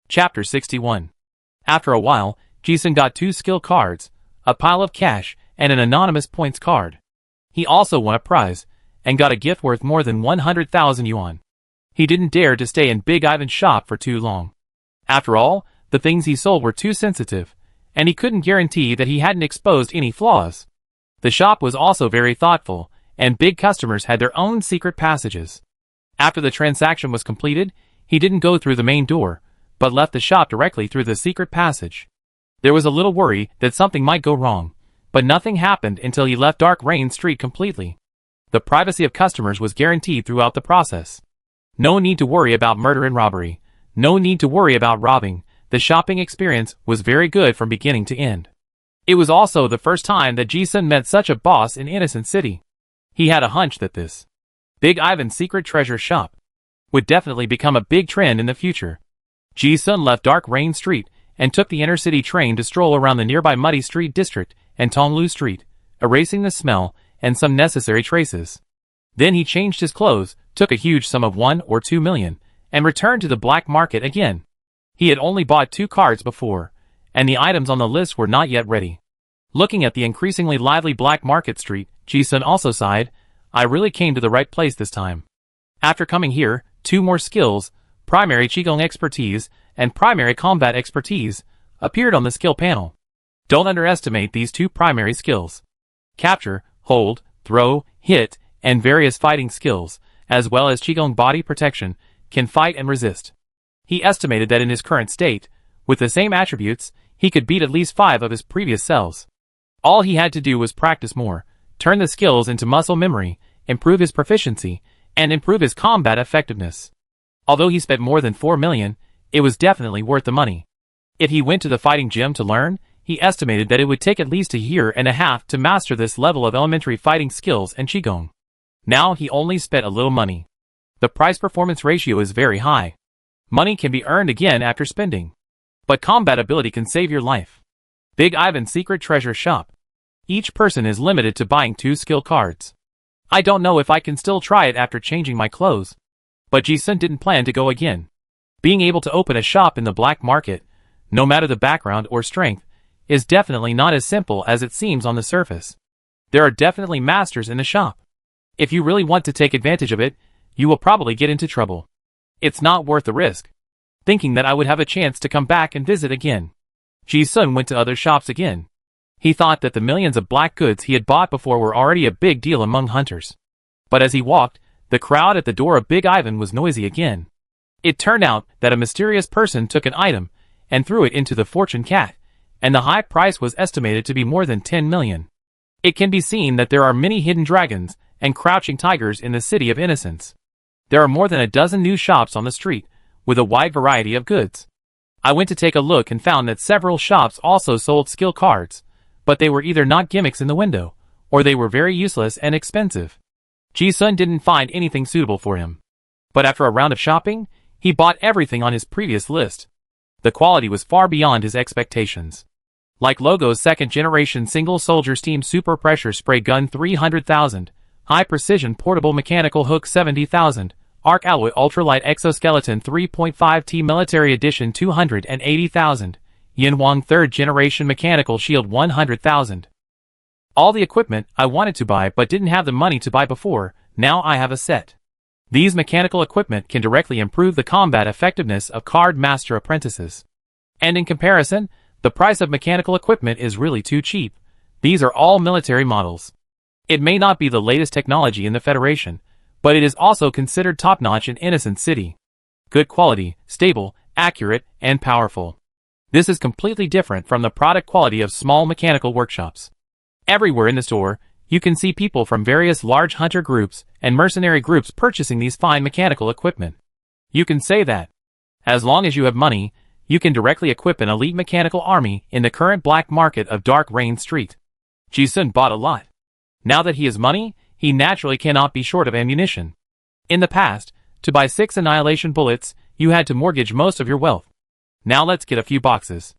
Chapter 61. After a while, Jason got 2 skill cards, a pile of cash, and an anonymous points card. He also won a prize, and got a gift worth more than 100,000 yuan. He didn't dare to stay in Big Ivan's shop for too long. After all, the things he sold were too sensitive, and he couldn't guarantee that he hadn't exposed any flaws. The shop was also very thoughtful, and big customers had their own secret passages. After the transaction was completed, he didn't go through the main door, but left the shop directly through the secret passage. There was a little worry that something might go wrong, but nothing happened until he left Dark Rain Street completely. The privacy of customers was guaranteed throughout the process. No need to worry about murder and robbery. No need to worry about robbing. The shopping experience was very good from beginning to end. It was also the first time that Ji-sun met such a boss in Innocent City. He had a hunch that this Big Ivan's secret treasure shop would definitely become a big trend in the future. Ji-sun left Dark Rain Street and took the inner city train to stroll around the nearby Muddy Street district and Tonglu Street, erasing the smell and some necessary traces. Then he changed his clothes, took a huge sum of 1 or 2 million, and returned to the black market again. He had only bought 2 cards before, and the items on the list were not yet ready. Looking at the increasingly lively black market street, Ji-sun also sighed, I really came to the right place this time. After coming here, 2 more skills, primary Qigong expertise and primary combat expertise, appeared on the skill panel. Don't underestimate these 2 primary skills. Capture, hold, throw, hit, and various fighting skills, as well as Qigong body protection, can fight and resist. He estimated that in his current state, with the same attributes, he could beat at least 5 of his previous selves. All he had to do was practice more, turn the skills into muscle memory, improve his proficiency, and improve his combat effectiveness. Although he spent more than 4 million, it was definitely worth the money. If he went to the fighting gym to learn, he estimated that it would take at least a year and a half to master this level of elementary fighting skills and Qigong. Now he only spent a little money. The price-performance ratio is very high. Money can be earned again after spending. But combat ability can save your life. Big Ivan's secret treasure shop. Each person is limited to buying 2 skill cards. I don't know if I can still try it after changing my clothes. But Ji-sun didn't plan to go again. Being able to open a shop in the black market, no matter the background or strength, is definitely not as simple as it seems on the surface. There are definitely masters in the shop. If you really want to take advantage of it, you will probably get into trouble. It's not worth the risk. Thinking that I would have a chance to come back and visit again, Ji-sun went to other shops again. He thought that the millions of black goods he had bought before were already a big deal among hunters. But as he walked, the crowd at the door of Big Ivan was noisy again. It turned out that a mysterious person took an item and threw it into the fortune cat, and the high price was estimated to be more than 10 million. It can be seen that there are many hidden dragons and crouching tigers in the city of innocence. There are more than a dozen new shops on the street, with a wide variety of goods. I went to take a look and found that several shops also sold skill cards, but they were either not gimmicks in the window, or they were very useless and expensive. Ji-sun didn't find anything suitable for him. But after a round of shopping, he bought everything on his previous list. The quality was far beyond his expectations. Like Logo's second-generation single-soldier steam super pressure spray gun 300,000, high-precision portable mechanical hook 70,000, arc alloy ultralight exoskeleton 3.5T military edition 280,000, Yinhuang third-generation mechanical shield 100,000. All the equipment I wanted to buy but didn't have the money to buy before, now I have a set. These mechanical equipment can directly improve the combat effectiveness of card master apprentices. And in comparison, the price of mechanical equipment is really too cheap. These are all military models. It may not be the latest technology in the Federation, but it is also considered top-notch in Innocent City. Good quality, stable, accurate, and powerful. This is completely different from the product quality of small mechanical workshops. Everywhere in the store, you can see people from various large hunter groups and mercenary groups purchasing these fine mechanical equipment. You can say that, as long as you have money, you can directly equip an elite mechanical army in the current black market of Dark Rain Street. Ji-sun bought a lot. Now that he has money, he naturally cannot be short of ammunition. In the past, to buy 6 annihilation bullets, you had to mortgage most of your wealth. Now let's get a few boxes.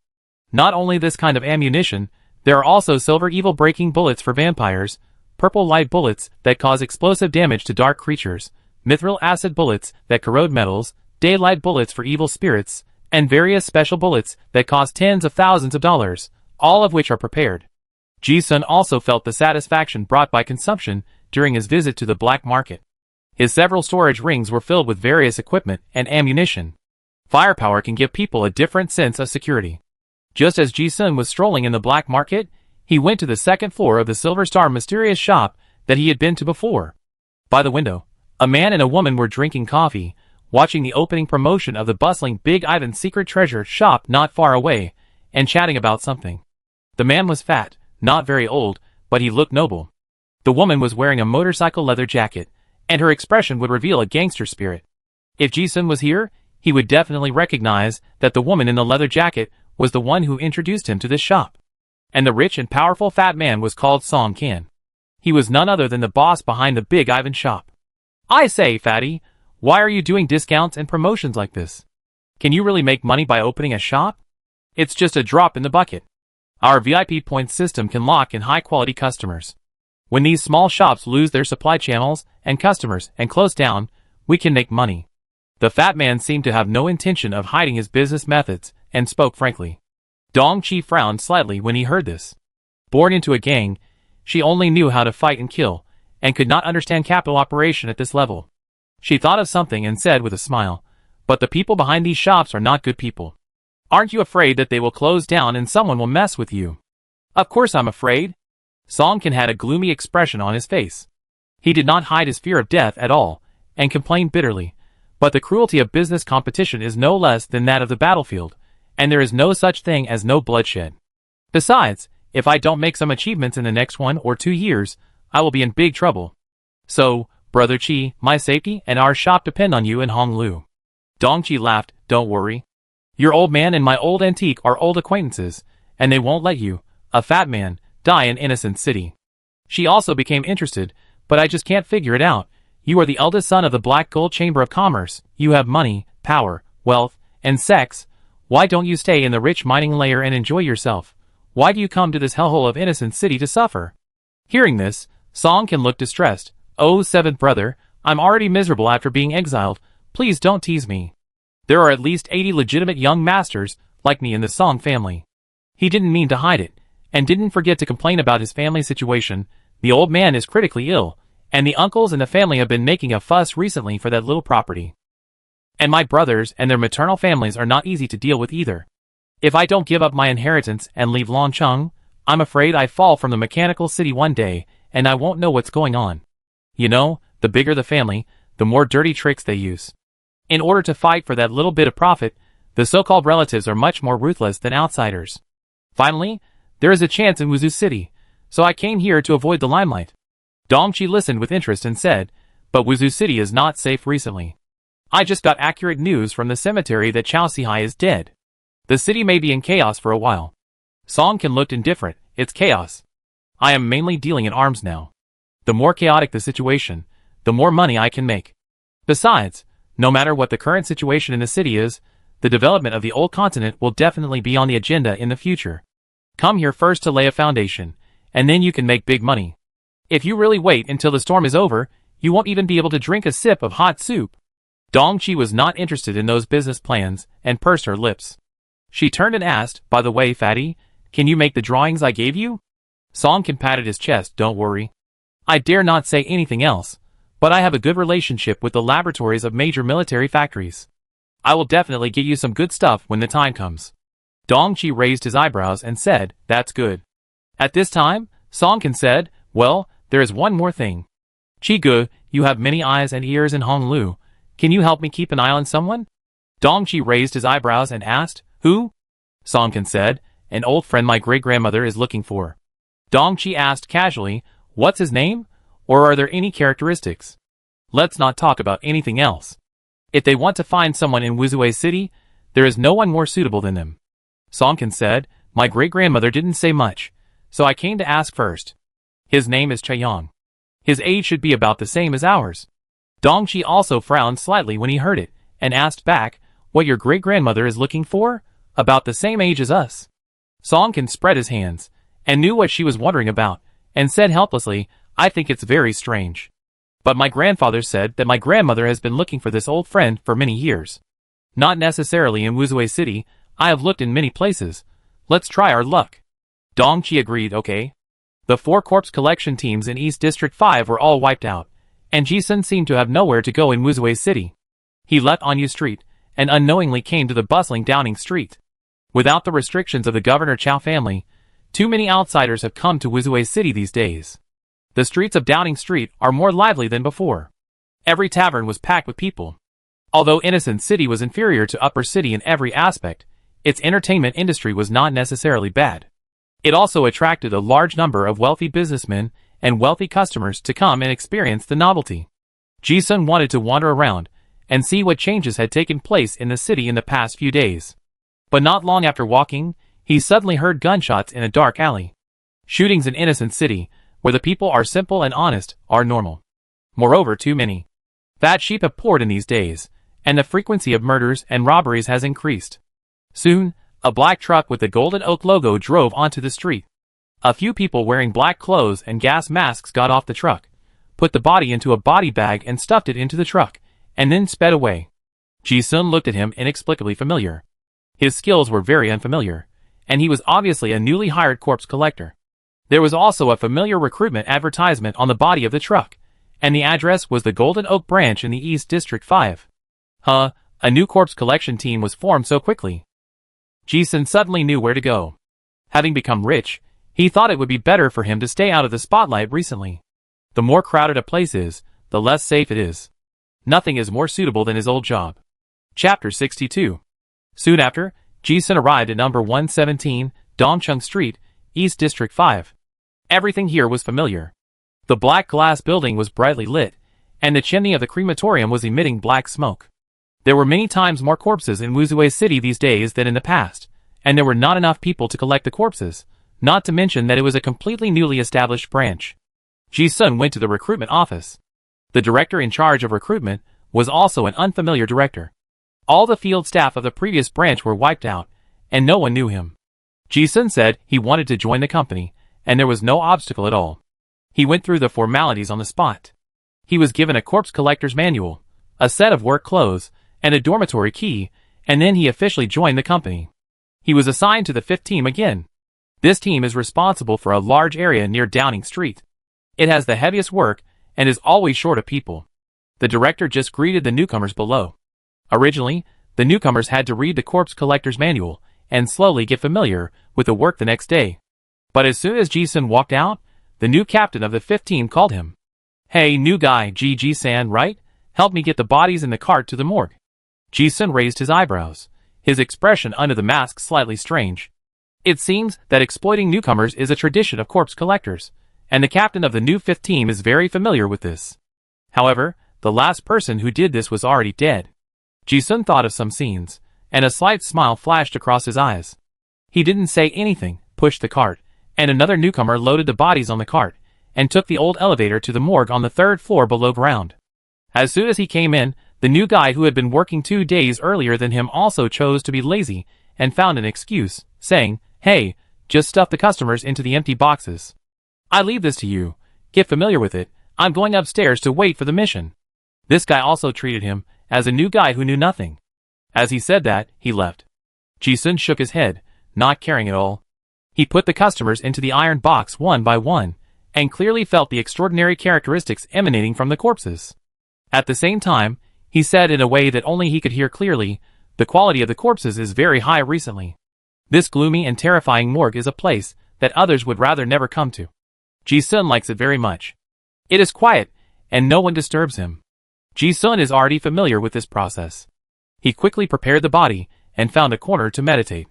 Not only this kind of ammunition, there are also silver evil breaking bullets for vampires, purple light bullets that cause explosive damage to dark creatures, mithril acid bullets that corrode metals, daylight bullets for evil spirits, and various special bullets that cost tens of thousands of dollars, all of which are prepared. Ji-sun also felt the satisfaction brought by consumption during his visit to the black market. His several storage rings were filled with various equipment and ammunition. Firepower can give people a different sense of security. Just as Ji-sun was strolling in the black market, he went to the second floor of the Silver Star mysterious shop that he had been to before. By the window, a man and a woman were drinking coffee, watching the opening promotion of the bustling Big Ivan's secret treasure shop not far away, and chatting about something. The man was fat, not very old, but he looked noble. The woman was wearing a motorcycle leather jacket, and her expression would reveal a gangster spirit. If Ji-sun was here, he would definitely recognize that the woman in the leather jacket was the one who introduced him to this shop. And the rich and powerful fat man was called Song Kan. He was none other than the boss behind the Big Ivan shop. I say, fatty, why are you doing discounts and promotions like this? Can you really make money by opening a shop? It's just a drop in the bucket. Our VIP points system can lock in high-quality customers. When these small shops lose their supply channels and customers and close down, we can make money. The fat man seemed to have no intention of hiding his business methods and spoke frankly. Dong Chi frowned slightly when he heard this. Born into a gang, she only knew how to fight and kill, and could not understand capital operation at this level. She thought of something and said with a smile, "But the people behind these shops are not good people. Aren't you afraid that they will close down and someone will mess with you?" "Of course I'm afraid." Song Kan had a gloomy expression on his face. He did not hide his fear of death at all, and complained bitterly, "But the cruelty of business competition is no less than that of the battlefield, and there is no such thing as no bloodshed. Besides, if I don't make some achievements in the next 1 or 2 years, I will be in big trouble. So, Brother Chi, my safety and our shop depend on you and Honglu." Dong Chi laughed. "Don't worry. Your old man and my old antique are old acquaintances, and they won't let you, a fat man, die in Innocent City." She also became interested, "But I just can't figure it out. You are the eldest son of the Black Gold Chamber of Commerce. You have money, power, wealth, and sex. Why don't you stay in the rich mining layer and enjoy yourself? Why do you come to this hellhole of Innocent City to suffer?" Hearing this, Song Kan looked distressed. "Oh, seventh brother, I'm already miserable after being exiled. Please don't tease me. There are at least 80 legitimate young masters like me in the Song family." He didn't mean to hide it, and didn't forget to complain about his family situation. "The old man is critically ill, and the uncles in the family have been making a fuss recently for that little property. And my brothers and their maternal families are not easy to deal with either. If I don't give up my inheritance and leave Longcheng, I'm afraid I fall from the mechanical city one day, and I won't know what's going on. You know, the bigger the family, the more dirty tricks they use. In order to fight for that little bit of profit, the so-called relatives are much more ruthless than outsiders. Finally, there is a chance in Wuzhou City, so I came here to avoid the limelight." Dong Chi listened with interest and said, "But Wuzhou City is not safe recently. I just got accurate news from the cemetery that Chao Sihai is dead. The city may be in chaos for a while." Song Kan looked indifferent. "It's chaos. I am mainly dealing in arms now. The more chaotic the situation, the more money I can make. Besides, no matter what the current situation in the city is, the development of the old continent will definitely be on the agenda in the future. Come here first to lay a foundation, and then you can make big money. If you really wait until the storm is over, you won't even be able to drink a sip of hot soup." Dong Chi was not interested in those business plans, and pursed her lips. She turned and asked, "By the way, fatty, can you make the drawings I gave you?" Song Kan patted his chest. "Don't worry. I dare not say anything else, but I have a good relationship with the laboratories of major military factories. I will definitely get you some good stuff when the time comes." Dong Chi raised his eyebrows and said, "That's good." At this time, Song Kan said, "Well, there is one more thing. Chi-gu, you have many eyes and ears in Honglu. Can you help me keep an eye on someone?" Dong Chi raised his eyebrows and asked, "Who?" Song Kan said, "An old friend my great-grandmother is looking for." Dong Chi asked casually, "What's his name? Or are there any characteristics? Let's not talk about anything else. If they want to find someone in Wuzhou City, there is no one more suitable than them." Song Kan said, "My great-grandmother didn't say much, so I came to ask first. His name is Chaeyong. His age should be about the same as ours." Dong Chi also frowned slightly when he heard it, and asked back, "What your great-grandmother is looking for? About the same age as us?" Song Kan spread his hands, and knew what she was wondering about, and said helplessly, "I think it's very strange. But my grandfather said that my grandmother has been looking for this old friend for many years. Not necessarily in Wuzui City, I have looked in many places. Let's try our luck. Dongqi agreed, okay. The 4 corpse collection teams in East District 5 were all wiped out, and Jisun seemed to have nowhere to go in Wuzui City. He left Anyu Street, and unknowingly came to the bustling Downing Street. Without the restrictions of the Governor Chow family, too many outsiders have come to Wuzui City these days. The streets of Downing Street are more lively than before. Every tavern was packed with people. Although Innocent City was inferior to Upper City in every aspect, its entertainment industry was not necessarily bad. It also attracted a large number of wealthy businessmen and wealthy customers to come and experience the novelty. Jisun wanted to wander around and see what changes had taken place in the city in the past few days. But not long after walking, he suddenly heard gunshots in a dark alley. Shootings in Innocent City, where the people are simple and honest, are normal. Moreover, too many fat sheep have poured in these days, and the frequency of murders and robberies has increased. Soon, a black truck with the Golden Oak logo drove onto the street. A few people wearing black clothes and gas masks got off the truck, put the body into a body bag and stuffed it into the truck, and then sped away. Jisun looked at him inexplicably familiar. His skills were very unfamiliar, and he was obviously a newly hired corpse collector. There was also a familiar recruitment advertisement on the body of the truck, and the address was the Golden Oak branch in the East District 5. A new corpse collection team was formed so quickly. Jisun suddenly knew where to go. Having become rich, he thought it would be better for him to stay out of the spotlight recently. The more crowded a place is, the less safe it is. Nothing is more suitable than his old job. Chapter 62. Soon after, Jisun arrived at number 117, Dongcheng Street, East District 5. Everything here was familiar. The black glass building was brightly lit, and the chimney of the crematorium was emitting black smoke. There were many times more corpses in Wuzui City these days than in the past, and there were not enough people to collect the corpses, not to mention that it was a completely newly established branch. Jisun went to the recruitment office. The director in charge of recruitment was also an unfamiliar director. All the field staff of the previous branch were wiped out, and no one knew him. Jisun said he wanted to join the company, and there was no obstacle at all. He went through the formalities on the spot. He was given a corpse collector's manual, a set of work clothes, and a dormitory key, and then he officially joined the company. He was assigned to the 5th team again. This team is responsible for a large area near Downing Street. It has the heaviest work, and is always short of people. The director just greeted the newcomers below. Originally, the newcomers had to read the corpse collector's manual, and slowly get familiar with the work the next day. But as soon as Jisun walked out, the new captain of the 5th team called him. "Hey, new guy, Ji-san, right? Help me get the bodies in the cart to the morgue." Jisun raised his eyebrows, his expression under the mask slightly strange. It seems that exploiting newcomers is a tradition of corpse collectors, and the captain of the new 5th team is very familiar with this. However, the last person who did this was already dead. Jisun thought of some scenes, and a slight smile flashed across his eyes. He didn't say anything, pushed the cart, and another newcomer loaded the bodies on the cart, and took the old elevator to the morgue on the 3rd floor below ground. As soon as he came in, the new guy who had been working 2 days earlier than him also chose to be lazy, and found an excuse, saying, "Hey, just stuff the customers into the empty boxes. I leave this to you. Get familiar with it. I'm going upstairs to wait for the mission." This guy also treated him as a new guy who knew nothing. As he said that, he left. Jisun shook his head, not caring at all. He put the customers into the iron box one by one, and clearly felt the extraordinary characteristics emanating from the corpses. At the same time, he said in a way that only he could hear clearly, "The quality of the corpses is very high recently. This gloomy and terrifying morgue is a place that others would rather never come to. Jisun likes it very much. It is quiet, and no one disturbs him." Jisun is already familiar with this process. He quickly prepared the body, and found a corner to meditate.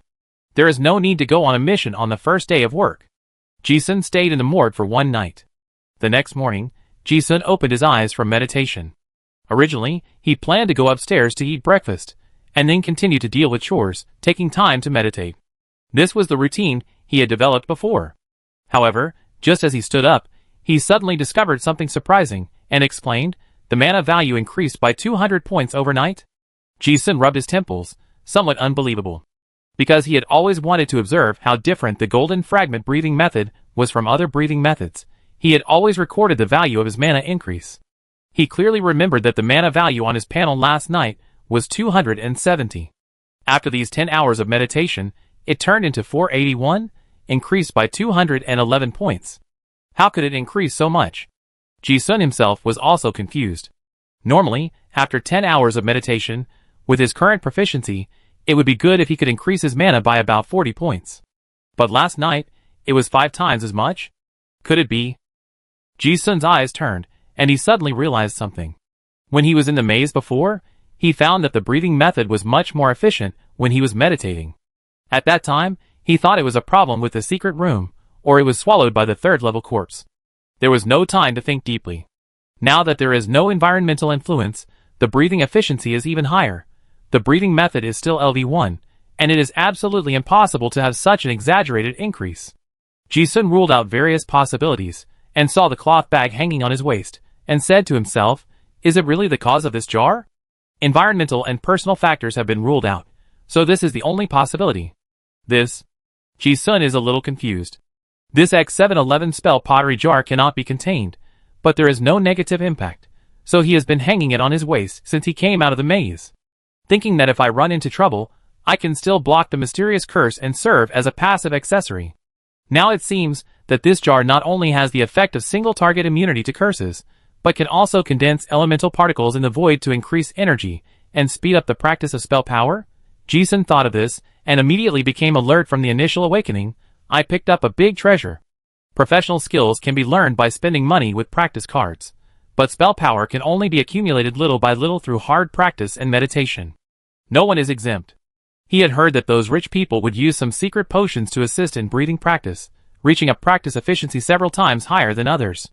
There is no need to go on a mission on the first day of work. Jisun stayed in the morgue for 1 night. The next morning, Jisun opened his eyes from meditation. Originally, he planned to go upstairs to eat breakfast, and then continue to deal with chores, taking time to meditate. This was the routine he had developed before. However, just as he stood up, he suddenly discovered something surprising, and explained, "The mana value increased by 200 points overnight?" Jisun rubbed his temples, somewhat unbelievable. Because he had always wanted to observe how different the golden fragment breathing method was from other breathing methods, he had always recorded the value of his mana increase. He clearly remembered that the mana value on his panel last night was 270. After these 10 hours of meditation, it turned into 481, increased by 211 points. How could it increase so much? Ji-sun himself was also confused. Normally, after 10 hours of meditation, with his current proficiency, it would be good if he could increase his mana by about 40 points. But last night, it was 5 times as much? Could it be? Ji-sun's eyes turned, and he suddenly realized something. When he was in the maze before, he found that the breathing method was much more efficient when he was meditating. At that time, he thought it was a problem with the secret room, or it was swallowed by the third-level corpse. There was no time to think deeply. Now that there is no environmental influence, the breathing efficiency is even higher. The breathing method is still LV1, and it is absolutely impossible to have such an exaggerated increase. Ji-sun ruled out various possibilities, and saw the cloth bag hanging on his waist, and said to himself, is it really the cause of this jar? Environmental and personal factors have been ruled out, so this is the only possibility. Ji-sun is a little confused. This X711 spell pottery jar cannot be contained, but there is no negative impact, so he has been hanging it on his waist since he came out of the maze. Thinking that if I run into trouble, I can still block the mysterious curse and serve as a passive accessory. Now it seems that this jar not only has the effect of single-target immunity to curses, but can also condense elemental particles in the void to increase energy and speed up the practice of spell power? Ji-sun thought of this and immediately became alert from the initial awakening. I picked up a big treasure. Professional skills can be learned by spending money with practice cards, but spell power can only be accumulated little by little through hard practice and meditation. No one is exempt. He had heard that those rich people would use some secret potions to assist in breathing practice, reaching a practice efficiency several times higher than others.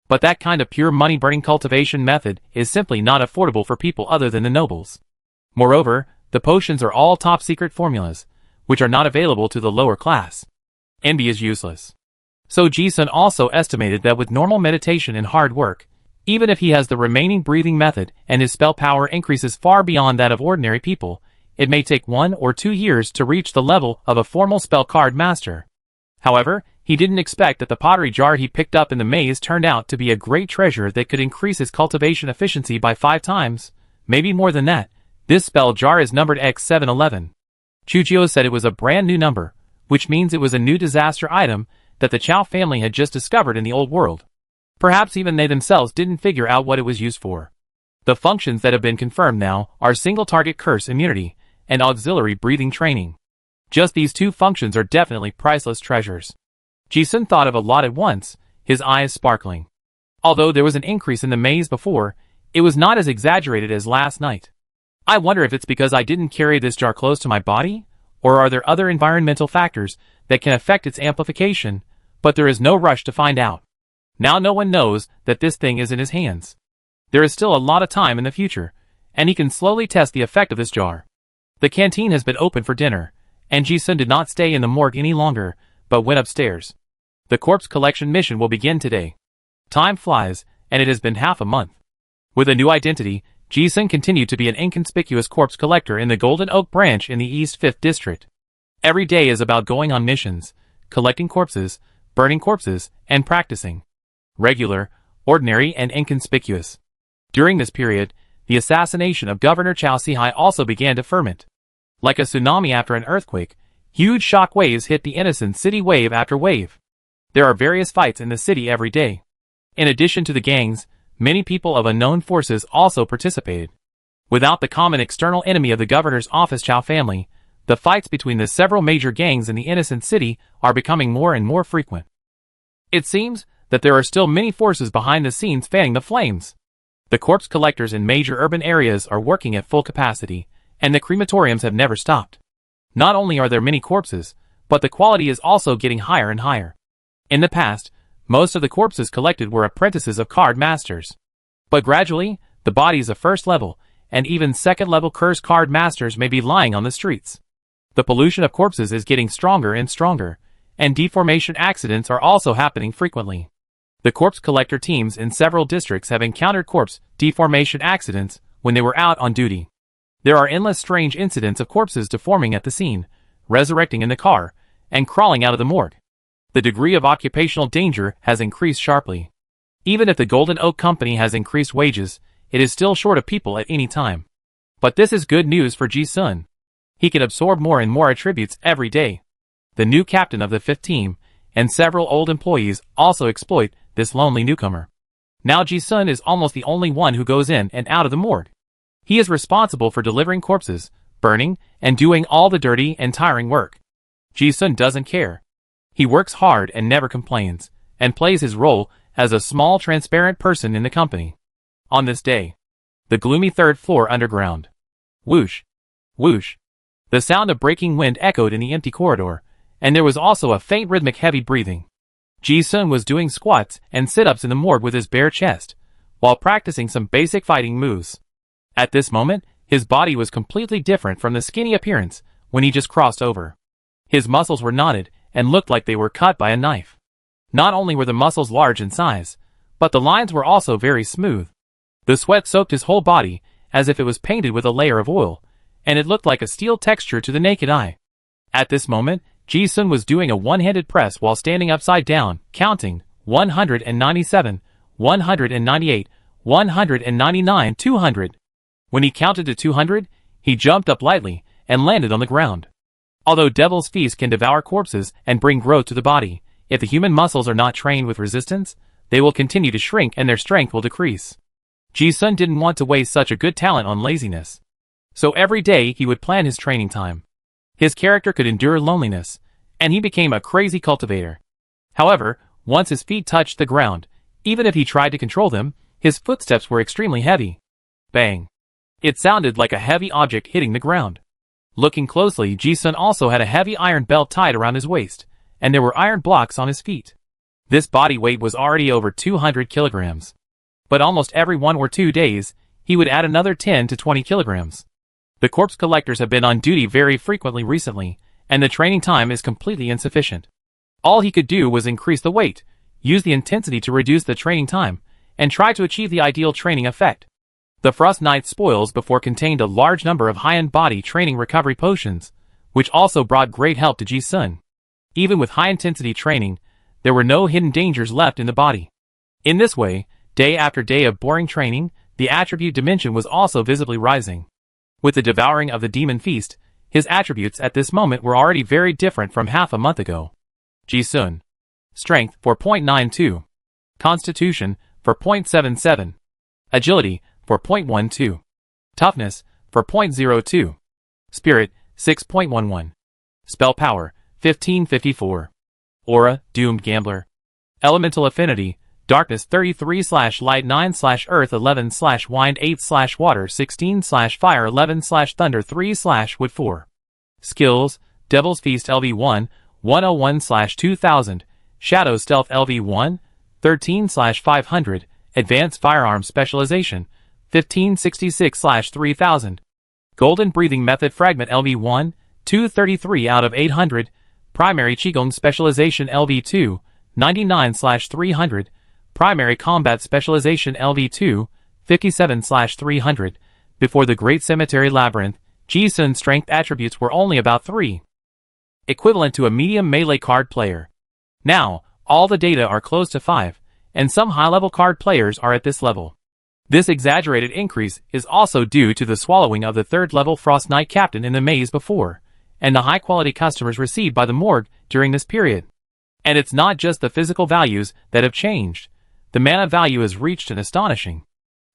But that kind of pure money-burning cultivation method is simply not affordable for people other than the nobles. Moreover, the potions are all top-secret formulas, which are not available to the lower class. Envy is useless. So Ji-sun also estimated that with normal meditation and hard work, even if he has the remaining breathing method and his spell power increases far beyond that of ordinary people, it may take 1 or 2 years to reach the level of a formal spell card master. However, he didn't expect that the pottery jar he picked up in the maze turned out to be a great treasure that could increase his cultivation efficiency by 5 times, maybe more than that. This spell jar is numbered X711. Chujio said it was a brand new number, which means it was a new disaster item that the Chow family had just discovered in the old world. Perhaps even they themselves didn't figure out what it was used for. The functions that have been confirmed now are single-target curse immunity and auxiliary breathing training. Just these 2 functions are definitely priceless treasures. Ji-sun thought of a lot at once, his eyes sparkling. Although there was an increase in the maze before, it was not as exaggerated as last night. I wonder if it's because I didn't carry this jar close to my body? Or are there other environmental factors that can affect its amplification? But there is no rush to find out. Now no one knows that this thing is in his hands. There is still a lot of time in the future, and he can slowly test the effect of this jar. The canteen has been open for dinner, and Ji-sun did not stay in the morgue any longer, but went upstairs. The corpse collection mission will begin today. Time flies, and it has been half a month. With a new identity, Ji-sun continued to be an inconspicuous corpse collector in the Golden Oak branch in the East 5th District. Every day is about going on missions, collecting corpses, burning corpses, and practicing. Regular, ordinary, and inconspicuous. During this period, the assassination of Governor Chow Si-hai also began to ferment. Like a tsunami after an earthquake, huge shock waves hit the innocent city wave after wave. There are various fights in the city every day. In addition to the gangs, many people of unknown forces also participated. Without the common external enemy of the governor's office Chow family, the fights between the several major gangs in the innocent city are becoming more and more frequent. It seems that there are still many forces behind the scenes fanning the flames. The corpse collectors in major urban areas are working at full capacity, and the crematoriums have never stopped. Not only are there many corpses, but the quality is also getting higher and higher. In the past, most of the corpses collected were apprentices of card masters. But gradually, the bodies of first level, and even second level curse card masters may be lying on the streets. The pollution of corpses is getting stronger and stronger, and deformation accidents are also happening frequently. The corpse collector teams in several districts have encountered corpse deformation accidents when they were out on duty. There are endless strange incidents of corpses deforming at the scene, resurrecting in the car, and crawling out of the morgue. The degree of occupational danger has increased sharply. Even if the Golden Oak Company has increased wages, it is still short of people at any time. But this is good news for Ji-sun. He can absorb more and more attributes every day. The new captain of the 5th team, and several old employees also exploit this lonely newcomer. Now Ji-sun is almost the only one who goes in and out of the morgue. He is responsible for delivering corpses, burning, and doing all the dirty and tiring work. Ji-sun doesn't care. He works hard and never complains, and plays his role as a small transparent person in the company. On this day, the gloomy 3rd floor underground. Whoosh! Whoosh! The sound of breaking wind echoed in the empty corridor, and there was also a faint rhythmic heavy breathing. Ji-sun was doing squats and sit-ups in the morgue with his bare chest, while practicing some basic fighting moves. At this moment, his body was completely different from the skinny appearance when he just crossed over. His muscles were knotted and looked like they were cut by a knife. Not only were the muscles large in size, but the lines were also very smooth. The sweat soaked his whole body as if it was painted with a layer of oil, and it looked like a steel texture to the naked eye. At this moment, Ji-sun was doing a one-handed press while standing upside down, counting 197, 198, 199, 200. When he counted to 200, he jumped up lightly and landed on the ground. Although Devil's Feast can devour corpses and bring growth to the body, if the human muscles are not trained with resistance, they will continue to shrink and their strength will decrease. Ji-sun didn't want to waste such a good talent on laziness. So every day he would plan his training time. His character could endure loneliness, and he became a crazy cultivator. However, once his feet touched the ground, even if he tried to control them, his footsteps were extremely heavy. Bang! It sounded like a heavy object hitting the ground. Looking closely, Ji-sun also had a heavy iron belt tied around his waist, and there were iron blocks on his feet. This body weight was already over 200 kilograms. But almost every 1 or 2 days, he would add another 10 to 20 kilograms. The corpse collectors have been on duty very frequently recently, and the training time is completely insufficient. All he could do was increase the weight, use the intensity to reduce the training time, and try to achieve the ideal training effect. The Frost Knight spoils before contained a large number of high-end body training recovery potions, which also brought great help to Ji-sun. Even with high-intensity training, there were no hidden dangers left in the body. In this way, day after day of boring training, the attribute dimension was also visibly rising. With the devouring of the Demon Feast, his attributes at this moment were already very different from half a month ago. Ji-sun. Strength 4.92. Constitution 4.77. Agility 4.12. Toughness 4.02. Spirit 6.11. Spell power 1554. Aura Doomed Gambler. Elemental affinity Darkness 33/Light 9/Earth 11/Wind 8/Water 16/Fire 11/Thunder 3/Wood 4. Skills Devil's Feast LV1 101/2000. Shadow Stealth LV1 13/500. Advanced Firearm Specialization 1566/3000. Golden Breathing Method Fragment LV1 233 out of 800. Primary Qigong Specialization LV2 99/300. Primary Combat Specialization LV2 57/300. Before the Great Cemetery Labyrinth, Ji-sun's strength attributes were only about 3. Equivalent to a medium melee card player. Now, all the data are close to 5, and some high-level card players are at this level. This exaggerated increase is also due to the swallowing of the 3rd-level Frost Knight captain in the maze before, and the high-quality customers received by the morgue during this period. And it's not just the physical values that have changed. The mana value has reached an astonishing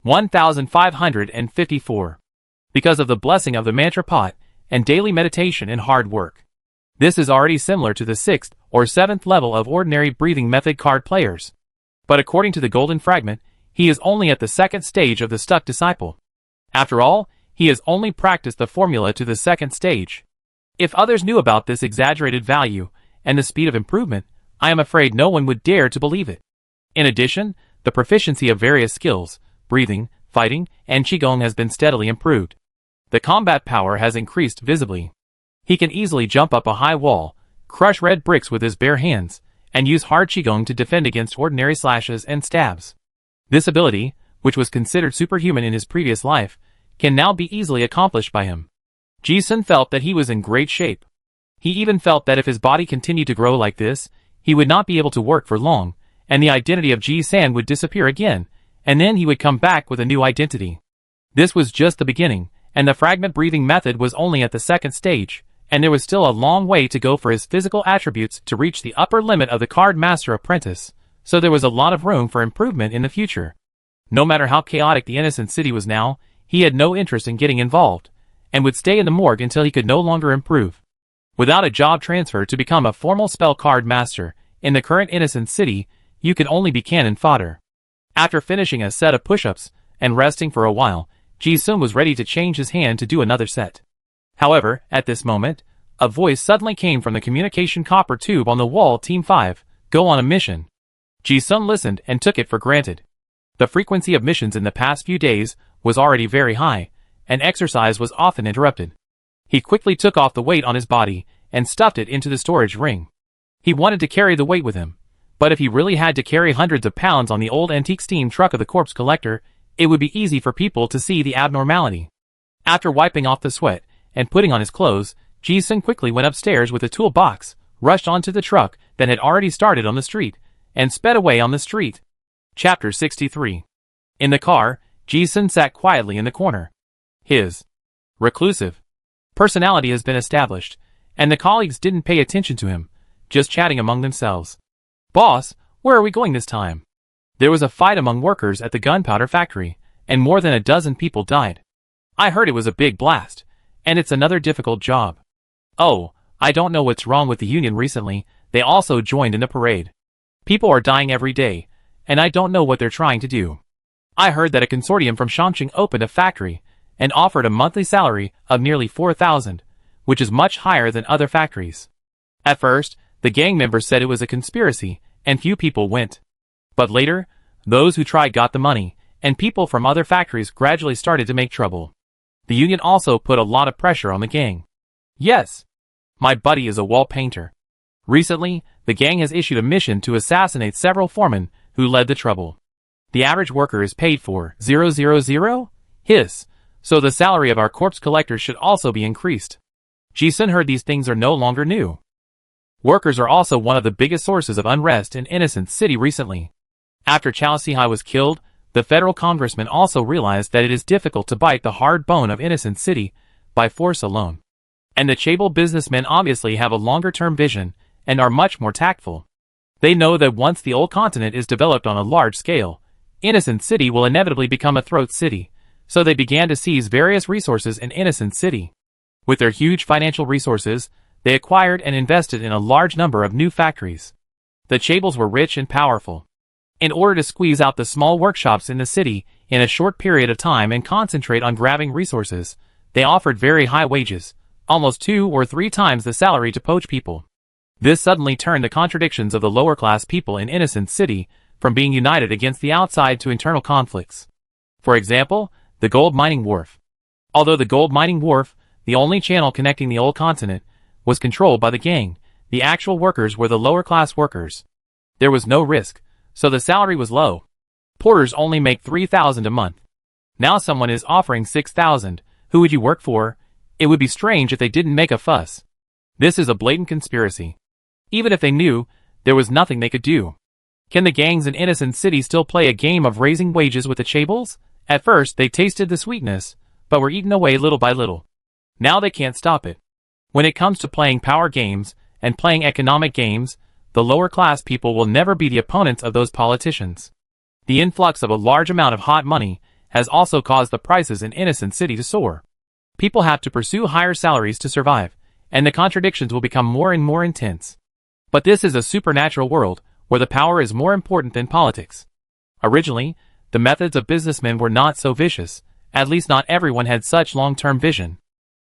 1,554. Because of the blessing of the mantra pot and daily meditation and hard work. This is already similar to the 6th or 7th level of ordinary breathing method card players. But according to the Golden Fragment, he is only at the 2nd stage of the Stuck Disciple. After all, he has only practiced the formula to the 2nd stage. If others knew about this exaggerated value and the speed of improvement, I am afraid no one would dare to believe it. In addition, the proficiency of various skills, breathing, fighting, and Qigong has been steadily improved. The combat power has increased visibly. He can easily jump up a high wall, crush red bricks with his bare hands, and use hard Qigong to defend against ordinary slashes and stabs. This ability, which was considered superhuman in his previous life, can now be easily accomplished by him. Ji-sun felt that he was in great shape. He even felt that if his body continued to grow like this, he would not be able to work for long, and the identity of Ji-san would disappear again, and then he would come back with a new identity. This was just the beginning, and the fragment breathing method was only at the second stage, and there was still a long way to go for his physical attributes to reach the upper limit of the card master apprentice, so there was a lot of room for improvement in the future. No matter how chaotic the innocent city was now, he had no interest in getting involved, and would stay in the morgue until he could no longer improve. Without a job transfer to become a formal spell card master, in the current innocent city, you could only be cannon fodder. After finishing a set of push-ups, and resting for a while, Ji-sun was ready to change his hand to do another set. However, at this moment, a voice suddenly came from the communication copper tube on the wall. Team 5, go on a mission. Ji-sun listened and took it for granted. The frequency of missions in the past few days was already very high, and exercise was often interrupted. He quickly took off the weight on his body and stuffed it into the storage ring. He wanted to carry the weight with him, but if he really had to carry hundreds of pounds on the old antique steam truck of the corpse collector, it would be easy for people to see the abnormality. After wiping off the sweat and putting on his clothes, Ji-sun quickly went upstairs with a toolbox, rushed onto the truck that had already started on the street, and sped away on the street. Chapter 63. In the car, Ji-sun sat quietly in the corner. His reclusive personality has been established, and the colleagues didn't pay attention to him, just chatting among themselves. Boss, where are we going this time? There was a fight among workers at the gunpowder factory, and more than a dozen people died. I heard it was a big blast, and it's another difficult job. Oh, I don't know what's wrong with the union recently, they also joined in the parade. People are dying every day, and I don't know what they're trying to do. I heard that a consortium from Chongqing opened a factory, and offered a monthly salary of nearly 4,000, which is much higher than other factories. At first, the gang members said it was a conspiracy, and few people went. But later, those who tried got the money, and people from other factories gradually started to make trouble. The union also put a lot of pressure on the gang. Yes, my buddy is a wall painter. Recently, the gang has issued a mission to assassinate several foremen who led the trouble. The average worker is paid for 000 his, so the salary of our corpse collectors should also be increased. Ji-sun heard these things are no longer new. Workers are also one of the biggest sources of unrest in Innocent City recently. After Chao Sihai was killed, the federal congressman also realized that it is difficult to bite the hard bone of Innocent City by force alone. And the Chaebol businessmen obviously have a longer-term vision and are much more tactful. They know that once the old continent is developed on a large scale, Innocent City will inevitably become a throat city, so they began to seize various resources in Innocent City. With their huge financial resources, they acquired and invested in a large number of new factories. The Chaebols were rich and powerful. In order to squeeze out the small workshops in the city in a short period of time and concentrate on grabbing resources, they offered very high wages, almost 2 or 3 times the salary to poach people. This suddenly turned the contradictions of the lower-class people in Innocent City from being united against the outside to internal conflicts. For example, the gold mining wharf. Although the gold mining wharf, the only channel connecting the old continent, was controlled by the gang, the actual workers were the lower-class workers. There was no risk, so the salary was low. Porters only make 3,000 a month. Now someone is offering 6,000. Who would you work for? It would be strange if they didn't make a fuss. This is a blatant conspiracy. Even if they knew, there was nothing they could do. Can the gangs in Innocent City still play a game of raising wages with the Chaebols? At first they tasted the sweetness, but were eaten away little by little. Now they can't stop it. When it comes to playing power games and playing economic games, the lower class people will never be the opponents of those politicians. The influx of a large amount of hot money has also caused the prices in Innocent City to soar. People have to pursue higher salaries to survive, and the contradictions will become more and more intense. But this is a supernatural world, where the power is more important than politics. Originally, the methods of businessmen were not so vicious, at least not everyone had such long-term vision.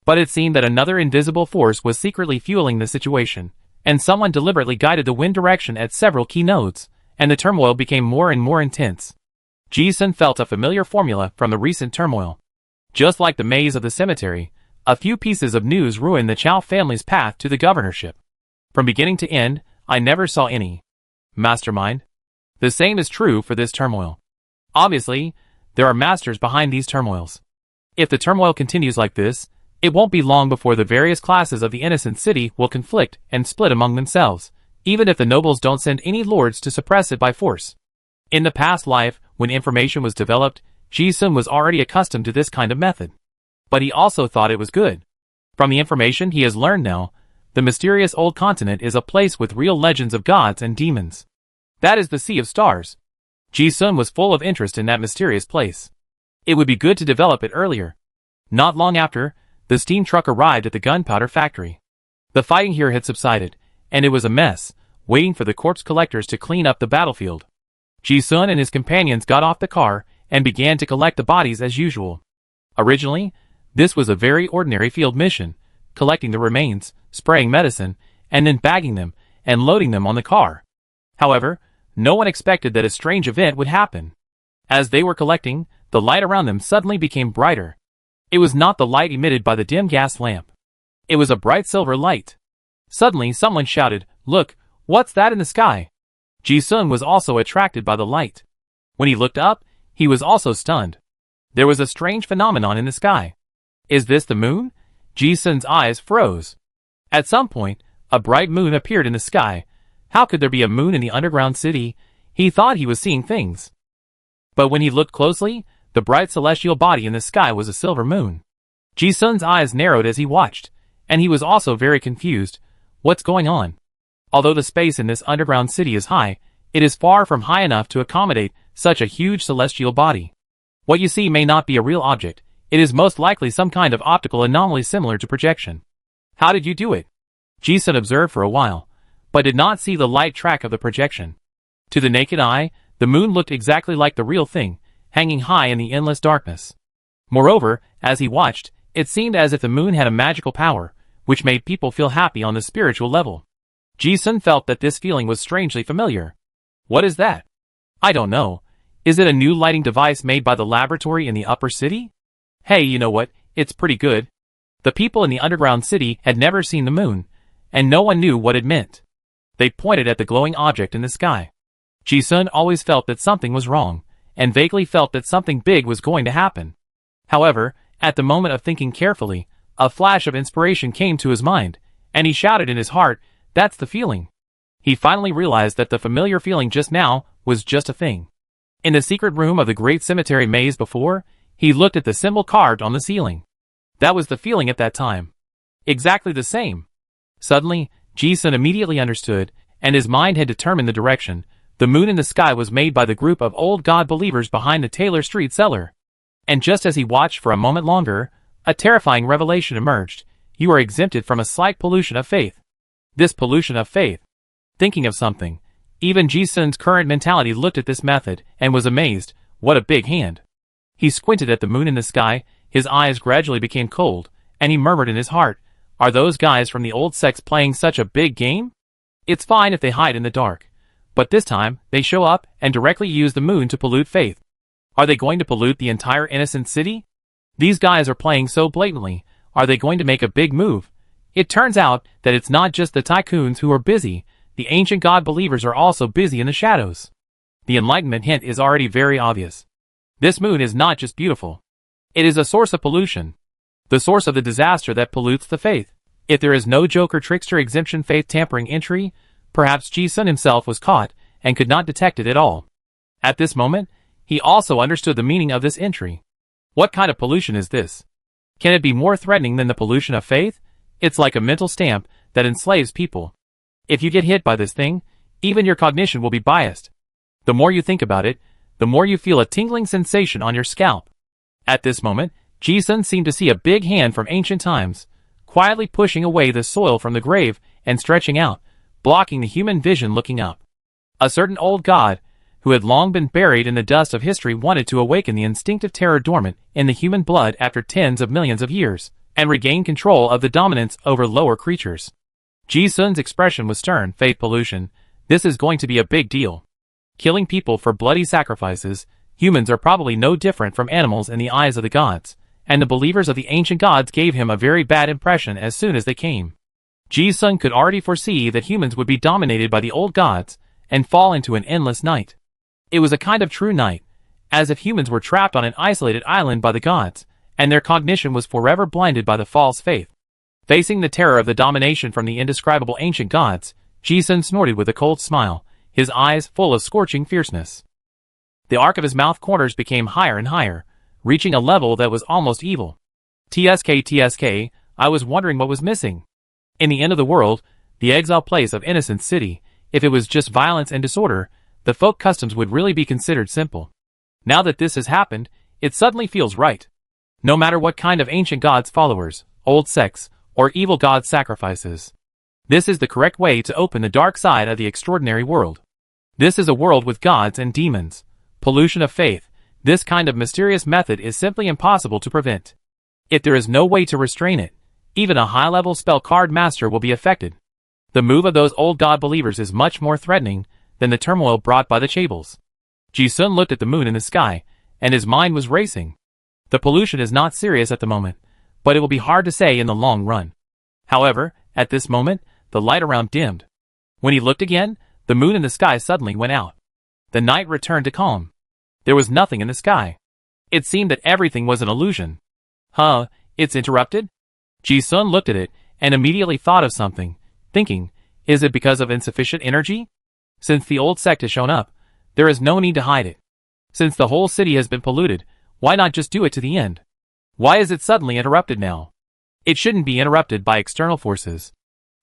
But it seemed that another invisible force was secretly fueling the situation, and someone deliberately guided the wind direction at several key nodes, and the turmoil became more and more intense. Ji-sun felt a familiar formula from the recent turmoil. Just like the maze of the cemetery, a few pieces of news ruined the Chao family's path to the governorship. From beginning to end, I never saw any mastermind. The same is true for this turmoil. Obviously, there are masters behind these turmoils. If the turmoil continues like this, it won't be long before the various classes of the Innocent City will conflict and split among themselves, even if the nobles don't send any lords to suppress it by force. In the past life, when information was developed, Ji-sun was already accustomed to this kind of method. But he also thought it was good. From the information he has learned now, the mysterious old continent is a place with real legends of gods and demons. That is the Sea of Stars. Ji-sun was full of interest in that mysterious place. It would be good to develop it earlier. Not long after, the steam truck arrived at the gunpowder factory. The fighting here had subsided, and it was a mess, waiting for the corpse collectors to clean up the battlefield. Ji-sun and his companions got off the car and began to collect the bodies as usual. Originally, this was a very ordinary field mission, collecting the remains, spraying medicine, and then bagging them and loading them on the car. However, no one expected that a strange event would happen. As they were collecting, the light around them suddenly became brighter. It was not the light emitted by the dim gas lamp. It was a bright silver light. Suddenly someone shouted, "Look, what's that in the sky?" Ji-sun was also attracted by the light. When he looked up, he was also stunned. There was a strange phenomenon in the sky. Is this the moon? Ji-sun's eyes froze. At some point, a bright moon appeared in the sky. How could there be a moon in the underground city? He thought he was seeing things. But when he looked closely, the bright celestial body in the sky was a silver moon. Ji-sun's eyes narrowed as he watched, and he was also very confused. What's going on? Although the space in this underground city is high, it is far from high enough to accommodate such a huge celestial body. What you see may not be a real object. It is most likely some kind of optical anomaly similar to projection. How did you do it? Ji-sun observed for a while, but did not see the light track of the projection. To the naked eye, the moon looked exactly like the real thing, hanging high in the endless darkness. Moreover, as he watched, it seemed as if the moon had a magical power, which made people feel happy on the spiritual level. Ji-sun felt that this feeling was strangely familiar. What is that? I don't know. Is it a new lighting device made by the laboratory in the upper city? Hey, you know what? It's pretty good. The people in the underground city had never seen the moon, and no one knew what it meant. They pointed at the glowing object in the sky. Ji-sun always felt that something was wrong, and vaguely felt that something big was going to happen. However, at the moment of thinking carefully, a flash of inspiration came to his mind, and he shouted in his heart, "That's the feeling." He finally realized that the familiar feeling just now was just a thing. In the secret room of the great cemetery maze before, he looked at the symbol carved on the ceiling. That was the feeling at that time. Exactly the same. Suddenly, Ji-sun immediately understood, and his mind had determined the direction. The moon in the sky was made by the group of old god believers behind the Taylor Street cellar. And just as he watched for a moment longer, a terrifying revelation emerged. You are exempted from a slight pollution of faith. This pollution of faith. Thinking of something. Even Ji-sun's current mentality looked at this method and was amazed. What a big hand. He squinted at the moon in the sky, his eyes gradually became cold, and he murmured in his heart, "Are those guys from the old sects playing such a big game? It's fine if they hide in the dark. But this time, they show up and directly use the moon to pollute faith. Are they going to pollute the entire innocent city? These guys are playing so blatantly. Are they going to make a big move? It turns out that it's not just the tycoons who are busy. The ancient god believers are also busy in the shadows. The enlightenment hint is already very obvious. This moon is not just beautiful. It is a source of pollution. The source of the disaster that pollutes the faith. If there is no joker trickster exemption faith tampering entry, perhaps Ji-sun himself was caught and could not detect it at all. At this moment, he also understood the meaning of this entry. What kind of pollution is this? Can it be more threatening than the pollution of faith? It's like a mental stamp that enslaves people. If you get hit by this thing, even your cognition will be biased. The more you think about it, the more you feel a tingling sensation on your scalp. At this moment, Ji-sun seemed to see a big hand from ancient times, quietly pushing away the soil from the grave and stretching out, blocking the human vision looking up. A certain old god, who had long been buried in the dust of history, wanted to awaken the instinctive terror dormant in the human blood after tens of millions of years, and regain control of the dominance over lower creatures. Ji-sun's expression was stern. Faith pollution. This is going to be a big deal. Killing people for bloody sacrifices. Humans are probably no different from animals in the eyes of the gods, and the believers of the ancient gods gave him a very bad impression as soon as they came. Ji-sun could already foresee that humans would be dominated by the old gods and fall into an endless night. It was a kind of true night, as if humans were trapped on an isolated island by the gods, and their cognition was forever blinded by the false faith. Facing the terror of the domination from the indescribable ancient gods, Ji-sun snorted with a cold smile, his eyes full of scorching fierceness. The arc of his mouth corners became higher and higher, reaching a level that was almost evil. TSK, I was wondering what was missing. In the end of the world, the exile place of Innocence City, if it was just violence and disorder, the folk customs would really be considered simple. Now that this has happened, it suddenly feels right. No matter what kind of ancient gods followers, old sects, or evil god sacrifices. This is the correct way to open the dark side of the extraordinary world. This is a world with gods and demons. Pollution of faith. This kind of mysterious method is simply impossible to prevent. If there is no way to restrain it, even a high-level spell card master will be affected. The move of those old god believers is much more threatening than the turmoil brought by the Chables. Ji-sun looked at the moon in the sky, and his mind was racing. The pollution is not serious at the moment, but it will be hard to say in the long run. However, at this moment, the light around dimmed. When he looked again, the moon in the sky suddenly went out. The night returned to calm. There was nothing in the sky. It seemed that everything was an illusion. It's interrupted? Ji-sun looked at it, and immediately thought of something, thinking, is it because of insufficient energy? Since the old sect has shown up, there is no need to hide it. Since the whole city has been polluted, why not just do it to the end? Why is it suddenly interrupted now? It shouldn't be interrupted by external forces.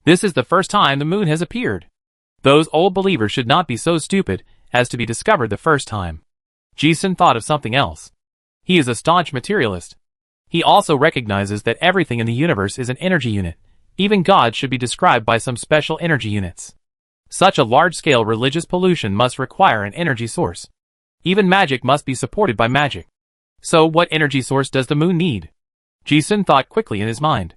This is the first time the moon has appeared. Those old believers should not be so stupid as to be discovered the first time. Ji-sun thought of something else. He is a staunch materialist. He also recognizes that everything in the universe is an energy unit. Even gods should be described by some special energy units. Such a large-scale religious pollution must require an energy source. Even magic must be supported by magic. So what energy source does the moon need? Ji-sun thought quickly in his mind.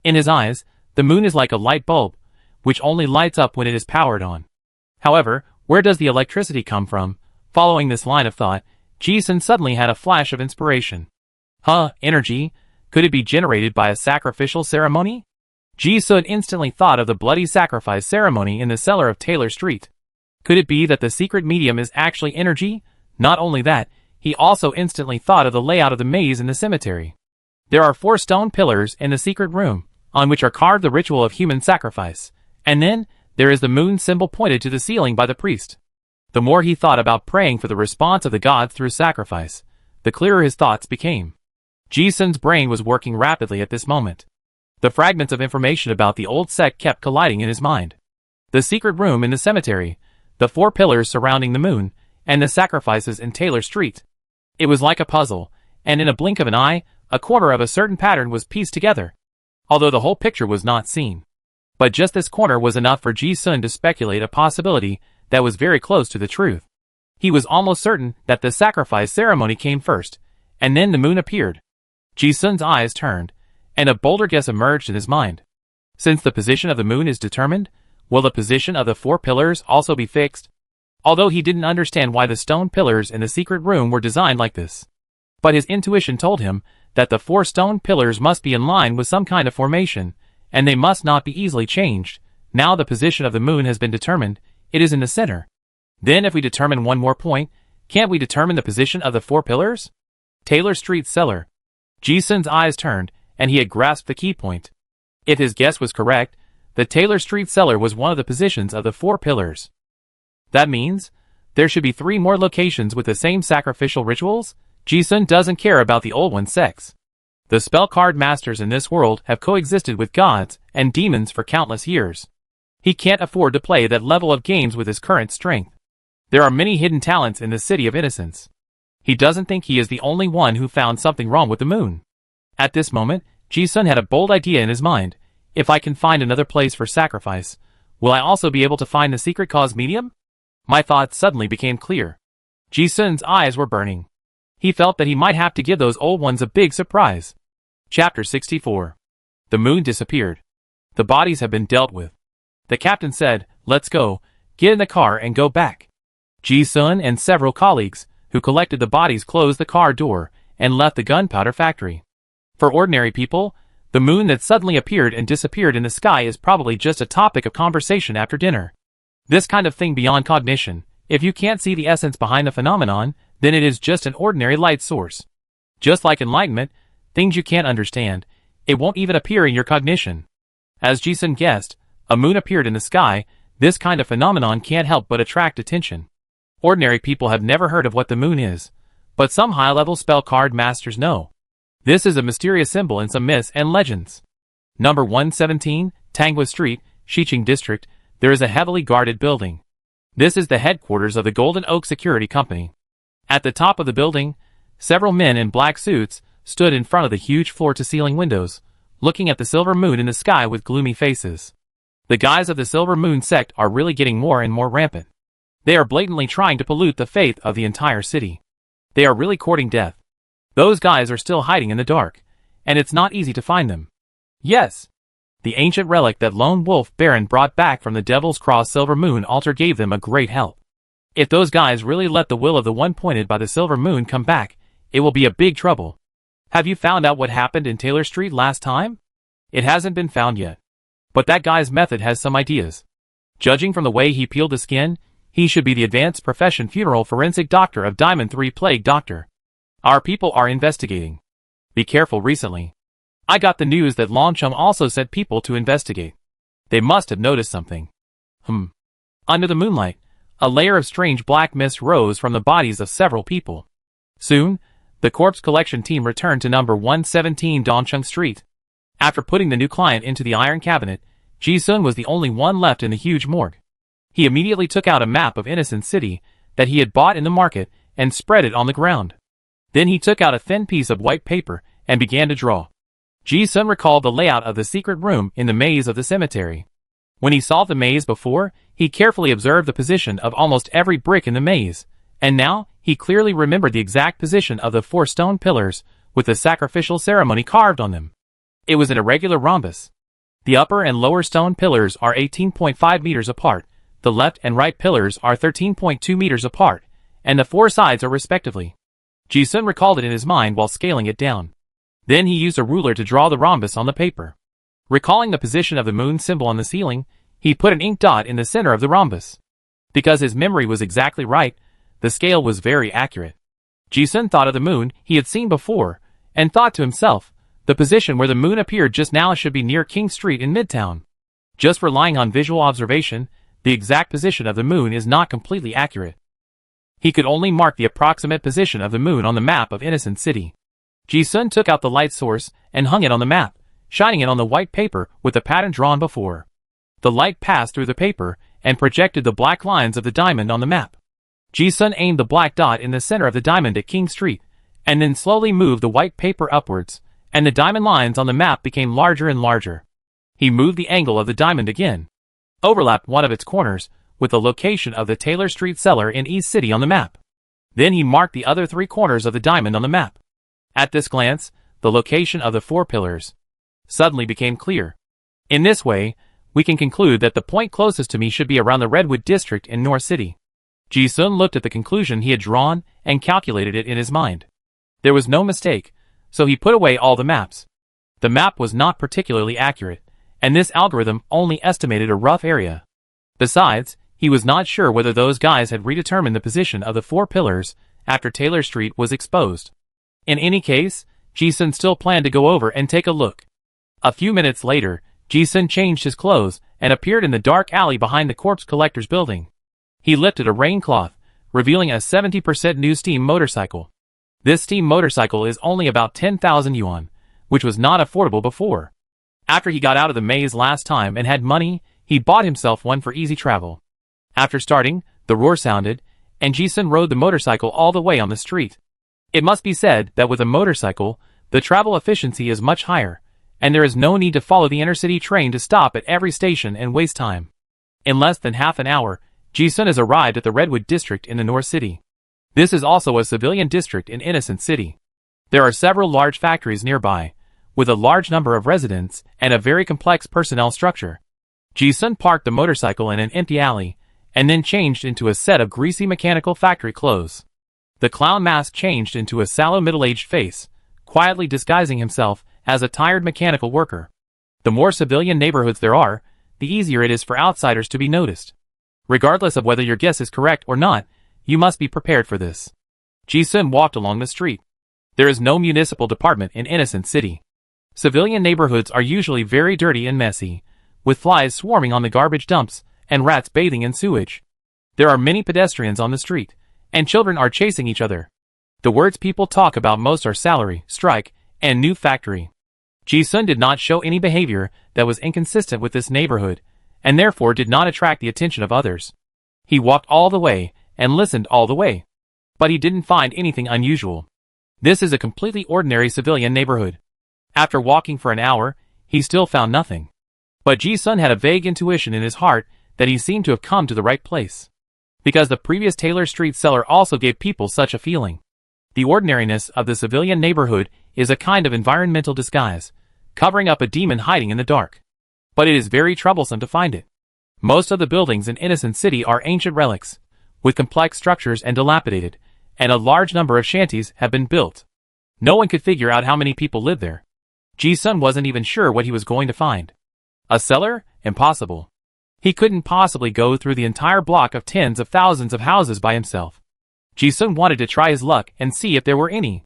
In his eyes, the moon is like a light bulb, which only lights up when it is powered on. However, where does the electricity come from? Following this line of thought, Ji-sun suddenly had a flash of inspiration. Energy? Could it be generated by a sacrificial ceremony? Ji-sun instantly thought of the bloody sacrifice ceremony in the cellar of Taylor Street. Could it be that the secret medium is actually energy? Not only that, he also instantly thought of the layout of the maze in the cemetery. There are 4 stone pillars in the secret room, on which are carved the ritual of human sacrifice, and then, there is the moon symbol pointed to the ceiling by the priest. The more he thought about praying for the response of the gods through sacrifice, the clearer his thoughts became. Ji-sun's brain was working rapidly at this moment. The fragments of information about the old sect kept colliding in his mind. The secret room in the cemetery, the 4 pillars surrounding the moon, and the sacrifices in Taylor Street. It was like a puzzle, and in a blink of an eye, a corner of a certain pattern was pieced together, although the whole picture was not seen. But just this corner was enough for Ji-sun to speculate a possibility that was very close to the truth. He was almost certain that the sacrifice ceremony came first, and then the moon appeared. Ji-sun's eyes turned, and a bolder guess emerged in his mind. Since the position of the moon is determined, will the position of the 4 pillars also be fixed? Although he didn't understand why the stone pillars in the secret room were designed like this. But his intuition told him that the 4 stone pillars must be in line with some kind of formation, and they must not be easily changed. Now the position of the moon has been determined, it is in the center. Then if we determine one more point, can't we determine the position of the 4 pillars? Taylor Street cellar. Ji-sun's eyes turned, and he had grasped the key point. If his guess was correct, the Taylor Street cellar was one of the positions of the 4 pillars. That means, there should be 3 more locations with the same sacrificial rituals? Ji-sun doesn't care about the old one's sex. The spell card masters in this world have coexisted with gods and demons for countless years. He can't afford to play that level of games with his current strength. There are many hidden talents in the City of Innocence. He doesn't think he is the only one who found something wrong with the moon. At this moment, Ji-sun had a bold idea in his mind. If I can find another place for sacrifice, will I also be able to find the secret cause medium? My thoughts suddenly became clear. Ji-sun's eyes were burning. He felt that he might have to give those old ones a big surprise. Chapter 64. The moon disappeared. The bodies have been dealt with. The captain said, "Let's go, get in the car and go back." Ji-sun and several colleagues, who collected the bodies, closed the car door and left the gunpowder factory. For ordinary people, the moon that suddenly appeared and disappeared in the sky is probably just a topic of conversation after dinner. This kind of thing beyond cognition, if you can't see the essence behind the phenomenon, then it is just an ordinary light source. Just like enlightenment, things you can't understand, it won't even appear in your cognition. As Ji-sun guessed, a moon appeared in the sky. This kind of phenomenon can't help but attract attention. Ordinary people have never heard of what the moon is, but some high-level spell card masters know. This is a mysterious symbol in some myths and legends. Number 117, Tangwa Street, Xiqing District, there is a heavily guarded building. This is the headquarters of the Golden Oak Security Company. At the top of the building, several men in black suits stood in front of the huge floor-to-ceiling windows, looking at the silver moon in the sky with gloomy faces. The guys of the Silver Moon sect are really getting more and more rampant. They are blatantly trying to pollute the faith of the entire city. They are really courting death. Those guys are still hiding in the dark, and it's not easy to find them. Yes, the ancient relic that Lone Wolf Baron brought back from the Devil's Cross Silver Moon altar gave them a great help. If those guys really let the will of the one pointed by the Silver Moon come back, it will be a big trouble. Have you found out what happened in Taylor Street last time? It hasn't been found yet. But that guy's method has some ideas. Judging from the way he peeled the skin, he should be the advanced profession funeral forensic doctor of Diamond 3 Plague Doctor. Our people are investigating. Be careful recently. I got the news that Longchum also sent people to investigate. They must have noticed something. Under the moonlight, a layer of strange black mist rose from the bodies of several people. Soon, the corpse collection team returned to number 117 Dongcheng Street. After putting the new client into the iron cabinet, Ji-sun was the only one left in the huge morgue. He immediately took out a map of Innocent City that he had bought in the market and spread it on the ground. Then he took out a thin piece of white paper and began to draw. Ji-sun recalled the layout of the secret room in the maze of the cemetery. When he solved the maze before, he carefully observed the position of almost every brick in the maze, and now he clearly remembered the exact position of the 4 stone pillars with the sacrificial ceremony carved on them. It was an irregular rhombus. The upper and lower stone pillars are 18.5 meters apart, the left and right pillars are 13.2 meters apart, and the 4 sides are respectively. Ji-sun recalled it in his mind while scaling it down. Then he used a ruler to draw the rhombus on the paper. Recalling the position of the moon symbol on the ceiling, he put an ink dot in the center of the rhombus. Because his memory was exactly right, the scale was very accurate. Ji-sun thought of the moon he had seen before, and thought to himself, the position where the moon appeared just now should be near King Street in Midtown. Just relying on visual observation, the exact position of the moon is not completely accurate. He could only mark the approximate position of the moon on the map of Innocent City. Ji-sun took out the light source and hung it on the map, shining it on the white paper with the pattern drawn before. The light passed through the paper and projected the black lines of the diamond on the map. Ji-sun aimed the black dot in the center of the diamond at King Street, and then slowly moved the white paper upwards, and the diamond lines on the map became larger and larger. He moved the angle of the diamond again, overlapped one of its corners with the location of the Taylor Street cellar in East City on the map. Then he marked the other 3 corners of the diamond on the map. At this glance, the location of the 4 pillars suddenly became clear. In this way, we can conclude that the point closest to me should be around the Redwood District in North City. Ji-sun looked at the conclusion he had drawn and calculated it in his mind. There was no mistake, so he put away all the maps. The map was not particularly accurate, and this algorithm only estimated a rough area. Besides, he was not sure whether those guys had redetermined the position of the 4 pillars after Taylor Street was exposed. In any case, Ji-sun still planned to go over and take a look. A few minutes later, Ji-sun changed his clothes and appeared in the dark alley behind the corpse collector's building. He lifted a rain cloth, revealing a 70% new steam motorcycle. This steam motorcycle is only about 10,000 yuan, which was not affordable before. After he got out of the maze last time and had money, he bought himself one for easy travel. After starting, the roar sounded, and Ji-sun rode the motorcycle all the way on the street. It must be said that with a motorcycle, the travel efficiency is much higher, and there is no need to follow the intercity train to stop at every station and waste time. In less than half an hour, Ji-sun has arrived at the Redwood District in the North City. This is also a civilian district in Innocent City. There are several large factories nearby, with a large number of residents and a very complex personnel structure. Ji-sun parked the motorcycle in an empty alley, and then changed into a set of greasy mechanical factory clothes. The clown mask changed into a sallow middle-aged face, quietly disguising himself as a tired mechanical worker. The more civilian neighborhoods there are, the easier it is for outsiders to be noticed. Regardless of whether your guess is correct or not, you must be prepared for this. Ji-sun walked along the street. There is no municipal department in Innocent City. Civilian neighborhoods are usually very dirty and messy, with flies swarming on the garbage dumps and rats bathing in sewage. There are many pedestrians on the street, and children are chasing each other. The words people talk about most are salary, strike, and new factory. Ji-sun did not show any behavior that was inconsistent with this neighborhood, and therefore did not attract the attention of others. He walked all the way, and listened all the way. But he didn't find anything unusual. This is a completely ordinary civilian neighborhood. After walking for an hour, he still found nothing. But Ji-sun had a vague intuition in his heart that he seemed to have come to the right place. Because the previous Taylor Street seller also gave people such a feeling. The ordinariness of the civilian neighborhood is a kind of environmental disguise, covering up a demon hiding in the dark. But it is very troublesome to find it. Most of the buildings in Innocent City are ancient relics, with complex structures and dilapidated, and a large number of shanties have been built. No one could figure out how many people live there. Ji-sun wasn't even sure what he was going to find. A cellar? Impossible. He couldn't possibly go through the entire block of tens of thousands of houses by himself. Ji-sun wanted to try his luck and see if there were any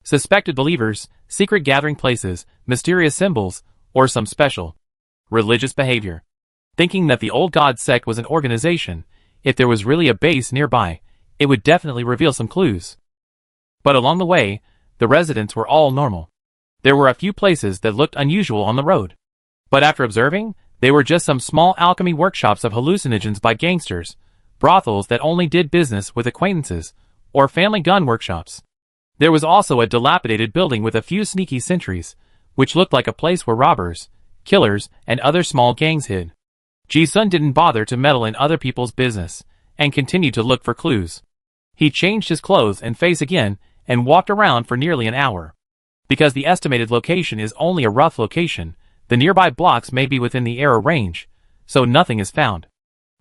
suspected believers, secret gathering places, mysterious symbols, or some special religious behavior. Thinking that the Old God sect was an organization, if there was really a base nearby, it would definitely reveal some clues. But along the way, the residents were all normal. There were a few places that looked unusual on the road. But after observing, they were just some small alchemy workshops of hallucinogens by gangsters, brothels that only did business with acquaintances, or family gun workshops. There was also a dilapidated building with a few sneaky sentries, which looked like a place where robbers, killers, and other small gangs hid. Ji-sun didn't bother to meddle in other people's business, and continued to look for clues. He changed his clothes and face again, and walked around for nearly an hour. Because the estimated location is only a rough location, the nearby blocks may be within the error range, so nothing is found.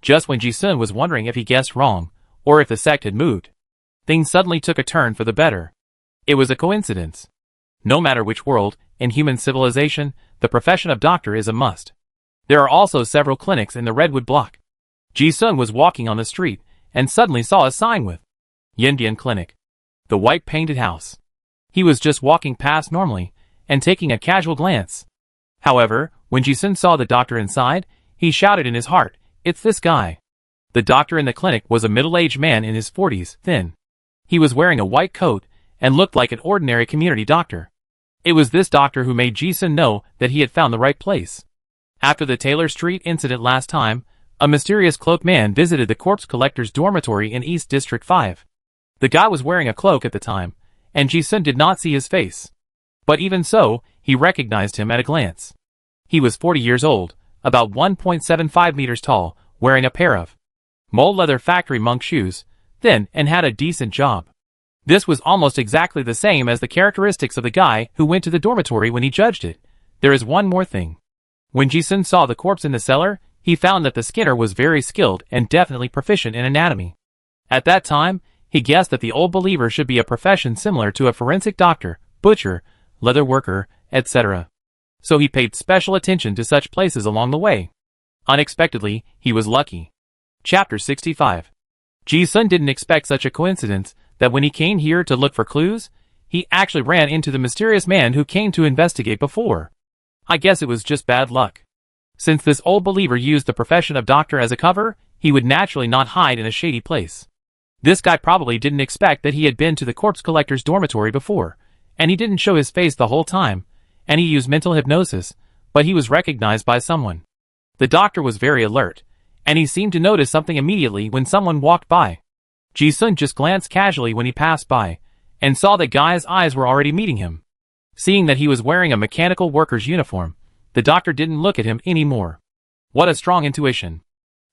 Just when Ji-sun was wondering if he guessed wrong, or if the sect had moved, things suddenly took a turn for the better. It was a coincidence. No matter which world, in human civilization, the profession of doctor is a must. There are also several clinics in the Redwood block. Ji-sun was walking on the street, and suddenly saw a sign with Yindian Clinic. The white-painted house. He was just walking past normally, and taking a casual glance. However, when Ji-sun saw the doctor inside, he shouted in his heart, "It's this guy." The doctor in the clinic was a middle-aged man in his 40s, thin. He was wearing a white coat, and looked like an ordinary community doctor. It was this doctor who made Ji-sun know that he had found the right place. After the Taylor Street incident last time, a mysterious cloaked man visited the corpse collector's dormitory in East District 5. The guy was wearing a cloak at the time, and Ji-sun did not see his face. But even so, he recognized him at a glance. He was 40 years old, about 1.75 meters tall, wearing a pair of mold leather factory monk shoes, thin, and had a decent job. This was almost exactly the same as the characteristics of the guy who went to the dormitory when he judged it. There is one more thing. When Ji-sun saw the corpse in the cellar, he found that the skinner was very skilled and definitely proficient in anatomy. At that time, he guessed that the old believer should be a profession similar to a forensic doctor, butcher, leather worker, etc. So he paid special attention to such places along the way. Unexpectedly, he was lucky. Chapter 65. Ji-sun didn't expect such a coincidence that when he came here to look for clues, he actually ran into the mysterious man who came to investigate before. I guess it was just bad luck. Since this old believer used the profession of doctor as a cover, he would naturally not hide in a shady place. This guy probably didn't expect that he had been to the corpse collector's dormitory before, and he didn't show his face the whole time, and he used mental hypnosis, but he was recognized by someone. The doctor was very alert, and he seemed to notice something immediately when someone walked by. Ji-sun just glanced casually when he passed by, and saw that guy's eyes were already meeting him. Seeing that he was wearing a mechanical worker's uniform, the doctor didn't look at him anymore. What a strong intuition.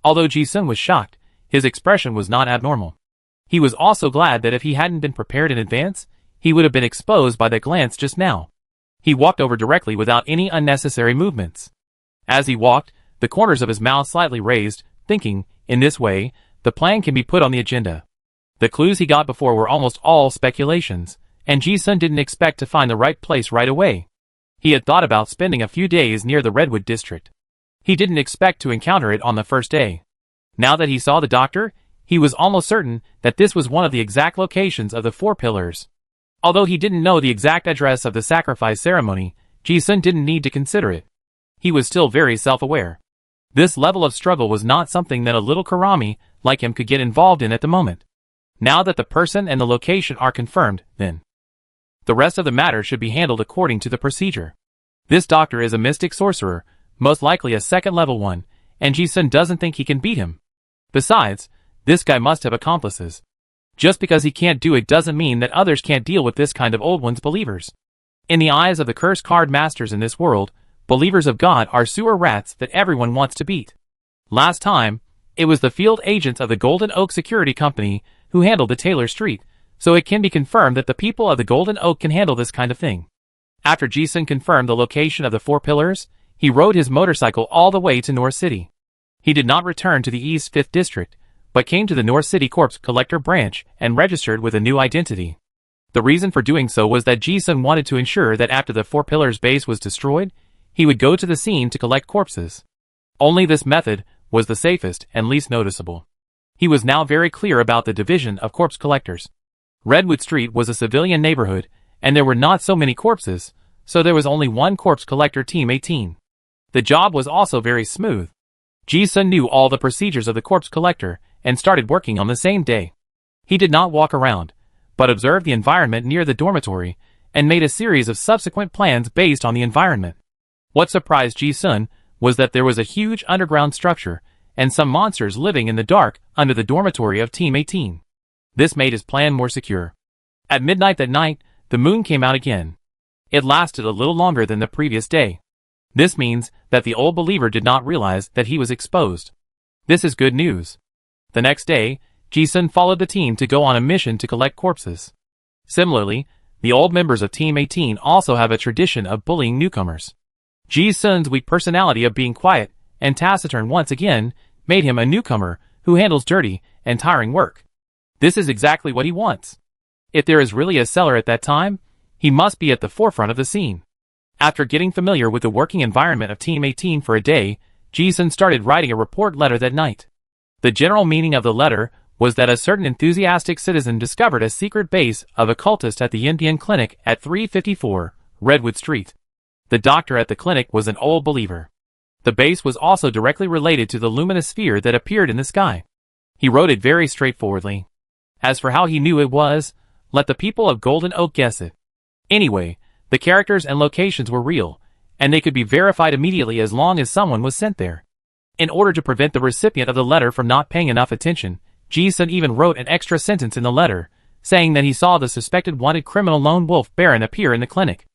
Although Ji-sun was shocked, his expression was not abnormal. He was also glad that if he hadn't been prepared in advance, he would have been exposed by that glance just now. He walked over directly without any unnecessary movements. As he walked, the corners of his mouth slightly raised, thinking, in this way, the plan can be put on the agenda. The clues he got before were almost all speculations, and Ji-sun didn't expect to find the right place right away. He had thought about spending a few days near the Redwood district. He didn't expect to encounter it on the first day. Now that he saw the doctor, he was almost certain that this was one of the exact locations of the 4 pillars. Although he didn't know the exact address of the sacrifice ceremony, Ji-sun didn't need to consider it. He was still very self-aware. This level of struggle was not something that a little Karami like him could get involved in at the moment. Now that the person and the location are confirmed, then The rest of the matter should be handled according to the procedure. This doctor is a mystic sorcerer, most likely a second-level one, and Ji-sun doesn't think he can beat him. Besides, this guy must have accomplices. Just because he can't do it doesn't mean that others can't deal with this kind of old one's believers. In the eyes of the cursed card masters in this world, believers of God are sewer rats that everyone wants to beat. Last time, it was the field agents of the Golden Oak Security Company who handled the Taylor Street, so it can be confirmed that the people of the Golden Oak can handle this kind of thing. After Ji-sun confirmed the location of the 4 pillars, he rode his motorcycle all the way to North City. He did not return to the East 5th District, but came to the North City Corpse Collector branch and registered with a new identity. The reason for doing so was that Ji-sun wanted to ensure that after the 4 pillars base was destroyed, he would go to the scene to collect corpses. Only this method was the safest and least noticeable. He was now very clear about the division of corpse collectors. Redwood Street was a civilian neighborhood, and there were not so many corpses, so there was only one corpse collector team 18. The job was also very smooth. Ji-sun knew all the procedures of the corpse collector and started working on the same day. He did not walk around, but observed the environment near the dormitory and made a series of subsequent plans based on the environment. What surprised Ji-sun was that there was a huge underground structure and some monsters living in the dark under the dormitory of Team 18. This made his plan more secure. At midnight that night, the moon came out again. It lasted a little longer than the previous day. This means that the old believer did not realize that he was exposed. This is good news. The next day, Ji-sun followed the team to go on a mission to collect corpses. Similarly, the old members of Team 18 also have a tradition of bullying newcomers. Ji-sun's weak personality of being quiet and taciturn once again made him a newcomer who handles dirty and tiring work. This is exactly what he wants. If there is really a seller at that time, he must be at the forefront of the scene. After getting familiar with the working environment of Team 18 for a day, Ji-sun started writing a report letter that night. The general meaning of the letter was that a certain enthusiastic citizen discovered a secret base of occultists at the Indian clinic at 354 Redwood Street. The doctor at the clinic was an old believer. The base was also directly related to the luminous sphere that appeared in the sky. He wrote it very straightforwardly. As for how he knew it was, let the people of Golden Oak guess it. Anyway, the characters and locations were real, and they could be verified immediately as long as someone was sent there. In order to prevent the recipient of the letter from not paying enough attention, Ji-sun even wrote an extra sentence in the letter, saying that he saw the suspected wanted criminal Lone Wolf Baron appear in the clinic.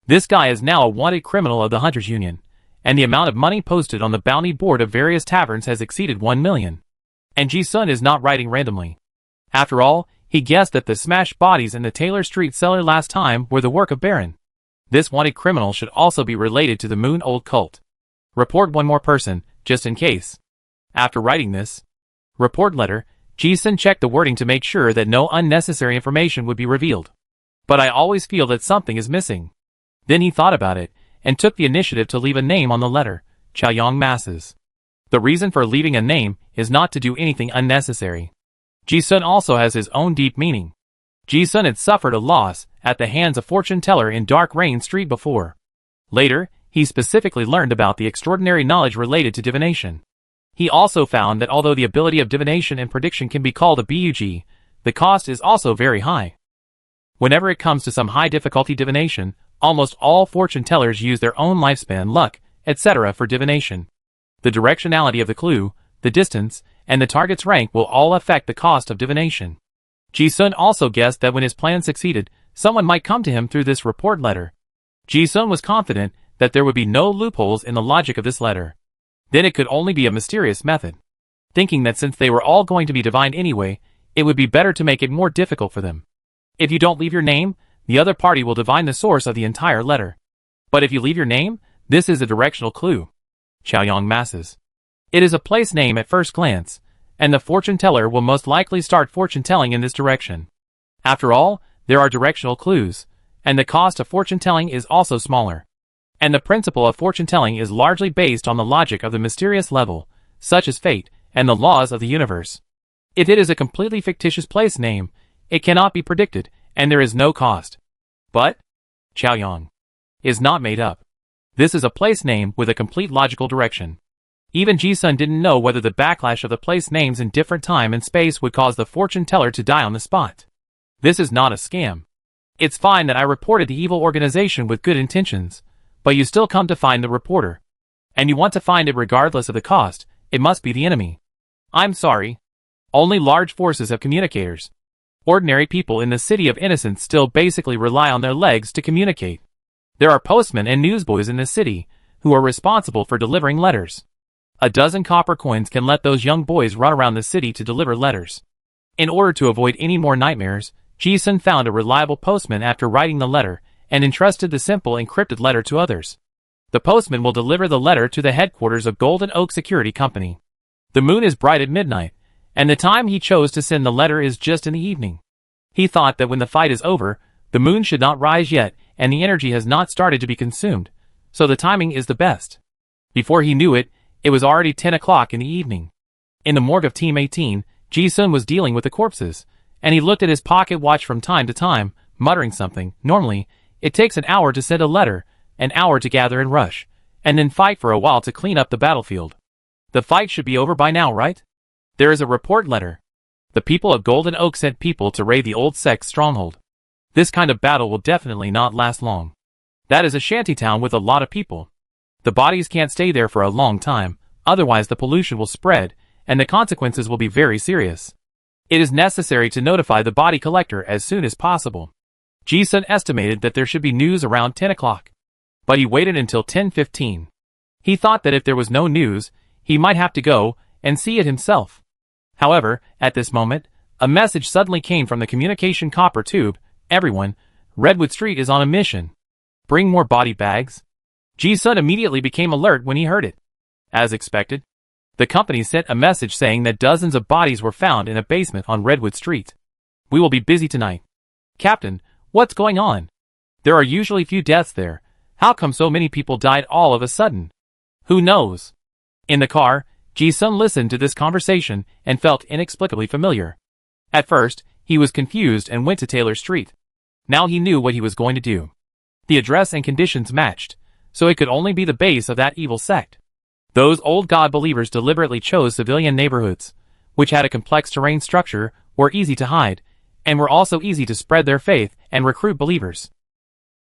This guy is now a wanted criminal of the Hunters Union, and the amount of money posted on the bounty board of various taverns has exceeded 1 million. And Ji-sun is not writing randomly. After all, he guessed that the smashed bodies in the Taylor Street cellar last time were the work of Baron. This wanted criminal should also be related to the Moon Old cult. Report one more person, just in case. After writing this report letter, Ji-sun checked the wording to make sure that no unnecessary information would be revealed. But I always feel that something is missing. Then he thought about it, and took the initiative to leave a name on the letter, Chaoyang Masses. The reason for leaving a name is not to do anything unnecessary. Ji-sun also has his own deep meaning. Ji-sun had suffered a loss at the hands of fortune teller in Dark Rain Street before. Later, he specifically learned about the extraordinary knowledge related to divination. He also found that although the ability of divination and prediction can be called a BUG, the cost is also very high. Whenever it comes to some high difficulty divination, almost all fortune tellers use their own lifespan, luck, etc. for divination. The directionality of the clue, the distance, and the target's rank will all affect the cost of divination. Ji-sun also guessed that when his plan succeeded, someone might come to him through this report letter. Ji-sun was confident that there would be no loopholes in the logic of this letter. Then it could only be a mysterious method. Thinking that since they were all going to be divined anyway, it would be better to make it more difficult for them. If you don't leave your name, the other party will divine the source of the entire letter. But if you leave your name, this is a directional clue. Chaoyang Masses. It is a place name at first glance, and the fortune teller will most likely start fortune telling in this direction. After all, there are directional clues, and the cost of fortune telling is also smaller. And the principle of fortune telling is largely based on the logic of the mysterious level, such as fate and the laws of the universe. If it is a completely fictitious place name, it cannot be predicted, and there is no cost. But Chaoyang is not made up. This is a place name with a complete logical direction. Even Ji-sun didn't know whether the backlash of the place names in different time and space would cause the fortune teller to die on the spot. This is not a scam. It's fine that I reported the evil organization with good intentions, but you still come to find the reporter. And you want to find it regardless of the cost. It must be the enemy. I'm sorry. Only large forces have communicators. Ordinary people in the City of Innocence still basically rely on their legs to communicate. There are postmen and newsboys in the city who are responsible for delivering letters. A dozen copper coins can let those young boys run around the city to deliver letters. In order to avoid any more nightmares, Ji-sun found a reliable postman after writing the letter and entrusted the simple encrypted letter to others. The postman will deliver the letter to the headquarters of Golden Oak Security Company. The moon is bright at midnight, and the time he chose to send the letter is just in the evening. He thought that when the fight is over, the moon should not rise yet and the energy has not started to be consumed, so the timing is the best. Before he knew it, it was already 10 o'clock in the evening. In the morgue of Team 18, Ji-sun was dealing with the corpses, and he looked at his pocket watch from time to time, muttering something. Normally, it takes an hour to send a letter, an hour to gather and rush, and then fight for a while to clean up the battlefield. The fight should be over by now, right? There is a report letter. The people of Golden Oak sent people to raid the old sect's stronghold. This kind of battle will definitely not last long. That is a shantytown with a lot of people. The bodies can't stay there for a long time, otherwise the pollution will spread, and the consequences will be very serious. It is necessary to notify the body collector as soon as possible. Ji-sun estimated that there should be news around 10 o'clock. But he waited until 10:15. He thought that if there was no news, he might have to go and see it himself. However, at this moment, a message suddenly came from the communication copper tube. Everyone, Redwood Street is on a mission. Bring more body bags. Ji-sun immediately became alert when he heard it. As expected, the company sent a message saying that dozens of bodies were found in a basement on Redwood Street. We will be busy tonight. Captain, what's going on? There are usually few deaths there. How come so many people died all of a sudden? Who knows? In the car, Ji-sun listened to this conversation and felt inexplicably familiar. At first, he was confused and went to Taylor Street. Now he knew what he was going to do. The address and conditions matched, so it could only be the base of that evil sect. Those old God believers deliberately chose civilian neighborhoods, which had a complex terrain structure, were easy to hide, and were also easy to spread their faith and recruit believers.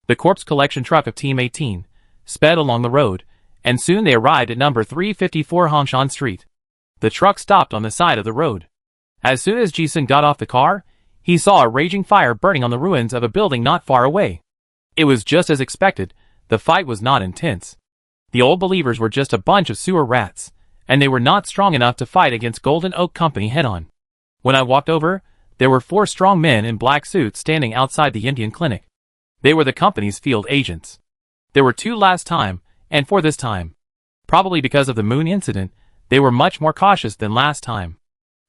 The corpse collection truck of Team 18 sped along the road, and soon they arrived at number 354 Hanshan Street. The truck stopped on the side of the road. As soon as Ji-sun got off the car, he saw a raging fire burning on the ruins of a building not far away. It was just as expected. The fight was not intense. The old believers were just a bunch of sewer rats, and they were not strong enough to fight against Golden Oak Company head-on. When I walked over, there were 4 strong men in black suits standing outside the Indian clinic. They were the company's field agents. There were 2 last time, and 4 this time. Probably because of the moon incident, they were much more cautious than last time.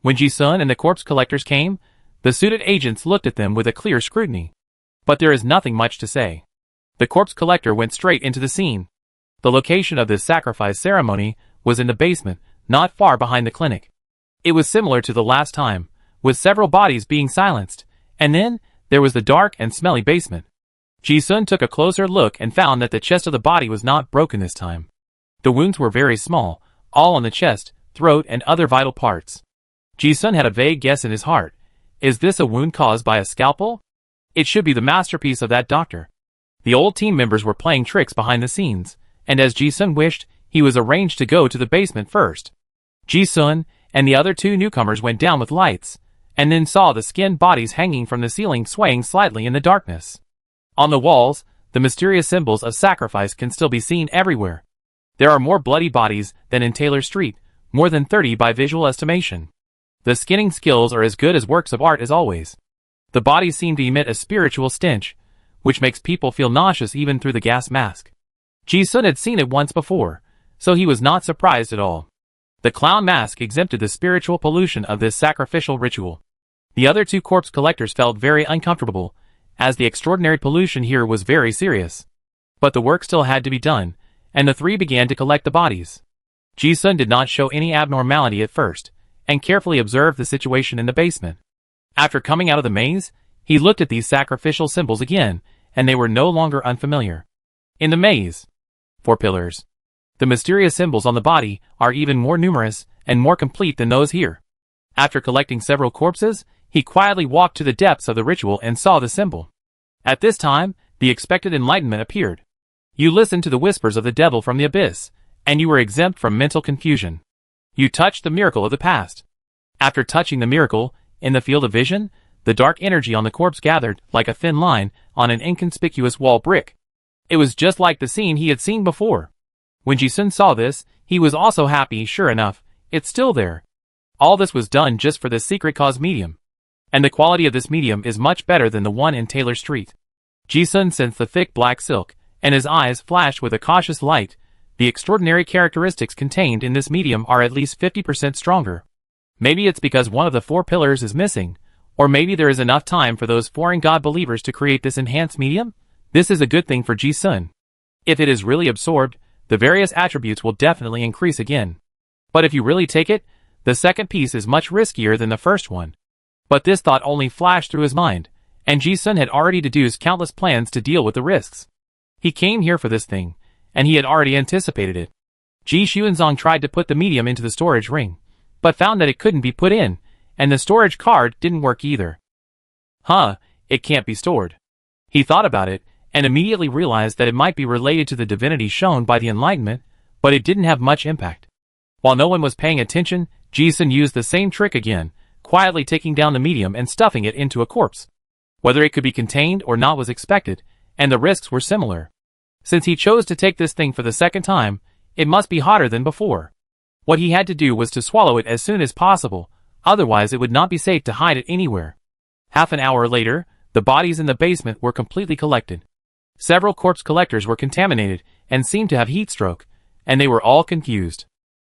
When Ji-sun and the corpse collectors came, the suited agents looked at them with a clear scrutiny. But there is nothing much to say. The corpse collector went straight into the scene. The location of this sacrifice ceremony was in the basement, not far behind the clinic. It was similar to the last time, with several bodies being silenced, and then there was the dark and smelly basement. Ji-sun took a closer look and found that the chest of the body was not broken this time. The wounds were very small, all on the chest, throat, and other vital parts. Ji-sun had a vague guess in his heart. Is this a wound caused by a scalpel? It should be the masterpiece of that doctor. The old team members were playing tricks behind the scenes, and as Ji-sun wished, he was arranged to go to the basement first. Ji-sun and the other 2 newcomers went down with lights, and then saw the skinned bodies hanging from the ceiling swaying slightly in the darkness. On the walls, the mysterious symbols of sacrifice can still be seen everywhere. There are more bloody bodies than in Taylor Street, more than 30 by visual estimation. The skinning skills are as good as works of art as always. The bodies seem to emit a spiritual stench, which makes people feel nauseous even through the gas mask. Ji-sun had seen it once before, so he was not surprised at all. The clown mask exempted the spiritual pollution of this sacrificial ritual. The other 2 corpse collectors felt very uncomfortable, as the extraordinary pollution here was very serious. But the work still had to be done, and the 3 began to collect the bodies. Ji-sun did not show any abnormality at first, and carefully observed the situation in the basement. After coming out of the maze, he looked at these sacrificial symbols again, and they were no longer unfamiliar. In the maze, 4 pillars. The mysterious symbols on the body are even more numerous and more complete than those here. After collecting several corpses, he quietly walked to the depths of the ritual and saw the symbol. At this time, the expected enlightenment appeared. You listened to the whispers of the devil from the abyss, and you were exempt from mental confusion. You touched the miracle of the past. After touching the miracle, in the field of vision, the dark energy on the corpse gathered like a thin line on an inconspicuous wall brick. It was just like the scene he had seen before. When Ji-sun saw this, he was also happy. Sure enough, it's still there. All this was done just for this secret cause medium. And the quality of this medium is much better than the one in Taylor Street. Ji-sun sensed the thick black silk, and his eyes flashed with a cautious light. The extraordinary characteristics contained in this medium are at least 50% stronger. Maybe it's because one of the 4 pillars is missing, or maybe there is enough time for those foreign god believers to create this enhanced medium? This is a good thing for Ji-sun. If it is really absorbed, the various attributes will definitely increase again. But if you really take it, the second piece is much riskier than the first one. But this thought only flashed through his mind, and Ji-sun had already deduced countless plans to deal with the risks. He came here for this thing, and he had already anticipated it. Ji Xuanzong tried to put the medium into the storage ring, but found that it couldn't be put in, and the storage card didn't work either. It can't be stored. He thought about it, and immediately realized that it might be related to the divinity shown by the enlightenment, but it didn't have much impact. While no one was paying attention, Ji-sun used the same trick again, quietly taking down the medium and stuffing it into a corpse. Whether it could be contained or not was expected, and the risks were similar. Since he chose to take this thing for the second time, it must be hotter than before. What he had to do was to swallow it as soon as possible, otherwise it would not be safe to hide it anywhere. Half an hour later, the bodies in the basement were completely collected. Several corpse collectors were contaminated and seemed to have heat stroke, and they were all confused.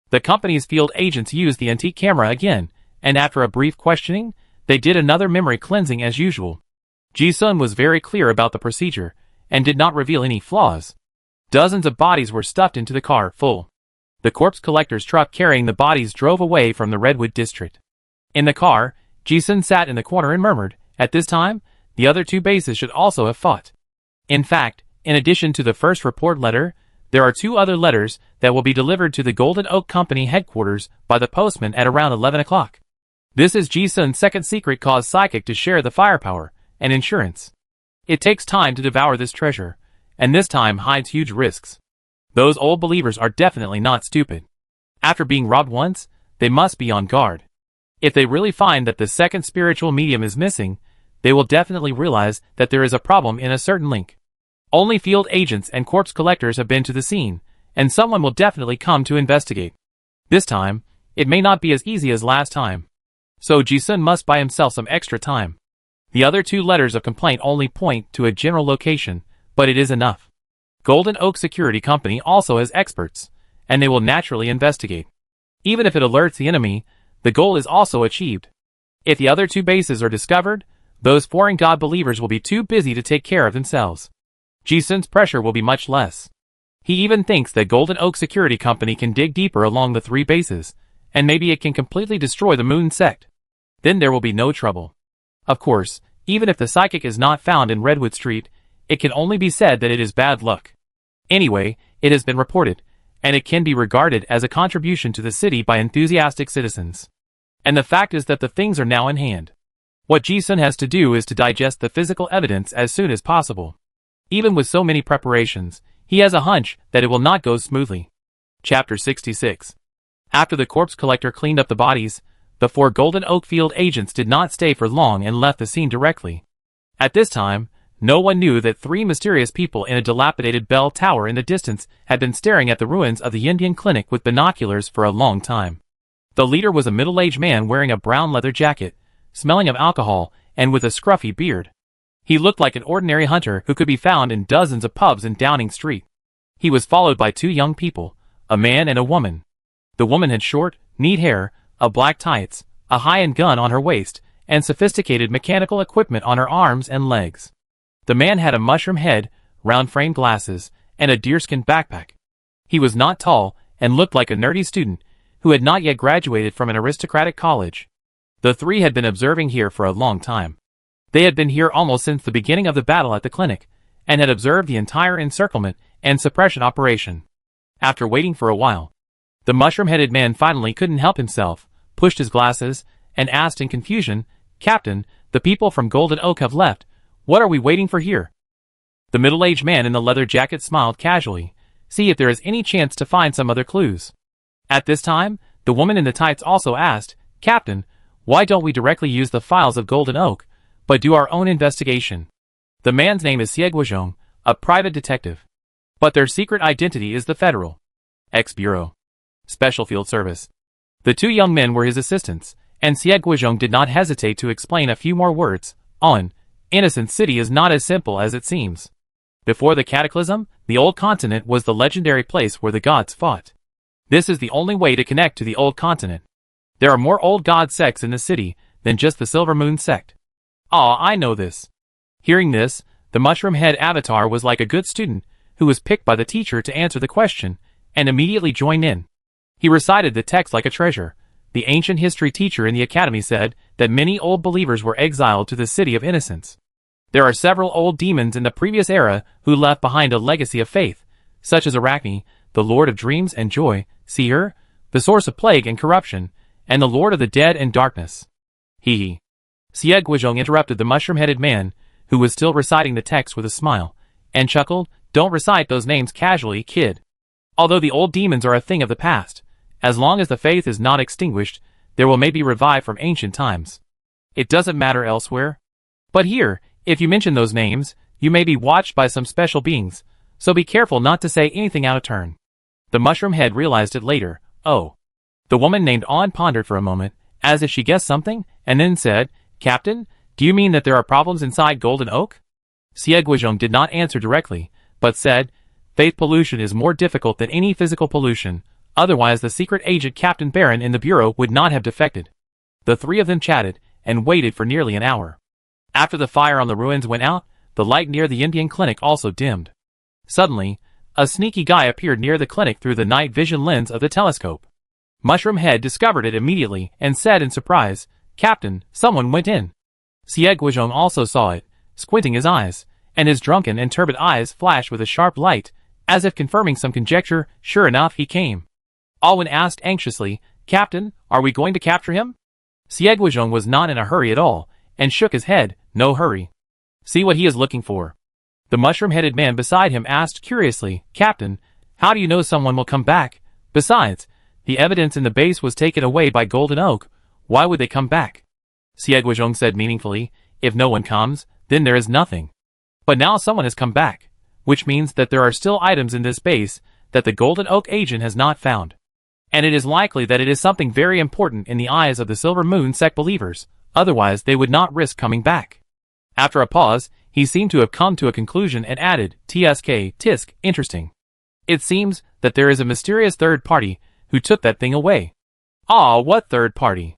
The company's field agents used the antique camera again, and after a brief questioning, they did another memory cleansing as usual. Ji-sun was very clear about the procedure, and did not reveal any flaws. Dozens of bodies were stuffed into the car full. The corpse collector's truck carrying the bodies drove away from the Redwood district. In the car, Ji-sun sat in the corner and murmured, at this time, the other 2 bases should also have fought. In fact, in addition to the first report letter, there are 2 other letters that will be delivered to the Golden Oak Company headquarters by the postman at around 11 o'clock. This is Ji-sun's second secret cause psychic to share the firepower and insurance. It takes time to devour this treasure, and this time hides huge risks. Those old believers are definitely not stupid. After being robbed once, they must be on guard. If they really find that the second spiritual medium is missing, they will definitely realize that there is a problem in a certain link. Only field agents and corpse collectors have been to the scene, and someone will definitely come to investigate. This time, it may not be as easy as last time. So Ji-sun must buy himself some extra time. The other 2 letters of complaint only point to a general location, but it is enough. Golden Oak Security Company also has experts, and they will naturally investigate. Even if it alerts the enemy, the goal is also achieved. If the other 2 bases are discovered, those foreign god believers will be too busy to take care of themselves. Ji-sun's pressure will be much less. He even thinks that Golden Oak Security Company can dig deeper along the 3 bases, and maybe it can completely destroy the Moon Sect. Then there will be no trouble. Of course, even if the psychic is not found in Redwood Street, it can only be said that it is bad luck. Anyway, it has been reported, and it can be regarded as a contribution to the city by enthusiastic citizens. And the fact is that the things are now in hand. What Ji-sun has to do is to digest the physical evidence as soon as possible. Even with so many preparations, he has a hunch that it will not go smoothly. Chapter 66. After the corpse collector cleaned up the bodies, the 4 Golden Oak field agents did not stay for long and left the scene directly. At this time, no one knew that 3 mysterious people in a dilapidated bell tower in the distance had been staring at the ruins of the Indian clinic with binoculars for a long time. The leader was a middle-aged man wearing a brown leather jacket, smelling of alcohol, and with a scruffy beard. He looked like an ordinary hunter who could be found in dozens of pubs in Downing Street. He was followed by 2 young people, a man and a woman. The woman had short, neat hair, a black tights, a high-end gun on her waist, and sophisticated mechanical equipment on her arms and legs. The man had a mushroom head, round-framed glasses, and a deerskin backpack. He was not tall, and looked like a nerdy student, who had not yet graduated from an aristocratic college. The 3 had been observing here for a long time. They had been here almost since the beginning of the battle at the clinic, and had observed the entire encirclement and suppression operation. After waiting for a while, the mushroom-headed man finally couldn't help himself, pushed his glasses, and asked in confusion, "Captain, the people from Golden Oak have left. What are we waiting for here? The middle-aged man in the leather jacket smiled casually. See if there is any chance to find some other clues. At this time, the woman in the tights also asked, Captain, why don't we directly use the files of Golden Oak, but do our own investigation? The man's name is Xie Guizhong, a private detective. But their secret identity is the Federal Bureau Special Field Service. The two young men were his assistants, and Xie Guizhong did not hesitate to explain a few more words. Innocent City is not as simple as it seems. Before the cataclysm, the Old Continent was the legendary place where the gods fought. This is the only way to connect to the Old Continent. There are more old god sects in the city than just the Silver Moon sect. I know this. Hearing this, the mushroom head avatar was like a good student who was picked by the teacher to answer the question, and immediately joined in. He recited the text like a treasure. The ancient history teacher in the academy said that many old believers were exiled to the City of Innocence. There are several old demons in the previous era who left behind a legacy of faith, such as Arachne, the Lord of Dreams and Joy, Seer, the source of plague and corruption, and the Lord of the Dead and Darkness. Xie Guizhong interrupted the mushroom-headed man, who was still reciting the text with a smile, and chuckled, Don't recite those names casually, kid. Although the old demons are a thing of the past, as long as the faith is not extinguished, there will maybe revive from ancient times. It doesn't matter elsewhere. But here, if you mention those names, you may be watched by some special beings, so be careful not to say anything out of turn. The mushroom head realized it later. Oh. The woman named On pondered for a moment, as if she guessed something, and then said, Captain, do you mean that there are problems inside Golden Oak? Xie Guizhong did not answer directly, but said, Faith pollution is more difficult than any physical pollution, otherwise the secret agent Captain Baron in the Bureau would not have defected. The three of them chatted, and waited for nearly an hour. After the fire on the ruins went out, the light near the Indian clinic also dimmed. Suddenly, a sneaky guy appeared near the clinic through the night vision lens of the telescope. Mushroom Head discovered it immediately and said in surprise, Captain, someone went in. Xie Guizhong also saw it, squinting his eyes, and his drunken and turbid eyes flashed with a sharp light, as if confirming some conjecture. Sure enough, he came. Alwyn asked anxiously, Captain, are we going to capture him? Xie Guizhong was not in a hurry at all, and shook his head, no hurry. See what he is looking for. The mushroom-headed man beside him asked curiously, Captain, how do you know someone will come back? Besides, the evidence in the base was taken away by Golden Oak. Why would they come back? Xie Guizhong said meaningfully, if no one comes, then there is nothing. But now someone has come back, which means that there are still items in this base that the Golden Oak agent has not found. And it is likely that it is something very important in the eyes of the Silver Moon sect believers, otherwise they would not risk coming back. After a pause, he seemed to have come to a conclusion and added, Tisk, interesting. It seems that there is a mysterious third party who took that thing away. What third party?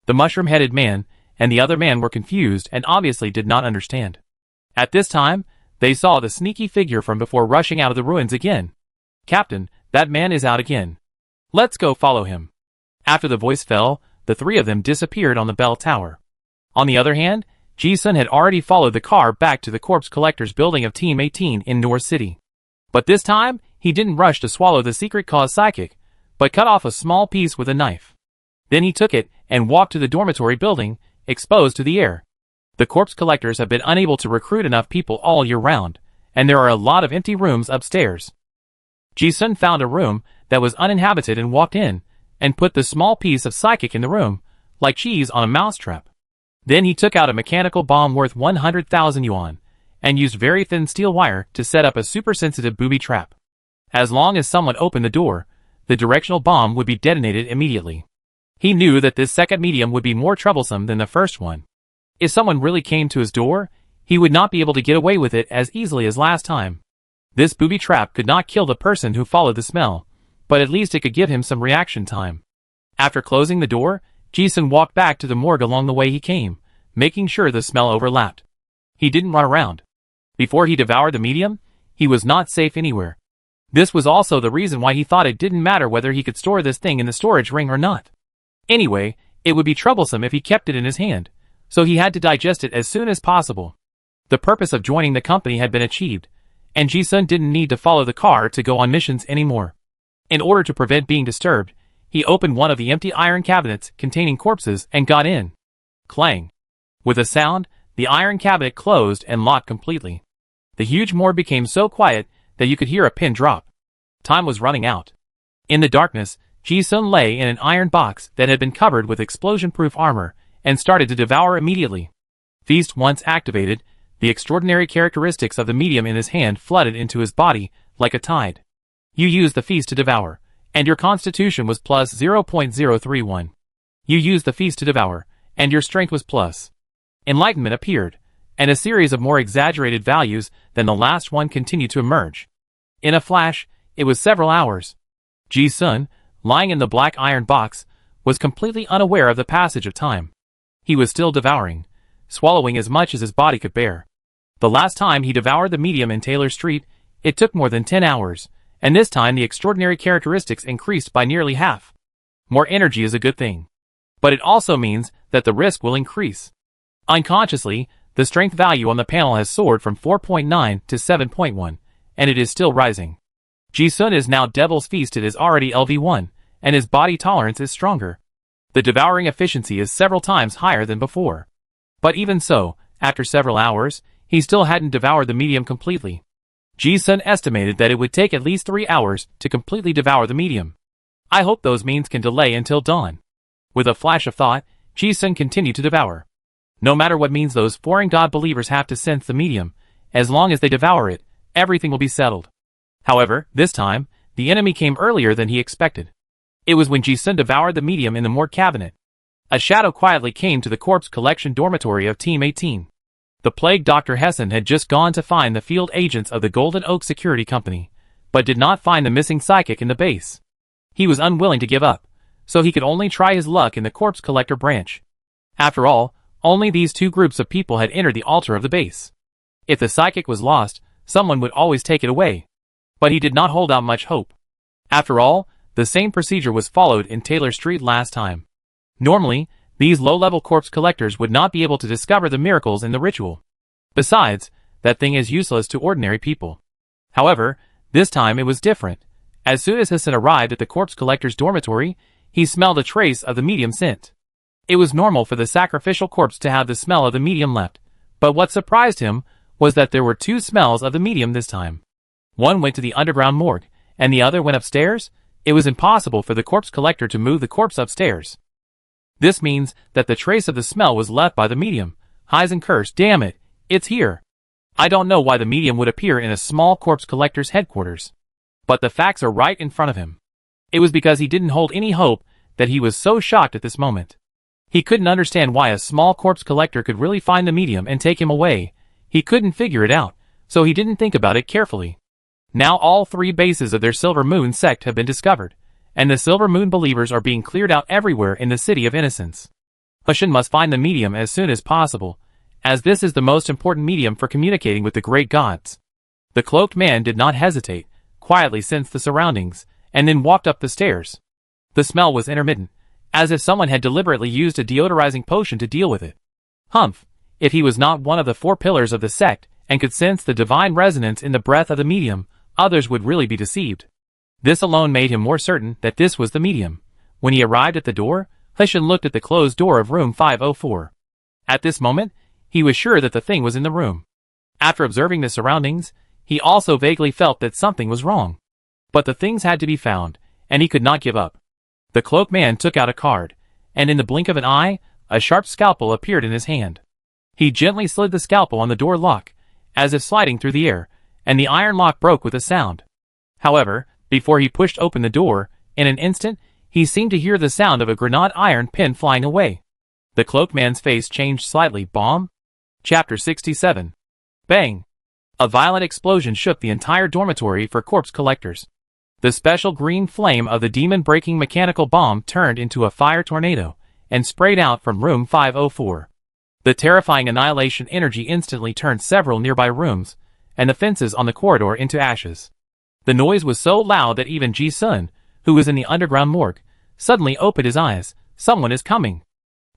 The mushroom-headed man and the other man were confused and obviously did not understand. At this time, they saw the sneaky figure from before rushing out of the ruins again. Captain, that man is out again. Let's go follow him. After the voice fell, the three of them disappeared on the bell tower. On the other hand, Ji-sun had already followed the car back to the corpse collector's building of Team 18 in North City. But this time, he didn't rush to swallow the secret cause psychic, but cut off a small piece with a knife. Then he took it and walked to the dormitory building, exposed to the air. The corpse collectors have been unable to recruit enough people all year round, and there are a lot of empty rooms upstairs. Ji-sun found a room that was uninhabited and walked in, and put the small piece of psychic in the room, like cheese on a mousetrap. Then he took out a mechanical bomb worth 100,000 yuan, and used very thin steel wire to set up a super-sensitive booby trap. As long as someone opened the door, the directional bomb would be detonated immediately. He knew that this second medium would be more troublesome than the first one. If someone really came to his door, he would not be able to get away with it as easily as last time. This booby trap could not kill the person who followed the smell, but at least it could give him some reaction time. After closing the door, Ji-sun walked back to the morgue along the way he came, making sure the smell overlapped. He didn't run around. Before he devoured the medium, he was not safe anywhere. This was also the reason why he thought it didn't matter whether he could store this thing in the storage ring or not. Anyway, it would be troublesome if he kept it in his hand, so he had to digest it as soon as possible. The purpose of joining the company had been achieved, and Ji-sun didn't need to follow the car to go on missions anymore. In order to prevent being disturbed, he opened one of the empty iron cabinets containing corpses and got in. Clang. With a sound The iron cabinet closed and locked completely. The huge morgue became so quiet that you could hear a pin drop. Time was running out. In the darkness, Ji-sun lay in an iron box that had been covered with explosion-proof armor and started to devour immediately. Feast once activated, the extraordinary characteristics of the medium in his hand flooded into his body like a tide. You used the feast to devour, and your constitution was plus 0.031. You used the feast to devour, and your strength was plus. Enlightenment appeared, and a series of more exaggerated values than the last one continued to emerge. In a flash, it was several hours. Ji-sun, lying in the black iron box, was completely unaware of the passage of time. He was still devouring, swallowing as much as his body could bear. The last time he devoured the medium in Taylor Street, it took more than 10 hours, and this time the extraordinary characteristics increased by nearly half. More energy is a good thing. But it also means that the risk will increase. Unconsciously, the strength value on the panel has soared from 4.9 to 7.1, and it is still rising. Ji-sun is now Devil's Feast. It is already LV1, and his body tolerance is stronger. The devouring efficiency is several times higher than before. But even so, after several hours, he still hadn't devoured the medium completely. Ji-sun estimated that it would take at least 3 hours to completely devour the medium. I hope those means can delay until dawn. With a flash of thought, Ji-sun continued to devour. No matter what means those foreign god believers have to sense the medium, as long as they devour it, everything will be settled. However, this time, the enemy came earlier than he expected. It was when Ji-sun devoured the medium in the morgue cabinet. A shadow quietly came to the corpse collection dormitory of Team 18. The plague Dr. Hessen had just gone to find the field agents of the Golden Oak Security Company, but did not find the missing psychic in the base. He was unwilling to give up, so he could only try his luck in the corpse collector branch. After all, only these two groups of people had entered the altar of the base. If the psychic was lost, someone would always take it away. But he did not hold out much hope. After all, the same procedure was followed in Taylor Street last time. Normally, these low-level corpse collectors would not be able to discover the miracles in the ritual. Besides, that thing is useless to ordinary people. However, this time it was different. As soon as Hassan arrived at the corpse collector's dormitory, he smelled a trace of the medium scent. It was normal for the sacrificial corpse to have the smell of the medium left, but what surprised him was that there were two smells of the medium this time. One went to the underground morgue, and the other went upstairs. It was impossible for the corpse collector to move the corpse upstairs. This means that the trace of the smell was left by the medium. Heisen cursed, "Damn it, it's here." I don't know why the medium would appear in a small corpse collector's headquarters. But the facts are right in front of him. It was because he didn't hold any hope that he was so shocked at this moment. He couldn't understand why a small corpse collector could really find the medium and take him away. He couldn't figure it out, so he didn't think about it carefully. Now all 3 bases of their Silver Moon sect have been discovered, and the Silver Moon believers are being cleared out everywhere in the City of Innocence. Hassan must find the medium as soon as possible, as this is the most important medium for communicating with the great gods. The cloaked man did not hesitate, quietly sensed the surroundings, and then walked up the stairs. The smell was intermittent, as if someone had deliberately used a deodorizing potion to deal with it. Humph! If he was not one of the 4 pillars of the sect, and could sense the divine resonance in the breath of the medium, others would really be deceived. This alone made him more certain that this was the medium. When he arrived at the door, Hassan looked at the closed door of room 504. At this moment, he was sure that the thing was in the room. After observing the surroundings, he also vaguely felt that something was wrong. But the things had to be found, and he could not give up. The cloaked man took out a card, and in the blink of an eye, a sharp scalpel appeared in his hand. He gently slid the scalpel on the door lock, as if sliding through the air, and the iron lock broke with a sound. However, before he pushed open the door, in an instant, he seemed to hear the sound of a granite iron pin flying away. The cloaked man's face changed slightly. Bomb? Chapter 67. Bang! A violent explosion shook the entire dormitory for corpse collectors. The special green flame of the demon-breaking mechanical bomb turned into a fire tornado, and sprayed out from room 504. The terrifying annihilation energy instantly turned several nearby rooms, and the fences on the corridor into ashes. The noise was so loud that even Ji-sun, who was in the underground morgue, suddenly opened his eyes. Someone is coming.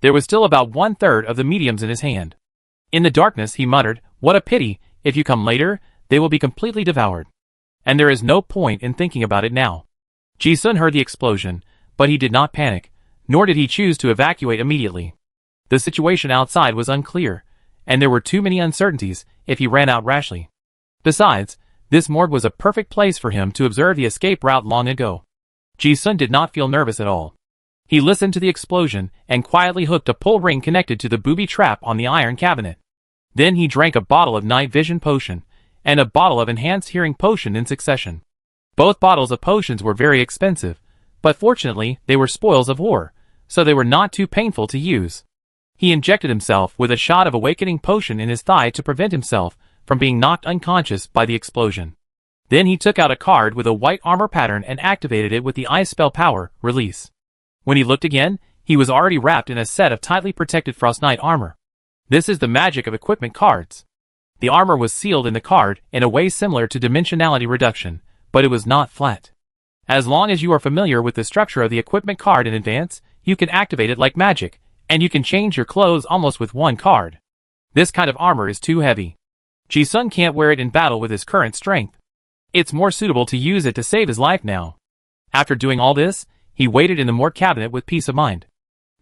There was still about 1/3 of the mediums in his hand. In the darkness he muttered, "What a pity, if you come later, they will be completely devoured. And there is no point in thinking about it now." Ji-sun heard the explosion, but he did not panic, nor did he choose to evacuate immediately. The situation outside was unclear, and there were too many uncertainties if he ran out rashly. Besides, this morgue was a perfect place for him to observe the escape route long ago. Ji-sun did not feel nervous at all. He listened to the explosion and quietly hooked a pull ring connected to the booby trap on the iron cabinet. Then he drank a bottle of night vision potion and a bottle of enhanced hearing potion in succession. Both bottles of potions were very expensive, but fortunately they were spoils of war, so they were not too painful to use. He injected himself with a shot of awakening potion in his thigh to prevent himself from being knocked unconscious by the explosion. Then he took out a card with a white armor pattern and activated it with the ice spell power, release. When he looked again, he was already wrapped in a set of tightly protected Frost Knight armor. This is the magic of equipment cards. The armor was sealed in the card in a way similar to dimensionality reduction, but it was not flat. As long as you are familiar with the structure of the equipment card in advance, you can activate it like magic, and you can change your clothes almost with one card. This kind of armor is too heavy. Ji-sun can't wear it in battle with his current strength. It's more suitable to use it to save his life now. After doing all this, he waited in the morgue cabinet with peace of mind.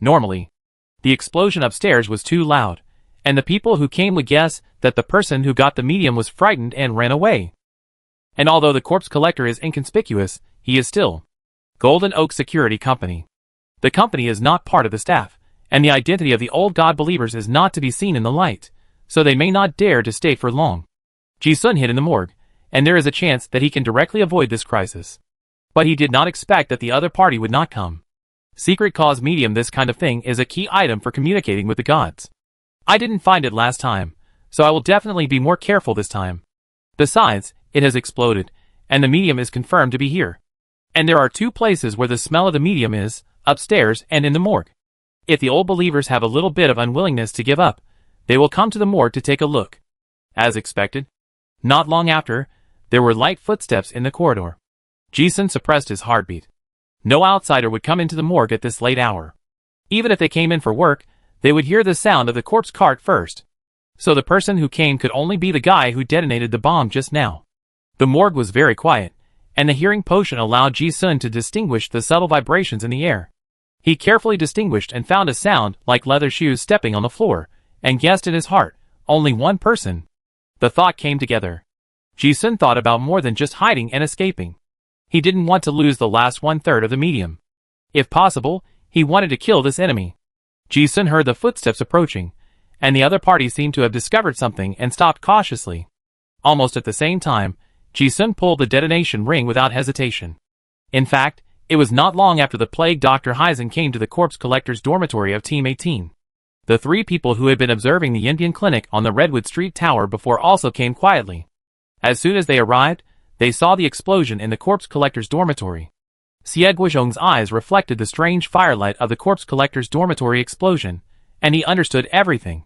Normally, the explosion upstairs was too loud, and the people who came would guess that the person who got the medium was frightened and ran away. And although the corpse collector is inconspicuous, he is still Golden Oak Security Company. The company is not part of the staff, and the identity of the old god believers is not to be seen in the light, so they may not dare to stay for long. Ji-sun hid in the morgue, and there is a chance that he can directly avoid this crisis. But he did not expect that the other party would not come. Secret cause medium, this kind of thing is a key item for communicating with the gods. I didn't find it last time, so I will definitely be more careful this time. Besides, it has exploded, and the medium is confirmed to be here. And there are two places where the smell of the medium is, upstairs and in the morgue. If the old believers have a little bit of unwillingness to give up, they will come to the morgue to take a look. As expected, not long after, there were light footsteps in the corridor. Ji-sun suppressed his heartbeat. No outsider would come into the morgue at this late hour. Even if they came in for work, they would hear the sound of the corpse cart first. So the person who came could only be the guy who detonated the bomb just now. The morgue was very quiet, and the hearing potion allowed Ji-sun to distinguish the subtle vibrations in the air. He carefully distinguished and found a sound like leather shoes stepping on the floor, and guessed in his heart, only one person. The thought came together. Ji-sun thought about more than just hiding and escaping. He didn't want to lose the last 1/3 of the medium. If possible, he wanted to kill this enemy. Ji-sun heard the footsteps approaching, and the other party seemed to have discovered something and stopped cautiously. Almost at the same time, Ji-sun pulled the detonation ring without hesitation. In fact, it was not long after the plague Dr. Heisen came to the corpse collector's dormitory of Team 18. The three people who had been observing the Indian clinic on the Redwood Street Tower before also came quietly. As soon as they arrived, they saw the explosion in the corpse collector's dormitory. Xie Guizhong's eyes reflected the strange firelight of the corpse collector's dormitory explosion, and he understood everything.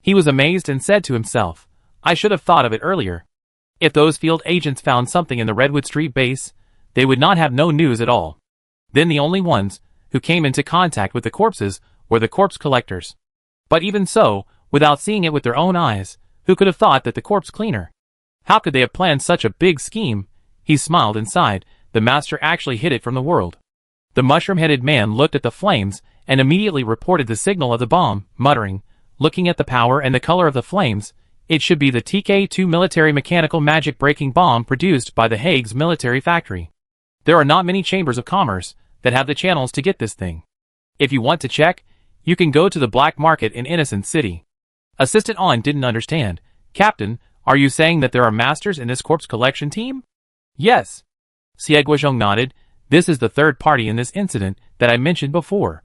He was amazed and said to himself, I should have thought of it earlier. If those field agents found something in the Redwood Street base, they would not have no news at all. Then the only ones who came into contact with the corpses were the corpse collectors. But even so, without seeing it with their own eyes, who could have thought that the corpse cleaner? How could they have planned such a big scheme? He smiled and sighed. The master actually hid it from the world. The mushroom-headed man looked at the flames and immediately reported the signal of the bomb, muttering, looking at the power and the color of the flames, it should be the TK-2 military mechanical magic breaking bomb produced by the Hague's military factory. There are not many chambers of commerce that have the channels to get this thing. If you want to check, you can go to the black market in Innocent City. Assistant On didn't understand. Captain, are you saying that there are masters in this corpse collection team? Yes. Xie Guizhong nodded. This is the third party in this incident that I mentioned before.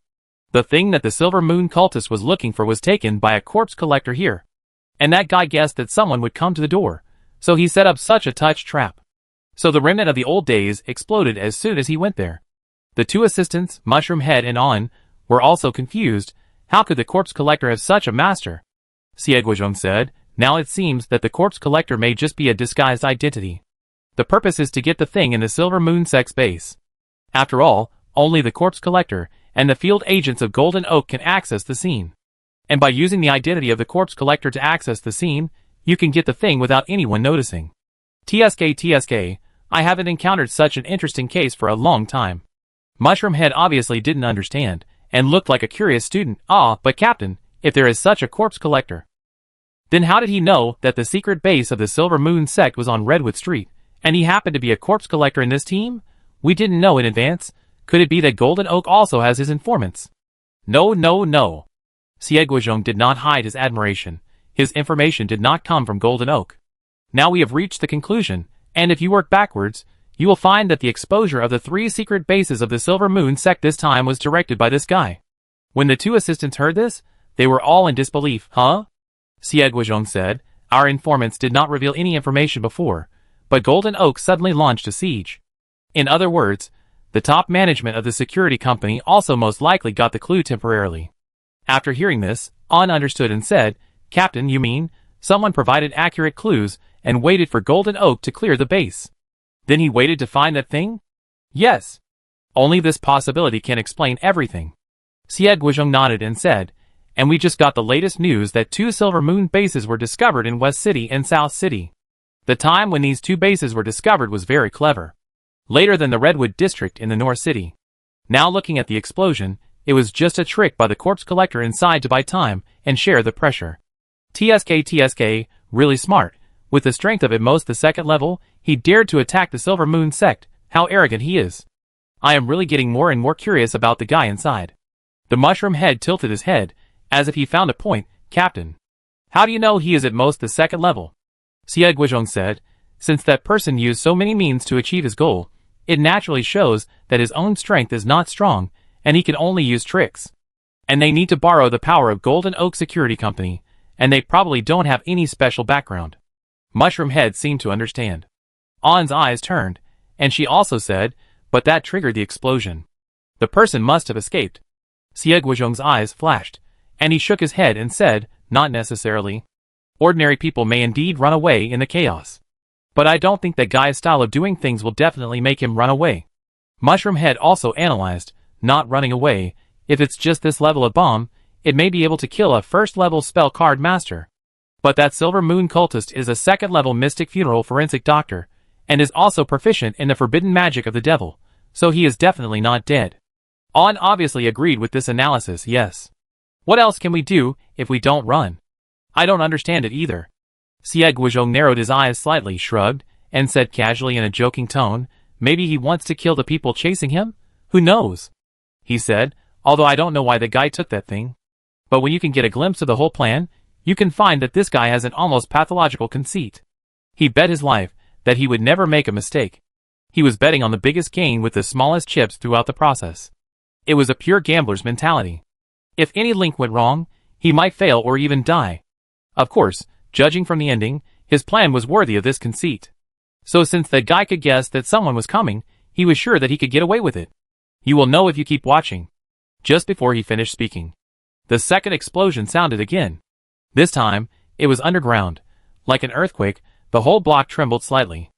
The thing that the Silver Moon cultist was looking for was taken by a corpse collector here. And that guy guessed that someone would come to the door, so he set up such a touch trap. So the remnant of the old days exploded as soon as he went there. The two assistants, Mushroom Head and On, were also confused. How could the corpse collector have such a master? Xie Guizhong said, now it seems that the corpse collector may just be a disguised identity. The purpose is to get the thing in the Silver Moon Sex base. After all, only the corpse collector and the field agents of Golden Oak can access the scene. And by using the identity of the corpse collector to access the scene, you can get the thing without anyone noticing. TSK, I haven't encountered such an interesting case for a long time. Mushroom Head obviously didn't understand, and looked like a curious student. But Captain, if there is such a corpse collector, Then how did he know that the secret base of the Silver Moon sect was on Redwood Street, and he happened to be a corpse collector in this team? We didn't know in advance. Could it be that Golden Oak also has his informants? No, no, no. Xie Guozhong did not hide his admiration. His information did not come from Golden Oak. Now we have reached the conclusion, and if you work backwards, you will find that the exposure of the 3 secret bases of the Silver Moon sect this time was directed by this guy. When the 2 assistants heard this, they were all in disbelief. Huh? Xie Guozhong said, our informants did not reveal any information before, but Golden Oak suddenly launched a siege. In other words, the top management of the security company also most likely got the clue temporarily. After hearing this, An understood and said, Captain, you mean, someone provided accurate clues and waited for Golden Oak to clear the base. Then he waited to find that thing? Yes. Only this possibility can explain everything. Xie Guozhong nodded and said, and we just got the latest news that 2 Silver Moon bases were discovered in West City and South City. The time when these 2 bases were discovered was very clever. Later than the Redwood District in the North City. Now looking at the explosion, it was just a trick by the corpse collector inside to buy time and share the pressure. TSK, really smart. With the strength of at most the 2nd level, he dared to attack the Silver Moon sect. How arrogant he is. I am really getting more and more curious about the guy inside. The mushroom head tilted his head, as if he found a point. Captain. How do you know he is at most the 2nd level? Xie Guozhong said, since that person used so many means to achieve his goal, it naturally shows that his own strength is not strong, and he can only use tricks. And they need to borrow the power of Golden Oak Security Company, and they probably don't have any special background. Mushroom Head seemed to understand. An's eyes turned, and she also said, but that triggered the explosion. The person must have escaped. Xie Guozhong's eyes flashed, and he shook his head and said, not necessarily. Ordinary people may indeed run away in the chaos. But I don't think that guy's style of doing things will definitely make him run away. Mushroom Head also analyzed, not running away, if it's just this level of bomb, it may be able to kill a 1st level spell card master. But that Silver Moon cultist is a 2nd level mystic funeral forensic doctor, and is also proficient in the forbidden magic of the devil, so he is definitely not dead. An obviously agreed with this analysis, yes. What else can we do if we don't run? I don't understand it either. Xie Guozhong narrowed his eyes slightly, shrugged, and said casually in a joking tone, maybe he wants to kill the people chasing him? Who knows? He said, although I don't know why the guy took that thing. But when you can get a glimpse of the whole plan, you can find that this guy has an almost pathological conceit. He bet his life that he would never make a mistake. He was betting on the biggest gain with the smallest chips throughout the process. It was a pure gambler's mentality. If any link went wrong, he might fail or even die. Of course, judging from the ending, his plan was worthy of this conceit. So since that guy could guess that someone was coming, he was sure that he could get away with it. You will know if you keep watching. Just before he finished speaking, the 2nd explosion sounded again. This time, it was underground. Like an earthquake, the whole block trembled slightly.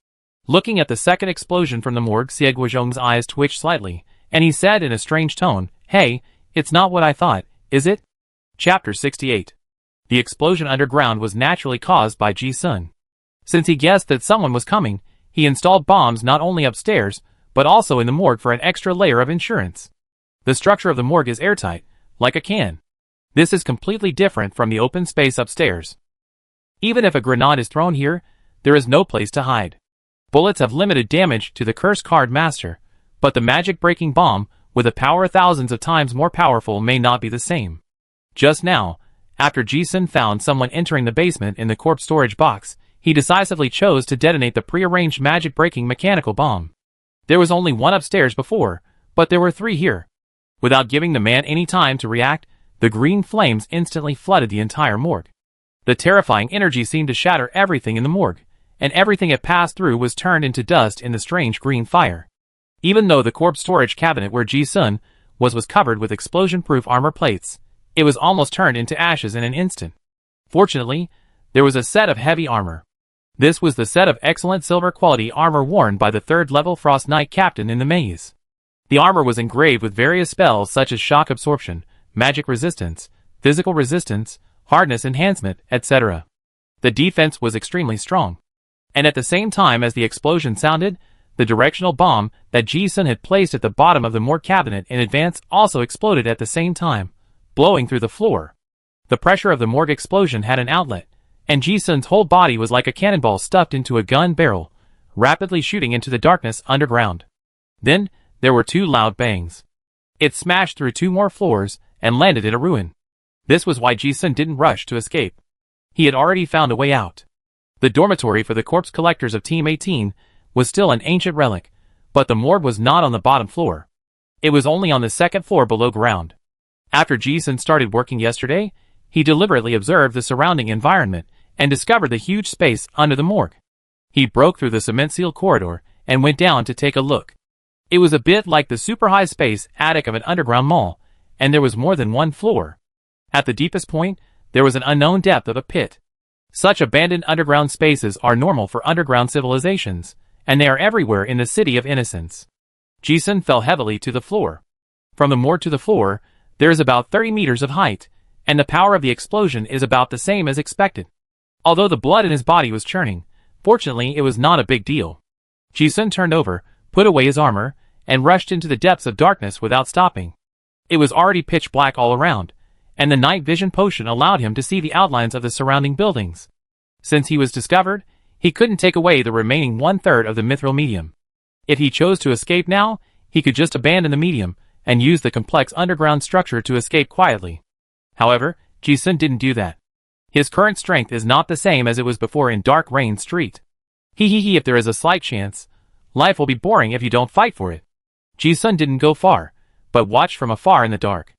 Looking at the 2nd explosion from the morgue, Xie Guozhong's eyes twitched slightly, and he said in a strange tone, hey, it's not what I thought, is it? Chapter 68. The explosion underground was naturally caused by Ji Sun. Since he guessed that someone was coming, he installed bombs not only upstairs, but also in the morgue for an extra layer of insurance. The structure of the morgue is airtight, like a can. This is completely different from the open space upstairs. Even if a grenade is thrown here, there is no place to hide. Bullets have limited damage to the curse card master, but the magic-breaking bomb, with a power thousands of times more powerful, may not be the same. Just now, after Ji-sun found someone entering the basement in the corpse storage box, he decisively chose to detonate the prearranged magic-breaking mechanical bomb. There was only one upstairs before, but there were 3 here. Without giving the man any time to react, the green flames instantly flooded the entire morgue. The terrifying energy seemed to shatter everything in the morgue, and everything it passed through was turned into dust in the strange green fire. Even though the corpse storage cabinet where Ji-sun was covered with explosion-proof armor plates, it was almost turned into ashes in an instant. Fortunately, there was a set of heavy armor. This was the set of excellent silver quality armor worn by the 3rd level Frost Knight captain in the maze. The armor was engraved with various spells such as shock absorption, magic resistance, physical resistance, hardness enhancement, etc. The defense was extremely strong. And at the same time as the explosion sounded, the directional bomb that Ji-sun had placed at the bottom of the morgue cabinet in advance also exploded at the same time, blowing through the floor. The pressure of the morgue explosion had an outlet, and Ji-sun's whole body was like a cannonball stuffed into a gun barrel, rapidly shooting into the darkness underground. Then, there were two loud bangs. It smashed through two more floors and landed in a ruin. This was why Ji-sun didn't rush to escape. He had already found a way out. The dormitory for the corpse collectors of Team 18 was still an ancient relic, but the morgue was not on the bottom floor. It was only on the second floor below ground. After Ji-sun started working yesterday, he deliberately observed the surrounding environment and discovered the huge space under the morgue. He broke through the cement-sealed corridor and went down to take a look. It was a bit like the super-high space attic of an underground mall, and there was more than one floor. At the deepest point, there was an unknown depth of a pit. Such abandoned underground spaces are normal for underground civilizations, and they are everywhere in the City of Innocence. Ji-sun fell heavily to the floor. From the morgue to the floor, there is about 30 meters of height, and the power of the explosion is about the same as expected. Although the blood in his body was churning, fortunately it was not a big deal. Ji-sun turned over, put away his armor, and rushed into the depths of darkness without stopping. It was already pitch black all around, and the night vision potion allowed him to see the outlines of the surrounding buildings. Since he was discovered, he couldn't take away the remaining one-third of the mithril medium. If he chose to escape now, he could just abandon the medium and use the complex underground structure to escape quietly. However, Ji-sun didn't do that. His current strength is not the same as it was before in Dark Rain Street. If there is a slight chance, life will be boring if you don't fight for it. Ji-sun didn't go far, but watched from afar in the dark.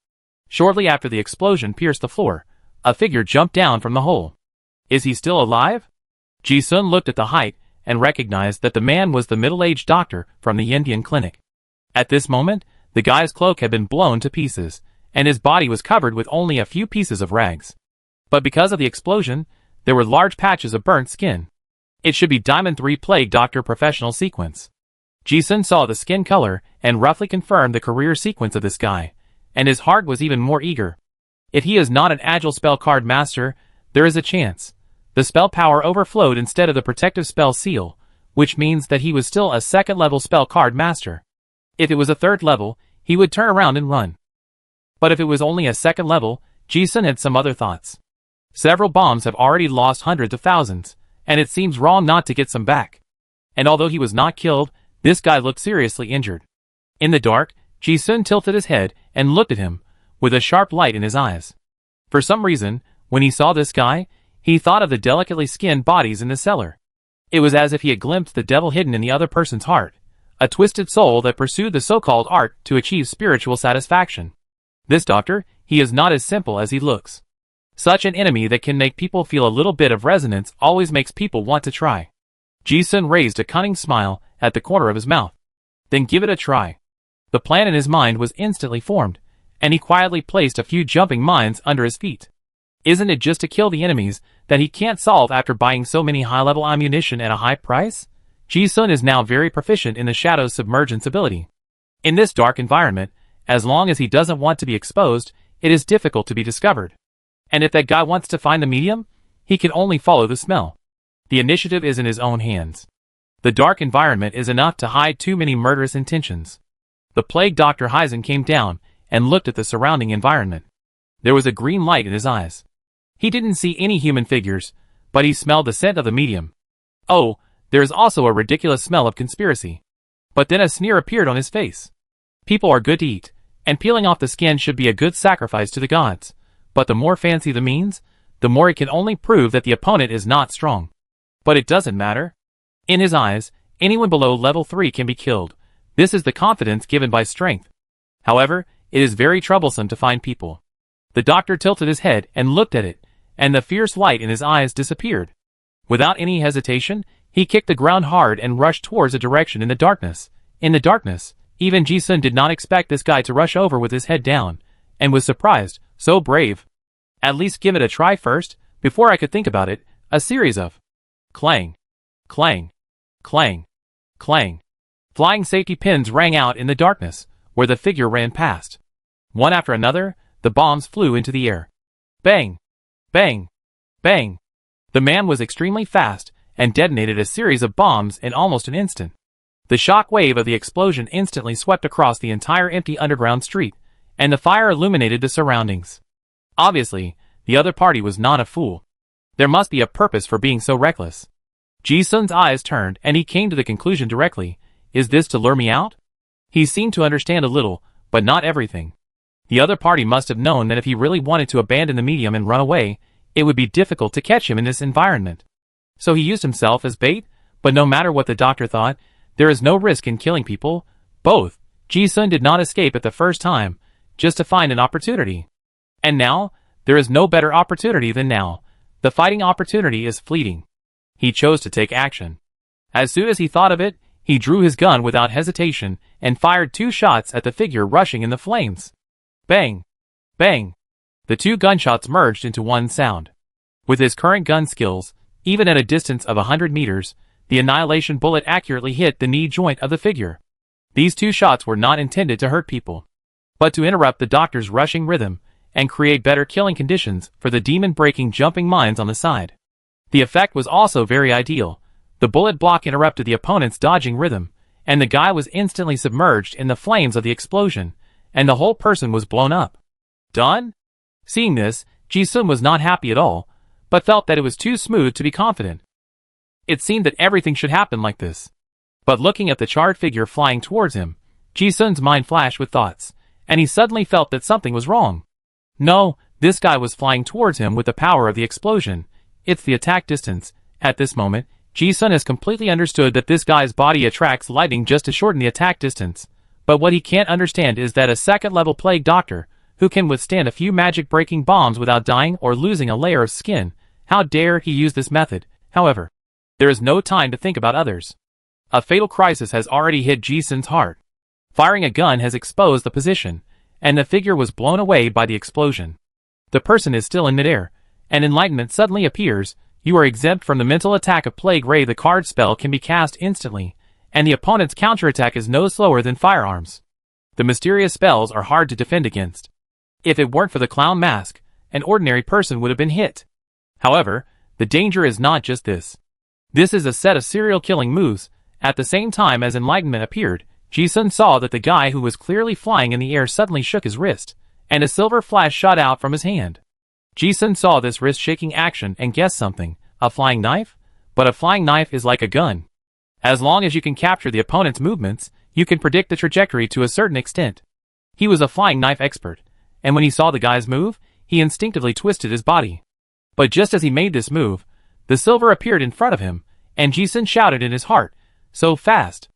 Shortly after the explosion pierced the floor, a figure jumped down from the hole. Is he still alive? Ji-sun looked at the height and recognized that the man was the middle-aged doctor from the Indian clinic. At this moment, the guy's cloak had been blown to pieces, and his body was covered with only a few pieces of rags. But because of the explosion, there were large patches of burnt skin. It should be Diamond 3 Plague Doctor Professional Sequence. Ji-sun saw the skin color and roughly confirmed the career sequence of this guy, and his heart was even more eager. If he is not an agile spell card master, there is a chance. The spell power overflowed instead of the protective spell seal, which means that he was still a second-level spell card master. If it was a third level, he would turn around and run. But if it was only a second level, Ji-sun had some other thoughts. Several bombs have already lost hundreds of thousands, and it seems wrong not to get some back. And although he was not killed, this guy looked seriously injured. In the dark, Ji-sun tilted his head and looked at him, with a sharp light in his eyes. For some reason, when he saw this guy, he thought of the delicately skinned bodies in the cellar. It was as if he had glimpsed the devil hidden in the other person's heart, a twisted soul that pursued the so-called art to achieve spiritual satisfaction. This doctor, he is not as simple as he looks. Such an enemy that can make people feel a little bit of resonance always makes people want to try. Ji-sun raised a cunning smile at the corner of his mouth. Then give it a try. The plan in his mind was instantly formed, and he quietly placed a few jumping mines under his feet. Isn't it just to kill the enemies that he can't solve after buying so many high-level ammunition at a high price? Ji-sun is now very proficient in the Shadow's submergence ability. In this dark environment, as long as he doesn't want to be exposed, it is difficult to be discovered. And if that guy wants to find the medium, he can only follow the smell. The initiative is in his own hands. The dark environment is enough to hide too many murderous intentions. The plague Dr. Heisen came down and looked at the surrounding environment. There was a green light in his eyes. He didn't see any human figures, but he smelled the scent of the medium. Oh, there is also a ridiculous smell of conspiracy. But then a sneer appeared on his face. People are good to eat, and peeling off the skin should be a good sacrifice to the gods. But the more fancy the means, the more it can only prove that the opponent is not strong. But it doesn't matter. In his eyes, anyone below level 3 can be killed. This is the confidence given by strength. However, it is very troublesome to find people. The doctor tilted his head and looked at it, and the fierce light in his eyes disappeared. Without any hesitation, he kicked the ground hard and rushed towards a direction in the darkness. In the darkness, even Ji-sun did not expect this guy to rush over with his head down, and was surprised. So brave. At least give it a try first, before I could think about it. A series of clang, clang, clang, clang. Flying safety pins rang out in the darkness, where the figure ran past. One after another, the bombs flew into the air. Bang! Bang! Bang! The man was extremely fast, and detonated a series of bombs in almost an instant. The shock wave of the explosion instantly swept across the entire empty underground street, and the fire illuminated the surroundings. Obviously, the other party was not a fool. There must be a purpose for being so reckless. Ji-sun's eyes turned and he came to the conclusion directly, is this to lure me out? He seemed to understand a little, but not everything. The other party must have known that if he really wanted to abandon the medium and run away, it would be difficult to catch him in this environment. So he used himself as bait, but no matter what the doctor thought, there is no risk in killing people. Both. Ji-sun did not escape at the first time, just to find an opportunity. And now, there is no better opportunity than now. The fighting opportunity is fleeting. He chose to take action. As soon as he thought of it, he drew his gun without hesitation and fired 2 shots at the figure rushing in the flames. Bang! Bang! The 2 gunshots merged into one sound. With his current gun skills, even at a distance of 100 meters, the annihilation bullet accurately hit the knee joint of the figure. These 2 shots were not intended to hurt people, but to interrupt the doctor's rushing rhythm and create better killing conditions for the demon-breaking jumping mines on the side. The effect was also very ideal. The bullet block interrupted the opponent's dodging rhythm, and the guy was instantly submerged in the flames of the explosion, and the whole person was blown up. Done? Seeing this, Ji-sun was not happy at all, but felt that it was too smooth to be confident. It seemed that everything should happen like this. But looking at the charred figure flying towards him, Ji-sun's mind flashed with thoughts, and he suddenly felt that something was wrong. No, this guy was flying towards him with the power of the explosion. It's the attack distance. At this moment, Ji-sun has completely understood that this guy's body attracts lightning just to shorten the attack distance. But what he can't understand is that a second-level plague doctor, who can withstand a few magic-breaking bombs without dying or losing a layer of skin, how dare he use this method? However, there is no time to think about others. A fatal crisis has already hit Ji-sun's heart. Firing a gun has exposed the position, and the figure was blown away by the explosion. The person is still in midair, and enlightenment suddenly appears. You are exempt from the mental attack of Plague Ray. The card spell can be cast instantly, and the opponent's counterattack is no slower than firearms. The mysterious spells are hard to defend against. If it weren't for the clown mask, an ordinary person would have been hit. However, the danger is not just this. This is a set of serial killing moves. At the same time as enlightenment appeared, Ji-sun saw that the guy who was clearly flying in the air suddenly shook his wrist, and a silver flash shot out from his hand. Ji-sun saw this wrist-shaking action and guessed something. A flying knife? But a flying knife is like a gun. As long as you can capture the opponent's movements, you can predict the trajectory to a certain extent. He was a flying knife expert, and when he saw the guy's move, he instinctively twisted his body. But just as he made this move, the silver appeared in front of him, and Ji-sun shouted in his heart, "So fast!"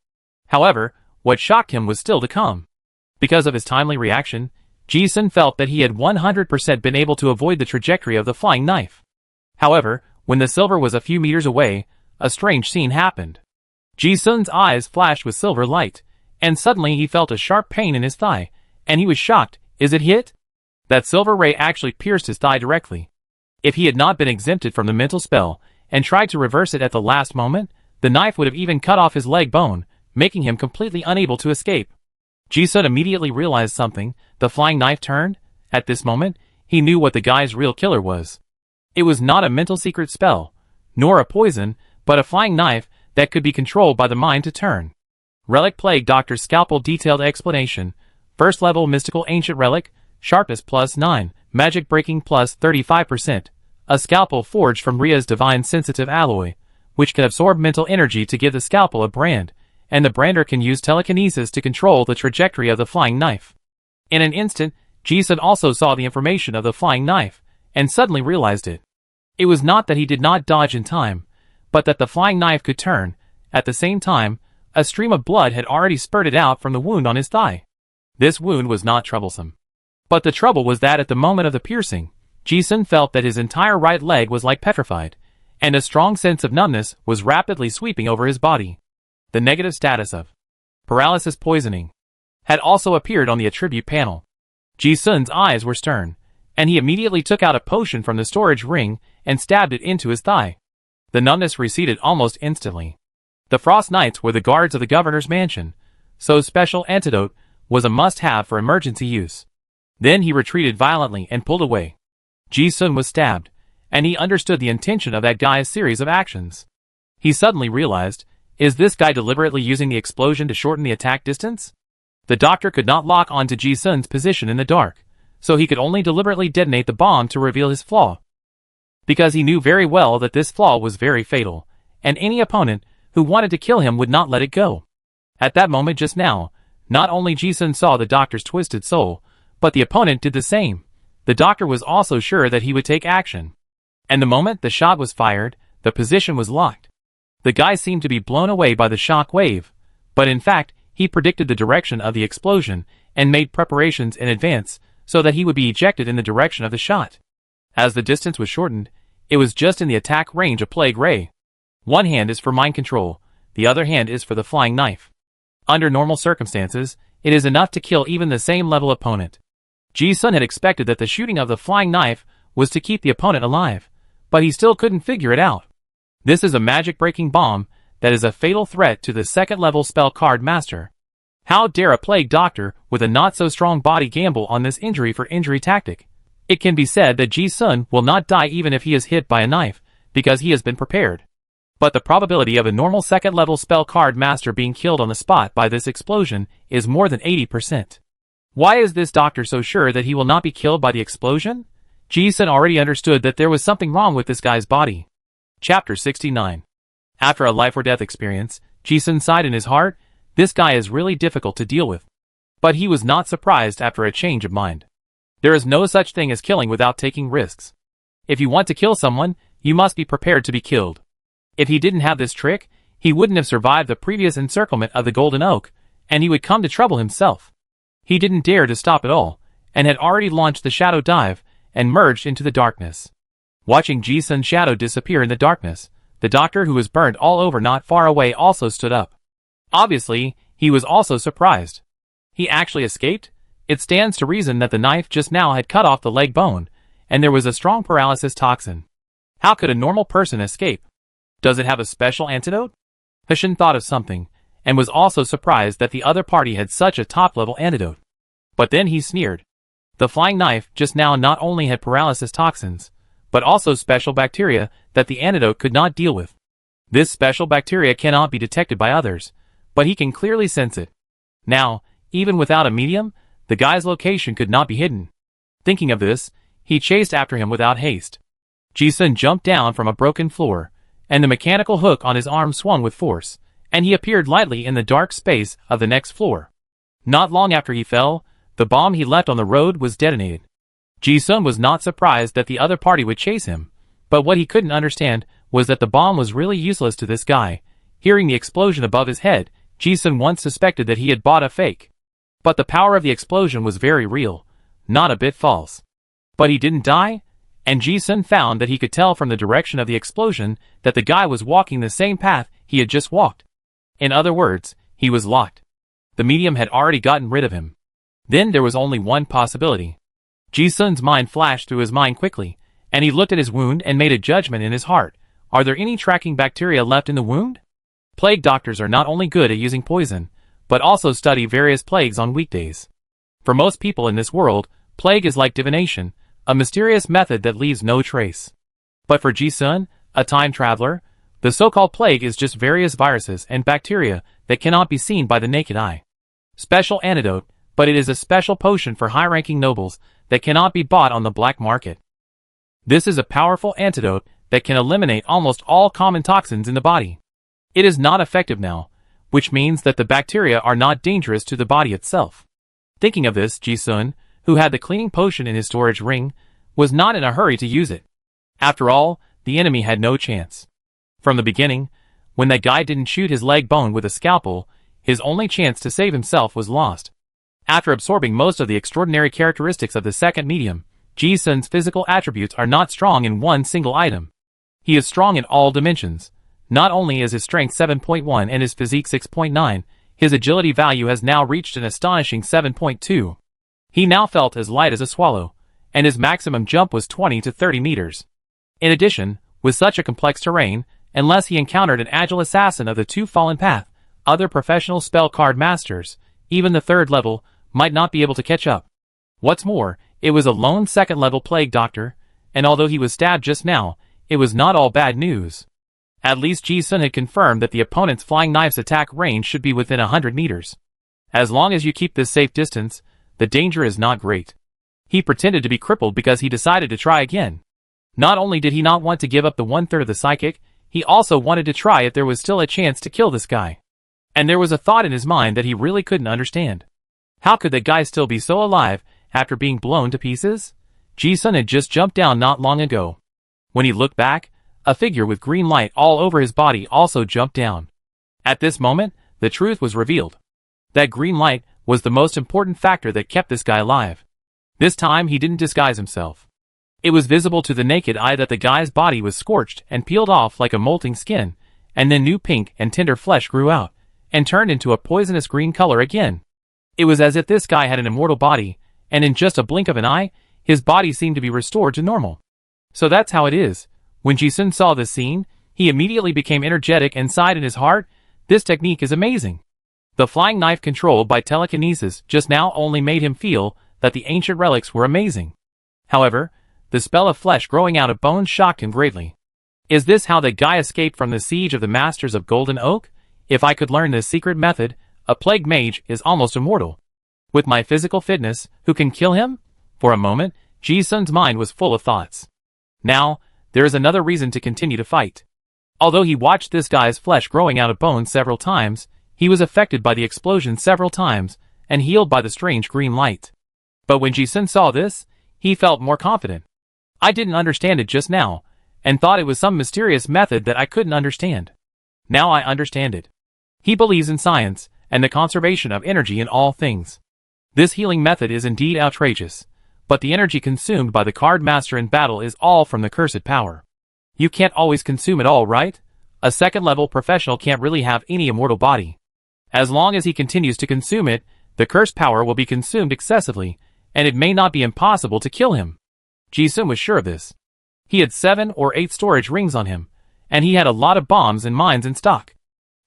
However, what shocked him was still to come. Because of his timely reaction, Ji-sun felt that he had 100% been able to avoid the trajectory of the flying knife. However, when the silver was a few meters away, a strange scene happened. Ji-sun's eyes flashed with silver light, and suddenly he felt a sharp pain in his thigh, and he was shocked. Is it hit? That silver ray actually pierced his thigh directly. If he had not been exempted from the mental spell, and tried to reverse it at the last moment, the knife would have even cut off his leg bone, making him completely unable to escape. Ji-sun immediately realized something. The flying knife turned. At this moment, he knew what the guy's real killer was. It was not a mental secret spell, nor a poison, but a flying knife that could be controlled by the mind to turn. Relic Plague Doctor's Scalpel. Detailed explanation. First level mystical ancient relic, sharpness +9, magic breaking +35%. A scalpel forged from Ria's divine sensitive alloy, which can absorb mental energy to give the scalpel a brand, and the brander can use telekinesis to control the trajectory of the flying knife. In an instant, Ji-sun also saw the information of the flying knife, and suddenly realized it. It was not that he did not dodge in time, but that the flying knife could turn. At the same time, a stream of blood had already spurted out from the wound on his thigh. This wound was not troublesome. But the trouble was that at the moment of the piercing, Ji-sun felt that his entire right leg was like petrified, and a strong sense of numbness was rapidly sweeping over his body. The negative status of paralysis poisoning had also appeared on the attribute panel. Ji-sun's eyes were stern, and he immediately took out a potion from the storage ring and stabbed it into his thigh. The numbness receded almost instantly. The Frost Knights were the guards of the governor's mansion, so special antidote was a must-have for emergency use. Then he retreated violently and pulled away. Ji-sun was stabbed, and he understood the intention of that guy's series of actions. He suddenly realized, is this guy deliberately using the explosion to shorten the attack distance? The doctor could not lock onto Ji-sun's position in the dark, so he could only deliberately detonate the bomb to reveal his flaw. because he knew very well that this flaw was very fatal, and any opponent who wanted to kill him would not let it go. At that moment just now, not only Ji-sun saw the doctor's twisted soul, but the opponent did the same. The doctor was also sure that he would take action. And the moment the shot was fired, the position was locked. The guy seemed to be blown away by the shock wave, but in fact, he predicted the direction of the explosion and made preparations in advance so that he would be ejected in the direction of the shot. As the distance was shortened, it was just in the attack range of Plague Ray. One hand is for mind control, the other hand is for the flying knife. Under normal circumstances, it is enough to kill even the same level opponent. Ji-sun had expected that the shooting of the flying knife was to keep the opponent alive, but he still couldn't figure it out. This is a magic-breaking bomb that is a fatal threat to the second-level spell card master. How dare a plague doctor with a not-so-strong body gamble on this injury-for-injury tactic? It can be said that Ji-sun will not die even if he is hit by a knife, because he has been prepared. But the probability of a normal second-level spell card master being killed on the spot by this explosion is more than 80%. Why is this doctor so sure that he will not be killed by the explosion? Ji-sun already understood that there was something wrong with this guy's body. Chapter 69. After a life-or-death experience, Ji-sun sighed in his heart. This guy is really difficult to deal with. But he was not surprised after a change of mind. There is no such thing as killing without taking risks. If you want to kill someone, you must be prepared to be killed. If he didn't have this trick, he wouldn't have survived the previous encirclement of the Golden Oak, and he would come to trouble himself. He didn't dare to stop at all, and had already launched the shadow dive, and merged into the darkness. Watching Ji-sun's shadow disappear in the darkness, the doctor who was burned all over not far away also stood up. Obviously, he was also surprised. He actually escaped? It stands to reason that the knife just now had cut off the leg bone, and there was a strong paralysis toxin. How could a normal person escape? Does it have a special antidote? Hushin thought of something, and was also surprised that the other party had such a top-level antidote. But then he sneered. The flying knife just now not only had paralysis toxins, but also special bacteria that the antidote could not deal with. This special bacteria cannot be detected by others, but he can clearly sense it. Now, even without a medium, the guy's location could not be hidden. Thinking of this, he chased after him without haste. Ji-sun jumped down from a broken floor, and the mechanical hook on his arm swung with force, and he appeared lightly in the dark space of the next floor. Not long after he fell, the bomb he left on the road was detonated. Ji-sun was not surprised that the other party would chase him, but what he couldn't understand was that the bomb was really useless to this guy. Hearing the explosion above his head, Ji-sun once suspected that he had bought a fake. But the power of the explosion was very real, not a bit false. But he didn't die, and Ji-sun found that he could tell from the direction of the explosion that the guy was walking the same path he had just walked. In other words, he was locked. The medium had already gotten rid of him. Then there was only one possibility. Ji-sun's mind flashed through his mind quickly, and he looked at his wound and made a judgment in his heart. Are there any tracking bacteria left in the wound? Plague doctors are not only good at using poison, but also study various plagues on weekdays. For most people in this world, plague is like divination, a mysterious method that leaves no trace. But for Ji-sun, a time traveler, the so-called plague is just various viruses and bacteria that cannot be seen by the naked eye. Special antidote, but it is a special potion for high-ranking nobles that cannot be bought on the black market. This is a powerful antidote that can eliminate almost all common toxins in the body. It is not effective now, which means that the bacteria are not dangerous to the body itself. Thinking of this, Ji-sun, who had the cleaning potion in his storage ring, was not in a hurry to use it. After all, the enemy had no chance. From the beginning, when that guy didn't shoot his leg bone with a scalpel, his only chance to save himself was lost. After absorbing most of the extraordinary characteristics of the second medium, Ji-sun's physical attributes are not strong in one single item. He is strong in all dimensions. Not only is his strength 7.1 and his physique 6.9, his agility value has now reached an astonishing 7.2. He now felt as light as a swallow, and his maximum jump was 20 to 30 meters. In addition, with such a complex terrain, unless he encountered an agile assassin of the Two Fallen Path, other professional spell card masters, even the third level, might not be able to catch up. What's more, it was a lone second-level plague doctor, and although he was stabbed just now, it was not all bad news. At least Ji-sun had confirmed that the opponent's flying knife's attack range should be within 100 meters. As long as you keep this safe distance, the danger is not great. He pretended to be crippled because he decided to try again. Not only did he not want to give up the 1/3 of the psychic, he also wanted to try if there was still a chance to kill this guy. And there was a thought in his mind that he really couldn't understand. How could that guy still be so alive after being blown to pieces? Ji-sun had just jumped down not long ago. When he looked back, a figure with green light all over his body also jumped down. At this moment, the truth was revealed. That green light was the most important factor that kept this guy alive. This time he didn't disguise himself. It was visible to the naked eye that the guy's body was scorched and peeled off like a molting skin, and then new pink and tender flesh grew out, and turned into a poisonous green color again. It was as if this guy had an immortal body, and in just a blink of an eye, his body seemed to be restored to normal. So that's how it is. When Ji-sun saw this scene, he immediately became energetic and sighed in his heart, "This technique is amazing." The flying knife controlled by telekinesis just now only made him feel that the ancient relics were amazing. However, the spell of flesh growing out of bones shocked him greatly. Is this how the guy escaped from the siege of the Masters of Golden Oak? If I could learn this secret method, a plague mage is almost immortal. With my physical fitness, who can kill him? For a moment, Ji-sun's mind was full of thoughts. Now, there is another reason to continue to fight. Although he watched this guy's flesh growing out of bones several times, he was affected by the explosion several times, and healed by the strange green light. But when Ji-sun saw this, he felt more confident. I didn't understand it just now, and thought it was some mysterious method that I couldn't understand. Now I understand it. He believes in science, and the conservation of energy in all things. This healing method is indeed outrageous, but the energy consumed by the card master in battle is all from the cursed power. You can't always consume it all, right? A second-level professional can't really have any immortal body. As long as he continues to consume it, the cursed power will be consumed excessively, and it may not be impossible to kill him. Ji-sun was sure of this. He had 7 or 8 storage rings on him, and he had a lot of bombs and mines in stock.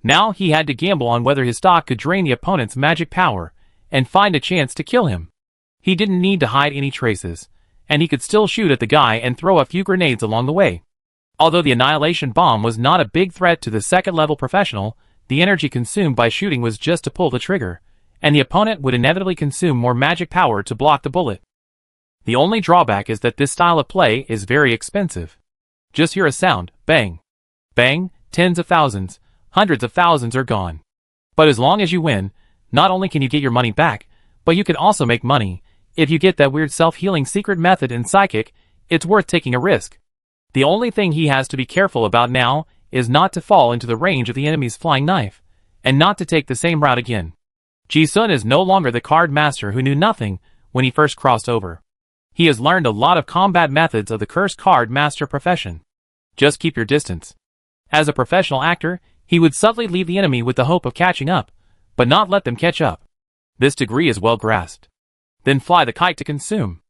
Now he had to gamble on whether his stock could drain the opponent's magic power, and find a chance to kill him. He didn't need to hide any traces, and he could still shoot at the guy and throw a few grenades along the way. Although the annihilation bomb was not a big threat to the second-level professional, the energy consumed by shooting was just to pull the trigger, and the opponent would inevitably consume more magic power to block the bullet. The only drawback is that this style of play is very expensive. Just hear a sound, bang. Bang, tens of thousands, hundreds of thousands are gone. But as long as you win, not only can you get your money back, but you can also make money. If you get that weird self-healing secret method in Psychic, it's worth taking a risk. The only thing he has to be careful about now is not to fall into the range of the enemy's flying knife, and not to take the same route again. Ji-sun is no longer the card master who knew nothing when he first crossed over. He has learned a lot of combat methods of the cursed card master profession. Just keep your distance. As a professional actor, he would subtly leave the enemy with the hope of catching up, but not let them catch up. This degree is well grasped. Then fly the kite to consume.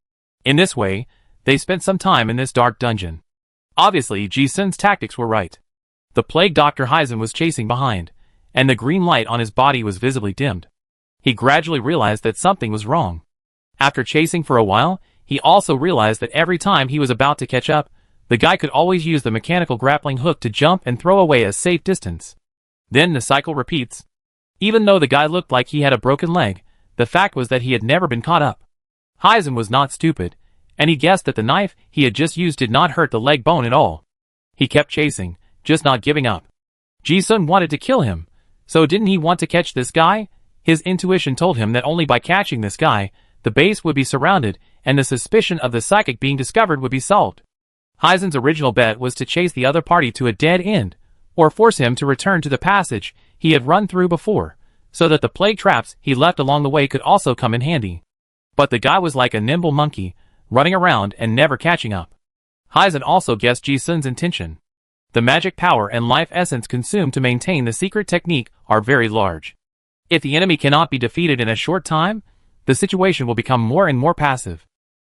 In this way, they spent some time in this dark dungeon. Obviously, Ji-sun's tactics were right. The plague Dr. Heisen was chasing behind, and the green light on his body was visibly dimmed. He gradually realized that something was wrong. After chasing for a while, he also realized that every time he was about to catch up, the guy could always use the mechanical grappling hook to jump and throw away a safe distance. Then the cycle repeats. Even though the guy looked like he had a broken leg, the fact was that he had never been caught up. Heisen was not stupid, and he guessed that the knife he had just used did not hurt the leg bone at all. He kept chasing, just not giving up. Ji-sun wanted to kill him, so didn't he want to catch this guy? His intuition told him that only by catching this guy, the base would be surrounded, and the suspicion of the psychic being discovered would be solved. Heisen's original bet was to chase the other party to a dead end, or force him to return to the passage he had run through before, so that the plague traps he left along the way could also come in handy. But the guy was like a nimble monkey, running around and never catching up. Heisen also guessed Ji-sun's intention. The magic power and life essence consumed to maintain the secret technique are very large. If the enemy cannot be defeated in a short time, the situation will become more and more passive.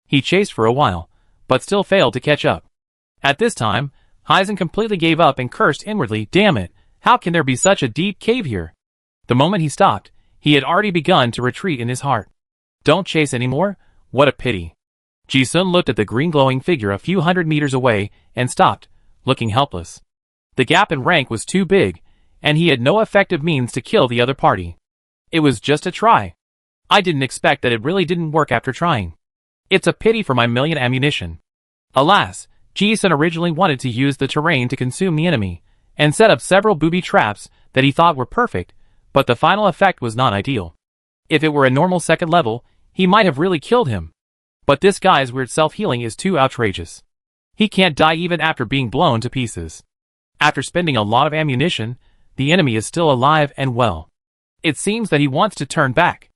He chased for a while, but still failed to catch up. At this time, Heisen completely gave up and cursed inwardly, "Damn it, how can there be such a deep cave here?" The moment he stopped, he had already begun to retreat in his heart. Don't chase anymore? What a pity. Ji-sun looked at the green glowing figure a few hundred meters away and stopped, looking helpless. The gap in rank was too big, and he had no effective means to kill the other party. It was just a try. I didn't expect that it really didn't work after trying. It's a pity for my million ammunition. Alas, Ji-sun originally wanted to use the terrain to consume the enemy, and set up several booby traps that he thought were perfect, but the final effect was not ideal. If it were a normal second level, he might have really killed him. But this guy's weird self-healing is too outrageous. He can't die even after being blown to pieces. After spending a lot of ammunition, the enemy is still alive and well. It seems that he wants to turn back.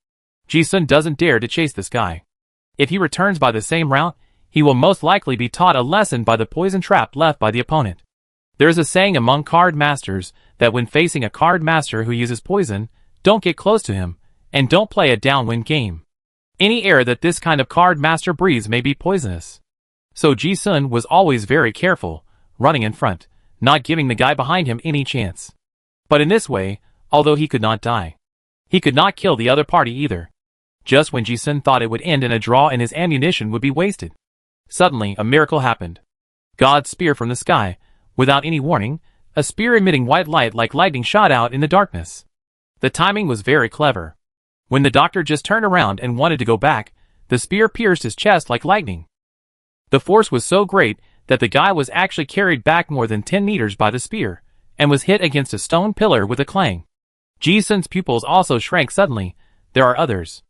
Ji-sun doesn't dare to chase this guy. If he returns by the same route, he will most likely be taught a lesson by the poison trap left by the opponent. There is a saying among card masters that when facing a card master who uses poison, don't get close to him, and don't play a downwind game. Any air that this kind of card master breathes may be poisonous. So Ji-sun was always very careful, running in front, not giving the guy behind him any chance. But in this way, although he could not die, he could not kill the other party either. Just when Ji-sun thought it would end in a draw and his ammunition would be wasted, suddenly a miracle happened. God's spear from the sky, without any warning, a spear emitting white light like lightning shot out in the darkness. The timing was very clever. When the doctor just turned around and wanted to go back, the spear pierced his chest like lightning. The force was so great that the guy was actually carried back more than 10 meters by the spear, and was hit against a stone pillar with a clang. Ji-sun's pupils also shrank suddenly. There are others.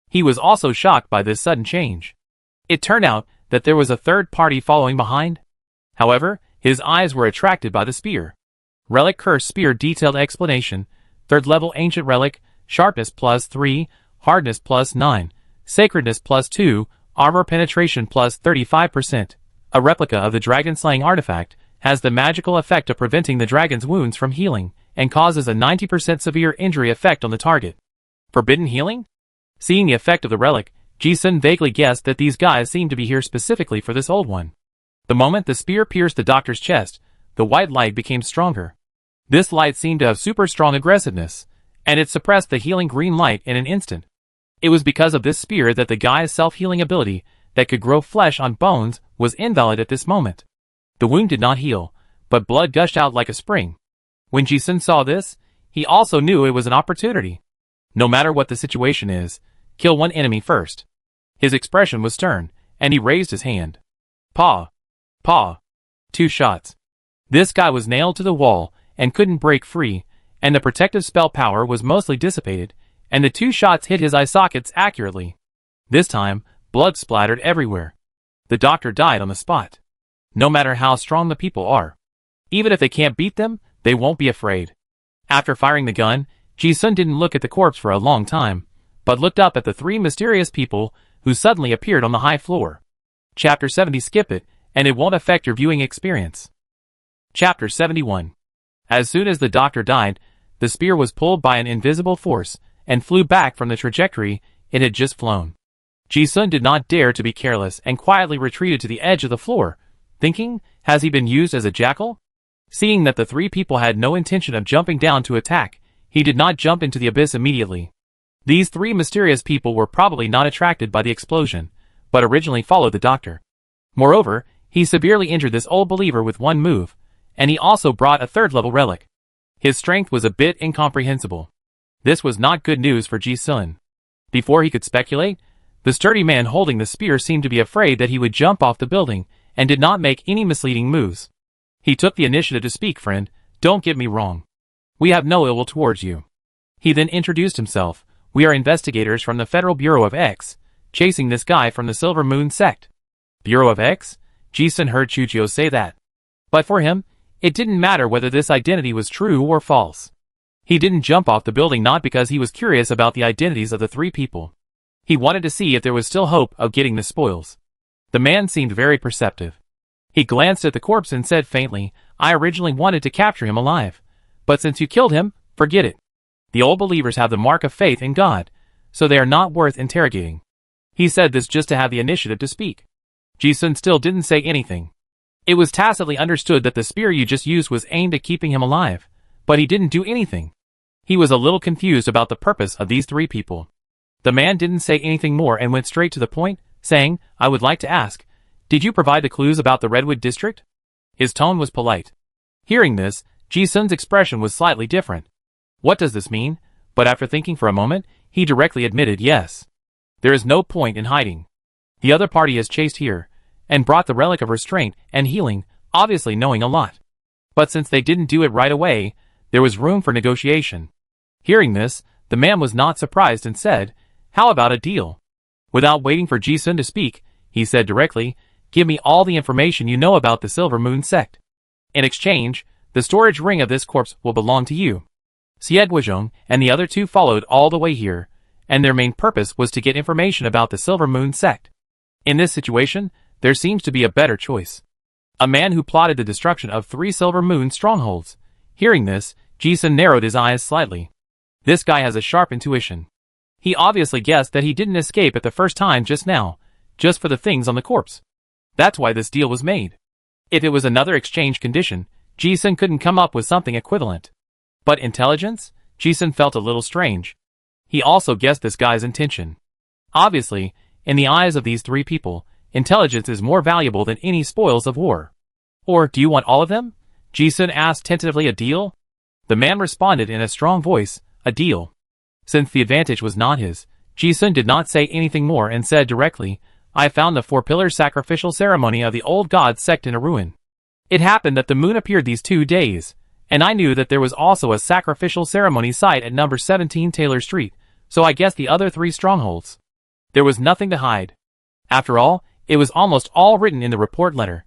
He was also shocked by this sudden change. It turned out that there was a third party following behind. However, his eyes were attracted by the spear. Relic Curse Spear Detailed Explanation. 3rd level Ancient Relic. Sharpness +3, Hardness +9, Sacredness +2, Armor Penetration +35%. A replica of the dragon-slaying artifact, has the magical effect of preventing the dragon's wounds from healing, and causes a 90% severe injury effect on the target. Forbidden healing? Seeing the effect of the relic, Ji-sun vaguely guessed that these guys seemed to be here specifically for this old one. The moment the spear pierced the doctor's chest, the white light became stronger. This light seemed to have super strong aggressiveness, and it suppressed the healing green light in an instant. It was because of this spear that the guy's self-healing ability, that could grow flesh on bones, was invalid at this moment. The wound did not heal, but blood gushed out like a spring. When Ji-sun saw this, he also knew it was an opportunity. No matter what the situation is, kill one enemy first. His expression was stern, and he raised his hand. Paw. Paw. 2 shots. This guy was nailed to the wall, and couldn't break free, and the protective spell power was mostly dissipated, and the 2 shots hit his eye sockets accurately. This time, blood splattered everywhere. The doctor died on the spot. No matter how strong the people are, even if they can't beat them, they won't be afraid. After firing the gun, Ji-sun didn't look at the corpse for a long time, but looked up at the 3 mysterious people who suddenly appeared on the high floor. Chapter 70. Skip it, and it won't affect your viewing experience. Chapter 71. As soon as the doctor died, the spear was pulled by an invisible force, and flew back from the trajectory it had just flown. Ji-sun did not dare to be careless and quietly retreated to the edge of the floor, thinking, has he been used as a jackal? Seeing that the 3 people had no intention of jumping down to attack, he did not jump into the abyss immediately. These 3 mysterious people were probably not attracted by the explosion, but originally followed the doctor. Moreover, he severely injured this old believer with 1 move, and he also brought a 3rd level relic. His strength was a bit incomprehensible. This was not good news for Ji-sun. Before he could speculate, the sturdy man holding the spear seemed to be afraid that he would jump off the building, and did not make any misleading moves. He took the initiative to speak. Friend, don't get me wrong. We have no ill will towards you. He then introduced himself. We are investigators from the Federal Bureau of X, chasing this guy from the Silver Moon sect. Bureau of X? Ji-sun heard Chujio say that. But for him, it didn't matter whether this identity was true or false. He didn't jump off the building not because he was curious about the identities of the 3 people. He wanted to see if there was still hope of getting the spoils. The man seemed very perceptive. He glanced at the corpse and said faintly, I originally wanted to capture him alive. But since you killed him, forget it. The old believers have the mark of faith in God, so they are not worth interrogating. He said this just to have the initiative to speak. Ji-sun still didn't say anything. It was tacitly understood that the spear you just used was aimed at keeping him alive, but he didn't do anything. He was a little confused about the purpose of these 3 people. The man didn't say anything more and went straight to the point, saying, I would like to ask, did you provide the clues about the Redwood District? His tone was polite. Hearing this, Ji-sun's expression was slightly different. What does this mean? But after thinking for a moment, he directly admitted yes. There is no point in hiding. The other party is chased here, and brought the relic of restraint and healing, obviously knowing a lot. But since they didn't do it right away, there was room for negotiation. Hearing this, the man was not surprised and said, "How about a deal?" Without waiting for Ji-sun to speak, he said directly, "Give me all the information you know about the Silver Moon sect. In exchange, the storage ring of this corpse will belong to you." Xie Guizhong and the other two followed all the way here, and their main purpose was to get information about the Silver Moon sect. In this situation, there seems to be a better choice. A man who plotted the destruction of 3 Silver Moon strongholds. Hearing this, Ji-sun narrowed his eyes slightly. This guy has a sharp intuition. He obviously guessed that he didn't escape at the first time just now, just for the things on the corpse. That's why this deal was made. If it was another exchange condition, Ji-sun couldn't come up with something equivalent. But intelligence? Ji-sun felt a little strange. He also guessed this guy's intention. Obviously, in the eyes of these 3 people, intelligence is more valuable than any spoils of war. Or do you want all of them? Ji-sun asked tentatively. A deal? The man responded in a strong voice, "A deal." Since the advantage was not his, Ji-sun did not say anything more and said directly, "I found the 4-pillar sacrificial ceremony of the old god sect in a ruin. It happened that the moon appeared these 2 days, and I knew that there was also a sacrificial ceremony site at number 17 Taylor Street, so I guessed the other 3 strongholds. There was nothing to hide. After all, it was almost all written in the report letter.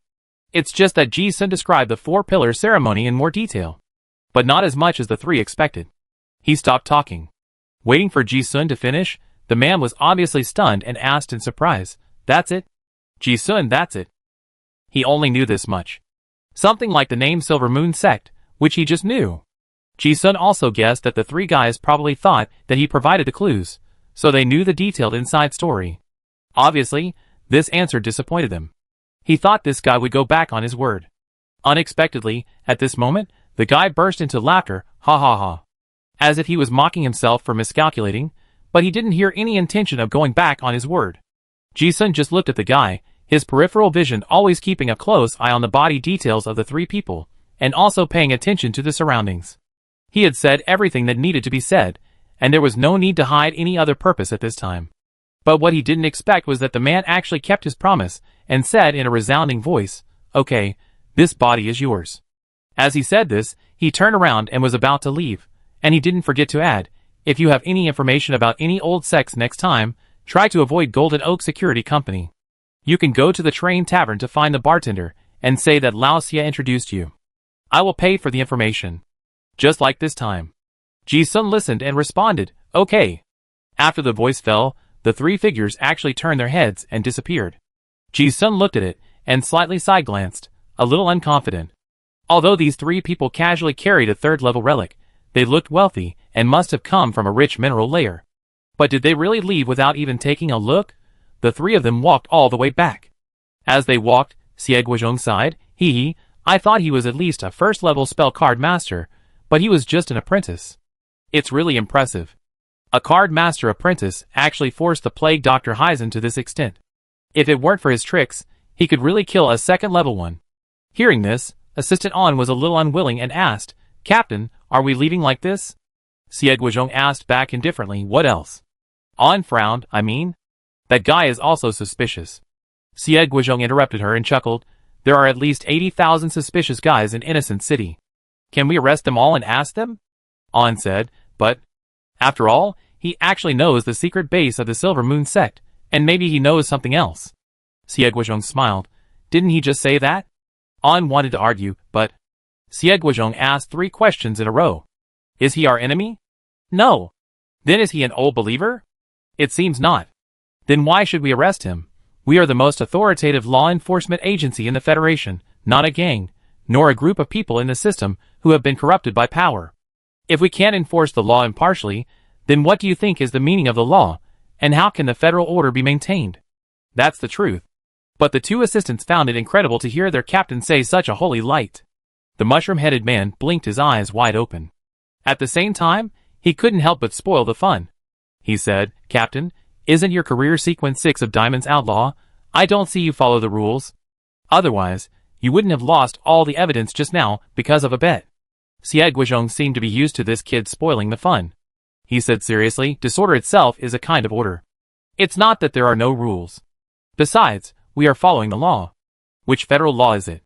It's just that Ji-sun described the 4-pillar ceremony in more detail, but not as much as the 3 expected." He stopped talking. Waiting for Ji-sun to finish, the man was obviously stunned and asked in surprise, "That's it? Ji-sun, that's it?" He only knew this much. Something like the name Silver Moon Sect, which he just knew. Ji-sun also guessed that the 3 guys probably thought that he provided the clues, so they knew the detailed inside story. Obviously, this answer disappointed them. He thought this guy would go back on his word. Unexpectedly, at this moment, the guy burst into laughter, ha ha ha. As if he was mocking himself for miscalculating, but he didn't hear any intention of going back on his word. Ji-sun just looked at the guy, his peripheral vision always keeping a close eye on the body details of the 3 people, and also paying attention to the surroundings. He had said everything that needed to be said, and there was no need to hide any other purpose at this time. But what he didn't expect was that the man actually kept his promise, and said in a resounding voice, "Okay, this body is yours." As he said this, he turned around and was about to leave, and he didn't forget to add, "If you have any information about any old sects next time, try to avoid Golden Oak Security Company. You can go to the Train Tavern to find the bartender, and say that Lao Xie introduced you. I will pay for the information." Just like this time. Ji-sun listened and responded, "Okay." After the voice fell, the 3 figures actually turned their heads and disappeared. Ji-sun looked at it, and slightly side-glanced, a little unconfident. Although these 3 people casually carried a 3rd-level relic, they looked wealthy and must have come from a rich mineral layer. But did they really leave without even taking a look? The 3 of them walked all the way back. As they walked, Xie Guizhong sighed, "Hee, I thought he was at least a 1st-level spell card master, but he was just an apprentice. It's really impressive. A card master apprentice actually forced the plague Dr. Heisen to this extent. If it weren't for his tricks, he could really kill a 2nd-level one." Hearing this, Assistant On was a little unwilling and asked, "Captain, are we leaving like this?" Xie Guizhong asked back indifferently, "What else?" On frowned, "I mean? That guy is also suspicious." Xie Guizhong interrupted her and chuckled, "There are at least 80,000 suspicious guys in Innocent City. Can we arrest them all and ask them?" On said, "But, after all, he actually knows the secret base of the Silver Moon sect, and maybe he knows something else." Xie Guizhong smiled. "Didn't he just say that?" On wanted to argue, but Xie Guizhong asked 3 questions in a row. "Is he our enemy?" "No." "Then is he an old believer?" "It seems not." "Then why should we arrest him? We are the most authoritative law enforcement agency in the Federation, not a gang, nor a group of people in the system who have been corrupted by power. If we can't enforce the law impartially, then what do you think is the meaning of the law, and how can the federal order be maintained?" That's the truth. But the 2 assistants found it incredible to hear their captain say such a holy light. The mushroom-headed man blinked his eyes wide open. At the same time, he couldn't help but spoil the fun. He said, "Captain, isn't your career sequence 6 of Diamond's Outlaw? I don't see you follow the rules. Otherwise, you wouldn't have lost all the evidence just now because of a bet." Xie Guizhong seemed to be used to this kid spoiling the fun. He said seriously, "Disorder itself is a kind of order. It's not that there are no rules. Besides, we are following the law. Which federal law is it?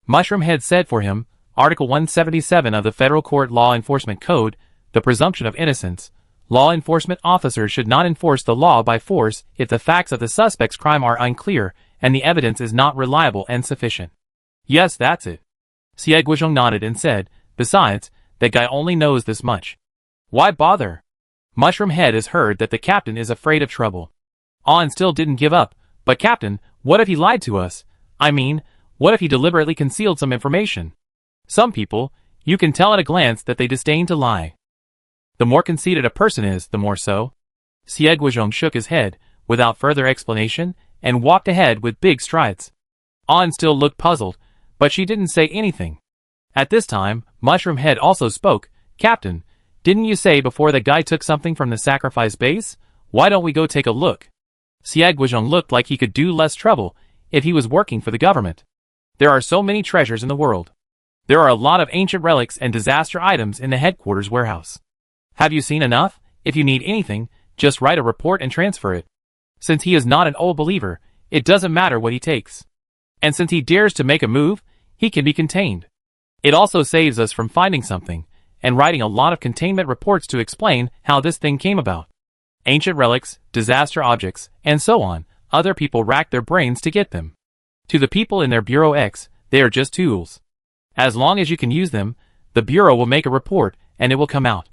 Mushroom Head said for him, Article 177 of the Federal Court Law Enforcement Code, the presumption of innocence. Law enforcement officers should not enforce the law by force if the facts of the suspect's crime are unclear and the evidence is not reliable and sufficient. Yes, that's it. Xie Guizhong nodded and said, besides, that guy only knows this much. Why bother? Mushroom Head has heard that the captain is afraid of trouble. On still didn't give up, but captain, what if he lied to us? I mean, what if he deliberately concealed some information? Some people, you can tell at a glance that they disdain to lie. The more conceited a person is, the more so. Xie Guizhong shook his head, without further explanation, and walked ahead with big strides. On still looked puzzled, but she didn't say anything. At this time, Mushroom Head also spoke, Captain, didn't you say before that guy took something from the sacrifice base? Why don't we go take a look? Xie Guizhong looked like he could do less trouble if he was working for the government. There are so many treasures in the world. There are a lot of ancient relics and disaster items in the headquarters warehouse. Have you seen enough? If you need anything, just write a report and transfer it. Since he is not an old believer, it doesn't matter what he takes. And since he dares to make a move, he can be contained. It also saves us from finding something, and writing a lot of containment reports to explain how this thing came about. Ancient relics, disaster objects, and so on, other people rack their brains to get them. To the people in their Bureau X, they are just tools. As long as you can use them, the Bureau will make a report, and it will come out.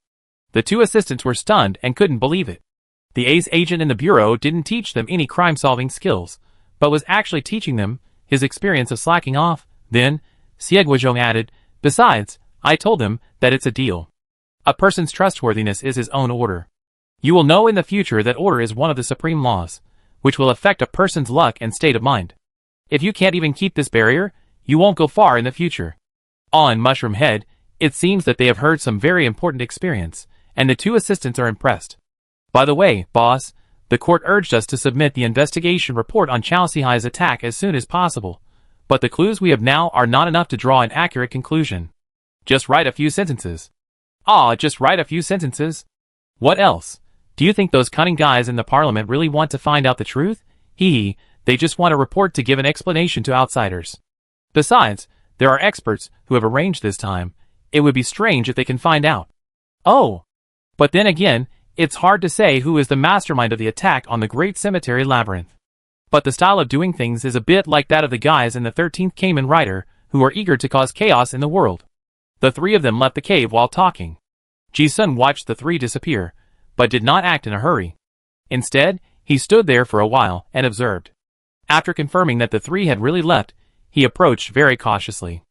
The two assistants were stunned and couldn't believe it. The ace agent in the Bureau didn't teach them any crime-solving skills, but was actually teaching them his experience of slacking off. Then, Xie Guizhong added, besides, I told them that it's a deal. A person's trustworthiness is his own order. You will know in the future that order is one of the supreme laws, which will affect a person's luck and state of mind. If you can't even keep this barrier, you won't go far in the future. On Mushroom Head, it seems that they have heard some very important experience, and the two assistants are impressed. By the way, boss, the court urged us to submit the investigation report on Chao Sihai's attack as soon as possible, but the clues we have now are not enough to draw an accurate conclusion. Just write a few sentences. Just write a few sentences? What else? Do you think those cunning guys in the parliament really want to find out the truth? They just want a report to give an explanation to outsiders. Besides, there are experts who have arranged this time. It would be strange if they can find out. Oh! But then again, it's hard to say who is the mastermind of the attack on the Great Cemetery Labyrinth. But the style of doing things is a bit like that of the guys in the 13th Kamen Rider, who are eager to cause chaos in the world. The three of them left the cave while talking. Ji-sun watched the three disappear, but did not act in a hurry. Instead, he stood there for a while and observed. After confirming that the three had really left, he approached very cautiously.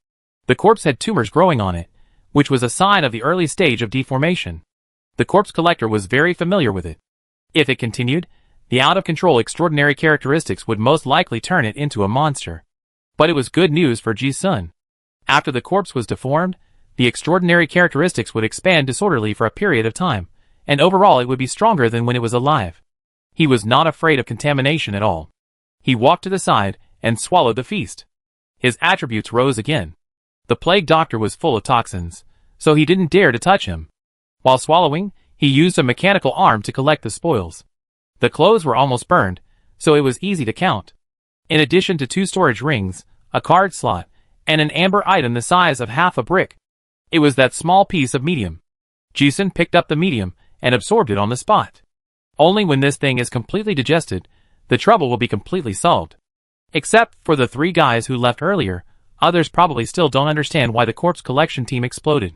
The corpse had tumors growing on it, which was a sign of the early stage of deformation. The corpse collector was very familiar with it. If it continued, the out-of-control extraordinary characteristics would most likely turn it into a monster. But it was good news for Ji-sun. After the corpse was deformed, the extraordinary characteristics would expand disorderly for a period of time, and overall it would be stronger than when it was alive. He was not afraid of contamination at all. He walked to the side and swallowed the feast. His attributes rose again. The plague doctor was full of toxins, so he didn't dare to touch him. While swallowing, he used a mechanical arm to collect the spoils. The clothes were almost burned, so it was easy to count. In addition to 2 storage rings, a card slot, and an amber item the size of half a brick. It was that small piece of medium. Ji-sun picked up the medium and absorbed it on the spot. Only when this thing is completely digested, the trouble will be completely solved. Except for the 3 guys who left earlier, others probably still don't understand why the corpse collection team exploded.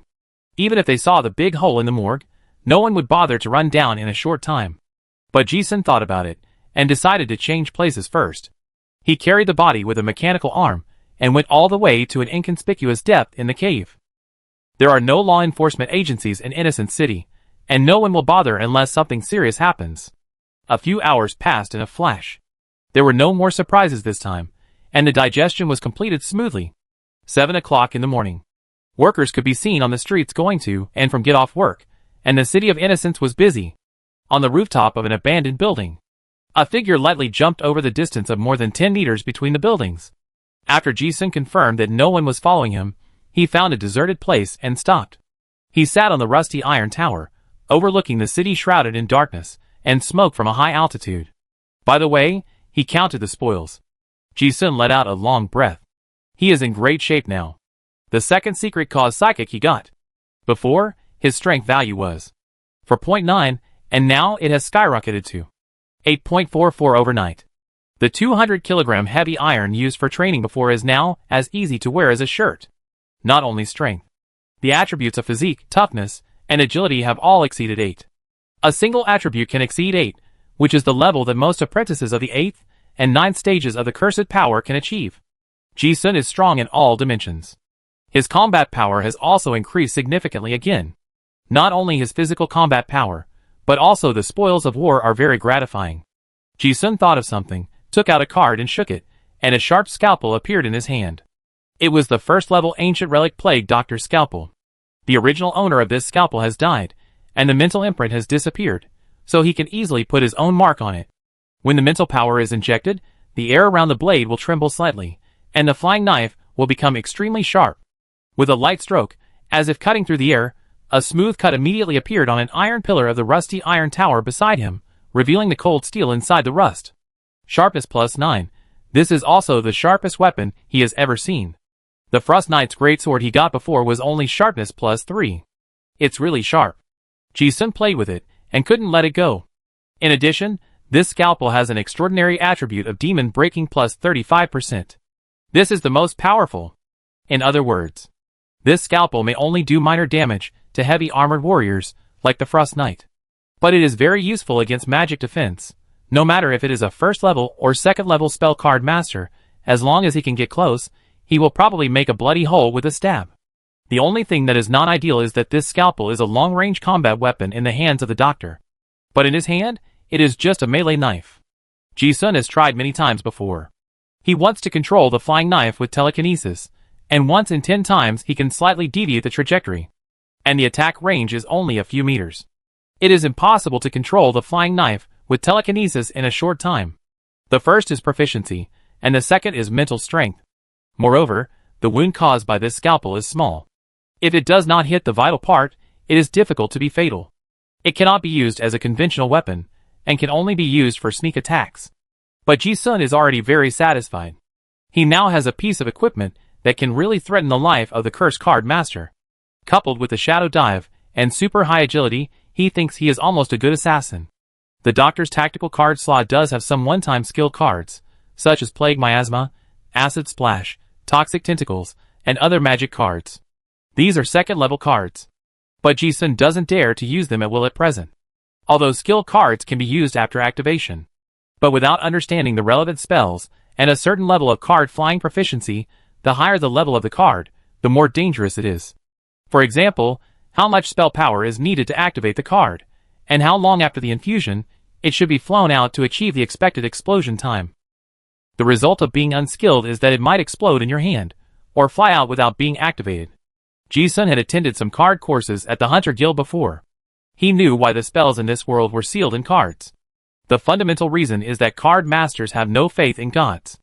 Even if they saw the big hole in the morgue, no one would bother to run down in a short time. But Ji-sun thought about it, and decided to change places first. He carried the body with a mechanical arm, and went all the way to an inconspicuous depth in the cave. There are no law enforcement agencies in Innocent City, and no one will bother unless something serious happens. A few hours passed in a flash. There were no more surprises this time, and the digestion was completed smoothly. 7 o'clock in the morning. Workers could be seen on the streets going to and from get off work, and the City of Innocence was busy. On the rooftop of an abandoned building, a figure lightly jumped over the distance of more than 10 meters between the buildings. After Ji-sun confirmed that no one was following him, he found a deserted place and stopped. He sat on the rusty iron tower, overlooking the city shrouded in darkness and smoke from a high altitude. By the way, he counted the spoils. Ji-sun let out a long breath. He is in great shape now. The second secret cause psychic he got. Before, his strength value was 4.9, and now it has skyrocketed to 8.44 overnight. The 200-kilogram heavy iron used for training before is now as easy to wear as a shirt. Not only strength. The attributes of physique, toughness, and agility have all exceeded 8. A single attribute can exceed 8, which is the level that most apprentices of the 8th and 9th stages of the cursed power can achieve. Ji-sun is strong in all dimensions. His combat power has also increased significantly again. Not only his physical combat power, but also the spoils of war are very gratifying. Ji-sun thought of something, took out a card and shook it, and a sharp scalpel appeared in his hand. It was the first-level ancient relic Plague Doctor's scalpel. The original owner of this scalpel has died, and the mental imprint has disappeared, so he can easily put his own mark on it. When the mental power is injected, the air around the blade will tremble slightly, and the flying knife will become extremely sharp. With a light stroke, as if cutting through the air, a smooth cut immediately appeared on an iron pillar of the rusty iron tower beside him, revealing the cold steel inside the rust. Sharpness +9. This is also the sharpest weapon he has ever seen. The Frost Knight's greatsword he got before was only sharpness +3. It's really sharp. Ji-sun played with it, and couldn't let it go. In addition, this scalpel has an extraordinary attribute of demon breaking +35%. This is the most powerful. In other words, this scalpel may only do minor damage to heavy armored warriors, like the Frost Knight. But it is very useful against magic defense, no matter if it is a first-level or second-level spell card master. As long as he can get close, he will probably make a bloody hole with a stab. The only thing that is not ideal is that this scalpel is a long-range combat weapon in the hands of the doctor. But in his hand, it is just a melee knife. Ji-sun has tried many times before. He wants to control the flying knife with telekinesis, and once in 10 times he can slightly deviate the trajectory. And the attack range is only a few meters. It is impossible to control the flying knife with telekinesis in a short time. The first is proficiency, and the second is mental strength. Moreover, the wound caused by this scalpel is small. If it does not hit the vital part, it is difficult to be fatal. It cannot be used as a conventional weapon, and can only be used for sneak attacks. But Ji-sun is already very satisfied. He now has a piece of equipment that can really threaten the life of the cursed card master. Coupled with the shadow dive and super high agility, he thinks he is almost a good assassin. The doctor's tactical card slot does have some one-time skill cards, such as Plague Miasma, Acid Splash, Toxic Tentacles, and other magic cards. These are second-level cards. But Ji-sun doesn't dare to use them at will at present. Although skill cards can be used after activation. But without understanding the relevant spells, and a certain level of card flying proficiency, the higher the level of the card, the more dangerous it is. For example, how much spell power is needed to activate the card, and how long after the infusion it should be flown out to achieve the expected explosion time. The result of being unskilled is that it might explode in your hand, or fly out without being activated. Ji-sun had attended some card courses at the Hunter Guild before. He knew why the spells in this world were sealed in cards. The fundamental reason is that card masters have no faith in gods.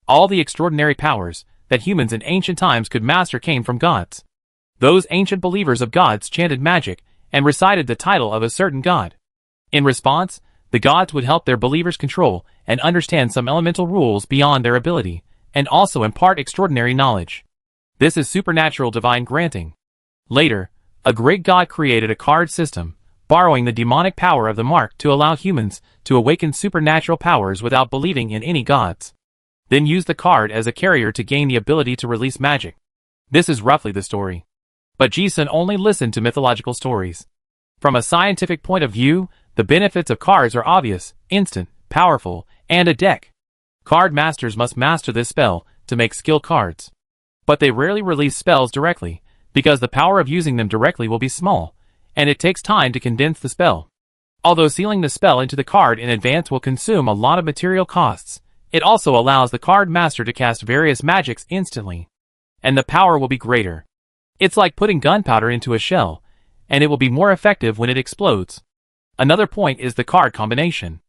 All the extraordinary powers that humans in ancient times could master came from gods. Those ancient believers of gods chanted magic and recited the title of a certain god. In response, the gods would help their believers control and understand some elemental rules beyond their ability, and also impart extraordinary knowledge. This is supernatural divine granting. Later, a great god created a card system, borrowing the demonic power of the mark to allow humans to awaken supernatural powers without believing in any gods. Then use the card as a carrier to gain the ability to release magic. This is roughly the story. But Ji-sun only listened to mythological stories. From a scientific point of view, the benefits of cards are obvious, instant, powerful, and a deck. Card masters must master this spell to make skill cards. But they rarely release spells directly, because the power of using them directly will be small, and it takes time to condense the spell. Although sealing the spell into the card in advance will consume a lot of material costs, it also allows the card master to cast various magics instantly. And the power will be greater. It's like putting gunpowder into a shell, and it will be more effective when it explodes. Another point is the card combination.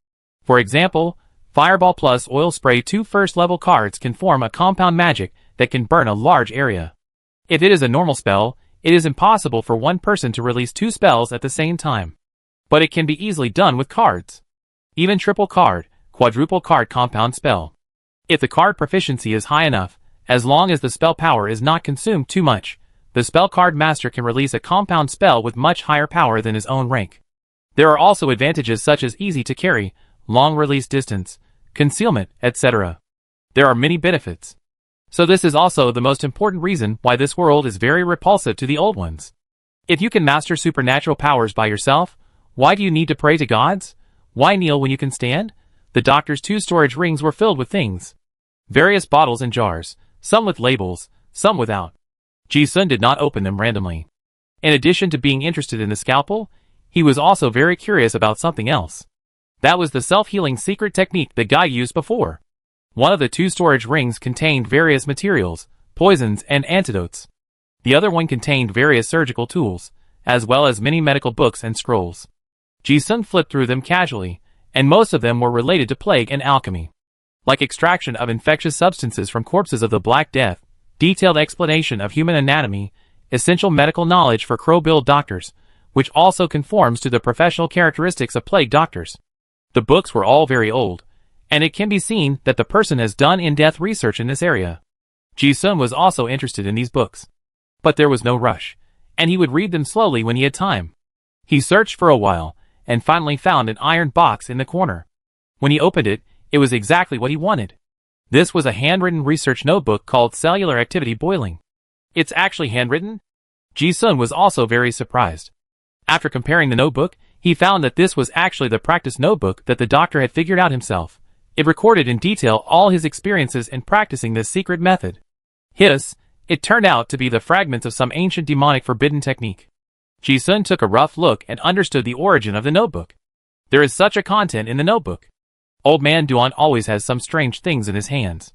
For example, Fireball plus Oil Spray, 2 first-level cards can form a compound magic that can burn a large area. If it is a normal spell, it is impossible for one person to release 2 spells at the same time. But it can be easily done with cards. Even triple card, quadruple card compound spell. If the card proficiency is high enough, as long as the spell power is not consumed too much, the spell card master can release a compound spell with much higher power than his own rank. There are also advantages such as easy to carry, long release distance, concealment, etc. There are many benefits. So this is also the most important reason why this world is very repulsive to the old ones. If you can master supernatural powers by yourself, why do you need to pray to gods? Why kneel when you can stand? The doctor's 2 storage rings were filled with things. Various bottles and jars, some with labels, some without. Ji-sun did not open them randomly. In addition to being interested in the scalpel, he was also very curious about something else. That was the self-healing secret technique the guy used before. One of the 2 storage rings contained various materials, poisons, and antidotes. The other one contained various surgical tools, as well as many medical books and scrolls. Ji-sun flipped through them casually, and most of them were related to plague and alchemy. Like extraction of infectious substances from corpses of the Black Death, detailed explanation of human anatomy, essential medical knowledge for Crow-billed doctors, which also conforms to the professional characteristics of plague doctors. The books were all very old, and it can be seen that the person has done in-depth research in this area. Ji-sun was also interested in these books. But there was no rush, and he would read them slowly when he had time. He searched for a while, and finally found an iron box in the corner. When he opened it, it was exactly what he wanted. This was a handwritten research notebook called Cellular Activity Boiling. It's actually handwritten? Ji-sun was also very surprised. After comparing the notebook, he found that this was actually the practice notebook that the doctor had figured out himself. It recorded in detail all his experiences in practicing this secret method. It turned out to be the fragments of some ancient demonic forbidden technique. Ji-sun took a rough look and understood the origin of the notebook. There is such a content in the notebook. Old man Duan always has some strange things in his hands.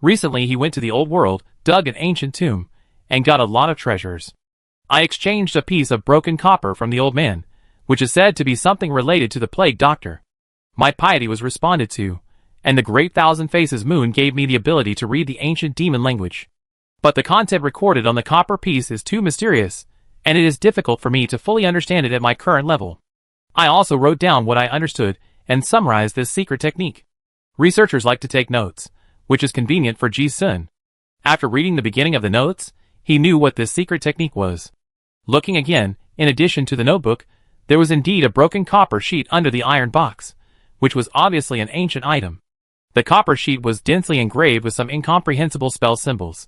Recently he went to the old world, dug an ancient tomb, and got a lot of treasures. I exchanged a piece of broken copper from the old man, which is said to be something related to the plague doctor. My piety was responded to, and the great thousand faces moon gave me the ability to read the ancient demon language. But the content recorded on the copper piece is too mysterious, and it is difficult for me to fully understand it at my current level. I also wrote down what I understood and summarized this secret technique. Researchers like to take notes, which is convenient for Ji-sun. After reading the beginning of the notes, he knew what this secret technique was. Looking again, in addition to the notebook, there was indeed a broken copper sheet under the iron box, which was obviously an ancient item. The copper sheet was densely engraved with some incomprehensible spell symbols.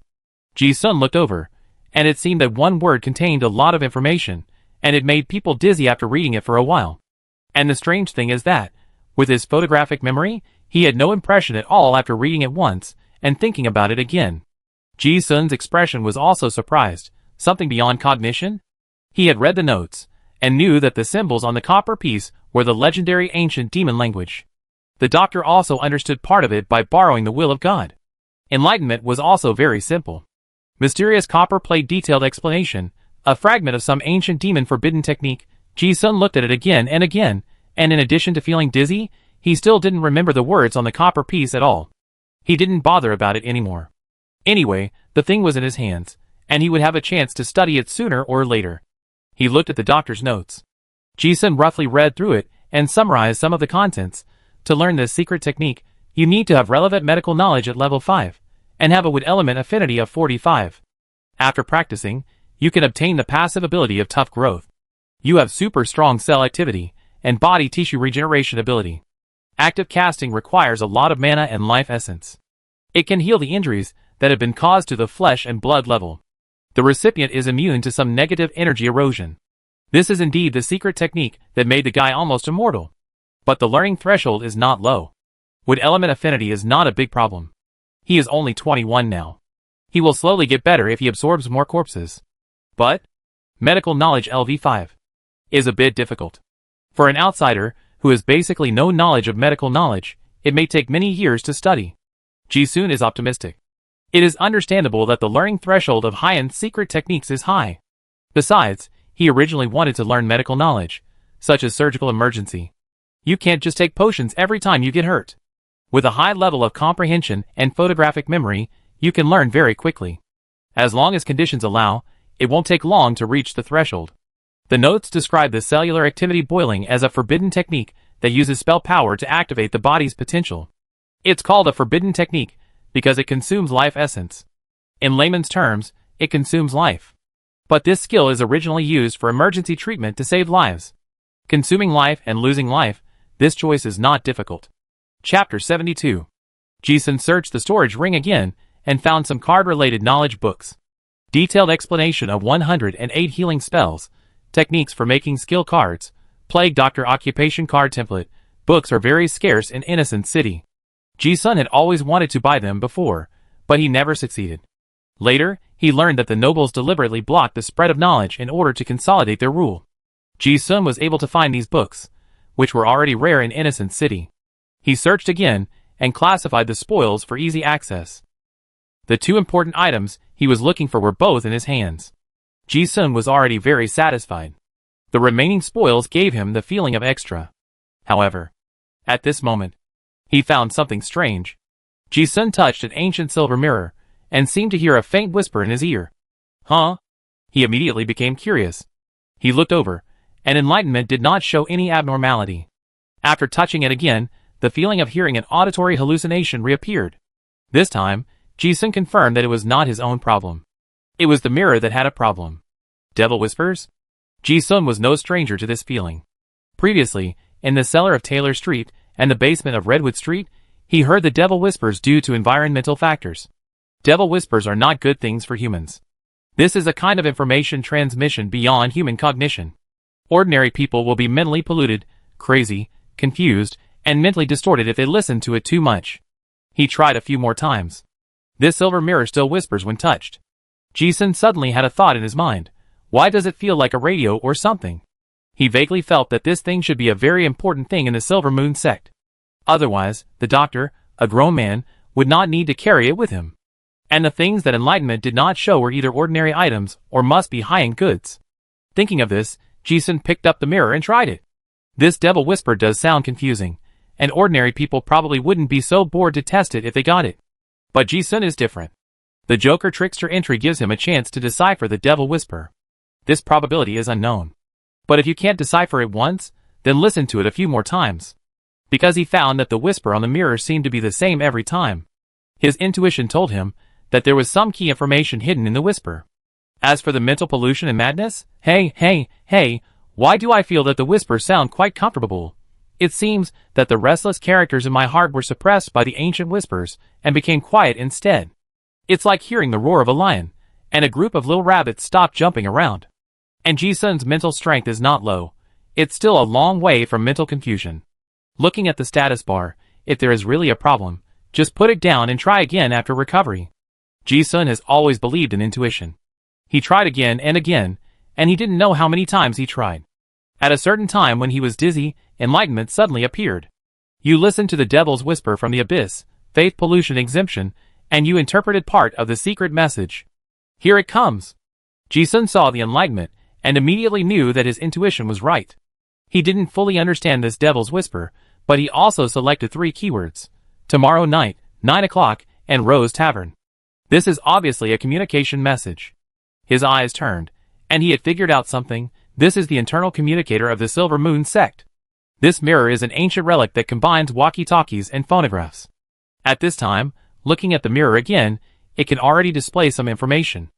Ji-sun looked over, and it seemed that one word contained a lot of information, and it made people dizzy after reading it for a while. And the strange thing is that, with his photographic memory, he had no impression at all after reading it once and thinking about it again. Ji-sun's expression was also surprised, something beyond cognition. He had read the notes, and knew that the symbols on the copper piece were the legendary ancient demon language. The doctor also understood part of it by borrowing the will of God. Enlightenment was also very simple. Mysterious copper plate detailed explanation, a fragment of some ancient demon forbidden technique. Ji-sun looked at it again, and in addition to feeling dizzy, he still didn't remember the words on the copper piece at all. He didn't bother about it anymore. Anyway, the thing was in his hands, and he would have a chance to study it sooner or later. He looked at the doctor's notes. Ji-sun roughly read through it and summarized some of the contents. To learn this secret technique, you need to have relevant medical knowledge at level 5. And have a wood element affinity of 45. After practicing, you can obtain the passive ability of tough growth. You have super strong cell activity, and body tissue regeneration ability. Active casting requires a lot of mana and life essence. It can heal the injuries that have been caused to the flesh and blood level. The recipient is immune to some negative energy erosion. This is indeed the secret technique that made the guy almost immortal. But the learning threshold is not low. Wood element affinity is not a big problem. He is only 21 now. He will slowly get better if he absorbs more corpses. But medical knowledge LV5 is a bit difficult. For an outsider who has basically no knowledge of medical knowledge, it may take many years to study. Ji-sun is optimistic. It is understandable that the learning threshold of high-end secret techniques is high. Besides, he originally wanted to learn medical knowledge, such as surgical emergency. You can't just take potions every time you get hurt. With a high level of comprehension and photographic memory, you can learn very quickly. As long as conditions allow, it won't take long to reach the threshold. The notes describe the cellular activity boiling as a forbidden technique that uses spell power to activate the body's potential. It's called a forbidden technique because it consumes life essence. In layman's terms, it consumes life. But this skill is originally used for emergency treatment to save lives. Consuming life and losing life, this choice is not difficult. Chapter 72. Ji-sun searched the storage ring again and found some card-related knowledge books. Detailed explanation of 108 healing spells, techniques for making skill cards, plague doctor occupation card template. Books are very scarce in Innocent City. Ji-sun had always wanted to buy them before, but he never succeeded. Later, he learned that the nobles deliberately blocked the spread of knowledge in order to consolidate their rule. Ji-sun was able to find these books, which were already rare in Innocent City. He searched again and classified the spoils for easy access. The two important items he was looking for were both in his hands. Ji-sun was already very satisfied. The remaining spoils gave him the feeling of extra. However, at this moment, he found something strange. Ji-sun touched an ancient silver mirror and seemed to hear a faint whisper in his ear. Huh? He immediately became curious. He looked over, and enlightenment did not show any abnormality. After touching it again, the feeling of hearing an auditory hallucination reappeared. This time, Ji-sun confirmed that it was not his own problem. It was the mirror that had a problem. Devil whispers? Ji-sun was no stranger to this feeling. Previously, in the cellar of Taylor Street and the basement of Redwood Street, he heard the devil whispers due to environmental factors. Devil whispers are not good things for humans. This is a kind of information transmission beyond human cognition. Ordinary people will be mentally polluted, crazy, confused, and mentally distorted if they listen to it too much. He tried a few more times. This silver mirror still whispers when touched. Ji-sun suddenly had a thought in his mind. Why does it feel like a radio or something? He vaguely felt that this thing should be a very important thing in the Silver Moon sect. Otherwise, the doctor, a grown man, would not need to carry it with him. And the things that enlightenment did not show were either ordinary items or must be high-end goods. Thinking of this, Ji-sun picked up the mirror and tried it. This devil whisper does sound confusing, and ordinary people probably wouldn't be so bored to test it if they got it. But Ji-sun is different. The Joker Trickster entry gives him a chance to decipher the devil whisper. This probability is unknown. But if you can't decipher it once, then listen to it a few more times. Because he found that the whisper on the mirror seemed to be the same every time. His intuition told him that there was some key information hidden in the whisper. As for the mental pollution and madness, hey, why do I feel that the whispers sound quite comfortable? It seems that the restless characters in my heart were suppressed by the ancient whispers and became quiet instead. It's like hearing the roar of a lion, and a group of little rabbits stopped jumping around. And Ji-sun's mental strength is not low. It's still a long way from mental confusion. Looking at the status bar, if there is really a problem, just put it down and try again after recovery. Ji-sun has always believed in intuition. He tried again, and he didn't know how many times he tried. At a certain time when he was dizzy, enlightenment suddenly appeared. You listened to the devil's whisper from the abyss, faith pollution exemption, and you interpreted part of the secret message. Here it comes. Ji-sun saw the enlightenment and immediately knew that his intuition was right. He didn't fully understand this devil's whisper, but he also selected 3 keywords: tomorrow night, 9 o'clock, and Rose Tavern. This is obviously a communication message. His eyes turned, and he had figured out something. This is the internal communicator of the Silver Moon sect. This mirror is an ancient relic that combines walkie-talkies and phonographs. At this time, looking at the mirror again, it can already display some information.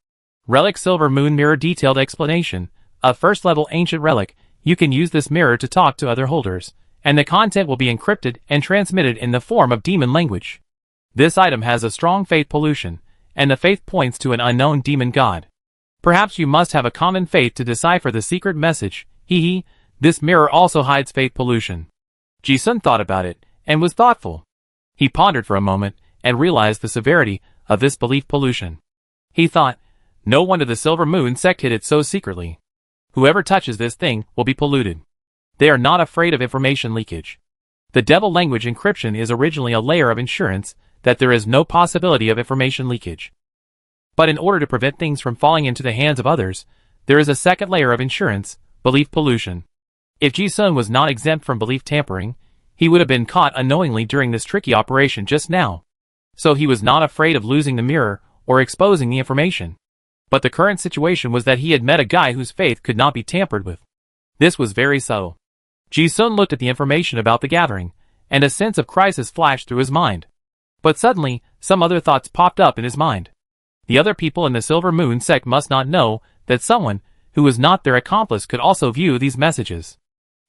Relic Silver Moon Mirror Detailed Explanation. A first-level ancient relic. You can use this mirror to talk to other holders, and the content will be encrypted and transmitted in the form of demon language. This item has a strong faith pollution, and the faith points to an unknown demon god. Perhaps you must have a common faith to decipher the secret message. This mirror also hides faith pollution. Ji-sun thought about it, and was thoughtful. He pondered for a moment, and realized the severity of this belief pollution. He thought, no wonder the Silver Moon sect hid it so secretly. Whoever touches this thing will be polluted. They are not afraid of information leakage. The devil language encryption is originally a layer of insurance that there is no possibility of information leakage. But in order to prevent things from falling into the hands of others, there is a second layer of insurance, belief pollution. If Ji-sun was not exempt from belief tampering, he would have been caught unknowingly during this tricky operation just now. So he was not afraid of losing the mirror or exposing the information. But the current situation was that he had met a guy whose faith could not be tampered with. This was very subtle. Ji-sun looked at the information about the gathering, and a sense of crisis flashed through his mind. But suddenly, some other thoughts popped up in his mind. The other people in the Silver Moon sect must not know that someone who was not their accomplice could also view these messages.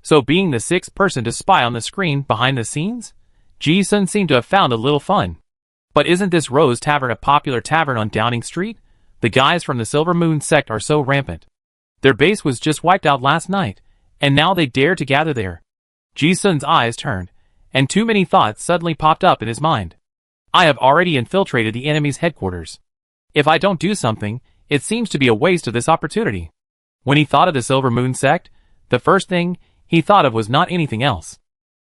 So being the sixth person to spy on the screen behind the scenes, Ji-sun seemed to have found a little fun. But isn't this Rose Tavern a popular tavern on Downing Street? The guys from the Silver Moon sect are so rampant. Their base was just wiped out last night, and now they dare to gather there. Ji-sun's eyes turned, and too many thoughts suddenly popped up in his mind. I have already infiltrated the enemy's headquarters. If I don't do something, it seems to be a waste of this opportunity. When he thought of the Silver Moon sect, the first thing he thought of was not anything else,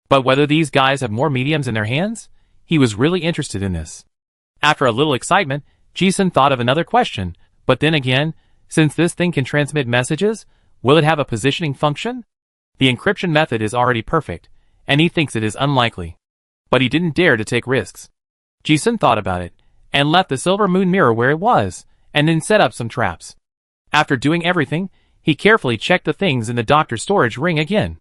but whether these guys have more mediums in their hands. He was really interested in this. After a little excitement, Ji-sun thought of another question, but then again, since this thing can transmit messages, will it have a positioning function? The encryption method is already perfect, and he thinks it is unlikely. But he didn't dare to take risks. Ji-sun thought about it, and left the Silver Moon mirror where it was, and then set up some traps. After doing everything, he carefully checked the things in the doctor's storage ring again.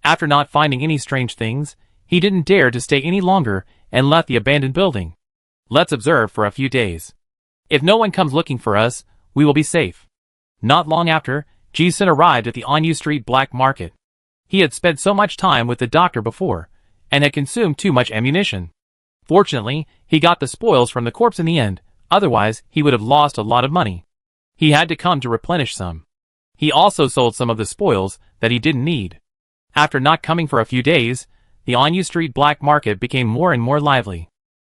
After not finding any strange things, he didn't dare to stay any longer and left the abandoned building. Let's observe for a few days. If no one comes looking for us, we will be safe. Not long after, Ji-sun arrived at the Onyu Street black market. He had spent so much time with the doctor before, and had consumed too much ammunition. Fortunately, he got the spoils from the corpse in the end, otherwise he would have lost a lot of money. He had to come to replenish some. He also sold some of the spoils that he didn't need. After not coming for a few days, the Onyu Street black market became more and more lively.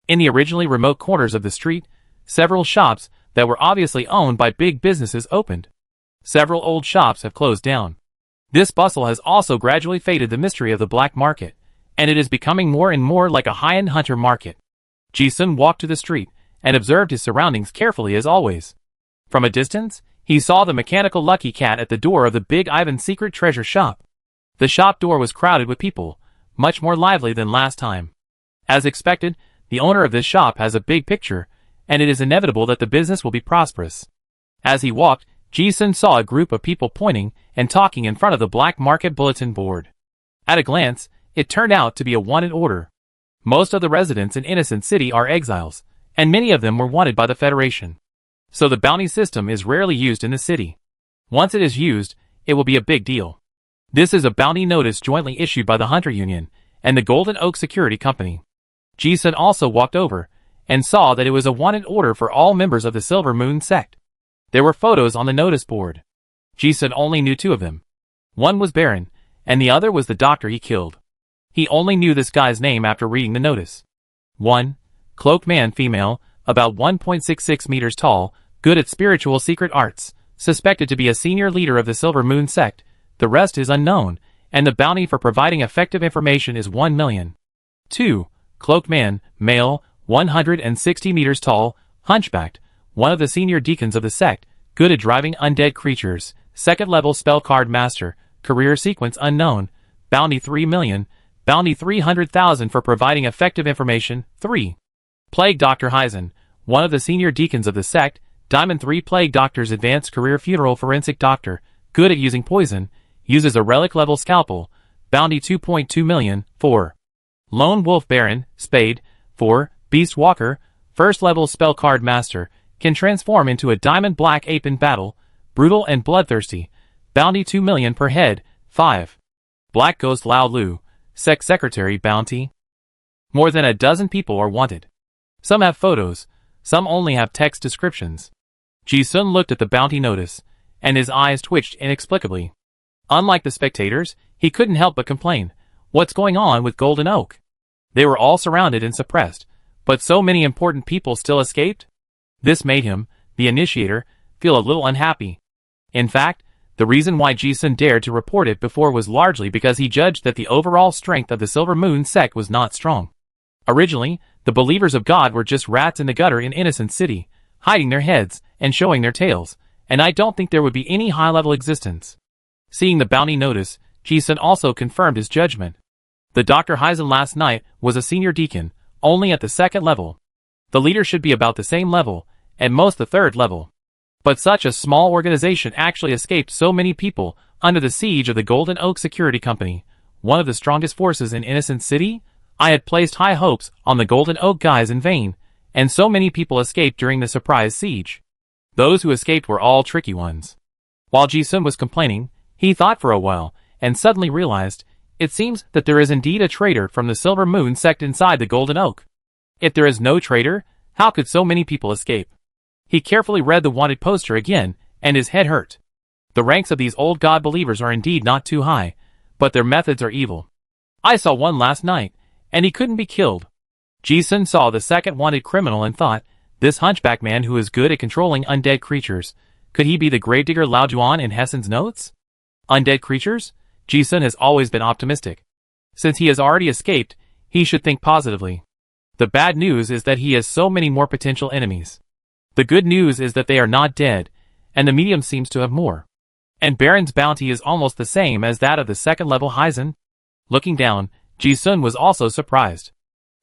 In the originally remote corners of the street, several shops that were obviously owned by big businesses opened. Several old shops have closed down. This bustle has also gradually faded the mystery of the black market, and it is becoming more and more like a high-end hunter market. Ji-sun walked to the street and observed his surroundings carefully as always. From a distance, he saw the mechanical Lucky Cat at the door of the Big Ivan's secret treasure shop. The shop door was crowded with people, much more lively than last time. As expected, the owner of this shop has a big picture, and it is inevitable that the business will be prosperous. As he walked, Ji-sun saw a group of people pointing and talking in front of the black market bulletin board. At a glance, it turned out to be a wanted order. Most of the residents in Innocent City are exiles, and many of them were wanted by the Federation. So the bounty system is rarely used in the city. Once it is used, it will be a big deal. This is a bounty notice jointly issued by the Hunter Union and the Golden Oak Security Company. Ji-sun also walked over and saw that it was a wanted order for all members of the Silver Moon sect. There were photos on the notice board. Ji-sun only knew two of them. One was Baron, and the other was the doctor he killed. He only knew this guy's name after reading the notice. 1. Cloaked man, female, about 1.66 meters tall, good at spiritual secret arts, suspected to be a senior leader of the Silver Moon sect. The rest is unknown, and the bounty for providing effective information is 1 million. 2. Cloaked man, male, 160 meters tall, hunchbacked, one of the senior deacons of the sect, good at driving undead creatures, second level spell card master, career sequence unknown, bounty 3 million, bounty 300,000 for providing effective information. 3. Plague Doctor Heisen, one of the senior deacons of the sect, Diamond 3 Plague Doctor's advanced career funeral forensic doctor, good at using poison, uses a relic level scalpel, bounty 2.2 million. 4. Lone Wolf Baron, Spade. 4. Beast Walker, first level spell card master, can transform into a diamond black ape in battle, brutal and bloodthirsty, bounty 2 million per head. 5. Black Ghost Lao Lu, sect secretary, bounty. More than a dozen people are wanted. Some have photos, some only have text descriptions. Ji-sun looked at the bounty notice, and his eyes twitched inexplicably. Unlike the spectators, he couldn't help but complain. What's going on with Golden Oak? They were all surrounded and suppressed, but so many important people still escaped? This made him, the initiator, feel a little unhappy. In fact, the reason why Ji-sun dared to report it before was largely because he judged that the overall strength of the Silver Moon sect was not strong. Originally, the believers of God were just rats in the gutter in Innocent City, hiding their heads and showing their tails, and I don't think there would be any high-level existence. Seeing the bounty notice, Ji-sun also confirmed his judgment. The Dr. Heisen last night was a senior deacon, only at the second level. The leader should be about the same level, at most the third level. But such a small organization actually escaped so many people under the siege of the Golden Oak Security Company, one of the strongest forces in Innocent City? I had placed high hopes on the Golden Oak guys in vain, and so many people escaped during the surprise siege. Those who escaped were all tricky ones. While Ji-sun was complaining, he thought for a while, and suddenly realized, it seems that there is indeed a traitor from the Silver Moon sect inside the Golden Oak. If there is no traitor, how could so many people escape? He carefully read the wanted poster again, and his head hurt. The ranks of these old god believers are indeed not too high, but their methods are evil. I saw one last night, and he couldn't be killed. Ji-sun saw the second wanted criminal and thought, this hunchback man who is good at controlling undead creatures, could he be the gravedigger Lao Juan in Hessen's notes? Undead creatures? Ji-sun has always been optimistic. Since he has already escaped, he should think positively. The bad news is that he has so many more potential enemies. The good news is that they are not dead, and the medium seems to have more. And Baron's bounty is almost the same as that of the second-level Heisen. Looking down, Ji-sun was also surprised.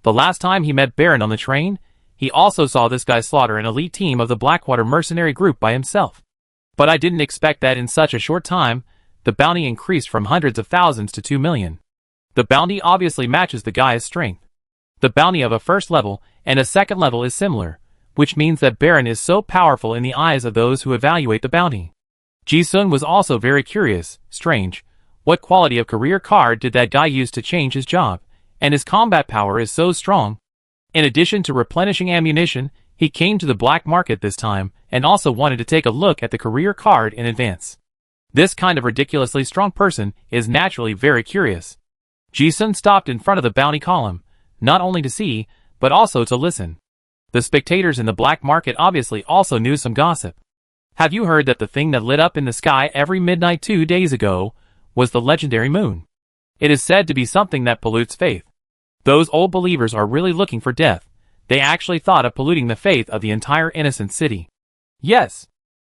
The last time he met Baron on the train, he also saw this guy slaughter an elite team of the Blackwater mercenary group by himself. But I didn't expect that in such a short time, the bounty increased from hundreds of thousands to 2 million. The bounty obviously matches the guy's strength. The bounty of a first level and a second level is similar, which means that Baron is so powerful in the eyes of those who evaluate the bounty. Ji-sun was also very curious. Strange, what quality of career card did that guy use to change his job? And his combat power is so strong. In addition to replenishing ammunition, he came to the black market this time, and also wanted to take a look at the career card in advance. This kind of ridiculously strong person is naturally very curious. Ji-sun stopped in front of the bounty column, not only to see, but also to listen. The spectators in the black market obviously also knew some gossip. Have you heard that the thing that lit up in the sky every midnight 2 days ago was the legendary moon? It is said to be something that pollutes faith. Those old believers are really looking for death. They actually thought of polluting the faith of the entire innocent city. Yes.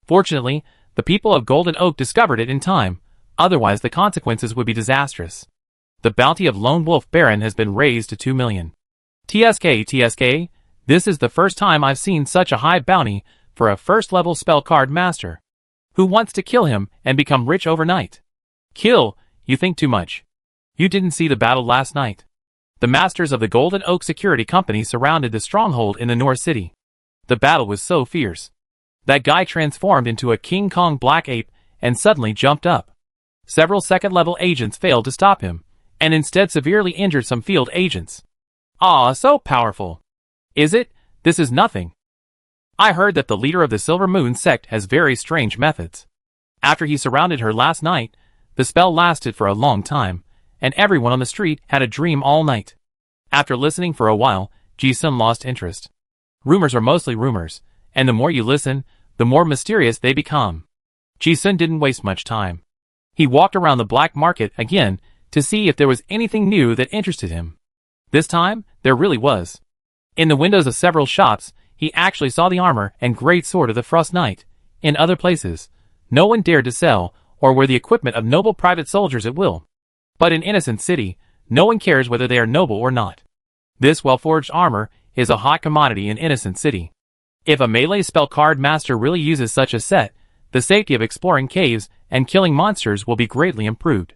Fortunately, the people of Golden Oak discovered it in time, otherwise the consequences would be disastrous. The bounty of Lone Wolf Baron has been raised to 2 million. TSK, this is the first time I've seen such a high bounty for a first-level spell card master. Who wants to kill him and become rich overnight? Kill, you think too much. You didn't see the battle last night. The masters of the Golden Oak Security Company surrounded the stronghold in the North City. The battle was so fierce. That guy transformed into a King Kong black ape and suddenly jumped up. Several second-level agents failed to stop him, and instead severely injured some field agents. Ah, so powerful. Is it? This is nothing. I heard that the leader of the Silver Moon sect has very strange methods. After he surrounded her last night, the spell lasted for a long time, and everyone on the street had a dream all night. After listening for a while, Ji-sun lost interest. Rumors are mostly rumors, and the more you listen, the more mysterious they become. Ji-sun didn't waste much time. He walked around the black market again to see if there was anything new that interested him. This time, there really was. In the windows of several shops, he actually saw the armor and great sword of the Frost Knight. In other places, no one dared to sell or wear the equipment of noble private soldiers at will. But in Innocent City, no one cares whether they are noble or not. This well-forged armor is a hot commodity in Innocent City. If a melee spell card master really uses such a set, the safety of exploring caves and killing monsters will be greatly improved.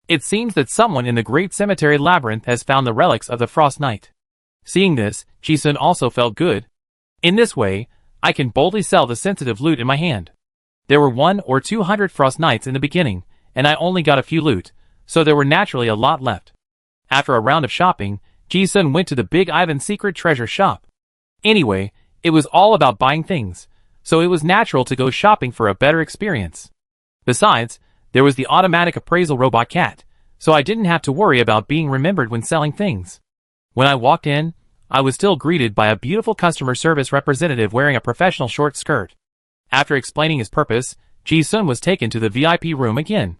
It seems that someone in the Great Cemetery Labyrinth has found the relics of the Frost Knight. Seeing this, Ji-sun also felt good. In this way, I can boldly sell the sensitive loot in my hand. There were 100 or 200 Frost Knights in the beginning, and I only got a few loot, so there were naturally a lot left. After a round of shopping, Ji-sun went to the Big Ivan's secret treasure shop. Anyway, it was all about buying things, so it was natural to go shopping for a better experience. Besides, there was the automatic appraisal robot cat, so I didn't have to worry about being remembered when selling things. When I walked in, I was still greeted by a beautiful customer service representative wearing a professional short skirt. After explaining his purpose, Ji-sun was taken to the VIP room again.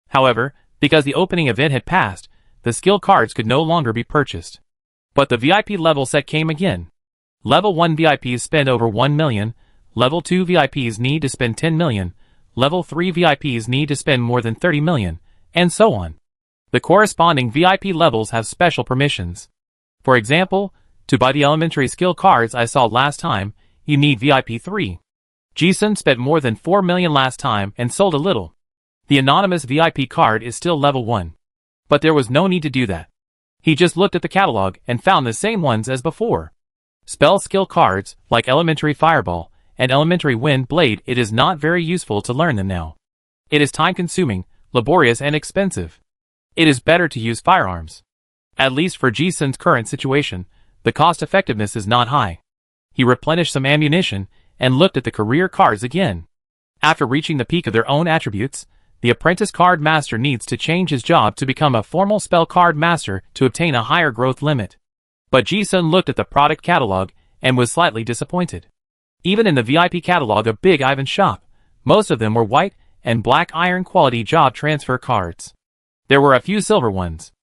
However, because the opening event had passed, the skill cards could no longer be purchased. But the VIP level set came again. Level 1 VIPs spend over 1 million, Level 2 VIPs need to spend 10 million, Level 3 VIPs need to spend more than 30 million, and so on. The corresponding VIP levels have special permissions. For example, to buy the elementary skill cards I saw last time, you need VIP 3. Ji-sun spent more than 4 million last time and sold a little. The anonymous VIP card is still level 1. But there was no need to do that. He just looked at the catalog and found the same ones as before. Spell skill cards, like Elementary Fireball and Elementary Wind Blade, it is not very useful to learn them now. It is time-consuming, laborious and expensive. It is better to use firearms. At least for Ji-sun's current situation, the cost-effectiveness is not high. He replenished some ammunition and looked at the career cards again. After reaching the peak of their own attributes, the apprentice card master needs to change his job to become a formal spell card master to obtain a higher growth limit. But Ji-sun looked at the product catalog and was slightly disappointed. Even in the VIP catalog of Big Ivan's shop, most of them were white and black iron quality job transfer cards. There were a few silver ones.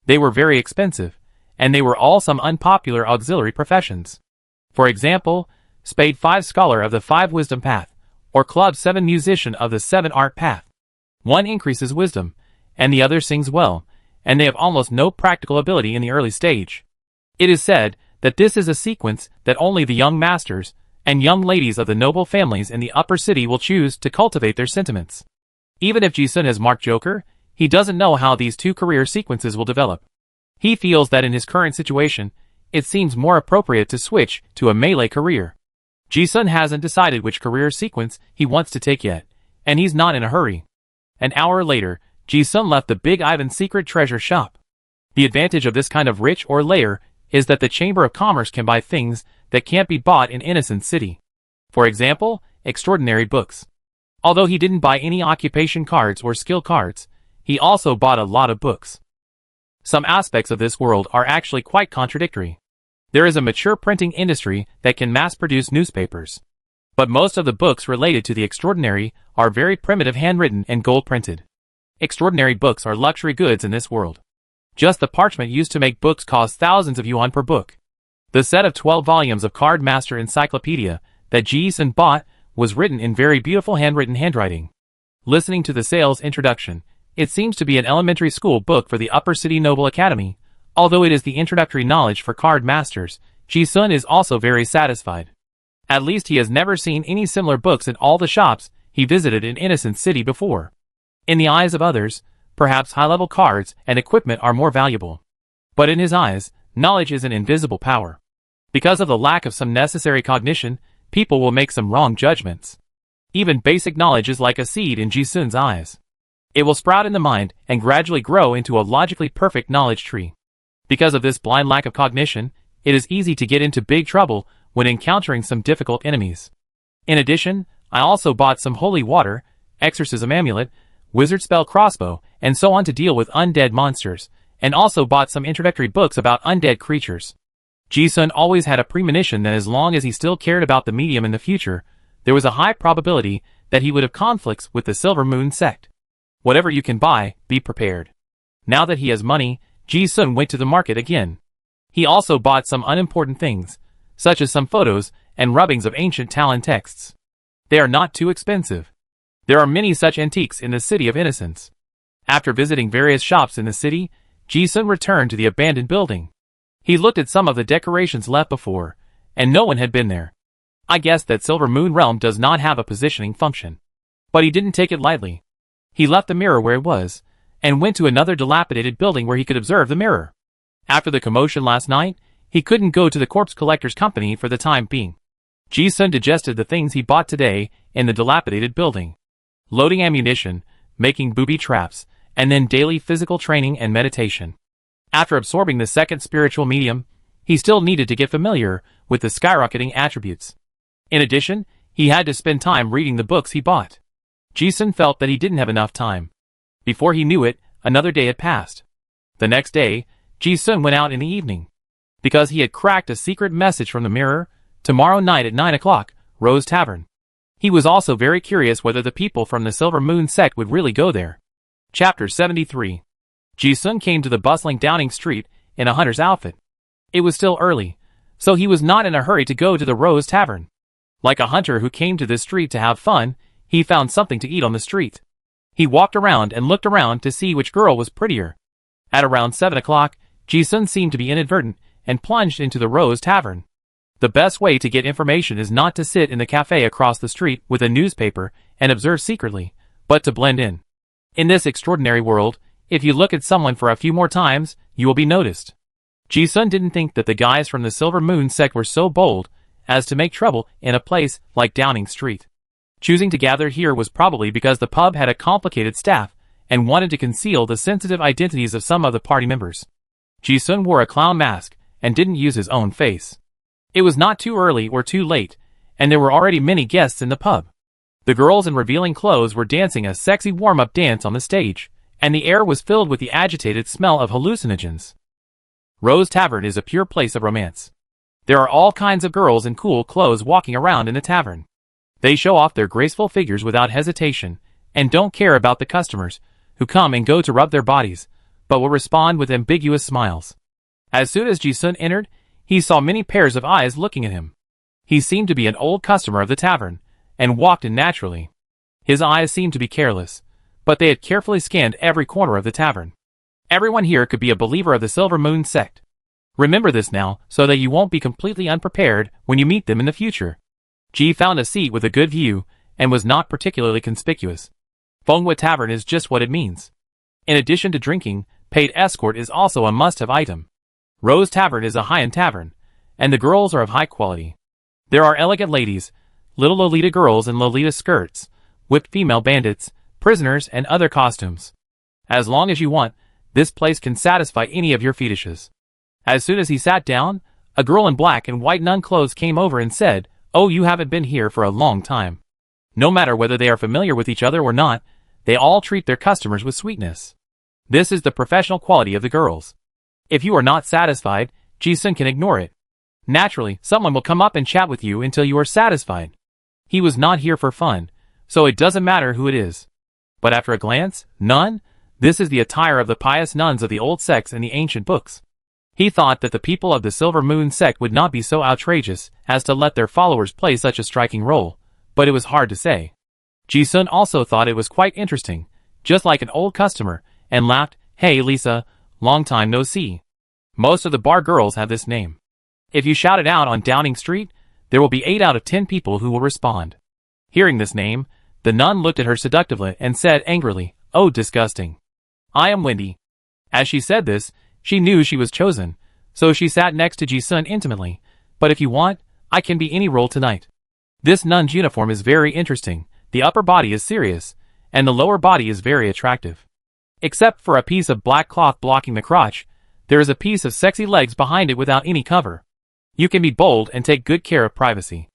They were very expensive, and they were all some unpopular auxiliary professions. For example, Spade 5 Scholar of the 5 Wisdom Path, or Club 7 Musician of the 7 Art Path. One increases wisdom, and the other sings well, and they have almost no practical ability in the early stage. It is said that this is a sequence that only the young masters and young ladies of the noble families in the upper city will choose to cultivate their sentiments. Even if Ji-sun has marked Joker, he doesn't know how these two career sequences will develop. He feels that in his current situation, it seems more appropriate to switch to a melee career. Ji-sun hasn't decided which career sequence he wants to take yet, and he's not in a hurry. An hour later, Ji-sun left the Big Ivan's secret treasure shop. The advantage of this kind of rich or layer is that the Chamber of Commerce can buy things that can't be bought in Innocent City. For example, extraordinary books. Although he didn't buy any occupation cards or skill cards, he also bought a lot of books. Some aspects of this world are actually quite contradictory. There is a mature printing industry that can mass-produce newspapers. But most of the books related to the extraordinary are very primitive, handwritten and gold-printed. Extraordinary books are luxury goods in this world. Just the parchment used to make books costs thousands of yuan per book. The set of 12 volumes of Card Master Encyclopedia that Ji-sun bought was written in very beautiful handwriting. Listening to the sales introduction, it seems to be an elementary school book for the Upper City Noble Academy. Although it is the introductory knowledge for card masters, Ji-sun is also very satisfied. At least he has never seen any similar books in all the shops he visited in Innocent City before. In the eyes of others, perhaps high-level cards and equipment are more valuable. But in his eyes, knowledge is an invisible power. Because of the lack of some necessary cognition, people will make some wrong judgments. Even basic knowledge is like a seed in Ji-sun's eyes. It will sprout in the mind and gradually grow into a logically perfect knowledge tree. Because of this blind lack of cognition, it is easy to get into big trouble when encountering some difficult enemies. In addition, I also bought some holy water, exorcism amulet, wizard spell crossbow, and so on to deal with undead monsters, and also bought some introductory books about undead creatures. Ji-sun always had a premonition that as long as he still cared about the medium in the future, there was a high probability that he would have conflicts with the Silver Moon sect. Whatever you can buy, be prepared. Now that he has money, Ji-sun went to the market again. He also bought some unimportant things, such as some photos and rubbings of ancient Talon texts. They are not too expensive. There are many such antiques in the City of Innocence. After visiting various shops in the city, Ji-sun returned to the abandoned building. He looked at some of the decorations left before, and no one had been there. I guessed that Silver Moon Realm does not have a positioning function. But he didn't take it lightly. He left the mirror where it was, and went to another dilapidated building where he could observe the mirror. After the commotion last night, he couldn't go to the corpse collector's company for the time being. Ji-sun digested the things he bought today in the dilapidated building. Loading ammunition, making booby traps, and then daily physical training and meditation. After absorbing the second spiritual medium, he still needed to get familiar with the skyrocketing attributes. In addition, he had to spend time reading the books he bought. Ji-sun felt that he didn't have enough time. Before he knew it, another day had passed. The next day, Ji-sun went out in the evening. Because he had cracked a secret message from the mirror, tomorrow night at 9 o'clock, Rose Tavern. He was also very curious whether the people from the Silver Moon sect would really go there. Chapter 73. Ji-sun came to the bustling Downing Street in a hunter's outfit. It was still early, so he was not in a hurry to go to the Rose Tavern. Like a hunter who came to this street to have fun, he found something to eat on the street. He walked around and looked around to see which girl was prettier. At around 7 o'clock, Ji-sun seemed to be inadvertent and plunged into the Rose Tavern. The best way to get information is not to sit in the cafe across the street with a newspaper and observe secretly, but to blend in. In this extraordinary world, if you look at someone for a few more times, you will be noticed. Ji-sun didn't think that the guys from the Silver Moon sect were so bold as to make trouble in a place like Downing Street. Choosing to gather here was probably because the pub had a complicated staff and wanted to conceal the sensitive identities of some of the party members. Ji-sun wore a clown mask and didn't use his own face. It was not too early or too late, and there were already many guests in the pub. The girls in revealing clothes were dancing a sexy warm-up dance on the stage, and the air was filled with the agitated smell of hallucinogens. Rose Tavern is a pure place of romance. There are all kinds of girls in cool clothes walking around in the tavern. They show off their graceful figures without hesitation, and don't care about the customers, who come and go to rub their bodies, but will respond with ambiguous smiles. As soon as Ji-sun entered, he saw many pairs of eyes looking at him. He seemed to be an old customer of the tavern, and walked in naturally. His eyes seemed to be careless, but they had carefully scanned every corner of the tavern. Everyone here could be a believer of the Silver Moon sect. Remember this now, so that you won't be completely unprepared when you meet them in the future. Ji found a seat with a good view, and was not particularly conspicuous. Fenghua Tavern is just what it means. In addition to drinking, paid escort is also a must-have item. Rose Tavern is a high-end tavern, and the girls are of high quality. There are elegant ladies, little Lolita girls in Lolita skirts, whipped female bandits, prisoners, and other costumes. As long as you want, this place can satisfy any of your fetishes. As soon as he sat down, a girl in black and white nun clothes came over and said, "Oh, you haven't been here for a long time." No matter whether they are familiar with each other or not, they all treat their customers with sweetness. This is the professional quality of the girls. If you are not satisfied, Ji-sun can ignore it. Naturally, someone will come up and chat with you until you are satisfied. He was not here for fun, so it doesn't matter who it is. But after a glance, nun? This is the attire of the pious nuns of the old sects in the ancient books. He thought that the people of the Silver Moon sect would not be so outrageous as to let their followers play such a striking role, but it was hard to say. Ji-sun also thought it was quite interesting, just like an old customer, and laughed, "Hey Lisa, long time no see." Most of the bar girls have this name. If you shout it out on Downing Street, there will be 8 out of 10 people who will respond. Hearing this name, the nun looked at her seductively and said angrily, "Oh, disgusting. I am Wendy." As she said this, she knew she was chosen, so she sat next to Ji-sun intimately. "But if you want, I can be any role tonight." This nun's uniform is very interesting. The upper body is serious, and the lower body is very attractive. Except for a piece of black cloth blocking the crotch, there is a piece of sexy legs behind it without any cover. You can be bold and take good care of privacy.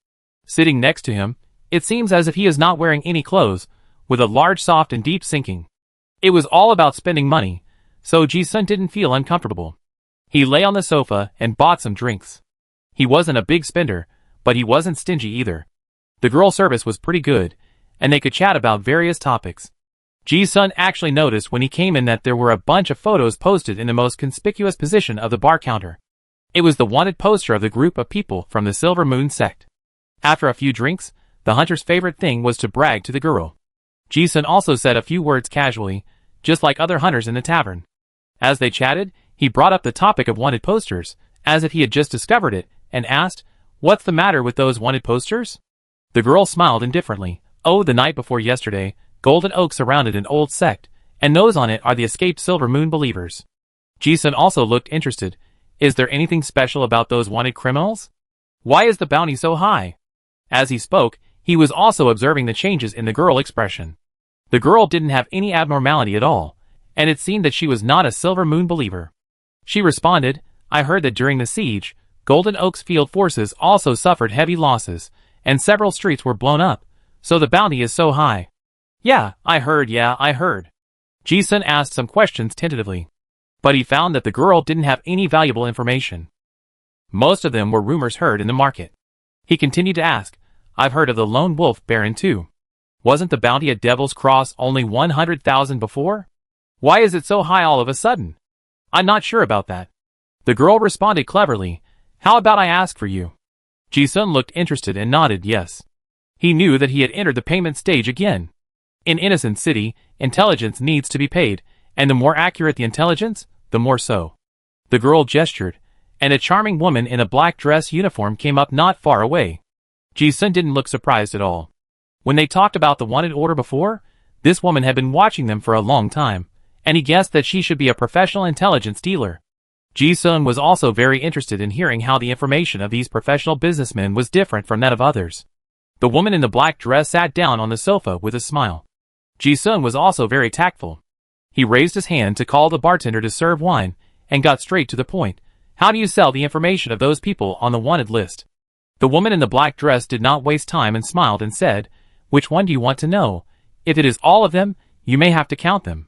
Sitting next to him, it seems as if he is not wearing any clothes, with a large soft and deep sinking. It was all about spending money, so Ji-sun didn't feel uncomfortable. He lay on the sofa and bought some drinks. He wasn't a big spender, but he wasn't stingy either. The girl service was pretty good, and they could chat about various topics. Ji-sun actually noticed when he came in that there were a bunch of photos posted in the most conspicuous position of the bar counter. It was the wanted poster of the group of people from the Silver Moon sect. After a few drinks, the hunter's favorite thing was to brag to the girl. Ji-sun also said a few words casually, just like other hunters in the tavern. As they chatted, he brought up the topic of wanted posters, as if he had just discovered it, and asked, "What's the matter with those wanted posters?" The girl smiled indifferently. "Oh, the night before yesterday, Golden Oak surrounded an old sect, and those on it are the escaped Silver Moon believers." Ji-sun also looked interested. "Is there anything special about those wanted criminals? Why is the bounty so high?" As he spoke, he was also observing the changes in the girl expression. The girl didn't have any abnormality at all, and it seemed that she was not a Silver Moon believer. She responded, "I heard that during the siege, Golden Oak's field forces also suffered heavy losses, and several streets were blown up, so the bounty is so high." Yeah, I heard. Ji-sun asked some questions tentatively. But he found that the girl didn't have any valuable information. Most of them were rumors heard in the market. He continued to ask, "I've heard of the Lone Wolf Baron too. Wasn't the bounty at Devil's Cross only 100,000 before? Why is it so high all of a sudden?" "I'm not sure about that." The girl responded cleverly, "How about I ask for you?" Ji-sun looked interested and nodded yes. He knew that he had entered the payment stage again. In Innocent City, intelligence needs to be paid, and the more accurate the intelligence, the more so. The girl gestured, and a charming woman in a black dress uniform came up not far away. Ji-sun didn't look surprised at all. When they talked about the wanted order before, this woman had been watching them for a long time, and he guessed that she should be a professional intelligence dealer. Ji-sun was also very interested in hearing how the information of these professional businessmen was different from that of others. The woman in the black dress sat down on the sofa with a smile. Ji-sun was also very tactful. He raised his hand to call the bartender to serve wine, and got straight to the point. How do you sell the information of those people on the wanted list? The woman in the black dress did not waste time and smiled and said, which one do you want to know? If it is all of them, you may have to count them.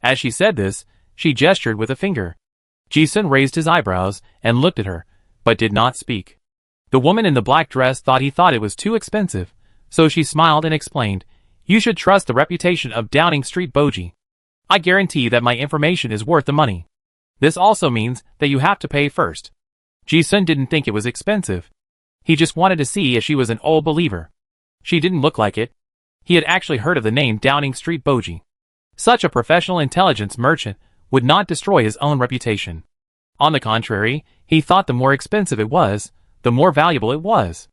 As she said this, she gestured with a finger. Ji-sun raised his eyebrows and looked at her, but did not speak. The woman in the black dress thought it was too expensive, so she smiled and explained, you should trust the reputation of Downing Street Boji. I guarantee that my information is worth the money. This also means that you have to pay first. Ji-sun didn't think it was expensive. He just wanted to see if she was an old believer. She didn't look like it. He had actually heard of the name Downing Street Boji. Such a professional intelligence merchant would not destroy his own reputation. On the contrary, he thought the more expensive it was, the more valuable it was.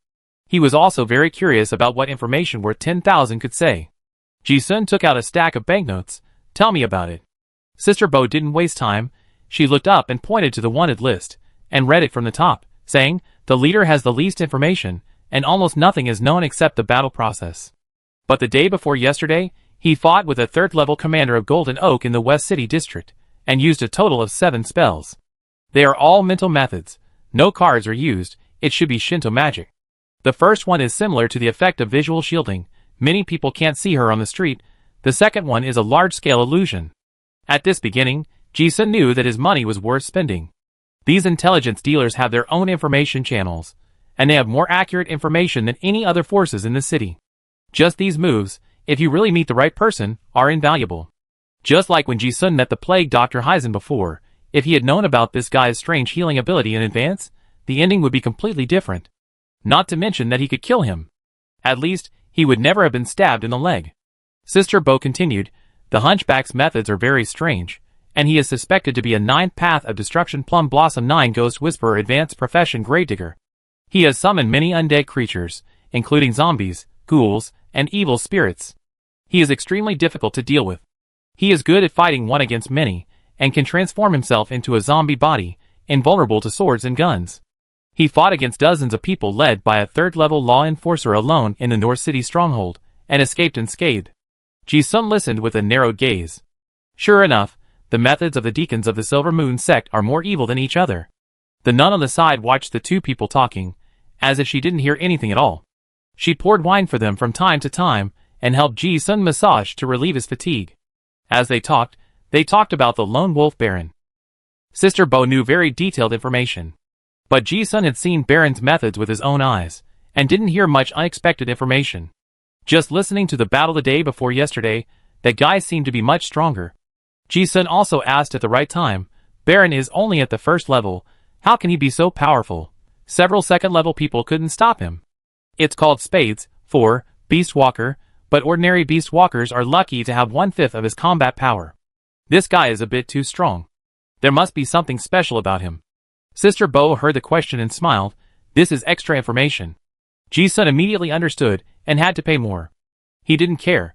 He was also very curious about what information worth 10,000 could say. Ji-sun took out a stack of banknotes. Tell me about it. Sister Bo didn't waste time. She looked up and pointed to the wanted list, and read it from the top, saying, the leader has the least information, and almost nothing is known except the battle process. But the day before yesterday, he fought with a third-level commander of Golden Oak in the West City District, and used a total of 7 spells. They are all mental methods. No cards are used. It should be Shinto magic. The first one is similar to the effect of visual shielding. Many people can't see her on the street. The second one is a large-scale illusion. At this beginning, Ji-sun knew that his money was worth spending. These intelligence dealers have their own information channels, and they have more accurate information than any other forces in the city. Just these moves, if you really meet the right person, are invaluable. Just like when Ji-sun met the plague Dr. Heisen before, if he had known about this guy's strange healing ability in advance, the ending would be completely different. Not to mention that he could kill him. At least, he would never have been stabbed in the leg. Sister Bo continued, the Hunchback's methods are very strange, and he is suspected to be a 9th Path of Destruction Plum Blossom 9 Ghost Whisperer Advanced Profession Gravedigger. He has summoned many undead creatures, including zombies, ghouls, and evil spirits. He is extremely difficult to deal with. He is good at fighting one against many, and can transform himself into a zombie body, invulnerable to swords and guns. He fought against dozens of people led by a third-level law enforcer alone in the North City stronghold, and escaped unscathed. Ji-sun listened with a narrowed gaze. Sure enough, the methods of the deacons of the Silver Moon sect are more evil than each other. The nun on the side watched the two people talking, as if she didn't hear anything at all. She poured wine for them from time to time, and helped Ji-sun massage to relieve his fatigue. As they talked about the lone wolf baron. Sister Bo knew very detailed information. But Ji-sun had seen Baron's methods with his own eyes, and didn't hear much unexpected information. Just listening to the battle the day before yesterday, that guy seemed to be much stronger. Ji-sun also asked at the right time, Baron is only at the 1st level, how can he be so powerful? Several 2nd level people couldn't stop him. It's called Spades, for Beast Walker, but ordinary Beast Walkers are lucky to have 1/5 of his combat power. This guy is a bit too strong. There must be something special about him. Sister Bo heard the question and smiled. This is extra information. Ji-sun immediately understood and had to pay more. He didn't care.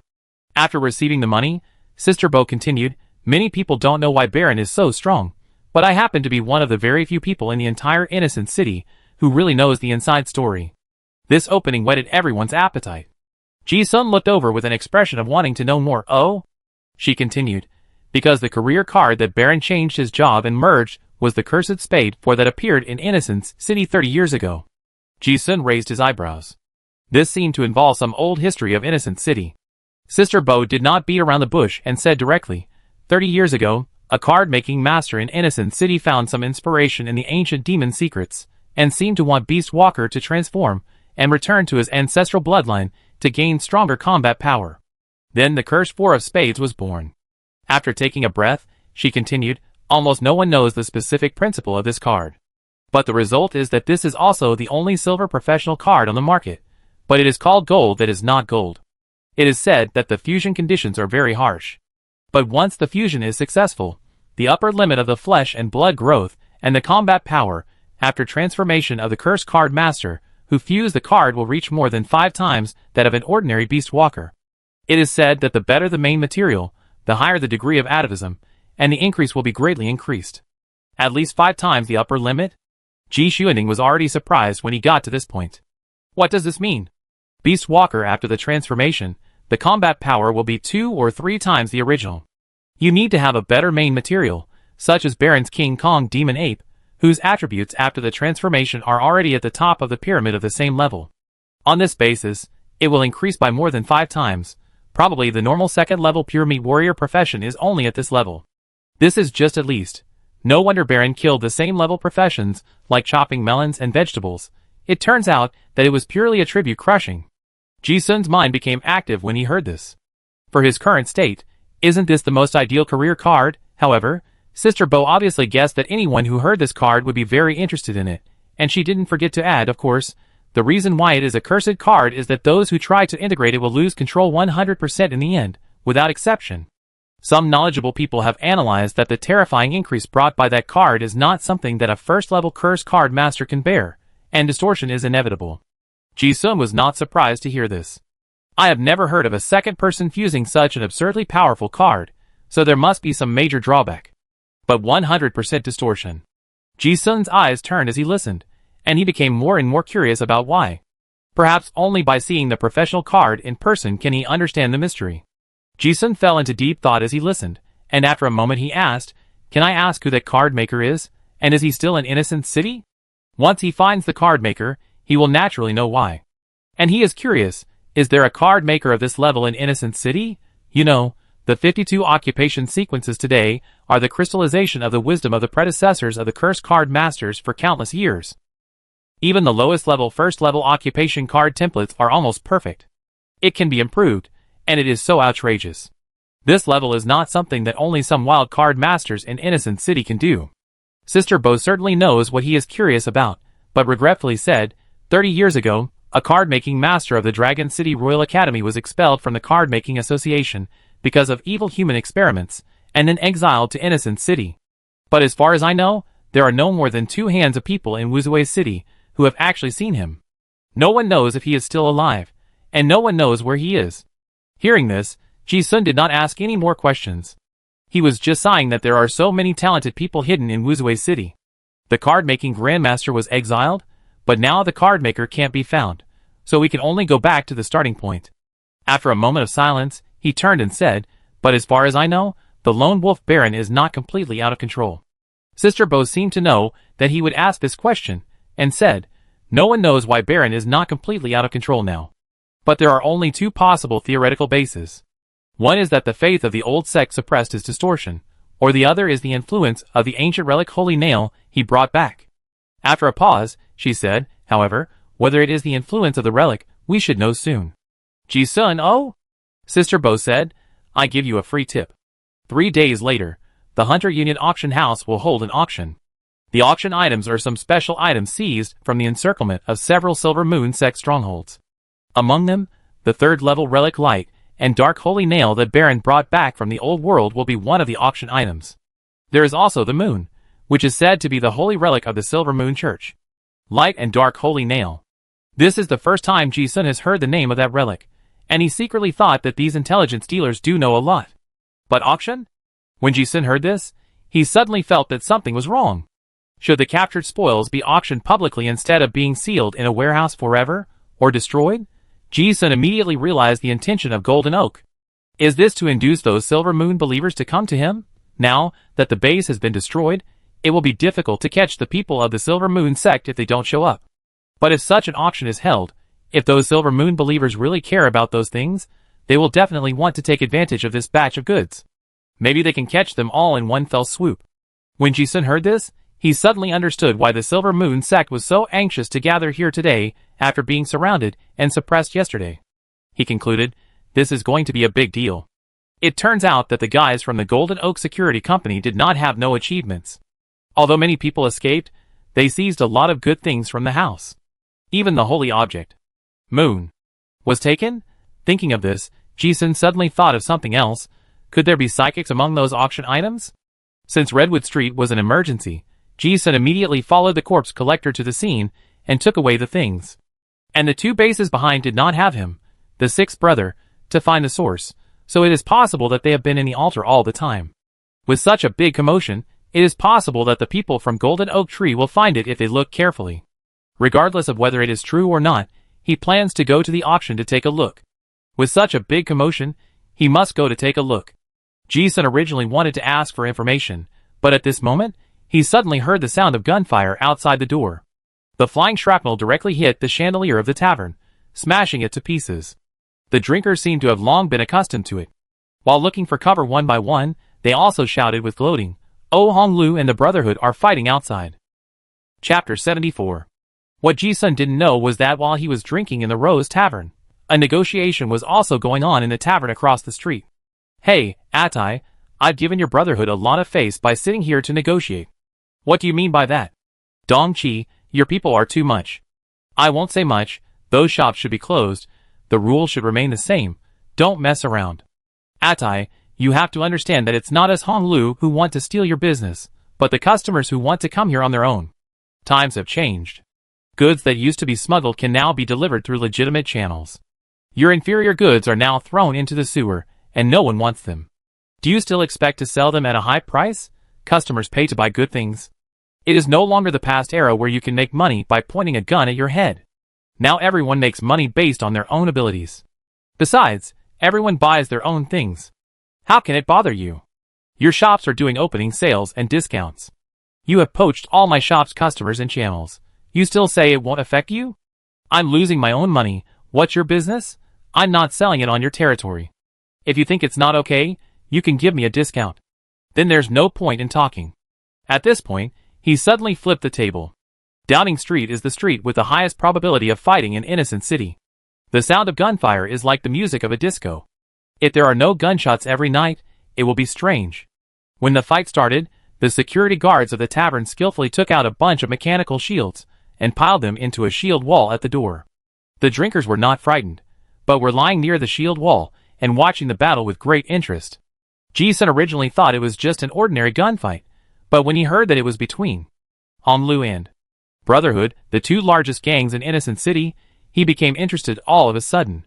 After receiving the money, Sister Bo continued, many people don't know why Baron is so strong, but I happen to be one of the very few people in the entire Innocent City who really knows the inside story. This opening whetted everyone's appetite. Ji-sun looked over with an expression of wanting to know more. Oh? She continued, because the career card that Baron changed his job and merged was the cursed spade for that appeared in Innocence City 30 years ago. Ji-sun raised his eyebrows. This seemed to involve some old history of Innocent City. Sister Bo did not beat around the bush and said directly, 30 years ago, a card-making master in Innocent City found some inspiration in the ancient demon secrets, and seemed to want Beast Walker to transform and return to his ancestral bloodline to gain stronger combat power. Then the cursed 4 of Spades was born. After taking a breath, she continued, almost no one knows the specific principle of this card. But the result is that this is also the only silver professional card on the market, but it is called gold that is not gold. It is said that the fusion conditions are very harsh. But once the fusion is successful, the upper limit of the flesh and blood growth and the combat power, after transformation of the cursed card master, who fused the card will reach more than 5 times that of an ordinary beast walker. It is said that the better the main material, the higher the degree of atavism, and the increase will be greatly increased. At least 5 times the upper limit? Ji Xuaning was already surprised when he got to this point. What does this mean? Beast Walker, after the transformation, the combat power will be 2 or 3 times the original. You need to have a better main material, such as Baron's King Kong Demon Ape, whose attributes after the transformation are already at the top of the pyramid of the same level. On this basis, it will increase by more than 5 times. Probably the normal second level pure meat warrior profession is only at this level. This is just at least. No wonder Baron killed the same level professions, like chopping melons and vegetables. It turns out that it was purely a tribute crushing. Ji Sun's mind became active when he heard this. For his current state, isn't this the most ideal career card? However, Sister Bo obviously guessed that anyone who heard this card would be very interested in it, and she didn't forget to add, of course, the reason why it is a cursed card is that those who try to integrate it will lose control 100% in the end, without exception. Some knowledgeable people have analyzed that the terrifying increase brought by that card is not something that a first-level curse card master can bear, and distortion is inevitable. Ji Sun was not surprised to hear this. I have never heard of a second person fusing such an absurdly powerful card, so there must be some major drawback. But 100% distortion. Ji Sun's eyes turned as he listened, and he became more and more curious about why. Perhaps only by seeing the professional card in person can he understand the mystery. Ji Sun fell into deep thought as he listened, and after a moment he asked, "Can I ask who that card maker is, and is he still in Innocent City?" Once he finds the card maker, he will naturally know why. And he is curious, is there a card maker of this level in Innocent City? You know, the 52 occupation sequences today are the crystallization of the wisdom of the predecessors of the curse card masters for countless years. Even the lowest level first level occupation card templates are almost perfect. It can be improved, and it is so outrageous. This level is not something that only some wild card masters in Innocent City can do. Sister Bo certainly knows what he is curious about, but regretfully said, 30 years ago, a card-making master of the Dragon City Royal Academy was expelled from the Card-Making Association because of evil human experiments, and then exiled to Innocent City. But as far as I know, there are no more than 2 hands of people in Wuzui City who have actually seen him. No one knows if he is still alive, and no one knows where he is. Hearing this, Ji Sun did not ask any more questions. He was just sighing that there are so many talented people hidden in Wuzui City. The card-making grandmaster was exiled, but now the card maker can't be found, so we can only go back to the starting point. After a moment of silence, he turned and said, "But as far as I know, the Lone Wolf Baron is not completely out of control." Sister Bo seemed to know that he would ask this question, and said, "No one knows why Baron is not completely out of control now. But there are only 2 possible theoretical bases. One is that the faith of the old sect suppressed his distortion, or the other is the influence of the ancient relic Holy Nail he brought back." After a pause, she said, "However, whether it is the influence of the relic, we should know soon." Ji Sun, oh? Sister Bo said, "I give you a free tip. 3 days later, the Hunter Union Auction House will hold an auction. The auction items are some special items seized from the encirclement of several Silver Moon sect strongholds. Among them, the 3rd-level relic Light and Dark Holy Nail that Baron brought back from the old world will be one of the auction items. There is also the moon, which is said to be the holy relic of the Silver Moon Church. Light and Dark Holy Nail. This is the first time Ji Sun has heard the name of that relic, and he secretly thought that these intelligence dealers do know a lot. But auction? When Ji Sun heard this, he suddenly felt that something was wrong. Should the captured spoils be auctioned publicly instead of being sealed in a warehouse forever, or destroyed? Ji Sun immediately realized the intention of Golden Oak. Is this to induce those Silver Moon believers to come to him? Now that the base has been destroyed, it will be difficult to catch the people of the Silver Moon sect if they don't show up. But if such an auction is held, if those Silver Moon believers really care about those things, they will definitely want to take advantage of this batch of goods. Maybe they can catch them all in one fell swoop. When Ji Sun heard this, he suddenly understood why the Silver Moon sect was so anxious to gather here today after being surrounded and suppressed yesterday. He concluded, this is going to be a big deal. It turns out that the guys from the Golden Oak Security Company did not have no achievements. Although many people escaped, they seized a lot of good things from the house. Even the holy object, Moon, was taken? Thinking of this, Ji Sun suddenly thought of something else. Could there be psychics among those auction items? Since Redwood Street was an emergency, Ji Sun immediately followed the corpse collector to the scene and took away the things. And the 2 bases behind did not have him, the 6th brother, to find the source, so it is possible that they have been in the altar all the time. With such a big commotion, It is possible that the people from Golden Oak Tree will find it if they look carefully. Regardless of whether it is true or not, he plans to go to the auction to take a look. With such a big commotion, he must go to take a look. Ji-sun originally wanted to ask for information, but at this moment, he suddenly heard the sound of gunfire outside the door. The flying shrapnel directly hit the chandelier of the tavern, smashing it to pieces. The drinkers seemed to have long been accustomed to it. While looking for cover one by one, they also shouted with gloating, "Oh, Honglu and the Brotherhood are fighting outside." Chapter 74. What Ji-sun didn't know was that while he was drinking in the Rose Tavern, a negotiation was also going on in the tavern across the street. "Hey, Atai, I've given your Brotherhood a lot of face by sitting here to negotiate." "What do you mean by that?" "Dong-chi, your people are too much." "I won't say much, those shops should be closed, the rules should remain the same, don't mess around." "Atai, you have to understand that it's not us Honglu who want to steal your business, but the customers who want to come here on their own. Times have changed. Goods that used to be smuggled can now be delivered through legitimate channels. Your inferior goods are now thrown into the sewer, and no one wants them. Do you still expect to sell them at a high price? Customers pay to buy good things. It is no longer the past era where you can make money by pointing a gun at your head. Now everyone makes money based on their own abilities. Besides, everyone buys their own things. How can it bother you? Your shops are doing opening sales and discounts. You have poached all my shop's customers and channels. You still say it won't affect you? I'm losing my own money. What's your business? I'm not selling it on your territory. If you think it's not okay, you can give me a discount. Then there's no point in talking." At this point, he suddenly flipped the table. Downing Street is the street with the highest probability of fighting in Innocent City. The sound of gunfire is like the music of a disco. If there are no gunshots every night, it will be strange. When the fight started, the security guards of the tavern skillfully took out a bunch of mechanical shields and piled them into a shield wall at the door. The drinkers were not frightened, but were lying near the shield wall and watching the battle with great interest. Ji-sun originally thought it was just an ordinary gunfight, but when he heard that it was between Honglu and Brotherhood, the two largest gangs in Innocent City, he became interested all of a sudden.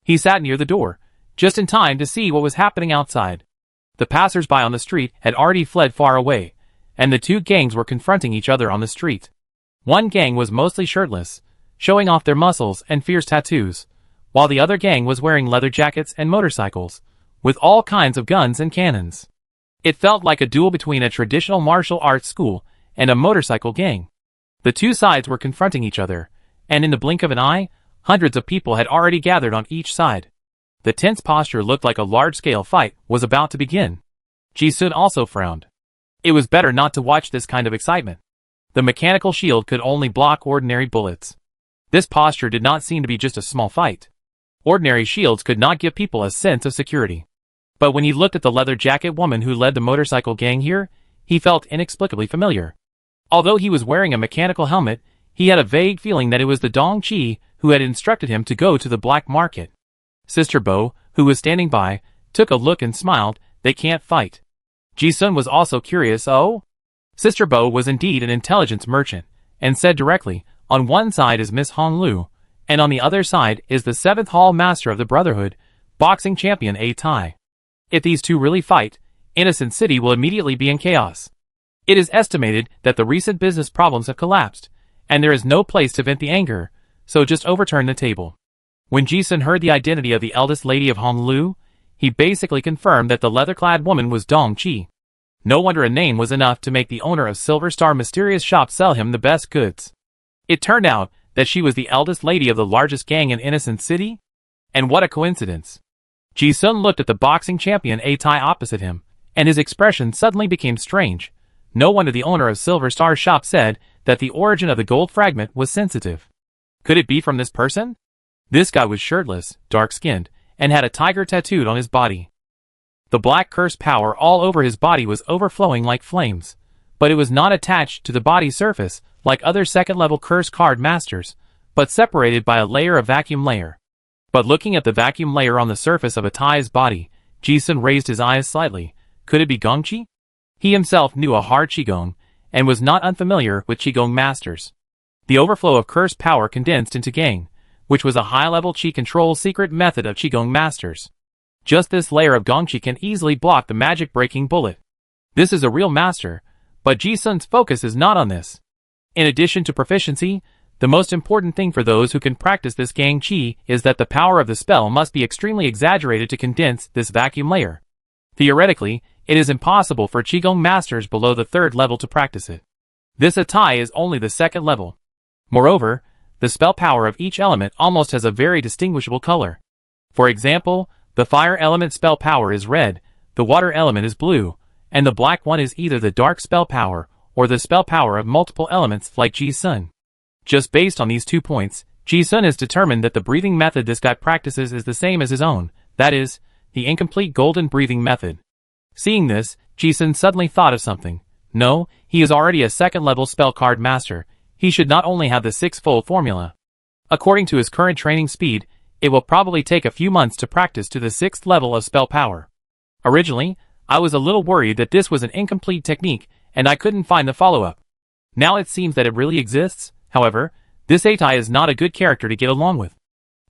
He sat near the door, just in time to see what was happening outside. The passers-by on the street had already fled far away, and the two gangs were confronting each other on the street. One gang was mostly shirtless, showing off their muscles and fierce tattoos, while the other gang was wearing leather jackets and motorcycles, with all kinds of guns and cannons. It felt like a duel between a traditional martial arts school and a motorcycle gang. The two sides were confronting each other, and in the blink of an eye, hundreds of people had already gathered on each side. The tense posture looked like a large-scale fight was about to begin. Ji-sun also frowned. It was better not to watch this kind of excitement. The mechanical shield could only block ordinary bullets. This posture did not seem to be just a small fight. Ordinary shields could not give people a sense of security. But when he looked at the leather jacket woman who led the motorcycle gang here, he felt inexplicably familiar. Although he was wearing a mechanical helmet, he had a vague feeling that it was the Dong-chi who had instructed him to go to the black market. Sister Bo, who was standing by, took a look and smiled. "They can't fight." Ji-sun was also curious. "Oh?" Sister Bo was indeed an intelligence merchant, and said directly, "On one side is Miss Honglu, and on the other side is the 7th Hall Master of the Brotherhood, boxing champion Atai. If these two really fight, Innocent City will immediately be in chaos. It is estimated that the recent business problems have collapsed, and there is no place to vent the anger, so just overturn the table." When Ji-sun heard the identity of the eldest lady of Honglu, he basically confirmed that the leather-clad woman was Dong-chi. No wonder a name was enough to make the owner of Silver Star Mysterious Shop sell him the best goods. It turned out that she was the eldest lady of the largest gang in Innocent City? And what a coincidence. Ji-sun looked at the boxing champion Atai opposite him, and his expression suddenly became strange. No wonder the owner of Silver Star's shop said that the origin of the gold fragment was sensitive. Could it be from this person? This guy was shirtless, dark-skinned, and had a tiger tattooed on his body. The black curse power all over his body was overflowing like flames, but it was not attached to the body surface like other second-level curse card masters, but separated by a layer of vacuum layer. But looking at the vacuum layer on the surface of Atai's body, Ji-sun raised his eyes slightly. Could it be Gongchi? He himself knew a hard Qigong, and was not unfamiliar with Qigong masters. The overflow of curse power condensed into Gang, which was a high-level Qi control secret method of Qigong masters. Just this layer of Gongchi can easily block the magic-breaking bullet. This is a real master, But Ji-sun's focus is not on this. In addition to proficiency, the most important thing for those who can practice this Gang Chi is that the power of the spell must be extremely exaggerated to condense this vacuum layer. Theoretically, it is impossible for Qigong masters below the 3rd level to practice it. This Atai is only the 2nd level. Moreover, the spell power of each element almost has a very distinguishable color. For example, the fire element spell power is red, the water element is blue, and the black one is either the dark spell power or the spell power of multiple elements like Ji-sun. Just based on these 2 points, Ji-sun has determined that the breathing method this guy practices is the same as his own, that is, the incomplete golden breathing method. Seeing this, Ji-sun suddenly thought of something. No, he is already a 2nd level spell card master. He should not only have the 6-fold formula. According to his current training speed, it will probably take a few months to practice to the 6th level of spell power. Originally, I was a little worried that this was an incomplete technique and I couldn't find the follow-up. Now it seems that it really exists. However, this Atai is not a good character to get along with.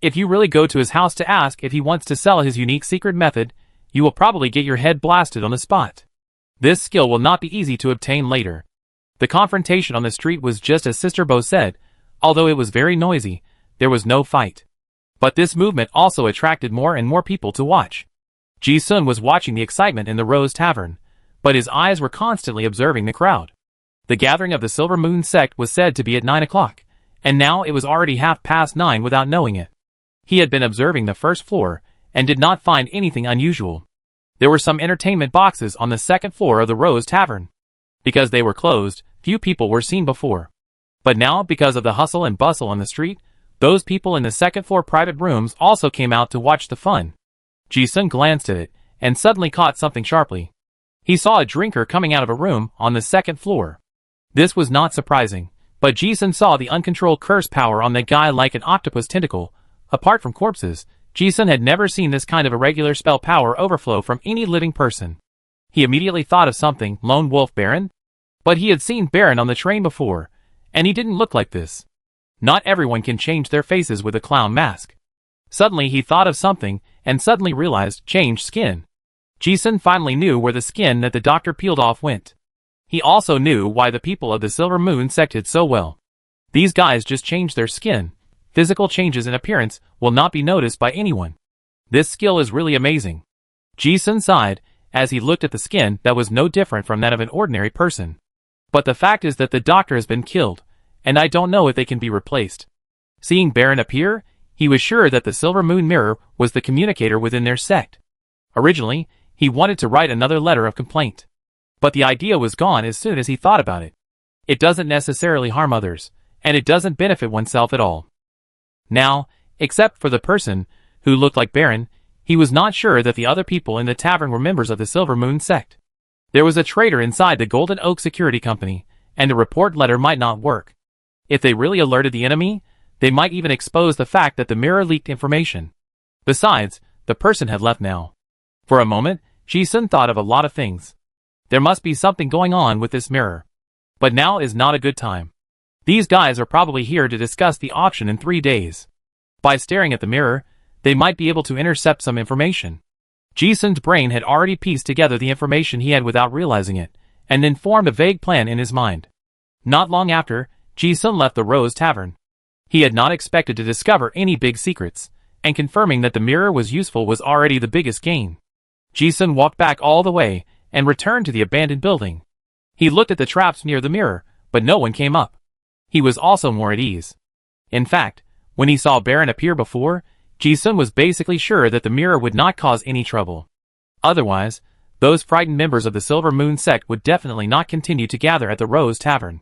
If you really go to his house to ask if he wants to sell his unique secret method, you will probably get your head blasted on the spot. This skill will not be easy to obtain later. The confrontation on the street was just as Sister Bo said. Although it was very noisy, there was no fight. But this movement also attracted more and more people to watch. Ji-sun was watching the excitement in the Rose Tavern, but his eyes were constantly observing the crowd. The gathering of the Silver Moon sect was said to be at 9 o'clock, and now it was already 9:30 without knowing it. He had been observing the 1st floor, and did not find anything unusual. There were some entertainment boxes on the 2nd floor of the Rose Tavern. Because they were closed, few people were seen before. But now, because of the hustle and bustle on the street, those people in the 2nd floor private rooms also came out to watch the fun. Ji-sun glanced at it, and suddenly caught something sharply. He saw a drinker coming out of a room on the 2nd floor. This was not surprising, but Ji-sun saw the uncontrolled curse power on the guy like an octopus tentacle. Apart from corpses, Ji-sun had never seen this kind of irregular spell power overflow from any living person. He immediately thought of something, Lone Wolf Baron? But he had seen Baron on the train before, and he didn't look like this. Not everyone can change their faces with a clown mask. Suddenly he thought of something, and suddenly realized, changed skin. Ji-sun finally knew where the skin that the doctor peeled off went. He also knew why the people of the Silver Moon sect did so well. These guys just changed their skin. Physical changes in appearance will not be noticed by anyone. This skill is really amazing. Ji-sun sighed, as he looked at the skin that was no different from that of an ordinary person. But the fact is that the doctor has been killed, and I don't know if they can be replaced. Seeing Baron appear, he was sure that the Silver Moon Mirror was the communicator within their sect. Originally, he wanted to write another letter of complaint. But the idea was gone as soon as he thought about it. It doesn't necessarily harm others, and it doesn't benefit oneself at all. Now, except for the person who looked like Baron, he was not sure that the other people in the tavern were members of the Silver Moon sect. There was a traitor inside the Golden Oak Security Company, and a report letter might not work. If they really alerted the enemy, they might even expose the fact that the mirror leaked information. Besides, the person had left now. For a moment, Ji-sun thought of a lot of things. There must be something going on with this mirror. But now is not a good time. These guys are probably here to discuss the auction in 3 days. By staring at the mirror, they might be able to intercept some information. Ji-sun's brain had already pieced together the information he had without realizing it, and then formed a vague plan in his mind. Not long after, Ji-sun left the Rose Tavern. He had not expected to discover any big secrets, and confirming that the mirror was useful was already the biggest gain. Ji-sun walked back all the way, and returned to the abandoned building. He looked at the traps near the mirror, but no one came up. He was also more at ease. In fact, when he saw Baron appear before, Ji-sun was basically sure that the mirror would not cause any trouble. Otherwise, those frightened members of the Silver Moon sect would definitely not continue to gather at the Rose Tavern.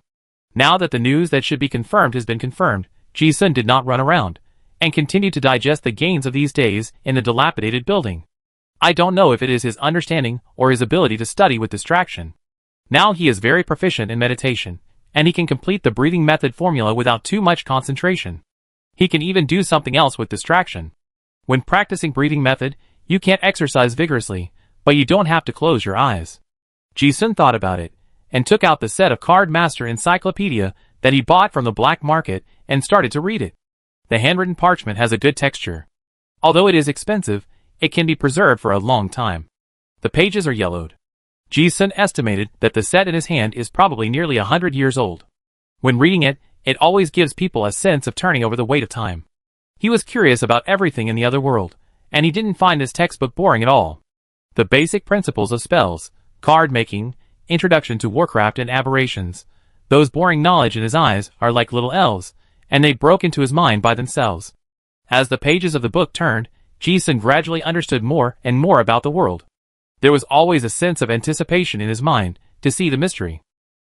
Now that the news that should be confirmed has been confirmed, Ji-sun did not run around, and continued to digest the gains of these days in the dilapidated building. I don't know if it is his understanding or his ability to study with distraction. Now he is very proficient in meditation, and he can complete the breathing method formula without too much concentration. He can even do something else with distraction. When practicing breathing method, you can't exercise vigorously, but you don't have to close your eyes. Ji-sun thought about it, and took out the set of Card Master Encyclopedia that he bought from the black market and started to read it. The handwritten parchment has a good texture. Although it is expensive, it can be preserved for a long time. The pages are yellowed. Ji-sun estimated that the set in his hand is probably nearly 100 years old. When reading it, it always gives people a sense of turning over the weight of time. He was curious about everything in the other world, and he didn't find this textbook boring at all. The basic principles of spells, card making, introduction to Warcraft and aberrations, those boring knowledge in his eyes are like little elves, and they broke into his mind by themselves. As the pages of the book turned, Ji-sun gradually understood more and more about the world. There was always a sense of anticipation in his mind to see the mystery.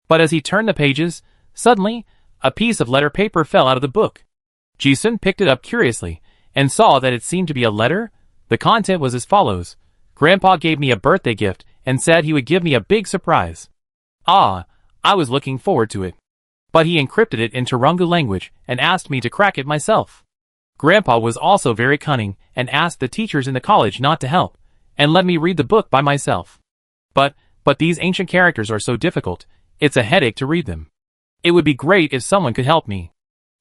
But as he turned the pages, suddenly, a piece of letter paper fell out of the book. Ji-sun picked it up curiously, and saw that it seemed to be a letter. The content was as follows: Grandpa gave me a birthday gift and said he would give me a big surprise. Ah, I was looking forward to it. But he encrypted it in Turungu language and asked me to crack it myself. Grandpa was also very cunning and asked the teachers in the college not to help, and let me read the book by myself. But these ancient characters are so difficult, it's a headache to read them. It would be great if someone could help me.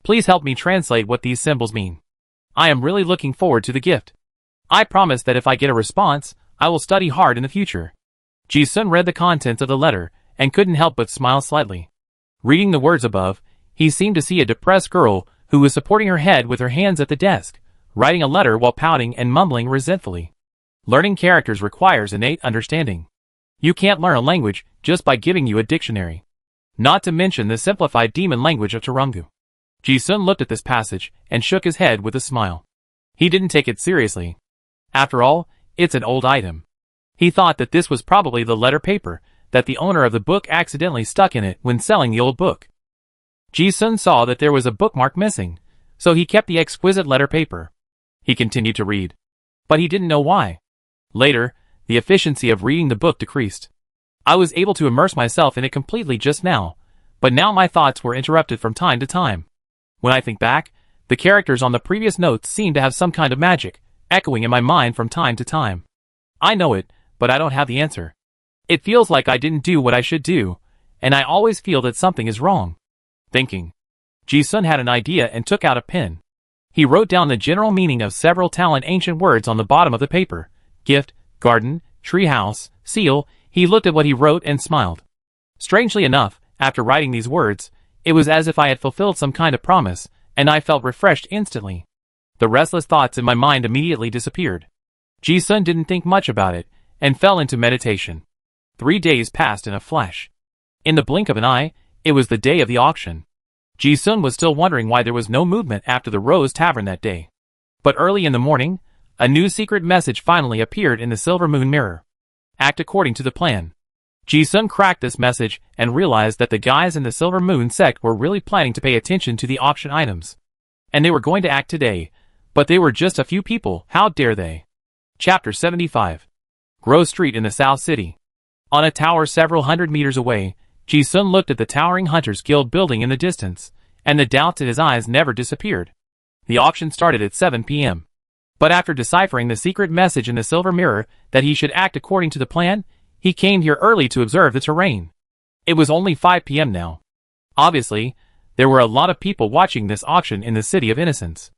Please help me translate what these symbols mean. I am really looking forward to the gift. I promise that if I get a response, I will study hard in the future. Ji-sun read the contents of the letter, and couldn't help but smile slightly. Reading the words above, he seemed to see a depressed girl who was supporting her head with her hands at the desk, writing a letter while pouting and mumbling resentfully. Learning characters requires innate understanding. You can't learn a language just by giving you a dictionary. Not to mention the simplified demon language of Turungu. Ji-sun looked at this passage and shook his head with a smile. He didn't take it seriously. After all, it's an old item. He thought that this was probably the letter paper that the owner of the book accidentally stuck in it when selling the old book. Ji-sun saw that there was a bookmark missing, so he kept the exquisite letter paper. He continued to read. But he didn't know why. Later, the efficiency of reading the book decreased. I was able to immerse myself in it completely just now, but now my thoughts were interrupted from time to time. When I think back, the characters on the previous notes seem to have some kind of magic, echoing in my mind from time to time. I know it, but I don't have the answer. It feels like I didn't do what I should do, and I always feel that something is wrong. Thinking. Ji-sun had an idea and took out a pen. He wrote down the general meaning of several Talon ancient words on the bottom of the paper. Gift, garden, treehouse, seal. He looked at what he wrote and smiled. Strangely enough, after writing these words, it was as if I had fulfilled some kind of promise, and I felt refreshed instantly. The restless thoughts in my mind immediately disappeared. Ji-sun didn't think much about it, and fell into meditation. 3 days passed in a flash. In the blink of an eye, it was the day of the auction. Ji-sun was still wondering why there was no movement after the Rose Tavern that day. But early in the morning, a new secret message finally appeared in the Silver Moon mirror. Act according to the plan. Ji-sun cracked this message and realized that the guys in the Silver Moon sect were really planning to pay attention to the auction items. And they were going to act today, but they were just a few people, how dare they? Chapter 75. Grove Street in the South City. On a tower several hundred meters away, Ji-sun looked at the towering Hunters Guild building in the distance, and the doubts in his eyes never disappeared. The auction started at 7 p.m. But after deciphering the secret message in the silver mirror that he should act according to the plan, he came here early to observe the terrain. It was only 5 p.m. now. Obviously, there were a lot of people watching this auction in the City of Innocence.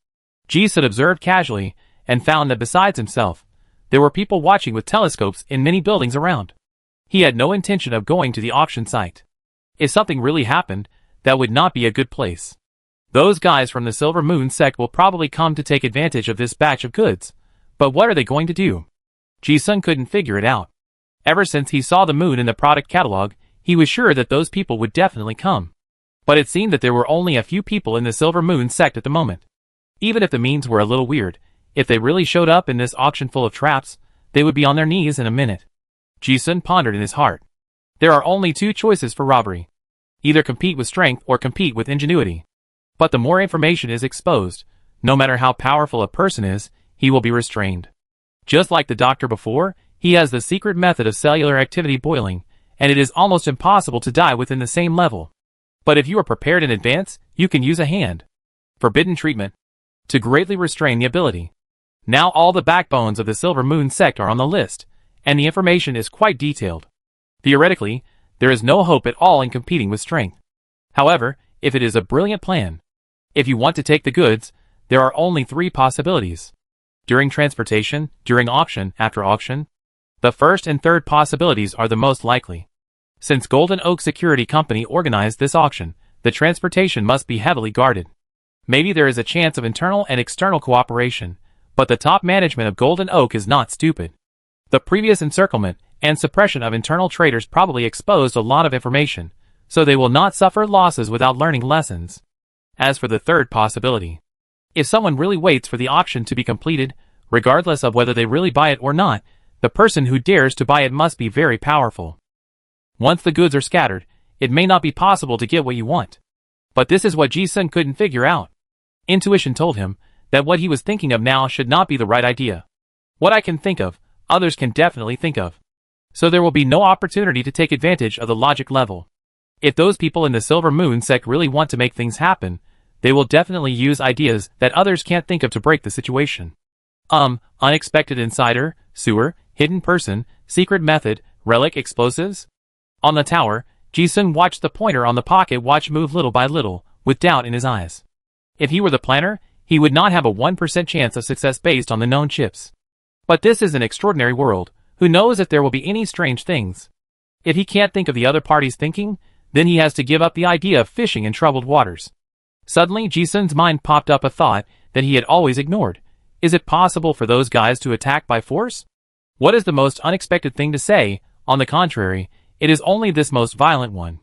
Ji-sun observed casually, and found that besides himself, there were people watching with telescopes in many buildings around. He had no intention of going to the auction site. If something really happened, that would not be a good place. Those guys from the Silver Moon sect will probably come to take advantage of this batch of goods. But what are they going to do? Ji-sun couldn't figure it out. Ever since he saw the moon in the product catalog, he was sure that those people would definitely come. But it seemed that there were only a few people in the Silver Moon sect at the moment. Even if the means were a little weird, if they really showed up in this auction full of traps, they would be on their knees in a minute. Ji-sun pondered in his heart. There are only two choices for robbery. Either compete with strength or compete with ingenuity. But the more information is exposed, no matter how powerful a person is, he will be restrained. Just like the doctor before, he has the secret method of cellular activity boiling, and it is almost impossible to die within the same level. But if you are prepared in advance, you can use a hand. Forbidden treatment. To greatly restrain the ability. Now all the backbones of the Silver Moon sect are on the list, and the information is quite detailed. Theoretically, there is no hope at all in competing with strength. However, if it is a brilliant plan. If you want to take the goods, there are only 3 possibilities. During transportation, during auction, after auction. The first and third possibilities are the most likely. Since Golden Oak Security Company organized this auction, the transportation must be heavily guarded. Maybe there is a chance of internal and external cooperation, but the top management of Golden Oak is not stupid. The previous encirclement and suppression of internal traders probably exposed a lot of information, so they will not suffer losses without learning lessons. As for the third possibility, if someone really waits for the auction to be completed, regardless of whether they really buy it or not, the person who dares to buy it must be very powerful. Once the goods are scattered, it may not be possible to get what you want. But this is what Ji-sun couldn't figure out. Intuition told him that what he was thinking of now should not be the right idea. What I can think of, others can definitely think of. So there will be no opportunity to take advantage of the logic level. If those people in the Silver Moon sect really want to make things happen, they will definitely use ideas that others can't think of to break the situation. Unexpected insider, sewer, hidden person, secret method, relic explosives? On the tower, Ji-sun watched the pointer on the pocket watch move little by little, with doubt in his eyes. If he were the planner, he would not have a 1% chance of success based on the known chips. But this is an extraordinary world. Who knows if there will be any strange things? If he can't think of the other party's thinking, then he has to give up the idea of fishing in troubled waters. Suddenly, Ji-sun's mind popped up a thought that he had always ignored. Is it possible for those guys to attack by force? What is the most unexpected thing to say? On the contrary, it is only this most violent one.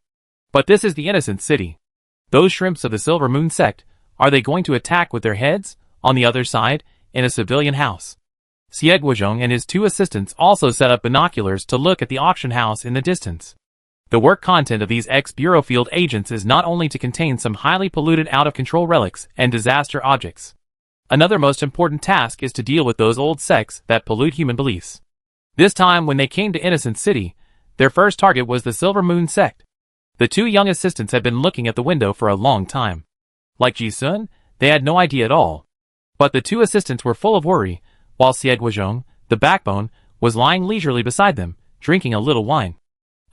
But this is the innocent city. Those shrimps of the Silver Moon sect, are they going to attack with their heads? On the other side, in a civilian house. Xie Guozhong and his two assistants also set up binoculars to look at the auction house in the distance. The work content of these ex-Bureau field agents is not only to contain some highly polluted out-of-control relics and disaster objects. Another most important task is to deal with those old sects that pollute human beliefs. This time when they came to Innocent City, their first target was the Silver Moon sect. The two young assistants had been looking at the window for a long time. Like Ji-sun, they had no idea at all. But the two assistants were full of worry, while Xie Guozhong, the backbone, was lying leisurely beside them, drinking a little wine.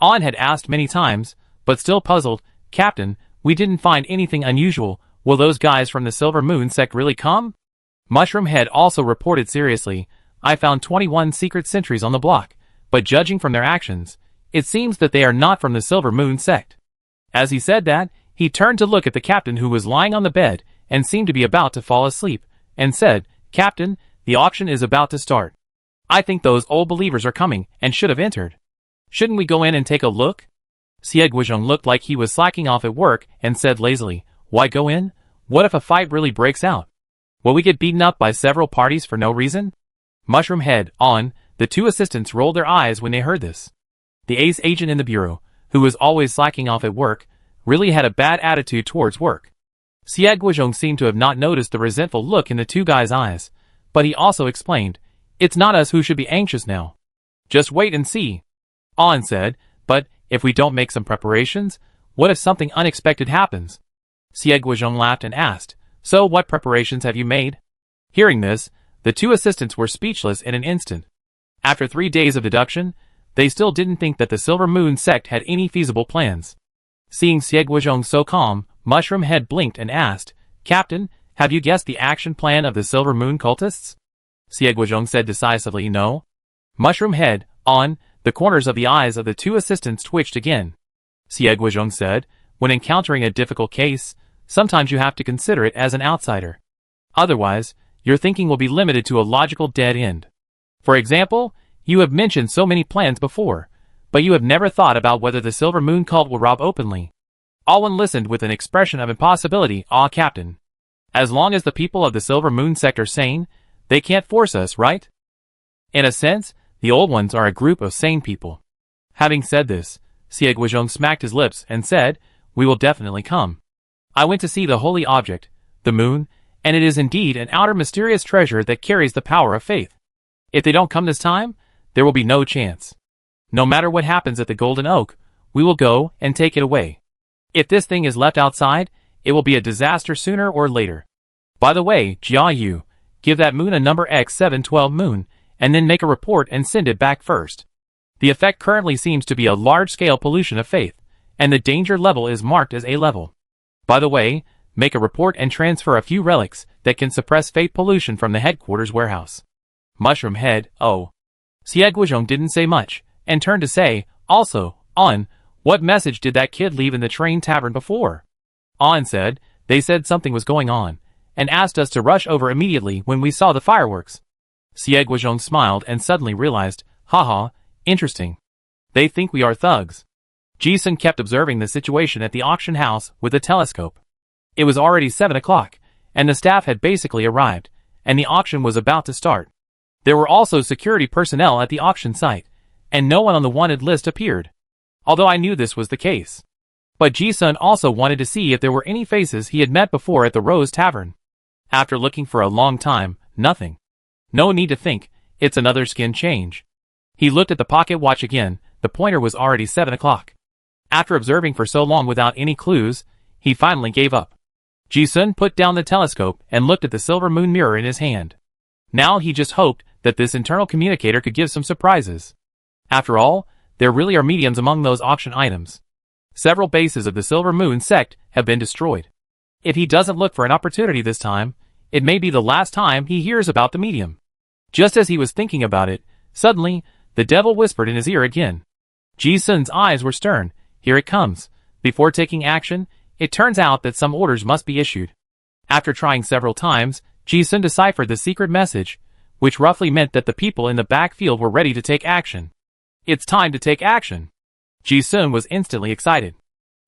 An had asked many times, but still puzzled, "Captain, we didn't find anything unusual. Will those guys from the Silver Moon sect really come?" Mushroom Head also reported seriously, "I found 21 secret sentries on the block, but judging from their actions, it seems that they are not from the Silver Moon sect." As he said that, he turned to look at the captain who was lying on the bed and seemed to be about to fall asleep, and said, "Captain, the auction is about to start. I think those old believers are coming and should have entered. Shouldn't we go in and take a look?" Xie Guozhong looked like he was slacking off at work and said lazily, "Why go in? What if a fight really breaks out? Will we get beaten up by several parties for no reason?" Mushroom Head, On, the two assistants rolled their eyes when they heard this. The ace agent in the bureau, who was always slacking off at work, really had a bad attitude towards work. Xie Guozhong seemed to have not noticed the resentful look in the two guys' eyes, but he also explained, "It's not us who should be anxious now. Just wait and see." On said, "But, if we don't make some preparations, what if something unexpected happens?" Xie Guozhong laughed and asked, "So what preparations have you made?" Hearing this, the two assistants were speechless in an instant. After 3 days of deduction, they still didn't think that the Silver Moon sect had any feasible plans. Seeing Xie Guozhong so calm, Mushroom Head blinked and asked, "Captain, have you guessed the action plan of the Silver Moon cultists?" Xie Guozhong said decisively, "No." Mushroom Head, On, the corners of the eyes of the two assistants twitched again. Xie Guozhong said, "When encountering a difficult case, sometimes you have to consider it as an outsider. Otherwise, your thinking will be limited to a logical dead end. For example, you have mentioned so many plans before, but you have never thought about whether the Silver Moon cult will rob openly." Alwyn listened with an expression of impossibility. "Ah, Captain. As long as the people of the Silver Moon sect are sane, they can't force us, right? In a sense, the old ones are a group of sane people." Having said this, Xie Guozhong smacked his lips and said, "We will definitely come. I went to see the holy object, the moon, and it is indeed an outer mysterious treasure that carries the power of faith. If they don't come this time, there will be no chance. No matter what happens at the Golden Oak, we will go and take it away. If this thing is left outside, it will be a disaster sooner or later. By the way, Jia Yu, give that moon a number X712 moon, and then make a report and send it back first. The effect currently seems to be a large-scale pollution of faith, and the danger level is marked as A level. By the way, make a report and transfer a few relics that can suppress faith pollution from the headquarters warehouse." Mushroom Head, "Oh. Guizhong didn't say much, and turned to say, also, On, what message did that kid leave in the train tavern before? On said, they said something was going on, and asked us to rush over immediately when we saw the fireworks. Guizhong smiled and suddenly realized, haha, interesting. They think we are thugs. Ji-sun kept observing the situation at the auction house with a telescope. It was already 7 o'clock, and the staff had basically arrived, and the auction was about to start. There were also security personnel at the auction site, and no one on the wanted list appeared. Although I knew this was the case. But Ji-sun also wanted to see if there were any faces he had met before at the Rose Tavern. After looking for a long time, nothing. No need to think, it's another skin change. He looked at the pocket watch again, the pointer was already 7 o'clock. After observing for so long without any clues, he finally gave up. Ji-sun put down the telescope and looked at the silver moon mirror in his hand. Now he just hoped that this internal communicator could give some surprises. After all, there really are mediums among those auction items. Several bases of the Silver Moon sect have been destroyed. If he doesn't look for an opportunity this time, it may be the last time he hears about the medium. Just as he was thinking about it, suddenly, the devil whispered in his ear again. Ji-sun's eyes were stern. Here it comes. Before taking action, it turns out that some orders must be issued. After trying several times, Ji-sun deciphered the secret message, which roughly meant that the people in the backfield were ready to take action. It's time to take action. Ji-sun was instantly excited.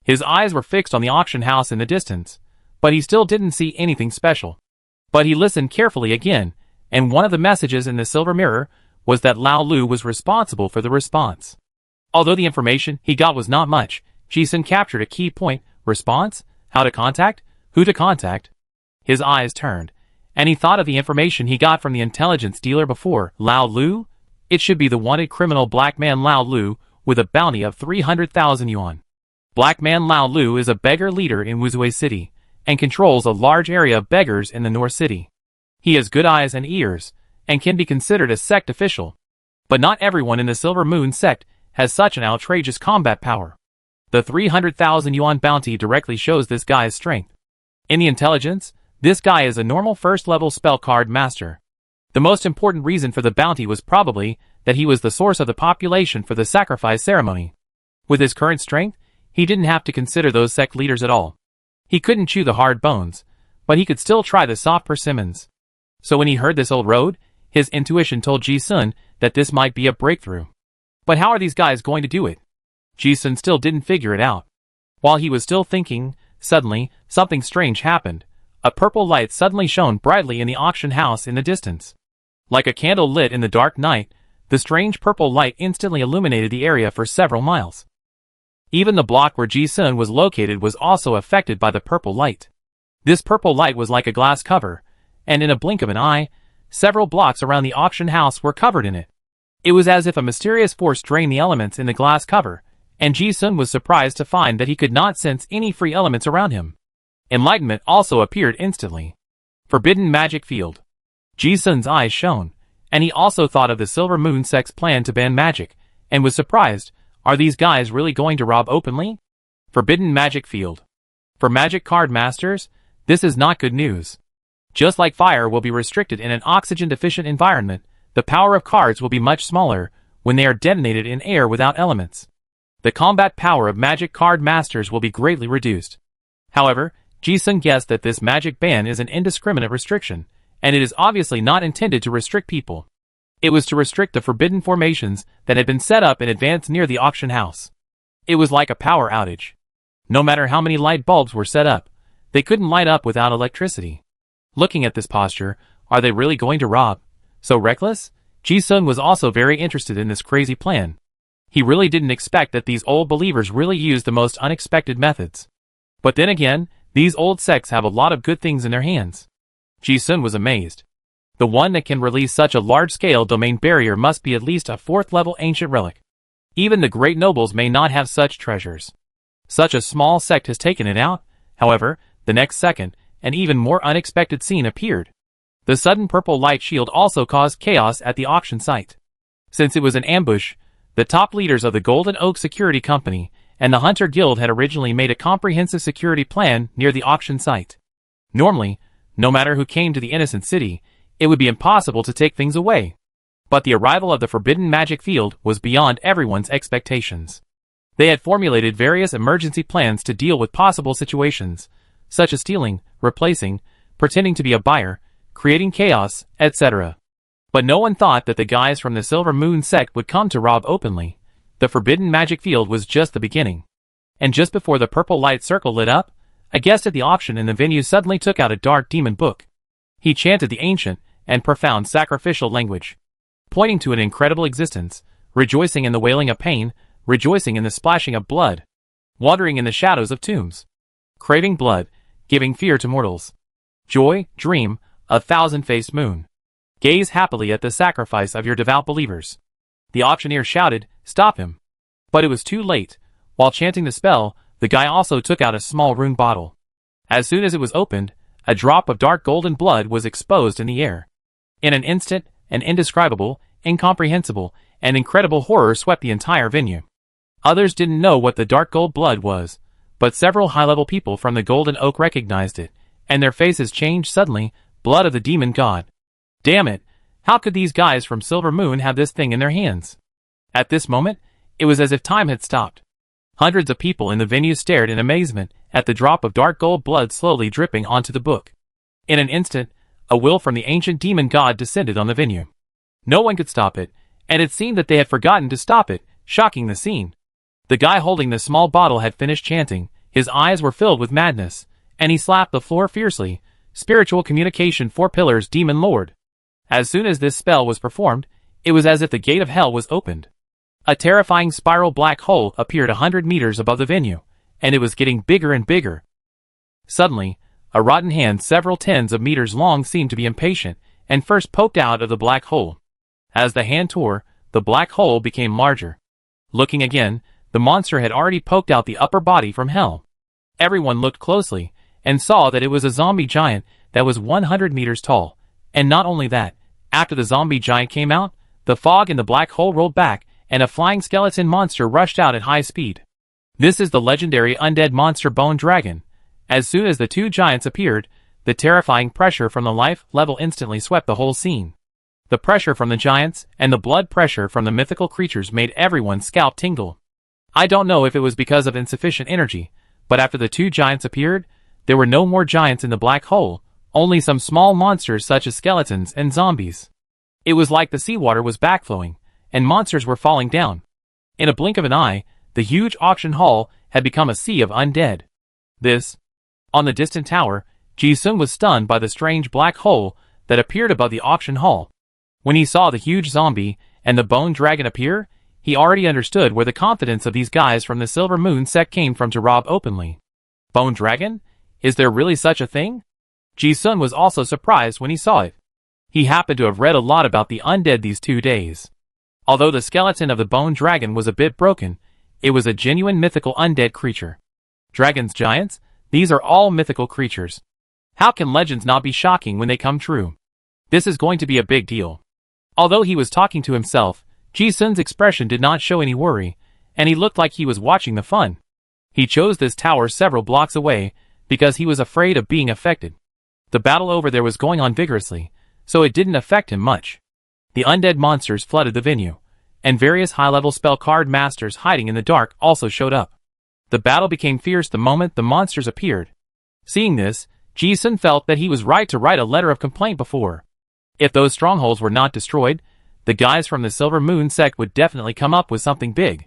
His eyes were fixed on the auction house in the distance, but he still didn't see anything special. But he listened carefully again, and one of the messages in the silver mirror was that Lao Lu was responsible for the response. Although the information he got was not much, Ji-sun captured a key point. Response? How to contact? Who to contact? His eyes turned, and he thought of the information he got from the intelligence dealer before. Lao Lu? It should be the wanted criminal black man Lao Lu, with a bounty of 300,000 yuan. Black man Lao Lu is a beggar leader in Wuzhui City, and controls a large area of beggars in the North City. He has good eyes and ears, and can be considered a sect official. But not everyone in the Silver Moon sect has such an outrageous combat power. The 300,000 yuan bounty directly shows this guy's strength. In the intelligence, this guy is a normal first-level spell card master. The most important reason for the bounty was probably that he was the source of the population for the sacrifice ceremony. With his current strength, he didn't have to consider those sect leaders at all. He couldn't chew the hard bones, but he could still try the soft persimmons. So when he heard this old road, his intuition told Ji-sun that this might be a breakthrough. But how are these guys going to do it? Ji-sun still didn't figure it out. While he was still thinking, suddenly, something strange happened. A purple light suddenly shone brightly in the auction house in the distance. Like a candle lit in the dark night, the strange purple light instantly illuminated the area for several miles. Even the block where Ji-sun was located was also affected by the purple light. This purple light was like a glass cover, and in a blink of an eye, several blocks around the auction house were covered in it. It was as if a mysterious force drained the elements in the glass cover, and Ji-sun was surprised to find that he could not sense any free elements around him. Enlightenment also appeared instantly. Forbidden magic field. Ji-sun's eyes shone, and he also thought of the Silver Moon sect's plan to ban magic, and was surprised. Are these guys really going to rob openly? Forbidden magic field. For magic card masters, this is not good news. Just like fire will be restricted in an oxygen-deficient environment, the power of cards will be much smaller when they are detonated in air without elements. The combat power of magic card masters will be greatly reduced. However, Ji-sun guessed that this magic ban is an indiscriminate restriction, and it is obviously not intended to restrict people. It was to restrict the forbidden formations that had been set up in advance near the auction house. It was like a power outage. No matter how many light bulbs were set up, they couldn't light up without electricity. Looking at this posture, are they really going to rob? So reckless? Ji-sun was also very interested in this crazy plan. He really didn't expect that these old believers really used the most unexpected methods. But then again, these old sects have a lot of good things in their hands. Ji-sun was amazed. The one that can release such a large-scale domain barrier must be at least a 4th-level ancient relic. Even the great nobles may not have such treasures. Such a small sect has taken it out. However, the next second, an even more unexpected scene appeared. The sudden purple light shield also caused chaos at the auction site. Since it was an ambush, the top leaders of the Golden Oak Security Company and the Hunter Guild had originally made a comprehensive security plan near the auction site. Normally, no matter who came to the innocent city, it would be impossible to take things away. But the arrival of the forbidden magic field was beyond everyone's expectations. They had formulated various emergency plans to deal with possible situations, such as stealing, replacing, pretending to be a buyer, creating chaos, etc. But no one thought that the guys from the Silver Moon sect would come to rob openly. The forbidden magic field was just the beginning. And just before the purple light circle lit up, a guest at the auction in the venue suddenly took out a dark demon book. He chanted the ancient and profound sacrificial language, pointing to an incredible existence, rejoicing in the wailing of pain, rejoicing in the splashing of blood, wandering in the shadows of tombs, craving blood, giving fear to mortals. Joy, dream, a thousand-faced moon. Gaze happily at the sacrifice of your devout believers. The auctioneer shouted, "Stop him." But it was too late. While chanting the spell, the guy also took out a small rune bottle. As soon as it was opened, a drop of dark golden blood was exposed in the air. In an instant, an indescribable, incomprehensible, and incredible horror swept the entire venue. Others didn't know what the dark gold blood was, but several high-level people from the Golden Oak recognized it, and their faces changed suddenly. Blood of the demon god. Damn it, how could these guys from Silver Moon have this thing in their hands? At this moment, it was as if time had stopped. Hundreds of people in the venue stared in amazement at the drop of dark gold blood slowly dripping onto the book. In an instant, a will from the ancient demon god descended on the venue. No one could stop it, and it seemed that they had forgotten to stop it, shocking the scene. The guy holding the small bottle had finished chanting, his eyes were filled with madness, and he slapped the floor fiercely. Spiritual communication 4 pillars demon lord. As soon as this spell was performed, it was as if the gate of hell was opened. A terrifying spiral black hole appeared 100 meters above the venue, and it was getting bigger and bigger. Suddenly, a rotten hand several tens of meters long seemed to be impatient, and first poked out of the black hole. As the hand tore, the black hole became larger. Looking again, the monster had already poked out the upper body from hell. Everyone looked closely, and saw that it was a zombie giant that was 100 meters tall. And not only that, after the zombie giant came out, the fog in the black hole rolled back, and a flying skeleton monster rushed out at high speed. This is the legendary undead monster Bone Dragon. As soon as the two giants appeared, the terrifying pressure from the life level instantly swept the whole scene. The pressure from the giants and the blood pressure from the mythical creatures made everyone's scalp tingle. I don't know if it was because of insufficient energy, but after the two giants appeared, there were no more giants in the black hole, only some small monsters such as skeletons and zombies. It was like the seawater was backflowing, and monsters were falling down. In a blink of an eye, the huge auction hall had become a sea of undead. On the distant tower, Ji-sung was stunned by the strange black hole that appeared above the auction hall. When he saw the huge zombie and the bone dragon appear, he already understood where the confidence of these guys from the Silver Moon sect came from to rob openly. Bone dragon? Is there really such a thing? Ji-sung was also surprised when he saw it. He happened to have read a lot about the undead these 2 days. Although the skeleton of the bone dragon was a bit broken, it was a genuine mythical undead creature. Dragons, giants, these are all mythical creatures. How can legends not be shocking when they come true? This is going to be a big deal. Although he was talking to himself, Ji-sung's expression did not show any worry, and he looked like he was watching the fun. He chose this tower several blocks away, because he was afraid of being affected. The battle over there was going on vigorously, so it didn't affect him much. The undead monsters flooded the venue, and various high-level spell card masters hiding in the dark also showed up. The battle became fierce the moment the monsters appeared. Seeing this, Ji-sung felt that he was right to write a letter of complaint before. If those strongholds were not destroyed, the guys from the Silver Moon sect would definitely come up with something big.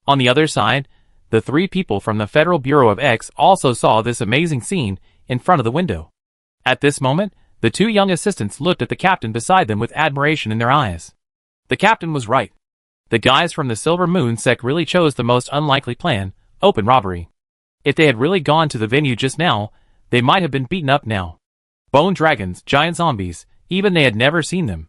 On the other side, the 3 people from the Federal Bureau of X also saw this amazing scene in front of the window. At this moment, the 2 young assistants looked at the captain beside them with admiration in their eyes. The captain was right. The guys from the Silver Moon sect really chose the most unlikely plan, open robbery. If they had really gone to the venue just now, they might have been beaten up now. Bone dragons, giant zombies, even they had never seen them.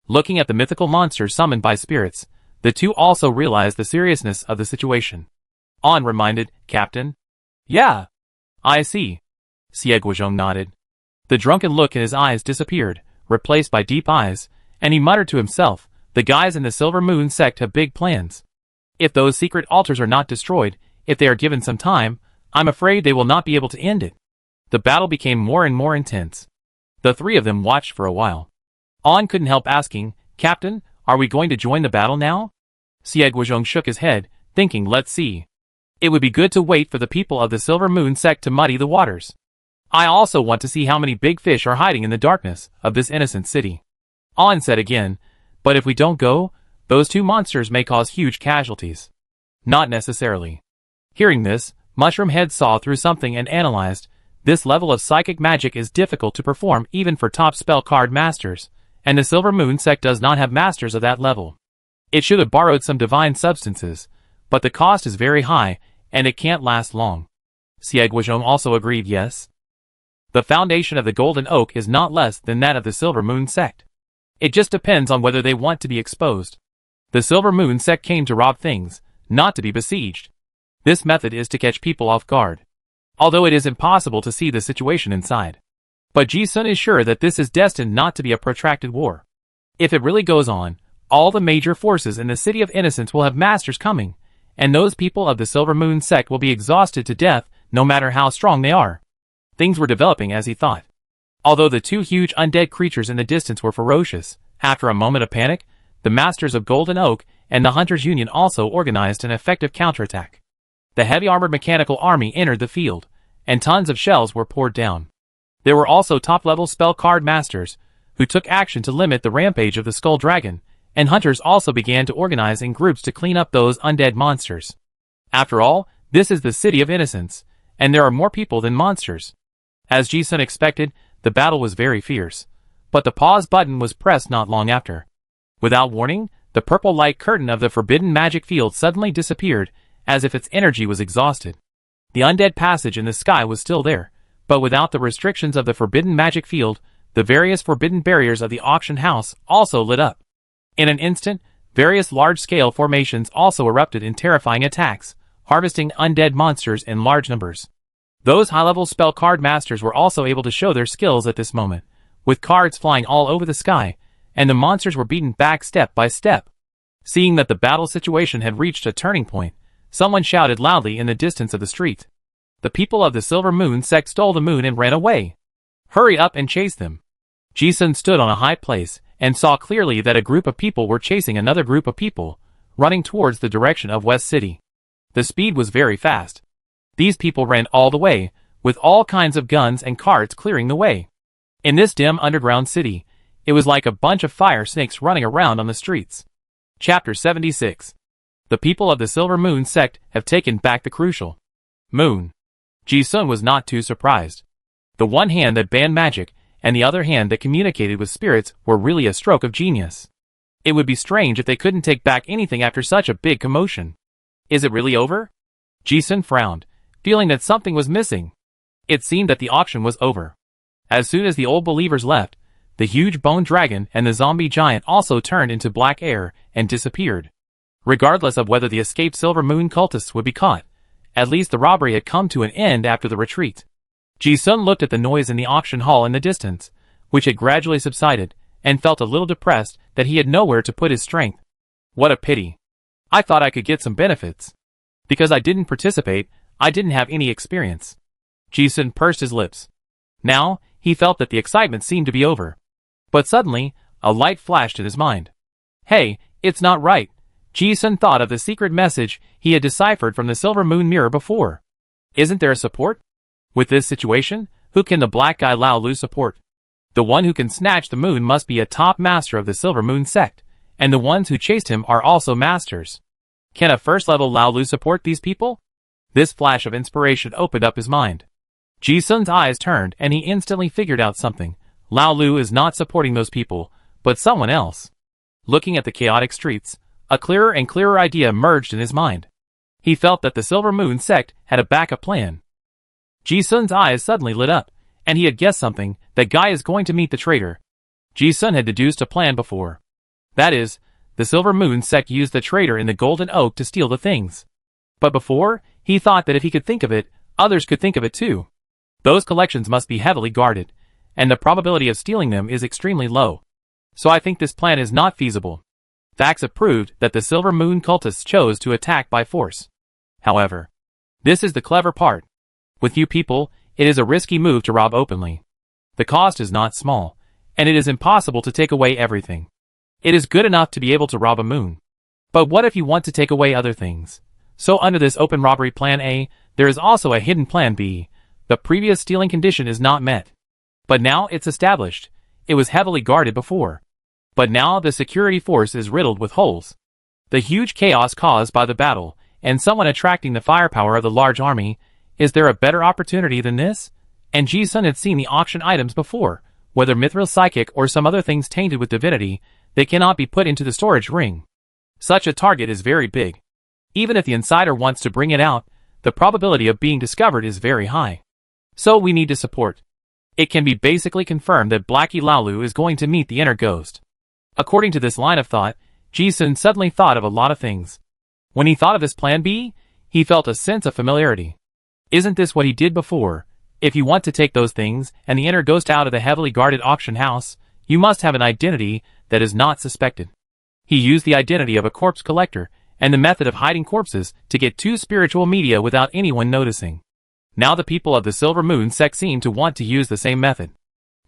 Looking at the mythical monsters summoned by spirits, the 2 also realized the seriousness of the situation. On reminded, Captain? Yeah. I see. Xie Guozhong nodded. The drunken look in his eyes disappeared, replaced by deep eyes, and he muttered to himself, the guys in the Silver Moon sect have big plans. If those secret altars are not destroyed, if they are given some time, I'm afraid they will not be able to end it. The battle became more and more intense. The 3 of them watched for a while. On couldn't help asking, Captain, Are we going to join the battle now? Xie Guozhong shook his head, thinking, let's see. It would be good to wait for the people of the Silver Moon sect to muddy the waters. I also want to see how many big fish are hiding in the darkness of this innocent city. An said again, but if we don't go, those two monsters may cause huge casualties. Not necessarily. Hearing this, Mushroom Head saw through something and analyzed, this level of psychic magic is difficult to perform even for top spell card masters, and the Silver Moon sect does not have masters of that level. It should have borrowed some divine substances, but the cost is very high, and it can't last long. Xie Guozhong also agreed yes. The foundation of the Golden Oak is not less than that of the Silver Moon sect. It just depends on whether they want to be exposed. The Silver Moon sect came to rob things, not to be besieged. This method is to catch people off guard. Although it is impossible to see the situation inside. But Ji-sun is sure that this is destined not to be a protracted war. If it really goes on, all the major forces in the City of Innocence will have masters coming, and those people of the Silver Moon sect will be exhausted to death no matter how strong they are. Things were developing as he thought. Although the two huge undead creatures in the distance were ferocious, after a moment of panic, the Masters of Golden Oak and the Hunters Union also organized an effective counterattack. The heavy-armored mechanical army entered the field, and tons of shells were poured down. There were also top-level spell card masters, who took action to limit the rampage of the Skull Dragon, and hunters also began to organize in groups to clean up those undead monsters. After all, this is the City of Innocence, and there are more people than monsters. As Ji-sun expected, the battle was very fierce, but the pause button was pressed not long after. Without warning, the purple light curtain of the forbidden magic field suddenly disappeared, as if its energy was exhausted. The undead passage in the sky was still there, but without the restrictions of the forbidden magic field, the various forbidden barriers of the auction house also lit up. In an instant, various large-scale formations also erupted in terrifying attacks, harvesting undead monsters in large numbers. Those high-level spell card masters were also able to show their skills at this moment, with cards flying all over the sky, and the monsters were beaten back step by step. Seeing that the battle situation had reached a turning point, someone shouted loudly in the distance of the street. The people of the Silver Moon sect stole the moon and ran away. Hurry up and chase them. Ji-sun stood on a high place, and saw clearly that a group of people were chasing another group of people, running towards the direction of West City. The speed was very fast. These people ran all the way, with all kinds of guns and carts clearing the way. In this dim underground city, it was like a bunch of fire snakes running around on the streets. Chapter 76. The people of the Silver Moon sect have taken back the crucial moon. Ji-sun was not too surprised. The one hand that banned magic, and the other hand that communicated with spirits were really a stroke of genius. It would be strange if they couldn't take back anything after such a big commotion. Is it really over? Ji-sun frowned, feeling that something was missing. It seemed that the auction was over. As soon as the old believers left, the huge bone dragon and the zombie giant also turned into black air and disappeared. Regardless of whether the escaped Silver Moon cultists would be caught, at least the robbery had come to an end after the retreat. Ji-sun looked at the noise in the auction hall in the distance, which had gradually subsided, and felt a little depressed that he had nowhere to put his strength. What a pity. I thought I could get some benefits. Because I didn't participate, I didn't have any experience. Ji-sun pursed his lips. Now, he felt that the excitement seemed to be over. But suddenly, a light flashed in his mind. Hey, it's not right. Ji-sun thought of the secret message he had deciphered from the Silver Moon mirror before. Isn't there a support? With this situation, who can the black guy Lao Lu support? The one who can snatch the moon must be a top master of the Silver Moon sect, and the ones who chased him are also masters. Can a first-level Lao Lu support these people? This flash of inspiration opened up his mind. Ji-sun's eyes turned and he instantly figured out something. Lao Lu is not supporting those people, but someone else. Looking at the chaotic streets, a clearer and clearer idea emerged in his mind. He felt that the Silver Moon sect had a backup plan. Ji-sun's eyes suddenly lit up, and he had guessed something. That guy is going to meet the traitor. Ji-sun had deduced a plan before. That is, the Silver Moon sect used the traitor in the Golden Oak to steal the things. But before, he thought that if he could think of it, others could think of it too. Those collections must be heavily guarded, and the probability of stealing them is extremely low. So I think this plan is not feasible. Facts have proved that the Silver Moon cultists chose to attack by force. However, this is the clever part. With you people, it is a risky move to rob openly. The cost is not small, and it is impossible to take away everything. It is good enough to be able to rob a moon. But what if you want to take away other things? So under this open robbery plan A, there is also a hidden plan B. The previous stealing condition is not met. But now it's established. It was heavily guarded before. But now the security force is riddled with holes. The huge chaos caused by the battle, and someone attracting the firepower of the large army, is there a better opportunity than this? And Ji-sun had seen the auction items before. Whether mithril psychic or some other things tainted with divinity, they cannot be put into the storage ring. Such a target is very big. Even if the insider wants to bring it out, the probability of being discovered is very high. So we need to support. It can be basically confirmed that Blackie Laolu is going to meet the inner ghost. According to this line of thought, Ji-sun suddenly thought of a lot of things. When he thought of this plan B, he felt a sense of familiarity. Isn't this what he did before? If you want to take those things and the inner ghost out of the heavily guarded auction house, you must have an identity that is not suspected. He used the identity of a corpse collector and the method of hiding corpses to get 2 spiritual media without anyone noticing. Now the people of the Silver Moon sect seem to want to use the same method.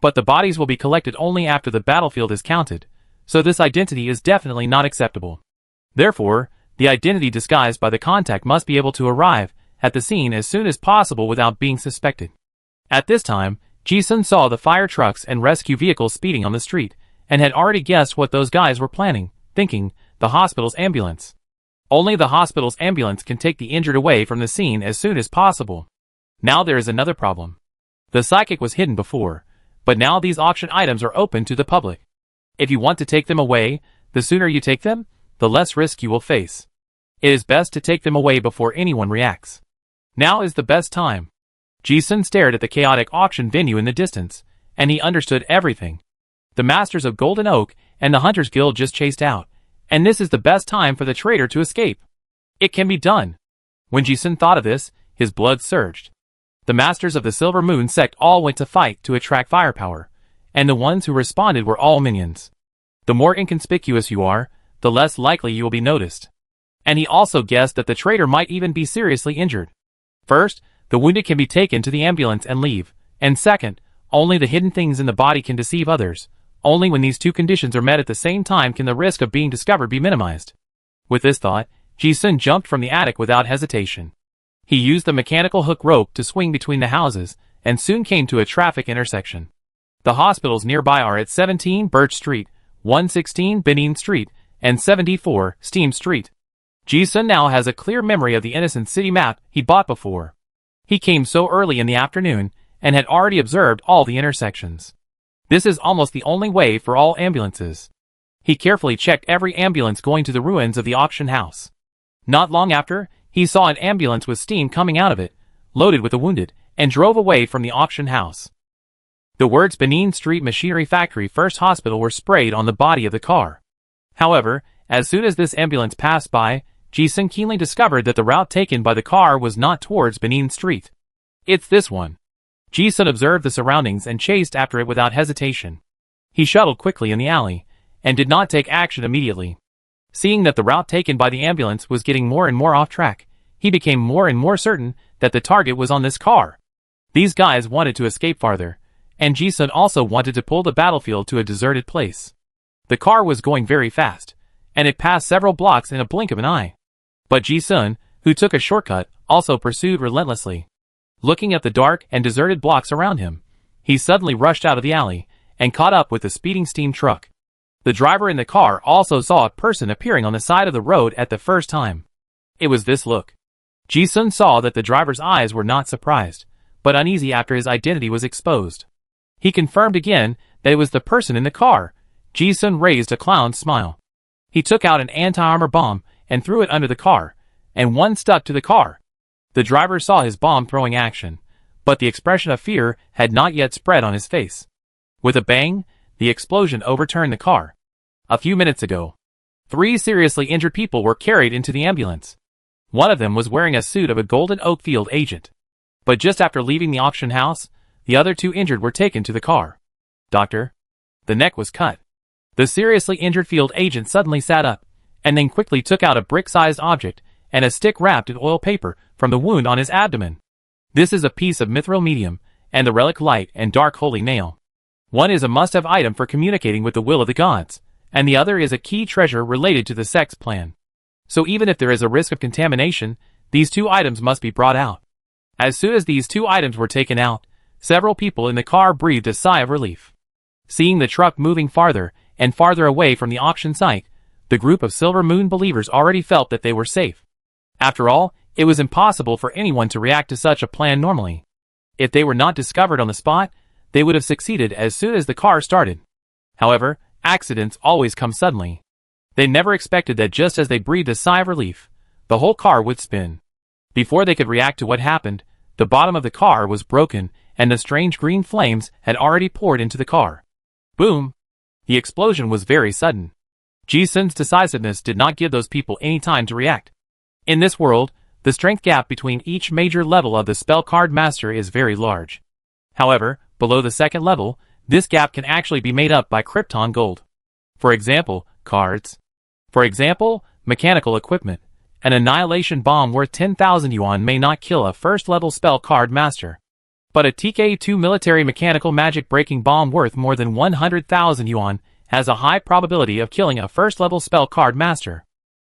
But the bodies will be collected only after the battlefield is counted, so this identity is definitely not acceptable. Therefore, the identity disguised by the contact must be able to arrive at the scene as soon as possible without being suspected. At this time, Ji-sun saw the fire trucks and rescue vehicles speeding on the street, and had already guessed what those guys were planning, thinking, the hospital's ambulance. Only the hospital's ambulance can take the injured away from the scene as soon as possible. Now there is another problem. The psychic was hidden before, but now these auction items are open to the public. If you want to take them away, the sooner you take them, the less risk you will face. It is best to take them away before anyone reacts. Now is the best time. Ji-sun stared at the chaotic auction venue in the distance, and he understood everything. The Masters of Golden Oak and the Hunters Guild just chased out, and this is the best time for the traitor to escape. It can be done. When Ji-sun thought of this, his blood surged. The Masters of the Silver Moon sect all went to fight to attract firepower, and the ones who responded were all minions. The more inconspicuous you are, the less likely you will be noticed. And he also guessed that the traitor might even be seriously injured. First, the wounded can be taken to the ambulance and leave, and second, only the hidden things in the body can deceive others. Only when these 2 conditions are met at the same time can the risk of being discovered be minimized. With this thought, Ji-sun jumped from the attic without hesitation. He used the mechanical hook rope to swing between the houses, and soon came to a traffic intersection. The hospitals nearby are at 17 Birch Street, 116 Benin Street, and 74 Steam Street. Ji-sun now has a clear memory of the innocent city map he bought before. He came so early in the afternoon, and had already observed all the intersections. This is almost the only way for all ambulances. He carefully checked every ambulance going to the ruins of the auction house. Not long after, he saw an ambulance with steam coming out of it, loaded with the wounded, and drove away from the auction house. The words Benin Street Machinery Factory First Hospital were sprayed on the body of the car. However, as soon as this ambulance passed by, Ji-sun keenly discovered that the route taken by the car was not towards Benin Street. It's this one. Ji-sun observed the surroundings and chased after it without hesitation. He shuttled quickly in the alley, and did not take action immediately. Seeing that the route taken by the ambulance was getting more and more off track, he became more and more certain that the target was on this car. These guys wanted to escape farther, and Ji-sun also wanted to pull the battlefield to a deserted place. The car was going very fast, and it passed several blocks in a blink of an eye. But Ji-sun, who took a shortcut, also pursued relentlessly. Looking at the dark and deserted blocks around him, he suddenly rushed out of the alley, and caught up with the speeding steam truck. The driver in the car also saw a person appearing on the side of the road at the first time. It was this look. Ji-sun saw that the driver's eyes were not surprised, but uneasy after his identity was exposed. He confirmed again that it was the person in the car. Ji-sun raised a clown's smile. He took out an anti-armor bomb and threw it under the car, and one stuck to the car. The driver saw his bomb-throwing action, but the expression of fear had not yet spread on his face. With a bang, the explosion overturned the car. A few minutes ago, 3 seriously injured people were carried into the ambulance. One of them was wearing a suit of a Golden Oak field agent. But just after leaving the auction house, the other 2 injured were taken to the car. Doctor? The neck was cut. The seriously injured field agent suddenly sat up, and then quickly took out a brick-sized object and a stick wrapped in oil paper from the wound on his abdomen. This is a piece of mithril medium, and the relic light and dark holy nail. One is a must-have item for communicating with the will of the gods, and the other is a key treasure related to the sex plan. So even if there is a risk of contamination, these two items must be brought out. As soon as these two items were taken out, several people in the car breathed a sigh of relief. Seeing the truck moving farther and farther away from the auction site, the group of Silver Moon believers already felt that they were safe. After all, it was impossible for anyone to react to such a plan normally. If they were not discovered on the spot, they would have succeeded as soon as the car started. However, accidents always come suddenly. They never expected that just as they breathed a sigh of relief, the whole car would spin. Before they could react to what happened, the bottom of the car was broken and the strange green flames had already poured into the car. Boom! The explosion was very sudden. Ji-sun's decisiveness did not give those people any time to react. In this world, the strength gap between each major level of the spell card master is very large. However, below the second level, this gap can actually be made up by Krypton gold. For example, cards. For example, mechanical equipment. An annihilation bomb worth 10,000 yuan may not kill a first-level spell card master. But a TK2 military mechanical magic breaking bomb worth more than 100,000 yuan has a high probability of killing a first-level spell card master.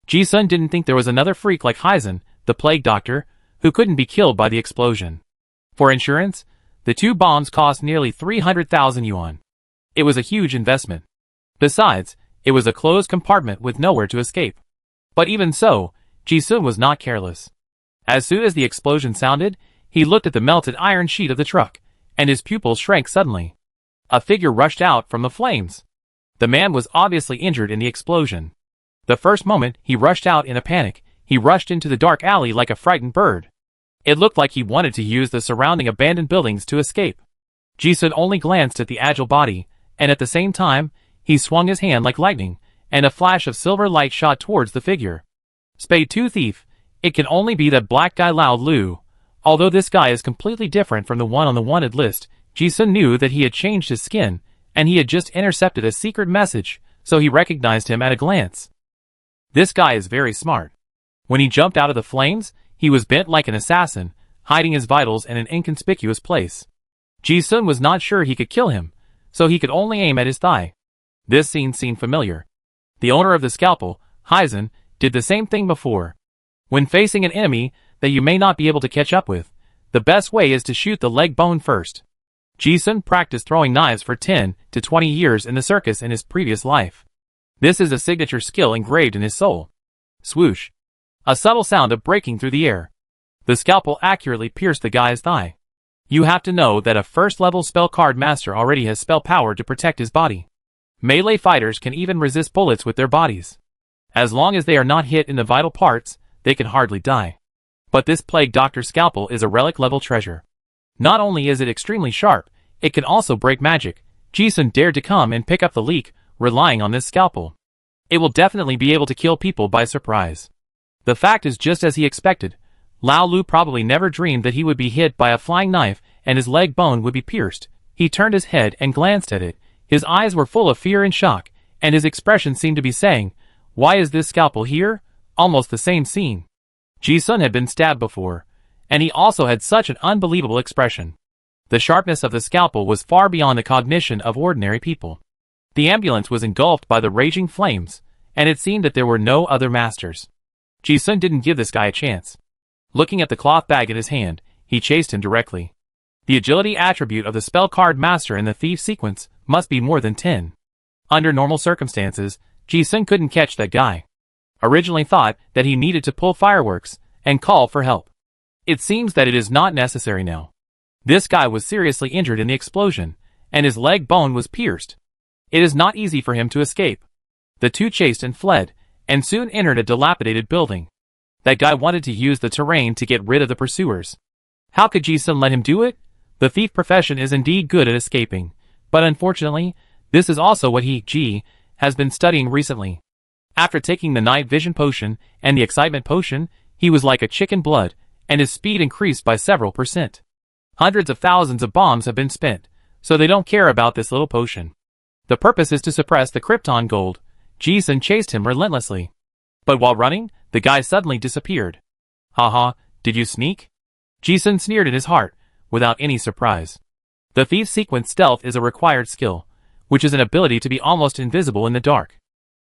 Ji-sun didn't think there was another freak like Heisen, the plague doctor, who couldn't be killed by the explosion. For insurance, the two bombs cost nearly 300,000 yuan. It was a huge investment. Besides, it was a closed compartment with nowhere to escape. But even so, Ji-sun was not careless. As soon as the explosion sounded, he looked at the melted iron sheet of the truck, and his pupils shrank suddenly. A figure rushed out from the flames. The man was obviously injured in the explosion. The first moment he rushed out in a panic, he rushed into the dark alley like a frightened bird. It looked like he wanted to use the surrounding abandoned buildings to escape. Ji-sun only glanced at the agile body, and at the same time, he swung his hand like lightning, and a flash of silver light shot towards the figure. Spade 2 thief, it can only be that black guy Lao Lu. Although this guy is completely different from the one on the wanted list, Ji-sun knew that he had changed his skin, and he had just intercepted a secret message, so he recognized him at a glance. This guy is very smart. When he jumped out of the flames, he was bent like an assassin, hiding his vitals in an inconspicuous place. Ji-sun was not sure he could kill him, so he could only aim at his thigh. This scene seemed familiar. The owner of the scalpel, Heisen, did the same thing before. When facing an enemy that you may not be able to catch up with, the best way is to shoot the leg bone first. Ji-sun practiced throwing knives for 10 to 20 years in the circus in his previous life. This is a signature skill engraved in his soul. Swoosh. A subtle sound of breaking through the air. The scalpel accurately pierced the guy's thigh. You have to know that a first-level spell card master already has spell power to protect his body. Melee fighters can even resist bullets with their bodies. As long as they are not hit in the vital parts, they can hardly die. But this plague doctor scalpel is a relic-level treasure. Not only is it extremely sharp, it can also break magic. Ji-sun dared to come and pick up the leak, relying on this scalpel. It will definitely be able to kill people by surprise. The fact is just as he expected. Lao Lu probably never dreamed that he would be hit by a flying knife and his leg bone would be pierced. He turned his head and glanced at it. His eyes were full of fear and shock, and his expression seemed to be saying, "Why is this scalpel here?" Almost the same scene. Ji-sun had been stabbed before, and he also had such an unbelievable expression. The sharpness of the scalpel was far beyond the cognition of ordinary people. The ambulance was engulfed by the raging flames, and it seemed that there were no other masters. Ji-sun didn't give this guy a chance. Looking at the cloth bag in his hand, he chased him directly. The agility attribute of the spell card master in the thief sequence must be more than 10. Under normal circumstances, Ji-sun couldn't catch that guy. Originally thought that he needed to pull fireworks and call for help. It seems that it is not necessary now. This guy was seriously injured in the explosion, and his leg bone was pierced. It is not easy for him to escape. The two chased and fled, and soon entered a dilapidated building. That guy wanted to use the terrain to get rid of the pursuers. How could Ji-sun let him do it? The thief profession is indeed good at escaping, but unfortunately, this is also what Ji has been studying recently. After taking the night vision potion and the excitement potion, he was like a chicken blood, and his speed increased by several %. Hundreds of thousands of bombs have been spent, so they don't care about this little potion. The purpose is to suppress the Krypton gold. Ji-sun chased him relentlessly. But while running, the guy suddenly disappeared. Haha, did you sneak? Ji-sun sneered in his heart, without any surprise. The thief sequence stealth is a required skill, which is an ability to be almost invisible in the dark.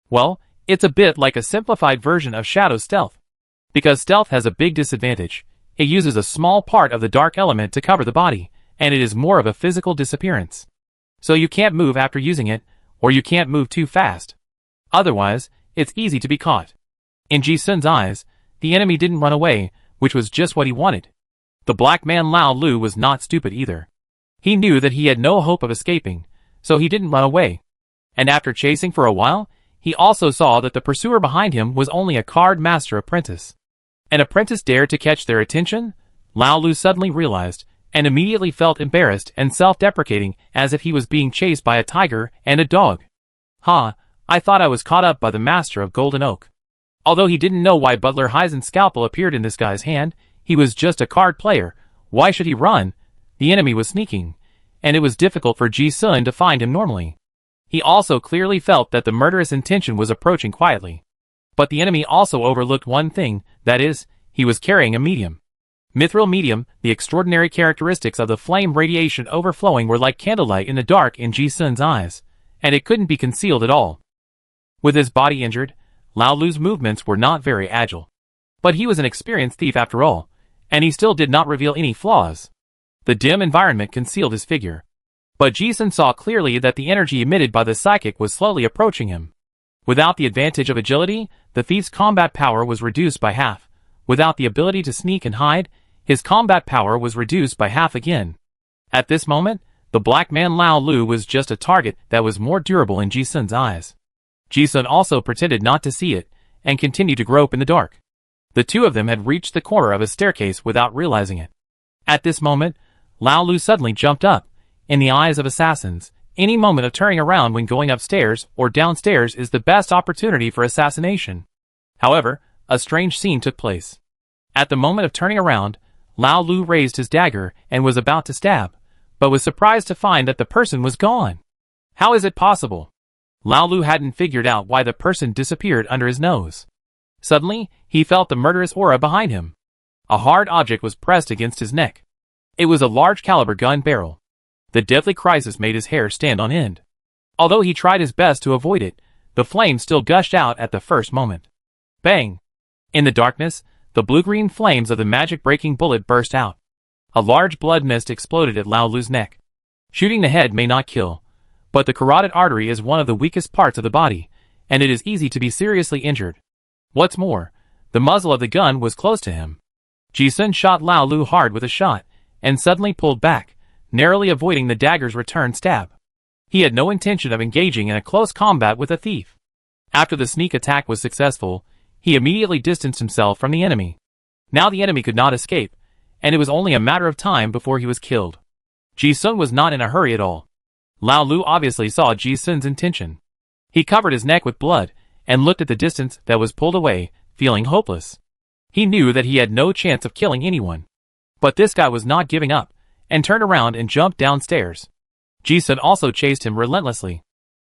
Well, it's a bit like a simplified version of shadow stealth. Because stealth has a big disadvantage. It uses a small part of the dark element to cover the body, and it is more of a physical disappearance. So you can't move after using it, or you can't move too fast. Otherwise, it's easy to be caught. In Ji-sun's eyes, the enemy didn't run away, which was just what he wanted. The black man Lao Lu was not stupid either. He knew that he had no hope of escaping, so he didn't run away. And after chasing for a while, he also saw that the pursuer behind him was only a card master apprentice. An apprentice dared to catch their attention? Lao Lu suddenly realized, and immediately felt embarrassed and self-deprecating as if he was being chased by a tiger and a dog. Ha, I thought I was caught up by the master of Golden Oak. Although he didn't know why Butler Heisen's scalpel appeared in this guy's hand, he was just a card player. Why should he run? The enemy was sneaking, and it was difficult for Ji-sun to find him normally. He also clearly felt that the murderous intention was approaching quietly. But the enemy also overlooked one thing, that is, he was carrying a medium. Mithril medium, the extraordinary characteristics of the flame radiation overflowing were like candlelight in the dark in Ji-sun's eyes, and it couldn't be concealed at all. With his body injured, Lao Lu's movements were not very agile. But he was an experienced thief after all, and he still did not reveal any flaws. The dim environment concealed his figure. But Ji-sun saw clearly that the energy emitted by the psychic was slowly approaching him. Without the advantage of agility, the thief's combat power was reduced by half. Without the ability to sneak and hide, his combat power was reduced by half again. At this moment, the black man Lao Lu was just a target that was more durable in Ji-sun's eyes. Ji-sun also pretended not to see it, and continued to grope in the dark. The two of them had reached the corner of a staircase without realizing it. At this moment, Lao Lu suddenly jumped up. In the eyes of assassins, any moment of turning around when going upstairs or downstairs is the best opportunity for assassination. However, a strange scene took place. At the moment of turning around, Lao Lu raised his dagger and was about to stab, but was surprised to find that the person was gone. How is it possible? Lao Lu hadn't figured out why the person disappeared under his nose. Suddenly, he felt the murderous aura behind him. A hard object was pressed against his neck. It was a large caliber gun barrel. The deadly crisis made his hair stand on end. Although he tried his best to avoid it, the flame still gushed out at the first moment. Bang! In the darkness, the blue-green flames of the magic-breaking bullet burst out. A large blood mist exploded at Lao Lu's neck. Shooting the head may not kill, but the carotid artery is one of the weakest parts of the body, and it is easy to be seriously injured. What's more, the muzzle of the gun was close to him. Ji-sun shot Lao Lu hard with a shot, and suddenly pulled back, narrowly avoiding the dagger's return stab. He had no intention of engaging in a close combat with a thief. After the sneak attack was successful, he immediately distanced himself from the enemy. Now the enemy could not escape, and it was only a matter of time before he was killed. Ji-sun was not in a hurry at all. Lao Lu obviously saw Ji-sun's intention. He covered his neck with blood, and looked at the distance that was pulled away, feeling hopeless. He knew that he had no chance of killing anyone. But this guy was not giving up, and turned around and jumped downstairs. Ji-sun also chased him relentlessly.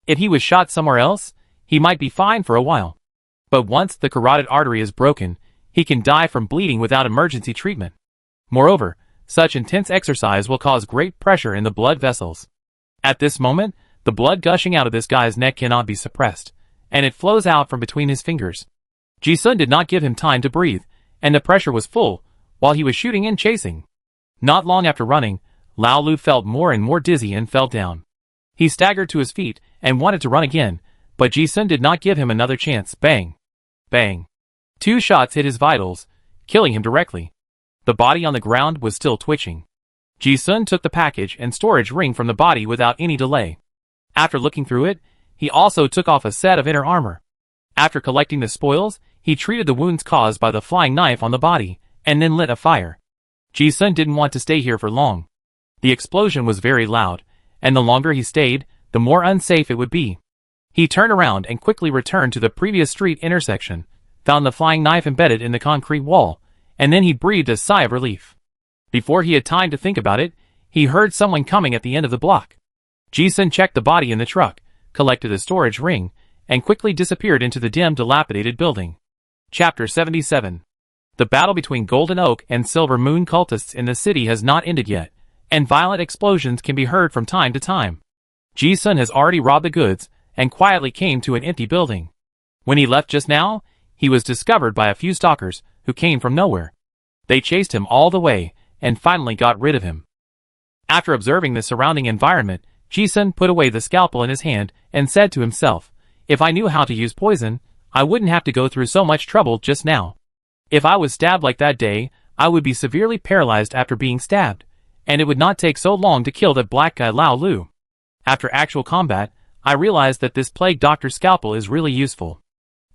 If he was shot somewhere else, he might be fine for a while. But once the carotid artery is broken, he can die from bleeding without emergency treatment. Moreover, such intense exercise will cause great pressure in the blood vessels. At this moment, the blood gushing out of this guy's neck cannot be suppressed, and it flows out from between his fingers. Ji-sun did not give him time to breathe, and the pressure was full, while he was shooting and chasing. Not long after running, Lao Lu felt more and more dizzy and fell down. He staggered to his feet and wanted to run again, but Ji-sun did not give him another chance. Bang! Bang! 2 shots hit his vitals, killing him directly. The body on the ground was still twitching. Ji-sun took the package and storage ring from the body without any delay. After looking through it, he also took off a set of inner armor. After collecting the spoils, he treated the wounds caused by the flying knife on the body, and then lit a fire. Ji-sun didn't want to stay here for long. The explosion was very loud, and the longer he stayed, the more unsafe it would be. He turned around and quickly returned to the previous street intersection, found the flying knife embedded in the concrete wall, and then he breathed a sigh of relief. Before he had time to think about it, he heard someone coming at the end of the block. Ji-sun checked the body in the truck, collected the storage ring, and quickly disappeared into the dim, dilapidated building. Chapter 77. The battle between Golden Oak and Silver Moon cultists in the city has not ended yet, and violent explosions can be heard from time to time. Ji-sun has already robbed the goods, and quietly came to an empty building. When he left just now, he was discovered by a few stalkers who came from nowhere. They chased him all the way and finally got rid of him. After observing the surrounding environment, Ji-sun put away the scalpel in his hand and said to himself, "If I knew how to use poison, I wouldn't have to go through so much trouble just now. If I was stabbed like that day, I would be severely paralyzed after being stabbed, and it would not take so long to kill that black guy Lao Lu. After actual combat, I realized that this Plague Doctor scalpel is really useful.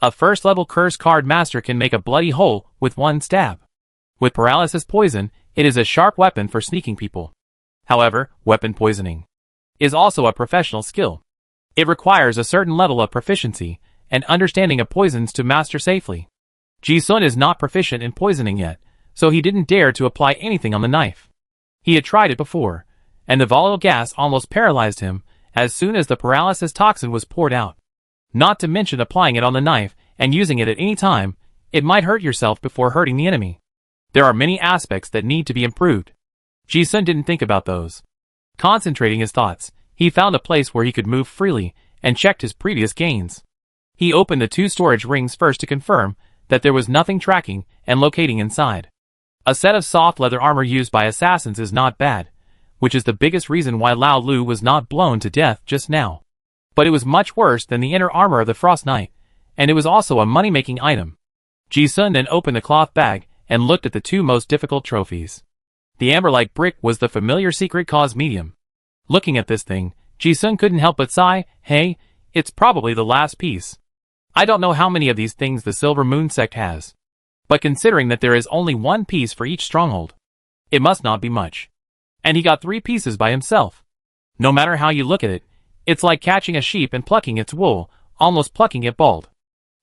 A first-level curse card master can make a bloody hole with one stab. With paralysis poison, it is a sharp weapon for sneaking people. However, weapon poisoning is also a professional skill. It requires a certain level of proficiency and understanding of poisons to master safely. Ji-sun is not proficient in poisoning yet, so he didn't dare to apply anything on the knife. He had tried it before, and the volatile gas almost paralyzed him as soon as the paralysis toxin was poured out. Not to mention applying it on the knife and using it at any time, it might hurt yourself before hurting the enemy. There are many aspects that need to be improved. Ji-sun didn't think about those. Concentrating his thoughts, he found a place where he could move freely and checked his previous gains. He opened the 2 storage rings first to confirm that there was nothing tracking and locating inside. A set of soft leather armor used by assassins is not bad, which is the biggest reason why Lao Lu was not blown to death just now. But it was much worse than the inner armor of the Frost Knight, and it was also a money-making item. Ji-sun then opened the cloth bag and looked at the 2 most difficult trophies. The amber-like brick was the familiar secret cause medium. Looking at this thing, Ji-sun couldn't help but sigh, "Hey, it's probably the last piece. I don't know how many of these things the Silver Moon sect has. But considering that there is only 1 piece for each stronghold, it must not be much." And he got 3 pieces by himself. No matter how you look at it, it's like catching a sheep and plucking its wool, almost plucking it bald.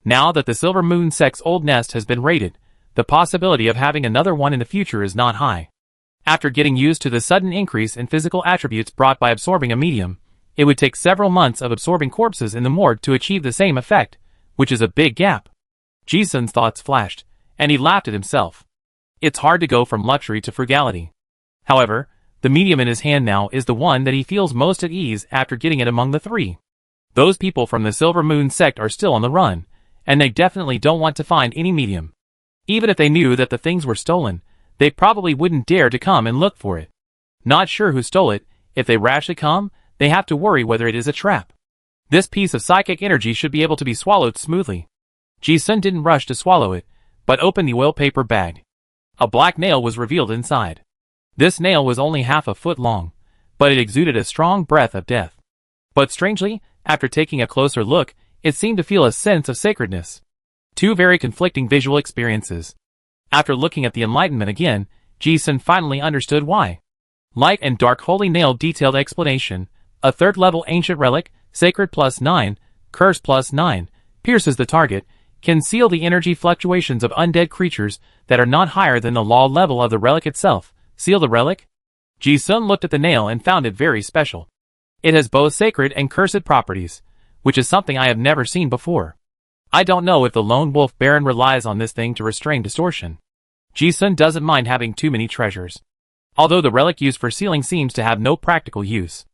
Now that the Silver Moon sect's old nest has been raided, the possibility of having another one in the future is not high. After getting used to the sudden increase in physical attributes brought by absorbing a medium, it would take several months of absorbing corpses in the morgue to achieve the same effect, which is a big gap. Ji-sun's thoughts flashed, and he laughed at himself. It's hard to go from luxury to frugality. However, the medium in his hand now is the one that he feels most at ease after getting it among the 3. Those people from the Silver Moon sect are still on the run, and they definitely don't want to find any medium. Even if they knew that the things were stolen, they probably wouldn't dare to come and look for it. Not sure who stole it, if they rashly come, they have to worry whether it is a trap. This piece of psychic energy should be able to be swallowed smoothly. Ji-sun didn't rush to swallow it, but opened the oil paper bag. A black nail was revealed inside. This nail was only half a foot long, but it exuded a strong breath of death. But strangely, after taking a closer look, it seemed to feel a sense of sacredness. 2 very conflicting visual experiences. After looking at the enlightenment again, Ji-sun finally understood why. Light and dark holy nail detailed explanation. A 3rd level ancient relic, sacred +9, curse +9, pierces the target, can seal the energy fluctuations of undead creatures that are not higher than the law level of the relic itself. Seal the relic? Ji-sun looked at the nail and found it very special. It has both sacred and cursed properties, which is something I have never seen before. I don't know if the lone wolf baron relies on this thing to restrain distortion. Ji-sun doesn't mind having too many treasures, although the relic used for sealing seems to have no practical use.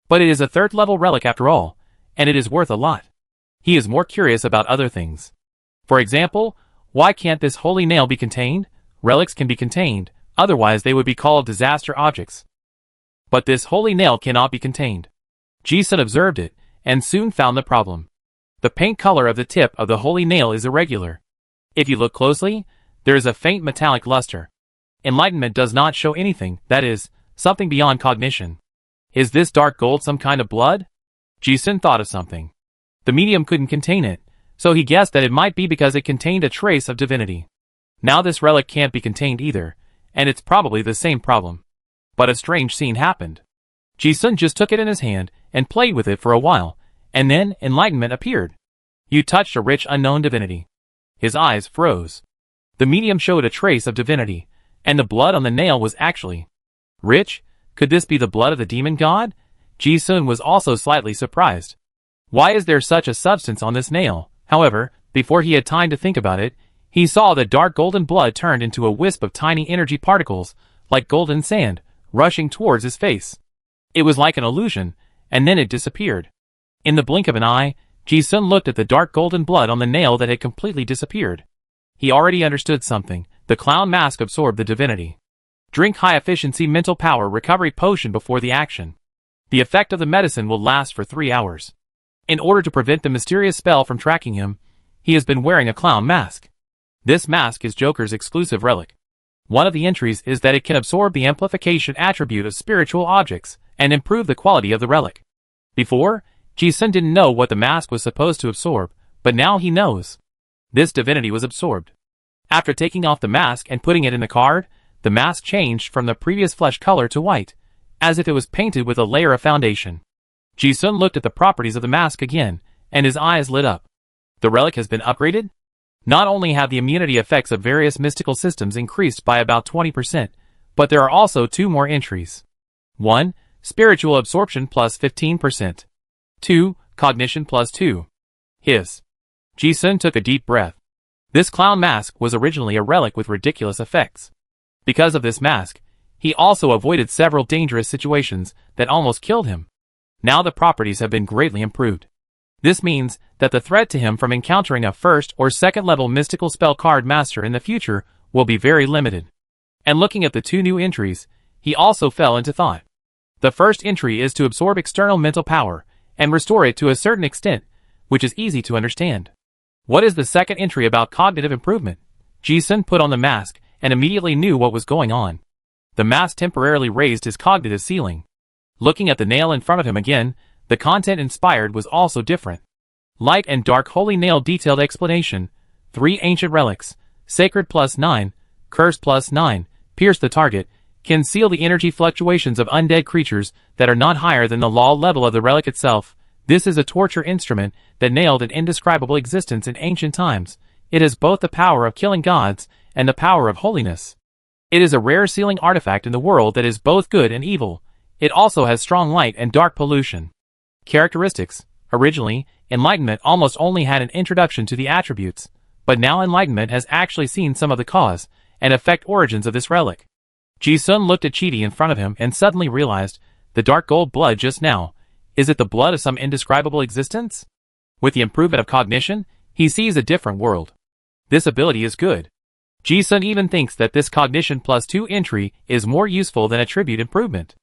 But it is a 3rd level relic after all, and it is worth a lot. He is more curious about other things. For example, why can't this holy nail be contained? Relics can be contained, otherwise they would be called disaster objects. But this holy nail cannot be contained. Ji-sun observed it, and soon found the problem. The paint color of the tip of the holy nail is irregular. If you look closely, there is a faint metallic luster. Enlightenment does not show anything, that is, something beyond cognition. Is this dark gold some kind of blood? Ji-sun thought of something. The medium couldn't contain it, so he guessed that it might be because it contained a trace of divinity. Now this relic can't be contained either, and it's probably the same problem. But a strange scene happened. Ji-sun just took it in his hand and played with it for a while, and then enlightenment appeared. You touched a rich unknown divinity. His eyes froze. The medium showed a trace of divinity, and the blood on the nail was actually rich. Could this be the blood of the demon god? Ji-sun was also slightly surprised. Why is there such a substance on this nail? However, before he had time to think about it, he saw that dark golden blood turned into a wisp of tiny energy particles, like golden sand, rushing towards his face. It was like an illusion, and then it disappeared. In the blink of an eye, Ji-sun looked at the dark golden blood on the nail that had completely disappeared. He already understood something. The clown mask absorbed the divinity. Drink high-efficiency mental power recovery potion before the action. The effect of the medicine will last for 3 hours. In order to prevent the mysterious spell from tracking him, he has been wearing a clown mask. This mask is Joker's exclusive relic. One of the entries is that it can absorb the amplification attribute of spiritual objects and improve the quality of the relic. Before, Ji-sun didn't know what the mask was supposed to absorb, but now he knows. This divinity was absorbed. After taking off the mask and putting it in the card, the mask changed from the previous flesh color to white, as if it was painted with a layer of foundation. Ji-sun looked at the properties of the mask again, and his eyes lit up. The relic has been upgraded? Not only have the immunity effects of various mystical systems increased by about 20%, but there are also 2 more entries. 1. Spiritual absorption plus 15%. 2. Cognition plus 2. His. Ji-sun took a deep breath. This clown mask was originally a relic with ridiculous effects. Because of this mask, he also avoided several dangerous situations that almost killed him. Now the properties have been greatly improved. This means that the threat to him from encountering a 1st or 2nd level mystical spell card master in the future will be very limited. And looking at the 2 new entries, he also fell into thought. The first entry is to absorb external mental power and restore it to a certain extent, which is easy to understand. What is the second entry about cognitive improvement? Ji-sun put on the mask and immediately knew what was going on. The mask temporarily raised his cognitive ceiling. Looking at the nail in front of him again, the content inspired was also different. Light and dark holy nail detailed explanation. 3 ancient relics. Sacred plus 9. Curse plus 9. Pierce the target. Can seal the energy fluctuations of undead creatures that are not higher than the law level of the relic itself. This is a torture instrument that nailed an indescribable existence in ancient times. It has both the power of killing gods and the power of holiness. It is a rare sealing artifact in the world that is both good and evil. It also has strong light and dark pollution. Characteristics. Originally, Enlightenment almost only had an introduction to the attributes, but now Enlightenment has actually seen some of the cause and effect origins of this relic. Ji-sun looked at Chidi in front of him and suddenly realized, the dark gold blood just now, is it the blood of some indescribable existence? With the improvement of cognition, he sees a different world. This ability is good. Ji-sun even thinks that this cognition plus 2 entry is more useful than attribute improvement.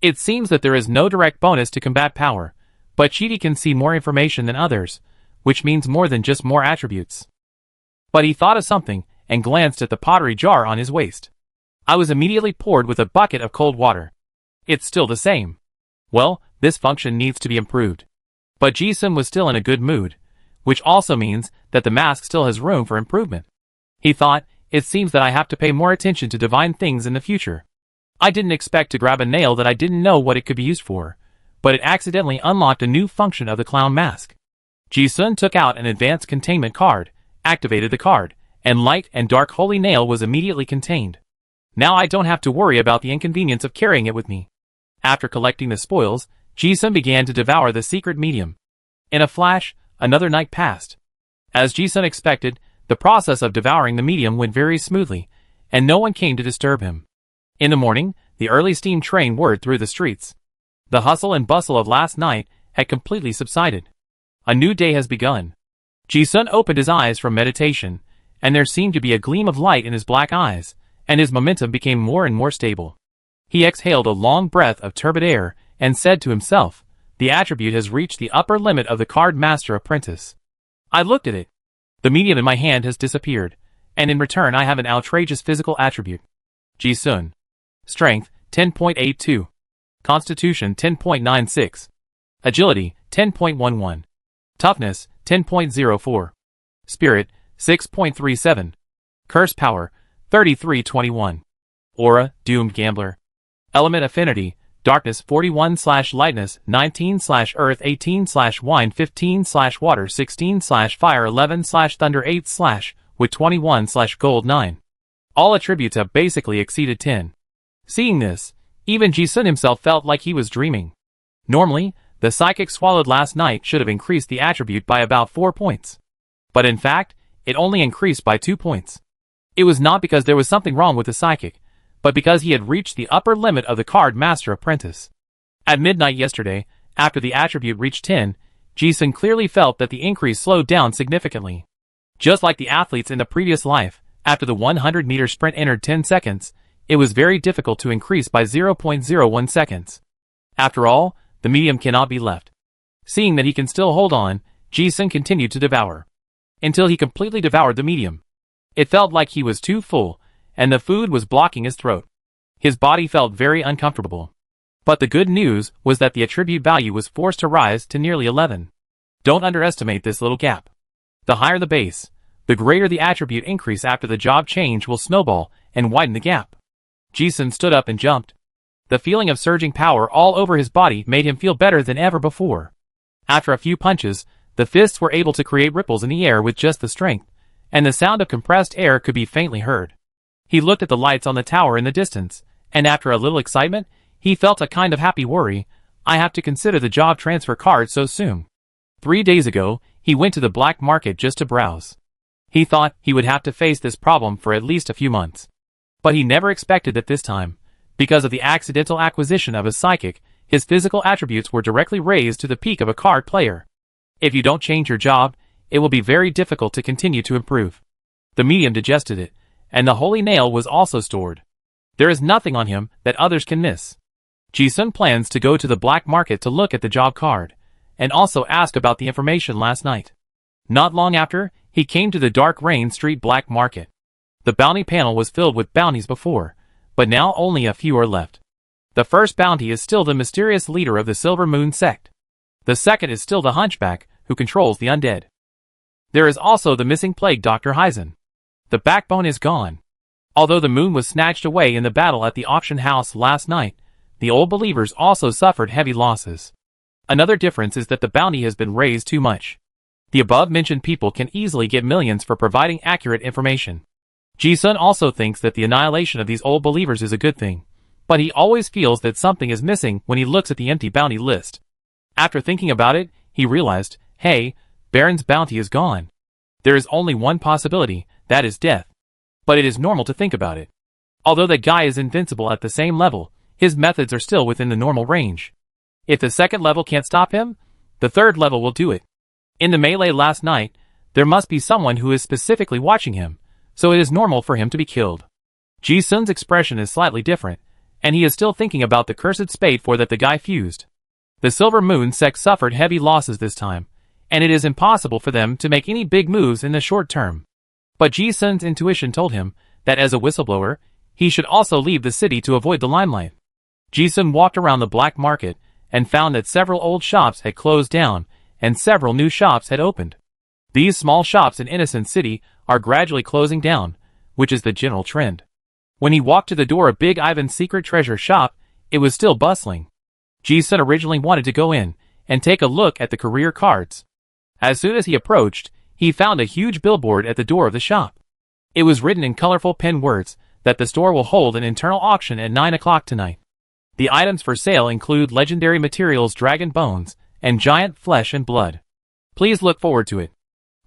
It seems that there is no direct bonus to combat power, but Chidi can see more information than others, which means more than just more attributes. But he thought of something and glanced at the pottery jar on his waist. I was immediately poured with a bucket of cold water. It's still the same. Well, this function needs to be improved. But Ji-sun was still in a good mood, which also means that the mask still has room for improvement. He thought, it seems that I have to pay more attention to divine things in the future. I didn't expect to grab a nail that I didn't know what it could be used for, but it accidentally unlocked a new function of the clown mask. Ji-sun took out an advanced containment card, activated the card, and light and dark holy nail was immediately contained. Now I don't have to worry about the inconvenience of carrying it with me. After collecting the spoils, Ji-sun began to devour the secret medium. In a flash, another night passed. As Ji-sun expected, the process of devouring the medium went very smoothly, and no one came to disturb him. In the morning, the early steam train whirred through the streets. The hustle and bustle of last night had completely subsided. A new day has begun. Ji-sun opened his eyes from meditation, and there seemed to be a gleam of light in his black eyes, and his momentum became more and more stable. He exhaled a long breath of turbid air and said to himself, the attribute has reached the upper limit of the card master apprentice. I looked at it. The medium in my hand has disappeared, and in return I have an outrageous physical attribute. Ji-sun. Strength, 10.82. Constitution, 10.96. Agility, 10.11. Toughness, 10.04. Spirit, 6.37. Curse power, 3321. Aura, Doomed Gambler. Element affinity, Darkness 41/lightness 19/earth 18/wine 15/water 16/fire 11/thunder 8/ with 21/gold 9. All attributes have basically exceeded 10. Seeing this, even Ji-sun himself felt like he was dreaming. Normally, the psychic swallowed last night should have increased the attribute by about 4 points. But in fact, it only increased by 2 points. It was not because there was something wrong with the psychic, but because he had reached the upper limit of the card master apprentice. At midnight yesterday, after the attribute reached 10, Ji-sun clearly felt that the increase slowed down significantly. Just like the athletes in the previous life, after the 100-meter sprint entered 10 seconds, it was very difficult to increase by 0.01 seconds. After all, the medium cannot be left. Seeing that he can still hold on, Ji-sun continued to devour. Until he completely devoured the medium. It felt like he was too full, and the food was blocking his throat. His body felt very uncomfortable. But the good news was that the attribute value was forced to rise to nearly 11. Don't underestimate this little gap. The higher the base, the greater the attribute increase after the job change will snowball and widen the gap. Ji-sun stood up and jumped. The feeling of surging power all over his body made him feel better than ever before. After a few punches, the fists were able to create ripples in the air with just the strength, and the sound of compressed air could be faintly heard. He looked at the lights on the tower in the distance, and after a little excitement, he felt a kind of happy worry. I have to consider the job transfer card so soon. 3 days ago, he went to the black market just to browse. He thought he would have to face this problem for at least a few months. But he never expected that this time, because of the accidental acquisition of a psychic, his physical attributes were directly raised to the peak of a card player. If you don't change your job, it will be very difficult to continue to improve. The medium digested it, and the holy nail was also stored. There is nothing on him that others can miss. Ji-sun plans to go to the black market to look at the job card, and also ask about the information last night. Not long after, he came to the Dark Rain Street black market. The bounty panel was filled with bounties before, but now only a few are left. The first bounty is still the mysterious leader of the Silver Moon sect. The second is still the hunchback, who controls the undead. There is also the missing plague Dr. Heisen. The backbone is gone. Although the moon was snatched away in the battle at the auction house last night, the old believers also suffered heavy losses. Another difference is that the bounty has been raised too much. The above-mentioned people can easily get millions for providing accurate information. Ji-sun also thinks that the annihilation of these old believers is a good thing, but he always feels that something is missing when he looks at the empty bounty list. After thinking about it, he realized, hey, Baron's bounty is gone. There is only one possibility, that is death. But it is normal to think about it. Although that guy is invincible at the same level, his methods are still within the normal range. If the second level can't stop him, the third level will do it. In the melee last night, there must be someone who is specifically watching him, so it is normal for him to be killed. Ji-sun's expression is slightly different, and he is still thinking about the cursed spade for that the guy fused. The Silver Moon sect suffered heavy losses this time, and it is impossible for them to make any big moves in the short term. But Ji-sun's intuition told him that as a whistleblower, he should also leave the city to avoid the limelight. Ji-sun walked around the black market and found that several old shops had closed down and several new shops had opened. These small shops in Innocent City are gradually closing down, which is the general trend. When he walked to the door of Big Ivan's secret treasure shop, it was still bustling. Ji-sun originally wanted to go in and take a look at the career cards. As soon as he approached, he found a huge billboard at the door of the shop. It was written in colorful pen words that the store will hold an internal auction at 9 o'clock tonight. The items for sale include legendary materials, dragon bones, and giant flesh and blood. Please look forward to it.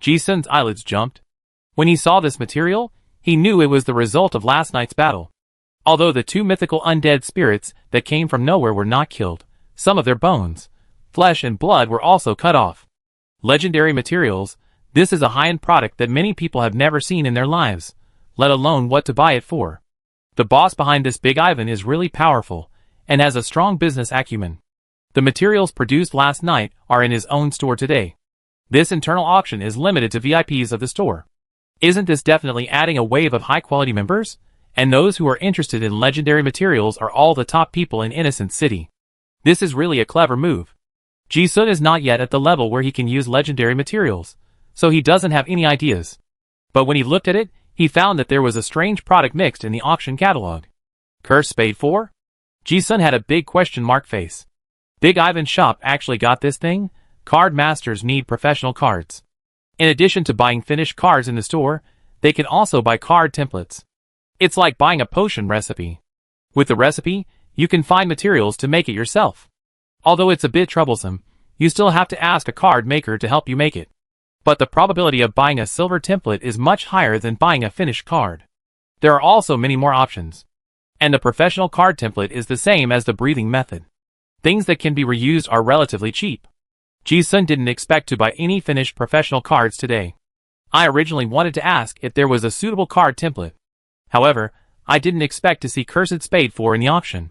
Ji-sun's eyelids jumped. When he saw this material, he knew it was the result of last night's battle. Although the two mythical undead spirits that came from nowhere were not killed, some of their bones, flesh and blood were also cut off. Legendary materials, this is a high-end product that many people have never seen in their lives, let alone what to buy it for. The boss behind this Big Ivan is really powerful, and has a strong business acumen. The materials produced last night are in his own store today. This internal auction is limited to VIPs of the store. Isn't this definitely adding a wave of high-quality members? And those who are interested in legendary materials are all the top people in Innocent City. This is really a clever move. Ji-sun is not yet at the level where he can use legendary materials, so he doesn't have any ideas. But when he looked at it, he found that there was a strange product mixed in the auction catalog. Cursed Spade 4? Ji-sun had a big question mark face. Big Ivan's shop actually got this thing? Card masters need professional cards. In addition to buying finished cards in the store, they can also buy card templates. It's like buying a potion recipe. With the recipe, you can find materials to make it yourself. Although it's a bit troublesome, you still have to ask a card maker to help you make it. But the probability of buying a silver template is much higher than buying a finished card. There are also many more options. And the professional card template is the same as the breathing method. Things that can be reused are relatively cheap. Ji-sun didn't expect to buy any finished professional cards today. I originally wanted to ask if there was a suitable card template. However, I didn't expect to see Cursed Spade 4 in the auction.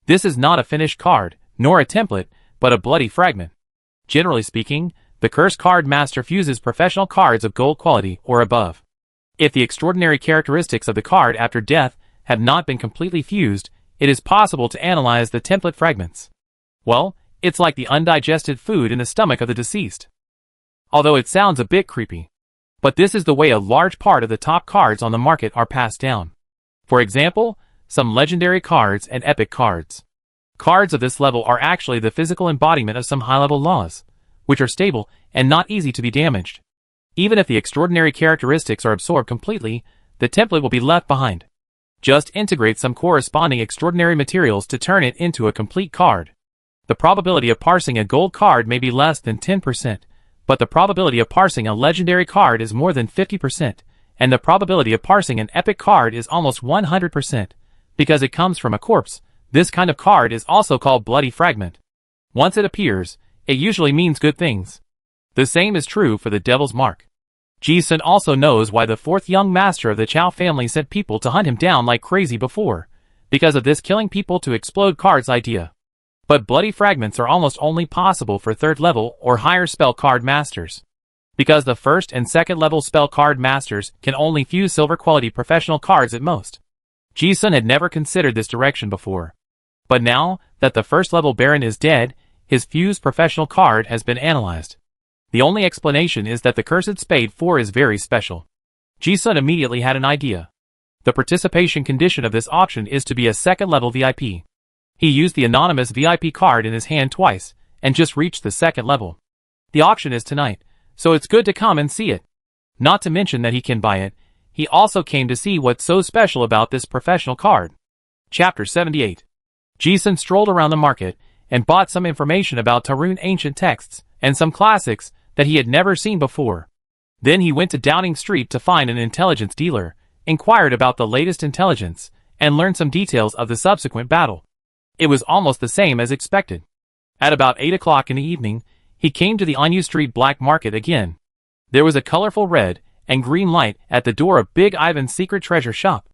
This is not a finished card, nor a template, but a bloody fragment. Generally speaking, the Cursed Card Master fuses professional cards of gold quality or above. If the extraordinary characteristics of the card after death have not been completely fused, it is possible to analyze the template fragments. Well, it's like the undigested food in the stomach of the deceased. Although it sounds a bit creepy. But this is the way a large part of the top cards on the market are passed down. For example, some legendary cards and epic cards. Cards of this level are actually the physical embodiment of some high-level laws, which are stable and not easy to be damaged. Even if the extraordinary characteristics are absorbed completely, the template will be left behind. Just integrate some corresponding extraordinary materials to turn it into a complete card. The probability of parsing a gold card may be less than 10%, but the probability of parsing a legendary card is more than 50%, and the probability of parsing an epic card is almost 100%. Because it comes from a corpse, this kind of card is also called bloody fragment. Once it appears, it usually means good things. The same is true for the Devil's Mark. Ji-sun also knows why the fourth young master of the Chow family sent people to hunt him down like crazy before, because of this killing people to explode cards idea. But bloody fragments are almost only possible for third level or higher spell card masters. Because the first and second level spell card masters can only fuse silver quality professional cards at most. Ji-sun had never considered this direction before. But now that the first level Baron is dead, his fused professional card has been analyzed. The only explanation is that the Cursed Spade 4 is very special. Ji-sun immediately had an idea. The participation condition of this auction is to be a second level VIP. He used the anonymous VIP card in his hand twice, and just reached the second level. The auction is tonight, so it's good to come and see it. Not to mention that he can buy it, he also came to see what's so special about this professional card. Chapter 78. Ji-sun strolled around the market, and bought some information about Tarun ancient texts, and some classics that he had never seen before. Then he went to Downing Street to find an intelligence dealer, inquired about the latest intelligence, and learned some details of the subsequent battle. It was almost the same as expected. At about 8 o'clock in the evening, he came to the Anyu Street black market again. There was a colorful red and green light at the door of Big Ivan's secret treasure shop.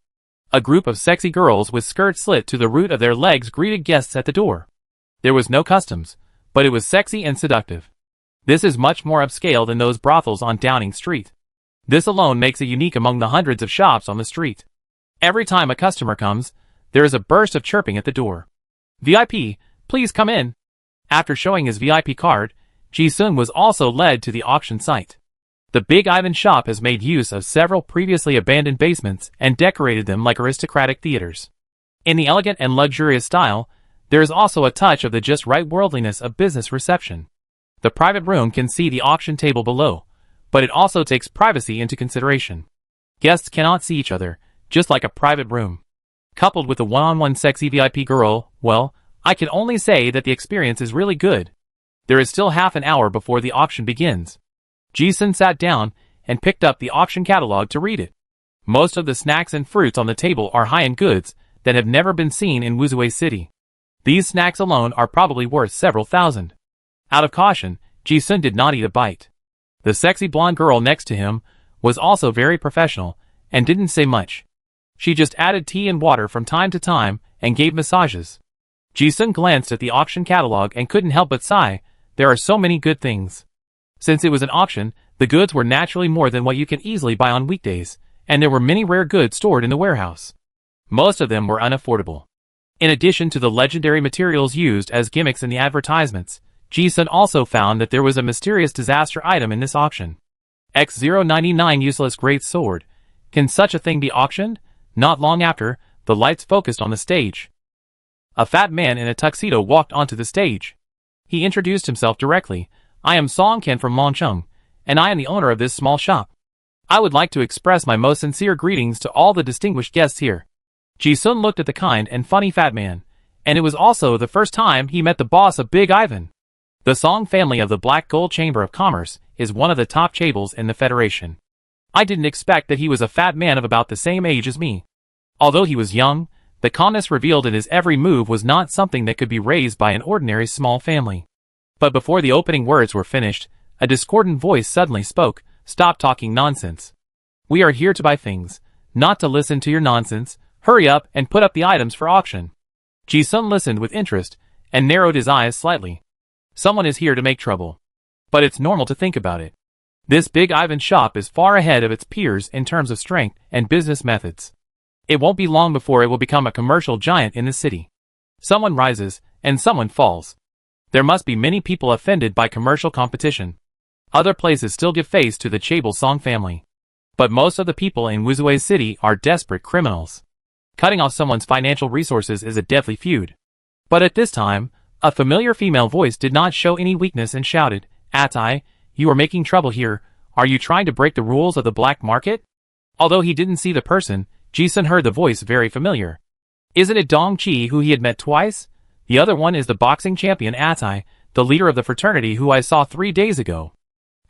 A group of sexy girls with skirts slit to the root of their legs greeted guests at the door. There was no customs, but it was sexy and seductive. This is much more upscale than those brothels on Downing Street. This alone makes it unique among the hundreds of shops on the street. Every time a customer comes, there is a burst of chirping at the door. VIP, please come in. After showing his VIP card, Ji-sun was also led to the auction site. The Big Ivan shop has made use of several previously abandoned basements and decorated them like aristocratic theaters. In the elegant and luxurious style, there is also a touch of the just right worldliness of business reception. The private room can see the auction table below, but it also takes privacy into consideration. Guests cannot see each other, just like a private room. Coupled with the one-on-one sexy VIP girl, well, I can only say that the experience is really good. There is still half an hour before the auction begins. Ji-sun sat down and picked up the auction catalog to read it. Most of the snacks and fruits on the table are high-end goods that have never been seen in Wuzue City. These snacks alone are probably worth several thousand. Out of caution, Ji-sun did not eat a bite. The sexy blonde girl next to him was also very professional and didn't say much. She just added tea and water from time to time and gave massages. Ji-sun glanced at the auction catalog and couldn't help but sigh, there are so many good things. Since it was an auction, the goods were naturally more than what you can easily buy on weekdays, and there were many rare goods stored in the warehouse. Most of them were unaffordable. In addition to the legendary materials used as gimmicks in the advertisements, Ji-sun also found that there was a mysterious disaster item in this auction. X099 useless great sword. Can such a thing be auctioned? Not long after, the lights focused on the stage. A fat man in a tuxedo walked onto the stage. He introduced himself directly. I am Song Ken from Longcheng, and I am the owner of this small shop. I would like to express my most sincere greetings to all the distinguished guests here. Ji-sun looked at the kind and funny fat man, and it was also the first time he met the boss of Big Ivan. The Song family of the Black Gold Chamber of Commerce is one of the top chaebols in the Federation. I didn't expect that he was a fat man of about the same age as me. Although he was young, the calmness revealed in his every move was not something that could be raised by an ordinary small family. But before the opening words were finished, a discordant voice suddenly spoke, "Stop talking nonsense. We are here to buy things, not to listen to your nonsense. Hurry up and put up the items for auction." Ji-sun listened with interest, and narrowed his eyes slightly. Someone is here to make trouble. But it's normal to think about it. This big Ivan's shop is far ahead of its peers in terms of strength and business methods. It won't be long before it will become a commercial giant in the city. Someone rises, and someone falls. There must be many people offended by commercial competition. Other places still give face to the Chaebol Song family. But most of the people in Wuzue City are desperate criminals. Cutting off someone's financial resources is a deadly feud. But at this time, a familiar female voice did not show any weakness and shouted, "Atai, you are making trouble here. Are you trying to break the rules of the black market?" Although he didn't see the person, Ji-sun heard the voice very familiar. Isn't it Dong Chi, who he had met twice? The other one is the boxing champion Atai, the leader of the fraternity who I saw 3 days ago.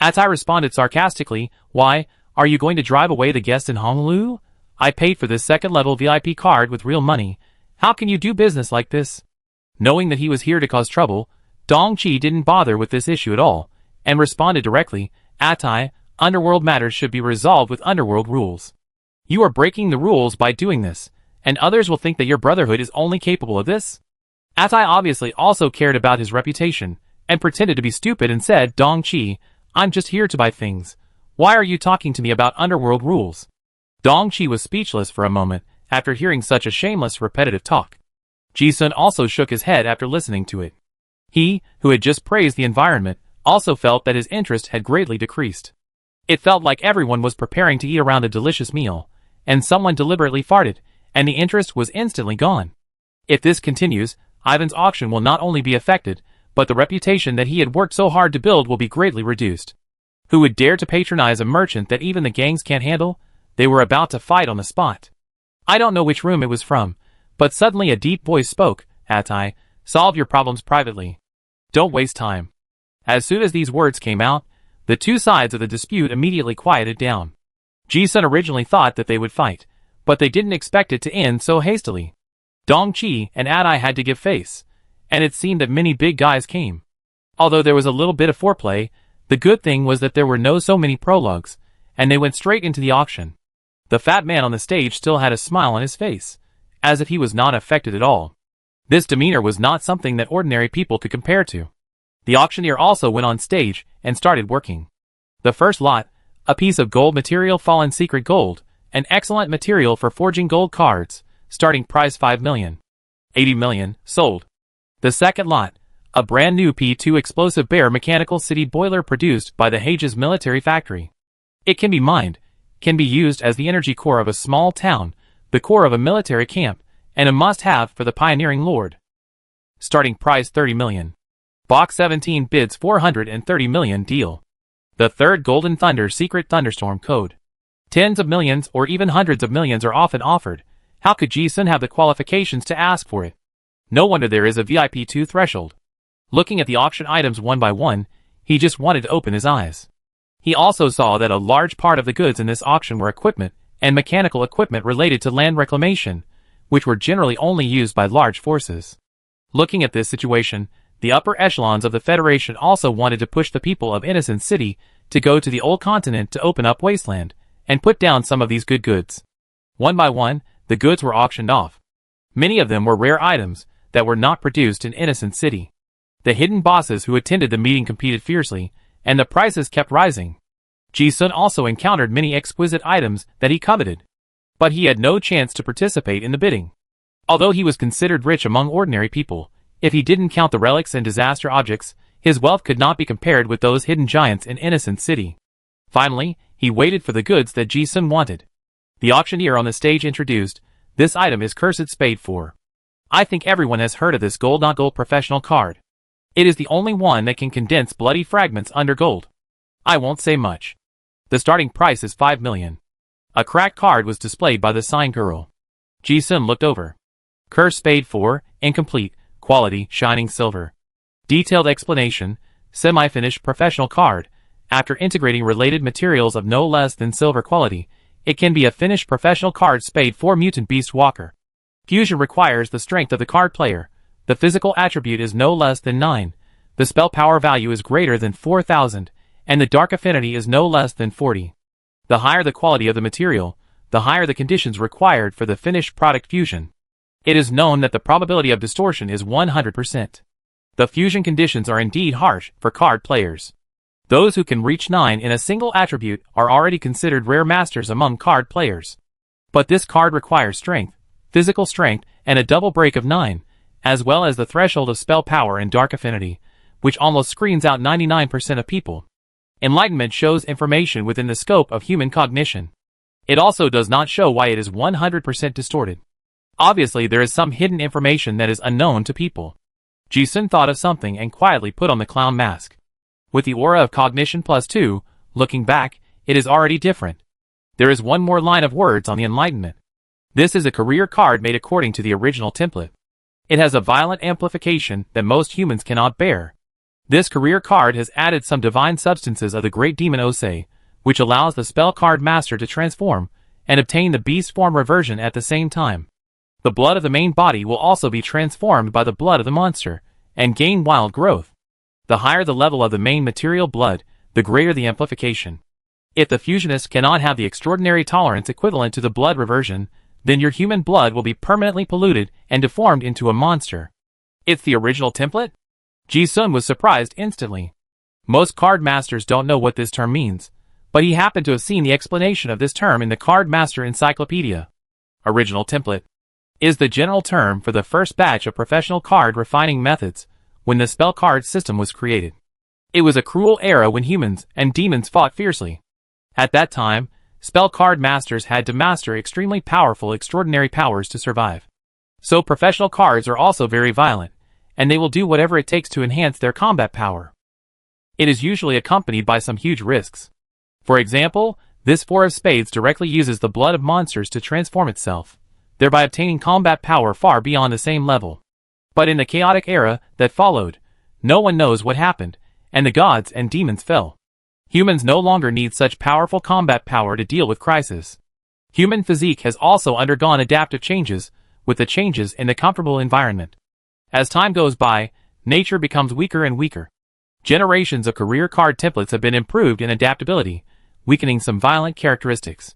Atai responded sarcastically, "Why, are you going to drive away the guests in Honolulu? I paid for this second-level VIP card with real money. How can you do business like this?" Knowing that he was here to cause trouble, Dong Chi didn't bother with this issue at all, and responded directly, "Atai, underworld matters should be resolved with underworld rules. You are breaking the rules by doing this, and others will think that your brotherhood is only capable of this." Atai obviously also cared about his reputation, and pretended to be stupid and said, "Dong Chi, I'm just here to buy things. Why are you talking to me about underworld rules?" Dong Chi was speechless for a moment after hearing such a shameless, repetitive talk. Ji-sun also shook his head after listening to it. He, who had just praised the environment, also felt that his interest had greatly decreased. It felt like everyone was preparing to eat around a delicious meal, and someone deliberately farted, and the interest was instantly gone. If this continues, Ivan's auction will not only be affected, but the reputation that he had worked so hard to build will be greatly reduced. Who would dare to patronize a merchant that even the gangs can't handle? They were about to fight on the spot. I don't know which room it was from, but suddenly a deep voice spoke, "Atai, solve your problems privately. Don't waste time." As soon as these words came out, the two sides of the dispute immediately quieted down. Ji-sun originally thought that they would fight, but they didn't expect it to end so hastily. Dong Chi and Atai had to give face, and it seemed that many big guys came. Although there was a little bit of foreplay, the good thing was that there were no so many prologues, and they went straight into the auction. The fat man on the stage still had a smile on his face, as if he was not affected at all. This demeanor was not something that ordinary people could compare to. The auctioneer also went on stage and started working. The first lot, a piece of gold material fallen secret gold, an excellent material for forging gold cards, starting price 5 million. 80 million, sold. The second lot, a brand new P2 explosive bear mechanical city boiler produced by the Hages military factory. It can be mined, can be used as the energy core of a small town, the core of a military camp, and a must-have for the pioneering lord. Starting price 30 million. Box 17 bids 430 million deal. The third Golden Thunder secret thunderstorm code. Tens of millions or even hundreds of millions are often offered. How could Ji-sun have the qualifications to ask for it? No wonder there is a VIP 2 threshold. Looking at the auction items one by one, he just wanted to open his eyes. He also saw that a large part of the goods in this auction were equipment and mechanical equipment related to land reclamation, which were generally only used by large forces. Looking at this situation, the upper echelons of the Federation also wanted to push the people of Innocent City to go to the old continent to open up Wasteland and put down some of these good goods. One by one, the goods were auctioned off. Many of them were rare items that were not produced in Innocent City. The hidden bosses who attended the meeting competed fiercely, and the prices kept rising. Ji-sun also encountered many exquisite items that he coveted, but he had no chance to participate in the bidding. Although he was considered rich among ordinary people, if he didn't count the relics and disaster objects, his wealth could not be compared with those hidden giants in Innocent City. Finally, he waited for the goods that Ji-sun wanted. The auctioneer on the stage introduced, "This item is Cursed Spade 4. I think everyone has heard of this gold not gold professional card. It is the only one that can condense bloody fragments under gold. I won't say much. The starting price is 5 million. A cracked card was displayed by the sign girl. Ji-sun looked over. Cursed Spade 4, incomplete, quality, shining silver. Detailed explanation, semi-finished professional card. After integrating related materials of no less than silver quality, it can be a finished professional card Spade 4 Mutant Beast Walker. Fusion requires the strength of the card player. The physical attribute is no less than 9. The spell power value is greater than 4,000, and the dark affinity is no less than 40. The higher the quality of the material, the higher the conditions required for the finished product fusion. It is known that the probability of distortion is 100%. The fusion conditions are indeed harsh for card players. Those who can reach 9 in a single attribute are already considered rare masters among card players. But this card requires strength, physical strength, and a double break of 9, as well as the threshold of spell power and dark affinity, which almost screens out 99% of people. Enlightenment shows information within the scope of human cognition. It also does not show why it is 100% distorted. Obviously, there is some hidden information that is unknown to people. Ji-sun thought of something and quietly put on the clown mask. With the aura of cognition +2, looking back, it is already different. There is one more line of words on the enlightenment. This is a career card made according to the original template. It has a violent amplification that most humans cannot bear. This career card has added some divine substances of the great demon Osei, which allows the spell card master to transform and obtain the beast form reversion at the same time. The blood of the main body will also be transformed by the blood of the monster, and gain wild growth. The higher the level of the main material blood, the greater the amplification. If the fusionist cannot have the extraordinary tolerance equivalent to the blood reversion, then your human blood will be permanently polluted and deformed into a monster. It's the original template? Ji-sun was surprised instantly. Most card masters don't know what this term means, but he happened to have seen the explanation of this term in the Card Master Encyclopedia. Original template is the general term for the first batch of professional card refining methods when the spell card system was created. It was a cruel era when humans and demons fought fiercely. At that time, spell card masters had to master extremely powerful extraordinary powers to survive. So professional cards are also very violent, and they will do whatever it takes to enhance their combat power. It is usually accompanied by some huge risks. For example, this Four of Spades directly uses the blood of monsters to transform itself, thereby obtaining combat power far beyond the same level. But in the chaotic era that followed, no one knows what happened, and the gods and demons fell. Humans no longer need such powerful combat power to deal with crisis. Human physique has also undergone adaptive changes, with the changes in the comfortable environment. As time goes by, nature becomes weaker and weaker. Generations of career card templates have been improved in adaptability, weakening some violent characteristics.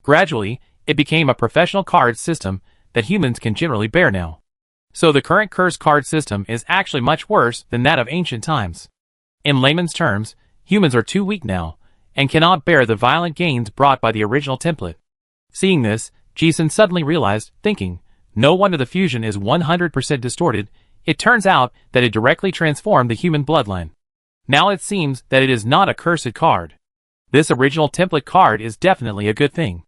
Gradually, it became a professional card system that humans can generally bear now. So the current curse card system is actually much worse than that of ancient times. In layman's terms, humans are too weak now, and cannot bear the violent gains brought by the original template. Seeing this, Ji-sun suddenly realized, thinking, no wonder the fusion is 100% distorted. It turns out that it directly transformed the human bloodline. Now it seems that it is not a cursed card. This original template card is definitely a good thing.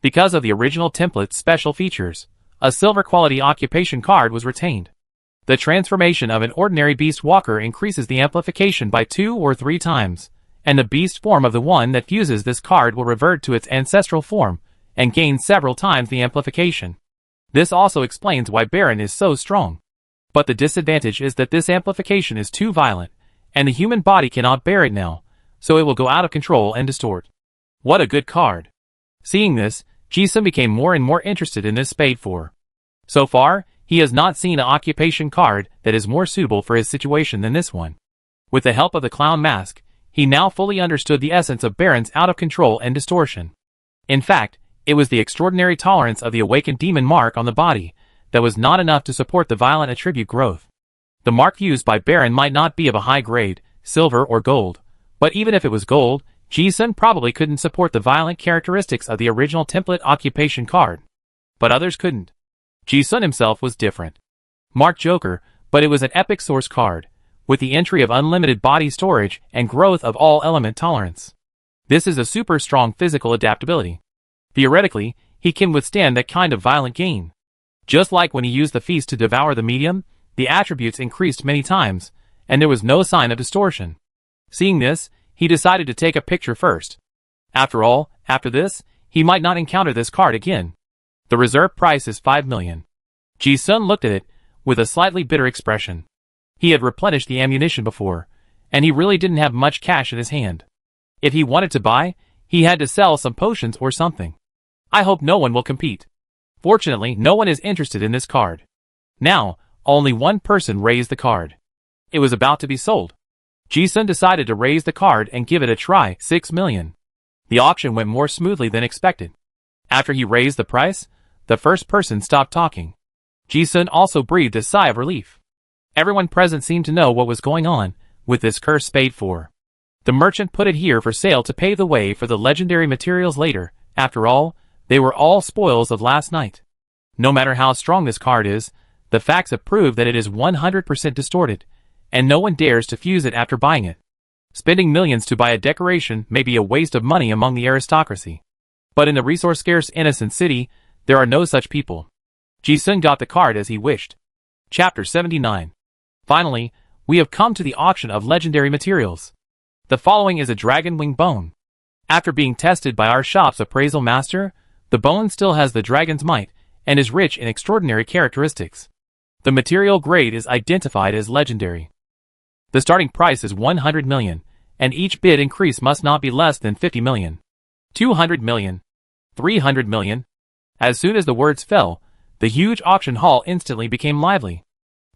Because of the original template's special features, a silver quality occupation card was retained. The transformation of an ordinary beast walker increases the amplification by 2 or 3 times, and the beast form of the one that fuses this card will revert to its ancestral form and gain several times the amplification. This also explains why Baron is so strong. But the disadvantage is that this amplification is too violent, and the human body cannot bear it now, so it will go out of control and distort. What a good card. Seeing this, Ji-sun became more and more interested in this Spade 4. So far, he has not seen an occupation card that is more suitable for his situation than this one. With the help of the clown mask, he now fully understood the essence of Baron's out of control and distortion. In fact, it was the extraordinary tolerance of the awakened demon mark on the body that was not enough to support the violent attribute growth. The mark used by Baron might not be of a high grade, silver or gold, but even if it was gold, Ji-sun probably couldn't support the violent characteristics of the original template occupation card. But others couldn't. Ji-sun himself was different. Marked Joker, but it was an epic source card, with the entry of unlimited body storage and growth of all element tolerance. This is a super strong physical adaptability. Theoretically, he can withstand that kind of violent gain. Just like when he used the feast to devour the medium, the attributes increased many times, and there was no sign of distortion. Seeing this, he decided to take a picture first. After all, after this, he might not encounter this card again. The reserve price is 5 million. Ji-sun looked at it with a slightly bitter expression. He had replenished the ammunition before, and he really didn't have much cash in his hand. If he wanted to buy, he had to sell some potions or something. I hope no one will compete. Fortunately, no one is interested in this card. Now, only one person raised the card. It was about to be sold. Ji-sun decided to raise the card and give it a try, 6 million. The auction went more smoothly than expected. After he raised the price, the first person stopped talking. Ji-sun also breathed a sigh of relief. Everyone present seemed to know what was going on with this cursed spade 4. The merchant put it here for sale to pave the way for the legendary materials later. After all, they were all spoils of last night. No matter how strong this card is, the facts have proved that it is 100% distorted, and no one dares to fuse it after buying it. Spending millions to buy a decoration may be a waste of money among the aristocracy. But in the resource-scarce innocent city, there are no such people. Ji-sun got the card as he wished. Chapter 79. Finally, we have come to the auction of legendary materials. The following is a dragon wing bone. After being tested by our shop's appraisal master, the bone still has the dragon's might and is rich in extraordinary characteristics. The material grade is identified as legendary. The starting price is 100 million, and each bid increase must not be less than 50 million. 200 million. 300 million. As soon as the words fell, the huge auction hall instantly became lively.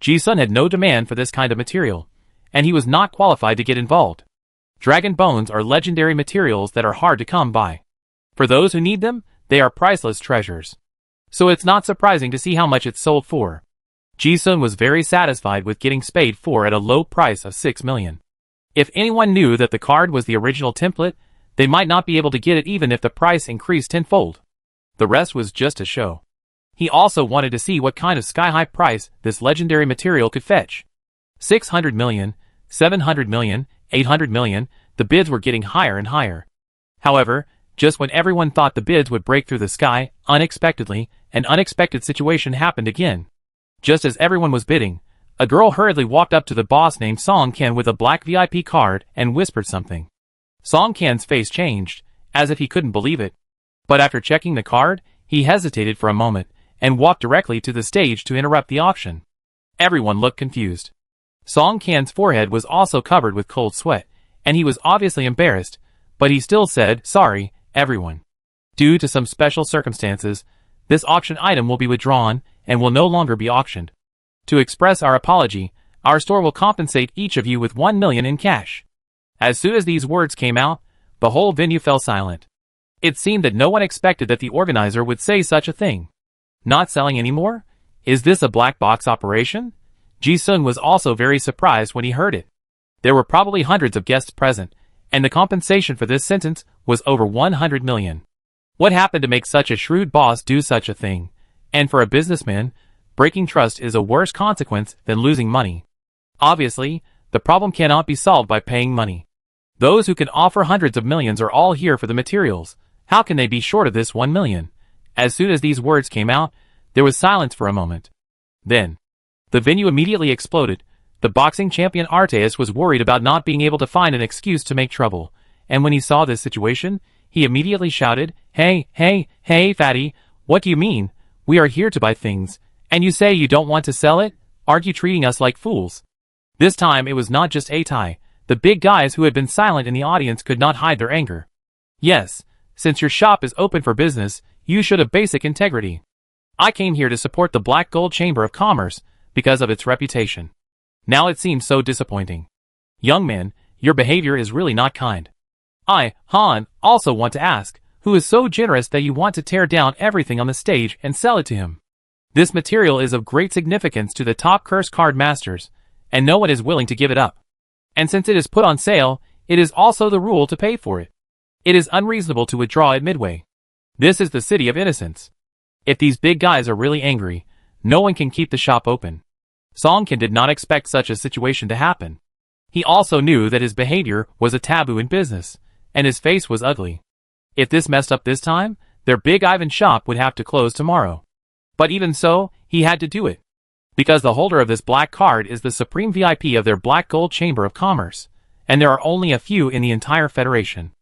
Ji-sun had no demand for this kind of material, and he was not qualified to get involved. Dragon bones are legendary materials that are hard to come by. For those who need them, they are priceless treasures. So it's not surprising to see how much it's sold for. Ji-sun was very satisfied with getting spade 4 at a low price of 6 million. If anyone knew that the card was the original template, they might not be able to get it even if the price increased tenfold. The rest was just a show. He also wanted to see what kind of sky-high price this legendary material could fetch. 600 million, 700 million, 800 million, the bids were getting higher and higher. However, just when everyone thought the bids would break through the sky, unexpectedly, an unexpected situation happened again. Just as everyone was bidding, a girl hurriedly walked up to the boss named Song Ken with a black VIP card and whispered something. Song Ken's face changed, as if he couldn't believe it. But after checking the card, he hesitated for a moment and walked directly to the stage to interrupt the auction. Everyone looked confused. Song Ken's forehead was also covered with cold sweat, and he was obviously embarrassed, but he still said, "Sorry, everyone. Due to some special circumstances, this auction item will be withdrawn and will no longer be auctioned. To express our apology, our store will compensate each of you with 1 million in cash." As soon as these words came out, the whole venue fell silent. It seemed that no one expected that the organizer would say such a thing. Not selling anymore? Is this a black box operation? Ji-sun was also very surprised when he heard it. There were probably hundreds of guests present, and the compensation for this sentence was over 100 million. What happened to make such a shrewd boss do such a thing? And for a businessman, breaking trust is a worse consequence than losing money. Obviously, the problem cannot be solved by paying money. Those who can offer hundreds of millions are all here for the materials. How can they be short of this 1 million? As soon as these words came out, there was silence for a moment. Then, the venue immediately exploded. The boxing champion Arteus was worried about not being able to find an excuse to make trouble, and when he saw this situation, he immediately shouted, Hey, fatty, what do you mean? We are here to buy things, and you say you don't want to sell it? Aren't you treating us like fools?" This time it was not just Atai. The big guys who had been silent in the audience could not hide their anger. "Yes, since your shop is open for business, you should have basic integrity. I came here to support the Black Gold Chamber of Commerce because of its reputation. Now it seems so disappointing. Young man, your behavior is really not kind. I, Han, also want to ask, who is so generous that you want to tear down everything on the stage and sell it to him? This material is of great significance to the top curse card masters, and no one is willing to give it up. And since it is put on sale, it is also the rule to pay for it. It is unreasonable to withdraw it midway. This is the city of innocence. If these big guys are really angry, no one can keep the shop open." Song Ken did not expect such a situation to happen. He also knew that his behavior was a taboo in business, and his face was ugly. If this messed up this time, their Big Ivan shop would have to close tomorrow. But even so, he had to do it. Because the holder of this black card is the supreme VIP of their Black Gold Chamber of Commerce, and there are only a few in the entire Federation.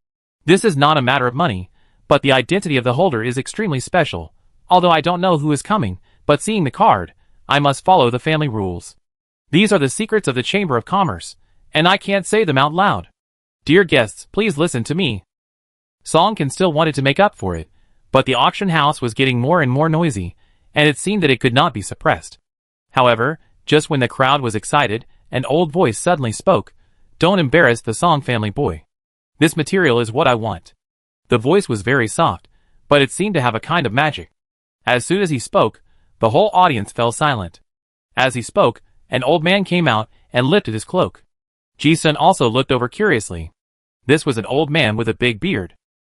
This is not a matter of money, but the identity of the holder is extremely special. Although I don't know who is coming, but seeing the card, I must follow the family rules. These are the secrets of the Chamber of Commerce, and I can't say them out loud. Dear guests, please listen to me. Song Ken still wanted to make up for it, but the auction house was getting more and more noisy, and it seemed that it could not be suppressed. However, just when the crowd was excited, an old voice suddenly spoke. Don't embarrass the Song family, boy. This material is what I want. The voice was very soft, but it seemed to have a kind of magic. As soon as he spoke, the whole audience fell silent. As he spoke, an old man came out and lifted his cloak. Ji-sun also looked over curiously. This was an old man with a big beard.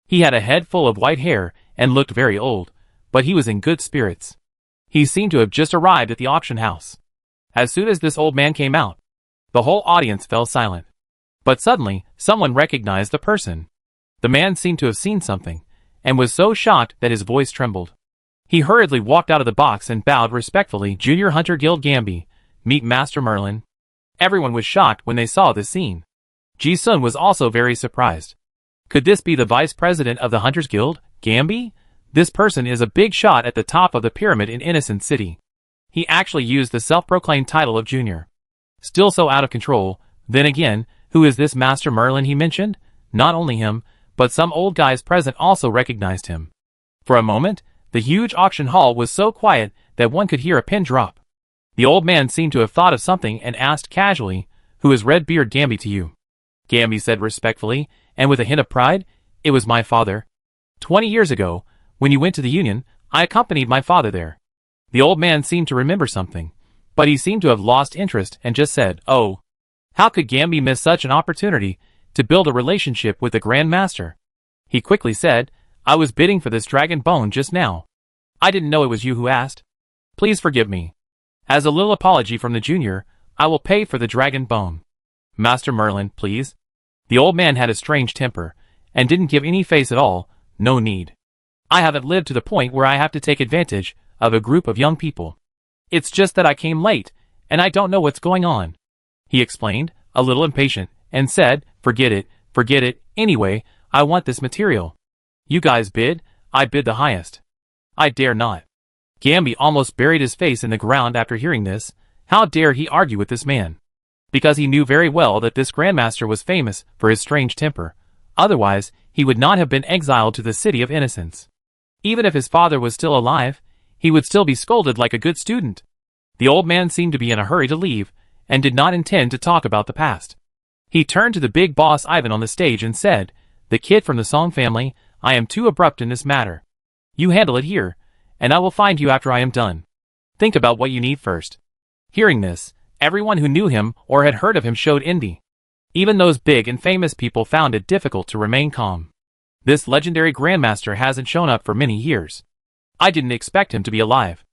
He had a head full of white hair and looked very old, but he was in good spirits. He seemed to have just arrived at the auction house. As soon as this old man came out, the whole audience fell silent. But suddenly, someone recognized the person. The man seemed to have seen something, and was so shocked that his voice trembled. He hurriedly walked out of the box and bowed respectfully. Junior Hunter Guild Gambi, meet Master Merlin. Everyone was shocked when they saw this scene. Ji-sun was also very surprised. Could this be the vice president of the Hunters Guild, Gambi? This person is a big shot at the top of the pyramid in Innocent City. He actually used the self-proclaimed title of Junior. Still so out of control. Then again, who is this Master Merlin he mentioned? Not only him, but some old guys present also recognized him. For a moment, the huge auction hall was so quiet that one could hear a pin drop. The old man seemed to have thought of something and asked casually, "Who is Redbeard Gambi to you?" Gambi said respectfully, and with a hint of pride, "It was my father. 20 years ago, when you went to the Union, I accompanied my father there." The old man seemed to remember something, but he seemed to have lost interest and just said, "Oh." How could Gambi miss such an opportunity to build a relationship with the Grand Master? He quickly said, "I was bidding for this dragon bone just now. I didn't know it was you who asked. Please forgive me. As a little apology from the junior, I will pay for the dragon bone." "Master Merlin, please." The old man had a strange temper, and didn't give any face at all. "No need. I haven't lived to the point where I have to take advantage of a group of young people. It's just that I came late, and I don't know what's going on," he explained, a little impatient, and said, forget it, anyway, I want this material. "You guys bid, I bid the highest." "I dare not." Gambi almost buried his face in the ground after hearing this. How dare he argue with this man? Because he knew very well that this Grandmaster was famous for his strange temper. Otherwise, he would not have been exiled to the City of Innocence. Even if his father was still alive, he would still be scolded like a good student. The old man seemed to be in a hurry to leave, and did not intend to talk about the past. He turned to the big boss Ivan on the stage and said, "The kid from the Song family, I am too abrupt in this matter. You handle it here, and I will find you after I am done. Think about what you need first." Hearing this, everyone who knew him or had heard of him showed envy. Even those big and famous people found it difficult to remain calm. This legendary Grandmaster hasn't shown up for many years. I didn't expect him to be alive.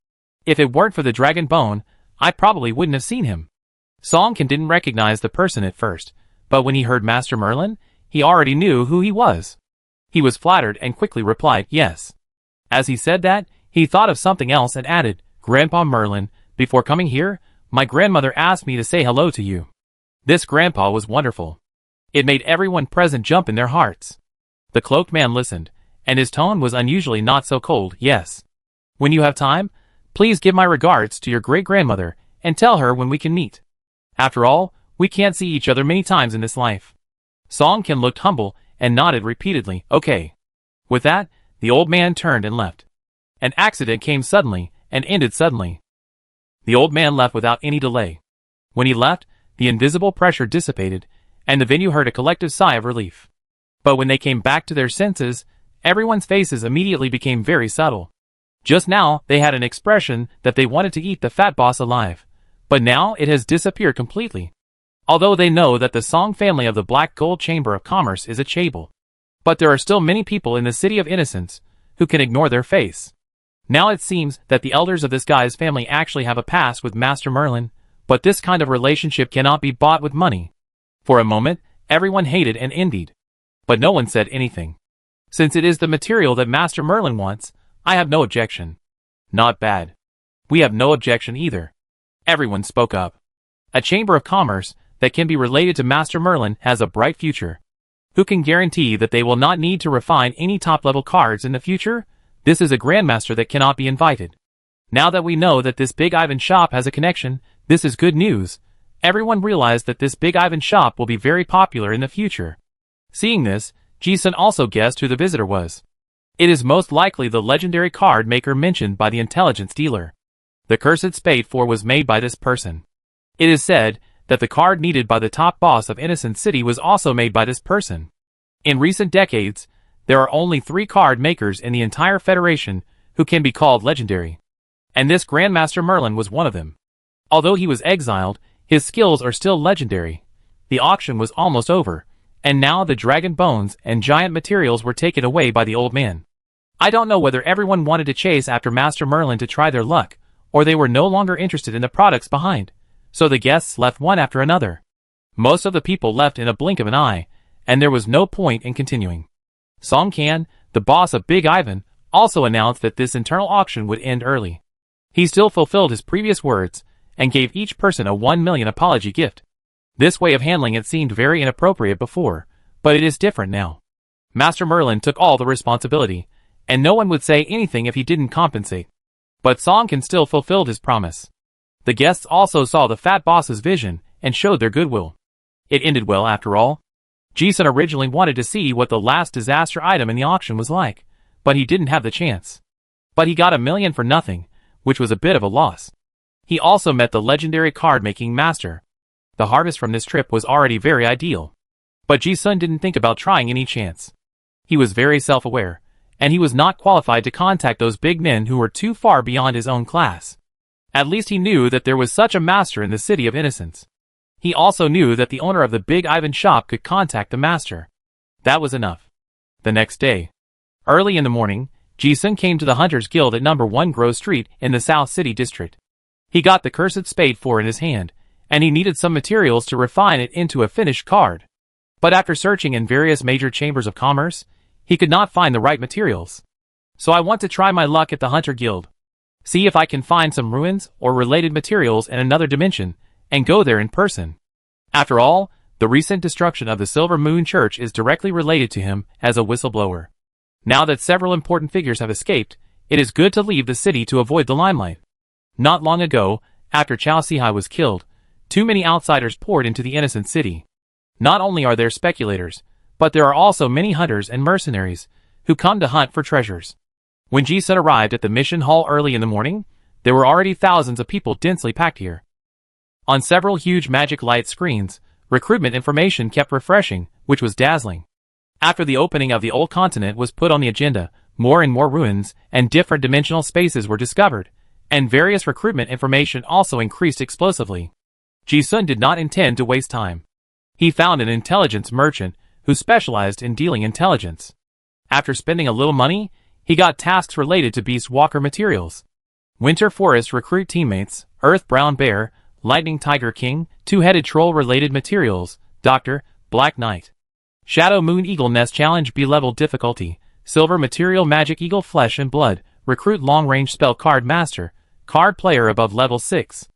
If it weren't for the dragon bone, I probably wouldn't have seen him. Songkin didn't recognize the person at first, but when he heard Master Merlin, he already knew who he was. He was flattered and quickly replied, "Yes." As he said that, he thought of something else and added, "Grandpa Merlin, before coming here, my grandmother asked me to say hello to you." This grandpa was wonderful. It made everyone present jump in their hearts. The cloaked man listened, and his tone was unusually not so cold. "Yes. When you have time, please give my regards to your great-grandmother, and tell her when we can meet. After all, we can't see each other many times in this life." Songkin looked humble and nodded repeatedly, "Okay." With that, the old man turned and left. An accident came suddenly, and ended suddenly. The old man left without any delay. When he left, the invisible pressure dissipated, and the venue heard a collective sigh of relief. But when they came back to their senses, everyone's faces immediately became very subtle. Just now, they had an expression that they wanted to eat the fat boss alive, but now it has disappeared completely. Although they know that the Song family of the Black Gold Chamber of Commerce is a chaebol. But there are still many people in the City of Innocence who can ignore their face. Now it seems that the elders of this guy's family actually have a past with Master Merlin, but this kind of relationship cannot be bought with money. For a moment, everyone hated and envied. But no one said anything. Since it is the material that Master Merlin wants, I have no objection. Not bad. We have no objection either. Everyone spoke up. A Chamber of Commerce that can be related to Master Merlin has a bright future. Who can guarantee that they will not need to refine any top-level cards in the future? This is a Grandmaster that cannot be invited. Now that we know that this Big Ivan shop has a connection, this is good news. Everyone realized that this Big Ivan shop will be very popular in the future. Seeing this, Ji-sun also guessed who the visitor was. It is most likely the legendary card maker mentioned by the intelligence dealer. The cursed spade 4 was made by this person. It is said that the card needed by the top boss of Innocent City was also made by this person. In recent decades, there are only 3 card makers in the entire Federation who can be called legendary. And this Grandmaster Merlin was one of them. Although he was exiled, his skills are still legendary. The auction was almost over, and now the dragon bones and giant materials were taken away by the old man. I don't know whether everyone wanted to chase after Master Merlin to try their luck, or they were no longer interested in the products behind, so the guests left one after another. Most of the people left in a blink of an eye, and there was no point in continuing. Song Can, the boss of Big Ivan, also announced that this internal auction would end early. He still fulfilled his previous words, and gave each person a 1 million apology gift. This way of handling it seemed very inappropriate before, but it is different now. Master Merlin took all the responsibility, and no one would say anything if he didn't compensate. But Song Can still fulfilled his promise. The guests also saw the fat boss's vision, and showed their goodwill. It ended well after all. Ji-sun originally wanted to see what the last disaster item in the auction was like, but he didn't have the chance. But he got 1 million for nothing, which was a bit of a loss. He also met the legendary card-making master. The harvest from this trip was already very ideal. But Ji-sun didn't think about trying any chance. He was very self-aware, and he was not qualified to contact those big men who were too far beyond his own class. At least he knew that there was such a master in the City of Innocence. He also knew that the owner of the Big Ivan shop could contact the master. That was enough. The next day, early in the morning, Ji-sun came to the Hunters Guild at number 1 Grove Street in the South City District. He got the cursed spade 4 in his hand, and he needed some materials to refine it into a finished card. But after searching in various major chambers of commerce, he could not find the right materials. So I want to try my luck at the Hunter Guild. See if I can find some ruins or related materials in another dimension, and go there in person. After all, the recent destruction of the Silver Moon Church is directly related to him as a whistleblower. Now that several important figures have escaped, it is good to leave the city to avoid the limelight. Not long ago, after Chao Sihai was killed, too many outsiders poured into the Innocent City. Not only are there speculators, but there are also many hunters and mercenaries who come to hunt for treasures. When Ji-sun arrived at the mission hall early in the morning, there were already thousands of people densely packed here. On several huge magic light screens, recruitment information kept refreshing, which was dazzling. After the opening of the old continent was put on the agenda, more and more ruins and different dimensional spaces were discovered, and various recruitment information also increased explosively. Ji-sun did not intend to waste time. He found an intelligence merchant who specialized in dealing intelligence. After spending a little money, he got tasks related to Beast Walker materials. Winter Forest recruit teammates, Earth Brown Bear, Lightning Tiger King, Two-Headed Troll related materials, Doctor, Black Knight. Shadow Moon Eagle Nest Challenge B-level difficulty, Silver Material Magic Eagle Flesh and Blood, recruit long-range spell card master, card player above level 6.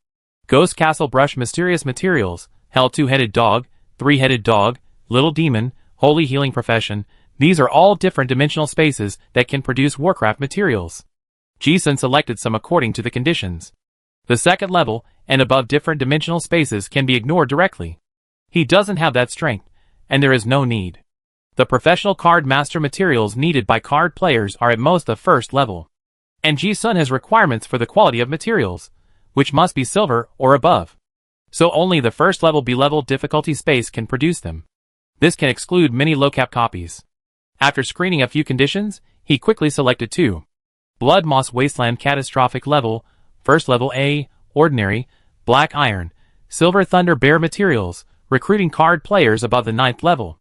Ghost Castle Brush Mysterious Materials, Hell Two-Headed Dog, Three-Headed Dog, Little Demon, Holy Healing Profession. These are all different dimensional spaces that can produce Warcraft materials. Ji-sun selected some according to the conditions. The second level and above different dimensional spaces can be ignored directly. He doesn't have that strength, and there is no need. The professional card master materials needed by card players are at most the first level. And Ji-sun has requirements for the quality of materials, which must be silver or above. So only the first level B-level difficulty space can produce them. This can exclude many low-cap copies. After screening a few conditions, he quickly selected 2. Blood Moss Wasteland Catastrophic Level, First Level A, Ordinary, Black Iron, Silver Thunder Bear Materials, recruiting card players above the 9th level.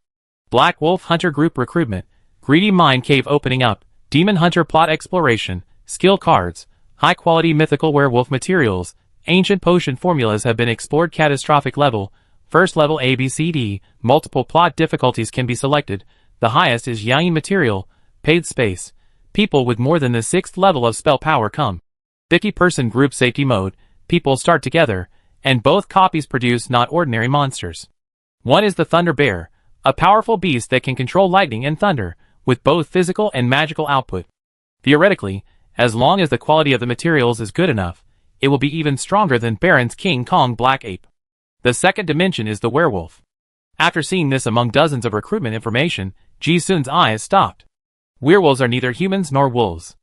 Black Wolf Hunter Group Recruitment, Greedy Mine Cave Opening Up, Demon Hunter Plot Exploration, Skill Cards, High-Quality Mythical Werewolf Materials, Ancient Potion Formulas have been explored. Catastrophic Level, First Level ABCD, multiple plot difficulties can be selected. The highest is Yang Material, Paid Space. People with more than the 6th level of spell power come. 50-person group safety mode, people start together, and both copies produce not ordinary monsters. One is the Thunder Bear, a powerful beast that can control lightning and thunder, with both physical and magical output. Theoretically, as long as the quality of the materials is good enough, it will be even stronger than Baron's King Kong Black Ape. The second dimension is the werewolf. After seeing this among dozens of recruitment information, Ji-sun's eyes stopped. Werewolves are neither humans nor wolves.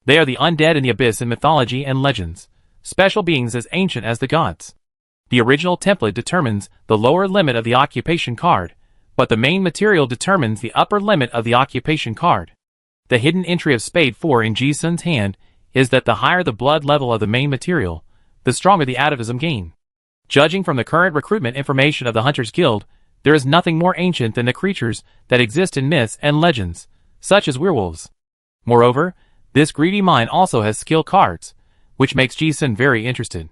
They are the undead in the abyss in mythology and legends, special beings as ancient as the gods. The original template determines the lower limit of the occupation card, but the main material determines the upper limit of the occupation card. The hidden entry of Spade 4 in Ji-sun's hand is that the higher the blood level of the main material, the stronger the atavism gain. Judging from the current recruitment information of the Hunters Guild, there is nothing more ancient than the creatures that exist in myths and legends, such as werewolves. Moreover, this greedy mine also has skill cards, which makes Ji-sun very interested.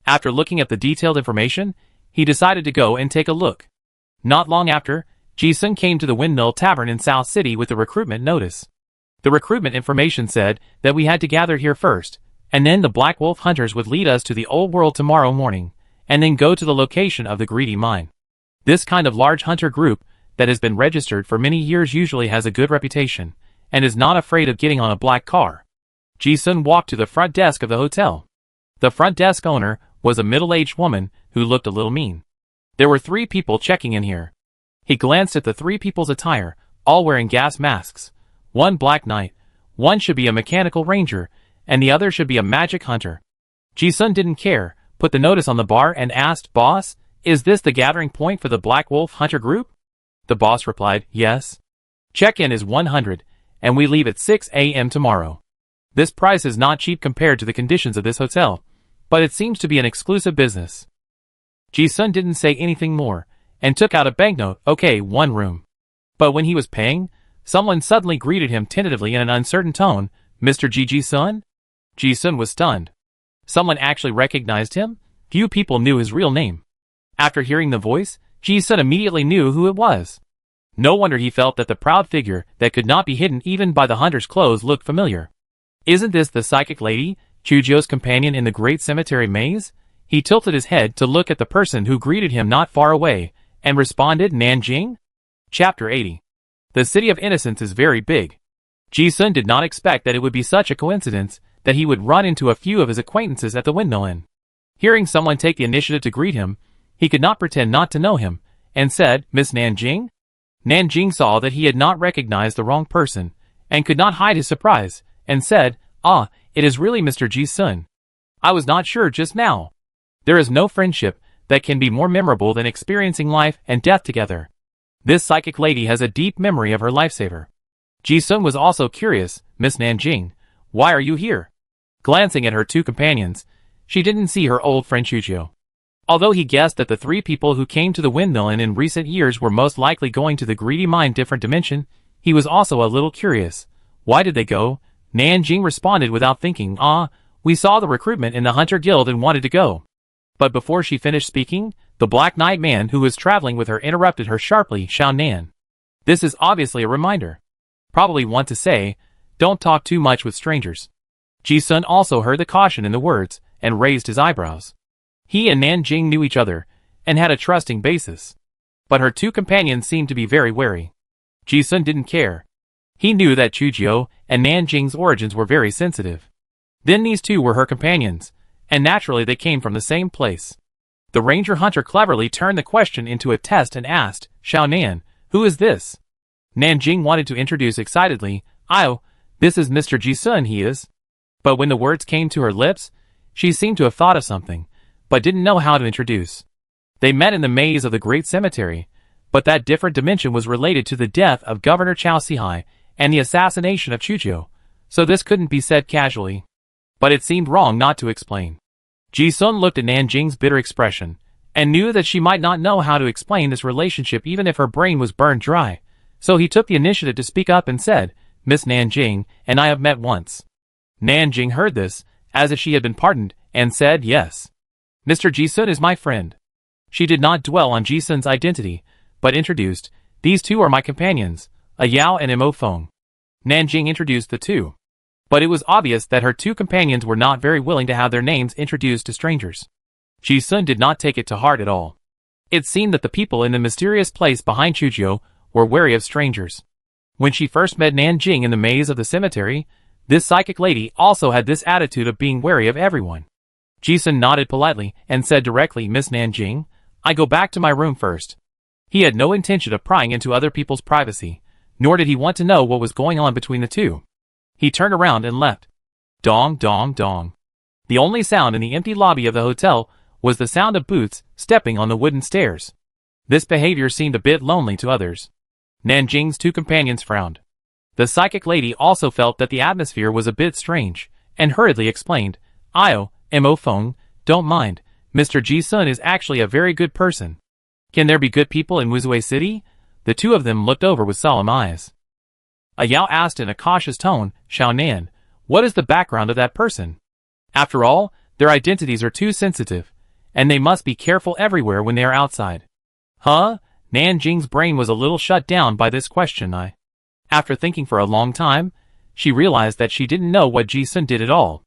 After looking at the detailed information, he decided to go and take a look. Not long after, Ji-sun came to the Windmill Tavern in South City with the recruitment notice. The recruitment information said that we had to gather here first, and then the Black Wolf Hunters would lead us to the old world tomorrow morning, and then go to the location of the greedy mine. This kind of large hunter group that has been registered for many years usually has a good reputation, and is not afraid of getting on a black car. Ji-sun walked to the front desk of the hotel. The front desk owner was a middle-aged woman who looked a little mean. There were 3 people checking in here. He glanced at the 3 people's attire, all wearing gas masks. One black knight, one should be a mechanical ranger, and the other should be a magic hunter. Ji-sun didn't care, put the notice on the bar and asked, "Boss, is this the gathering point for the Black Wolf Hunter group?" The boss replied, "Yes. Check-in is 100, and we leave at 6 a.m. tomorrow. This price is not cheap compared to the conditions of this hotel, but it seems to be an exclusive business." Ji-sun didn't say anything more, and took out a banknote. "Okay, 1 room." But when he was paying, someone suddenly greeted him tentatively in an uncertain tone, "Mr. Ji-sun?" Ji-sun was stunned. Someone actually recognized him? Few people knew his real name. After hearing the voice, Ji-sun immediately knew who it was. No wonder he felt that the proud figure that could not be hidden even by the hunter's clothes looked familiar. "Isn't this the psychic lady, Chujio's companion in the great cemetery maze?" He tilted his head to look at the person who greeted him not far away, and responded, "Nanjing?" Chapter 80. The City of Innocence is very big. Ji-sun did not expect that it would be such a coincidence that he would run into a few of his acquaintances at the windmill inn. Hearing someone take the initiative to greet him, he could not pretend not to know him, and said, "Miss Nanjing?" Nanjing saw that he had not recognized the wrong person, and could not hide his surprise, and said, "Ah, it is really Mr. Ji-sun. I was not sure just now." There is no friendship that can be more memorable than experiencing life and death together. This psychic lady has a deep memory of her lifesaver. Ji-sun was also curious. "Miss Nanjing, why are you here?" Glancing at her 2 companions, she didn't see her old friend Chujio. Although he guessed that the 3 people who came to the windmill inn in recent years were most likely going to the greedy mine different dimension, he was also a little curious. Why did they go? Nanjing responded without thinking, "We saw the recruitment in the Hunter Guild and wanted to go." But before she finished speaking, the Black Knight man who was traveling with her interrupted her sharply, "Xiao Nan. This is obviously a reminder. Probably want to say, don't talk too much with strangers." Ji-sun also heard the caution in the words, and raised his eyebrows. He and Nanjing knew each other, and had a trusting basis. But her 2 companions seemed to be very wary. Ji-sun didn't care. He knew that Chujio and Nanjing's origins were very sensitive. Then these 2 were her companions, and naturally they came from the same place. The ranger hunter cleverly turned the question into a test and asked, "Xiao Nan, who is this?" Nanjing wanted to introduce excitedly, "This is Mr. Ji-sun, he is." But when the words came to her lips, she seemed to have thought of something, but didn't know how to introduce. They met in the maze of the great cemetery, but that different dimension was related to the death of Governor Chao Sihai and the assassination of Chujio, so this couldn't be said casually. But it seemed wrong not to explain. Ji-sun looked at Nanjing's bitter expression, and knew that she might not know how to explain this relationship even if her brain was burned dry, so he took the initiative to speak up and said, "Miss Nanjing and I have met once." Nanjing heard this, as if she had been pardoned, and said, "Yes. Mr. Ji-sun is my friend." She did not dwell on Ji-sun's identity, but introduced, "These 2 are my companions, a Yao and Mo Feng." Nanjing introduced the 2. But it was obvious that her 2 companions were not very willing to have their names introduced to strangers. Ji-sun did not take it to heart at all. It seemed that the people in the mysterious place behind Chujio were wary of strangers. When she first met Nanjing in the maze of the cemetery, this psychic lady also had this attitude of being wary of everyone. Ji-sun nodded politely and said directly, "Miss Nanjing, I go back to my room first." He had no intention of prying into other people's privacy, nor did he want to know what was going on between the 2. He turned around and left. Dong, dong, dong. The only sound in the empty lobby of the hotel was the sound of boots stepping on the wooden stairs. This behavior seemed a bit lonely to others. Nanjing's two companions frowned. The psychic lady also felt that the atmosphere was a bit strange, and hurriedly explained, Mo Feng, don't mind, Mr. Ji-sun is actually a very good person. Can there be good people in Wuzui City? The two of them looked over with solemn eyes. Yao asked in a cautious tone, Xiao Nan, what is the background of that person? After all, their identities are too sensitive, and they must be careful everywhere when they are outside. Huh? Nanjing's brain was a little shut down by this question. After thinking for a long time, she realized that she didn't know what Ji-sun did at all.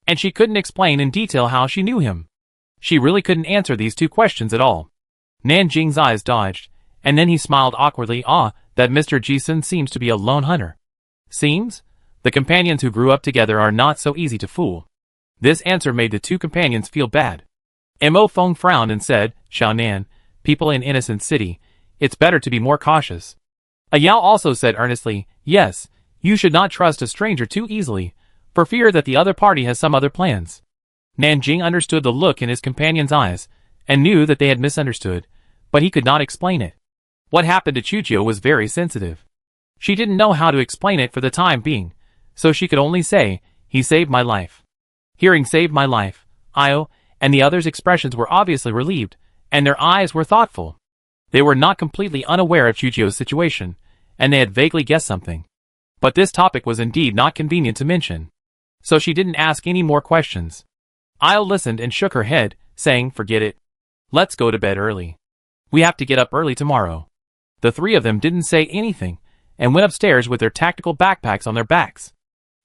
And she couldn't explain in detail how she knew him. She really couldn't answer these two questions at all. Nanjing's eyes dodged, and then he smiled awkwardly. That Mr. Ji-sun seems to be a lone hunter. Seems? The companions who grew up together are not so easy to fool. This answer made the two companions feel bad. Mo Feng frowned and said, Xiao Nan, people in Innocent City, it's better to be more cautious. Yao also said earnestly, yes, you should not trust a stranger too easily, for fear that the other party has some other plans. Nanjing understood the look in his companion's eyes, and knew that they had misunderstood, but he could not explain it. What happened to Chuchio was very sensitive. She didn't know how to explain it for the time being, so she could only say, he saved my life. Hearing saved my life, Io, and the others' expressions were obviously relieved, and their eyes were thoughtful. They were not completely unaware of Chuchio's situation, and they had vaguely guessed something. But this topic was indeed not convenient to mention. So she didn't ask any more questions. Io listened and shook her head, saying, forget it. Let's go to bed early. We have to get up early tomorrow. The three of them didn't say anything, and went upstairs with their tactical backpacks on their backs.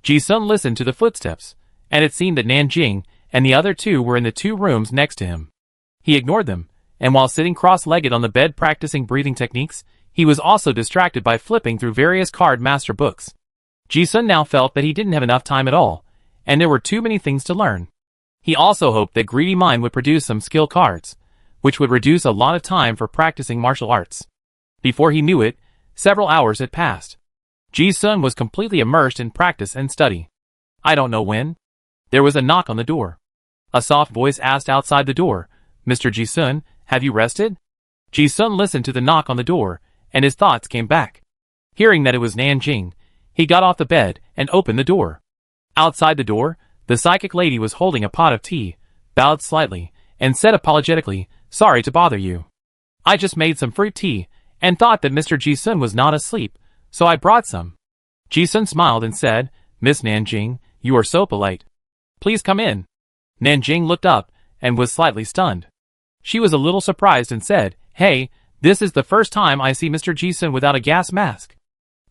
Ji-sun listened to the footsteps, and it seemed that Nanjing and the other two were in the two rooms next to him. He ignored them, and while sitting cross-legged on the bed practicing breathing techniques, he was also distracted by flipping through various card master books. Ji-sun now felt that he didn't have enough time at all, and there were too many things to learn. He also hoped that Greedy Mind would produce some skill cards, which would reduce a lot of time for practicing martial arts. Before he knew it, several hours had passed. Ji-sun was completely immersed in practice and study. I don't know when. There was a knock on the door. A soft voice asked outside the door, Mr. Ji-sun, have you rested? Ji-sun listened to the knock on the door, and his thoughts came back. Hearing that it was Nanjing, he got off the bed and opened the door. Outside the door, the psychic lady was holding a pot of tea, bowed slightly, and said apologetically, sorry to bother you. I just made some fruit tea, and thought that Mr. Ji-sun was not asleep, so I brought some. Ji-sun smiled and said, Miss Nanjing, you are so polite. Please come in. Nanjing looked up, and was slightly stunned. She was a little surprised and said, hey, this is the first time I see Mr. Ji-sun without a gas mask.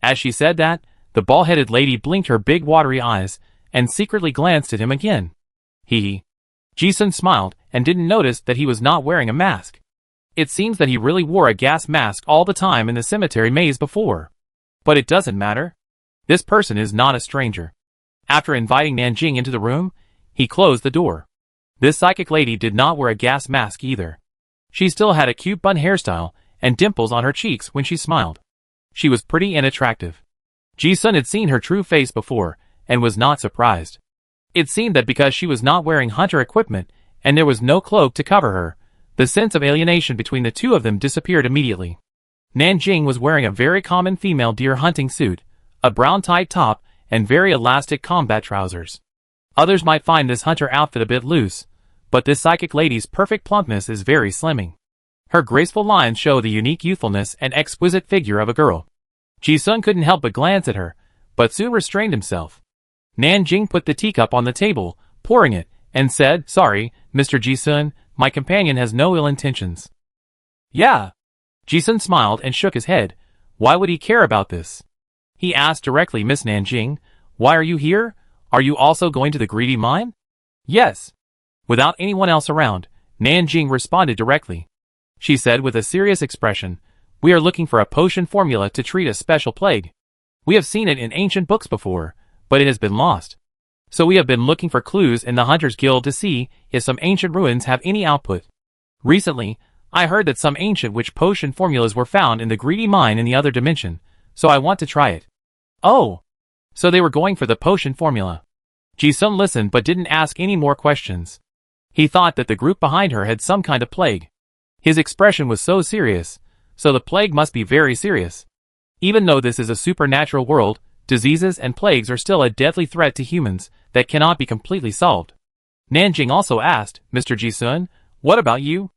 As she said that, the bald-headed lady blinked her big watery eyes, and secretly glanced at him again. Hee. Ji-sun smiled, and didn't notice that he was not wearing a mask. It seems that he really wore a gas mask all the time in the cemetery maze before. But it doesn't matter. This person is not a stranger. After inviting Nanjing into the room, he closed the door. This psychic lady did not wear a gas mask either. She still had a cute bun hairstyle, and dimples on her cheeks when she smiled. She was pretty and attractive. Ji-sun had seen her true face before, and was not surprised. It seemed that because she was not wearing hunter equipment, and there was no cloak to cover her, the sense of alienation between the two of them disappeared immediately. Nanjing was wearing a very common female deer hunting suit, a brown tight top, and very elastic combat trousers. Others might find this hunter outfit a bit loose, but this psychic lady's perfect plumpness is very slimming. Her graceful lines show the unique youthfulness and exquisite figure of a girl. Ji-sun couldn't help but glance at her, but soon restrained himself. Nanjing put the teacup on the table, pouring it, and said, sorry, Mr. Ji-sun, my companion has no ill intentions. Yeah. Ji-sun smiled and shook his head. Why would he care about this? He asked directly, Miss Nanjing, why are you here? Are you also going to the Greedy Mine? Yes. Without anyone else around, Nanjing responded directly. She said with a serious expression, we are looking for a potion formula to treat a special plague. We have seen it in ancient books before, but it has been lost. So we have been looking for clues in the Hunters Guild to see if some ancient ruins have any output. Recently, I heard that some ancient witch potion formulas were found in the Greedy Mine in the other dimension, so I want to try it. Oh! So they were going for the potion formula. Ji-sun listened but didn't ask any more questions. He thought that the group behind her had some kind of plague. His expression was so serious, so the plague must be very serious. Even though this is a supernatural world, diseases and plagues are still a deadly threat to humans that cannot be completely solved. Nanjing also asked, Mr. Ji-sun, what about you?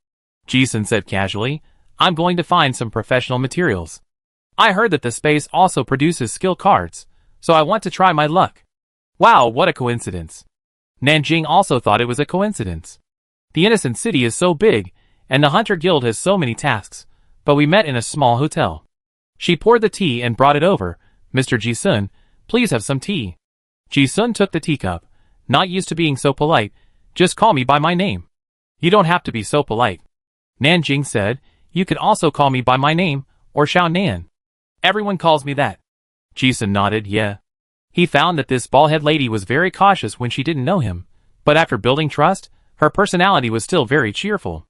Ji-sun said casually, I'm going to find some professional materials. I heard that the space also produces skill cards, so I want to try my luck. Wow, what a coincidence. Nanjing also thought it was a coincidence. The Innocent City is so big, and the Hunter Guild has so many tasks, but we met in a small hotel. She poured the tea and brought it over. Mr. Ji-sun, please have some tea. Ji-sun took the teacup. Not used to being so polite, just call me by my name. You don't have to be so polite. Nanjing said, you could also call me by my name, or Xiao Nan. Everyone calls me that. Ji-sun nodded, yeah. He found that this bald-head lady was very cautious when she didn't know him, but after building trust, her personality was still very cheerful.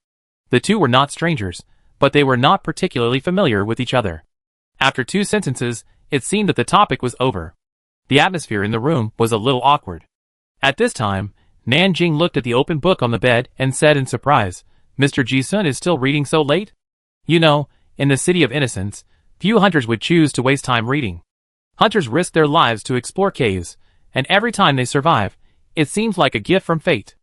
The two were not strangers, but they were not particularly familiar with each other. After 2 sentences, it seemed that the topic was over. The atmosphere in the room was a little awkward. At this time, Nanjing looked at the open book on the bed and said in surprise, Mr. Ji-sun is still reading so late? You know, in the City of Innocence, few hunters would choose to waste time reading. Hunters risk their lives to explore caves, and every time they survive, it seems like a gift from fate.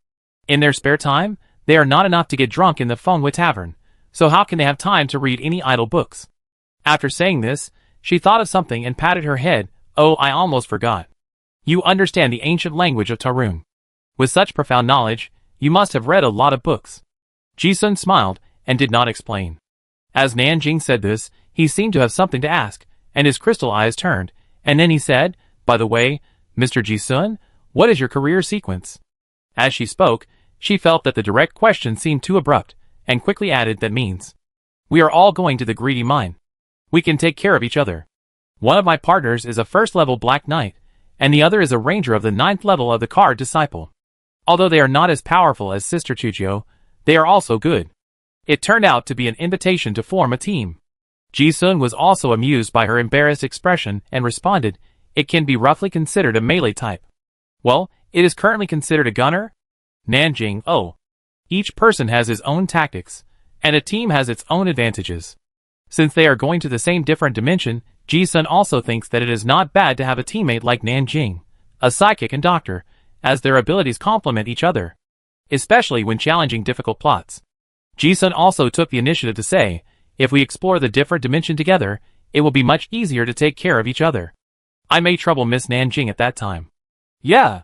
In their spare time, they are not enough to get drunk in the Fenghui Tavern, so how can they have time to read any idle books? After saying this, she thought of something and patted her head. Oh, I almost forgot. You understand the ancient language of Tarun. With such profound knowledge, you must have read a lot of books. Ji-sun smiled and did not explain. As Nanjing said this, he seemed to have something to ask, and his crystal eyes turned, and then he said, by the way, Mr. Ji-sun, what is your career sequence? As she spoke, she felt that the direct question seemed too abrupt, and quickly added that means. We are all going to the greedy mine. We can take care of each other. One of my partners is a first-level Black Knight, and the other is a ranger of the 9th level of the Card Disciple. Although they are not as powerful as Sister Chujio, they are also good. It turned out to be an invitation to form a team. Ji-sun was also amused by her embarrassed expression and responded, it can be roughly considered a melee type. Well, it is currently considered a gunner? Nanjing, oh. Each person has his own tactics, and a team has its own advantages. Since they are going to the same different dimension, Ji-sun also thinks that it is not bad to have a teammate like Nanjing, a psychic and doctor, as their abilities complement each other, especially when challenging difficult plots. Ji-sun also took the initiative to say, if we explore the different dimension together, it will be much easier to take care of each other. I may trouble Miss Nanjing at that time. Yeah.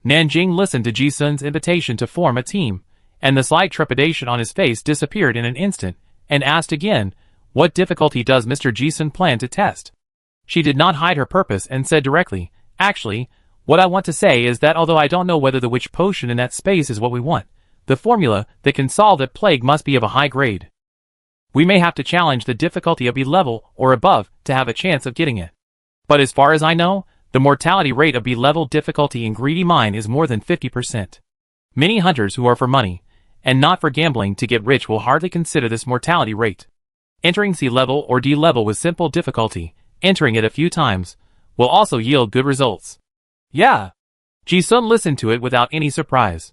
Nanjing listened to Ji-sun's invitation to form a team, and the slight trepidation on his face disappeared in an instant, and asked again, what difficulty does Mr. Ji-sun plan to test? She did not hide her purpose and said directly, actually, what I want to say is that although I don't know whether the witch potion in that space is what we want, the formula that can solve that plague must be of a high grade. We may have to challenge the difficulty of B level or above to have a chance of getting it. But as far as I know, the mortality rate of B level difficulty in Greedy Mine is more than 50%. Many hunters who are for money, and not for gambling to get rich will hardly consider this mortality rate. Entering C level or D level with simple difficulty, entering it a few times, will also yield good results. Yeah. Ji-sun listened to it without any surprise.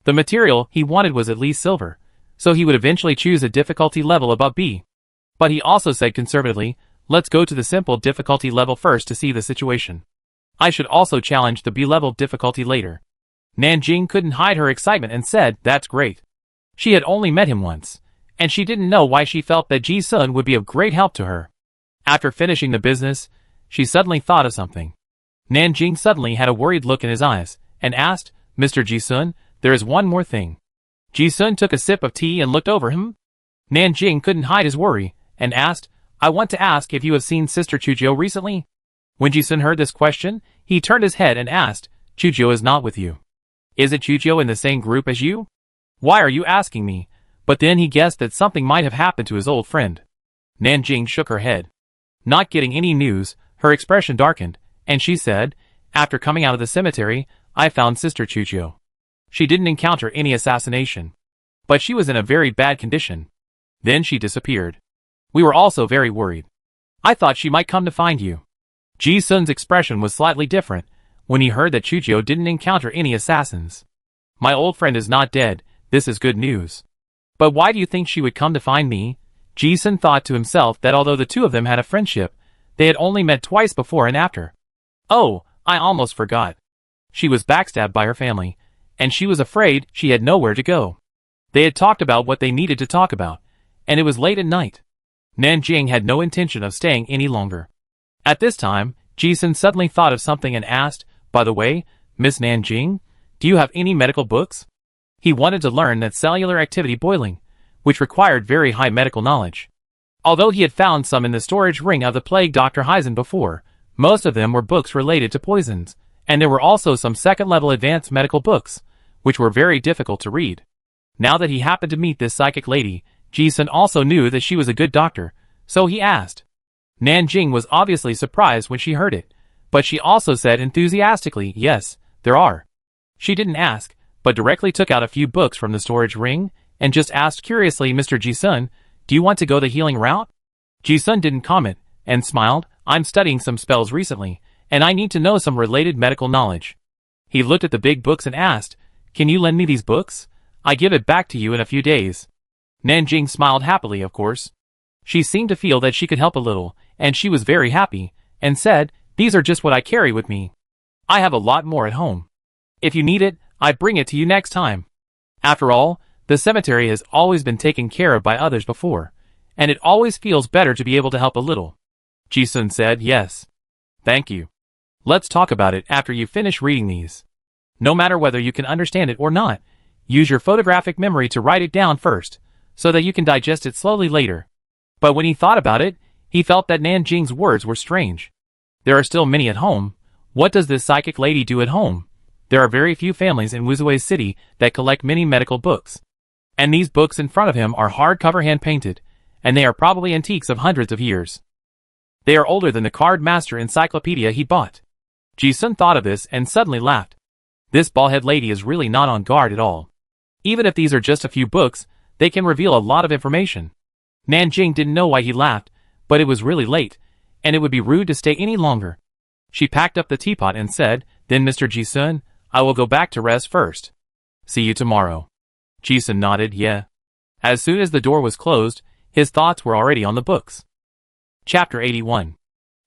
The material he wanted was at least silver, so he would eventually choose a difficulty level above B. But he also said conservatively, let's go to the simple difficulty level first to see the situation. I should also challenge the B level difficulty later. Nanjing couldn't hide her excitement and said, that's great. She had only met him once, and she didn't know why she felt that Ji-sun would be of great help to her. After finishing the business, she suddenly thought of something. Nanjing suddenly had a worried look in his eyes, and asked, Mr. Ji-sun, there is one more thing. Ji-sun took a sip of tea and looked over him. Nanjing couldn't hide his worry, and asked, I want to ask if you have seen Sister Chujio recently? When Ji-sun heard this question, he turned his head and asked, Chujio is not with you. Isn't Chujio in the same group as you? Why are you asking me? But then he guessed that something might have happened to his old friend. Nanjing shook her head. Not getting any news, her expression darkened, and she said, after coming out of the cemetery, I found Sister Chujio. She didn't encounter any assassination. But she was in a very bad condition. Then she disappeared. We were also very worried. I thought she might come to find you. Ji-sun's expression was slightly different when he heard that Chujio didn't encounter any assassins. My old friend is not dead, This is good news. But why do you think she would come to find me? Ji-sun thought to himself that although the two of them had a friendship, they had only met twice before and after. Oh, I almost forgot. She was backstabbed by her family, and she was afraid she had nowhere to go. They had talked about what they needed to talk about, and it was late at night. Nanjing had no intention of staying any longer. At this time, Ji-sun suddenly thought of something and asked, "By the way, Miss Nanjing, do you have any medical books?" He wanted to learn that cellular activity boiling, which required very high medical knowledge. Although he had found some in the storage ring of the plague Dr. Heisen before, most of them were books related to poisons, and there were also some second-level advanced medical books, which were very difficult to read. Now that he happened to meet this psychic lady, Ji-sun also knew that she was a good doctor, so he asked. Nanjing was obviously surprised when she heard it, but she also said enthusiastically, "Yes, there are." She didn't ask, but directly took out a few books from the storage ring, and just asked curiously, "Mr. Ji-sun, do you want to go the healing route?" Ji-sun didn't comment, and smiled, "I'm studying some spells recently, and I need to know some related medical knowledge." He looked at the big books and asked, "Can you lend me these books? I give it back to you in a few days." Nanjing smiled happily, of course. She seemed to feel that she could help a little, and she was very happy, and said, "These are just what I carry with me. I have a lot more at home. If you need it, I bring it to you next time." After all, the cemetery has always been taken care of by others before, and it always feels better to be able to help a little. Ji-sun said, "Yes. Thank you. Let's talk about it after you finish reading these. No matter whether you can understand it or not, use your photographic memory to write it down first, so that you can digest it slowly later." But when he thought about it, he felt that Nanjing's words were strange. There are still many at home. What does this psychic lady do at home? There are very few families in Wuzhuai City that collect many medical books. And these books in front of him are hardcover hand-painted, and they are probably antiques of hundreds of years. They are older than the Card Master encyclopedia he bought. Ji-sun thought of this and suddenly laughed. This bald-head lady is really not on guard at all. Even if these are just a few books, they can reveal a lot of information. Nanjing didn't know why he laughed, but it was really late, and it would be rude to stay any longer. She packed up the teapot and said, "Then Mr. Ji-sun, I will go back to rest first. See you tomorrow." Ji-sun nodded, "Yeah." As soon as the door was closed, his thoughts were already on the books. Chapter 81.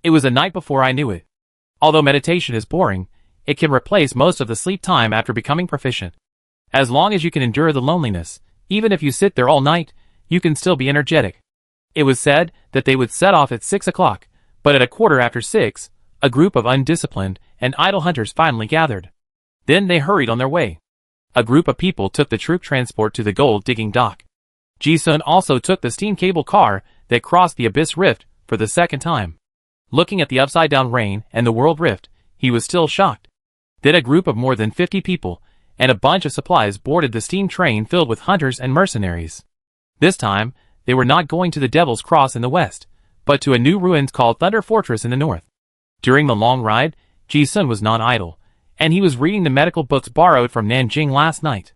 It was a night before I knew it. Although meditation is boring, it can replace most of the sleep time after becoming proficient. As long as you can endure the loneliness, even if you sit there all night, you can still be energetic. It was said that they would set off at 6 o'clock, but at a quarter after 6, a group of undisciplined and idle hunters finally gathered. Then they hurried on their way. A group of people took the troop transport to the gold-digging dock. Ji-sun also took the steam cable car that crossed the Abyss Rift for the second time. Looking at the upside-down rain and the World Rift, he was still shocked. Then a group of more than 50 people and a bunch of supplies boarded the steam train filled with hunters and mercenaries. This time, they were not going to the Devil's Cross in the west, but to a new ruins called Thunder Fortress in the north. During the long ride, Ji-sun was not idle, and he was reading the medical books borrowed from Nanjing last night.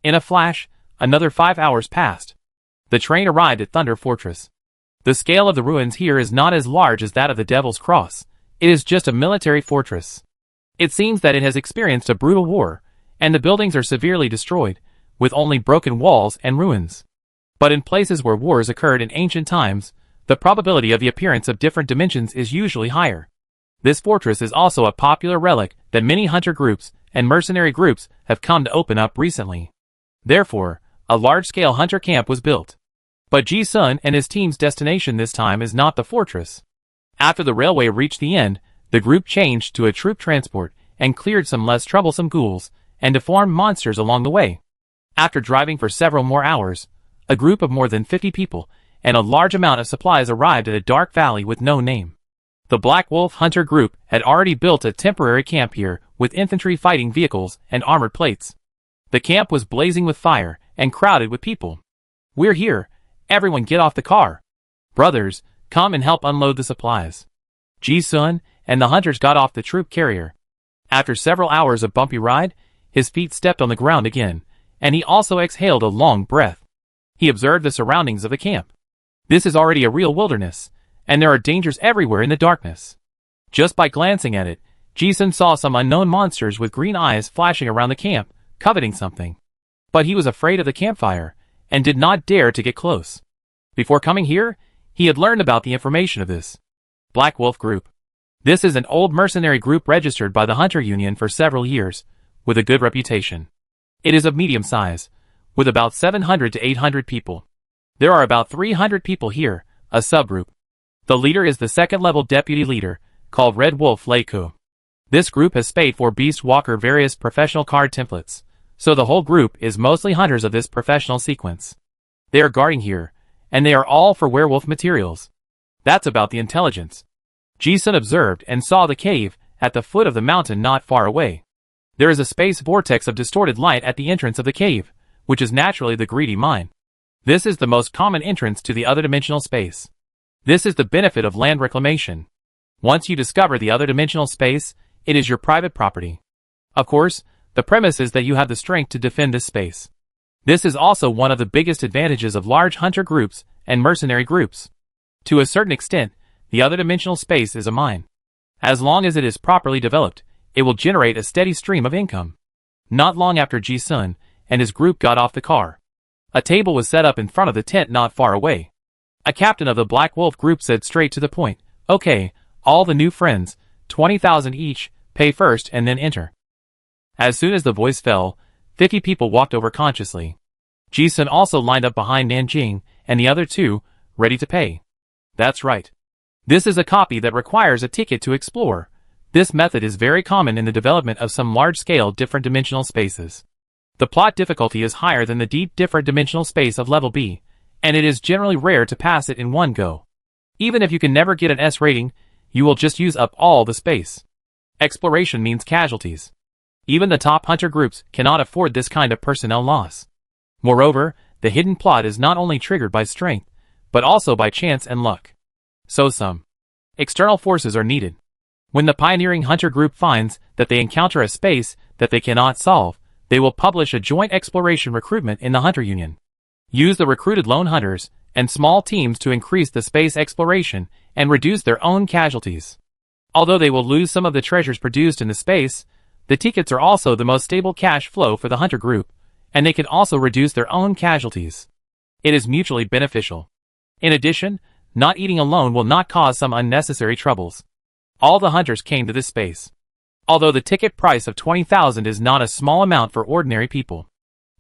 In a flash, another 5 hours passed. The train arrived at Thunder Fortress. The scale of the ruins here is not as large as that of the Devil's Cross. It is just a military fortress. It seems that it has experienced a brutal war, and the buildings are severely destroyed, with only broken walls and ruins. But in places where wars occurred in ancient times, the probability of the appearance of different dimensions is usually higher. This fortress is also a popular relic that many hunter groups and mercenary groups have come to open up recently. Therefore, a large-scale hunter camp was built. But Ji-sun and his team's destination this time is not the fortress. After the railway reached the end, the group changed to a troop transport and cleared some less troublesome ghouls and deformed monsters along the way. After driving for several more hours, a group of more than 50 people and a large amount of supplies arrived at a dark valley with no name. The Black Wolf Hunter group had already built a temporary camp here with infantry fighting vehicles and armored plates. The camp was blazing with fire and crowded with people. "We're here. Everyone get off the car. Brothers, come and help unload the supplies." Ji-sun and the hunters got off the troop carrier. After several hours of bumpy ride, his feet stepped on the ground again, and he also exhaled a long breath. He observed the surroundings of the camp. This is already a real wilderness, and there are dangers everywhere in the darkness. Just by glancing at it, Ji-sun saw some unknown monsters with green eyes flashing around the camp, coveting something. But he was afraid of the campfire, and did not dare to get close. Before coming here, he had learned about the information of this Black Wolf group. This is an old mercenary group registered by the Hunter Union for several years, with a good reputation. It is of medium size, with about 700 to 800 people. There are about 300 people here, a subgroup. The leader is the second-level deputy leader, called Red Wolf Leiku. This group has paid for Beast Walker various professional card templates, so the whole group is mostly hunters of this professional sequence. They are guarding here, and they are all for werewolf materials. That's about the intelligence. Ji-sun observed and saw the cave at the foot of the mountain not far away. There is a space vortex of distorted light at the entrance of the cave, which is naturally the greedy mine. This is the most common entrance to the other dimensional space. This is the benefit of land reclamation. Once you discover the other dimensional space, it is your private property. Of course, the premise is that you have the strength to defend this space. This is also one of the biggest advantages of large hunter groups and mercenary groups. To a certain extent, the other dimensional space is a mine. As long as it is properly developed, it will generate a steady stream of income. Not long after Ji-sun and his group got off the car, a table was set up in front of the tent not far away. A captain of the Black Wolf group said straight to the point, "Okay, all the new friends, 20,000 each, pay first and then enter." As soon as the voice fell, 50 people walked over consciously. Ji-sun also lined up behind Nanjing and the other two, ready to pay. That's right. This is a copy that requires a ticket to explore. This method is very common in the development of some large-scale different dimensional spaces. The plot difficulty is higher than the deep different dimensional space of level B, and it is generally rare to pass it in one go. Even if you can never get an S rating, you will just use up all the space. Exploration means casualties. Even the top hunter groups cannot afford this kind of personnel loss. Moreover, the hidden plot is not only triggered by strength, but also by chance and luck. So some external forces are needed. When the pioneering hunter group finds that they encounter a space that they cannot solve, they will publish a joint exploration recruitment in the Hunter Union. Use the recruited lone hunters and small teams to increase the space exploration and reduce their own casualties. Although they will lose some of the treasures produced in the space, the tickets are also the most stable cash flow for the hunter group, and they can also reduce their own casualties. It is mutually beneficial. In addition, not eating alone will not cause some unnecessary troubles. All the hunters came to this space. Although the ticket price of 20,000 is not a small amount for ordinary people,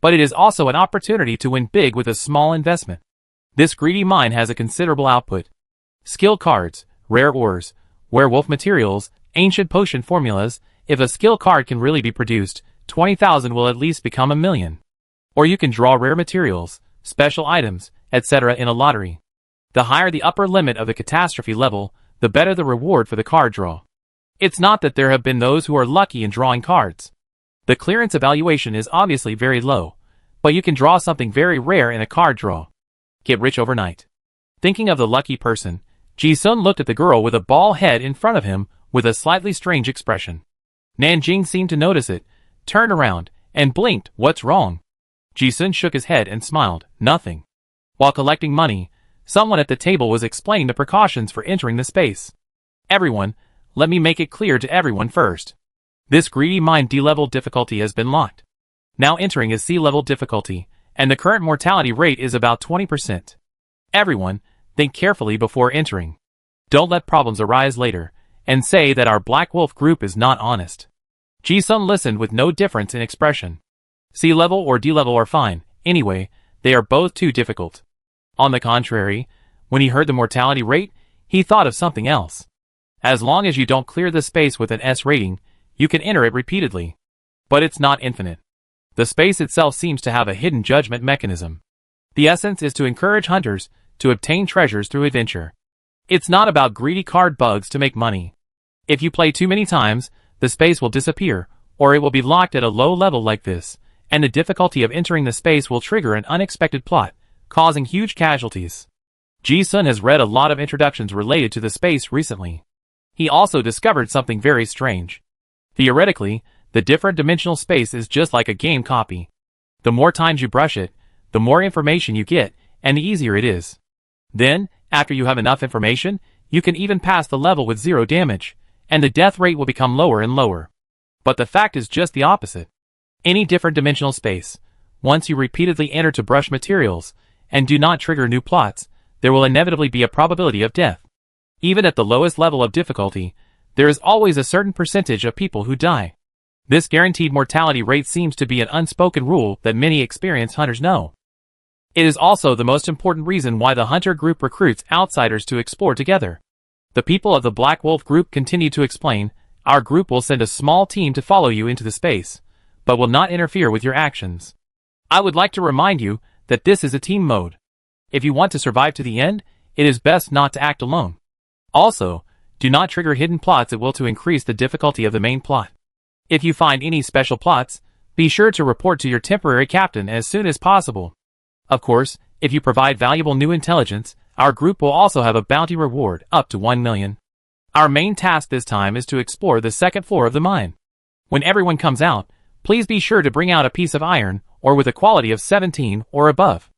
but it is also an opportunity to win big with a small investment. This greedy mine has a considerable output. Skill cards, rare ores, werewolf materials, ancient potion formulas. If a skill card can really be produced, 20,000 will at least become 1,000,000. Or you can draw rare materials, special items, etc. in a lottery. The higher the upper limit of the catastrophe level, the better the reward for the card draw. It's not that there have been those who are lucky in drawing cards. The clearance evaluation is obviously very low, but you can draw something very rare in a card draw. Get rich overnight. Thinking of the lucky person, Ji-sun looked at the girl with a bald head in front of him with a slightly strange expression. Nanjing seemed to notice it, turned around, and blinked. "What's wrong?" Ji-sun shook his head and smiled. "Nothing." While collecting money, someone at the table was explaining the precautions for entering the space. "Everyone, let me make it clear to everyone first. This greedy mine D-level difficulty has been locked. Now entering is C-level difficulty, and the current mortality rate is about 20%. Everyone, think carefully before entering. Don't let problems arise later, and say that our Black Wolf group is not honest." Ji-sun listened with no difference in expression. C-level or D-level are fine, anyway, they are both too difficult. On the contrary, when he heard the mortality rate, he thought of something else. As long as you don't clear the space with an S rating, you can enter it repeatedly. But it's not infinite. The space itself seems to have a hidden judgment mechanism. The essence is to encourage hunters to obtain treasures through adventure. It's not about greedy card bugs to make money. If you play too many times, the space will disappear, or it will be locked at a low level like this, and the difficulty of entering the space will trigger an unexpected plot, causing huge casualties. Ji-sun has read a lot of introductions related to the space recently. He also discovered something very strange. Theoretically, the different dimensional space is just like a game copy. The more times you brush it, the more information you get, and the easier it is. Then, after you have enough information, you can even pass the level with 0 damage, and the death rate will become lower and lower. But the fact is just the opposite. Any different dimensional space, once you repeatedly enter to brush materials, and do not trigger new plots, there will inevitably be a probability of death. Even at the lowest level of difficulty, there is always a certain percentage of people who die. This guaranteed mortality rate seems to be an unspoken rule that many experienced hunters know. It is also the most important reason why the hunter group recruits outsiders to explore together. The people of the Black Wolf group continue to explain, "Our group will send a small team to follow you into the space, but will not interfere with your actions. I would like to remind you that this is a team mode. If you want to survive to the end, it is best not to act alone. Also, do not trigger hidden plots that will to increase the difficulty of the main plot. If you find any special plots, be sure to report to your temporary captain as soon as possible. Of course, if you provide valuable new intelligence, our group will also have a bounty reward up to 1 million. Our main task this time is to explore the second floor of the mine. When everyone comes out, please be sure to bring out a piece of iron, or with a quality of 17 or above.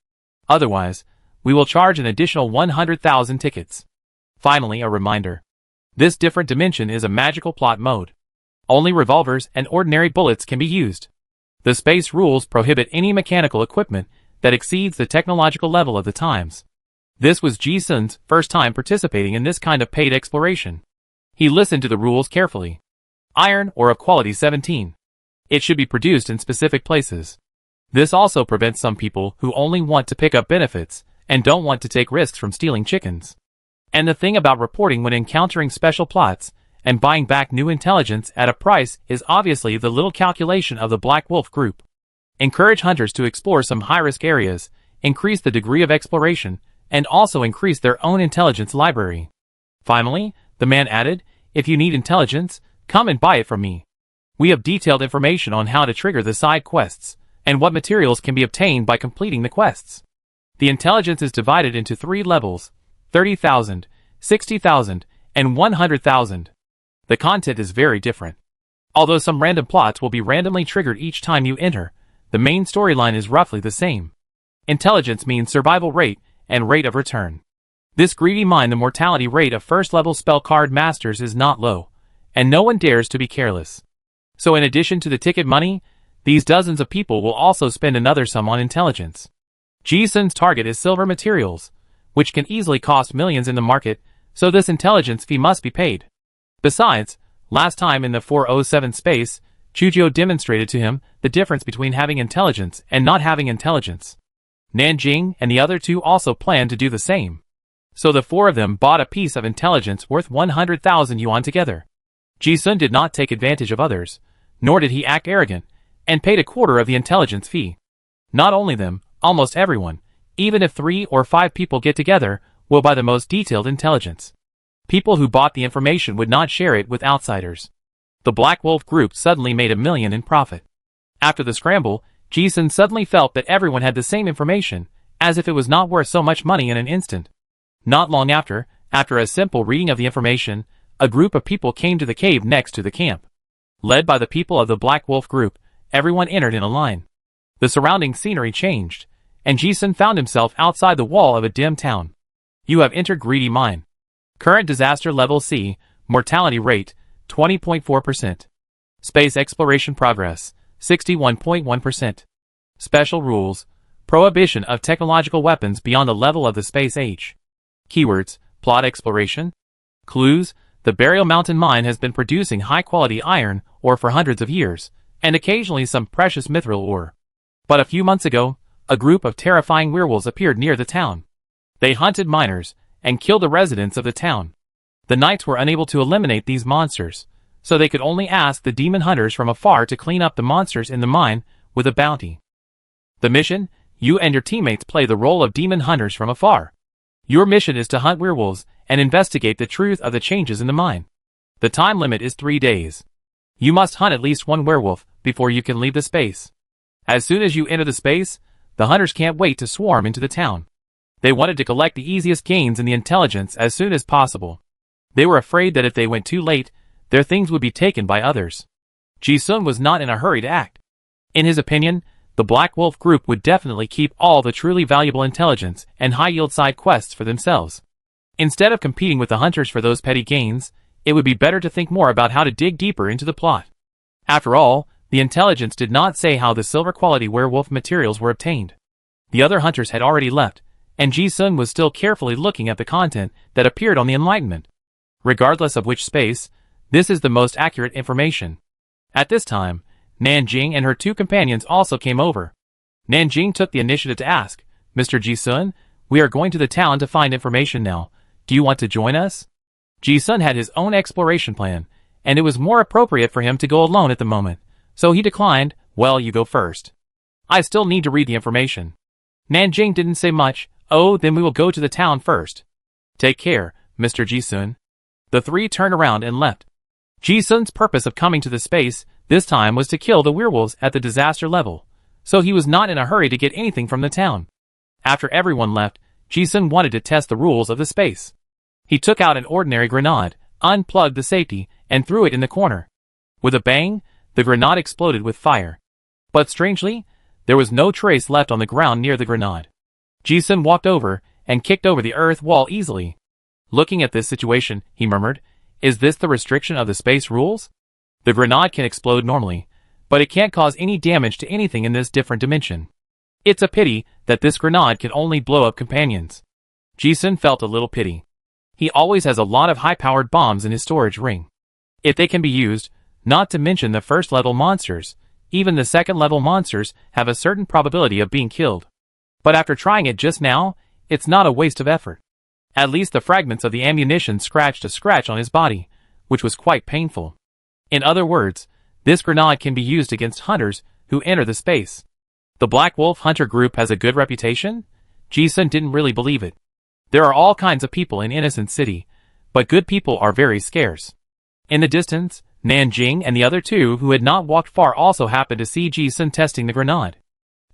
Otherwise, we will charge an additional 100,000 tickets. Finally, a reminder. This different dimension is a magical plot mode. Only revolvers and ordinary bullets can be used. The space rules prohibit any mechanical equipment that exceeds the technological level of the times. This was Ji-sun's first time participating in this kind of paid exploration. He listened to the rules carefully. Iron or of quality 17. It should be produced in specific places. This also prevents some people who only want to pick up benefits and don't want to take risks from stealing chickens. And the thing about reporting when encountering special plots and buying back new intelligence at a price is obviously the little calculation of the Black Wolf group. Encourage hunters to explore some high-risk areas, increase the degree of exploration, and also increase their own intelligence library. Finally, the man added, "If you need intelligence, come and buy it from me. We have detailed information on how to trigger the side quests, and what materials can be obtained by completing the quests. The intelligence is divided into 3 levels, 30,000, 60,000, and 100,000. The content is very different. Although some random plots will be randomly triggered each time you enter, the main storyline is roughly the same. Intelligence means survival rate and rate of return. This greedy mind, the mortality rate of first-level spell card masters is not low, and no one dares to be careless. So in addition to the ticket money, these dozens of people will also spend another sum on intelligence. Ji-sun's target is silver materials, which can easily cost millions in the market, so this intelligence fee must be paid. Besides, last time in the 407 space, Chujio demonstrated to him the difference between having intelligence and not having intelligence. Nanjing and the other 2 also planned to do the same. So the 4 of them bought a piece of intelligence worth 100,000 yuan together. Ji-sun did not take advantage of others, nor did he act arrogant, and paid a quarter of the intelligence fee. Not only them, almost everyone, even if 3 or 5 people get together, will buy the most detailed intelligence. People who bought the information would not share it with outsiders. The Black Wolf group suddenly made $1 million in profit. After the scramble, Ji-sun suddenly felt that everyone had the same information, as if it was not worth so much money in an instant. Not long after a simple reading of the information, a group of people came to the cave next to the camp. Led by the people of the Black Wolf group, everyone entered in a line. The surrounding scenery changed, and Ji-sun found himself outside the wall of a dim town. You have entered Greedy Mine. Current disaster level C, mortality rate, 20.4%. Space exploration progress, 61.1%. Special rules, prohibition of technological weapons beyond the level of the space age. Keywords, plot exploration. Clues, the Burial Mountain Mine has been producing high-quality iron ore for hundreds of years, and occasionally some precious mithril ore. But a few months ago, a group of terrifying werewolves appeared near the town. They hunted miners and killed the residents of the town. The knights were unable to eliminate these monsters, so they could only ask the demon hunters from afar to clean up the monsters in the mine with a bounty. The mission, you and your teammates play the role of demon hunters from afar. Your mission is to hunt werewolves and investigate the truth of the changes in the mine. The time limit is 3 days. You must hunt at least 1 werewolf before you can leave the space. As soon as you enter the space, the hunters can't wait to swarm into the town. They wanted to collect the easiest gains in the intelligence as soon as possible. They were afraid that if they went too late, their things would be taken by others. Ji-sun was not in a hurry to act. In his opinion, the Black Wolf group would definitely keep all the truly valuable intelligence and high-yield side quests for themselves. Instead of competing with the hunters for those petty gains, it would be better to think more about how to dig deeper into the plot. After all, The intelligence did not say how the silver quality werewolf materials were obtained. The other hunters had already left, and Ji-sun was still carefully looking at the content that appeared on the enlightenment. Regardless of which space, this is the most accurate information. At this time, Nanjing and her two companions also came over. Nanjing took the initiative to ask, "Mr. Ji-sun, we are going to the town to find information now. Do you want to join us?" Ji-sun had his own exploration plan, and it was more appropriate for him to go alone at the moment, so he declined. "Well, you go first. I still need to read the information." Nanjing didn't say much. "Oh, then we will go to the town first. Take care, Mr. Ji-sun." The three turned around and left. Ji-sun's purpose of coming to the space this time was to kill the werewolves at the disaster level, so he was not in a hurry to get anything from the town. After everyone left, Ji-sun wanted to test the rules of the space. He took out an ordinary grenade, unplugged the safety, and threw it in the corner. With a bang, the grenade exploded with fire. But strangely, there was no trace left on the ground near the grenade. Ji-sun walked over and kicked over the earth wall easily. Looking at this situation, he murmured, "Is this the restriction of the space rules? The grenade can explode normally, but it can't cause any damage to anything in this different dimension. It's a pity that this grenade can only blow up companions." Ji-sun felt a little pity. He always has a lot of high-powered bombs in his storage ring. If they can be used, not to mention the first-level monsters, even the second-level monsters have a certain probability of being killed. But after trying it just now, it's not a waste of effort. At least the fragments of the ammunition scratched a scratch on his body, which was quite painful. In other words, this grenade can be used against hunters who enter the space. The Black Wolf Hunter group has a good reputation? Ji-sun didn't really believe it. There are all kinds of people in Innocent City, but good people are very scarce. In the distance, Nanjing and the other two who had not walked far also happened to see Ji-sun testing the grenade.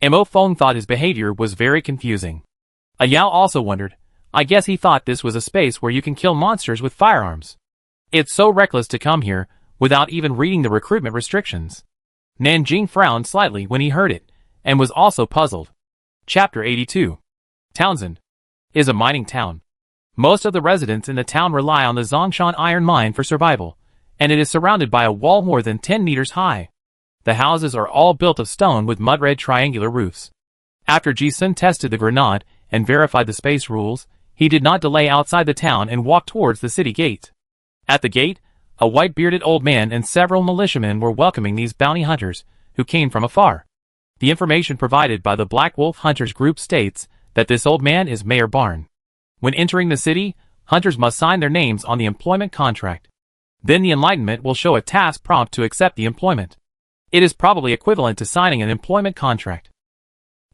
Mo Feng thought his behavior was very confusing. Yao also wondered. I guess he thought this was a space where you can kill monsters with firearms. It's so reckless to come here without even reading the recruitment restrictions. Nanjing frowned slightly when he heard it, and was also puzzled. Chapter 82. Townsend is a mining town. Most of the residents in the town rely on the Zongshan iron mine for survival, and it is surrounded by a wall more than 10 meters high. The houses are all built of stone with mud-red triangular roofs. After Ji-sun tested the grenade and verified the space rules, he did not delay outside the town and walked towards the city gate. At the gate, a white-bearded old man and several militiamen were welcoming these bounty hunters, who came from afar. The information provided by the Black Wolf Hunters group states that this old man is Mayor Barn. When entering the city, hunters must sign their names on the employment contract. Then the enlightenment will show a task prompt to accept the employment. It is probably equivalent to signing an employment contract.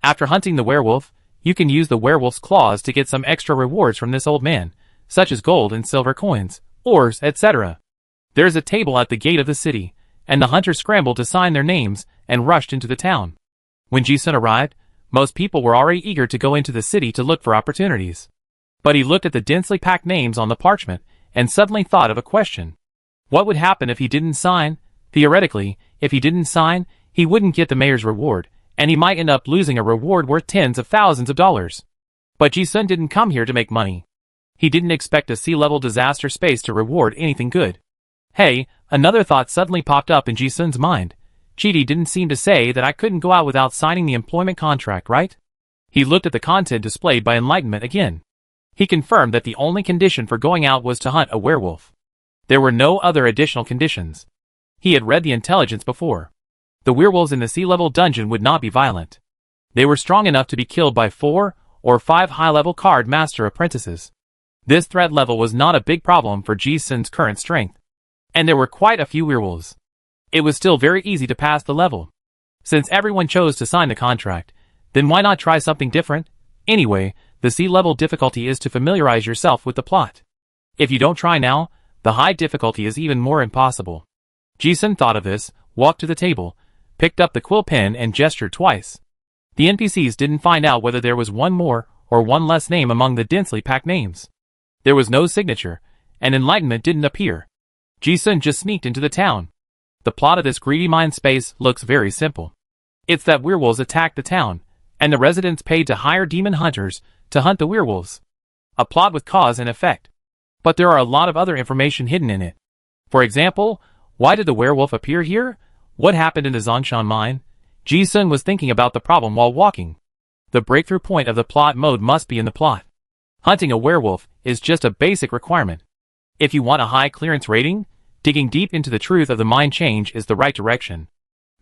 After hunting the werewolf, you can use the werewolf's claws to get some extra rewards from this old man, such as gold and silver coins, ores, etc. There is a table at the gate of the city, and the hunters scrambled to sign their names and rushed into the town. When Ji-sun arrived, most people were already eager to go into the city to look for opportunities. But he looked at the densely packed names on the parchment and suddenly thought of a question. What would happen if he didn't sign? Theoretically, if he didn't sign, he wouldn't get the mayor's reward, and he might end up losing a reward worth tens of thousands of dollars. But Ji-sun didn't come here to make money. He didn't expect a sea-level disaster space to reward anything good. Hey, another thought suddenly popped up in Ji-sun's mind. Chidi didn't seem to say that I couldn't go out without signing the employment contract, right? He looked at the content displayed by Enlightenment again. He confirmed that the only condition for going out was to hunt a werewolf. There were no other additional conditions. He had read the intelligence before. The werewolves in the sea-level dungeon would not be violent. They were strong enough to be killed by 4 or 5 high-level card master apprentices. This threat level was not a big problem for Ji-sun's current strength. And there were quite a few werewolves. It was still very easy to pass the level. Since everyone chose to sign the contract, then why not try something different? Anyway, the sea-level difficulty is to familiarize yourself with the plot. If you don't try now, the high difficulty is even more impossible. Ji-sun thought of this, walked to the table, picked up the quill pen and gestured twice. The NPCs didn't find out whether there was one more or one less name among the densely packed names. There was no signature, and enlightenment didn't appear. Ji-sun just sneaked into the town. The plot of this greedy mine space looks very simple. It's that werewolves attacked the town, and the residents paid to hire demon hunters to hunt the werewolves. A plot with cause and effect. But there are a lot of other information hidden in it. For example, why did the werewolf appear here? What happened in the Zhongshan mine? Ji-sun was thinking about the problem while walking. The breakthrough point of the plot mode must be in the plot. Hunting a werewolf is just a basic requirement. If you want a high clearance rating, digging deep into the truth of the mine change is the right direction.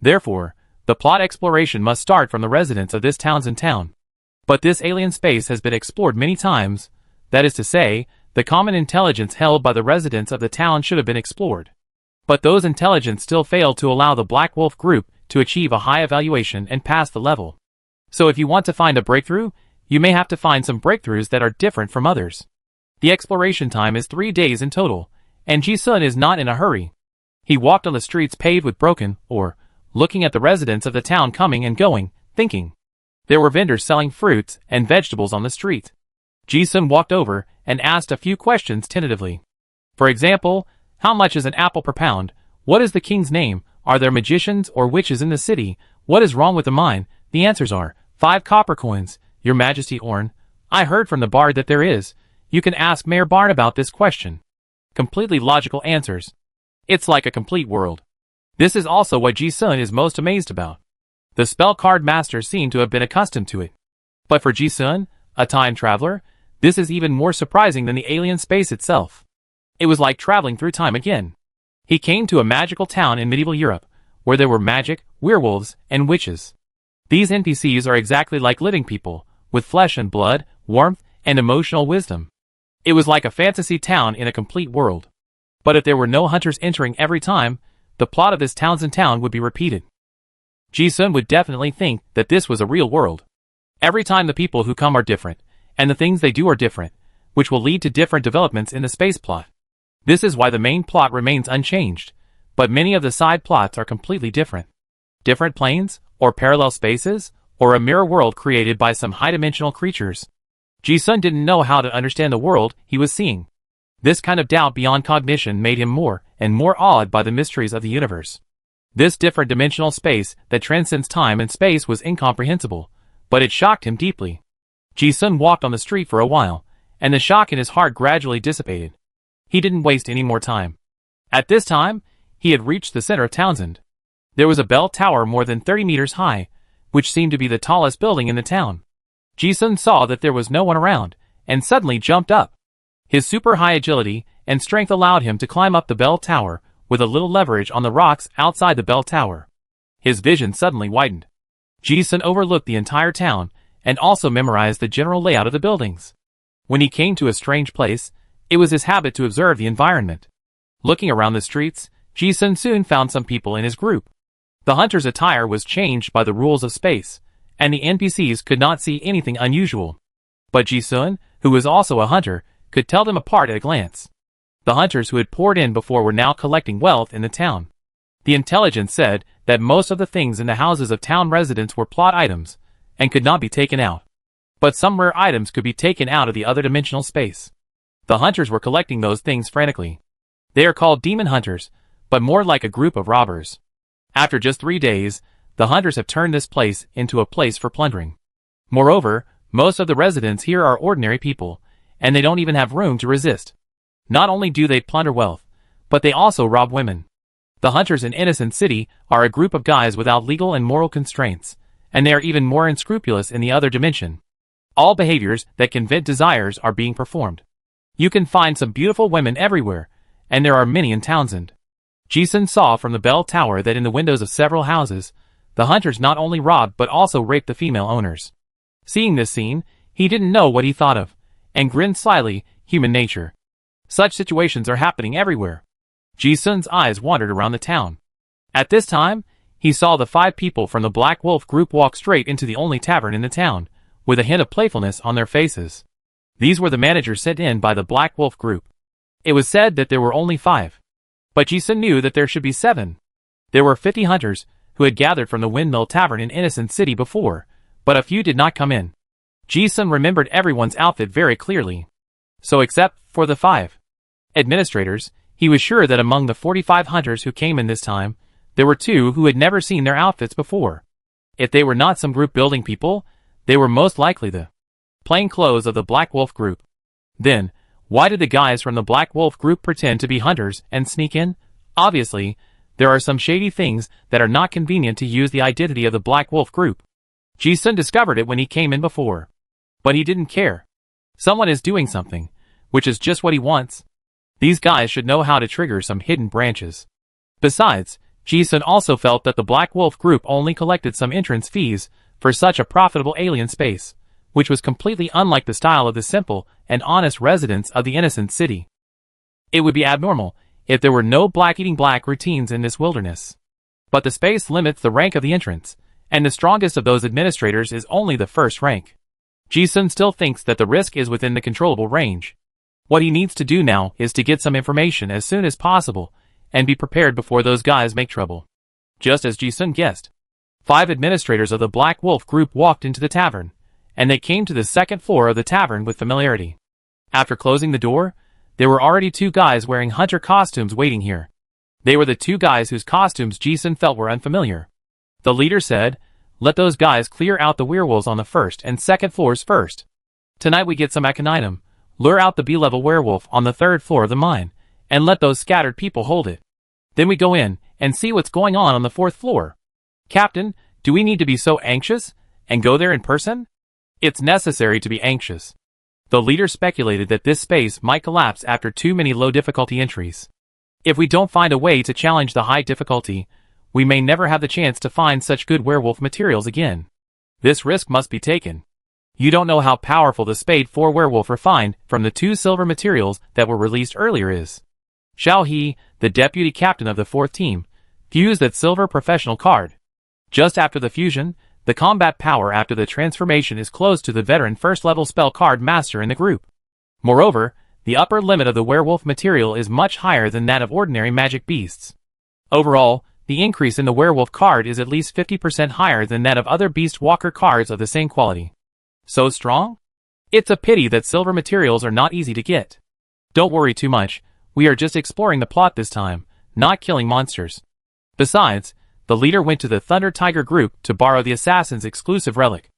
Therefore, the plot exploration must start from the residents of this Townsend town. But this alien space has been explored many times. That is to say, the common intelligence held by the residents of the town should have been explored. But those intelligence still failed to allow the Black Wolf group to achieve a high evaluation and pass the level. So if you want to find a breakthrough, you may have to find some breakthroughs that are different from others. The exploration time is 3 days in total, and Ji-sun is not in a hurry. He walked on the streets paved with broken, or, looking at the residents of the town coming and going, thinking. There were vendors selling fruits and vegetables on the street. Ji-sun walked over and asked a few questions tentatively. For example, how much is an apple per pound? What is the king's name? Are there magicians or witches in the city? What is wrong with the mine? The answers are, 5 copper coins, Your Majesty Orn. I heard from the bard that there is. You can ask Mayor Bard about this question. Completely logical answers. It's like a complete world. This is also what Ji-sun is most amazed about. The spell card masters seem to have been accustomed to it. But for Ji-sun, a time traveler, this is even more surprising than the alien space itself. It was like traveling through time again. He came to a magical town in medieval Europe, where there were magic, werewolves, and witches. These NPCs are exactly like living people, with flesh and blood, warmth, and emotional wisdom. It was like a fantasy town in a complete world. But if there were no hunters entering every time, the plot of this Townsend town would be repeated. Ji-sun would definitely think that this was a real world. Every time the people who come are different, and the things they do are different, which will lead to different developments in the space plot. This is why the main plot remains unchanged, but many of the side plots are completely different. Different planes, or parallel spaces, or a mirror world created by some high-dimensional creatures. Ji-sun didn't know how to understand the world he was seeing. This kind of doubt beyond cognition made him more and more awed by the mysteries of the universe. This different dimensional space that transcends time and space was incomprehensible, but it shocked him deeply. Ji-sun walked on the street for a while, and the shock in his heart gradually dissipated. He didn't waste any more time. At this time, he had reached the center of Townsend. There was a bell tower more than 30 meters high, which seemed to be the tallest building in the town. Ji-sun saw that there was no one around, and suddenly jumped up. His super high agility and strength allowed him to climb up the bell tower with a little leverage on the rocks outside the bell tower. His vision suddenly widened. Ji-sun overlooked the entire town and also memorized the general layout of the buildings. When he came to a strange place, it was his habit to observe the environment. Looking around the streets, Ji-sun soon found some people in his group. The hunter's attire was changed by the rules of space, and the NPCs could not see anything unusual. But Ji-sun, who was also a hunter, could tell them apart at a glance. The hunters who had poured in before were now collecting wealth in the town. The intelligence said that most of the things in the houses of town residents were plot items, and could not be taken out. But some rare items could be taken out of the other dimensional space. The hunters were collecting those things frantically. They are called demon hunters, but more like a group of robbers. After just 3 days, the hunters have turned this place into a place for plundering. Moreover, most of the residents here are ordinary people, and they don't even have room to resist. Not only do they plunder wealth, but they also rob women. The hunters in Innocent City are a group of guys without legal and moral constraints, and they are even more unscrupulous in the other dimension. All behaviors that can vent desires are being performed. You can find some beautiful women everywhere, and there are many in Townsend. Ji-sun saw from the bell tower that in the windows of several houses, the hunters not only robbed but also raped the female owners. Seeing this scene, he didn't know what he thought of, and grinned slyly. Human nature. Such situations are happening everywhere. Ji-sun's eyes wandered around the town. At this time, he saw the 5 people from the Black Wolf group walk straight into the only tavern in the town, with a hint of playfulness on their faces. These were the managers sent in by the Black Wolf group. It was said that there were only 5. But Ji-sun knew that there should be 7. There were 50 hunters who had gathered from the Windmill Tavern in Innocent City before, but a few did not come in. Ji-sun remembered everyone's outfit very clearly. So except for the 5 administrators, he was sure that among the 45 hunters who came in this time, there were 2 who had never seen their outfits before. If they were not some group building people, they were most likely the plain clothes of the Black Wolf group. Then, why did the guys from the Black Wolf group pretend to be hunters and sneak in? Obviously, There are some shady things that are not convenient to use the identity of the Black Wolf group. Ji-sun discovered it when he came in before. But he didn't care. Someone is doing something, which is just what he wants. These guys should know how to trigger some hidden branches. Besides, Ji-sun also felt that the Black Wolf group only collected some entrance fees for such a profitable alien space, which was completely unlike the style of the simple and honest residents of the innocent city. It would be abnormal if there were no black eating black routines in this wilderness. But the space limits the rank of the entrance, and the strongest of those administrators is only the first rank. Ji-sun still thinks that the risk is within the controllable range. What he needs to do now is to get some information as soon as possible and be prepared before those guys make trouble. Just as Ji-sun guessed, 5 administrators of the Black Wolf group walked into the tavern, and they came to the second floor of the tavern with familiarity. After closing the door, there were already 2 guys wearing hunter costumes waiting here. They were the 2 guys whose costumes Ji-sun felt were unfamiliar. The leader said, "Let those guys clear out the werewolves on the first and second floors first. Tonight we get some aconitum, lure out the B-level werewolf on the 3rd floor of the mine, and let those scattered people hold it. Then we go in and see what's going on the 4th floor. Captain, do we need to be so anxious and go there in person? It's necessary to be anxious." The leader speculated that this space might collapse after too many low difficulty entries. If we don't find a way to challenge the high difficulty, we may never have the chance to find such good werewolf materials again. This risk must be taken. You don't know how powerful the Spade 4 werewolf refined from the 2 silver materials that were released earlier is. Xiao He, the deputy captain of the 4th team, fused that silver professional card. Just after the fusion, the combat power after the transformation is close to the veteran first-level spell card master in the group. Moreover, the upper limit of the werewolf material is much higher than that of ordinary magic beasts. Overall, the increase in the werewolf card is at least 50% higher than that of other beast walker cards of the same quality. So strong? It's a pity that silver materials are not easy to get. Don't worry too much, we are just exploring the plot this time, not killing monsters. Besides, the leader went to the Thunder Tiger group to borrow the assassin's exclusive relic.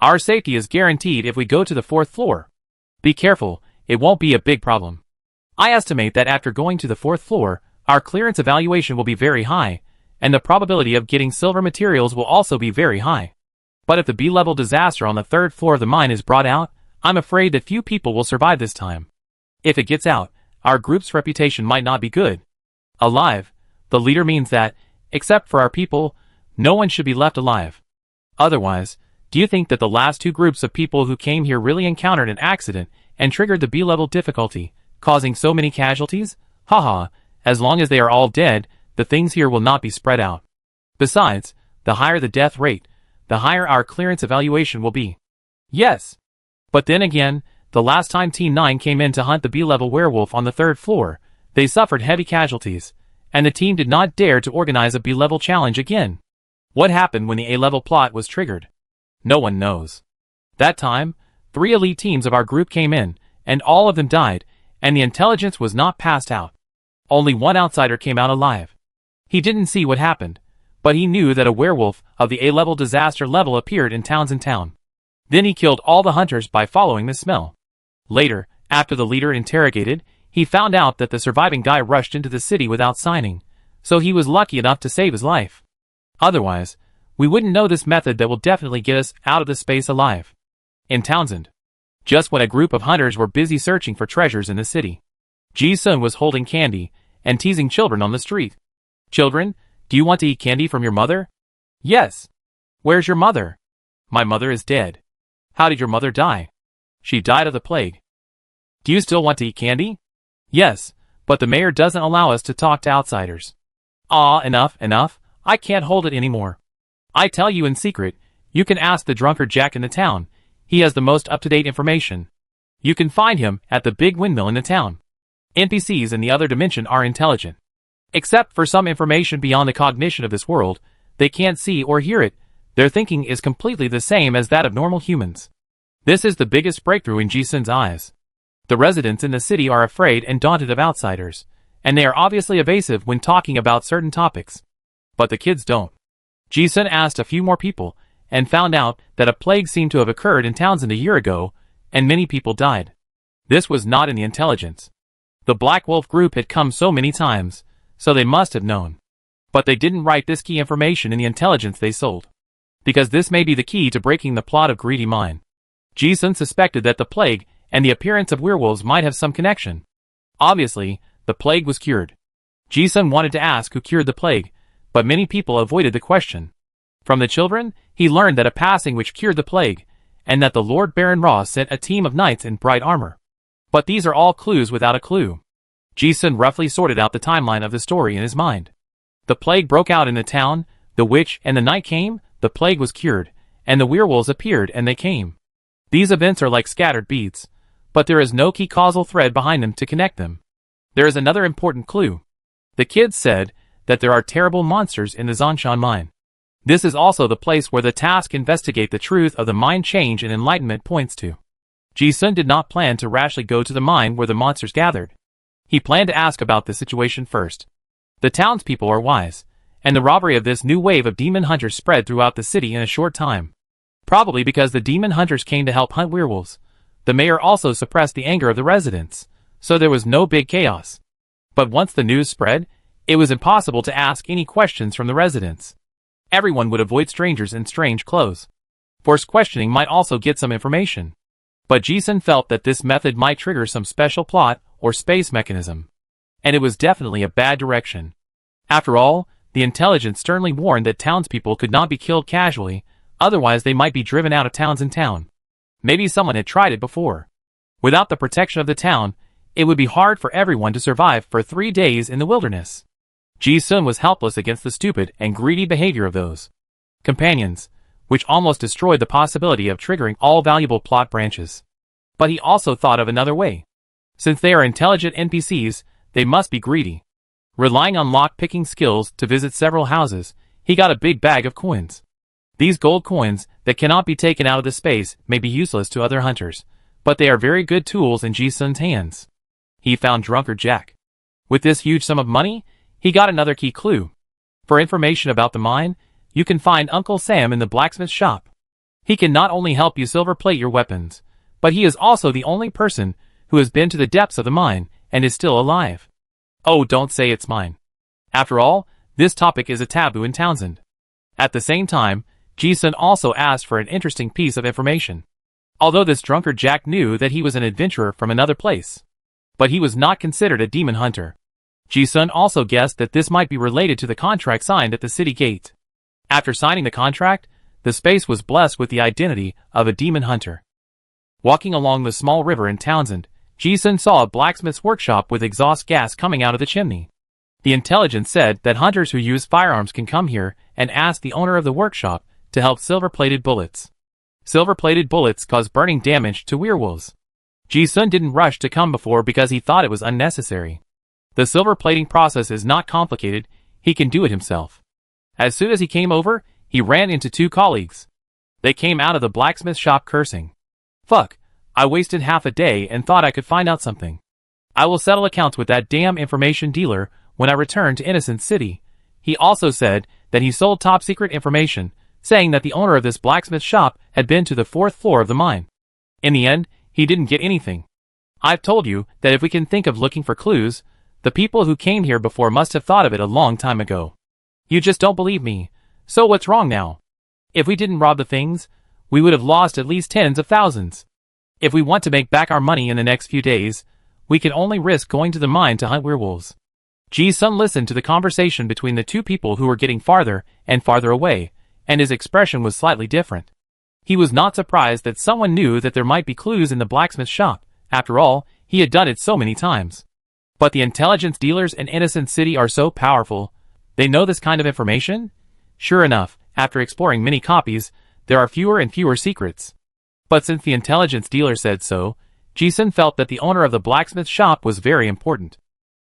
Our safety is guaranteed if we go to the 4th floor. Be careful, it won't be a big problem. I estimate that after going to the 4th floor, our clearance evaluation will be very high, and the probability of getting silver materials will also be very high. But if the B-level disaster on the 3rd floor of the mine is brought out, I'm afraid that few people will survive this time. If it gets out, our group's reputation might not be good. Alive, the leader means that, except for our people, no one should be left alive. Otherwise, do you think that the last 2 groups of people who came here really encountered an accident and triggered the B-level difficulty, causing so many casualties? Haha, as long as they are all dead, the things here will not be spread out. Besides, the higher the death rate, the higher our clearance evaluation will be. Yes. But then again, the last time Team 9 came in to hunt the B-level werewolf on the 3rd floor, they suffered heavy casualties, and the team did not dare to organize a B-level challenge again. What happened when the A-level plot was triggered? No one knows. That time, 3 elite teams of our group came in, and all of them died, and the intelligence was not passed out. Only one outsider came out alive. He didn't see what happened, but he knew that a werewolf of the A-level disaster level appeared in Townsend Town. Then he killed all the hunters by following the smell. Later, after the leader interrogated, he found out that the surviving guy rushed into the city without signing, so he was lucky enough to save his life. Otherwise, we wouldn't know this method that will definitely get us out of this space alive. In Townsend, just when a group of hunters were busy searching for treasures in the city, Ji-sun was holding candy and teasing children on the street. "Children, do you want to eat candy from your mother?" "Yes." "Where's your mother?" "My mother is dead." "How did your mother die?" "She died of the plague." "Do you still want to eat candy?" "Yes, but the mayor doesn't allow us to talk to outsiders." "Ah, enough, I can't hold it anymore. I tell you in secret, you can ask the drunkard Jack in the town, he has the most up-to-date information. You can find him at the big windmill in the town. NPCs in the other dimension are intelligent. Except for some information beyond the cognition of this world, they can't see or hear it, their thinking is completely the same as that of normal humans. This is the biggest breakthrough in Ji-sun's eyes. The residents in the city are afraid and daunted of outsiders, and they are obviously evasive when talking about certain topics. But the kids don't. Ji-sun asked a few more people, and found out that a plague seemed to have occurred in Townsend a year ago, and many people died. This was not in the intelligence. The Black Wolf group had come so many times, so they must have known. But they didn't write this key information in the intelligence they sold, because this may be the key to breaking the plot of Greedy Mine. Ji-sun suspected that the plague and the appearance of werewolves might have some connection. Obviously, the plague was cured. Ji-sun wanted to ask who cured the plague, but many people avoided the question. From the children, he learned that a passing which cured the plague, and that the Lord Baron Ra sent a team of knights in bright armor. But these are all clues without a clue. Ji-sun roughly sorted out the timeline of the story in his mind. The plague broke out in the town, the witch and the knight came, the plague was cured, and the werewolves appeared and they came. These events are like scattered beads, but there is no key causal thread behind them to connect them. There is another important clue. The kids said that there are terrible monsters in the Zhongshan mine. This is also the place where the task investigate the truth of the mind change and enlightenment points to. Ji-sun did not plan to rashly go to the mine where the monsters gathered. He planned to ask about the situation first. The townspeople are wise, and the robbery of this new wave of demon hunters spread throughout the city in a short time. Probably because the demon hunters came to help hunt werewolves. The mayor also suppressed the anger of the residents, so there was no big chaos. But once the news spread, it was impossible to ask any questions from the residents. Everyone would avoid strangers in strange clothes. Forced questioning might also get some information. But Ji-sun felt that this method might trigger some special plot or space mechanism. And it was definitely a bad direction. After all, the intelligence sternly warned that townspeople could not be killed casually, otherwise they might be driven out of towns in town. Maybe someone had tried it before. Without the protection of the town, it would be hard for everyone to survive for 3 days in the wilderness. Ji-sun was helpless against the stupid and greedy behavior of those companions, which almost destroyed the possibility of triggering all valuable plot branches. But he also thought of another way. Since they are intelligent NPCs, they must be greedy. Relying on lock-picking skills to visit several houses, he got a big bag of coins. These gold coins that cannot be taken out of the space may be useless to other hunters, but they are very good tools in Ji-sun's hands. He found Drunkard Jack. With this huge sum of money, he got another key clue. For information about the mine, you can find Uncle Sam in the blacksmith shop. He can not only help you silver plate your weapons, but he is also the only person who has been to the depths of the mine and is still alive. Oh, don't say it's mine. After all, this topic is a taboo in Townsend. At the same time, Ji-sun also asked for an interesting piece of information. Although this Drunkard Jack knew that he was an adventurer from another place, but he was not considered a demon hunter. Ji-sun also guessed that this might be related to the contract signed at the city gate. After signing the contract, the space was blessed with the identity of a demon hunter. Walking along the small river in Townsend, Ji-sun saw a blacksmith's workshop with exhaust gas coming out of the chimney. The intelligence said that hunters who use firearms can come here and ask the owner of the workshop to help silver-plated bullets. Silver-plated bullets cause burning damage to werewolves. Ji-sun didn't rush to come before because he thought it was unnecessary. The silver-plating process is not complicated, he can do it himself. As soon as he came over, he ran into 2 colleagues. They came out of the blacksmith shop cursing. Fuck, I wasted half a day and thought I could find out something. I will settle accounts with that damn information dealer when I return to Innocent City. He also said that he sold top-secret information, saying that the owner of this blacksmith shop had been to the 4th floor of the mine. In the end, he didn't get anything. I've told you that if we can think of looking for clues, the people who came here before must have thought of it a long time ago. You just don't believe me. So what's wrong now? If we didn't rob the things, we would have lost at least tens of thousands. If we want to make back our money in the next few days, we can only risk going to the mine to hunt werewolves. Ji-sun listened to the conversation between the 2 people who were getting farther and farther away, and his expression was slightly different. He was not surprised that someone knew that there might be clues in the blacksmith shop. After all, he had done it so many times. But the intelligence dealers in Innocent City are so powerful. They know this kind of information? Sure enough, after exploring many copies, there are fewer and fewer secrets. But since the intelligence dealer said so, Ji-sun felt that the owner of the blacksmith shop was very important.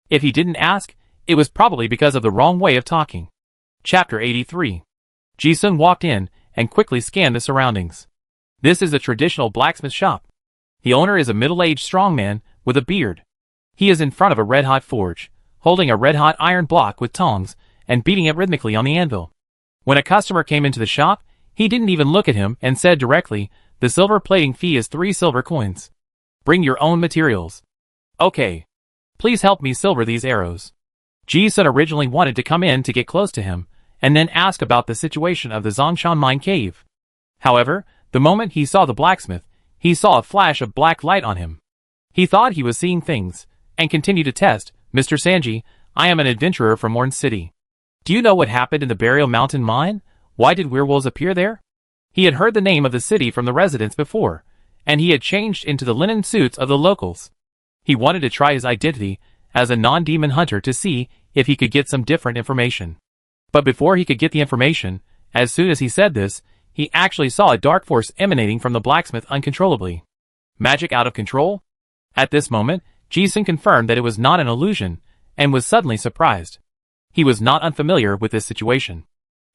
If he didn't ask, it was probably because of the wrong way of talking. Chapter 83. Ji-sun walked in and quickly scanned the surroundings. This is a traditional blacksmith shop. The owner is a middle-aged strong man with a beard. He is in front of a red-hot forge, holding a red-hot iron block with tongs and beating it rhythmically on the anvil. When a customer came into the shop, he didn't even look at him and said directly, "The silver plating fee is 3 silver coins. Bring your own materials." "Okay. Please help me silver these arrows." Ji-sun originally wanted to come in to get close to him, and then ask about the situation of the Zongshan mine cave. However, the moment he saw the blacksmith, he saw a flash of black light on him. He thought he was seeing things, and continued to test. Mr. Sanji, I am an adventurer from Orange City. Do you know what happened in the Burial Mountain mine? Why did werewolves appear there? He had heard the name of the city from the residents before, and he had changed into the linen suits of the locals. He wanted to try his identity as a non-demon hunter to see if he could get some different information. But before he could get the information, as soon as he said this, he actually saw a dark force emanating from the blacksmith uncontrollably. Magic out of control? At this moment, Ji-sun confirmed that it was not an illusion, and was suddenly surprised. He was not unfamiliar with this situation.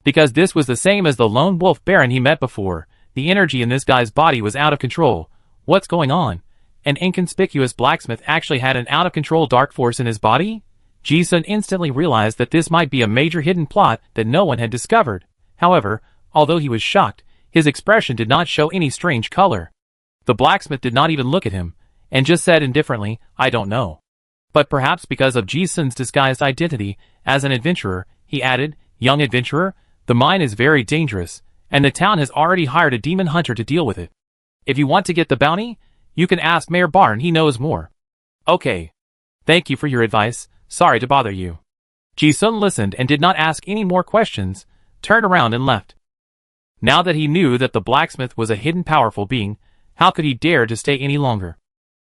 Because this was the same as the lone wolf baron he met before, the energy in this guy's body was out of control. What's going on? An inconspicuous blacksmith actually had an out-of-control dark force in his body? Ji-sun instantly realized that this might be a major hidden plot that no one had discovered. However, although he was shocked, his expression did not show any strange color. The blacksmith did not even look at him, and just said indifferently, I don't know. But perhaps because of Ji-sun's disguised identity as an adventurer, he added, young adventurer, the mine is very dangerous, and the town has already hired a demon hunter to deal with it. If you want to get the bounty, you can ask Mayor Barn, he knows more. Okay. Thank you for your advice, sorry to bother you. Ji-sun listened and did not ask any more questions, turned around and left. Now that he knew that the blacksmith was a hidden powerful being, how could he dare to stay any longer?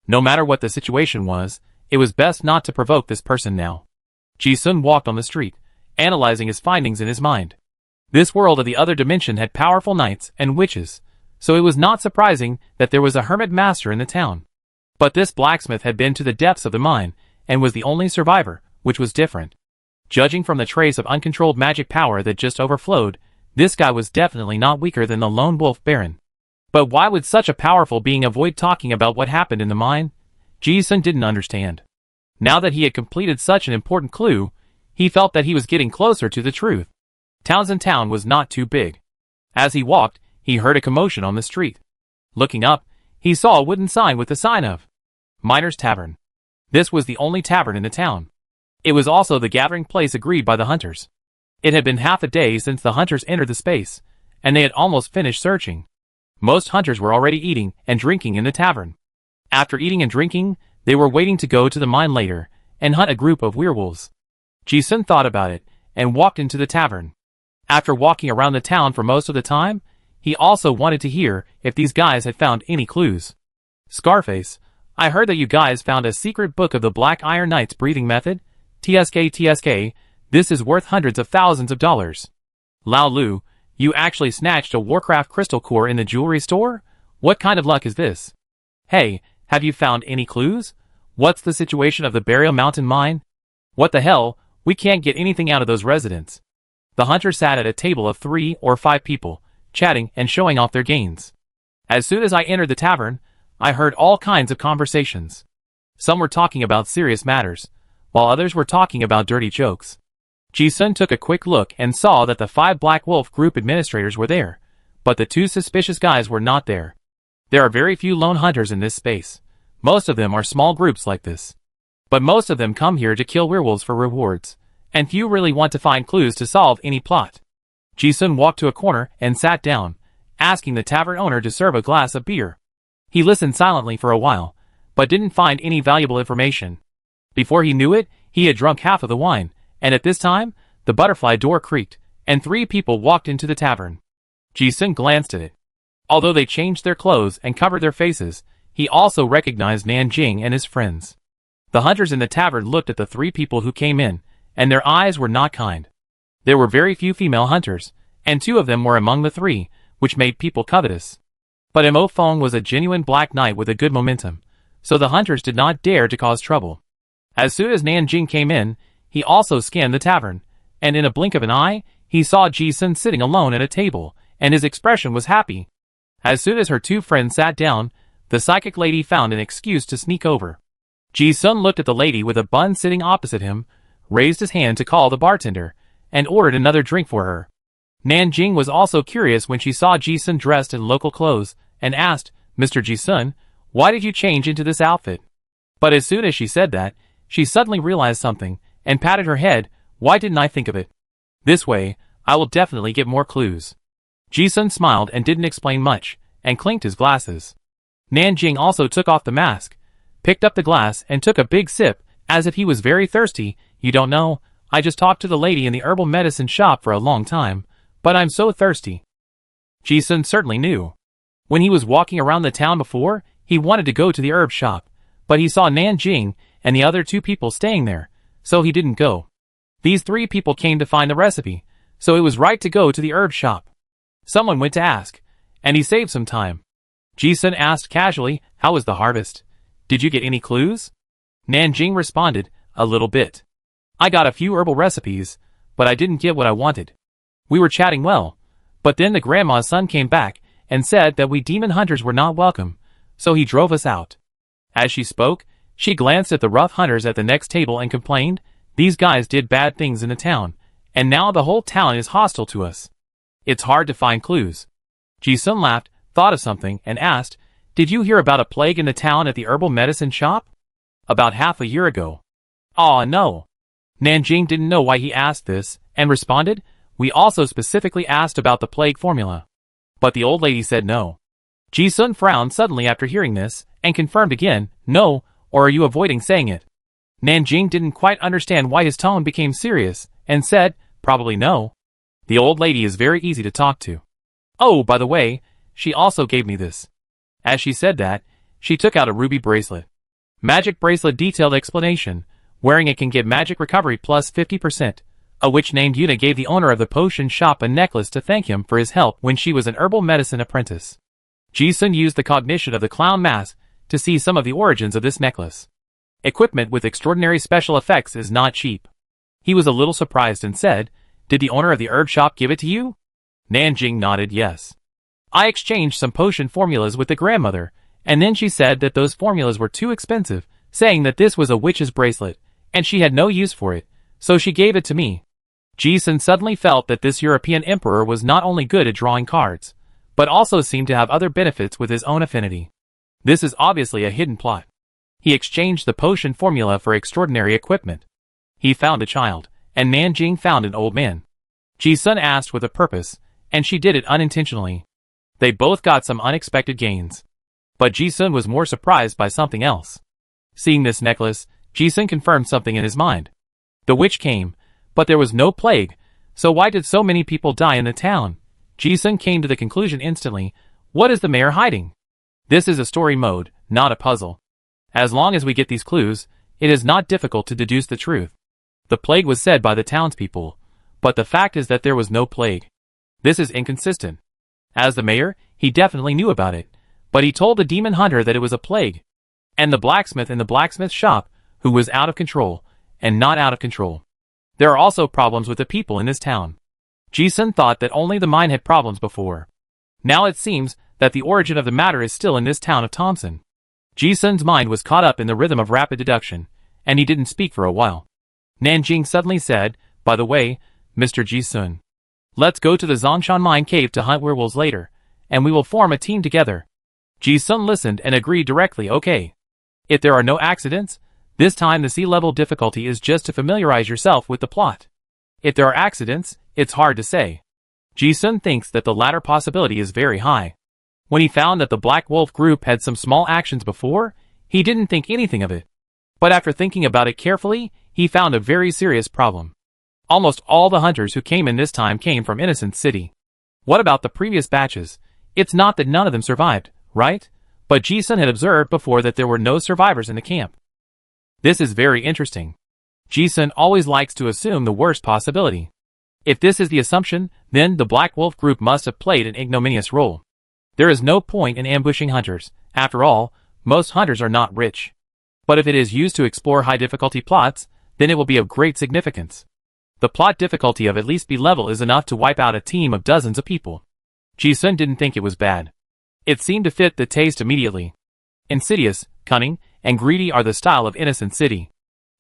No matter what the situation was, it was best not to provoke this person now. Ji-sun walked on the street, analyzing his findings in his mind. This world of the other dimension had powerful knights and witches, so it was not surprising that there was a hermit master in the town. But this blacksmith had been to the depths of the mine, and was the only survivor, which was different. Judging from the trace of uncontrolled magic power that just overflowed, this guy was definitely not weaker than the lone wolf baron. But why would such a powerful being avoid talking about what happened in the mine? Ji-sun didn't understand. Now that he had completed such an important clue, he felt that he was getting closer to the truth. Townsend Town was not too big. As he walked, he heard a commotion on the street. Looking up, he saw a wooden sign with the sign of Miner's Tavern. This was the only tavern in the town. It was also the gathering place agreed by the hunters. It had been half a day since the hunters entered the space, and they had almost finished searching. Most hunters were already eating and drinking in the tavern. After eating and drinking, they were waiting to go to the mine later and hunt a group of werewolves. Ji-sun thought about it and walked into the tavern. After walking around the town for most of the time, he also wanted to hear if these guys had found any clues. Scarface, I heard that you guys found a secret book of the Black Iron Knight's breathing method. TSK, this is worth hundreds of thousands of dollars. Lao Lu, you actually snatched a Warcraft crystal core in the jewelry store? What kind of luck is this? Hey, have you found any clues? What's the situation of the Burial Mountain mine? What the hell, we can't get anything out of those residents. The hunter sat at a table of 3 or 5 people, chatting and showing off their gains. As soon as I entered the tavern, I heard all kinds of conversations. Some were talking about serious matters, while others were talking about dirty jokes. Ji-sun took a quick look and saw that the 5 Black Wolf group administrators were there, but the 2 suspicious guys were not there. There are very few lone hunters in this space. Most of them are small groups like this. But most of them come here to kill werewolves for rewards, and few really want to find clues to solve any plot. Ji-sun walked to a corner and sat down, asking the tavern owner to serve a glass of beer. He listened silently for a while, but didn't find any valuable information. Before he knew it, he had drunk half of the wine, and at this time, the butterfly door creaked, and 3 people walked into the tavern. Ji-sun glanced at it. Although they changed their clothes and covered their faces, he also recognized Nanjing and his friends. The hunters in the tavern looked at the 3 people who came in, and their eyes were not kind. There were very few female hunters, and 2 of them were among the 3, which made people covetous. But Mo Feng was a genuine black knight with a good momentum, so the hunters did not dare to cause trouble. As soon as Nanjing came in, he also scanned the tavern, and in a blink of an eye, he saw Ji-sun sitting alone at a table, and his expression was happy. As soon as her 2 friends sat down, the psychic lady found an excuse to sneak over. Ji-sun looked at the lady with a bun sitting opposite him, raised his hand to call the bartender, and ordered another drink for her. Nanjing was also curious when she saw Ji-sun dressed in local clothes, and asked, Mr. Ji-sun, why did you change into this outfit? But as soon as she said that, she suddenly realized something, and patted her head. Why didn't I think of it? This way, I will definitely get more clues. Ji-sun smiled and didn't explain much, and clinked his glasses. Nanjing also took off the mask, picked up the glass and took a big sip, as if he was very thirsty. You don't know, I just talked to the lady in the herbal medicine shop for a long time, but I'm so thirsty. Ji-sun certainly knew. When he was walking around the town before, he wanted to go to the herb shop, but he saw Nanjing and the other 2 people staying there, so he didn't go. These 3 people came to find the recipe, so it was right to go to the herb shop. Someone went to ask, and he saved some time. Ji-sun asked casually, how was the harvest? Did you get any clues? Nanjing responded, a little bit. I got a few herbal recipes, but I didn't get what I wanted. We were chatting well, but then the grandma's son came back and said that we demon hunters were not welcome, so he drove us out. As she spoke, she glanced at the rough hunters at the next table and complained, these guys did bad things in the town, and now the whole town is hostile to us. It's hard to find clues. Ji-sun laughed, thought of something, and asked, did you hear about a plague in the town at the herbal medicine shop? About half a year ago. Aw, no. Nanjing didn't know why he asked this, and responded, we also specifically asked about the plague formula. But the old lady said no. Ji-sun frowned suddenly after hearing this, and confirmed again, no, or are you avoiding saying it? Nanjing didn't quite understand why his tone became serious, and said, probably no. The old lady is very easy to talk to. Oh, by the way, she also gave me this. As she said that, she took out a ruby bracelet. Magic bracelet detailed explanation. Wearing it can get magic recovery plus 50%. A witch named Yuna gave the owner of the potion shop a necklace to thank him for his help when she was an herbal medicine apprentice. Ji-sun used the cognition of the clown mask to see some of the origins of this necklace. Equipment with extraordinary special effects is not cheap. He was a little surprised and said, did the owner of the herb shop give it to you? Nanjing nodded yes. I exchanged some potion formulas with the grandmother, and then she said that those formulas were too expensive, saying that this was a witch's bracelet, and she had no use for it, so she gave it to me. Ji-sun suddenly felt that this European emperor was not only good at drawing cards, but also seemed to have other benefits with his own affinity. This is obviously a hidden plot. He exchanged the potion formula for extraordinary equipment. He found a child, and Nanjing found an old man. Ji-sun asked with a purpose, and she did it unintentionally. They both got some unexpected gains. But Ji-sun was more surprised by something else. Seeing this necklace, Ji-sun confirmed something in his mind. The witch came, but there was no plague, so why did so many people die in the town? Ji-sun came to the conclusion instantly, what is the mayor hiding? This is a story mode, not a puzzle. As long as we get these clues, it is not difficult to deduce the truth. The plague was said by the townspeople, but the fact is that there was no plague. This is inconsistent. As the mayor, he definitely knew about it, but he told the demon hunter that it was a plague. And the blacksmith in the blacksmith shop, who was out of control, and not out of control. There are also problems with the people in this town. Ji-sun thought that only the mine had problems before. Now it seems that the origin of the matter is still in this town of Thompson. Ji-sun's mind was caught up in the rhythm of rapid deduction, and he didn't speak for a while. Nanjing suddenly said, by the way, Mr. Ji-sun, let's go to the Zongshan mine cave to hunt werewolves later, and we will form a team together. Ji-sun listened and agreed directly, okay. If there are no accidents, this time the sea-level difficulty is just to familiarize yourself with the plot. If there are accidents, it's hard to say. Ji-sun thinks that the latter possibility is very high. When he found that the Black Wolf group had some small actions before, he didn't think anything of it. But after thinking about it carefully, he found a very serious problem. Almost all the hunters who came in this time came from Innocent City. What about the previous batches? It's not that none of them survived, right? But Ji-sun had observed before that there were no survivors in the camp. This is very interesting. Ji-sun always likes to assume the worst possibility. If this is the assumption, then the Black Wolf group must have played an ignominious role. There is no point in ambushing hunters. After all, most hunters are not rich. But if it is used to explore high-difficulty plots, then it will be of great significance. The plot difficulty of at least B level is enough to wipe out a team of dozens of people. Ji-sun didn't think it was bad. It seemed to fit the taste immediately. Insidious, cunning, and greedy are the style of Innocent City.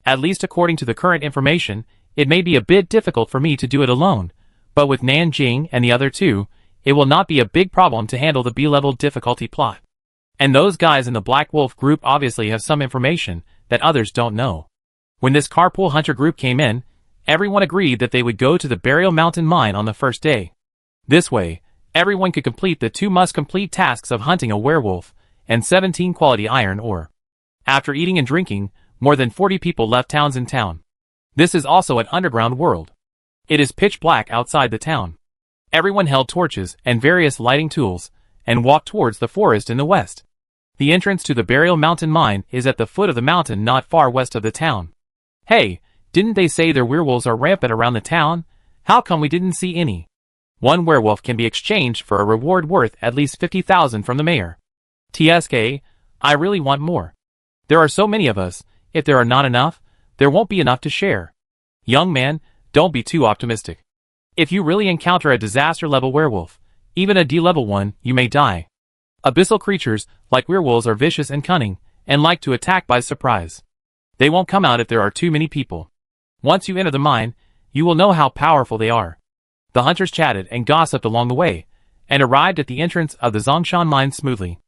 At least according to the current information, it may be a bit difficult for me to do it alone, but with Nanjing and the other two, it will not be a big problem to handle the B-level difficulty plot. And those guys in the Black Wolf group obviously have some information that others don't know. When this carpool hunter group came in, everyone agreed that they would go to the Burial Mountain mine on the first day. This way, everyone could complete the 2 must-complete tasks of hunting a werewolf and 17 quality iron ore. After eating and drinking, more than 40 people left towns in town. This is also an underground world. It is pitch black outside the town. Everyone held torches and various lighting tools, and walked towards the forest in the west. The entrance to the Burial Mountain mine is at the foot of the mountain not far west of the town. Hey, didn't they say their werewolves are rampant around the town? How come we didn't see any? One werewolf can be exchanged for a reward worth at least 50,000 from the mayor. TSK, I really want more. There are so many of us, if there are not enough, there won't be enough to share. Young man, don't be too optimistic. If you really encounter a disaster level werewolf, even a D-level one, you may die. Abyssal creatures, like werewolves, are vicious and cunning, and like to attack by surprise. They won't come out if there are too many people. Once you enter the mine, you will know how powerful they are. The hunters chatted and gossiped along the way, and arrived at the entrance of the Zongshan mine smoothly.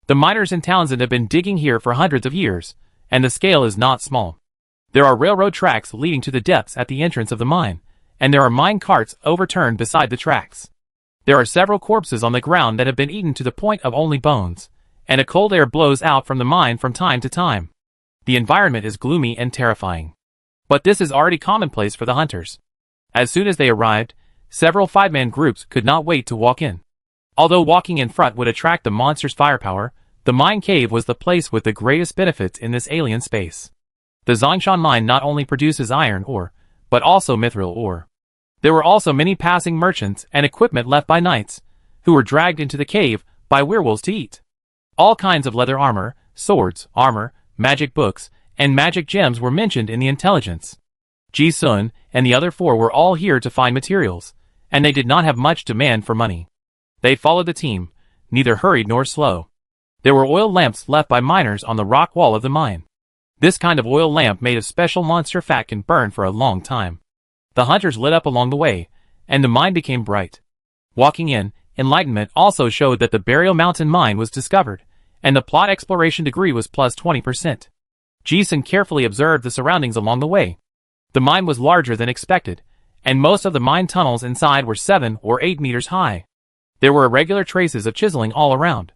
The miners in Townsend have been digging here for hundreds of years, and the scale is not small. There are railroad tracks leading to the depths at the entrance of the mine, and there are mine carts overturned beside the tracks. There are several corpses on the ground that have been eaten to the point of only bones, and a cold air blows out from the mine from time to time. The environment is gloomy and terrifying. But this is already commonplace for the hunters. As soon as they arrived, several 5-man groups could not wait to walk in. Although walking in front would attract the monster's firepower, the mine cave was the place with the greatest benefits in this alien space. The Zongshan mine not only produces iron ore, but also mithril ore. There were also many passing merchants and equipment left by knights, who were dragged into the cave by werewolves to eat. All kinds of leather armor, swords, armor, magic books, and magic gems were mentioned in the intelligence. Ji-sun and the other 4 were all here to find materials, and they did not have much demand for money. They followed the team, neither hurried nor slow. There were oil lamps left by miners on the rock wall of the mine. This kind of oil lamp made of special monster fat can burn for a long time. The hunters lit up along the way, and the mine became bright. Walking in, enlightenment also showed that the Burial Mountain mine was discovered, and the plot exploration degree was plus 20%. Ji-sun carefully observed the surroundings along the way. The mine was larger than expected, and most of the mine tunnels inside were 7 or 8 meters high. There were irregular traces of chiseling all around.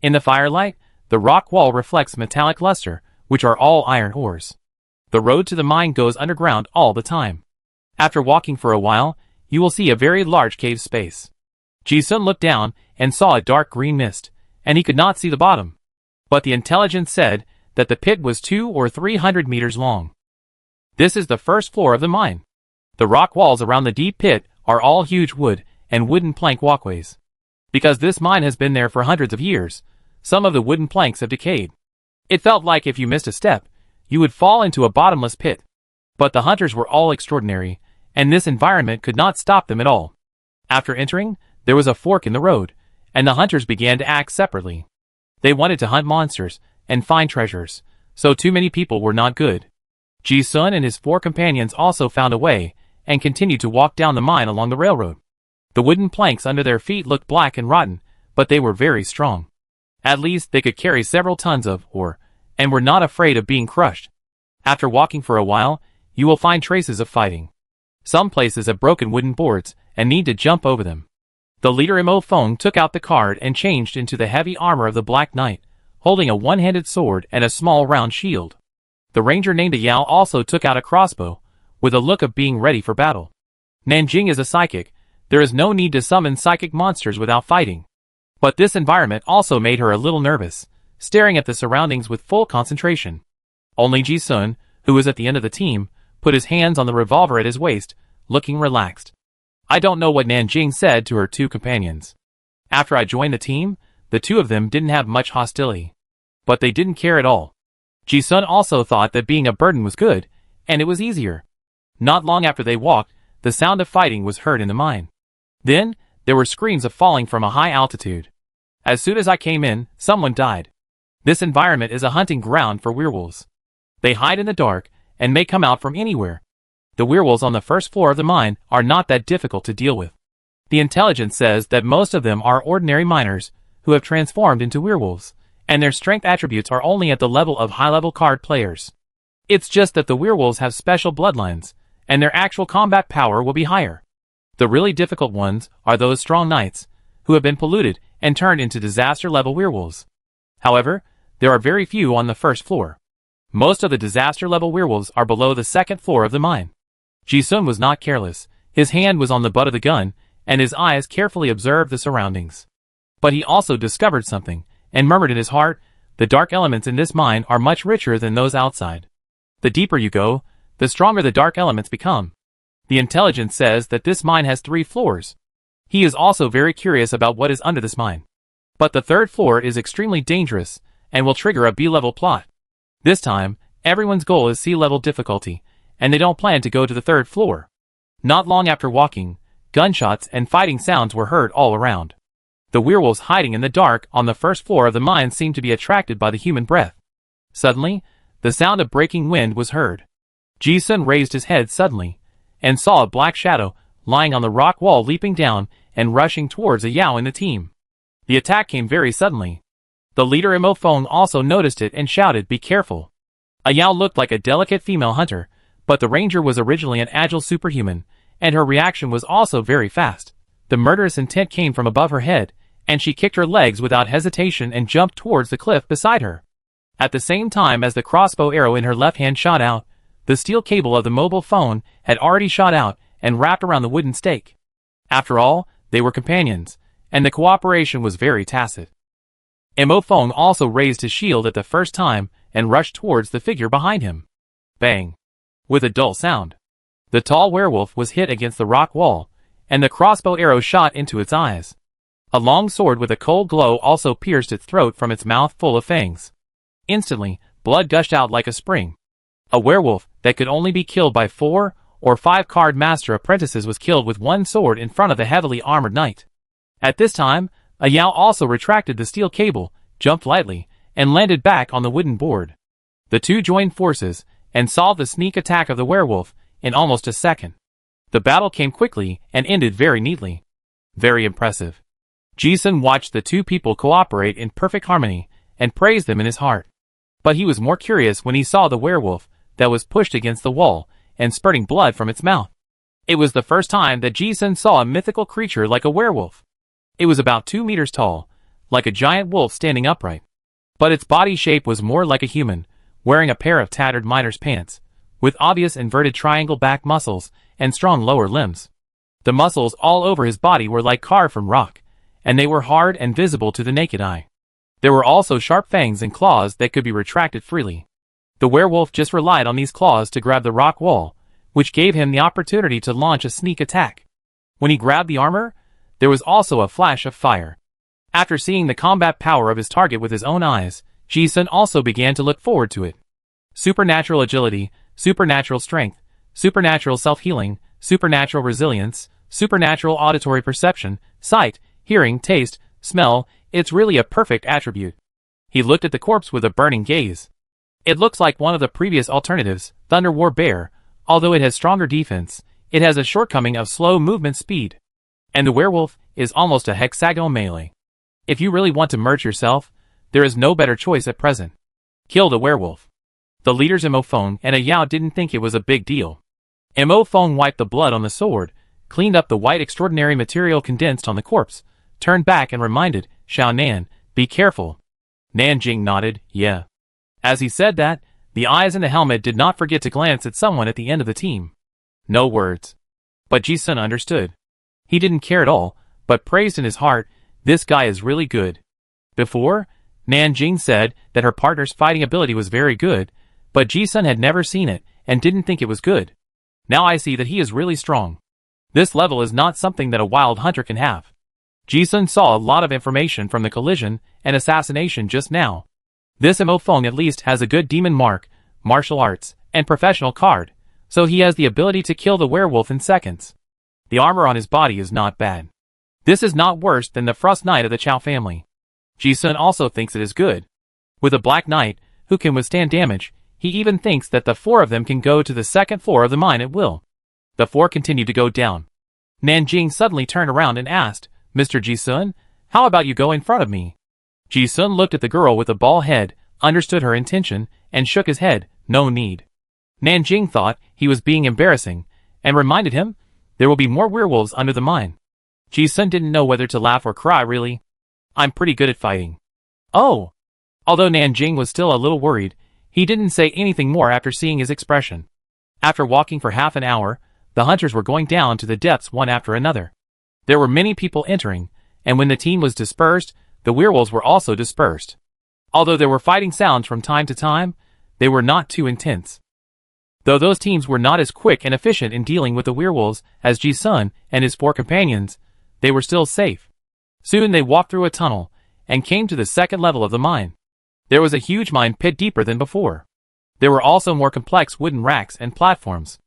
In the firelight, the rock wall reflects metallic luster, which are all iron ores. The road to the mine goes underground all the time. After walking for a while, you will see a very large cave space. Ji-sun looked down and saw a dark green mist, and he could not see the bottom. But the intelligence said that the pit was 200 or 300 meters long. This is the first floor of the mine. The rock walls around the deep pit are all huge wood and wooden plank walkways. Because this mine has been there for hundreds of years, some of the wooden planks have decayed. It felt like if you missed a step, you would fall into a bottomless pit. But the hunters were all extraordinary, and this environment could not stop them at all. After entering, there was a fork in the road, and the hunters began to act separately. They wanted to hunt monsters and find treasures, so too many people were not good. Ji-sun and his 4 companions also found a way, and continued to walk down the mine along the railroad. The wooden planks under their feet looked black and rotten, but they were very strong. At least they could carry several tons of ore, and were not afraid of being crushed. After walking for a while, you will find traces of fighting. Some places have broken wooden boards, and need to jump over them. The leader Mo Feng took out the card and changed into the heavy armor of the Black Knight, holding a one-handed sword and a small round shield. The ranger named Yao also took out a crossbow, with a look of being ready for battle. Nanjing is a psychic. There is no need to summon psychic monsters without fighting. But this environment also made her a little nervous, staring at the surroundings with full concentration. Only Ji-sun, who was at the end of the team, put his hands on the revolver at his waist, looking relaxed. I don't know what Nanjing said to her 2 companions. After I joined the team, the 2 of them didn't have much hostility. But they didn't care at all. Ji-sun also thought that being a burden was good, and it was easier. Not long after they walked, the sound of fighting was heard in the mine. Then, there were screams of falling from a high altitude. As soon as I came in, someone died. This environment is a hunting ground for werewolves. They hide in the dark, and may come out from anywhere. The werewolves on the first floor of the mine are not that difficult to deal with. The intelligence says that most of them are ordinary miners, who have transformed into werewolves, and their strength attributes are only at the level of high-level card players. It's just that the werewolves have special bloodlines, and their actual combat power will be higher. The really difficult ones are those strong knights, who have been polluted and turned into disaster-level werewolves. However, there are very few on the first floor. Most of the disaster-level werewolves are below the second floor of the mine. Ji-sun was not careless. His hand was on the butt of the gun, and his eyes carefully observed the surroundings. But he also discovered something, and murmured in his heart, "The dark elements in this mine are much richer than those outside." The deeper you go, the stronger the dark elements become. The intelligence says that this mine has 3 floors. He is also very curious about what is under this mine. But the 3rd floor is extremely dangerous, and will trigger a B-level plot. This time, everyone's goal is C-level difficulty, and they don't plan to go to the 3rd floor. Not long after walking, gunshots and fighting sounds were heard all around. The werewolves hiding in the dark on the 1st floor of the mine seemed to be attracted by the human breath. Suddenly, the sound of breaking wind was heard. Ji-sun raised his head suddenly, and saw a black shadow lying on the rock wall leaping down and rushing towards a Yao in the team. The attack came very suddenly. The leader Mo Feng also noticed it and shouted, "Be careful." A Yao looked like a delicate female hunter, but the ranger was originally an agile superhuman, and her reaction was also very fast. The murderous intent came from above her head, and she kicked her legs without hesitation and jumped towards the cliff beside her. At the same time as the crossbow arrow in her left hand shot out, the steel cable of the mobile phone had already shot out and wrapped around the wooden stake. After all, they were companions, and the cooperation was very tacit. Mo Feng also raised his shield at the first time and rushed towards the figure behind him. Bang! With a dull sound, the tall werewolf was hit against the rock wall, and the crossbow arrow shot into its eyes. A long sword with a cold glow also pierced its throat from its mouth full of fangs. Instantly, blood gushed out like a spring. A werewolf that could only be killed by 4 or 5 card master apprentices was killed with one sword in front of the heavily armored knight. At this time, a Yao also retracted the steel cable, jumped lightly, and landed back on the wooden board. The two joined forces, and solved the sneak attack of the werewolf in almost a second. The battle came quickly and ended very neatly. Very impressive. Ji-sun watched the two people cooperate in perfect harmony, and praised them in his heart. But he was more curious when he saw the werewolf that was pushed against the wall, and spurting blood from its mouth. It was the first time that Ji-sun saw a mythical creature like a werewolf. It was about 2 meters tall, like a giant wolf standing upright. But its body shape was more like a human, wearing a pair of tattered miner's pants, with obvious inverted triangle back muscles and strong lower limbs. The muscles all over his body were like carved from rock, and they were hard and visible to the naked eye. There were also sharp fangs and claws that could be retracted freely. The werewolf just relied on these claws to grab the rock wall, which gave him the opportunity to launch a sneak attack. When he grabbed the armor, there was also a flash of fire. After seeing the combat power of his target with his own eyes, Ji-sun also began to look forward to it. Supernatural agility, supernatural strength, supernatural self-healing, supernatural resilience, supernatural auditory perception, sight, hearing, taste, smell, it's really a perfect attribute. He looked at the corpse with a burning gaze. It looks like one of the previous alternatives, Thunder War Bear, although it has stronger defense, it has a shortcoming of slow movement speed. And the werewolf is almost a hexagonal melee. If you really want to merge yourself, there is no better choice at present. Kill the werewolf. The leaders Mo Feng and a Yao didn't think it was a big deal. Mo Feng wiped the blood on the sword, cleaned up the white extraordinary material condensed on the corpse, turned back and reminded Xiao Nan, "Be careful." Nanjing nodded, "Yeah." As he said that, the eyes in the helmet did not forget to glance at someone at the end of the team. No words. But Ji-sun understood. He didn't care at all, but praised in his heart, "This guy is really good." Before, Nanjing said that her partner's fighting ability was very good, but Ji-sun had never seen it and didn't think it was good. Now I see that he is really strong. This level is not something that a wild hunter can have. Ji-sun saw a lot of information from the collision and assassination just now. This Mo Feng at least has a good demon mark, martial arts, and professional card, so he has the ability to kill the werewolf in seconds. The armor on his body is not bad. This is not worse than the Frost Knight of the Chow family. Ji-sun also thinks it is good. With a Black Knight, who can withstand damage, he even thinks that the 4 of them can go to the 2nd floor of the mine at will. The 4 continued to go down. Nanjing suddenly turned around and asked, "Mr. Ji-sun, how about you go in front of me?" Ji-sun looked at the girl with the bald head, understood her intention, and shook his head, "No need." Nanjing thought he was being embarrassing, and reminded him, there will be more werewolves under the mine. Ji-sun didn't know whether to laugh or cry really. I'm pretty good at fighting. Oh! Although Nanjing was still a little worried, he didn't say anything more after seeing his expression. After walking for half an hour, the hunters were going down to the depths one after another. There were many people entering, and when the team was dispersed, the werewolves were also dispersed. Although there were fighting sounds from time to time, they were not too intense. Though those teams were not as quick and efficient in dealing with the werewolves as Ji-sun and his 4 companions, they were still safe. Soon they walked through a tunnel, and came to the second level of the mine. There was a huge mine pit deeper than before. There were also more complex wooden racks and platforms.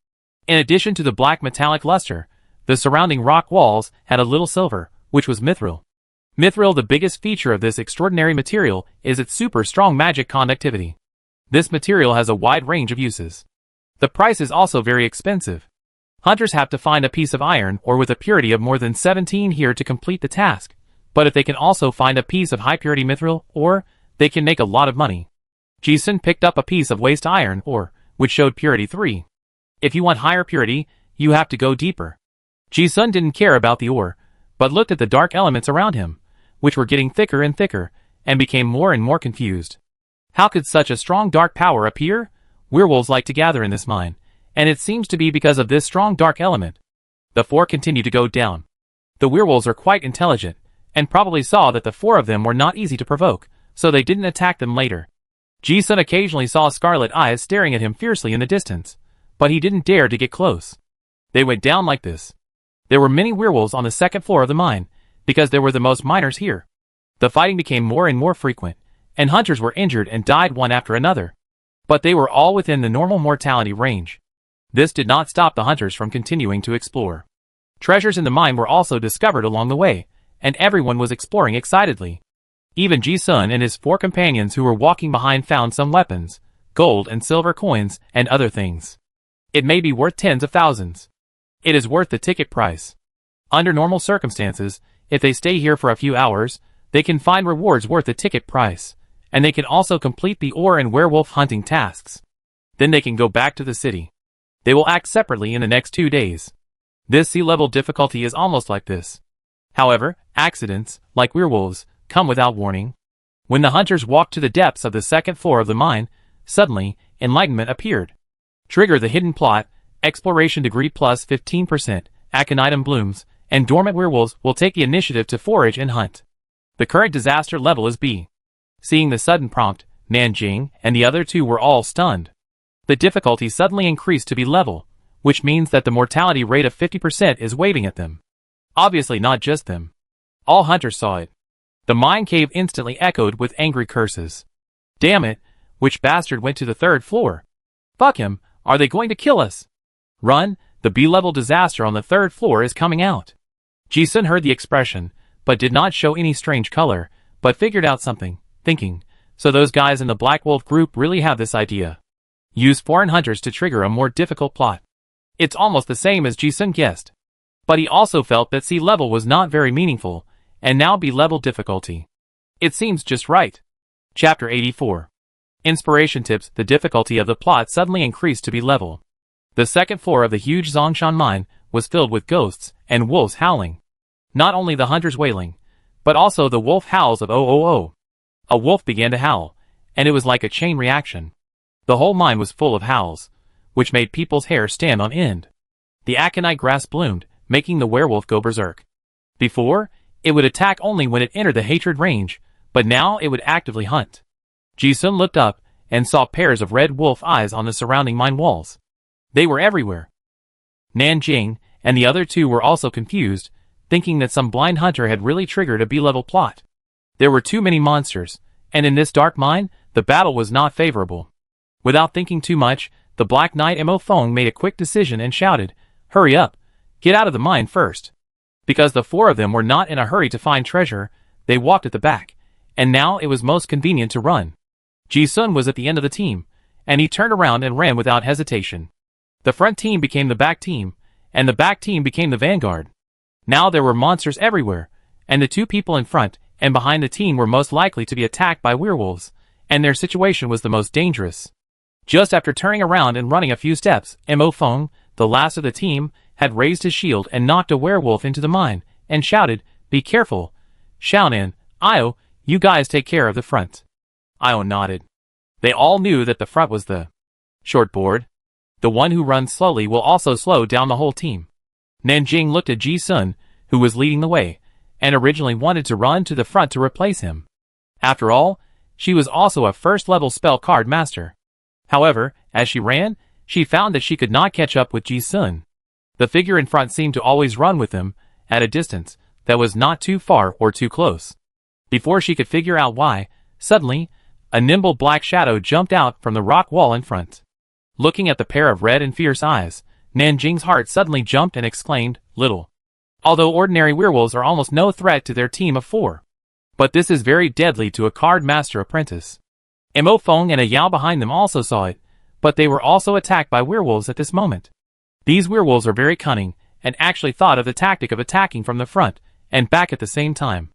In addition to the black metallic luster, the surrounding rock walls had a little silver, which was mithril. Mithril, the biggest feature of this extraordinary material, is its super strong magic conductivity. This material has a wide range of uses. The price is also very expensive. Hunters have to find a piece of iron ore with a purity of more than 17 here to complete the task, but if they can also find a piece of high purity mithril ore, they can make a lot of money. Ji-sun picked up a piece of waste iron ore, which showed purity 3. If you want higher purity, you have to go deeper. Ji-sun didn't care about the ore, but looked at the dark elements around him, which were getting thicker and thicker, and became more and more confused. How could such a strong dark power appear? Werewolves like to gather in this mine, and it seems to be because of this strong dark element. The 4 continued to go down. The werewolves are quite intelligent, and probably saw that the 4 of them were not easy to provoke, so they didn't attack them later. Ji-sun occasionally saw scarlet eyes staring at him fiercely in the distance, but he didn't dare to get close. They went down like this. There were many werewolves on the second floor of the mine, because there were the most miners here. The fighting became more and more frequent, and hunters were injured and died one after another. But they were all within the normal mortality range. This did not stop the hunters from continuing to explore. Treasures in the mine were also discovered along the way, and everyone was exploring excitedly. Even Ji-sun and his 4 companions who were walking behind found some weapons, gold and silver coins, and other things. It may be worth tens of thousands. It is worth the ticket price. Under normal circumstances, if they stay here for a few hours, they can find rewards worth the ticket price, and they can also complete the ore and werewolf hunting tasks. Then they can go back to the city. They will act separately in the next 2 days. This sea-level difficulty is almost like this. However, accidents, like werewolves, come without warning. When the hunters walked to the depths of the second floor of the mine, suddenly, enlightenment appeared. Trigger the hidden plot, exploration degree plus 15%, aconitum blooms, and dormant werewolves will take the initiative to forage and hunt. The current disaster level is B. Seeing the sudden prompt, Nanjing and the other 2 were all stunned. The difficulty suddenly increased to B level, which means that the mortality rate of 50% is waiting at them. Obviously not just them. All hunters saw it. The mine cave instantly echoed with angry curses. Damn it, which bastard went to the 3rd floor? Fuck him, are they going to kill us? Run, the B-level disaster on the 3rd floor is coming out. Ji-sun heard the expression, but did not show any strange color, but figured out something, thinking, so those guys in the Black Wolf group really have this idea. Use foreign hunters to trigger a more difficult plot. It's almost the same as Ji-sun guessed. But he also felt that C level was not very meaningful, and now B level difficulty. It seems just right. Chapter 84. Inspiration tips. The difficulty of the plot suddenly increased to B level. The second floor of the huge Zongshan mine was filled with ghosts and wolves howling. Not only the hunters wailing, but also the wolf howls of oh. A wolf began to howl, and it was like a chain reaction. The whole mine was full of howls, which made people's hair stand on end. The aconite grass bloomed, making the werewolf go berserk. Before, it would attack only when it entered the hatred range, but now it would actively hunt. Ji-sun looked up and saw pairs of red wolf eyes on the surrounding mine walls. They were everywhere. Nanjing and the other 2 were also confused, thinking that some blind hunter had really triggered a B-level plot. There were too many monsters, and in this dark mine, the battle was not favorable. Without thinking too much, the Black Knight Mo Fong made a quick decision and shouted, "Hurry up! Get out of the mine first!" Because the 4 of them were not in a hurry to find treasure, they walked at the back, and now it was most convenient to run. Ji-sun was at the end of the team, and he turned around and ran without hesitation. The front team became the back team, and the back team became the vanguard. Now there were monsters everywhere, and the 2 people in front and behind the team were most likely to be attacked by werewolves, and their situation was the most dangerous. Just after turning around and running a few steps, Mo Feng, the last of the team, had raised his shield and knocked a werewolf into the mine, and shouted, "Be careful! Xiaonan, Io, you guys take care of the front." Io nodded. They all knew that the front was the short board. The one who runs slowly will also slow down the whole team. Nanjing looked at Ji Sun, who was leading the way, and originally wanted to run to the front to replace him. After all, she was also a first-level spell card master. However, as she ran, she found that she could not catch up with Ji Sun. The figure in front seemed to always run with him, at a distance that was not too far or too close. Before she could figure out why, suddenly, a nimble black shadow jumped out from the rock wall in front. Looking at the pair of red and fierce eyes, Nanjing's heart suddenly jumped and exclaimed, "Little." Although ordinary werewolves are almost no threat to their team of 4. But this is very deadly to a card master apprentice. Mo Feng and a Yao behind them also saw it, but they were also attacked by werewolves at this moment. These werewolves are very cunning, and actually thought of the tactic of attacking from the front and back at the same time.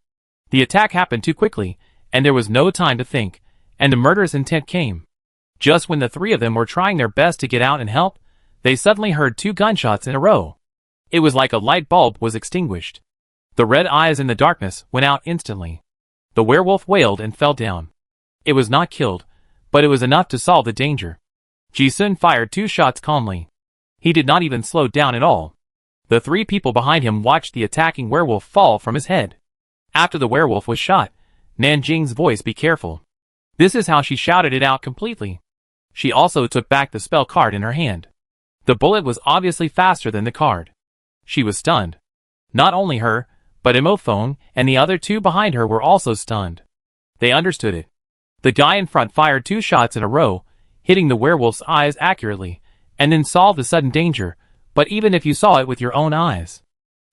The attack happened too quickly, and there was no time to think, and the murderous intent came. Just when the 3 of them were trying their best to get out and help, they suddenly heard 2 gunshots in a row. It was like a light bulb was extinguished. The red eyes in the darkness went out instantly. The werewolf wailed and fell down. It was not killed, but it was enough to solve the danger. Ji Sun fired 2 shots calmly. He did not even slow down at all. The 3 people behind him watched the attacking werewolf fall from his head. After the werewolf was shot, Nanjing's voice, "Be careful." This is how she shouted it out completely. She also took back the spell card in her hand. The bullet was obviously faster than the card. She was stunned. Not only her, but Mo Feng and the other 2 behind her were also stunned. They understood it. The guy in front fired 2 shots in a row, hitting the werewolf's eyes accurately, and then solved the sudden danger, but even if you saw it with your own eyes,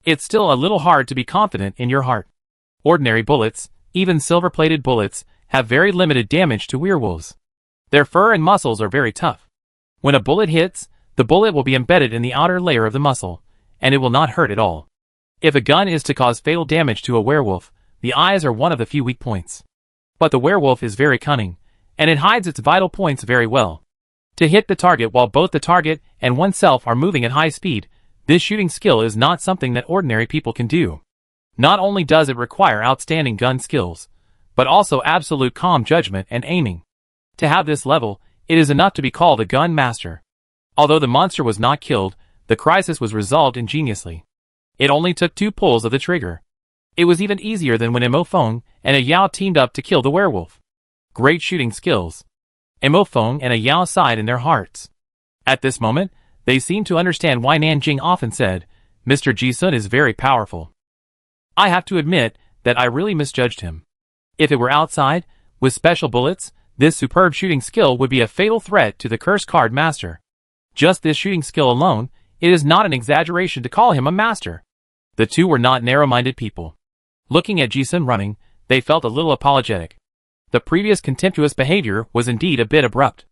it's still a little hard to be confident in your heart. Ordinary bullets, even silver-plated bullets, have very limited damage to werewolves. Their fur and muscles are very tough. When a bullet hits, the bullet will be embedded in the outer layer of the muscle, and it will not hurt at all. If a gun is to cause fatal damage to a werewolf, the eyes are one of the few weak points. But the werewolf is very cunning, and it hides its vital points very well. To hit the target while both the target and oneself are moving at high speed, this shooting skill is not something that ordinary people can do. Not only does it require outstanding gun skills, but also absolute calm judgment and aiming. To have this level, it is enough to be called a gun master. Although the monster was not killed, the crisis was resolved ingeniously. It only took 2 pulls of the trigger. It was even easier than when Mo Feng and a Yao teamed up to kill the werewolf. Great shooting skills. Mo Feng and a Yao sighed in their hearts. At this moment, they seemed to understand why Nanjing often said, "Mr. Ji Sun is very powerful." I have to admit that I really misjudged him. If it were outside, with special bullets, this superb shooting skill would be a fatal threat to the cursed card master. Just this shooting skill alone, it is not an exaggeration to call him a master. The 2 were not narrow-minded people. Looking at Ji Sun running, they felt a little apologetic. The previous contemptuous behavior was indeed a bit abrupt.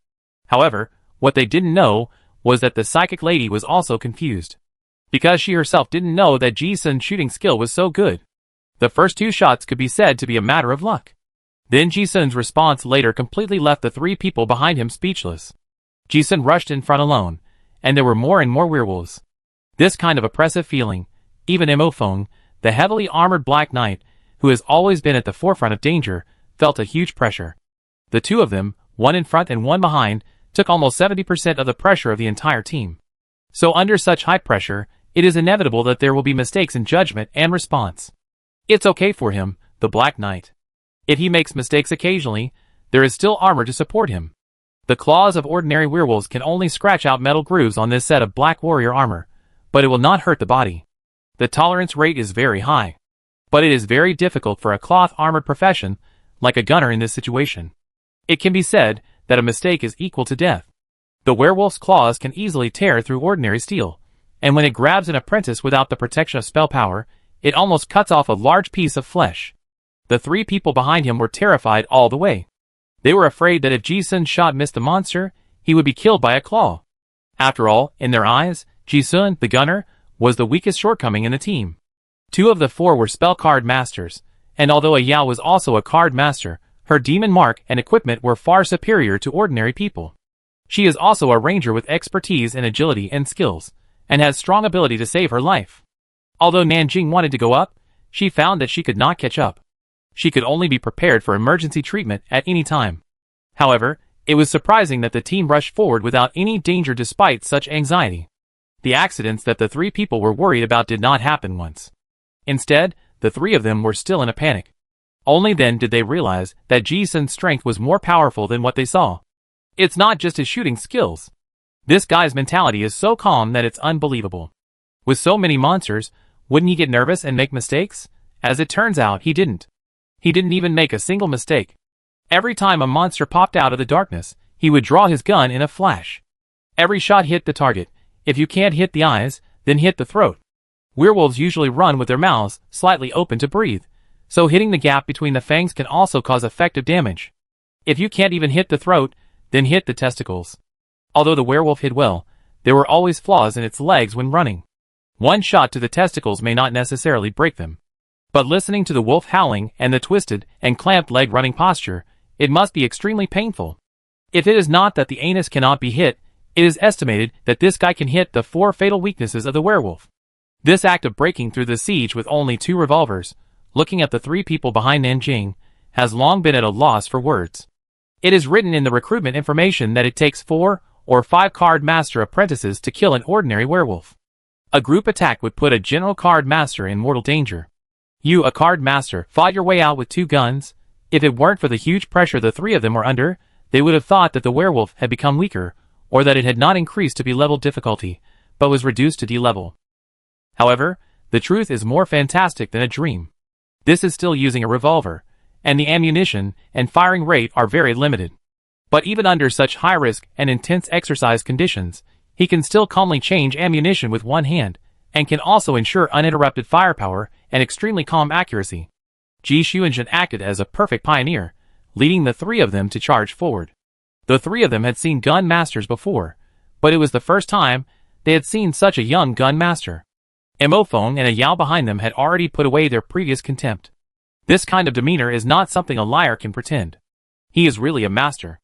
However, what they didn't know was that the psychic lady was also confused. Because she herself didn't know that Ji Sun's shooting skill was so good. The first 2 shots could be said to be a matter of luck. Then Ji Sun's response later completely left the 3 people behind him speechless. Ji Sun rushed in front alone, and there were more and more werewolves. This kind of oppressive feeling, even Mo Feng, the heavily armored Black Knight, who has always been at the forefront of danger, felt a huge pressure. The 2 of them, one in front and one behind, took almost 70% of the pressure of the entire team. So under such high pressure, it is inevitable that there will be mistakes in judgment and response. It's okay for him, the Black Knight. If he makes mistakes occasionally, there is still armor to support him. The claws of ordinary werewolves can only scratch out metal grooves on this set of Black Warrior armor, but it will not hurt the body. The tolerance rate is very high. But it is very difficult for a cloth-armored profession, like a gunner in this situation. It can be said that a mistake is equal to death. The werewolf's claws can easily tear through ordinary steel, and when it grabs an apprentice without the protection of spell power, it almost cuts off a large piece of flesh. The 3 people behind him were terrified all the way. They were afraid that if Ji Sun's shot missed the monster, he would be killed by a claw. After all, in their eyes, Ji Sun, the gunner, was the weakest shortcoming in the team. 2 of the 4 were spell card masters, and although a Yao was also a card master, her demon mark and equipment were far superior to ordinary people. She is also a ranger with expertise in agility and skills, and has strong ability to save her life. Although Nanjing wanted to go up, she found that she could not catch up. She could only be prepared for emergency treatment at any time. However, it was surprising that the team rushed forward without any danger despite such anxiety. The accidents that the three people were worried about did not happen once. Instead, the three of them were still in a panic. Only then did they realize that Ji-sun's strength was more powerful than what they saw. It's not just his shooting skills. This guy's mentality is so calm that it's unbelievable. With so many monsters, wouldn't he get nervous and make mistakes? As it turns out, he didn't. He didn't even make a single mistake. Every time a monster popped out of the darkness, he would draw his gun in a flash. Every shot hit the target. If you can't hit the eyes, then hit the throat. Werewolves usually run with their mouths slightly open to breathe, so hitting the gap between the fangs can also cause effective damage. If you can't even hit the throat, then hit the testicles. Although the werewolf hid well, there were always flaws in its legs when running. One shot to the testicles may not necessarily break them. But listening to the wolf howling and the twisted and clamped leg running posture, it must be extremely painful. If it is not that the anus cannot be hit, it is estimated that this guy can hit the 4 fatal weaknesses of the werewolf. This act of breaking through the siege with only 2 revolvers, looking at the 3 people behind Nanjing, has long been at a loss for words. It is written in the recruitment information that it takes 4 or 5 card master apprentices to kill an ordinary werewolf. A group attack would put a general card master in mortal danger. You, a card master, fought your way out with 2 guns. If it weren't for the huge pressure the 3 of them were under, they would have thought that the werewolf had become weaker, or that it had not increased to B-level difficulty, but was reduced to D-level. However, the truth is more fantastic than a dream. This is still using a revolver, and the ammunition and firing rate are very limited. But even under such high risk and intense exercise conditions, he can still calmly change ammunition with one hand, and can also ensure uninterrupted firepower and extremely calm accuracy. Ji Xuanzhen acted as a perfect pioneer, leading the 3 of them to charge forward. The 3 of them had seen gun masters before, but it was the first time they had seen such a young gun master. Mo Feng and a Yao behind them had already put away their previous contempt. This kind of demeanor is not something a liar can pretend. He is really a master.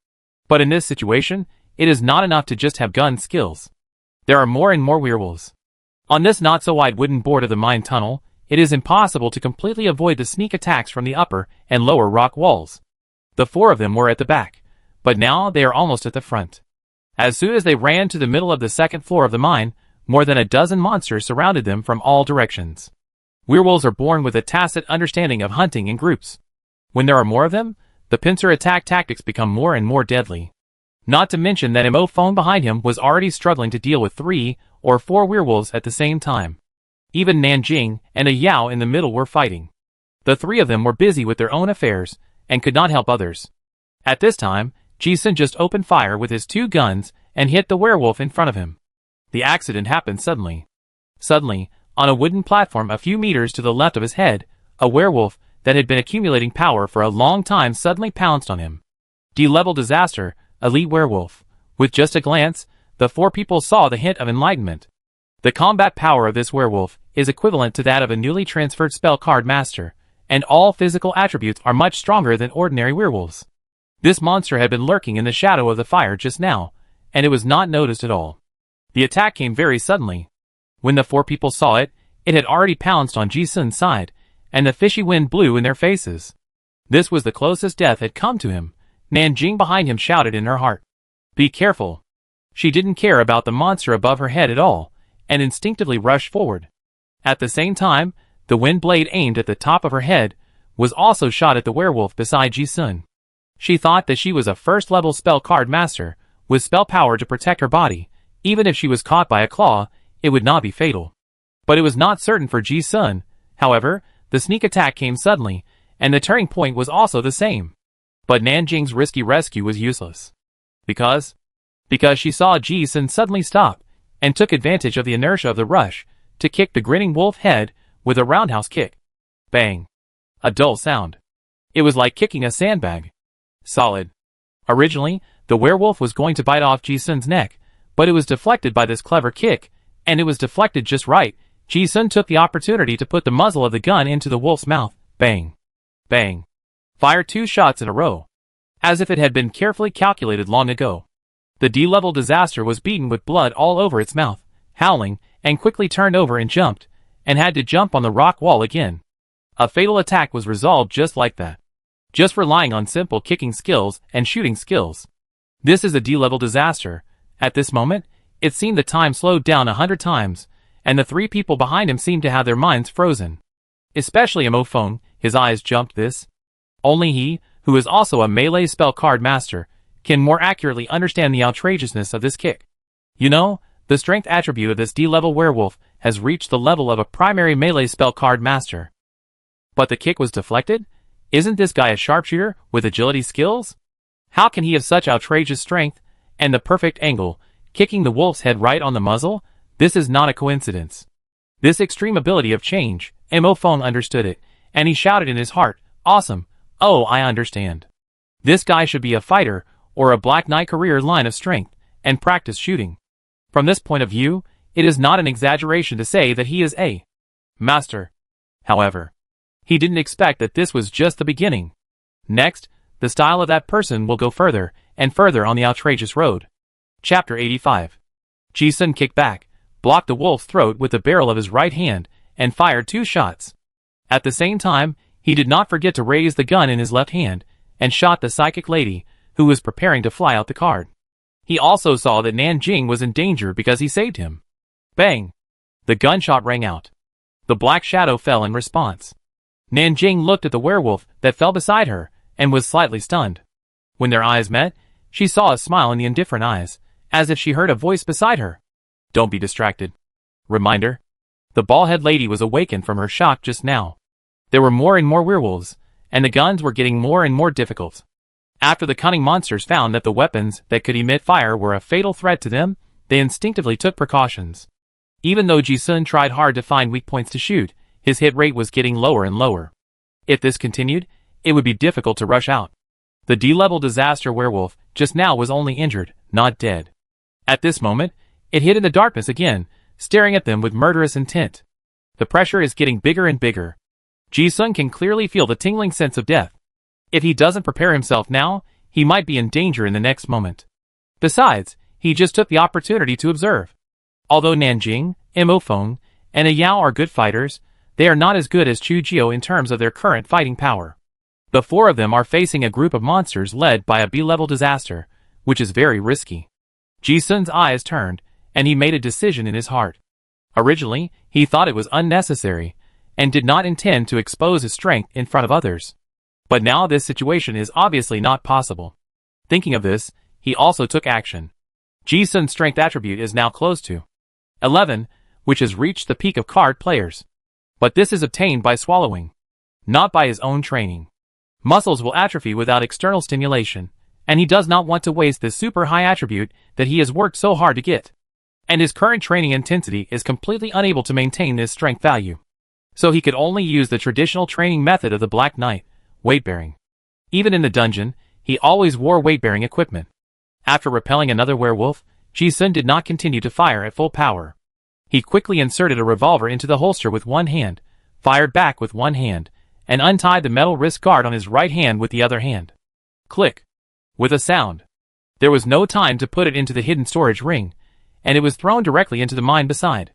But in this situation, it is not enough to just have gun skills. There are more and more werewolves. On this not-so-wide wooden board of the mine tunnel, it is impossible to completely avoid the sneak attacks from the upper and lower rock walls. The 4 of them were at the back, but now they are almost at the front. As soon as they ran to the middle of the 2nd floor of the mine, more than a dozen monsters surrounded them from all directions. Werewolves are born with a tacit understanding of hunting in groups. When there are more of them, the pincer attack tactics become more and more deadly. Not to mention that Mo Feng behind him was already struggling to deal with 3 or 4 werewolves at the same time. Even Nanjing and a Yao in the middle were fighting. The 3 of them were busy with their own affairs, and could not help others. At this time, Ji-sun just opened fire with his 2 guns and hit the werewolf in front of him. The accident happened suddenly. Suddenly, on a wooden platform a few meters to the left of his head, a werewolf that had been accumulating power for a long time suddenly pounced on him. D-level disaster, elite werewolf. With just a glance, the 4 people saw the hint of enlightenment. The combat power of this werewolf is equivalent to that of a newly transferred spell card master, and all physical attributes are much stronger than ordinary werewolves. This monster had been lurking in the shadow of the fire just now, and it was not noticed at all. The attack came very suddenly. When the 4 people saw it, it had already pounced on Ji-sun's side, and the fishy wind blew in their faces. This was the closest death had come to him. Nanjing behind him shouted in her heart, "Be careful." She didn't care about the monster above her head at all, and instinctively rushed forward. At the same time, the wind blade aimed at the top of her head was also shot at the werewolf beside Ji-sun. She thought that she was a first-level spell card master, with spell power to protect her body. Even if she was caught by a claw, it would not be fatal. But it was not certain for Ji-sun. However, the sneak attack came suddenly, and the turning point was also the same. But Nanjing's risky rescue was useless. Because she saw Ji-sun suddenly stop, and took advantage of the inertia of the rush, to kick the grinning wolf head with a roundhouse kick. Bang. A dull sound. It was like kicking a sandbag. Solid. Originally, the werewolf was going to bite off Ji-sun's neck, but it was deflected by this clever kick, and it was deflected just right. Ji-sun took the opportunity to put the muzzle of the gun into the wolf's mouth. Bang. Bang. Fired 2 shots in a row. As if it had been carefully calculated long ago. The D-level disaster was beaten with blood all over its mouth, howling, and quickly turned over and jumped, and had to jump on the rock wall again. A fatal attack was resolved just like that. Just relying on simple kicking skills and shooting skills. This is a D-level disaster. At this moment, it seemed the time slowed down 100 times, and the three people behind him seemed to have their minds frozen. Especially Emophone, his eyes jumped this. Only he, who is also a melee spell card master, can more accurately understand the outrageousness of this kick. You know, the strength attribute of this D-level werewolf has reached the level of a primary melee spell card master. But the kick was deflected? Isn't this guy a sharpshooter with agility skills? How can he have such outrageous strength and the perfect angle, kicking the wolf's head right on the muzzle? This is not a coincidence. This extreme ability of change, Emophone understood it, and he shouted in his heart, "Awesome! Oh, I understand. This guy should be a fighter, or a Black Knight career line of strength, and practice shooting." From this point of view, it is not an exaggeration to say that he is a master. However, he didn't expect that this was just the beginning. Next, the style of that person will go further and further on the outrageous road. Chapter 85. Ji-sun kicked back, blocked the wolf's throat with the barrel of his right hand, and fired 2 shots. At the same time, he did not forget to raise the gun in his left hand, and shot the psychic lady, who was preparing to fly out the card. He also saw that Nanjing was in danger because he saved him. Bang! The gunshot rang out. The black shadow fell in response. Nanjing looked at the werewolf that fell beside her, and was slightly stunned. When their eyes met, she saw a smile in the indifferent eyes, as if she heard a voice beside her. "Don't be distracted." Reminder. The bald-head lady was awakened from her shock just now. There were more and more werewolves, and the guns were getting more and more difficult. After the cunning monsters found that the weapons that could emit fire were a fatal threat to them, they instinctively took precautions. Even though Ji-sun tried hard to find weak points to shoot, his hit rate was getting lower and lower. If this continued, it would be difficult to rush out. The D-level disaster werewolf just now was only injured, not dead. At this moment, it hid in the darkness again, staring at them with murderous intent. The pressure is getting bigger and bigger. Ji-sun can clearly feel the tingling sense of death. If he doesn't prepare himself now, he might be in danger in the next moment. Besides, he just took the opportunity to observe. Although Nanjing, Emophone, and Ayao are good fighters, they are not as good as Chujio in terms of their current fighting power. The 4 of them are facing a group of monsters led by a B-level disaster, which is very risky. Ji-sun's eyes turned, and he made a decision in his heart. Originally, he thought it was unnecessary, and did not intend to expose his strength in front of others. But now this situation is obviously not possible. Thinking of this, he also took action. Ji-sun's strength attribute is now close to 11, which has reached the peak of card players. But this is obtained by swallowing, not by his own training. Muscles will atrophy without external stimulation, and he does not want to waste this super high attribute that he has worked so hard to get. And his current training intensity is completely unable to maintain this strength value. So he could only use the traditional training method of the Black Knight, weight-bearing. Even in the dungeon, he always wore weight-bearing equipment. After repelling another werewolf, Ji-sun did not continue to fire at full power. He quickly inserted a revolver into the holster with one hand, fired back with one hand, and untied the metal wrist guard on his right hand with the other hand. Click. With a sound. There was no time to put it into the hidden storage ring, and it was thrown directly into the mine beside.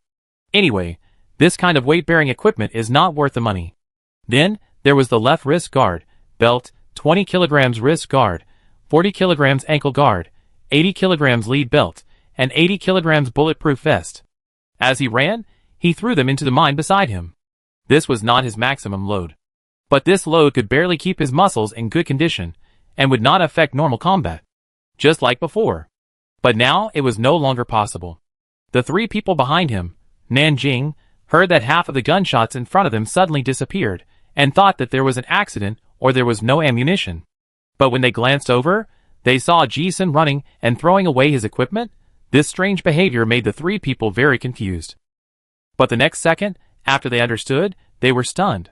Anyway, this kind of weight-bearing equipment is not worth the money. Then, there was the left wrist guard, belt, 20 kilograms wrist guard, 40 kilograms ankle guard, 80 kilograms lead belt, and 80 kilograms bulletproof vest. As he ran, he threw them into the mine beside him. This was not his maximum load. But this load could barely keep his muscles in good condition, and would not affect normal combat. Just like before. But now it was no longer possible. The 3 people behind him, Nanjing, heard that half of the gunshots in front of them suddenly disappeared, and thought that there was an accident or there was no ammunition. But when they glanced over, they saw Ji-sun running and throwing away his equipment. This strange behavior made the 3 people very confused. But the next second, after they understood, they were stunned.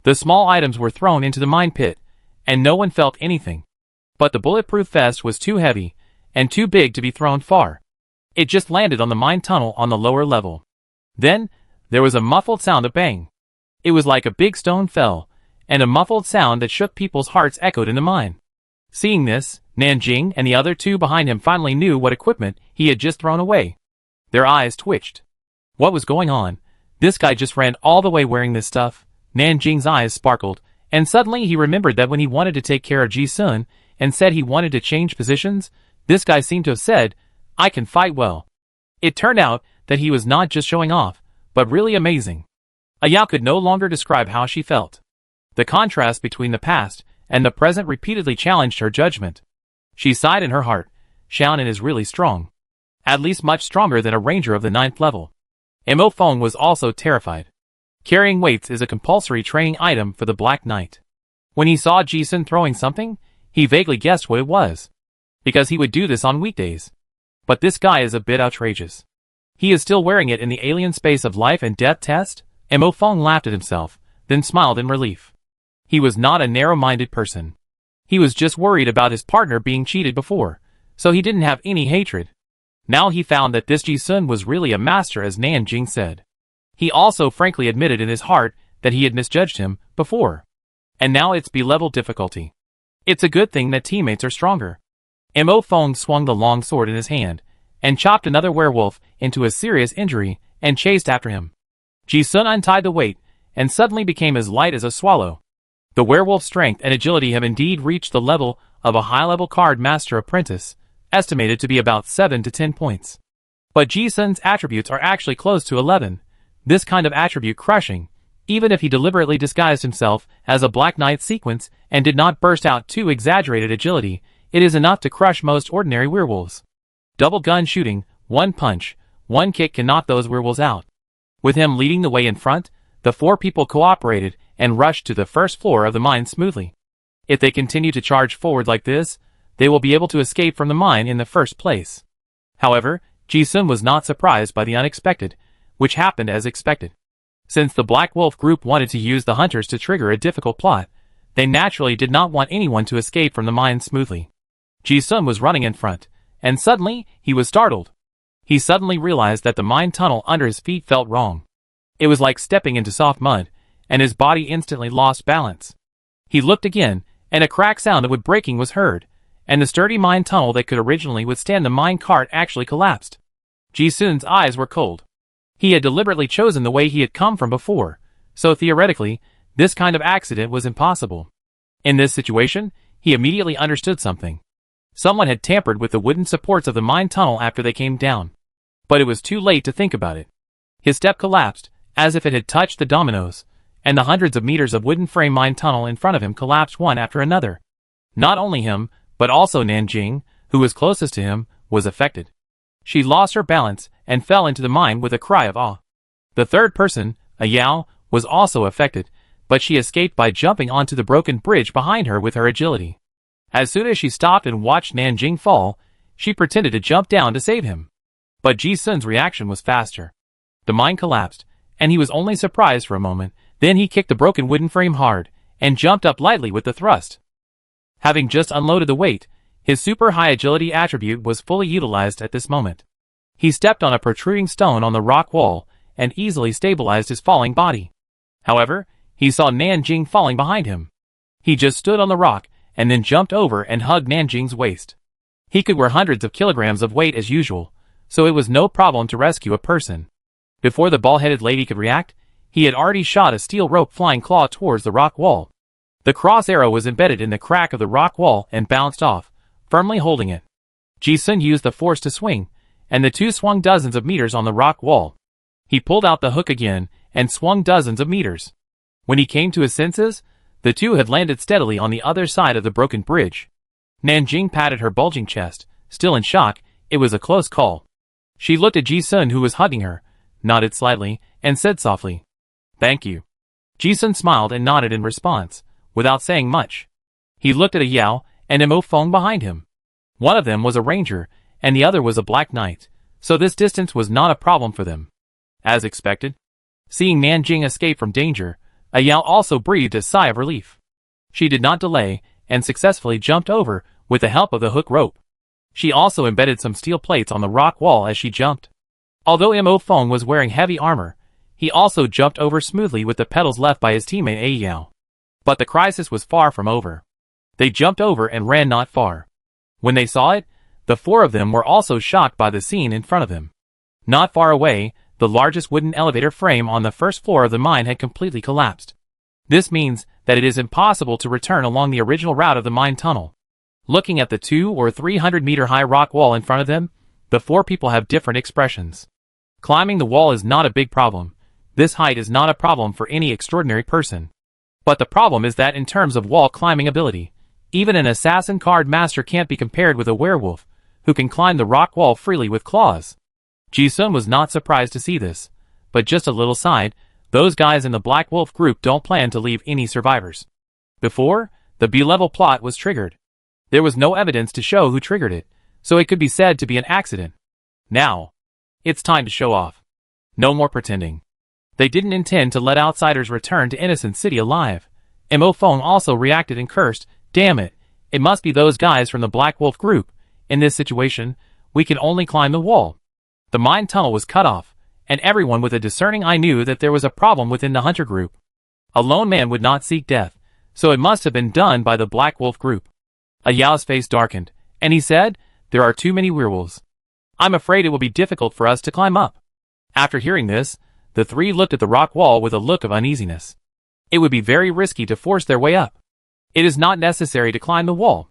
The small items were thrown into the mine pit, and no one felt anything. But the bulletproof vest was too heavy, and too big to be thrown far. It just landed on the mine tunnel on the lower level. Then, there was a muffled sound of bang. It was like a big stone fell, and a muffled sound that shook people's hearts echoed in the mine. Seeing this, Nanjing and the other two behind him finally knew what equipment he had just thrown away. Their eyes twitched. What was going on? This guy just ran all the way wearing this stuff. Nanjing's eyes sparkled, and suddenly he remembered that when he wanted to take care of Ji-sun and said he wanted to change positions, this guy seemed to have said, "I can fight well." It turned out that he was not just showing off, but really amazing. Ayao could no longer describe how she felt. The contrast between the past and the present repeatedly challenged her judgment. She sighed in her heart. Xiaonan is really strong. At least much stronger than a ranger of the 9th level. Mo Feng was also terrified. Carrying weights is a compulsory training item for the Black Knight. When he saw Ji-sun throwing something, he vaguely guessed what it was. Because he would do this on weekdays. But this guy is a bit outrageous. He is still wearing it in the alien space of life and death test? Mo Feng laughed at himself, then smiled in relief. He was not a narrow-minded person. He was just worried about his partner being cheated before, so he didn't have any hatred. Now he found that this Ji-sun was really a master, as Nanjing said. He also frankly admitted in his heart that he had misjudged him before. And now it's B-level difficulty. It's a good thing that teammates are stronger. Mo Feng swung the long sword in his hand, and chopped another werewolf into a serious injury, and chased after him. Ji-sun untied the weight, and suddenly became as light as a swallow. The werewolf's strength and agility have indeed reached the level of a high-level card master apprentice, estimated to be about 7 to 10 points. But Ji-sun's attributes are actually close to 11, this kind of attribute crushing, even if he deliberately disguised himself as a Black Knight sequence and did not burst out too exaggerated agility, it is enough to crush most ordinary werewolves. Double gun shooting, one punch, one kick can knock those werewolves out. With him leading the way in front, the 4 people cooperated and rushed to the first floor of the mine smoothly. If they continue to charge forward like this, they will be able to escape from the mine in the first place. However, Ji-sun was not surprised by the unexpected, which happened as expected. Since the Black Wolf group wanted to use the hunters to trigger a difficult plot, they naturally did not want anyone to escape from the mine smoothly. Ji-sun was running in front, and suddenly, he was startled. He suddenly realized that the mine tunnel under his feet felt wrong. It was like stepping into soft mud, and his body instantly lost balance. He looked again, and a crack sound of wood breaking was heard, and the sturdy mine tunnel that could originally withstand the mine cart actually collapsed. Ji-sun's eyes were cold. He had deliberately chosen the way he had come from before, so theoretically, this kind of accident was impossible. In this situation, he immediately understood something. Someone had tampered with the wooden supports of the mine tunnel after they came down. But it was too late to think about it. His step collapsed, as if it had touched the dominoes, and the hundreds of meters of wooden frame mine tunnel in front of him collapsed one after another. Not only him, but also Nanjing, who was closest to him, was affected. She lost her balance and fell into the mine with a cry of awe. The third person, Ayao, was also affected, but she escaped by jumping onto the broken bridge behind her with her agility. As soon as she stopped and watched Nanjing fall, she pretended to jump down to save him. But Ji-sun's reaction was faster. The mine collapsed, and he was only surprised for a moment. Then he kicked the broken wooden frame hard, and jumped up lightly with the thrust. Having just unloaded the weight, his super high agility attribute was fully utilized at this moment. He stepped on a protruding stone on the rock wall, and easily stabilized his falling body. However, he saw Nanjing falling behind him. He just stood on the rock, and then jumped over and hugged Nanjing's waist. He could wear hundreds of kilograms of weight as usual, so it was no problem to rescue a person. Before the bald-headed lady could react, he had already shot a steel rope flying claw towards the rock wall. The cross arrow was embedded in the crack of the rock wall and bounced off, firmly holding it. Ji-sun used the force to swing, and the two swung dozens of meters on the rock wall. He pulled out the hook again, and swung dozens of meters. When he came to his senses, the two had landed steadily on the other side of the broken bridge. Nanjing patted her bulging chest, still in shock. It was a close call. She looked at Ji-sun, who was hugging her, nodded slightly, and said softly, "Thank you." Ji-sun smiled and nodded in response, without saying much. He looked at Ayao and Mo Feng behind him. One of them was a ranger, and the other was a Black Knight, so this distance was not a problem for them. As expected, seeing Nanjing escape from danger, Ayao also breathed a sigh of relief. She did not delay, and successfully jumped over with the help of the hook rope. She also embedded some steel plates on the rock wall as she jumped. Although Mo Feng was wearing heavy armor, he also jumped over smoothly with the pedals left by his teammate Ayao. But the crisis was far from over. They jumped over and ran not far. When they saw it, the four of them were also shocked by the scene in front of them. Not far away, the largest wooden elevator frame on the first floor of the mine had completely collapsed. This means that it is impossible to return along the original route of the mine tunnel. Looking at the 200 or 300 meter high rock wall in front of them, the four people have different expressions. Climbing the wall is not a big problem. This height is not a problem for any extraordinary person. But the problem is that in terms of wall climbing ability, even an assassin card master can't be compared with a werewolf, who can climb the rock wall freely with claws. Ji-sun was not surprised to see this, but just a little sighed. Those guys in the Black Wolf group don't plan to leave any survivors. Before, the B-level plot was triggered. There was no evidence to show who triggered it, so it could be said to be an accident. Now, it's time to show off. No more pretending. They didn't intend to let outsiders return to Innocent City alive. Mo Feng also reacted and cursed, "Damn it, it must be those guys from the Black Wolf group. In this situation, we can only climb the wall." The mine tunnel was cut off, and everyone with a discerning eye knew that there was a problem within the hunter group. A lone man would not seek death, so it must have been done by the Black Wolf group. Yao's face darkened, and he said, "There are too many werewolves. I'm afraid it will be difficult for us to climb up." After hearing this, the three looked at the rock wall with a look of uneasiness. It would be very risky to force their way up. It is not necessary to climb the wall.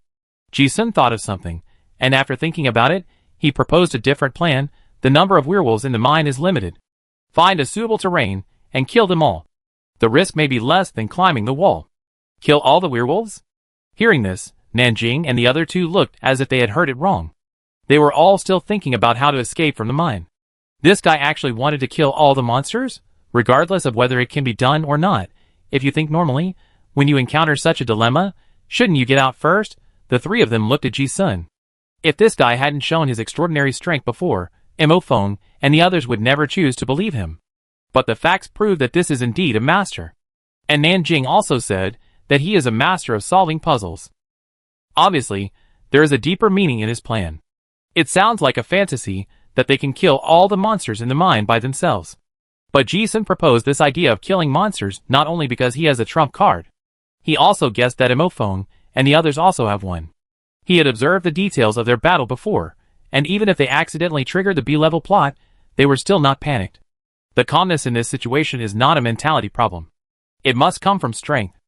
Ji-sun thought of something, and after thinking about it, he proposed a different plan. The number of werewolves in the mine is limited. Find a suitable terrain, and kill them all. The risk may be less than climbing the wall. Kill all the werewolves? Hearing this, Nanjing and the other two looked as if they had heard it wrong. They were all still thinking about how to escape from the mine. This guy actually wanted to kill all the monsters, regardless of whether it can be done or not. If you think normally, when you encounter such a dilemma, shouldn't you get out first? The three of them looked at Ji-sun. If this guy hadn't shown his extraordinary strength before, Mo Feng and the others would never choose to believe him. But the facts prove that this is indeed a master. And Nanjing also said that he is a master of solving puzzles. Obviously, there is a deeper meaning in his plan. It sounds like a fantasy that they can kill all the monsters in the mine by themselves. But Ji-sun proposed this idea of killing monsters not only because he has a trump card. He also guessed that Mo Feng and the others also have one. He had observed the details of their battle before, and even if they accidentally triggered the B-level plot, they were still not panicked. The calmness in this situation is not a mentality problem. It must come from strength.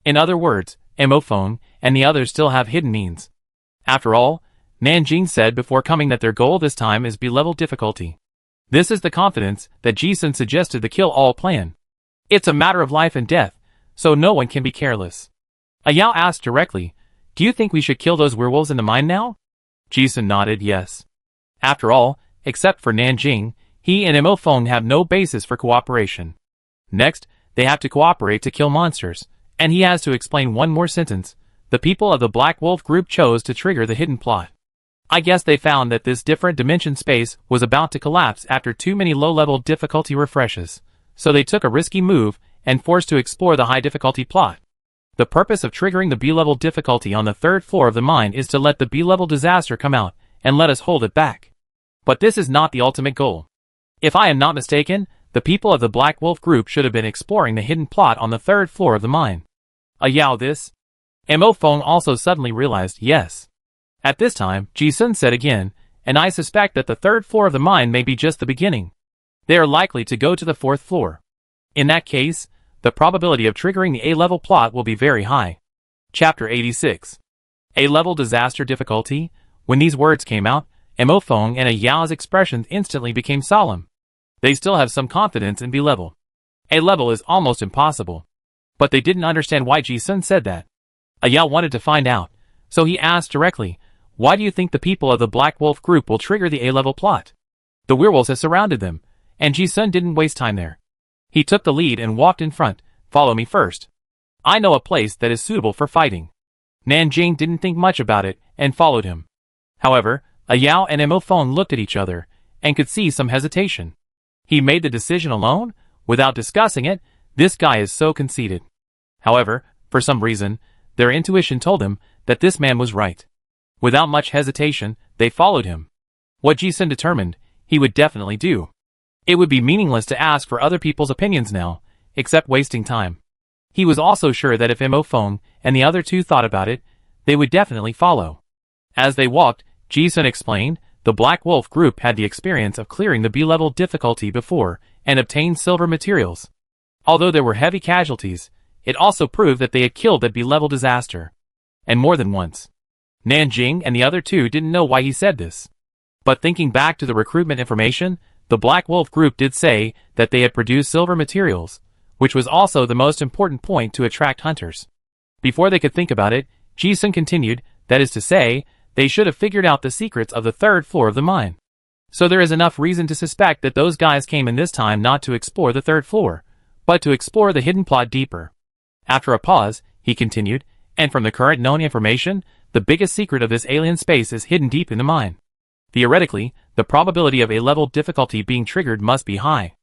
In other words, Mo Feng and the others still have hidden means. After all, Nanjing said before coming that their goal this time is B-level difficulty. This is the confidence that Ji-sun suggested the kill-all plan. It's a matter of life and death, so no one can be careless. Yao asked directly, "Do you think we should kill those werewolves in the mine now?" Ji-sun nodded yes. After all, except for Nanjing, he and Mo Feng have no basis for cooperation. Next, they have to cooperate to kill monsters, and he has to explain one more sentence. The people of the Black Wolf group chose to trigger the hidden plot. I guess they found that this different dimension space was about to collapse after too many low-level difficulty refreshes, so they took a risky move and forced to explore the high difficulty plot. The purpose of triggering the B-level difficulty on the third floor of the mine is to let the B-level disaster come out and let us hold it back. But this is not the ultimate goal. If I am not mistaken, the people of the Black Wolf group should have been exploring the hidden plot on the third floor of the mine. Yao this? Mo Feng also suddenly realized yes. At this time, Ji-sun said again, and I suspect that the third floor of the mine may be just the beginning. They are likely to go to the fourth floor. In that case, the probability of triggering the A-level plot will be very high. Chapter 86. A-level disaster difficulty. When these words came out, Mo Feng and Yao's expressions instantly became solemn. They still have some confidence in B-level. A-level is almost impossible. But they didn't understand why Ji-sun said that. Yao wanted to find out, so he asked directly, "Why do you think the people of the Black Wolf group will trigger the A-level plot?" The werewolves have surrounded them, and Ji-sun didn't waste time there. He took the lead and walked in front. "Follow me first. I know a place that is suitable for fighting." Nanjing didn't think much about it and followed him. However, Yao and Mo Feng looked at each other and could see some hesitation. He made the decision alone, without discussing it. This guy is so conceited. However, for some reason, their intuition told them that this man was right. Without much hesitation, they followed him. What Ji-sun determined, he would definitely do. It would be meaningless to ask for other people's opinions now, except wasting time. He was also sure that if Mo Feng and the other two thought about it, they would definitely follow. As they walked, Ji-sun explained, the Black Wolf group had the experience of clearing the B-level difficulty before and obtained silver materials. Although there were heavy casualties, it also proved that they had killed that B-level disaster. And more than once. Nanjing and the other two didn't know why he said this. But thinking back to the recruitment information, the Black Wolf group did say that they had produced silver materials, which was also the most important point to attract hunters. Before they could think about it, Ji-sun continued, that is to say, they should have figured out the secrets of the third floor of the mine. So there is enough reason to suspect that those guys came in this time not to explore the third floor, but to explore the hidden plot deeper. After a pause, he continued, and from the current known information, the biggest secret of this alien space is hidden deep in the mine. Theoretically, the probability of A-level difficulty being triggered must be high.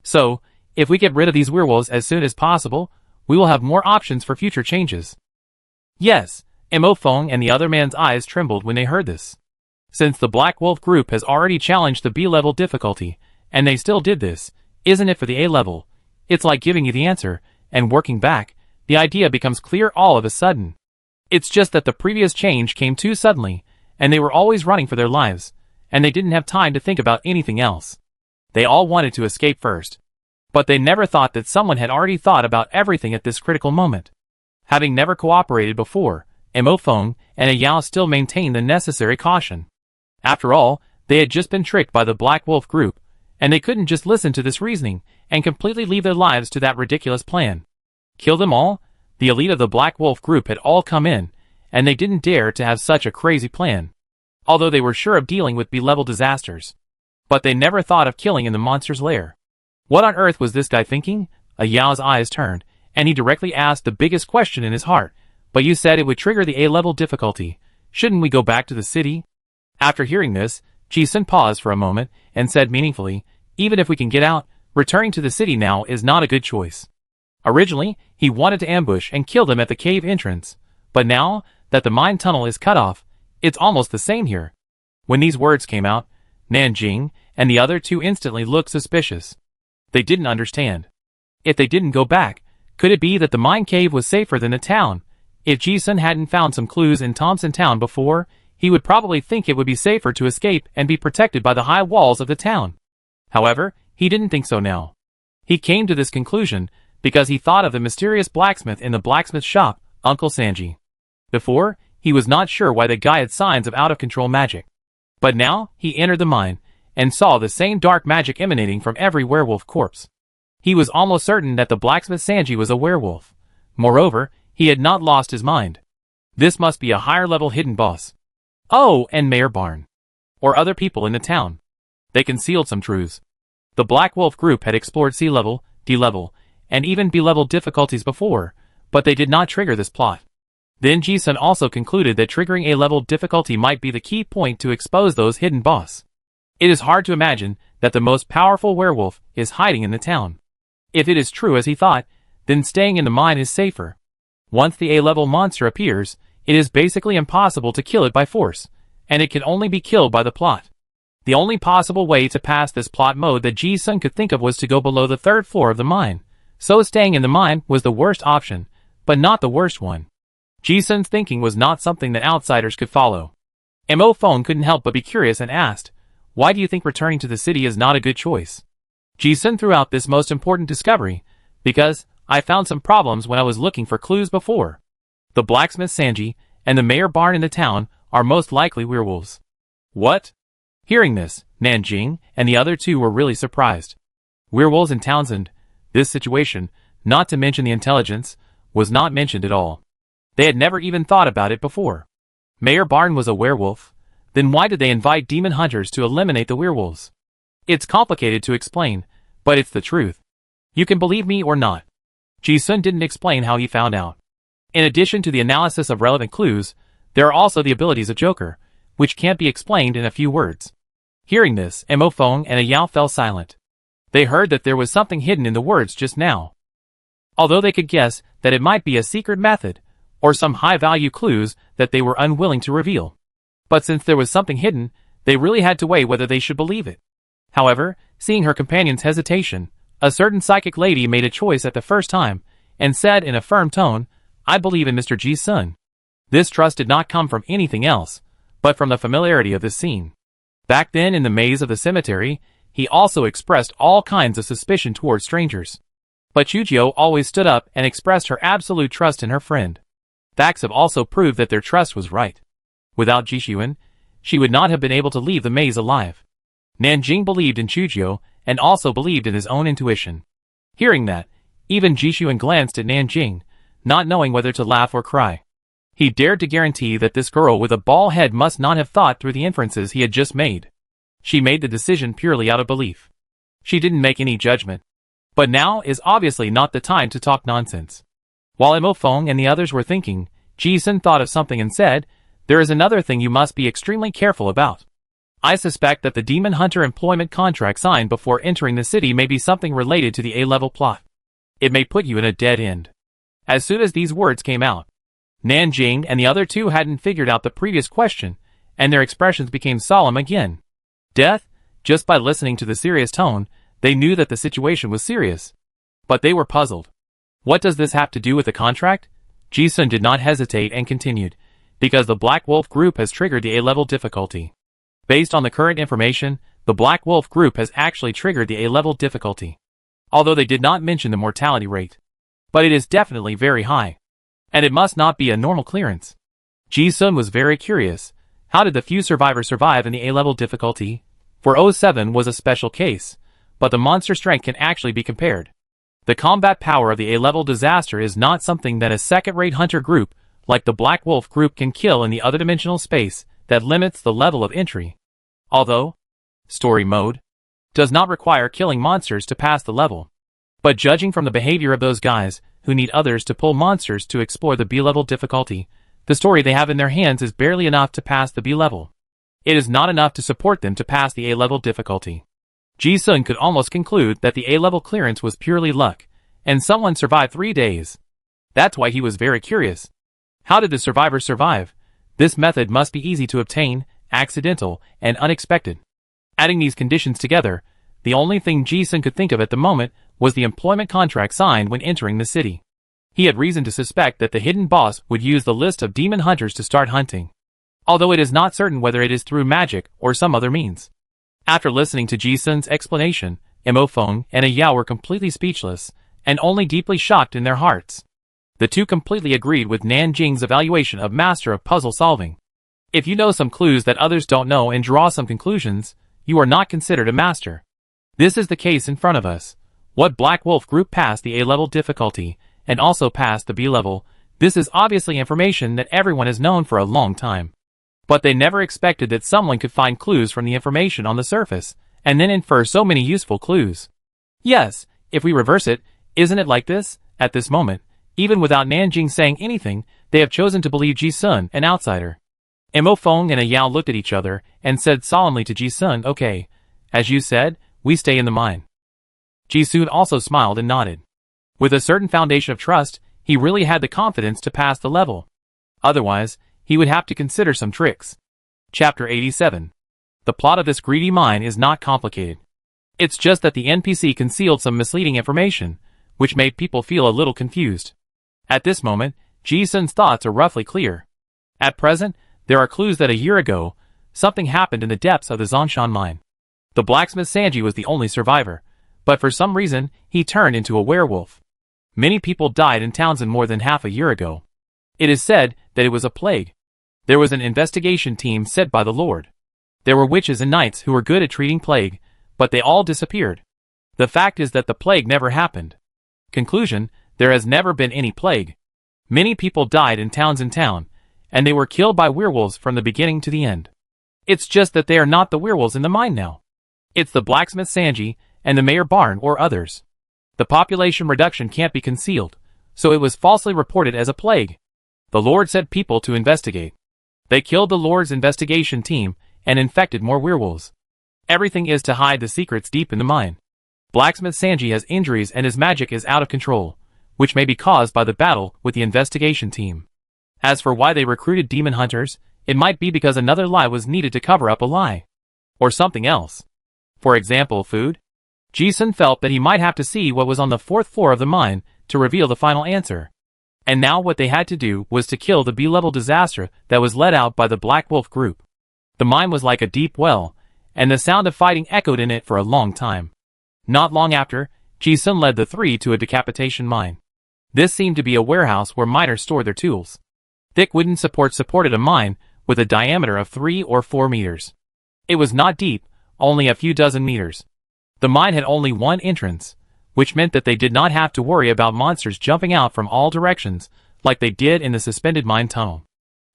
So, if we get rid of these werewolves as soon as possible, we will have more options for future changes. Yes, Mo Feng and the other man's eyes trembled when they heard this. Since the Black Wolf group has already challenged the B-level difficulty, and they still did this, isn't it for the A-level? It's like giving you the answer, and working back, the idea becomes clear all of a sudden. It's just that the previous change came too suddenly, and they were always running for their lives, and they didn't have time to think about anything else. They all wanted to escape first. But they never thought that someone had already thought about everything at this critical moment. Having never cooperated before, Mo Feng and Yao still maintained the necessary caution. After all, they had just been tricked by the Black Wolf group, and they couldn't just listen to this reasoning and completely leave their lives to that ridiculous plan. Kill them all? The elite of the Black Wolf group had all come in, and they didn't dare to have such a crazy plan. Although they were sure of dealing with B-level disasters. But they never thought of killing in the monster's lair. What on earth was this guy thinking? Yao's eyes turned, and he directly asked the biggest question in his heart. But you said it would trigger the A-level difficulty. Shouldn't we go back to the city? After hearing this, Ji-sun paused for a moment and said meaningfully, even if we can get out, returning to the city now is not a good choice. Originally, he wanted to ambush and kill them at the cave entrance, but now that the mine tunnel is cut off, it's almost the same here. When these words came out, Nanjing and the other two instantly looked suspicious. They didn't understand. If they didn't go back, could it be that the mine cave was safer than the town? If Ji-sun hadn't found some clues in Thompson Town before, he would probably think it would be safer to escape and be protected by the high walls of the town. However, he didn't think so now. He came to this conclusion because he thought of the mysterious blacksmith in the blacksmith shop, Uncle Sanji. Before, he was not sure why the guy had signs of out-of-control magic. But now, he entered the mine, and saw the same dark magic emanating from every werewolf corpse. He was almost certain that the blacksmith Sanji was a werewolf. Moreover, he had not lost his mind. This must be a higher-level hidden boss. Oh, and Mayor Barn. Or other people in the town. They concealed some truths. The Black Wolf group had explored C-level, D-level, and even B-level difficulties before, but they did not trigger this plot. Then Ji-sun also concluded that triggering A-level difficulty might be the key point to expose those hidden boss. It is hard to imagine that the most powerful werewolf is hiding in the town. If it is true as he thought, then staying in the mine is safer. Once the A-level monster appears, it is basically impossible to kill it by force, and it can only be killed by the plot. The only possible way to pass this plot mode that Ji-sun could think of was to go below the third floor of the mine. So staying in the mine was the worst option, but not the worst one. Ji-sun's thinking was not something that outsiders could follow. Mo Feng couldn't help but be curious and asked, why do you think returning to the city is not a good choice? Ji-sun threw out this most important discovery, because I found some problems when I was looking for clues before. The blacksmith Sanji and the mayor Barn in the town are most likely werewolves. What? Hearing this, Nanjing and the other two were really surprised. Werewolves in Townsend, this situation, not to mention the intelligence, was not mentioned at all. They had never even thought about it before. Mayor Barn was a werewolf. Then why did they invite demon hunters to eliminate the werewolves? It's complicated to explain, but it's the truth. You can believe me or not. Ji-sun didn't explain how he found out. In addition to the analysis of relevant clues, there are also the abilities of Joker, which can't be explained in a few words. Hearing this, Mo Feng and Yao fell silent. They heard that there was something hidden in the words just now. Although they could guess that it might be a secret method, or some high-value clues that they were unwilling to reveal. But since there was something hidden, they really had to weigh whether they should believe it. However, seeing her companion's hesitation, a certain psychic lady made a choice at the first time, and said in a firm tone, I believe in Mr. Ji-sun. This trust did not come from anything else, but from the familiarity of this scene. Back then in the maze of the cemetery, he also expressed all kinds of suspicion towards strangers. But Chujio always stood up and expressed her absolute trust in her friend. Facts have also proved that their trust was right. Without Jixuan, she would not have been able to leave the maze alive. Nanjing believed in Chujio and also believed in his own intuition. Hearing that, even Jixuan glanced at Nanjing, not knowing whether to laugh or cry. He dared to guarantee that this girl with a bald head must not have thought through the inferences he had just made. She made the decision purely out of belief. She didn't make any judgment. But now is obviously not the time to talk nonsense. While Mo Feng and the others were thinking, Ji Sun thought of something and said, "There is another thing you must be extremely careful about. I suspect that the Demon Hunter employment contract signed before entering the city may be something related to the A-level plot. It may put you in a dead end." As soon as these words came out, Nanjing and the other two hadn't figured out the previous question, and their expressions became solemn again. Death? Just by listening to the serious tone, they knew that the situation was serious. But they were puzzled. What does this have to do with the contract? Ji Sun did not hesitate and continued, because the Black Wolf Group has triggered the A-level difficulty. Based on the current information, the Black Wolf Group has actually triggered the A-level difficulty. Although they did not mention the mortality rate. But it is definitely very high. And it must not be a normal clearance. Ji Sun was very curious. How did the few survivors survive in the A-level difficulty? For 07 was a special case, but the monster strength can actually be compared. The combat power of the A-level disaster is not something that a second-rate hunter group, like the Black Wolf Group, can kill in the other dimensional space that limits the level of entry. Although, story mode does not require killing monsters to pass the level. But judging from the behavior of those guys who need others to pull monsters to explore the B-level difficulty, the story they have in their hands is barely enough to pass the B-level. It is not enough to support them to pass the A-level difficulty. Ji Sun could almost conclude that the A-level clearance was purely luck, and someone survived 3 days. That's why he was very curious. How did the survivors survive? This method must be easy to obtain, accidental, and unexpected. Adding these conditions together, the only thing Ji Sun could think of at the moment was the employment contract signed when entering the city. He had reason to suspect that the hidden boss would use the list of demon hunters to start hunting. Although it is not certain whether it is through magic or some other means. After listening to Ji Sun's explanation, Mo Feng and Yao were completely speechless, and only deeply shocked in their hearts. The two completely agreed with Nanjing's evaluation of master of puzzle solving. If you know some clues that others don't know and draw some conclusions, you are not considered a master. This is the case in front of us. What Black Wolf Group passed the A-level difficulty, and also passed the B-level, this is obviously information that everyone has known for a long time. But they never expected that someone could find clues from the information on the surface, and then infer so many useful clues. Yes, if we reverse it, isn't it like this? At this moment, even without Nanjing saying anything, they have chosen to believe Ji Sun, an outsider. Mo Feng and Yao looked at each other, and said solemnly to Ji Sun, "Okay, as you said, we stay in the mine." Ji Sun also smiled and nodded. With a certain foundation of trust, he really had the confidence to pass the level. Otherwise, he would have to consider some tricks. Chapter 87. The plot of this greedy mine is not complicated. It's just that the NPC concealed some misleading information, which made people feel a little confused. At this moment, Ji Sun's thoughts are roughly clear. At present, there are clues that a year ago, something happened in the depths of the Zhongshan mine. The blacksmith Sanji was the only survivor, but for some reason, he turned into a werewolf. Many people died in Townsend more than half a year ago. It is said that it was a plague. There was an investigation team set by the Lord. There were witches and knights who were good at treating plague, but they all disappeared. The fact is that the plague never happened. Conclusion, there has never been any plague. Many people died in Townsend Town, and they were killed by werewolves from the beginning to the end. It's just that they are not the werewolves in the mine now. It's the blacksmith Sanji, and the mayor Barn or others. The population reduction can't be concealed, so it was falsely reported as a plague. The Lord sent people to investigate. They killed the Lord's investigation team, and infected more werewolves. Everything is to hide the secrets deep in the mine. Blacksmith Sanji has injuries and his magic is out of control, which may be caused by the battle with the investigation team. As for why they recruited demon hunters, it might be because another lie was needed to cover up a lie. Or something else. For example, food? Ji Sun felt that he might have to see what was on the 4th floor of the mine to reveal the final answer. And now what they had to do was to kill the B-level disaster that was let out by the Black Wolf group. The mine was like a deep well, and the sound of fighting echoed in it for a long time. Not long after, Ji-sun led the three to a decapitation mine. This seemed to be a warehouse where miners stored their tools. Thick wooden supports supported a mine with a diameter of 3 or 4 meters. It was not deep, only a few dozen meters. The mine had only one entrance, which meant that they did not have to worry about monsters jumping out from all directions like they did in the suspended mine tunnel.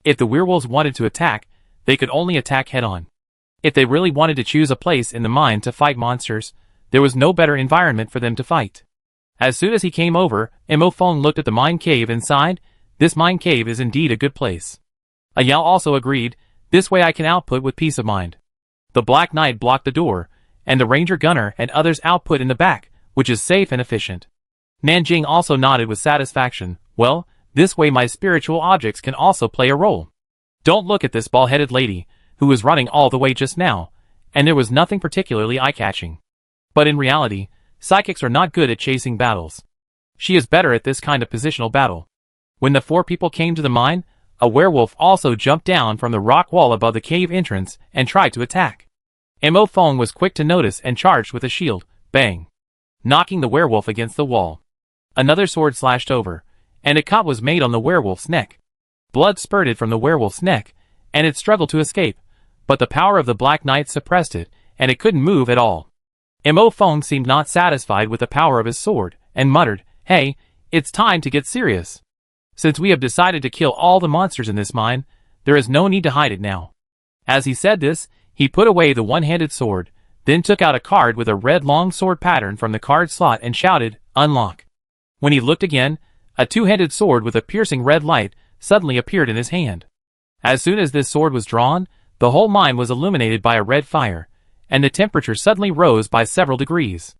If the werewolves wanted to attack, they could only attack head-on. If they really wanted to choose a place in the mine to fight monsters, there was no better environment for them to fight. As soon as he came over, Mo Fong looked at the mine cave and sighed. This mine cave is indeed a good place. Yao also agreed, this way I can output with peace of mind. The Black Knight blocked the door, and the Ranger Gunner and others output in the back, which is safe and efficient. Nanjing also nodded with satisfaction. Well, this way my spiritual objects can also play a role. Don't look at this bald-headed lady, who was running all the way just now, and there was nothing particularly eye-catching. But in reality, psychics are not good at chasing battles. She is better at this kind of positional battle. When the 4 people came to the mine, a werewolf also jumped down from the rock wall above the cave entrance and tried to attack. Mo Fong was quick to notice and charged with a shield, bang, knocking the werewolf against the wall. Another sword slashed over, and a cut was made on the werewolf's neck. Blood spurted from the werewolf's neck, and it struggled to escape, but the power of the Black Knight suppressed it, and it couldn't move at all. Mo Fong seemed not satisfied with the power of his sword, and muttered, "Hey, it's time to get serious. Since we have decided to kill all the monsters in this mine, there is no need to hide it now." As he said this, he put away the one-handed sword, then took out a card with a red long sword pattern from the card slot and shouted, "Unlock." When he looked again, a two-handed sword with a piercing red light suddenly appeared in his hand. As soon as this sword was drawn, the whole mine was illuminated by a red fire, and the temperature suddenly rose by several degrees.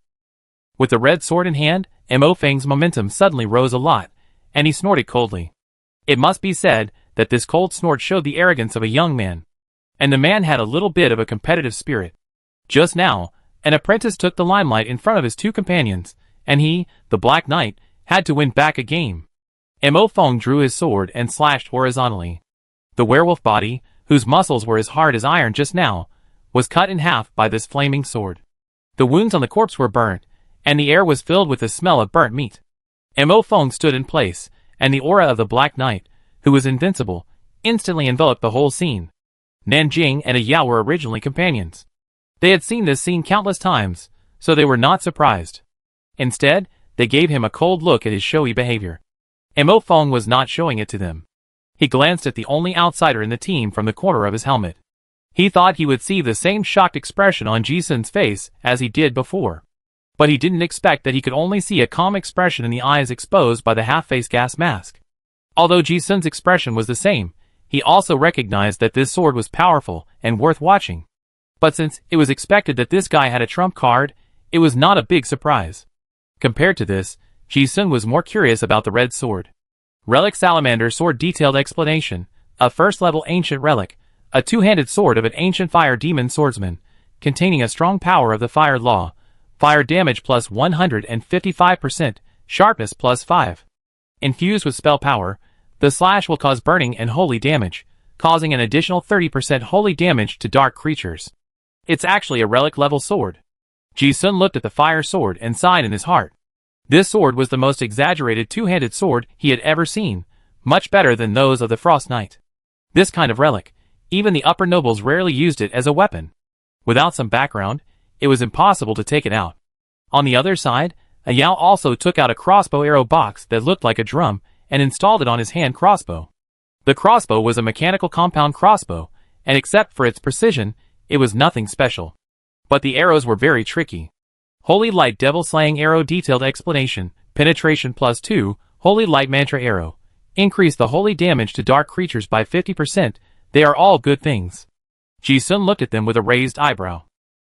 With the red sword in hand, Mo Feng's momentum suddenly rose a lot, and he snorted coldly. It must be said that this cold snort showed the arrogance of a young man. And the man had a little bit of a competitive spirit. Just now, an apprentice took the limelight in front of his 2 companions, and he, the Black Knight, had to win back a game. Mo Fong drew his sword and slashed horizontally. The werewolf body, whose muscles were as hard as iron just now, was cut in half by this flaming sword. The wounds on the corpse were burnt, and the air was filled with the smell of burnt meat. Mo Fong stood in place, and the aura of the Black Knight, who was invincible, instantly enveloped the whole scene. Nanjing and Yao were originally companions. They had seen this scene countless times, so they were not surprised. Instead, they gave him a cold look at his showy behavior. Mo Fong was not showing it to them. He glanced at the only outsider in the team from the corner of his helmet. He thought he would see the same shocked expression on Ji-sun's face as he did before. But he didn't expect that he could only see a calm expression in the eyes exposed by the half-face gas mask. Although Ji-sun's expression was the same, he also recognized that this sword was powerful and worth watching. But since it was expected that this guy had a trump card, it was not a big surprise. Compared to this, Ji-sun was more curious about the red sword. Relic Salamander Sword Detailed Explanation, a first-level ancient relic, a two-handed sword of an ancient fire demon swordsman, containing a strong power of the fire law, fire damage plus 155%, sharpness plus 5. Infused with spell power, the slash will cause burning and holy damage, causing an additional 30% holy damage to dark creatures. It's actually a relic-level sword. Ji-sun looked at the fire sword and sighed in his heart. This sword was the most exaggerated two-handed sword he had ever seen, much better than those of the Frost Knight. This kind of relic, even the upper nobles rarely used it as a weapon. Without some background, it was impossible to take it out. On the other side, Yao also took out a crossbow arrow box that looked like a drum and installed it on his hand crossbow. The crossbow was a mechanical compound crossbow, and except for its precision, it was nothing special. But the arrows were very tricky. Holy Light Devil Slaying Arrow Detailed Explanation, Penetration plus 2, Holy Light Mantra Arrow. Increase the holy damage to dark creatures by 50%, they are all good things. Ji-sun looked at them with a raised eyebrow.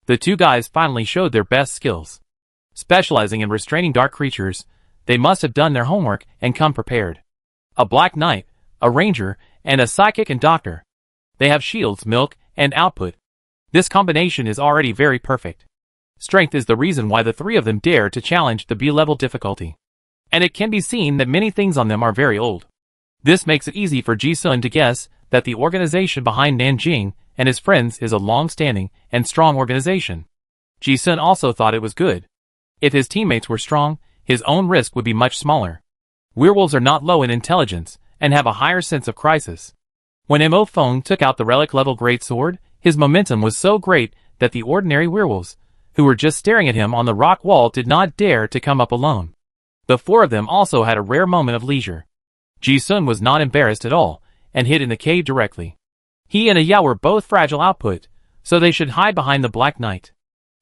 The 2 guys finally showed their best skills. Specializing in restraining dark creatures, they must have done their homework and come prepared. A Black Knight, a Ranger, and a Psychic and Doctor. They have shields, milk, and output. This combination is already very perfect. Strength is the reason why the 3 of them dare to challenge the B-level difficulty. and it can be seen that many things on them are very old. This makes it easy for Ji-sun to guess that the organization behind Nanjing and his friends is a long-standing and strong organization. Ji-sun also thought it was good. If his teammates were strong, his own risk would be much smaller. Werewolves are not low in intelligence and have a higher sense of crisis. When Mo Feng took out the relic-level greatsword, his momentum was so great that the ordinary werewolves, who were just staring at him on the rock wall, did not dare to come up alone. The four of them also had a rare moment of leisure. Ji-sun was not embarrassed at all, and hid in the cave directly. He and Yao were both fragile output, so they should hide behind the Black Knight.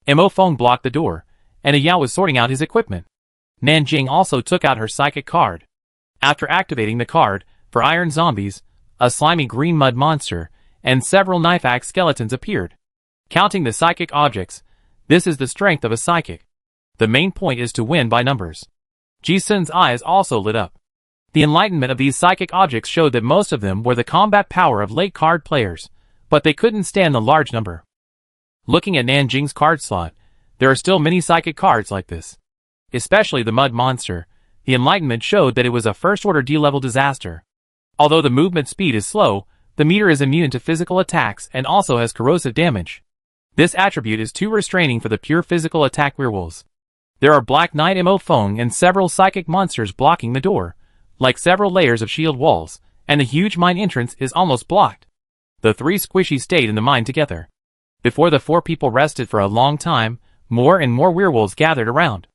Mo Feng blocked the door, and Yao was sorting out his equipment. Nanjing also took out her psychic card. After activating the card, for iron zombies, a slimy green mud monster, and several knife-axe skeletons appeared. Counting the psychic objects, this is the strength of a psychic. The main point is to win by numbers. Ji-sun's eyes also lit up. The enlightenment of these psychic objects showed that most of them were the combat power of late card players, but they couldn't stand the large number. Looking at Nanjing's card slot, there are still many psychic cards like this. Especially the mud monster, the enlightenment showed that it was a first-order D-level disaster. Although the movement speed is slow, the meter is immune to physical attacks and also has corrosive damage. This attribute is too restraining for the pure physical attack werewolves. There are Black Knight Mo Feng and several psychic monsters blocking the door, like several layers of shield walls, and the huge mine entrance is almost blocked. The three squishies stayed in the mine together. Before the four people rested for a long time, more and more werewolves gathered around.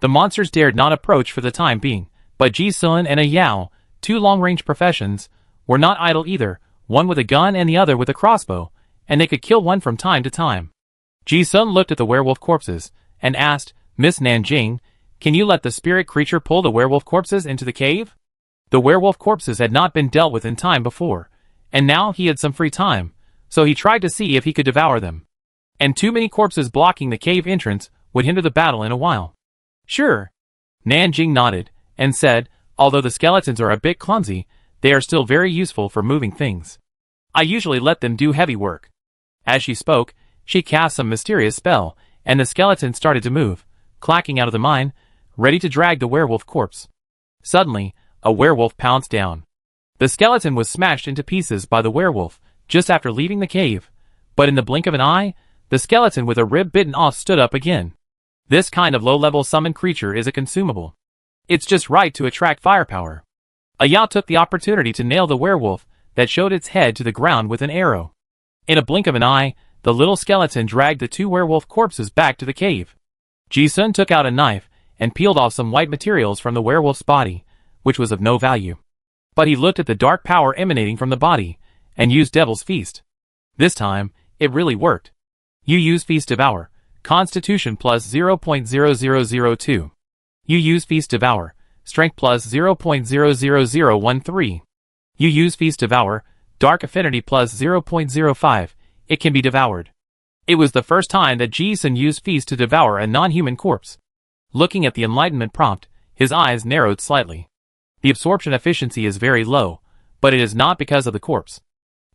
The monsters dared not approach for the time being, but Ji-sun and Yao, two long-range professions, were not idle either, one with a gun and the other with a crossbow, and they could kill one from time to time. Ji-sun looked at the werewolf corpses, and asked, "Miss Nanjing, can you let the spirit creature pull the werewolf corpses into the cave?" The werewolf corpses had not been dealt with in time before, and now he had some free time, so he tried to see if he could devour them. And too many corpses blocking the cave entrance would hinder the battle in a while. "Sure." Nanjing nodded, and said, "Although the skeletons are a bit clumsy, they are still very useful for moving things. I usually let them do heavy work." As she spoke, she cast some mysterious spell, and the skeleton started to move, clacking out of the mine, ready to drag the werewolf corpse. Suddenly, a werewolf pounced down. The skeleton was smashed into pieces by the werewolf just after leaving the cave, but in the blink of an eye, the skeleton with a rib bitten off stood up again. This kind of low-level summoned creature is a consumable. It's just right to attract firepower. Yao took the opportunity to nail the werewolf that showed its head to the ground with an arrow. In a blink of an eye, the little skeleton dragged the two werewolf corpses back to the cave. Ji-sun took out a knife and peeled off some white materials from the werewolf's body, which was of no value. But he looked at the dark power emanating from the body, and used Devil's Feast. This time, it really worked. You use Feast Devour, Constitution plus 0.0002. You use Feast Devour, Strength plus 0.00013. You use Feast Devour, Dark Affinity plus 0.05, it can be devoured. It was the first time that Ji-sun used Feast to devour a non-human corpse. Looking at the enlightenment prompt, his eyes narrowed slightly. The absorption efficiency is very low, but it is not because of the corpse.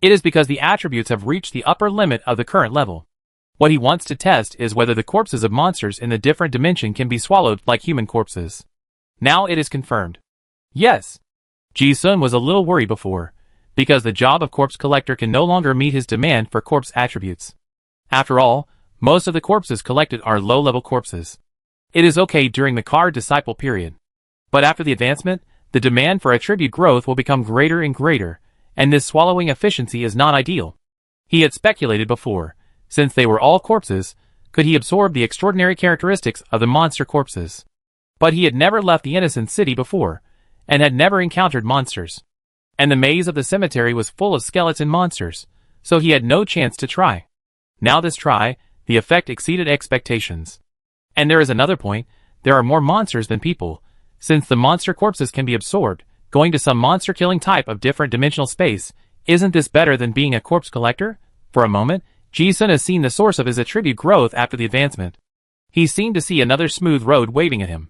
It is because the attributes have reached the upper limit of the current level. What he wants to test is whether the corpses of monsters in the different dimension can be swallowed like human corpses. Now it is confirmed. Yes. Ji-sun was a little worried before, because the job of corpse collector can no longer meet his demand for corpse attributes. After all, most of the corpses collected are low-level corpses. It is okay during the card disciple period. But after the advancement, the demand for attribute growth will become greater and greater, and this swallowing efficiency is not ideal. He had speculated before, since they were all corpses, could he absorb the extraordinary characteristics of the monster corpses? But he had never left the innocent city before, and had never encountered monsters. And the maze of the cemetery was full of skeleton monsters, so he had no chance to try. Now this try, the effect exceeded expectations. And there is another point, there are more monsters than people. Since the monster corpses can be absorbed, going to some monster-killing type of different dimensional space, isn't this better than being a corpse collector? For a moment, Ji-sun has seen the source of his attribute growth after the advancement. He seemed to see another smooth road waving at him.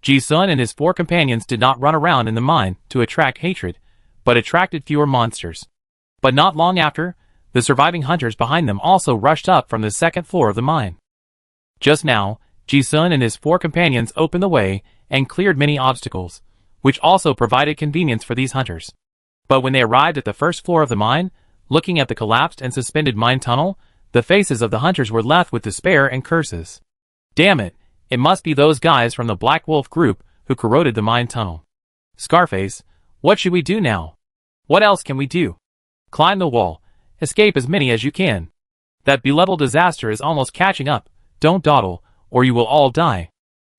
Ji-sun and his four companions did not run around in the mine to attract hatred, but attracted fewer monsters. But not long after, the surviving hunters behind them also rushed up from the second floor of the mine. Just now, Ji-sun and his four companions opened the way and cleared many obstacles, which also provided convenience for these hunters. But when they arrived at the first floor of the mine, looking at the collapsed and suspended mine tunnel, the faces of the hunters were left with despair and curses. Damn it, it must be those guys from the Black Wolf group who corroded the mine tunnel. Scarface, what should we do now? What else can we do? Climb the wall. Escape as many as you can. That B-level disaster is almost catching up. Don't dawdle, or you will all die.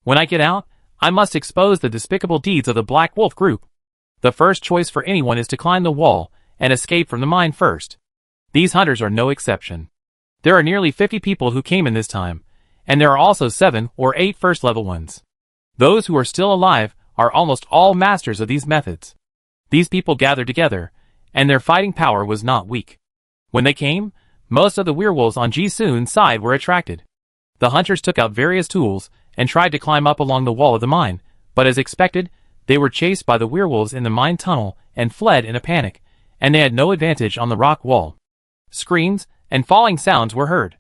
When I get out, I must expose the despicable deeds of the Black Wolf group. The first choice for anyone is to climb the wall and escape from the mine first. These hunters are no exception. There are nearly 50 people who came in this time, and there are also 7 or 8 first-level ones. Those who are still alive are almost all masters of these methods. These people gathered together, and their fighting power was not weak. When they came, most of the werewolves on Ji-sun's side were attracted. The hunters took out various tools and tried to climb up along the wall of the mine, but as expected, they were chased by the werewolves in the mine tunnel and fled in a panic, and they had no advantage on the rock wall. Screams and falling sounds were heard.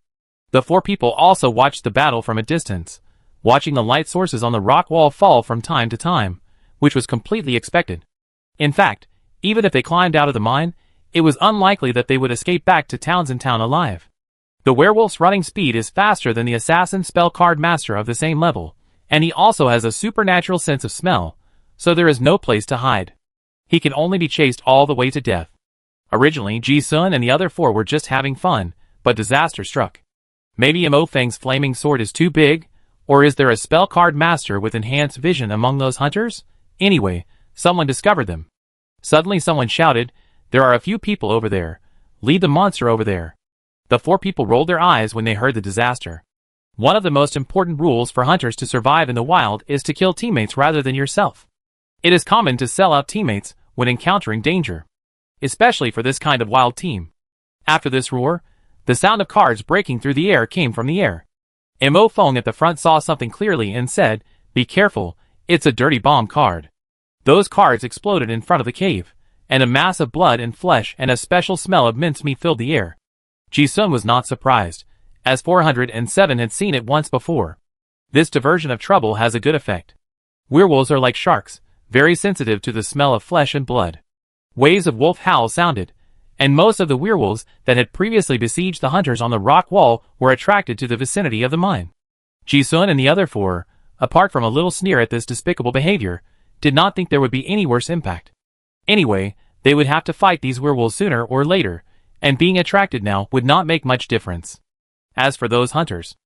The 4 people also watched the battle from a distance, watching the light sources on the rock wall fall from time to time, which was completely expected. In fact, even if they climbed out of the mine, it was unlikely that they would escape back to Townsend Town alive. The werewolf's running speed is faster than the assassin spell card master of the same level, and he also has a supernatural sense of smell, so there is no place to hide. He can only be chased all the way to death. Originally, Ji-sun and the other 4 were just having fun, but disaster struck. Maybe Mo Feng's flaming sword is too big, or is there a spell card master with enhanced vision among those hunters? Anyway, someone discovered them. Suddenly someone shouted, "There are a few people over there. Lead the monster over there." The 4 people rolled their eyes when they heard the disaster. One of the most important rules for hunters to survive in the wild is to kill teammates rather than yourself. It is common to sell out teammates when encountering danger, especially for this kind of wild team. After this roar, the sound of cards breaking through the air came from the air. Mo Feng at the front saw something clearly and said, "Be careful, it's a dirty bomb card." Those cards exploded in front of the cave, and a mass of blood and flesh and a special smell of mincemeat filled the air. Ji-sun was not surprised, as 407 had seen it once before. This diversion of trouble has a good effect. Werewolves are like sharks, very sensitive to the smell of flesh and blood. Waves of wolf howls sounded, and most of the werewolves that had previously besieged the hunters on the rock wall were attracted to the vicinity of the mine. Ji-sun and the other 4, apart from a little sneer at this despicable behavior, did not think there would be any worse impact. Anyway, they would have to fight these werewolves sooner or later, and being attracted now would not make much difference. As for those hunters,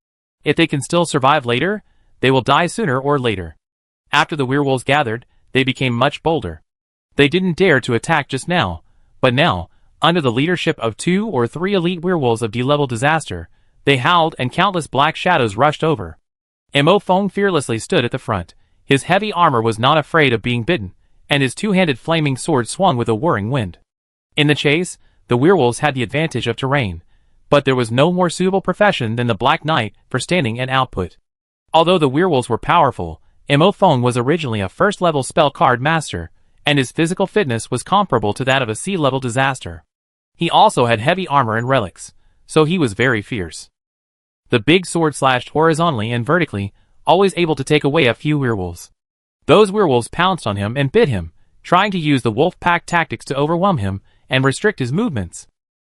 if they can still survive later, they will die sooner or later. After the werewolves gathered, they became much bolder. They didn't dare to attack just now, but now, under the leadership of 2 or 3 elite werewolves of D-level disaster, they howled and countless black shadows rushed over. Mo Feng fearlessly stood at the front. His heavy armor was not afraid of being bitten, and his 2-handed flaming sword swung with a whirring wind. In the chase, the werewolves had the advantage of terrain, but there was no more suitable profession than the Black Knight for standing and output. Although the werewolves were powerful, Mo Feng was originally a first-level spell card master, and his physical fitness was comparable to that of a C-level disaster. He also had heavy armor and relics, so he was very fierce. The big sword slashed horizontally and vertically, always able to take away a few werewolves. Those werewolves pounced on him and bit him, trying to use the wolf pack tactics to overwhelm him and restrict his movements.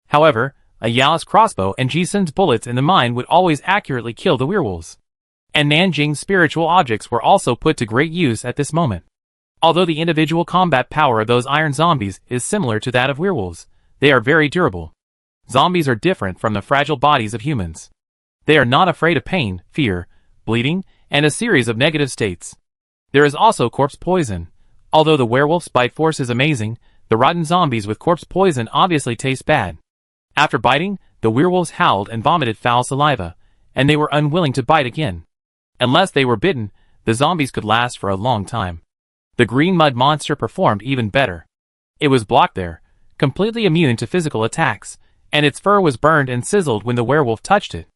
However, a Yao's crossbow and Ji-sun's bullets in the mine would always accurately kill the werewolves. And Nanjing's spiritual objects were also put to great use at this moment. Although the individual combat power of those iron zombies is similar to that of werewolves, they are very durable. Zombies are different from the fragile bodies of humans. They are not afraid of pain, fear, bleeding, and a series of negative states. There is also corpse poison. Although the werewolf's bite force is amazing, the rotten zombies with corpse poison obviously taste bad. After biting, the werewolves howled and vomited foul saliva, and they were unwilling to bite again. Unless they were bitten, the zombies could last for a long time. The green mud monster performed even better. It was blocked there, completely immune to physical attacks, and its fur was burned and sizzled when the werewolf touched it.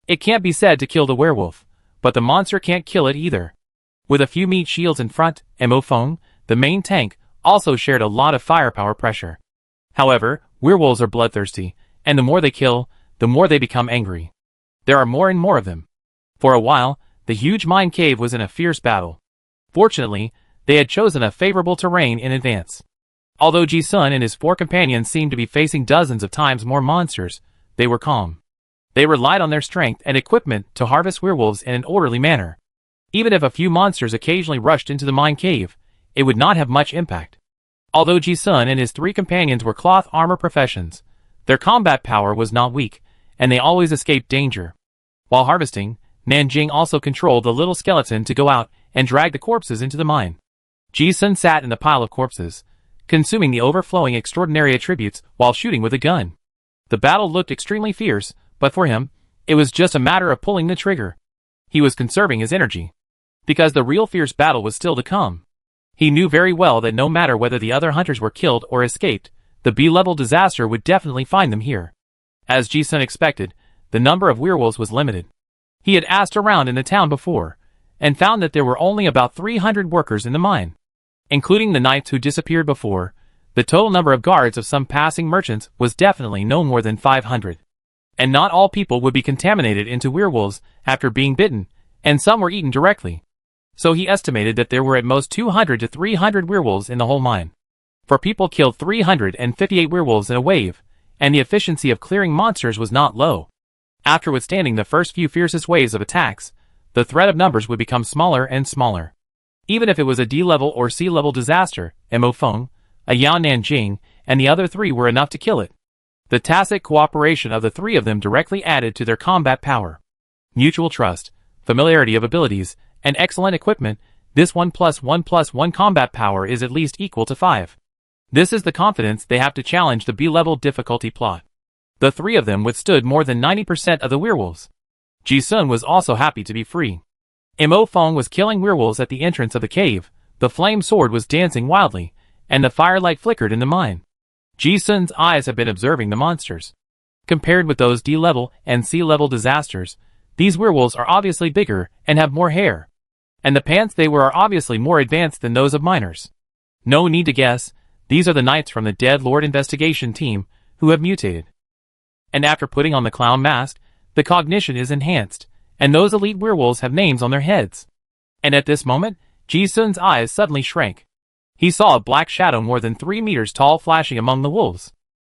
It can't be said to kill the werewolf, but the monster can't kill it either. With a few meat shields in front, Mo Feng, the main tank, also shared a lot of firepower pressure. However, werewolves are bloodthirsty, and the more they kill, the more they become angry. There are more and more of them. For a while, the huge mine cave was in a fierce battle. Fortunately, they had chosen a favorable terrain in advance. Although Ji-sun and his 4 companions seemed to be facing dozens of times more monsters, they were calm. They relied on their strength and equipment to harvest werewolves in an orderly manner. Even if a few monsters occasionally rushed into the mine cave, it would not have much impact. Although Ji-sun and his 3 companions were cloth armor professions, their combat power was not weak, and they always escaped danger. While harvesting, Nanjing also controlled the little skeleton to go out and drag the corpses into the mine. Ji-sun sat in the pile of corpses, consuming the overflowing extraordinary attributes while shooting with a gun. The battle looked extremely fierce, but for him, it was just a matter of pulling the trigger. He was conserving his energy, because the real fierce battle was still to come. He knew very well that no matter whether the other hunters were killed or escaped, the B-level disaster would definitely find them here. As Ji-sun expected, the number of werewolves was limited. He had asked around in the town before, and found that there were only about 300 workers in the mine. Including the knights who disappeared before, the total number of guards of some passing merchants was definitely no more than 500. And not all people would be contaminated into werewolves after being bitten, and some were eaten directly. So he estimated that there were at most 200 to 300 werewolves in the whole mine. For people killed 358 werewolves in a wave, and the efficiency of clearing monsters was not low. After withstanding the first few fiercest waves of attacks, the threat of numbers would become smaller and smaller. Even if it was a D-level or C-level disaster, Mo Feng, a Yao Nanjing, and the other 3 were enough to kill it. The tacit cooperation of the 3 of them directly added to their combat power. Mutual trust, familiarity of abilities, and excellent equipment, this 1+1+1 combat power is at least equal to 5. This is the confidence they have to challenge the B-level difficulty plot. The 3 of them withstood more than 90% of the werewolves. Ji-sun was also happy to be free. Mo Feng was killing werewolves at the entrance of the cave, the flame sword was dancing wildly, and the firelight flickered in the mine. Ji-sun's eyes have been observing the monsters. Compared with those D-level and C-level disasters, these werewolves are obviously bigger and have more hair. And the pants they wear are obviously more advanced than those of miners. No need to guess, these are the knights from the Dead Lord investigation team who have mutated. And after putting on the clown mask, the cognition is enhanced, and those elite werewolves have names on their heads. And at this moment, Ji-sun's eyes suddenly shrank. He saw a black shadow more than 3 meters tall flashing among the wolves.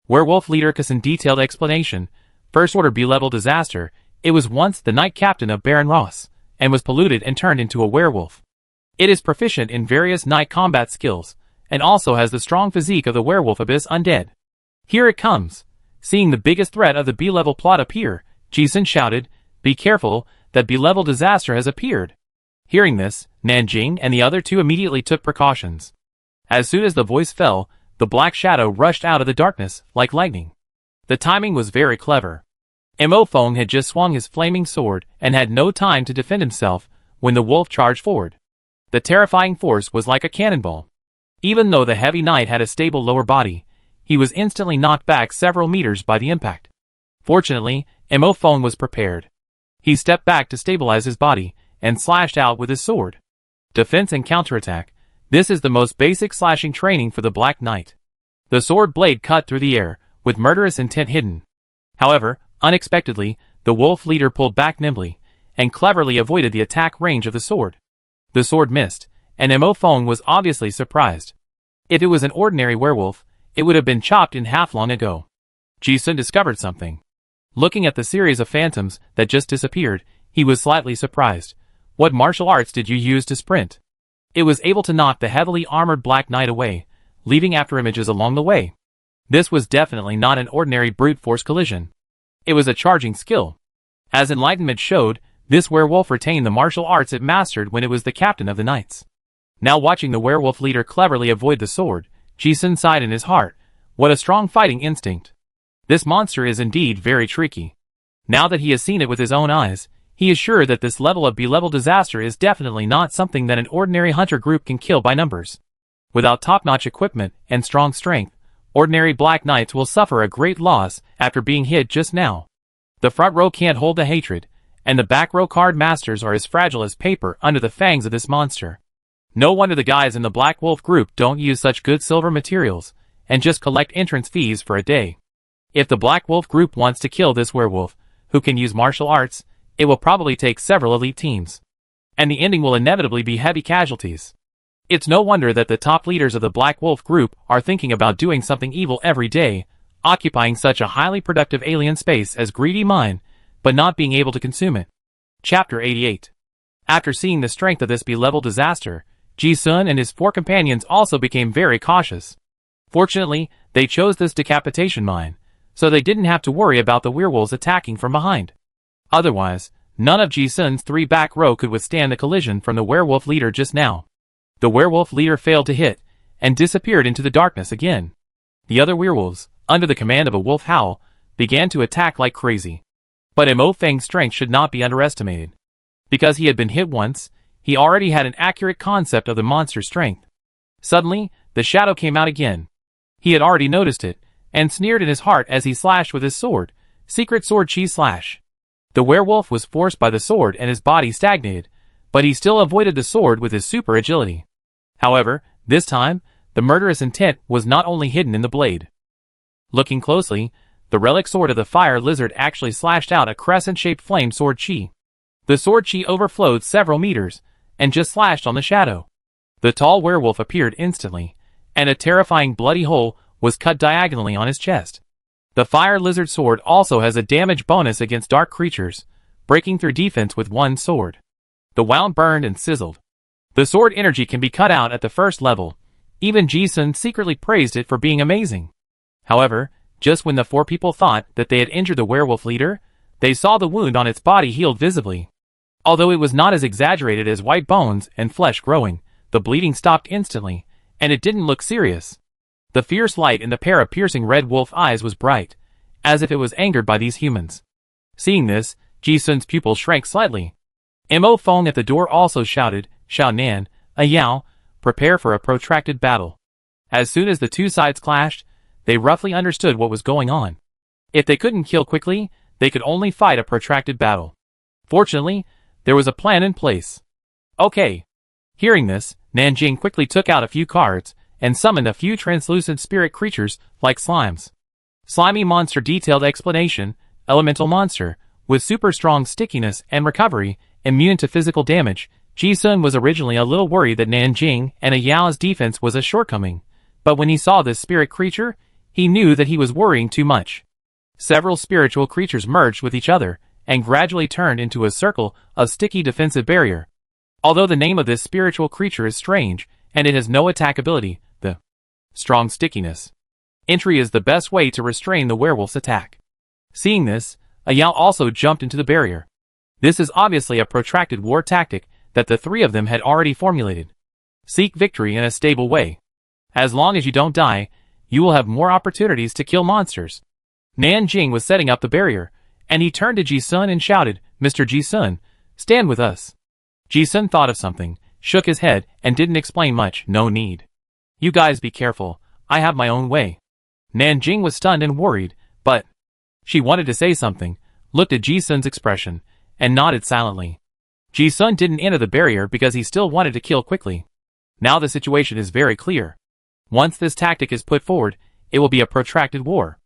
Werewolf leader Kassen detailed explanation, First Order B-level disaster, it was once the knight captain of Baron Ross, and was polluted and turned into a werewolf. It is proficient in various knight combat skills, and also has the strong physique of the werewolf abyss undead. Here it comes. Seeing the biggest threat of the B-level plot appear, Ji-sun shouted, "Be careful, that B-level disaster has appeared." Hearing this, Nanjing and the other 2 immediately took precautions. As soon as the voice fell, the black shadow rushed out of the darkness, like lightning. The timing was very clever. Mo Feng had just swung his flaming sword and had no time to defend himself when the wolf charged forward. The terrifying force was like a cannonball. Even though the heavy knight had a stable lower body, he was instantly knocked back several meters by the impact. Fortunately, Mo Feng was prepared. He stepped back to stabilize his body, and slashed out with his sword. Defense and counterattack, this is the most basic slashing training for the Black Knight. The sword blade cut through the air, with murderous intent hidden. However, unexpectedly, the wolf leader pulled back nimbly, and cleverly avoided the attack range of the sword. The sword missed, and Mo Feng was obviously surprised. If it was an ordinary werewolf, it would have been chopped in half long ago. Ji-sun discovered something. Looking at the series of phantoms that just disappeared, he was slightly surprised. What martial arts did you use to sprint? It was able to knock the heavily armored Black Knight away, leaving after images along the way. This was definitely not an ordinary brute force collision. It was a charging skill. As Enlightenment showed, this werewolf retained the martial arts it mastered when it was the captain of the knights. Now watching the werewolf leader cleverly avoid the sword, Ji-sun sighed in his heart, what a strong fighting instinct. This monster is indeed very tricky. Now that he has seen it with his own eyes, he is sure that this level of B-level disaster is definitely not something that an ordinary hunter group can kill by numbers. Without top-notch equipment and strong strength, ordinary Black Knights will suffer a great loss after being hit just now. The front row can't hold the hatred, and the back row card masters are as fragile as paper under the fangs of this monster. No wonder the guys in the Black Wolf group don't use such good silver materials, and just collect entrance fees for a day. If the Black Wolf group wants to kill this werewolf, who can use martial arts, it will probably take several elite teams. and the ending will inevitably be heavy casualties. It's no wonder that the top leaders of the Black Wolf group are thinking about doing something evil every day, occupying such a highly productive alien space as greedy mine, but not being able to consume it. Chapter 88. After seeing the strength of this B-level disaster, Ji-sun and his 4 companions also became very cautious. Fortunately, they chose this decapitation mine, so they didn't have to worry about the werewolves attacking from behind. Otherwise, none of Ji-sun's 3 back row could withstand the collision from the werewolf leader just now. The werewolf leader failed to hit, and disappeared into the darkness again. The other werewolves, under the command of a wolf howl, began to attack like crazy. But Mo Feng's strength should not be underestimated. Because he had been hit once, he already had an accurate concept of the monster's strength. Suddenly, the shadow came out again. He had already noticed it, and sneered in his heart as he slashed with his sword, Secret Sword Chi Slash. The werewolf was forced by the sword and his body stagnated, but he still avoided the sword with his super agility. However, this time, the murderous intent was not only hidden in the blade. Looking closely, the relic sword of the fire lizard actually slashed out a crescent-shaped flame sword chi. The sword chi overflowed several meters, and just slashed on the shadow. The tall werewolf appeared instantly, and a terrifying bloody hole was cut diagonally on his chest. The fire lizard sword also has a damage bonus against dark creatures, breaking through defense with one sword. The wound burned and sizzled. The sword energy can be cut out at the first level. Even Ji-sun secretly praised it for being amazing. However, just when the 4 people thought that they had injured the werewolf leader, they saw the wound on its body healed visibly. Although it was not as exaggerated as white bones and flesh growing, the bleeding stopped instantly, and it didn't look serious. The fierce light in the pair of piercing red wolf eyes was bright, as if it was angered by these humans. Seeing this, Ji-sun's pupil shrank slightly. Mo Feng at the door also shouted, "Xiao Nan, Yao, prepare for a protracted battle." As soon as the 2 sides clashed, they roughly understood what was going on. If they couldn't kill quickly, they could only fight a protracted battle. Fortunately, there was a plan in place. Okay. Hearing this, Nanjing quickly took out a few cards, and summoned a few translucent spirit creatures, like slimes. Slimy monster detailed explanation, elemental monster, with super strong stickiness and recovery, immune to physical damage. Ji-sun was originally a little worried that Nanjing and Yao's defense was a shortcoming, but when he saw this spirit creature, he knew that he was worrying too much. Several spiritual creatures merged with each other, and gradually turned into a circle of sticky defensive barrier. Although the name of this spiritual creature is strange, and it has no attack ability, the strong stickiness entry is the best way to restrain the werewolf's attack. Seeing this, Yao also jumped into the barrier. This is obviously a protracted war tactic that the 3 of them had already formulated. Seek victory in a stable way. As long as you don't die, you will have more opportunities to kill monsters. Nanjing was setting up the barrier, and he turned to Ji-sun and shouted, "Mr. Ji-sun, stand with us." Ji-sun thought of something, shook his head, and didn't explain much. "No need. You guys be careful, I have my own way." Nanjing was stunned and worried, but she wanted to say something, looked at Ji-sun's expression, and nodded silently. Ji-sun didn't enter the barrier because he still wanted to kill quickly. Now the situation is very clear. Once this tactic is put forward, it will be a protracted war.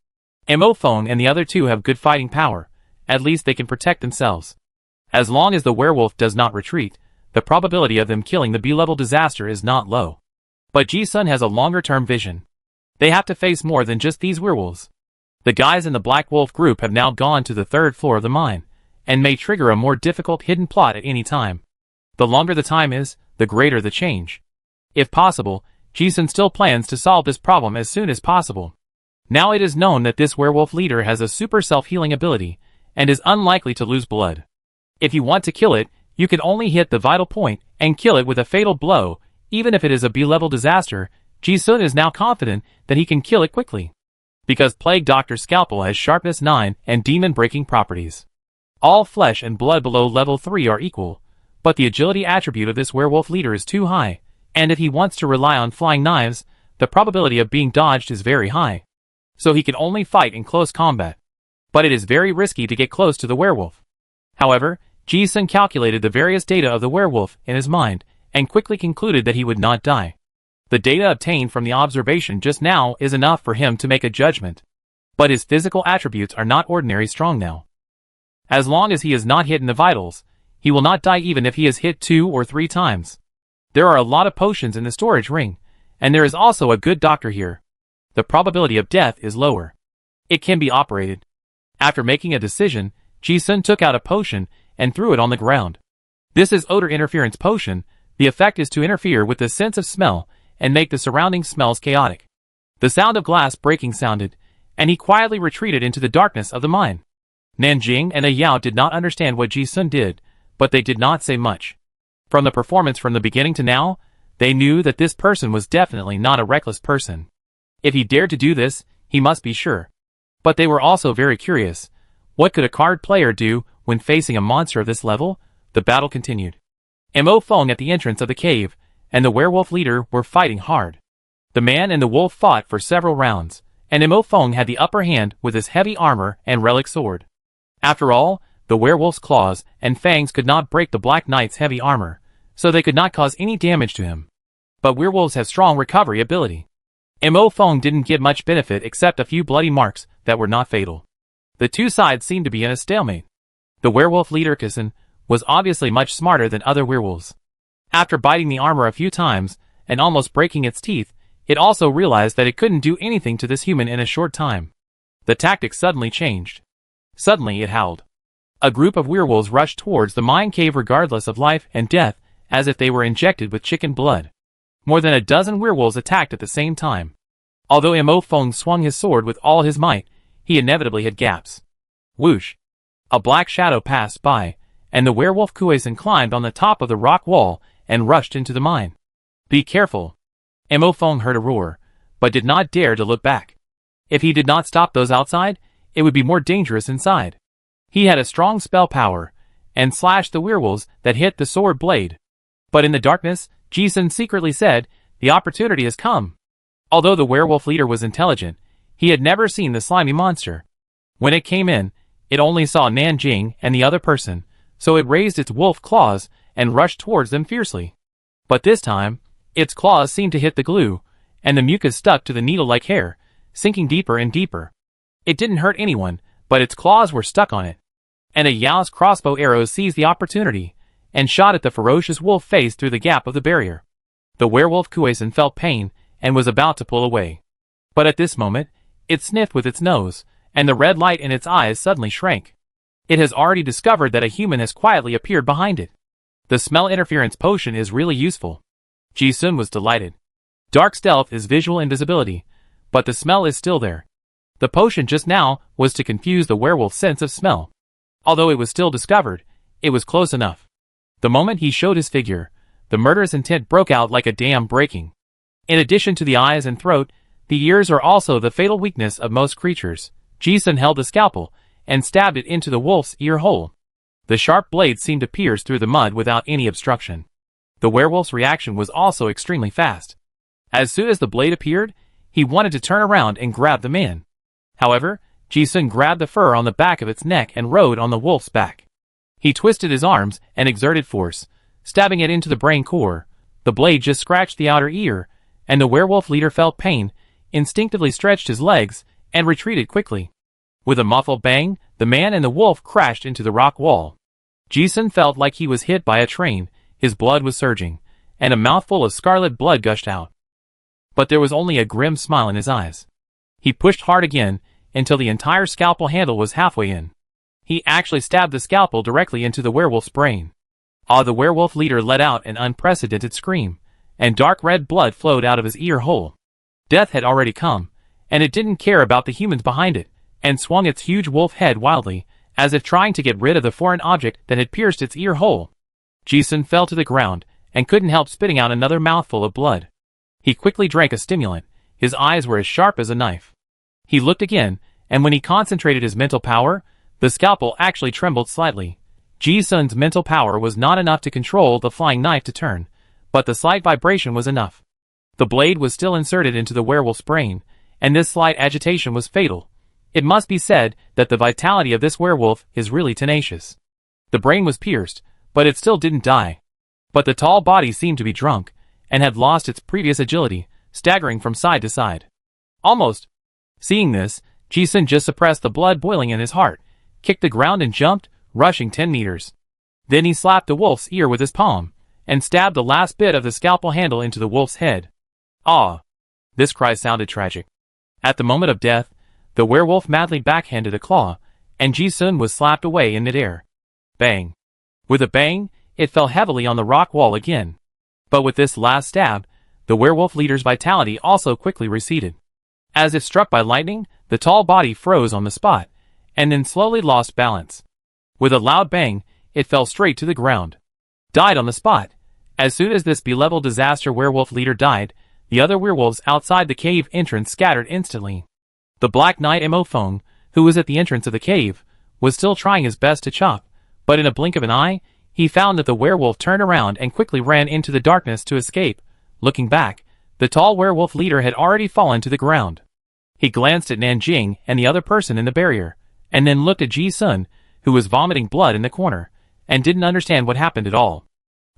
Mo Feng and the other 2 have good fighting power, at least they can protect themselves. As long as the werewolf does not retreat, the probability of them killing the B-level disaster is not low. But Ji-sun has a longer-term vision. They have to face more than just these werewolves. The guys in the Black Wolf group have now gone to the 3rd floor of the mine, and may trigger a more difficult hidden plot at any time. The longer the time is, the greater the change. If possible, Ji-sun still plans to solve this problem as soon as possible. Now it is known that this werewolf leader has a super self-healing ability, and is unlikely to lose blood. If you want to kill it, you can only hit the vital point, and kill it with a fatal blow. Even if it is a B-level disaster, Ji-sun is now confident that he can kill it quickly. Because Plague Doctor Scalpel has sharpness 9 and demon-breaking properties. All flesh and blood below level 3 are equal, but the agility attribute of this werewolf leader is too high, and if he wants to rely on flying knives, the probability of being dodged is very high. So he can only fight in close combat. But it is very risky to get close to the werewolf. However, Ji-sun calculated the various data of the werewolf in his mind, and quickly concluded that he would not die. The data obtained from the observation just now is enough for him to make a judgment. But his physical attributes are not ordinary strong now. As long as he is not hit in the vitals, He will not die even if he is hit 2 or 3 times. There are a lot of potions in the storage ring, and there is also a good doctor here. The probability of death is lower. It can be operated. After making a decision, Ji-sun took out a potion and threw it on the ground. This is odor interference potion. The effect is to interfere with the sense of smell and make the surrounding smells chaotic. The sound of glass breaking sounded, and he quietly retreated into the darkness of the mine. Nanjing and Yao did not understand what Ji-sun did, but they did not say much. From the performance from the beginning to now, they knew that this person was definitely not a reckless person. If he dared to do this, he must be sure. But they were also very curious. What could a card player do when facing a monster of this level? The battle continued. Mo Feng at the entrance of the cave, and the werewolf leader were fighting hard. The man and the wolf fought for several rounds, and Mo Feng had the upper hand with his heavy armor and relic sword. After all, the werewolf's claws and fangs could not break the Black Knight's heavy armor, so they could not cause any damage to him. But werewolves have strong recovery ability. Mo Feng didn't get much benefit except a few bloody marks that were not fatal. The two sides seemed to be in a stalemate. The werewolf leader Kisan was obviously much smarter than other werewolves. After biting the armor a few times and almost breaking its teeth, it also realized that it couldn't do anything to this human in a short time. The tactics suddenly changed. Suddenly it howled. A group of werewolves rushed towards the mine cave regardless of life and death, as if they were injected with chicken blood. More than a dozen werewolves attacked at the same time. Although Mo Feng swung his sword with all his might, he inevitably had gaps. Whoosh! A black shadow passed by, and the werewolf Kuei-san climbed on the top of the rock wall and rushed into the mine. Be careful! Mo Feng heard a roar, but did not dare to look back. If he did not stop those outside, it would be more dangerous inside. He had a strong spell power, and slashed the werewolves that hit the sword blade. But in the darkness, Ji-sun secretly said, "The opportunity has come." Although the werewolf leader was intelligent, he had never seen the slimy monster. When it came in, it only saw Nanjing and the other person, so it raised its wolf claws and rushed towards them fiercely. But this time, its claws seemed to hit the glue, and the mucus stuck to the needle-like hair, sinking deeper and deeper. It didn't hurt anyone, but its claws were stuck on it. And Yao's crossbow arrows seized the opportunity, and shot at the ferocious wolf face through the gap of the barrier. The werewolf Kuei-san felt pain, and was about to pull away. But at this moment, it sniffed with its nose, and the red light in its eyes suddenly shrank. It has already discovered that a human has quietly appeared behind it. The smell interference potion is really useful. Ji-sun was delighted. Dark stealth is visual invisibility, but the smell is still there. The potion just now was to confuse the werewolf's sense of smell. Although it was still discovered, it was close enough. The moment he showed his figure, the murderous intent broke out like a dam breaking. In addition to the eyes and throat, the ears are also the fatal weakness of most creatures. Ji-sun held the scalpel and stabbed it into the wolf's ear hole. The sharp blade seemed to pierce through the mud without any obstruction. The werewolf's reaction was also extremely fast. As soon as the blade appeared, he wanted to turn around and grab the man. However, Ji-sun grabbed the fur on the back of its neck and rode on the wolf's back. He twisted his arms and exerted force, stabbing it into the brain core. The blade just scratched the outer ear, and the werewolf leader felt pain, instinctively stretched his legs, and retreated quickly. With a muffled bang, the man and the wolf crashed into the rock wall. Ji-sun felt like he was hit by a train, his blood was surging, and a mouthful of scarlet blood gushed out. But there was only a grim smile in his eyes. He pushed hard again, until the entire scalpel handle was halfway in. He actually stabbed the scalpel directly into the werewolf's brain. The werewolf leader let out an unprecedented scream, and dark red blood flowed out of his ear hole. Death had already come, and it didn't care about the humans behind it, and swung its huge wolf head wildly, as if trying to get rid of the foreign object that had pierced its ear hole. Ji-sun fell to the ground, and couldn't help spitting out another mouthful of blood. He quickly drank a stimulant. His eyes were as sharp as a knife. He looked again, and when he concentrated his mental power, the scalpel actually trembled slightly. Ji-sun's mental power was not enough to control the flying knife to turn, but the slight vibration was enough. The blade was still inserted into the werewolf's brain, and this slight agitation was fatal. It must be said that the vitality of this werewolf is really tenacious. The brain was pierced, but it still didn't die. But the tall body seemed to be drunk, and had lost its previous agility, staggering from side to side. Almost. Seeing this, Ji-sun just suppressed the blood boiling in his heart, kicked the ground and jumped, rushing 10 meters. Then he slapped the wolf's ear with his palm, and stabbed the last bit of the scalpel handle into the wolf's head. Ah! This cry sounded tragic. At the moment of death, the werewolf madly backhanded a claw, and Ji-sun was slapped away in midair. Bang! With a bang, it fell heavily on the rock wall again. But with this last stab, the werewolf leader's vitality also quickly receded. As if struck by lightning, the tall body froze on the spot, and then slowly lost balance. With a loud bang, it fell straight to the ground. Died on the spot. As soon as this B-level disaster werewolf leader died, the other werewolves outside the cave entrance scattered instantly. The Black Knight Mo Feng, who was at the entrance of the cave, was still trying his best to chop, but in a blink of an eye, he found that the werewolf turned around and quickly ran into the darkness to escape. Looking back, the tall werewolf leader had already fallen to the ground. He glanced at Nanjing and the other person in the barrier, and then looked at Ji-sun, who was vomiting blood in the corner, and didn't understand what happened at all.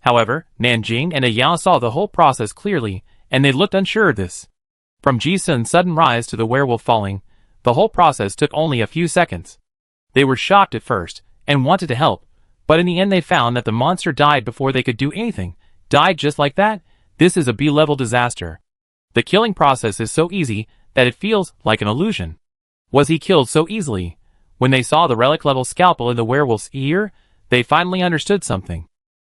However, Nanjing and Yao saw the whole process clearly, and they looked unsure of this. From Ji-sun's sudden rise to the werewolf falling, the whole process took only a few seconds. They were shocked at first, and wanted to help, but in the end they found that the monster died before they could do anything. Died just like that? This is a B-level disaster. The killing process is so easy that it feels like an illusion. Was he killed so easily? When they saw the relic-level scalpel in the werewolf's ear, they finally understood something.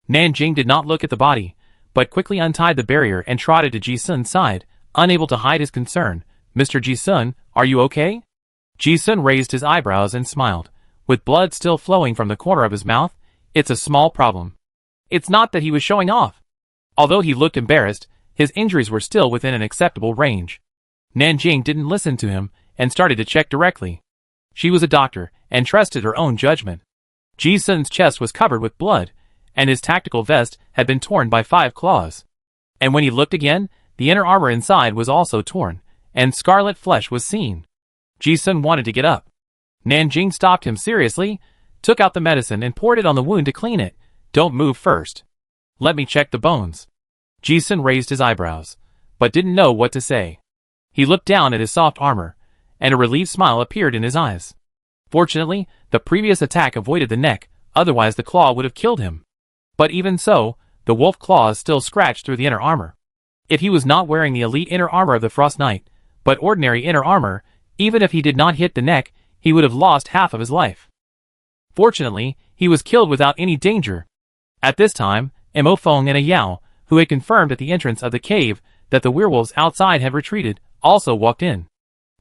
Nanjing did not look at the body, but quickly untied the barrier and trotted to Ji-sun's side, unable to hide his concern. "Mr. Ji-sun, are you okay?" Ji-sun raised his eyebrows and smiled. With blood still flowing from the corner of his mouth, "It's a small problem." It's not that he was showing off. Although he looked embarrassed, his injuries were still within an acceptable range. Nanjing didn't listen to him, and started to check directly. She was a doctor, and trusted her own judgment. Ji-sun's chest was covered with blood, and his tactical vest had been torn by 5 claws. And when he looked again, the inner armor inside was also torn, and scarlet flesh was seen. Ji-sun wanted to get up. Nanjing stopped him seriously, took out the medicine and poured it on the wound to clean it. "Don't move first. Let me check the bones." Ji-sun raised his eyebrows, but didn't know what to say. He looked down at his soft armor, and a relieved smile appeared in his eyes. Fortunately, the previous attack avoided the neck, otherwise the claw would have killed him. But even so, the wolf claws still scratched through the inner armor. If he was not wearing the elite inner armor of the Frost Knight, but ordinary inner armor, even if he did not hit the neck, he would have lost half of his life. Fortunately, he was killed without any danger. At this time, Mo Feng and Yao, who had confirmed at the entrance of the cave that the werewolves outside had retreated, also walked in.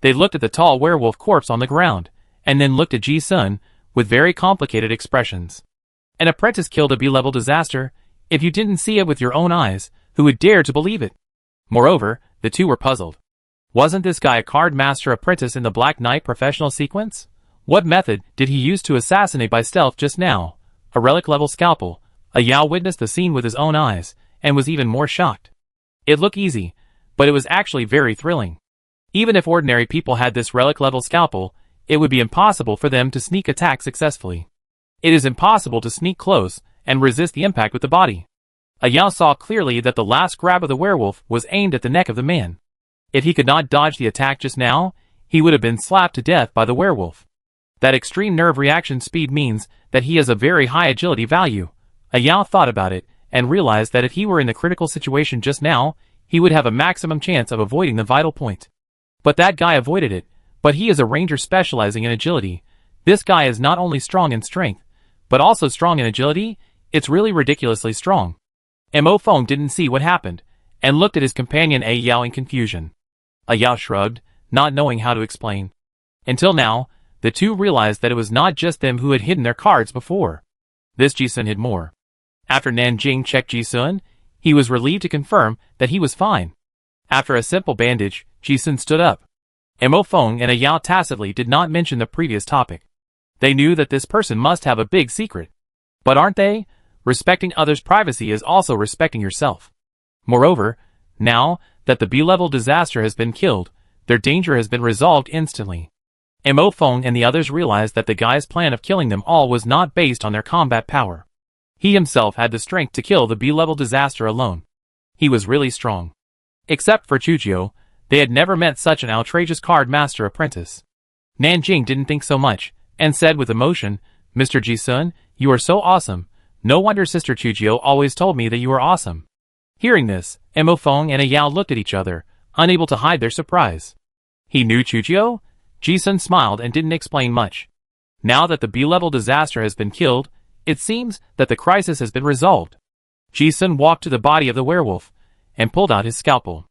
They looked at the tall werewolf corpse on the ground, and then looked at Ji-sun, with very complicated expressions. An apprentice killed a B-level disaster. If you didn't see it with your own eyes, who would dare to believe it? Moreover, the two were puzzled. Wasn't this guy a card master apprentice in the Black Knight professional sequence? What method did he use to assassinate by stealth just now? A relic-level scalpel. Yao witnessed the scene with his own eyes, and was even more shocked. It looked easy, but it was actually very thrilling. Even if ordinary people had this relic-level scalpel, it would be impossible for them to sneak attack successfully. It is impossible to sneak close and resist the impact with the body. Yao saw clearly that the last grab of the werewolf was aimed at the neck of the man. If he could not dodge the attack just now, he would have been slapped to death by the werewolf. That extreme nerve reaction speed means that he has a very high agility value. Yao thought about it, and realized that if he were in the critical situation just now, he would have a maximum chance of avoiding the vital point. But that guy avoided it, but he is a ranger specializing in agility. This guy is not only strong in strength, but also strong in agility. It's really ridiculously strong. Mo Feng didn't see what happened, and looked at his companion Yao in confusion. Yao shrugged, not knowing how to explain. Until now, the two realized that it was not just them who had hidden their cards before. This Ji-sun hid more. After Nanjing checked Ji-sun, he was relieved to confirm that he was fine. After a simple bandage, Ji-sun stood up. Mo Feng and Yao tacitly did not mention the previous topic. They knew that this person must have a big secret. But aren't they? Respecting others' privacy is also respecting yourself. Moreover, now that the B-level disaster has been killed, their danger has been resolved instantly. Mo Feng and the others realized that the guy's plan of killing them all was not based on their combat power. He himself had the strength to kill the B-level disaster alone. He was really strong. Except for Chujio, they had never met such an outrageous card master apprentice. Nanjing didn't think so much, and said with emotion, "Mr. Ji-sun, you are so awesome, No wonder Sister Chujio always told me that you were awesome. Hearing this, Mo Feng and Yao looked at each other, unable to hide their surprise. He knew Chujio? Ji-sun smiled and didn't explain much. Now that the B-level disaster has been killed, it seems that the crisis has been resolved. Ji-sun walked to the body of the werewolf and pulled out his scalpel.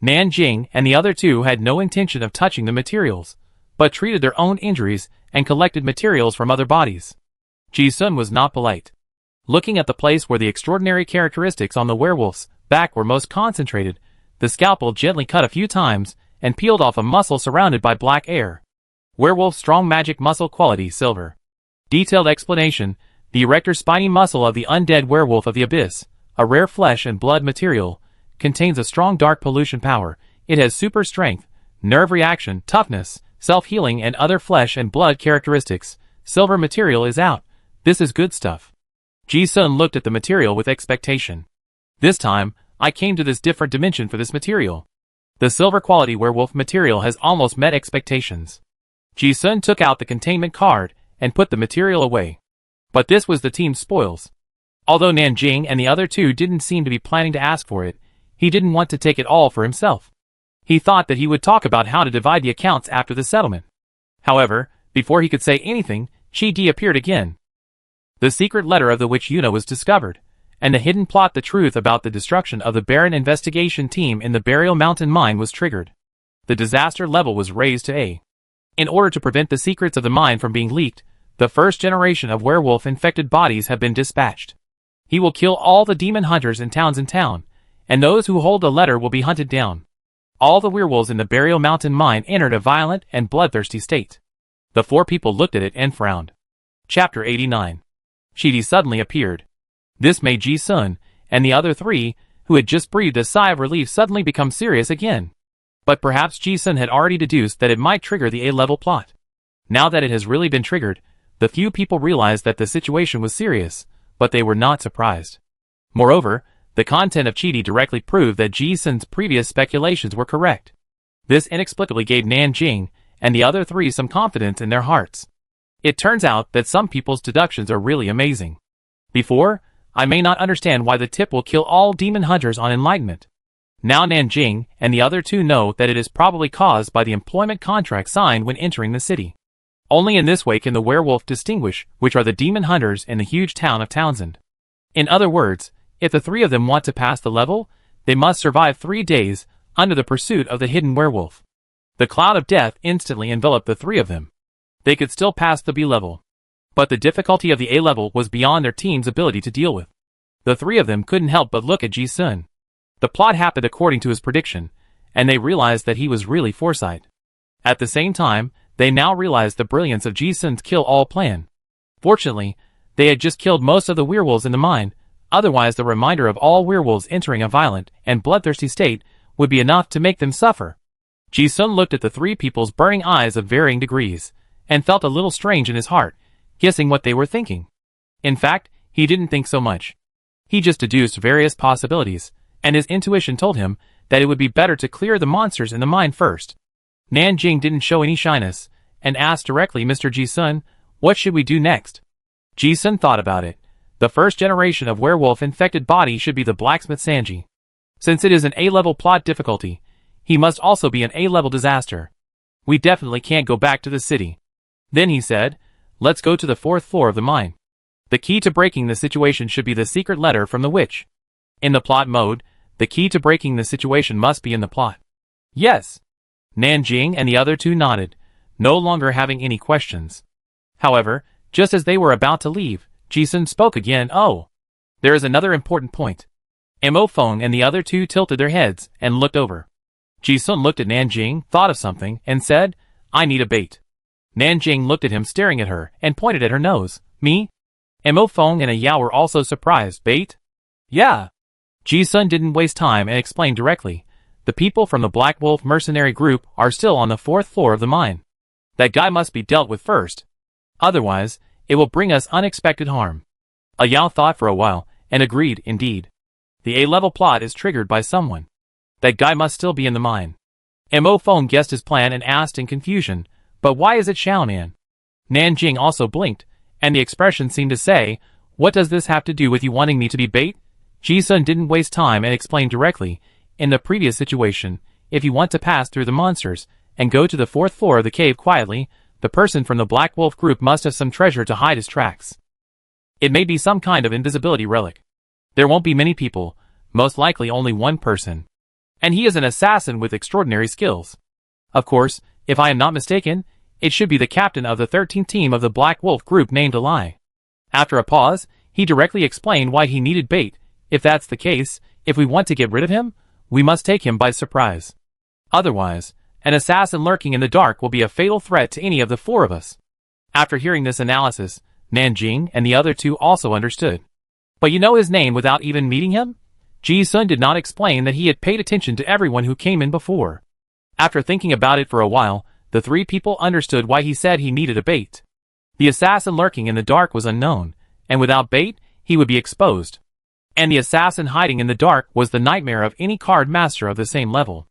Nanjing and the other two had no intention of touching the materials, but treated their own injuries and collected materials from other bodies. Ji-sun was not polite. Looking at the place where the extraordinary characteristics on the werewolf's back were most concentrated, the scalpel gently cut a few times and peeled off a muscle surrounded by black air. Werewolf strong magic muscle quality silver. Detailed explanation: the erector spiny muscle of the undead werewolf of the abyss, a rare flesh and blood material, contains a strong dark pollution power. It has super strength, nerve reaction, toughness, self-healing and other flesh and blood characteristics. Silver material is out. This is good stuff. Ji-sun looked at the material with expectation. This time, I came to this different dimension for this material. The silver quality werewolf material has almost met expectations. Ji-sun took out the containment card and put the material away. But this was the team's spoils. Although Nanjing and the other two didn't seem to be planning to ask for it, he didn't want to take it all for himself. He thought that he would talk about how to divide the accounts after the settlement. However, before he could say anything, Chi-Di appeared again. The secret letter of the witch Yuna was discovered, and the hidden plot, the truth about the destruction of the Baron investigation team in the Burial Mountain mine was triggered. The disaster level was raised to A. In order to prevent the secrets of the mine from being leaked, the first generation of werewolf-infected bodies have been dispatched. He will kill all the demon hunters in town, and those who hold the letter will be hunted down. All the werewolves in the Burial Mountain mine entered a violent and bloodthirsty state. The four people looked at it and frowned. Chapter 89. Chi-Di suddenly appeared. This made Ji-sun and the other three, who had just breathed a sigh of relief, suddenly become serious again. But perhaps Ji-sun had already deduced that it might trigger the A-level plot. Now that it has really been triggered, the few people realized that the situation was serious, but they were not surprised. Moreover, the content of Chi-Di directly proved that Ji-sun's previous speculations were correct. This inexplicably gave Nanjing and the other three some confidence in their hearts. It turns out that some people's deductions are really amazing. Before, I may not understand why the tip will kill all demon hunters on enlightenment. Now Nanjing and the other two know that it is probably caused by the employment contract signed when entering the city. Only in this way can the werewolf distinguish which are the demon hunters in the huge town of Townsend. In other words, if the three of them want to pass the level, they must survive 3 days under the pursuit of the hidden werewolf. The cloud of death instantly enveloped the three of them. They could still pass the B level. But the difficulty of the A level was beyond their team's ability to deal with. The three of them couldn't help but look at Ji-sun. The plot happened according to his prediction, and they realized that he was really foresight. At the same time, they now realized the brilliance of Ji-sun's kill-all plan. Fortunately, they had just killed most of the werewolves in the mine, otherwise the reminder of all werewolves entering a violent and bloodthirsty state would be enough to make them suffer. Ji-sun looked at the three people's burning eyes of varying degrees, and felt a little strange in his heart, guessing what they were thinking. In fact, he didn't think so much. He just deduced various possibilities, and his intuition told him that it would be better to clear the monsters in the mine first. Nanjing didn't show any shyness, and asked directly, Mr. Ji-sun, what should we do next? Ji-sun thought about it. The first generation of werewolf-infected body should be the blacksmith Sanji. Since it is an A-level plot difficulty, he must also be an A-level disaster. We definitely can't go back to the city. Then he said, let's go to the 4th floor of the mine. The key to breaking the situation should be the secret letter from the witch. In the plot mode, the key to breaking the situation must be in the plot. Yes. Nanjing and the other two nodded, no longer having any questions. However, just as they were about to leave, Ji-sun spoke again. Oh, there is another important point. Mo Feng and the other two tilted their heads and looked over. Ji-sun looked at Nanjing, thought of something, and said, I need a bait. Nanjing looked at him, staring at her, and pointed at her nose. Me? Mo Feng and Yao were also surprised. Bait? Yeah. Ji-sun didn't waste time and explained directly. The people from the Black Wolf mercenary group are still on the 4th floor of the mine. That guy must be dealt with first. Otherwise, it will bring us unexpected harm. Yao thought for a while, and agreed, indeed. The A-level plot is triggered by someone. That guy must still be in the mine. Mo Feng guessed his plan and asked in confusion, but why is it Xiaonan? Nanjing also blinked, and the expression seemed to say, What does this have to do with you wanting me to be bait? Ji-sun didn't waste time and explained directly. In the previous situation, if you want to pass through the monsters and go to the 4th floor of the cave quietly, the person from the Black Wolf group must have some treasure to hide his tracks. It may be some kind of invisibility relic. There won't be many people, most likely only one person. And he is an assassin with extraordinary skills. Of course, if I am not mistaken, it should be the captain of the 13th team of the Black Wolf group named Eli. After a pause, he directly explained why he needed bait. If that's the case, if we want to get rid of him, we must take him by surprise. Otherwise, an assassin lurking in the dark will be a fatal threat to any of the 4 of us. After hearing this analysis, Nanjing and the other 2 also understood. But you know his name without even meeting him? Ji-sun did not explain that he had paid attention to everyone who came in before. After thinking about it for a while, the 3 people understood why he said he needed a bait. The assassin lurking in the dark was unknown, and without bait, he would be exposed. And the assassin hiding in the dark was the nightmare of any card master of the same level.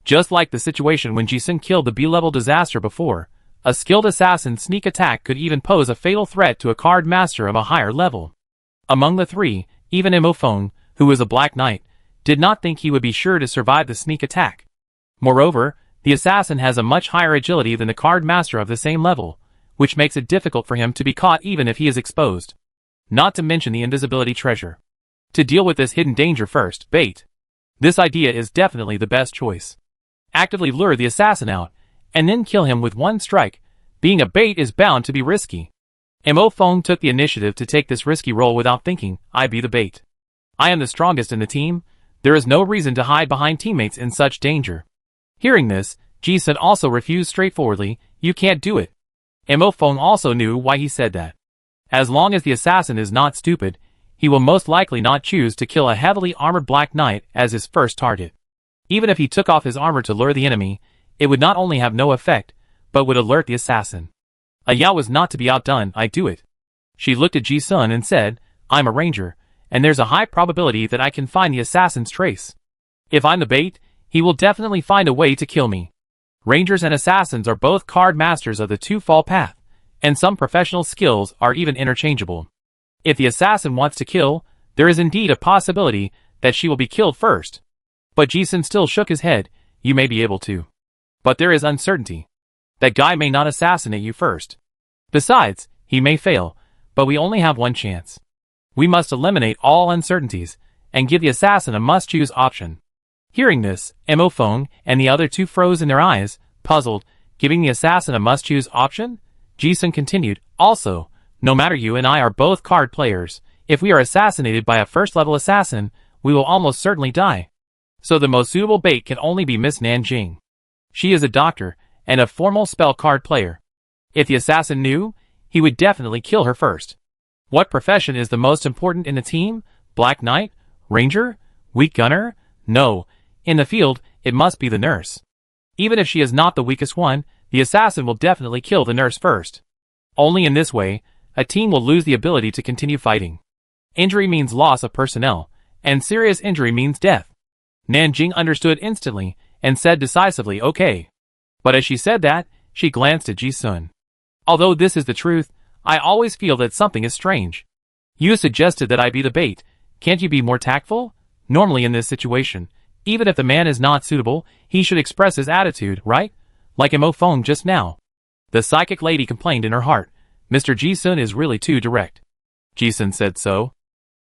Just like the situation when Ji-sun killed the B-level disaster before, a skilled assassin's sneak attack could even pose a fatal threat to a card master of a higher level. Among the 3, even Imofeng, who was a Black Knight, did not think he would be sure to survive the sneak attack. Moreover, the assassin has a much higher agility than the card master of the same level, which makes it difficult for him to be caught even if he is exposed. Not to mention the invisibility treasure. To deal with this hidden danger first, bait. This idea is definitely the best choice. Actively lure the assassin out, and then kill him with one strike. Being a bait is bound to be risky. Imofeng took the initiative to take this risky role without thinking. I be the bait. I am the strongest in the team. There is no reason to hide behind teammates in such danger. Hearing this, Ji-sun also refused straightforwardly. You can't do it. Imofeng also knew why he said that. As long as the assassin is not stupid, he will most likely not choose to kill a heavily armored Black Knight as his first target. Even if he took off his armor to lure the enemy, it would not only have no effect, but would alert the assassin. Aya was not to be outdone. I do it. She looked at Ji-sun and said, I'm a ranger, and there's a high probability that I can find the assassin's trace. If I'm the bait, he will definitely find a way to kill me. Rangers and assassins are both card masters of the two-fall path, and some professional skills are even interchangeable. If the assassin wants to kill, there is indeed a possibility that she will be killed first. But Ji-sun still shook his head. You may be able to. But there is uncertainty. That guy may not assassinate you first. Besides, he may fail, but we only have one chance. We must eliminate all uncertainties, and give the assassin a must-choose option. Hearing this, Imofeng and the other 2 froze in their eyes, puzzled. Giving the assassin a must-choose option? Ji-sun continued, also, no matter you and I are both card players, if we are assassinated by a first-level assassin, we will almost certainly die. So the most suitable bait can only be Miss Nanjing. She is a doctor, and a formal spell card player. If the assassin knew, he would definitely kill her first. What profession is the most important in the team? Black Knight? Ranger? Weak gunner? No. In the field, it must be the nurse. Even if she is not the weakest one, the assassin will definitely kill the nurse first. Only in this way, a team will lose the ability to continue fighting. Injury means loss of personnel, and serious injury means death. Nanjing understood instantly, and said decisively, okay. But as she said that, she glanced at Ji-sun. Although this is the truth, I always feel that something is strange. You suggested that I be the bait. Can't you be more tactful? Normally in this situation, even if the man is not suitable, he should express his attitude, right? Like Imofeng just now. The psychic lady complained in her heart. Mr. Ji-sun is really too direct. Ji-sun said so.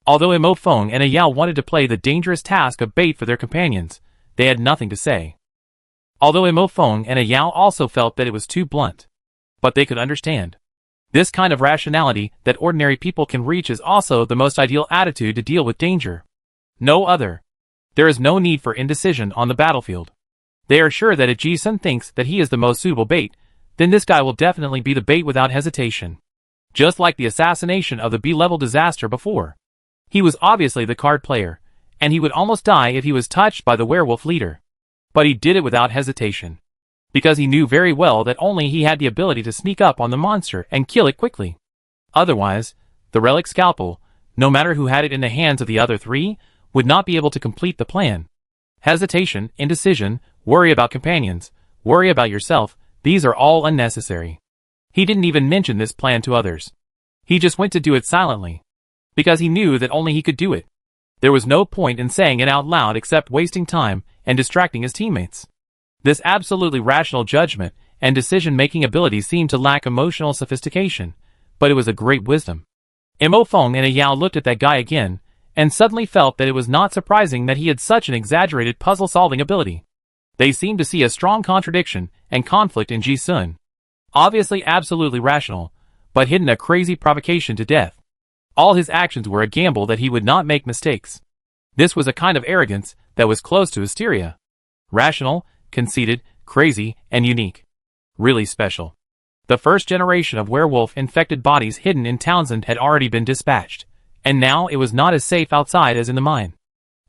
Although Imofeng and Ayao wanted to play the dangerous task of bait for their companions, they had nothing to say. Although Imofeng and Ayao also felt that it was too blunt. But they could understand. This kind of rationality that ordinary people can reach is also the most ideal attitude to deal with danger. No other. There is no need for indecision on the battlefield. They are sure that if Ji-sun thinks that he is the most suitable bait, then this guy will definitely be the bait without hesitation. Just like the assassination of the B-level disaster before. He was obviously the card player, and he would almost die if he was touched by the werewolf leader. But he did it without hesitation. Because he knew very well that only he had the ability to sneak up on the monster and kill it quickly. Otherwise, the relic scalpel, no matter who had it in the hands of the other 3, would not be able to complete the plan. Hesitation, indecision, worry about companions, worry about yourself, these are all unnecessary. He didn't even mention this plan to others. He just went to do it silently. because he knew that only he could do it. There was no point in saying it out loud except wasting time and distracting his teammates. This absolutely rational judgment and decision-making ability seemed to lack emotional sophistication, but it was a great wisdom. Mo Feng and Yao looked at that guy again, and suddenly felt that it was not surprising that he had such an exaggerated puzzle-solving ability. They seemed to see a strong contradiction and conflict in Ji Sun. Obviously absolutely rational, but hidden a crazy provocation to death. All his actions were a gamble that he would not make mistakes. This was a kind of arrogance that was close to hysteria. Rational, conceited, crazy, and unique. Really special. The first generation of werewolf-infected bodies hidden in Townsend had already been dispatched, and now it was not as safe outside as in the mine.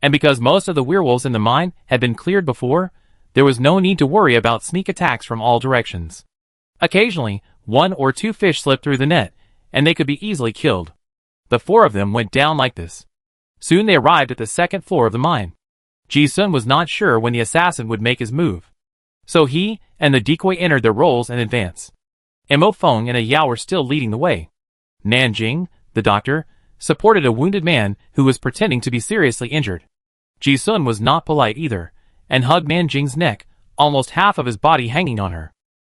And because most of the werewolves in the mine had been cleared before, there was no need to worry about sneak attacks from all directions. Occasionally, 1 or 2 fish slipped through the net, and they could be easily killed. The 4 of them went down like this. Soon they arrived at the second floor of the mine. Ji Sun was not sure when the assassin would make his move. So he and the decoy entered their roles in advance. Mo Feng and Yao were still leading the way. Nanjing, the doctor, supported a wounded man who was pretending to be seriously injured. Ji Sun was not polite either, and hugged Nanjing's neck, almost half of his body hanging on her.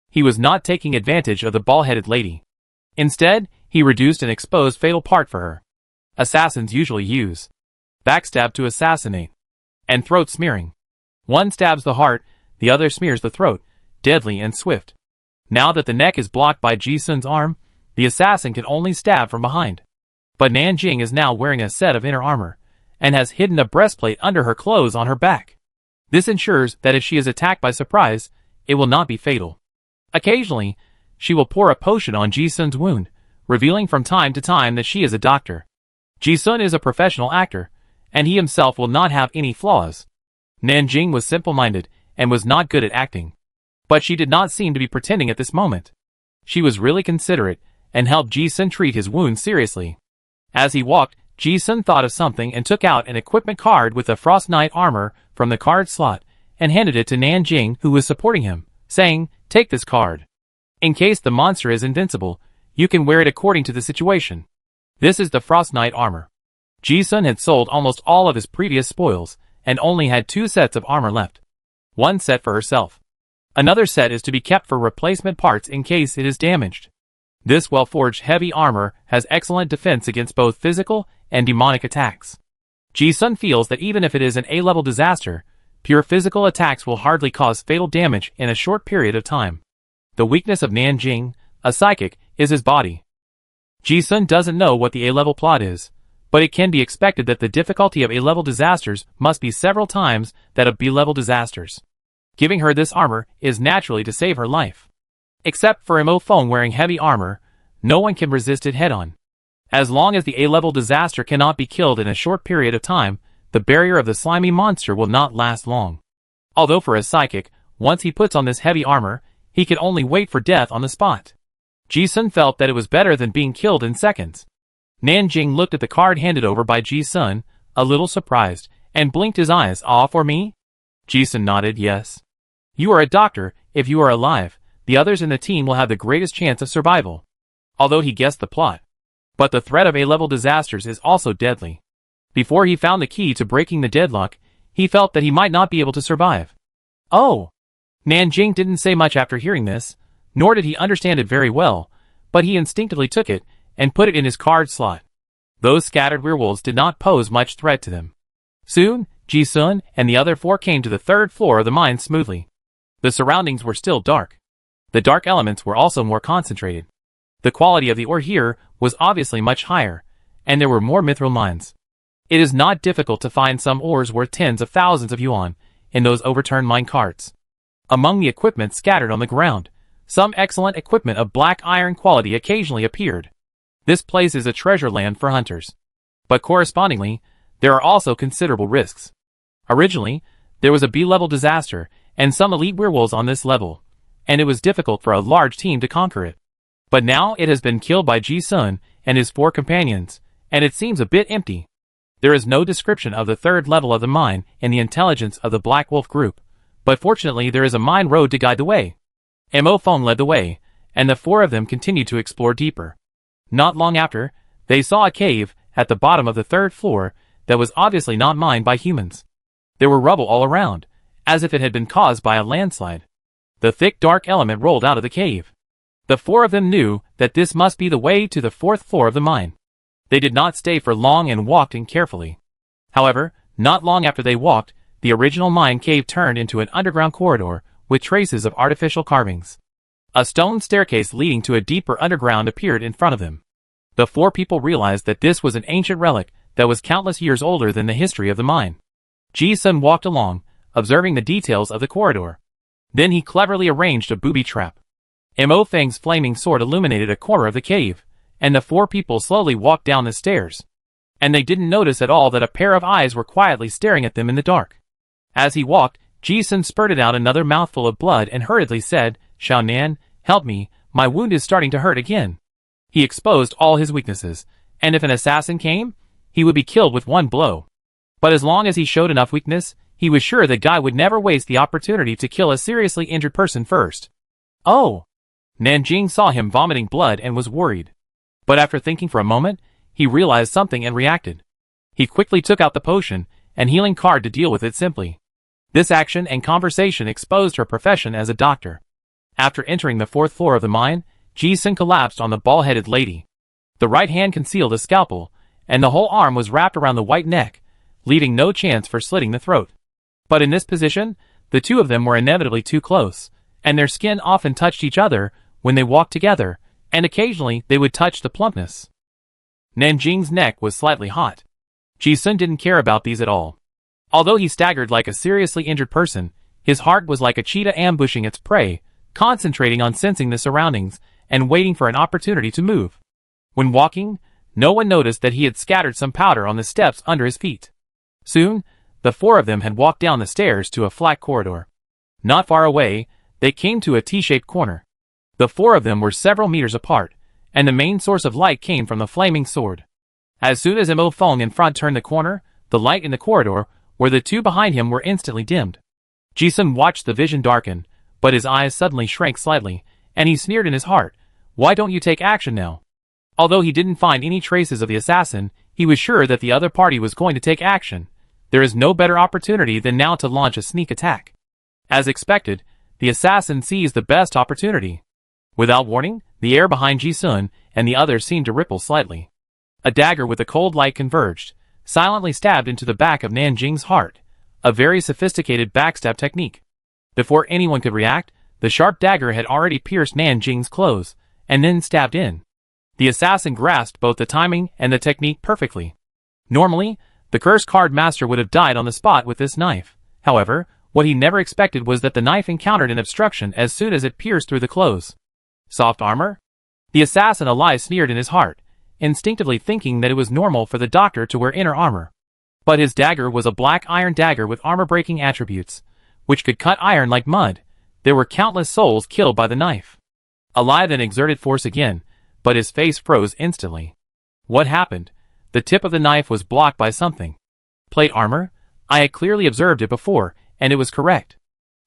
He was not taking advantage of the bald-headed lady. Instead, he reduced and exposed fatal part for her. Assassins usually use backstab to assassinate, and throat smearing. One stabs the heart, the other smears the throat, deadly and swift. Now that the neck is blocked by Ji Sun's arm, the assassin can only stab from behind. But Nanjing is now wearing a set of inner armor, and has hidden a breastplate under her clothes on her back. This ensures that if she is attacked by surprise, it will not be fatal. Occasionally, she will pour a potion on Ji Sun's wound, revealing from time to time that she is a doctor. Ji Sun is a professional actor, and he himself will not have any flaws. Nanjing was simple-minded, and was not good at acting. But she did not seem to be pretending at this moment. She was really considerate, and helped Ji Sun treat his wound seriously. As he walked, Ji Sun thought of something and took out an equipment card with the Frost Knight armor from the card slot, and handed it to Nanjing, who was supporting him, saying, "Take this card. In case the monster is invincible, you can wear it according to the situation. This is the Frost Knight armor." Ji Sun had sold almost all of his previous spoils, and only had 2 sets of armor left. One set for herself. Another set is to be kept for replacement parts in case it is damaged. This well-forged heavy armor has excellent defense against both physical and demonic attacks. Ji Sun feels that even if it is an A-level disaster, pure physical attacks will hardly cause fatal damage in a short period of time. The weakness of Nanjing, a psychic, is his body. Ji Sun doesn't know what the A-level plot is, but it can be expected that the difficulty of A-level disasters must be several times that of B-level disasters. Giving her this armor is naturally to save her life. Except for Mo Feng wearing heavy armor, no one can resist it head-on. As long as the A-level disaster cannot be killed in a short period of time, the barrier of the slimy monster will not last long. Although for a psychic, once he puts on this heavy armor, he can only wait for death on the spot. Ji Sun felt that it was better than being killed in seconds. Nanjing looked at the card handed over by Ji Sun, a little surprised, and blinked his eyes. "Ah, for me?" Ji Sun nodded yes. "You are a doctor. If you are alive, the others in the team will have the greatest chance of survival." Although he guessed the plot. But the threat of A-level disasters is also deadly. Before he found the key to breaking the deadlock, he felt that he might not be able to survive. "Oh!" Nanjing didn't say much after hearing this, nor did he understand it very well, but he instinctively took it and put it in his card slot. Those scattered werewolves did not pose much threat to them. Soon, Ji Sun and the other 4 came to the 3rd floor of the mine smoothly. The surroundings were still dark. The dark elements were also more concentrated. The quality of the ore here was obviously much higher, and there were more mithril mines. It is not difficult to find some ores worth tens of thousands of yuan in those overturned mine carts. Among the equipment scattered on the ground, some excellent equipment of black iron quality occasionally appeared. This place is a treasure land for hunters. But correspondingly, there are also considerable risks. Originally, there was a B-level disaster, and some elite werewolves on this level, and it was difficult for a large team to conquer it. But now it has been killed by Ji Sun and his 4 companions, and it seems a bit empty. There is no description of the 3rd level of the mine in the intelligence of the Black Wolf group, but fortunately there is a mine road to guide the way. Mo Feng led the way, and the 4 of them continued to explore deeper. Not long after, they saw a cave, at the bottom of the 3rd floor that was obviously not mined by humans. There were rubble all around, as if it had been caused by a landslide. The thick dark element rolled out of the cave. The 4 of them knew that this must be the way to the 4th floor of the mine. They did not stay for long and walked in carefully. However, not long after they walked, the original mine cave turned into an underground corridor with traces of artificial carvings. A stone staircase leading to a deeper underground appeared in front of them. The 4 people realized that this was an ancient relic that was countless years older than the history of the mine. Ji-sun walked along, observing the details of the corridor. Then he cleverly arranged a booby trap. Mo Feng's flaming sword illuminated a corner of the cave, and the 4 people slowly walked down the stairs. And they didn't notice at all that a pair of eyes were quietly staring at them in the dark. As he walked, Ji-sun spurted out another mouthful of blood and hurriedly said, "Xiao Nan, help me, my wound is starting to hurt again." He exposed all his weaknesses, and if an assassin came, he would be killed with one blow. But as long as he showed enough weakness, he was sure the guy would never waste the opportunity to kill a seriously injured person first. Oh! Nanjing saw him vomiting blood and was worried. But after thinking for a moment, he realized something and reacted. He quickly took out the potion and healing card to deal with it simply. This action and conversation exposed her profession as a doctor. After entering the 4th floor of the mine, Ji-sun collapsed on the bald-headed lady. The right hand concealed a scalpel, and the whole arm was wrapped around the white neck, leaving no chance for slitting the throat. But in this position, the 2 of them were inevitably too close, and their skin often touched each other when they walked together, and occasionally they would touch the plumpness. Nanjing's neck was slightly hot. Ji-sun didn't care about these at all. Although he staggered like a seriously injured person, his heart was like a cheetah ambushing its prey, concentrating on sensing the surroundings and waiting for an opportunity to move. When walking, no one noticed that he had scattered some powder on the steps under his feet. Soon, the 4 of them had walked down the stairs to a flat corridor. Not far away, they came to a T-shaped corner. The 4 of them were several meters apart, and the main source of light came from the flaming sword. As soon as Mo Feng in front turned the corner, the light in the corridor, where the 2 behind him were instantly dimmed. Ji-sun watched the vision darken, but his eyes suddenly shrank slightly, and he sneered in his heart, "Why don't you take action now?" Although he didn't find any traces of the assassin, he was sure that the other party was going to take action. There is no better opportunity than now to launch a sneak attack. As expected, the assassin seized the best opportunity. Without warning, the air behind Ji-sun and the others seemed to ripple slightly. A dagger with a cold light converged, silently stabbed into the back of Nanjing's heart, a very sophisticated backstab technique. Before anyone could react, the sharp dagger had already pierced Nanjing's clothes, and then stabbed in. The assassin grasped both the timing and the technique perfectly. Normally, the cursed card master would have died on the spot with this knife. However, what he never expected was that the knife encountered an obstruction as soon as it pierced through the clothes. Soft armor? The assassin alive sneered in his heart, instinctively thinking that it was normal for the doctor to wear inner armor. But his dagger was a black iron dagger with armor-breaking attributes, which could cut iron like mud. There were countless souls killed by the knife. Alive then exerted force again, but his face froze instantly. What happened? The tip of the knife was blocked by something. Plate armor? I had clearly observed it before, and it was correct.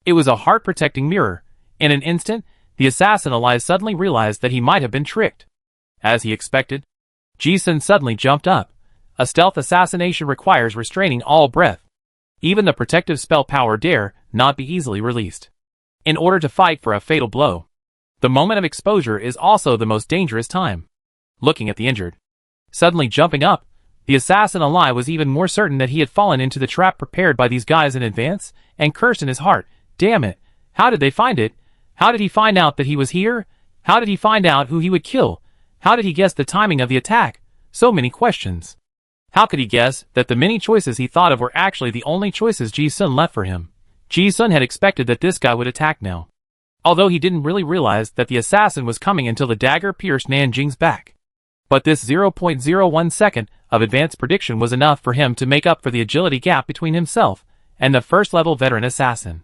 It was a heart-protecting mirror. In an instant, the assassin alive suddenly realized that he might have been tricked. As he expected, Ji-sun suddenly jumped up. A stealth assassination requires restraining all breath. Even the protective spell power dare not be easily released. In order to fight for a fatal blow, the moment of exposure is also the most dangerous time. Looking at the injured, suddenly jumping up, the assassin alive was even more certain that he had fallen into the trap prepared by these guys in advance, and cursed in his heart, "Damn it! How did they find it? How did he find out that he was here? How did he find out who he would kill? How did he guess the timing of the attack? So many questions. How could he guess that the many choices he thought of were actually the only choices Ji-sun left for him? Ji-sun had expected that this guy would attack now, although he didn't really realize that the assassin was coming until the dagger pierced Nanjing's back. But this 0.01 second of advanced prediction was enough for him to make up for the agility gap between himself and the first-level veteran assassin.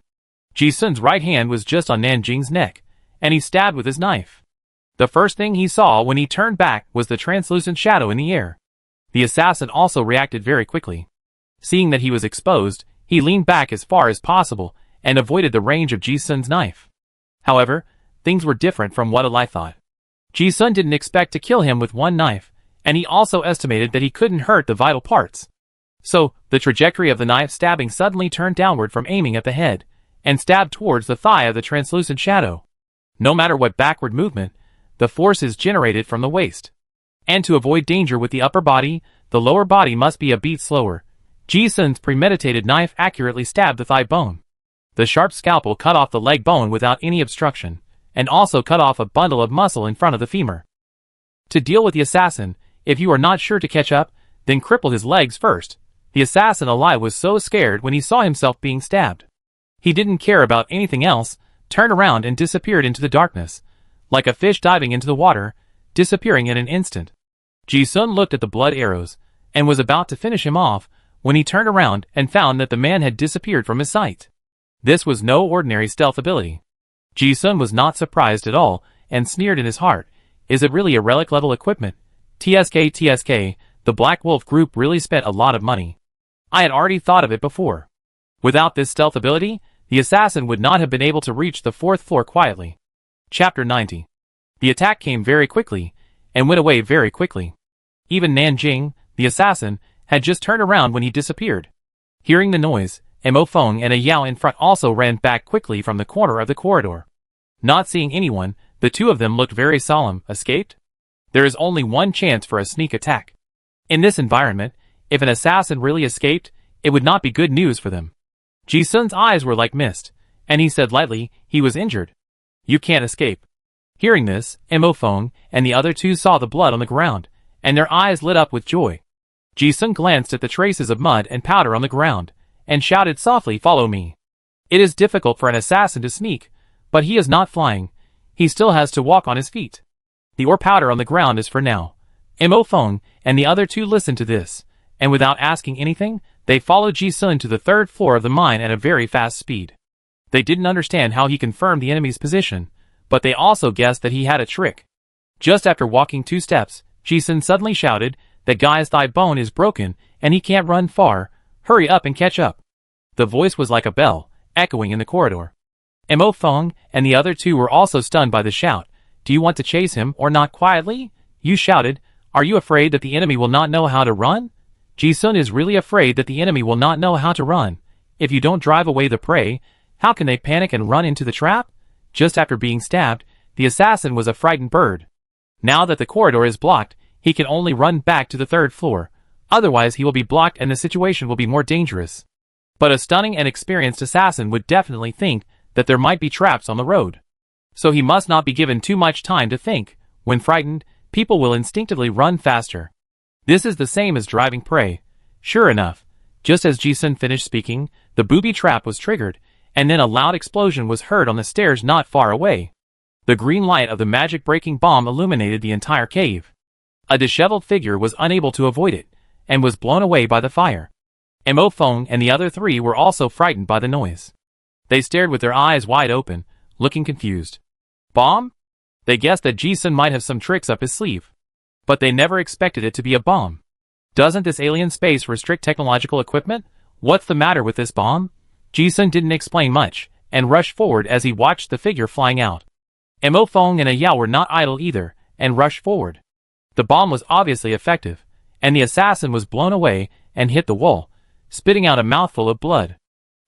Ji-sun's right hand was just on Nanjing's neck, and he stabbed with his knife. The first thing he saw when he turned back was the translucent shadow in the air. The assassin also reacted very quickly. Seeing that he was exposed, he leaned back as far as possible and avoided the range of Ji-sun's knife. However, things were different from what Ali thought. Ji-sun didn't expect to kill him with one knife, And he also estimated that he couldn't hurt the vital parts. So, the trajectory of the knife stabbing suddenly turned downward from aiming at the head, and stabbed towards the thigh of the translucent shadow. No matter what backward movement, the force is generated from the waist. And to avoid danger with the upper body, the lower body must be a beat slower. Ji-sun's premeditated knife accurately stabbed the thigh bone. The sharp scalpel cut off the leg bone without any obstruction, and also cut off a bundle of muscle in front of the femur. To deal with the assassin, if you are not sure to catch up, then cripple his legs first. The assassin alive was so scared when he saw himself being stabbed. He didn't care about anything else, turned around and disappeared into the darkness, like a fish diving into the water, disappearing in an instant. Ji-sun looked at the blood arrows, and was about to finish him off, when he turned around and found that the man had disappeared from his sight. This was no ordinary stealth ability. Ji-sun was not surprised at all, and sneered in his heart, "Is it really a relic-level equipment? TSK, the Black Wolf Group really spent a lot of money. I had already thought of it before. Without this stealth ability, the assassin would not have been able to reach the 4th floor quietly." Chapter 90. The attack came very quickly, and went away very quickly. Even Nanjing, the assassin, had just turned around when he disappeared. Hearing the noise, Mo Feng and a Yao in front also ran back quickly from the corner of the corridor. Not seeing anyone, the two of them looked very solemn. Escaped? There is only one chance for a sneak attack. In this environment, if an assassin really escaped, it would not be good news for them. Ji-sun's eyes were like mist, and he said lightly, "He was injured. You can't escape." Hearing this, Mo Feng and the other two saw the blood on the ground, and their eyes lit up with joy. Ji-sun glanced at the traces of mud and powder on the ground, and shouted softly, "Follow me." It is difficult for an assassin to sneak, but he is not flying. He still has to walk on his feet. The ore powder on the ground is for now. Mo Feng and the other two listened to this, and without asking anything, they followed Ji-sun to the 3rd floor of the mine at a very fast speed. They didn't understand how he confirmed the enemy's position, but they also guessed that he had a trick. Just after walking 2 steps, Ji-sun suddenly shouted, "That guy's thigh bone is broken, and he can't run far. Hurry up and catch up." The voice was like a bell, echoing in the corridor. Mo Feng and the other two were also stunned by the shout. "Do you want to chase him or not quietly?" You shouted. "Are you afraid that the enemy will not know how to run?" Ji-sun is really afraid that the enemy will not know how to run. If you don't drive away the prey, how can they panic and run into the trap? Just after being stabbed, the assassin was a frightened bird. Now that the corridor is blocked, he can only run back to the 3rd floor. Otherwise he will be blocked and the situation will be more dangerous. But a stunning and experienced assassin would definitely think that there might be traps on the road. So he must not be given too much time to think. When frightened, people will instinctively run faster. This is the same as driving prey. Sure enough, just as Ji-sun finished speaking, the booby trap was triggered, and then a loud explosion was heard on the stairs not far away. The green light of the magic-breaking bomb illuminated the entire cave. A disheveled figure was unable to avoid it, and was blown away by the fire. Mo Feng and the other 3 were also frightened by the noise. They stared with their eyes wide open, looking confused. Bomb? They guessed that Ji-sun might have some tricks up his sleeve. But they never expected it to be a bomb. Doesn't this alien space restrict technological equipment? What's the matter with this bomb? Ji-sun didn't explain much, and rushed forward as he watched the figure flying out. Mo Feng and a Yao were not idle either, and rushed forward. The bomb was obviously effective, and the assassin was blown away and hit the wall, spitting out a mouthful of blood.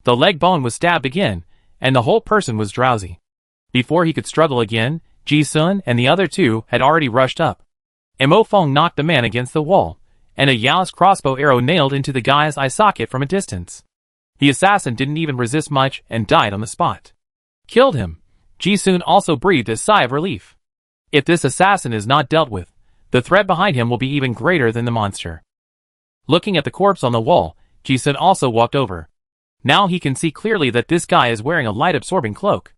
The leg bone was stabbed again, and the whole person was drowsy. Before he could struggle again, Ji-sun and the other two had already rushed up. Mo Feng knocked the man against the wall, and a Yao's crossbow arrow nailed into the guy's eye socket from a distance. The assassin didn't even resist much and died on the spot. Killed him. Ji-sun also breathed a sigh of relief. If this assassin is not dealt with, the threat behind him will be even greater than the monster. Looking at the corpse on the wall, Ji-sun also walked over. Now he can see clearly that this guy is wearing a light-absorbing cloak.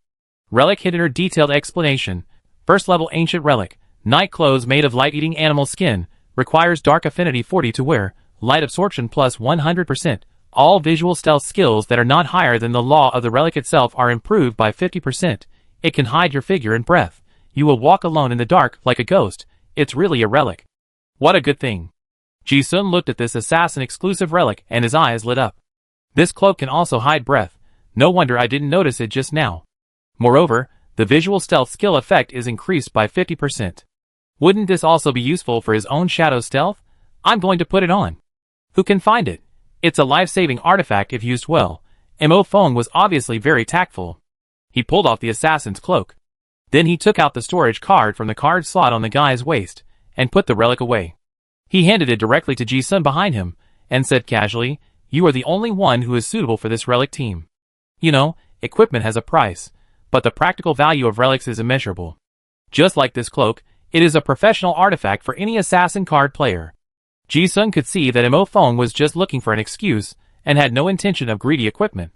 Relic hidden or detailed explanation. 1st level ancient relic. Night clothes made of light-eating animal skin. Requires dark affinity 40 to wear. Light absorption plus 100%. All visual stealth skills that are not higher than the law of the relic itself are improved by 50%. It can hide your figure and breath. You will walk alone in the dark like a ghost. It's really a relic. What a good thing. Ji-sun looked at this assassin-exclusive relic and his eyes lit up. This cloak can also hide breath. No wonder I didn't notice it just now. Moreover, the visual stealth skill effect is increased by 50%. Wouldn't this also be useful for his own shadow stealth? I'm going to put it on. Who can find it? It's a life-saving artifact if used well. Mo Feng was obviously very tactful. He pulled off the assassin's cloak. Then he took out the storage card from the card slot on the guy's waist, and put the relic away. He handed it directly to Ji-sun behind him, and said casually, "You are the only one who is suitable for this relic team. You know, equipment has a price, but the practical value of relics is immeasurable. Just like this cloak, it is a professional artifact for any assassin card player." Ji-sun could see that Mo Feng was just looking for an excuse, and had no intention of greedy equipment.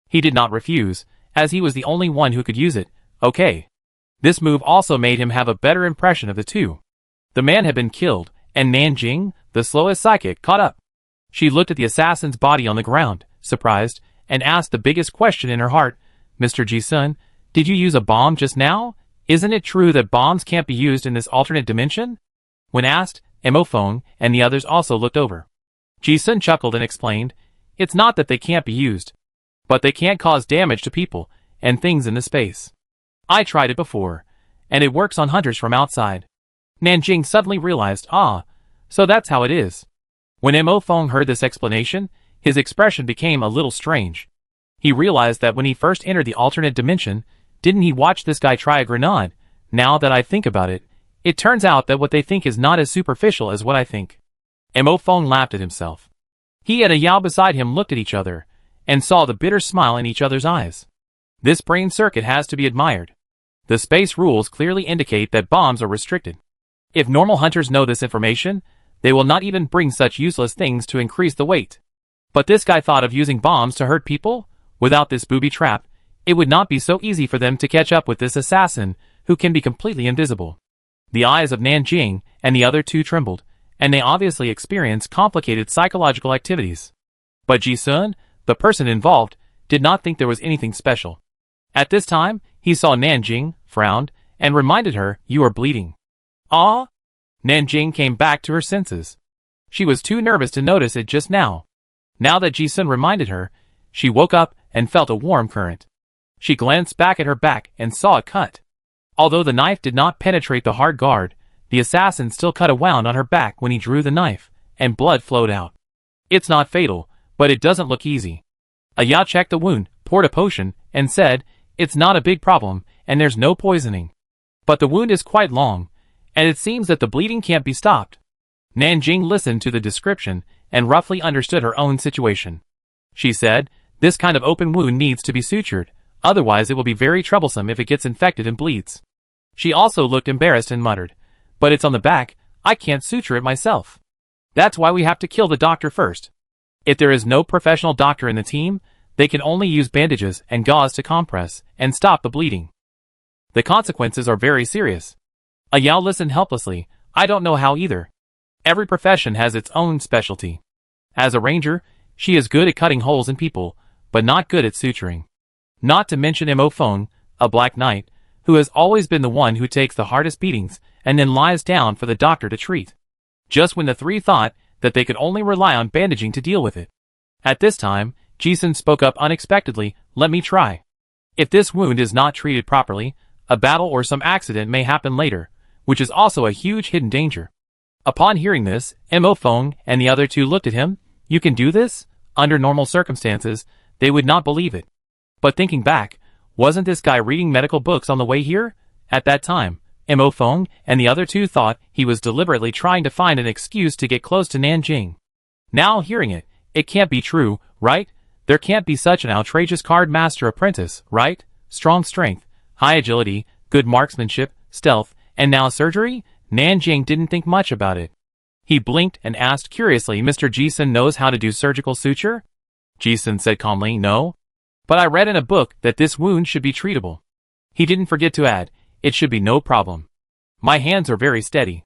He did not refuse, as he was the only one who could use it. Okay. This move also made him have a better impression of the two. The man had been killed, and Nanjing, the slowest psychic, caught up. She looked at the assassin's body on the ground, surprised, and asked the biggest question in her heart, "Mr. Ji-sun, did you use a bomb just now? Isn't it true that bombs can't be used in this alternate dimension?" When asked, Mo Feng and the others also looked over. Ji-sun chuckled and explained, "It's not that they can't be used, but they can't cause damage to people and things in the space. I tried it before, and it works on hunters from outside." Nanjing suddenly realized, so that's how it is. When Mo Feng heard this explanation, his expression became a little strange. He realized that when he first entered the alternate dimension, didn't he watch this guy try a grenade? Now that I think about it, it turns out that what they think is not as superficial as what I think. Mo Feng laughed at himself. He and a Yao beside him looked at each other, and saw the bitter smile in each other's eyes. This brain circuit has to be admired. The space rules clearly indicate that bombs are restricted. If normal hunters know this information, they will not even bring such useless things to increase the weight. But this guy thought of using bombs to hurt people? Without this booby trap, it would not be so easy for them to catch up with this assassin, who can be completely invisible. The eyes of Nanjing and the other two trembled, and they obviously experienced complicated psychological activities. But Ji-sun, the person involved, did not think there was anything special. At this time, he saw Nanjing, frowned, and reminded her, "You are bleeding." "Ah?" Nanjing came back to her senses. She was too nervous to notice it just now. Now that Ji-sun reminded her, she woke up and felt a warm current. She glanced back at her back and saw a cut. Although the knife did not penetrate the hard guard, the assassin still cut a wound on her back when he drew the knife, and blood flowed out. It's not fatal, but it doesn't look easy. A Yao checked the wound, poured a potion, and said, "It's not a big problem, and there's no poisoning. But the wound is quite long, and it seems that the bleeding can't be stopped." Nanjing listened to the description, and roughly understood her own situation. She said, "This kind of open wound needs to be sutured, otherwise it will be very troublesome if it gets infected and bleeds." She also looked embarrassed and muttered, "But it's on the back, I can't suture it myself. That's why we have to kill the doctor first. If there is no professional doctor in the team, they can only use bandages and gauze to compress and stop the bleeding. The consequences are very serious." A Yao listened helplessly. "I don't know how either. Every profession has its own specialty. As a ranger, she is good at cutting holes in people, but not good at suturing. Not to mention Mo Feng, a black knight, who has always been the one who takes the hardest beatings and then lies down for the doctor to treat." Just when the three thought that they could only rely on bandaging to deal with it. At this time, Ji-sun spoke up unexpectedly, "Let me try. If this wound is not treated properly, a battle or some accident may happen later, which is also a huge hidden danger." Upon hearing this, Mo Feng and the other two looked at him. "You can do this?" Under normal circumstances, they would not believe it. But thinking back, wasn't this guy reading medical books on the way here? At that time, Mo Feng and the other two thought he was deliberately trying to find an excuse to get close to Nanjing. Now hearing it, it can't be true, right? There can't be such an outrageous card master apprentice, right? Strong strength, high agility, good marksmanship, stealth, and now surgery? Nanjing didn't think much about it. He blinked and asked curiously, "Mr. Ji-sun knows how to do surgical suture?" Ji-sun said calmly, "No. But I read in a book that this wound should be treatable." He didn't forget to add, "It should be no problem. My hands are very steady."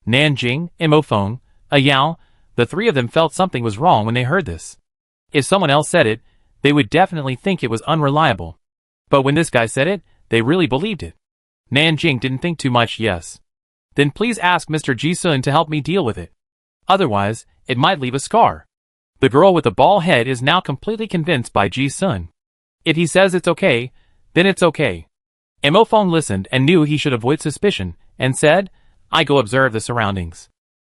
Nanjing, Mo Feng, a Yao, the three of them felt something was wrong when they heard this. If someone else said it, they would definitely think it was unreliable. But when this guy said it, they really believed it. Nanjing didn't think too much. "Yes. Then please ask Mr. Ji-sun to help me deal with it. Otherwise, it might leave a scar." The girl with the bald head is now completely convinced by Ji-sun. If he says it's okay, then it's okay. Mo Feng listened and knew he should avoid suspicion, and said, I go observe the surroundings.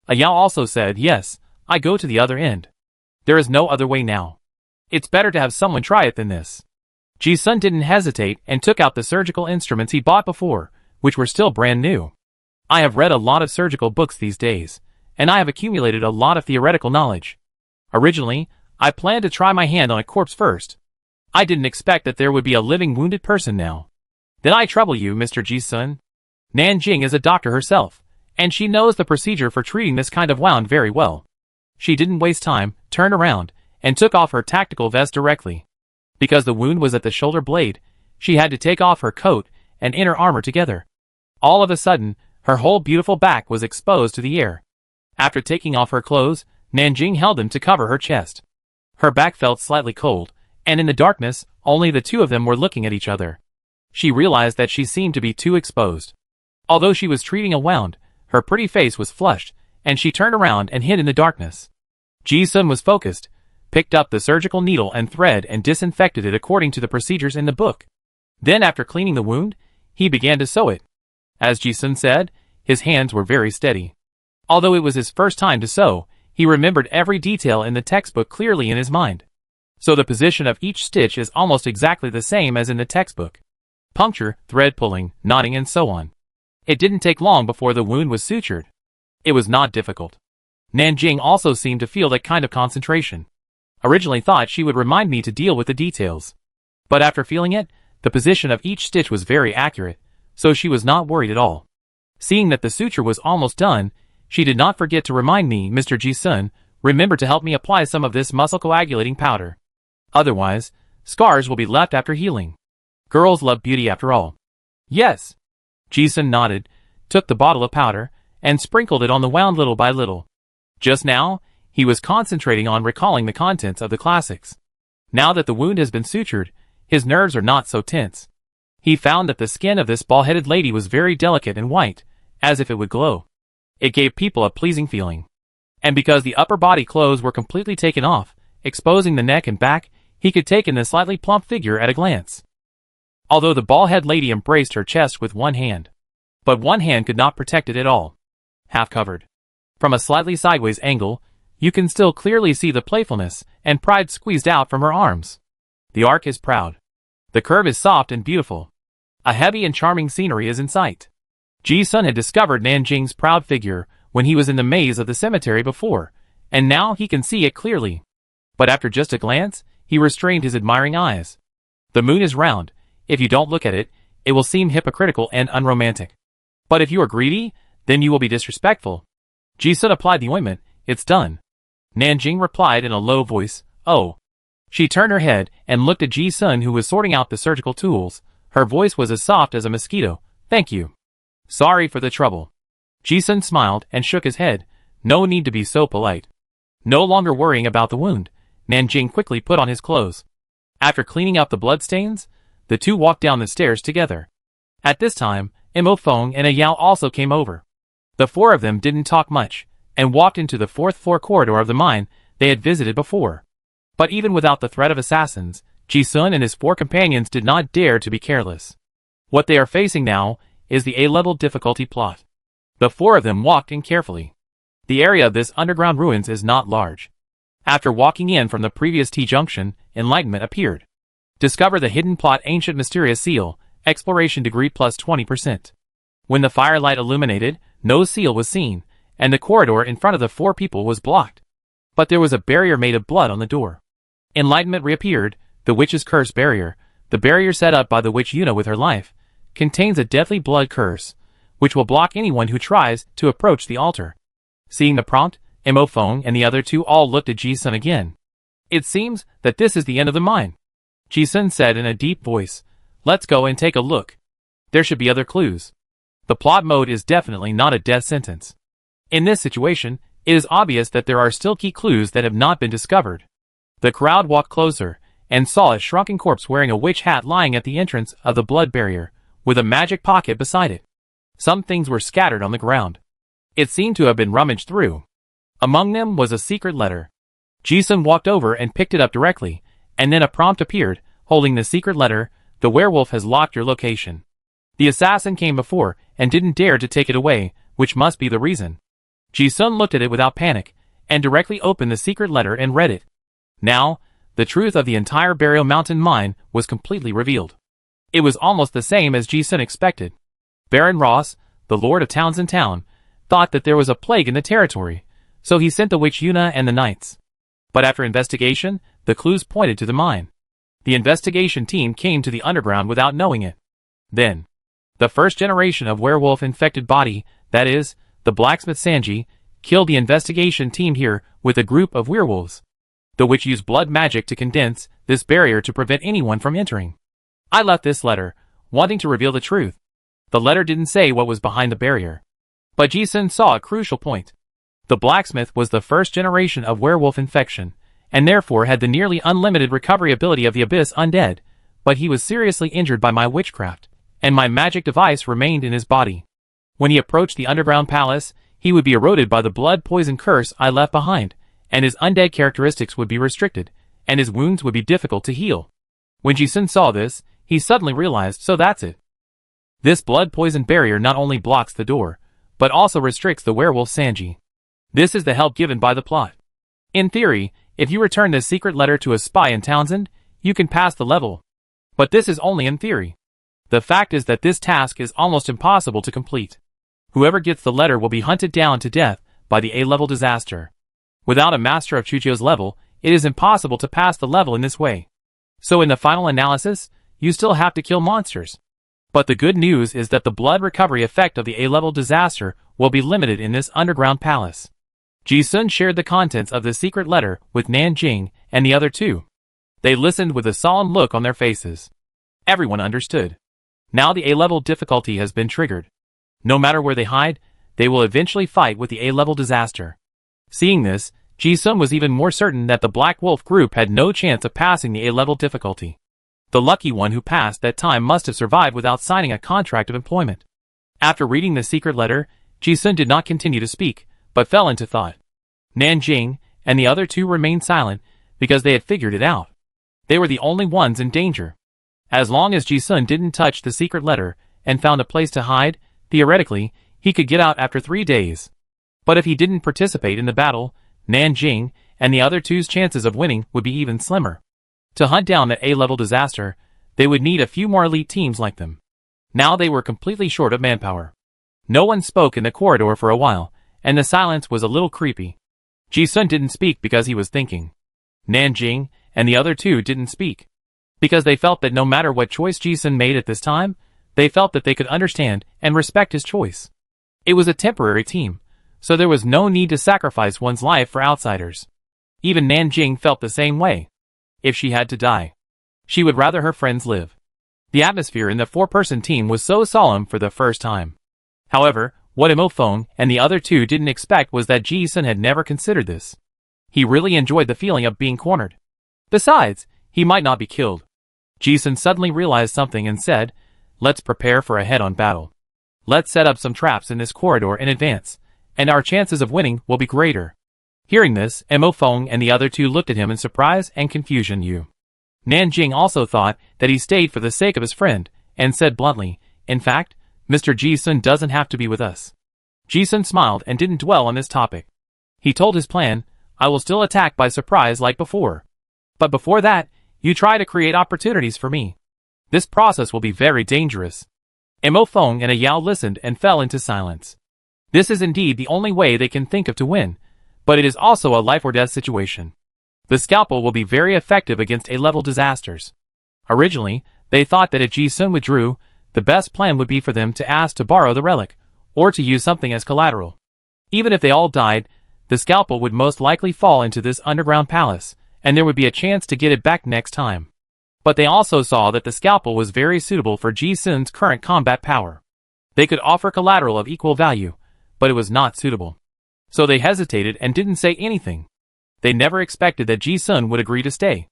A Yao also said, yes, I go to the other end. There is no other way now. It's better to have someone try it than this. Ji-sun didn't hesitate and took out the surgical instruments he bought before, which were still brand new. I have read a lot of surgical books these days, and I have accumulated a lot of theoretical knowledge. Originally, I planned to try my hand on a corpse first. I didn't expect that there would be a living wounded person now. Did I trouble you, Mr. Ji-sun? Nanjing is a doctor herself, and she knows the procedure for treating this kind of wound very well. She didn't waste time, turned around, and took off her tactical vest directly. Because the wound was at the shoulder blade, she had to take off her coat and inner armor together. All of a sudden, her whole beautiful back was exposed to the air. After taking off her clothes, Nanjing held them to cover her chest. Her back felt slightly cold, and in the darkness, only the two of them were looking at each other. She realized that she seemed to be too exposed. Although she was treating a wound, her pretty face was flushed, and she turned around and hid in the darkness. Ji-sun was focused, picked up the surgical needle and thread and disinfected it according to the procedures in the book. Then after cleaning the wound, he began to sew it. As Ji-sun said, his hands were very steady. Although it was his first time to sew, he remembered every detail in the textbook clearly in his mind. So the position of each stitch is almost exactly the same as in the textbook. Puncture, thread pulling, knotting and so on. It didn't take long before the wound was sutured. It was not difficult. Nanjing also seemed to feel that kind of concentration. Originally thought she would remind me to deal with the details. But after feeling it, the position of each stitch was very accurate, so she was not worried at all. Seeing that the suture was almost done, she did not forget to remind me, Mr. Ji-sun, remember to help me apply some of this muscle coagulating powder. Otherwise, scars will be left after healing. Girls love beauty after all. Yes. Ji-sun nodded, took the bottle of powder, and sprinkled it on the wound little by little. Just now, he was concentrating on recalling the contents of the classics. Now that the wound has been sutured, his nerves are not so tense. He found that the skin of this bald-headed lady was very delicate and white, as if it would glow. It gave people a pleasing feeling. And because the upper body clothes were completely taken off, exposing the neck and back, he could take in the slightly plump figure at a glance. Although the bald-headed lady embraced her chest with one hand. But one hand could not protect it at all. Half covered. From a slightly sideways angle, you can still clearly see the playfulness and pride squeezed out from her arms. The arc is proud. The curve is soft and beautiful. A heavy and charming scenery is in sight. Ji-sun had discovered Nanjing's proud figure when he was in the maze of the cemetery before, and now he can see it clearly. But after just a glance, he restrained his admiring eyes. The moon is round. If you don't look at it, it will seem hypocritical and unromantic. But if you are greedy, then you will be disrespectful. Ji-sun applied the ointment. It's done. Nanjing replied in a low voice, oh. She turned her head and looked at Ji-sun, who was sorting out the surgical tools. Her voice was as soft as a mosquito. Thank you. Sorry for the trouble. Ji-sun smiled and shook his head. No need to be so polite. No longer worrying about the wound, Nanjing quickly put on his clothes. After cleaning up the bloodstains, the two walked down the stairs together. At this time, Mo Feng and a Yao also came over. The four of them didn't talk much, and walked into the fourth floor corridor of the mine they had visited before. But even without the threat of assassins, Ji-sun and his four companions did not dare to be careless. What they are facing now is the A-level difficulty plot. The four of them walked in carefully. The area of this underground ruins is not large. After walking in from the previous T-junction, enlightenment appeared. Discover the hidden plot ancient mysterious seal, exploration degree plus 20%. When the firelight illuminated, no seal was seen, and the corridor in front of the four people was blocked. But there was a barrier made of blood on the door. Enlightenment reappeared, the witch's curse barrier, the barrier set up by the witch Yuna with her life, contains a deadly blood curse, which will block anyone who tries to approach the altar. Seeing the prompt, Mo Feng and the other two all looked at Ji-sun again. It seems that this is the end of the mine. Ji-sun said in a deep voice, let's go and take a look. There should be other clues. The plot mode is definitely not a death sentence. In this situation, it is obvious that there are still key clues that have not been discovered. The crowd walked closer, and saw a shrunken corpse wearing a witch hat lying at the entrance of the blood barrier, with a magic pocket beside it. Some things were scattered on the ground. It seemed to have been rummaged through. Among them was a secret letter. Ji-sun walked over and picked it up directly, and then a prompt appeared, holding the secret letter, the werewolf has locked your location. The assassin came before, and didn't dare to take it away, which must be the reason. Ji-sun looked at it without panic, and directly opened the secret letter and read it. Now, the truth of the entire Burial Mountain mine was completely revealed. It was almost the same as Ji-sun expected. Baron Ross, the Lord of Townsend Town, thought that there was a plague in the territory, so he sent the witch Yuna and the knights. But after investigation, the clues pointed to the mine. The investigation team came to the underground without knowing it. Then, the first generation of werewolf-infected body, that is, the blacksmith Sanji, killed the investigation team here with a group of werewolves. The witch used blood magic to condense this barrier to prevent anyone from entering. I left this letter, wanting to reveal the truth. The letter didn't say what was behind the barrier. But Ji-sun saw a crucial point. The blacksmith was the first generation of werewolf infection, and therefore had the nearly unlimited recovery ability of the Abyss Undead, but he was seriously injured by my witchcraft, and my magic device remained in his body. When he approached the underground palace, he would be eroded by the blood poison curse I left behind, and his undead characteristics would be restricted, and his wounds would be difficult to heal. When Ji-sun saw this, he suddenly realized, so that's it. This blood poison barrier not only blocks the door, but also restricts the werewolf Sanji. This is the help given by the plot. In theory, if you return this secret letter to a spy in Townsend, you can pass the level. But this is only in theory. The fact is that this task is almost impossible to complete. Whoever gets the letter will be hunted down to death by the A-level disaster. Without a master of Chuchio's level, it is impossible to pass the level in this way. So in the final analysis, you still have to kill monsters. But the good news is that the blood recovery effect of the A-level disaster will be limited in this underground palace. Ji-sun shared the contents of the secret letter with Nanjing and the other two. They listened with a solemn look on their faces. Everyone understood. Now the A-level difficulty has been triggered. No matter where they hide, they will eventually fight with the A-level disaster. Seeing this, Ji-sun was even more certain that the Black Wolf group had no chance of passing the A-level difficulty. The lucky one who passed that time must have survived without signing a contract of employment. After reading the secret letter, Ji-sun did not continue to speak, but fell into thought. Nanjing and the other two remained silent because they had figured it out. They were the only ones in danger. As long as Ji-sun didn't touch the secret letter and found a place to hide, theoretically, he could get out after 3 days. But if he didn't participate in the battle, Nanjing and the other two's chances of winning would be even slimmer. To hunt down that A-level disaster, they would need a few more elite teams like them. Now they were completely short of manpower. No one spoke in the corridor for a while, and the silence was a little creepy. Ji-sun didn't speak because he was thinking. Nanjing and the other two didn't speak because they felt that no matter what choice Ji-sun made at this time, they felt that they could understand and respect his choice. It was a temporary team, so there was no need to sacrifice one's life for outsiders. Even Nanjing felt the same way. If she had to die, she would rather her friends live. The atmosphere in the 4-person team was so solemn for the first time. However, what Mo Feng and the other two didn't expect was that Ji-sun had never considered this. He really enjoyed the feeling of being cornered. Besides, he might not be killed. Ji-sun suddenly realized something and said, "Let's prepare for a head-on battle. Let's set up some traps in this corridor in advance, and our chances of winning will be greater." Hearing this, Mo Feng and the other two looked at him in surprise and confusion. Nanjing also thought that he stayed for the sake of his friend, and said bluntly, "In fact, Mr. Ji-sun doesn't have to be with us." Ji-sun smiled and didn't dwell on this topic. He told his plan, "I will still attack by surprise like before. But before that, you try to create opportunities for me. This process will be very dangerous." Mo Feng and Yao listened and fell into silence. This is indeed the only way they can think of to win, but it is also a life-or-death situation. The scalpel will be very effective against A-level disasters. Originally, they thought that if Ji-sun withdrew, the best plan would be for them to ask to borrow the relic, or to use something as collateral. Even if they all died, the scalpel would most likely fall into this underground palace, and there would be a chance to get it back next time. But they also saw that the scalpel was very suitable for Ji-sun's current combat power. They could offer collateral of equal value, but it was not suitable. So they hesitated and didn't say anything. They never expected that Ji-sun would agree to stay.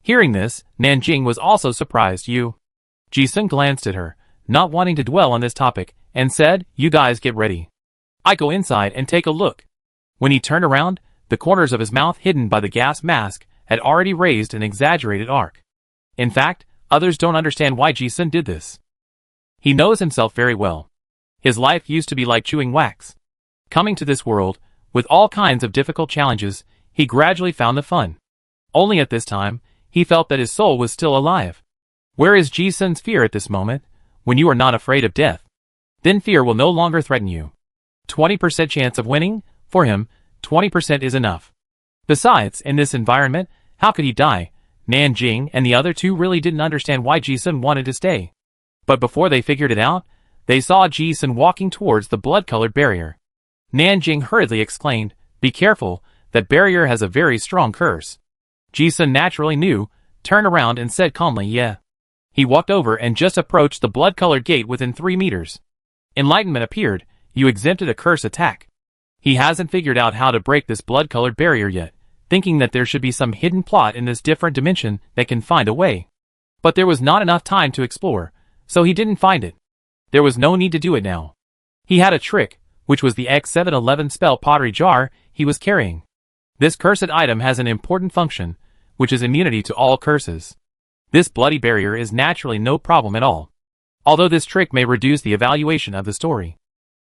Hearing this, Nanjing was also surprised. Ji-sun glanced at her, not wanting to dwell on this topic, and said, "You guys get ready. I go inside and take a look." When he turned around, the corners of his mouth hidden by the gas mask had already raised an exaggerated arc. In fact, others don't understand why Ji-sun did this. He knows himself very well. His life used to be like chewing wax. Coming to this world, with all kinds of difficult challenges, he gradually found the fun. Only at this time, he felt that his soul was still alive. Where is Ji-sun's fear at this moment, when you are not afraid of death? Then fear will no longer threaten you. 20% chance of winning? For him, 20% is enough. Besides, in this environment, how could he die? Nanjing and the other two really didn't understand why Ji-sun wanted to stay. But before they figured it out, they saw Ji-sun walking towards the blood-colored barrier. Nanjing hurriedly exclaimed, "Be careful, that barrier has a very strong curse." Ji-sun naturally knew, turned around and said calmly, "Yeah." He walked over and just approached the blood-colored gate within 3 meters. Enlightenment appeared. "You exempted a curse attack." He hasn't figured out how to break this blood-colored barrier yet, thinking that there should be some hidden plot in this different dimension that can find a way. But there was not enough time to explore, so he didn't find it. There was no need to do it now. He had a trick, which was the X711 spell pottery jar he was carrying. This cursed item has an important function, which is immunity to all curses. This bloody barrier is naturally no problem at all. Although this trick may reduce the evaluation of the story.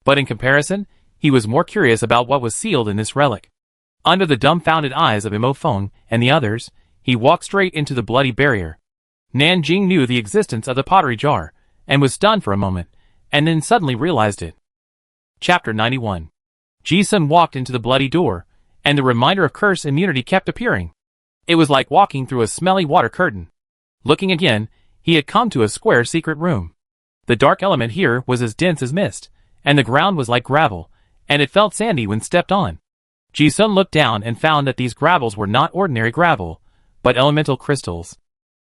But in comparison, he was more curious about what was sealed in this relic. Under the dumbfounded eyes of Imofeng and the others, he walked straight into the bloody barrier. Nanjing knew the existence of the pottery jar, and was stunned for a moment, and then suddenly realized it. Chapter 91. Ji-sun walked into the bloody door, and the reminder of curse immunity kept appearing. It was like walking through a smelly water curtain. Looking again, he had come to a square secret room. The dark element here was as dense as mist, and the ground was like gravel, and it felt sandy when stepped on. Ji-sun looked down and found that these gravels were not ordinary gravel, but elemental crystals.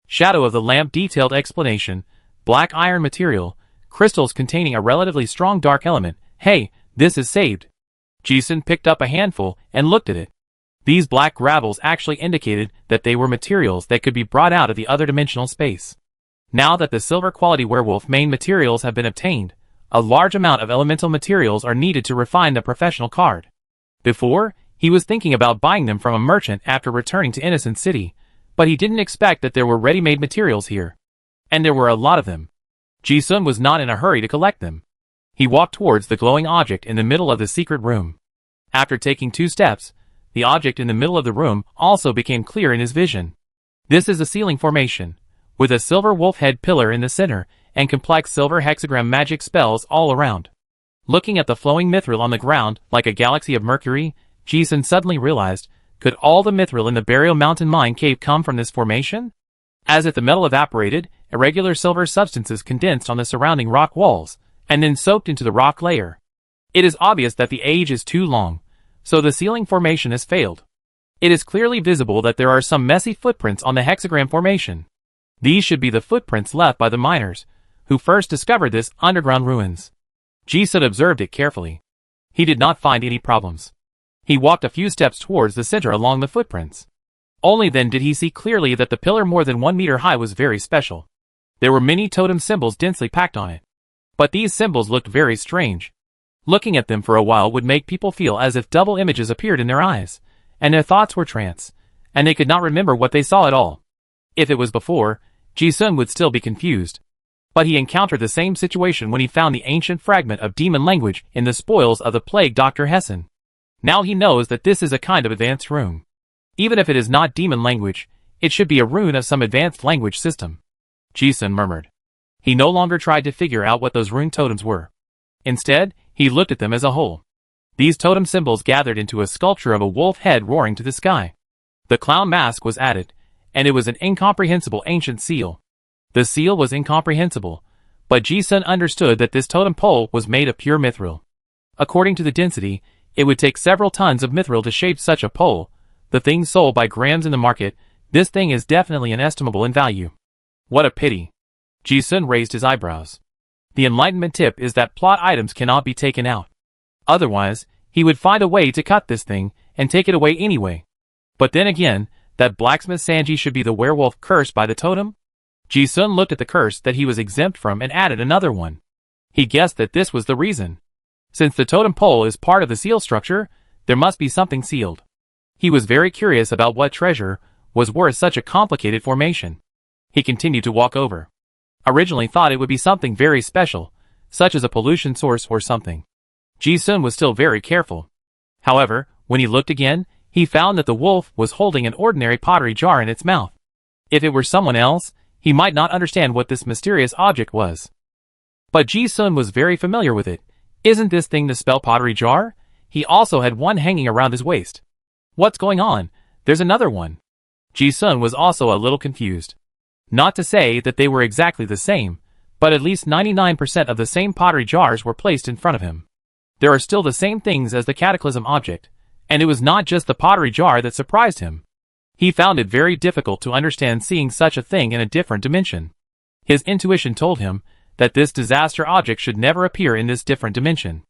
Shadow of the lamp detailed explanation, black iron material, crystals containing a relatively strong dark element. Hey, this is saved. Ji-sun picked up a handful and looked at it. These black gravels actually indicated that they were materials that could be brought out of the other dimensional space. Now that the silver quality werewolf main materials have been obtained, a large amount of elemental materials are needed to refine the professional card. Before, he was thinking about buying them from a merchant after returning to Innocent City, but he didn't expect that there were ready-made materials here. And there were a lot of them. Ji-sun was not in a hurry to collect them. He walked towards the glowing object in the middle of the secret room. After taking 2 steps, the object in the middle of the room also became clear in his vision. This is a ceiling formation, with a silver wolf head pillar in the center, and complex silver hexagram magic spells all around. Looking at the flowing mithril on the ground like a galaxy of mercury, Ji-sun suddenly realized, could all the mithril in the Burial Mountain mine cave come from this formation? As if the metal evaporated, irregular silver substances condensed on the surrounding rock walls, and then soaked into the rock layer. It is obvious that the age is too long, so the ceiling formation has failed. It is clearly visible that there are some messy footprints on the hexagram formation. These should be the footprints left by the miners, who first discovered this underground ruins. Ji-sun observed it carefully. He did not find any problems. He walked a few steps towards the center along the footprints. Only then did he see clearly that the pillar more than 1 meter high was very special. There were many totem symbols densely packed on it. But these symbols looked very strange. Looking at them for a while would make people feel as if double images appeared in their eyes, and their thoughts were trance, and they could not remember what they saw at all. If it was before, Ji-sun would still be confused. But he encountered the same situation when he found the ancient fragment of demon language in the spoils of the plague Dr. Hessen. Now he knows that this is a kind of advanced rune. Even if it is not demon language, it should be a rune of some advanced language system. Ji-sun murmured. He no longer tried to figure out what those rune totems were. Instead, he looked at them as a whole. These totem symbols gathered into a sculpture of a wolf head roaring to the sky. The clown mask was added, and it was an incomprehensible ancient seal. The seal was incomprehensible, but Ji-sun understood that this totem pole was made of pure mithril. According to the density, it would take several tons of mithril to shape such a pole. The thing sold by grams in the market, this thing is definitely inestimable in value. What a pity. Ji-sun raised his eyebrows. The enlightenment tip is that plot items cannot be taken out. Otherwise, he would find a way to cut this thing and take it away anyway. But then again, that blacksmith Sanji should be the werewolf cursed by the totem? Ji-sun looked at the curse that he was exempt from and added another one. He guessed that this was the reason. Since the totem pole is part of the seal structure, there must be something sealed. He was very curious about what treasure was worth such a complicated formation. He continued to walk over. Originally thought it would be something very special, such as a pollution source or something. Ji-sun was still very careful. However, when he looked again, he found that the wolf was holding an ordinary pottery jar in its mouth. If it were someone else, he might not understand what this mysterious object was. But Ji-sun was very familiar with it. Isn't this thing the spell pottery jar? He also had one hanging around his waist. What's going on? There's another one. Ji-sun was also a little confused. Not to say that they were exactly the same, but at least 99% of the same pottery jars were placed in front of him. There are still the same things as the cataclysm object, and it was not just the pottery jar that surprised him. He found it very difficult to understand seeing such a thing in a different dimension. His intuition told him that this disaster object should never appear in this different dimension.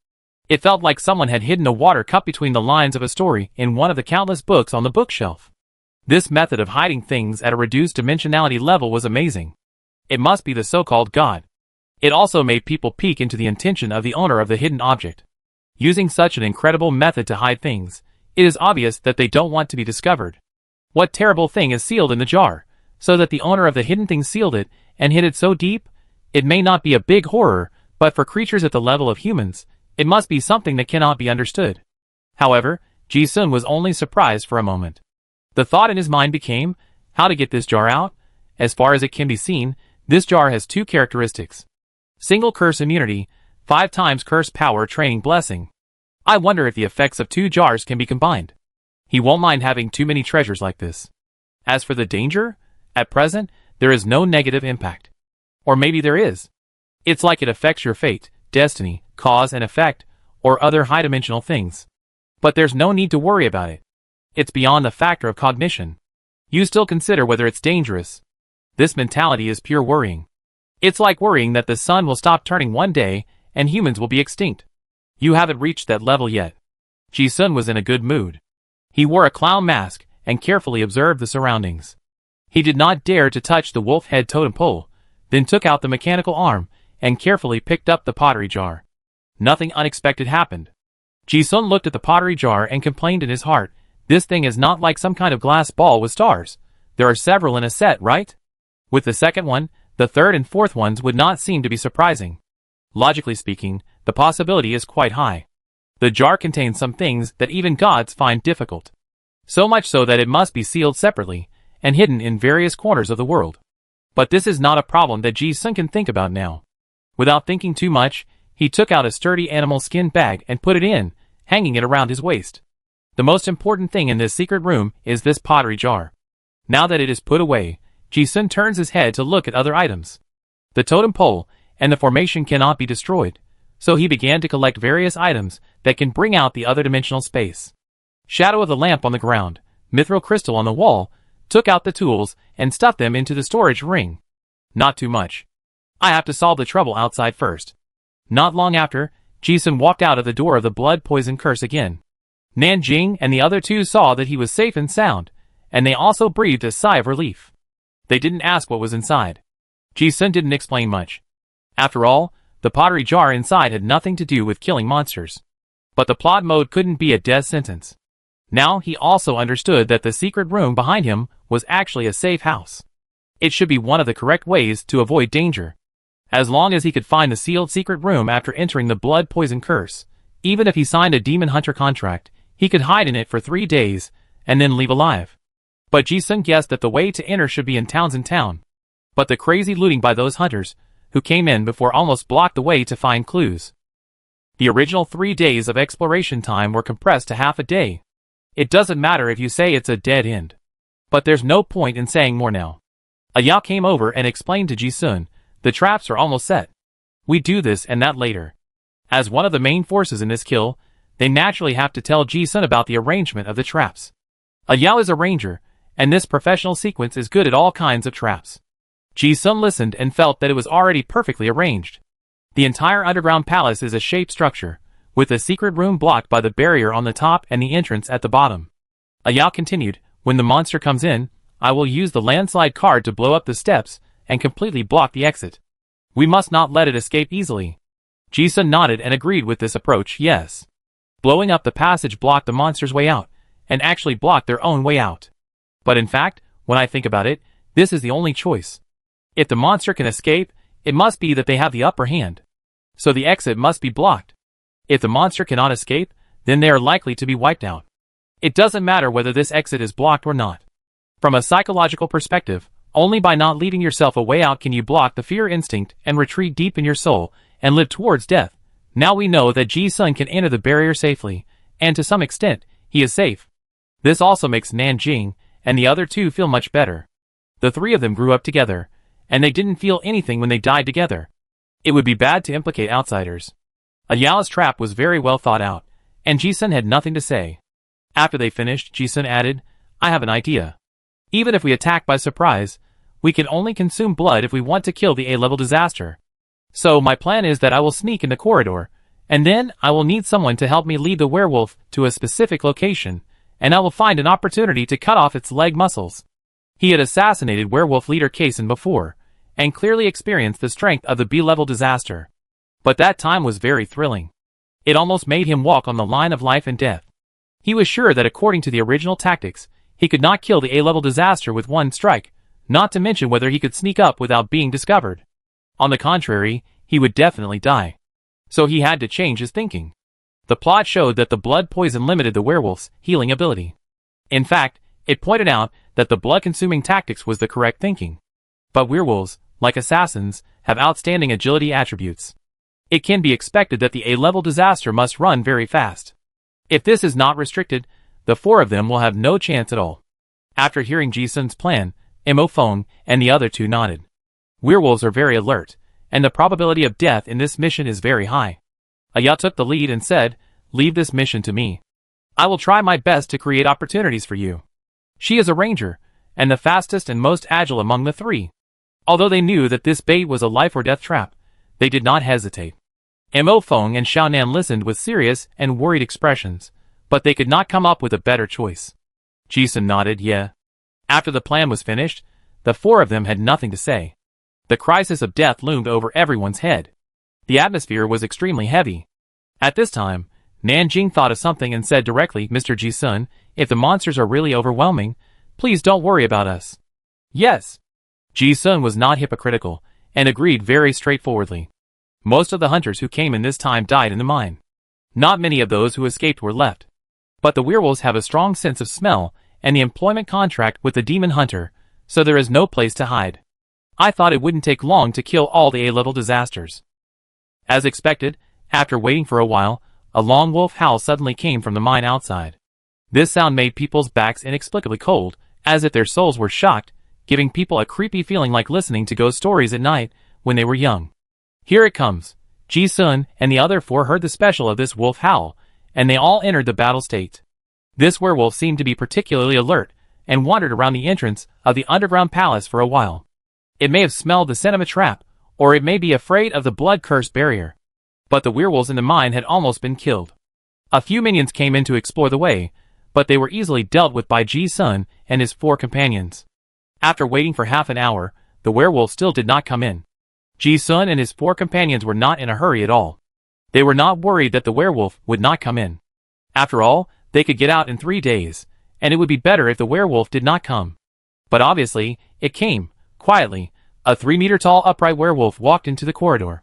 It felt like someone had hidden a water cup between the lines of a story in one of the countless books on the bookshelf. This method of hiding things at a reduced dimensionality level was amazing. It must be the so-called God. It also made people peek into the intention of the owner of the hidden object. Using such an incredible method to hide things, it is obvious that they don't want to be discovered. What terrible thing is sealed in the jar, so that the owner of the hidden thing sealed it and hid it so deep? It may not be a big horror, but for creatures at the level of humans, it must be something that cannot be understood. However, Ji-sun was only surprised for a moment. The thought in his mind became, how to get this jar out? As far as it can be seen, this jar has two characteristics. Single curse immunity, 5 times curse power training blessing. I wonder if the effects of 2 jars can be combined. He won't mind having too many treasures like this. As for the danger, at present, there is no negative impact. Or maybe there is. It's like it affects your fate, destiny, cause and effect, or other high-dimensional things. But there's no need to worry about it. It's beyond the factor of cognition. You still consider whether it's dangerous. This mentality is pure worrying. It's like worrying that the sun will stop turning one day and humans will be extinct. You haven't reached that level yet. Ji-sun was in a good mood. He wore a clown mask and carefully observed the surroundings. He did not dare to touch the wolf head totem pole, then took out the mechanical arm and carefully picked up the pottery jar. Nothing unexpected happened. Ji-sun looked at the pottery jar and complained in his heart, this thing is not like some kind of glass ball with stars. There are several in a set, right? With the second one, the third and fourth ones would not seem to be surprising. Logically speaking, the possibility is quite high. The jar contains some things that even gods find difficult. So much so that it must be sealed separately and hidden in various corners of the world. But this is not a problem that Ji-sun can think about now. Without thinking too much, he took out a sturdy animal skin bag and put it in, hanging it around his waist. The most important thing in this secret room is this pottery jar. Now that it is put away, Ji-sun turns his head to look at other items. The totem pole and the formation cannot be destroyed, so he began to collect various items that can bring out the other dimensional space. Shadow of the lamp on the ground, mithril crystal on the wall, took out the tools and stuffed them into the storage ring. Not too much. I have to solve the trouble outside first. Not long after, Ji-sun walked out of the door of the blood poison curse again. Nanjing and the other two saw that he was safe and sound, and they also breathed a sigh of relief. They didn't ask what was inside. Ji-sun didn't explain much. After all, the pottery jar inside had nothing to do with killing monsters. But the plot mode couldn't be a death sentence. Now he also understood that the secret room behind him was actually a safe house. It should be one of the correct ways to avoid danger. As long as he could find the sealed secret room after entering the blood poison curse, even if he signed a demon hunter contract, he could hide in it for 3 days and then leave alive. But Ji-sun guessed that the way to enter should be in Townsend Town. But the crazy looting by those hunters, who came in before, almost blocked the way to find clues. The original 3 days of exploration time were compressed to half a day. It doesn't matter if you say it's a dead end. But there's no point in saying more now. Aya came over and explained to Ji-sun, the traps are almost set. We do this and that later. As one of the main forces in this kill, they naturally have to tell Ji-sun about the arrangement of the traps. Aya is a ranger, and this professional sequence is good at all kinds of traps. Ji-sun listened and felt that it was already perfectly arranged. The entire underground palace is a shaped structure, with the secret room blocked by the barrier on the top and the entrance at the bottom. Aya continued, when the monster comes in, I will use the landslide card to blow up the steps and completely block the exit. We must not let it escape easily. Ji-sun nodded and agreed with this approach, yes. Blowing up the passage blocked the monster's way out, and actually blocked their own way out. But in fact, when I think about it, this is the only choice. If the monster can escape, it must be that they have the upper hand. So the exit must be blocked. If the monster cannot escape, then they are likely to be wiped out. It doesn't matter whether this exit is blocked or not. From a psychological perspective, only by not leaving yourself a way out can you block the fear instinct and retreat deep in your soul and live towards death. Now we know that Ji-sun can enter the barrier safely, and to some extent, he is safe. This also makes Nanjing and the other two feel much better. The three of them grew up together, and they didn't feel anything when they died together. It would be bad to implicate outsiders. Ayala's trap was very well thought out, and Ji-sun had nothing to say. After they finished, Ji-sun added, I have an idea. Even if we attack by surprise, we can only consume blood if we want to kill the A-level disaster. So my plan is that I will sneak in the corridor, and then I will need someone to help me lead the werewolf to a specific location, and I will find an opportunity to cut off its leg muscles. He had assassinated werewolf leader Kaisen before, and clearly experienced the strength of the B-level disaster. But that time was very thrilling. It almost made him walk on the line of life and death. He was sure that according to the original tactics, he could not kill the A-level disaster with one strike, not to mention whether he could sneak up without being discovered. On the contrary, he would definitely die. So he had to change his thinking. The plot showed that the blood poison limited the werewolf's healing ability. In fact, it pointed out that the blood-consuming tactics was the correct thinking. But werewolves, like assassins, have outstanding agility attributes. It can be expected that the A-level disaster must run very fast. If this is not restricted, the four of them will have no chance at all. After hearing Ji-sun's plan, Mo Feng and the other two nodded. Werewolves are very alert, and the probability of death in this mission is very high. Aya took the lead and said, leave this mission to me. I will try my best to create opportunities for you. She is a ranger, and the fastest and most agile among the three. Although they knew that this bait was a life or death trap, they did not hesitate. Mo Feng and Xiaonan listened with serious and worried expressions, but they could not come up with a better choice. Ji-sun nodded, yeah. After the plan was finished, the four of them had nothing to say. The crisis of death loomed over everyone's head. The atmosphere was extremely heavy. At this time, Nanjing thought of something and said directly, Mr. Ji-sun, if the monsters are really overwhelming, please don't worry about us. Yes. Ji-sun was not hypocritical, and agreed very straightforwardly. Most of the hunters who came in this time died in the mine. Not many of those who escaped were left. But the werewolves have a strong sense of smell, and the employment contract with the demon hunter, so there is no place to hide. I thought it wouldn't take long to kill all the A-level disasters. As expected, after waiting for a while, a long wolf howl suddenly came from the mine outside. This sound made people's backs inexplicably cold, as if their souls were shocked, giving people a creepy feeling like listening to ghost stories at night when they were young. Here it comes. Ji-sun and the other four heard the special of this wolf howl, and they all entered the battle state. This werewolf seemed to be particularly alert, and wandered around the entrance of the underground palace for a while. It may have smelled the scent of a trap, or it may be afraid of the blood-cursed barrier. But the werewolves in the mine had almost been killed. A few minions came in to explore the way, but they were easily dealt with by Ji-sun and his four companions. After waiting for half an hour, the werewolf still did not come in. Ji-sun and his four companions were not in a hurry at all. They were not worried that the werewolf would not come in. After all, they could get out in 3 days, and it would be better if the werewolf did not come. But obviously, it came, quietly. A 3-meter-tall upright werewolf walked into the corridor.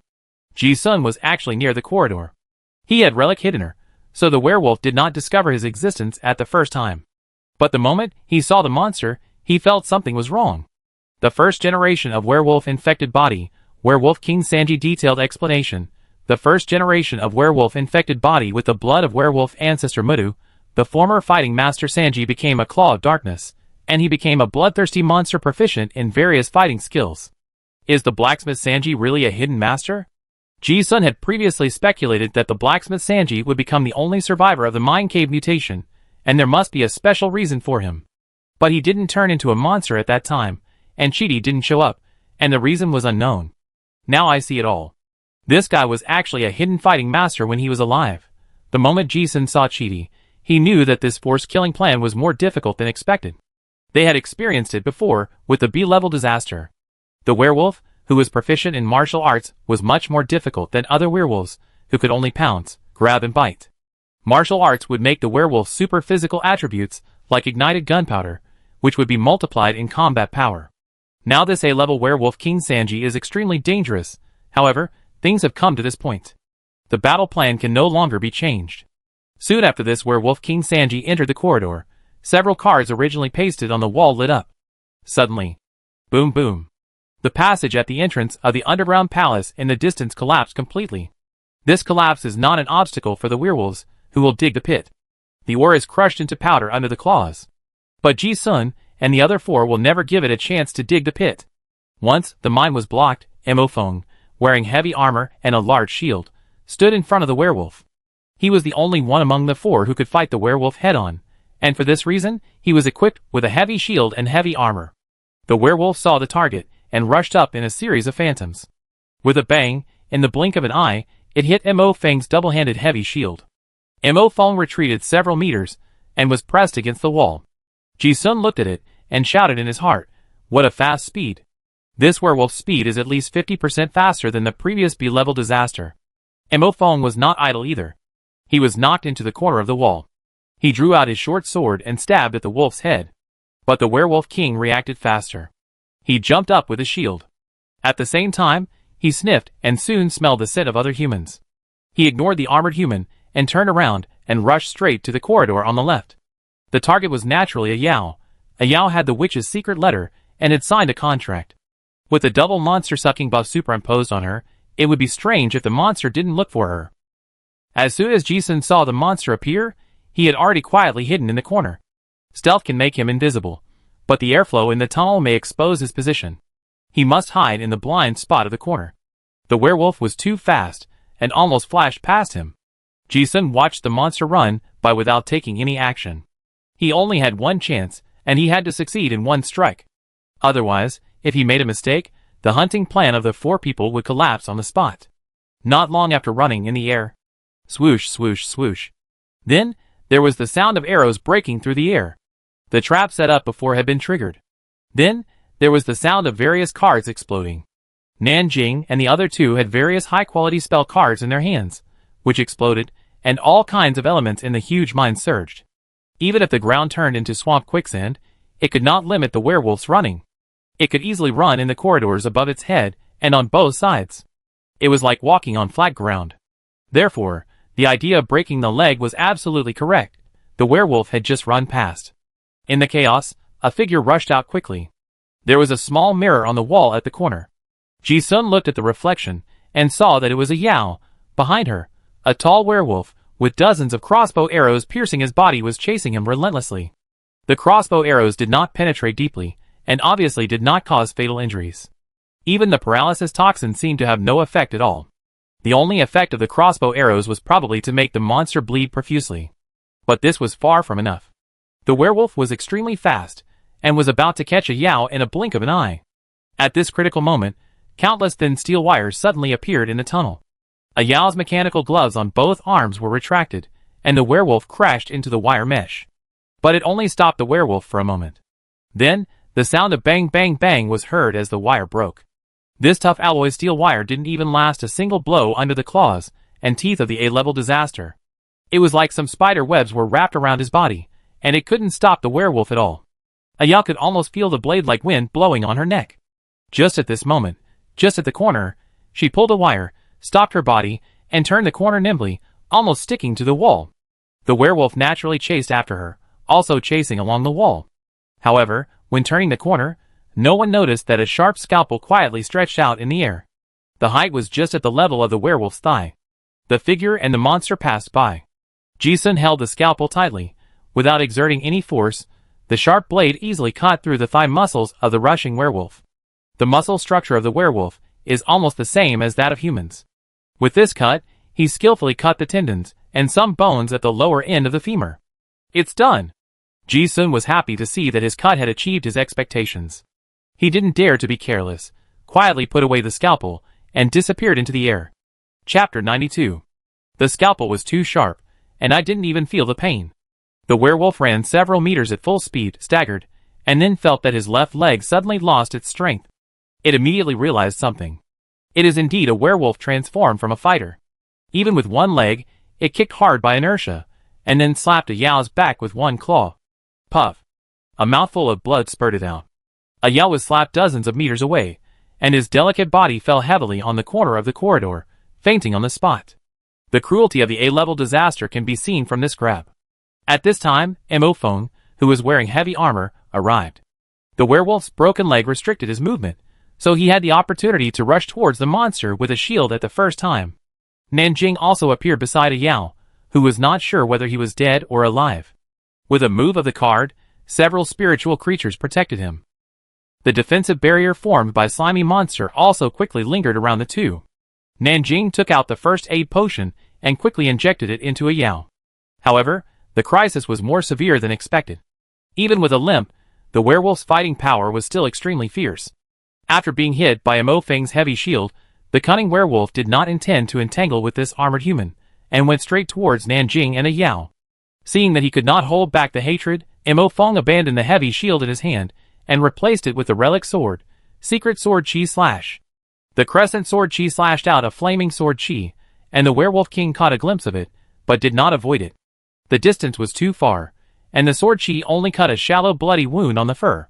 Ji-sun was actually near the corridor. He had relic hidden her, so the werewolf did not discover his existence at the first time. But the moment he saw the monster, he felt something was wrong. The first generation of werewolf-infected body, Werewolf King Sanji detailed explanation. The first generation of werewolf-infected body with the blood of werewolf ancestor Mudu, the former fighting master Sanji became a claw of darkness, and he became a bloodthirsty monster proficient in various fighting skills. Is the blacksmith Sanji really a hidden master? Ji-sun had previously speculated that the blacksmith Sanji would become the only survivor of the mine cave mutation, and there must be a special reason for him. But he didn't turn into a monster at that time, and Chidi didn't show up, and the reason was unknown. Now I see it all. This guy was actually a hidden fighting master when he was alive. The moment Ji-sun saw Chidi, he knew that this force-killing plan was more difficult than expected. They had experienced it before, with the B-level disaster. The werewolf, who was proficient in martial arts, was much more difficult than other werewolves, who could only pounce, grab and bite. Martial arts would make the werewolf super physical attributes, like ignited gunpowder, which would be multiplied in combat power. Now this A-level werewolf King Sanji is extremely dangerous. However, Things have come to this point. The battle plan can no longer be changed. Soon after this, Werewolf King Sanji entered the corridor. Several cards originally pasted on the wall lit up. Suddenly, boom boom. The passage at the entrance of the underground palace in the distance collapsed completely. This collapse is not an obstacle for the werewolves, who will dig the pit. The ore is crushed into powder under the claws. But Ji-sun and the other 4 will never give it a chance to dig the pit. Once the mine was blocked, Mo Feng, wearing heavy armor and a large shield, stood in front of the werewolf. He was the only one among the 4 who could fight the werewolf head-on, and for this reason, he was equipped with a heavy shield and heavy armor. The werewolf saw the target and rushed up in a series of phantoms. With a bang, in the blink of an eye, it hit Mo Feng's double-handed heavy shield. Mo Feng retreated several meters and was pressed against the wall. Ji-sun looked at it and shouted in his heart, "What a fast speed! This werewolf's speed is at least 50% faster than the previous B-level disaster." Mo Feng was not idle either. He was knocked into the corner of the wall. He drew out his short sword and stabbed at the wolf's head. But the werewolf king reacted faster. He jumped up with his shield. At the same time, he sniffed and soon smelled the scent of other humans. He ignored the armored human and turned around and rushed straight to the corridor on the left. The target was naturally a Yao. A Yao had the witch's secret letter and had signed a contract. With the double monster-sucking buff superimposed on her, it would be strange if the monster didn't look for her. As soon as Ji-sun saw the monster appear, he had already quietly hidden in the corner. Stealth can make him invisible, but the airflow in the tunnel may expose his position. He must hide in the blind spot of the corner. The werewolf was too fast and almost flashed past him. Ji-sun watched the monster run by without taking any action. He only had one chance, and he had to succeed in one strike. Otherwise, if he made a mistake, the hunting plan of the 4 people would collapse on the spot. Not long after running in the air. Swoosh, swoosh, swoosh. Then, there was the sound of arrows breaking through the air. The trap set up before had been triggered. Then, there was the sound of various cards exploding. Nanjing and the other 2 had various high-quality spell cards in their hands, which exploded, and all kinds of elements in the huge mine surged. Even if the ground turned into swamp quicksand, it could not limit the werewolf's running. It could easily run in the corridors above its head and on both sides. It was like walking on flat ground. Therefore, the idea of breaking the leg was absolutely correct. The werewolf had just run past. In the chaos, a figure rushed out quickly. There was a small mirror on the wall at the corner. Ji-sun looked at the reflection and saw that it was a Yao. Behind her, a tall werewolf with dozens of crossbow arrows piercing his body was chasing him relentlessly. The crossbow arrows did not penetrate deeply and obviously did not cause fatal injuries. Even the paralysis toxin seemed to have no effect at all. The only effect of the crossbow arrows was probably to make the monster bleed profusely. But this was far from enough. The werewolf was extremely fast and was about to catch a Yao in a blink of an eye. At this critical moment, countless thin steel wires suddenly appeared in the tunnel. A Yao's mechanical gloves on both arms were retracted, and the werewolf crashed into the wire mesh. But it only stopped the werewolf for a moment. Then, the sound of bang bang bang was heard as the wire broke. This tough alloy steel wire didn't even last a single blow under the claws and teeth of the A-level disaster. It was like some spider webs were wrapped around his body, and it couldn't stop the werewolf at all. A Yao could almost feel the blade like wind blowing on her neck. Just at this moment, just at the corner, she pulled a wire, stopped her body, and turned the corner nimbly, almost sticking to the wall. The werewolf naturally chased after her, also chasing along the wall. However, when turning the corner, no one noticed that a sharp scalpel quietly stretched out in the air. The height was just at the level of the werewolf's thigh. The figure and the monster passed by. Ji-sun held the scalpel tightly. Without exerting any force, the sharp blade easily cut through the thigh muscles of the rushing werewolf. The muscle structure of the werewolf is almost the same as that of humans. With this cut, he skillfully cut the tendons and some bones at the lower end of the femur. It's done! Ji-sun was happy to see that his cut had achieved his expectations. He didn't dare to be careless, quietly put away the scalpel, and disappeared into the air. Chapter 92. The scalpel was too sharp, and I didn't even feel the pain. The werewolf ran several meters at full speed, staggered, and then felt that his left leg suddenly lost its strength. It immediately realized something. It is indeed a werewolf transformed from a fighter. Even with one leg, it kicked hard by inertia, and then slapped a Yao's back with one claw. Puff! A mouthful of blood spurted out. A Yao was slapped dozens of meters away, and his delicate body fell heavily on the corner of the corridor, fainting on the spot. The cruelty of the A-level disaster can be seen from this grab. At this time, Mo Feng, who was wearing heavy armor, arrived. The werewolf's broken leg restricted his movement, so he had the opportunity to rush towards the monster with a shield at the first time. Nanjing also appeared beside a Yao, who was not sure whether he was dead or alive. With a move of the card, several spiritual creatures protected him. The defensive barrier formed by slimy monster also quickly lingered around the two. Nanjing took out the first aid potion and quickly injected it into a Yao. However, the crisis was more severe than expected. Even with a limp, the werewolf's fighting power was still extremely fierce. After being hit by Mo Feng's heavy shield, the cunning werewolf did not intend to entangle with this armored human, and went straight towards Nanjing and a Yao. Seeing that he could not hold back the hatred, Mo Feng abandoned the heavy shield in his hand, and replaced it with the relic sword, Secret Sword Chi Slash. The crescent sword Chi slashed out a flaming sword Chi, and the werewolf king caught a glimpse of it, but did not avoid it. The distance was too far, and the sword Chi only cut a shallow bloody wound on the fur.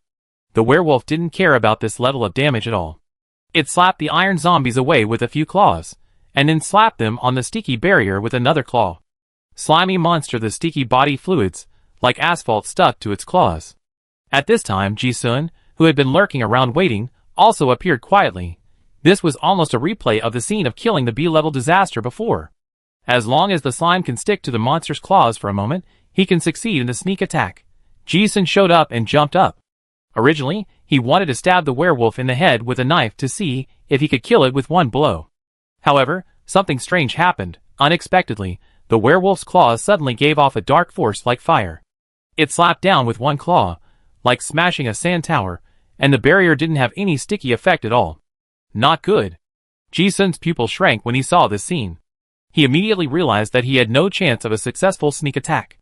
The werewolf didn't care about this level of damage at all. It slapped the iron zombies away with a few claws, and then slapped them on the sticky barrier with another claw. Slimy monster, the sticky body fluids, like asphalt, stuck to its claws. At this time, Ji-sun, who had been lurking around waiting, also appeared quietly. This was almost a replay of the scene of killing the B-level disaster before. As long as the slime can stick to the monster's claws for a moment, he can succeed in the sneak attack. Ji-sun showed up and jumped up. Originally, he wanted to stab the werewolf in the head with a knife to see if he could kill it with one blow. However, something strange happened. Unexpectedly, the werewolf's claws suddenly gave off a dark force like fire. It slapped down with one claw, like smashing a sand tower, and the barrier didn't have any sticky effect at all. Not good. Ji-sun's pupil shrank when he saw this scene. He immediately realized that he had no chance of a successful sneak attack.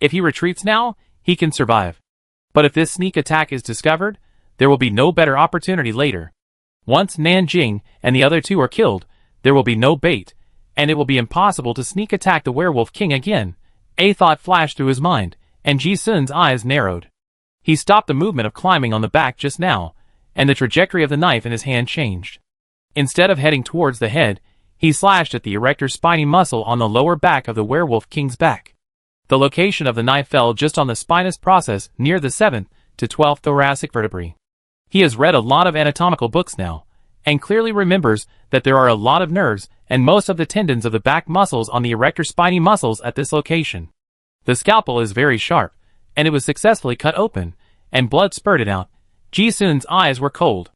If he retreats now, he can survive. But if this sneak attack is discovered, there will be no better opportunity later. Once Nanjing and the other two are killed, there will be no bait, and it will be impossible to sneak attack the werewolf king again. A thought flashed through his mind, and Ji-sun's eyes narrowed. He stopped the movement of climbing on the back just now, and the trajectory of the knife in his hand changed. Instead of heading towards the head, he slashed at the erector spiny muscle on the lower back of the werewolf king's back. The location of the knife fell just on the spinous process near the 7th to 12th thoracic vertebrae. He has read a lot of anatomical books now, and clearly remembers that there are a lot of nerves and most of the tendons of the back muscles on the erector spiny muscles at this location. The scalpel is very sharp, and it was successfully cut open, and blood spurted out. Ji-sun's eyes were cold.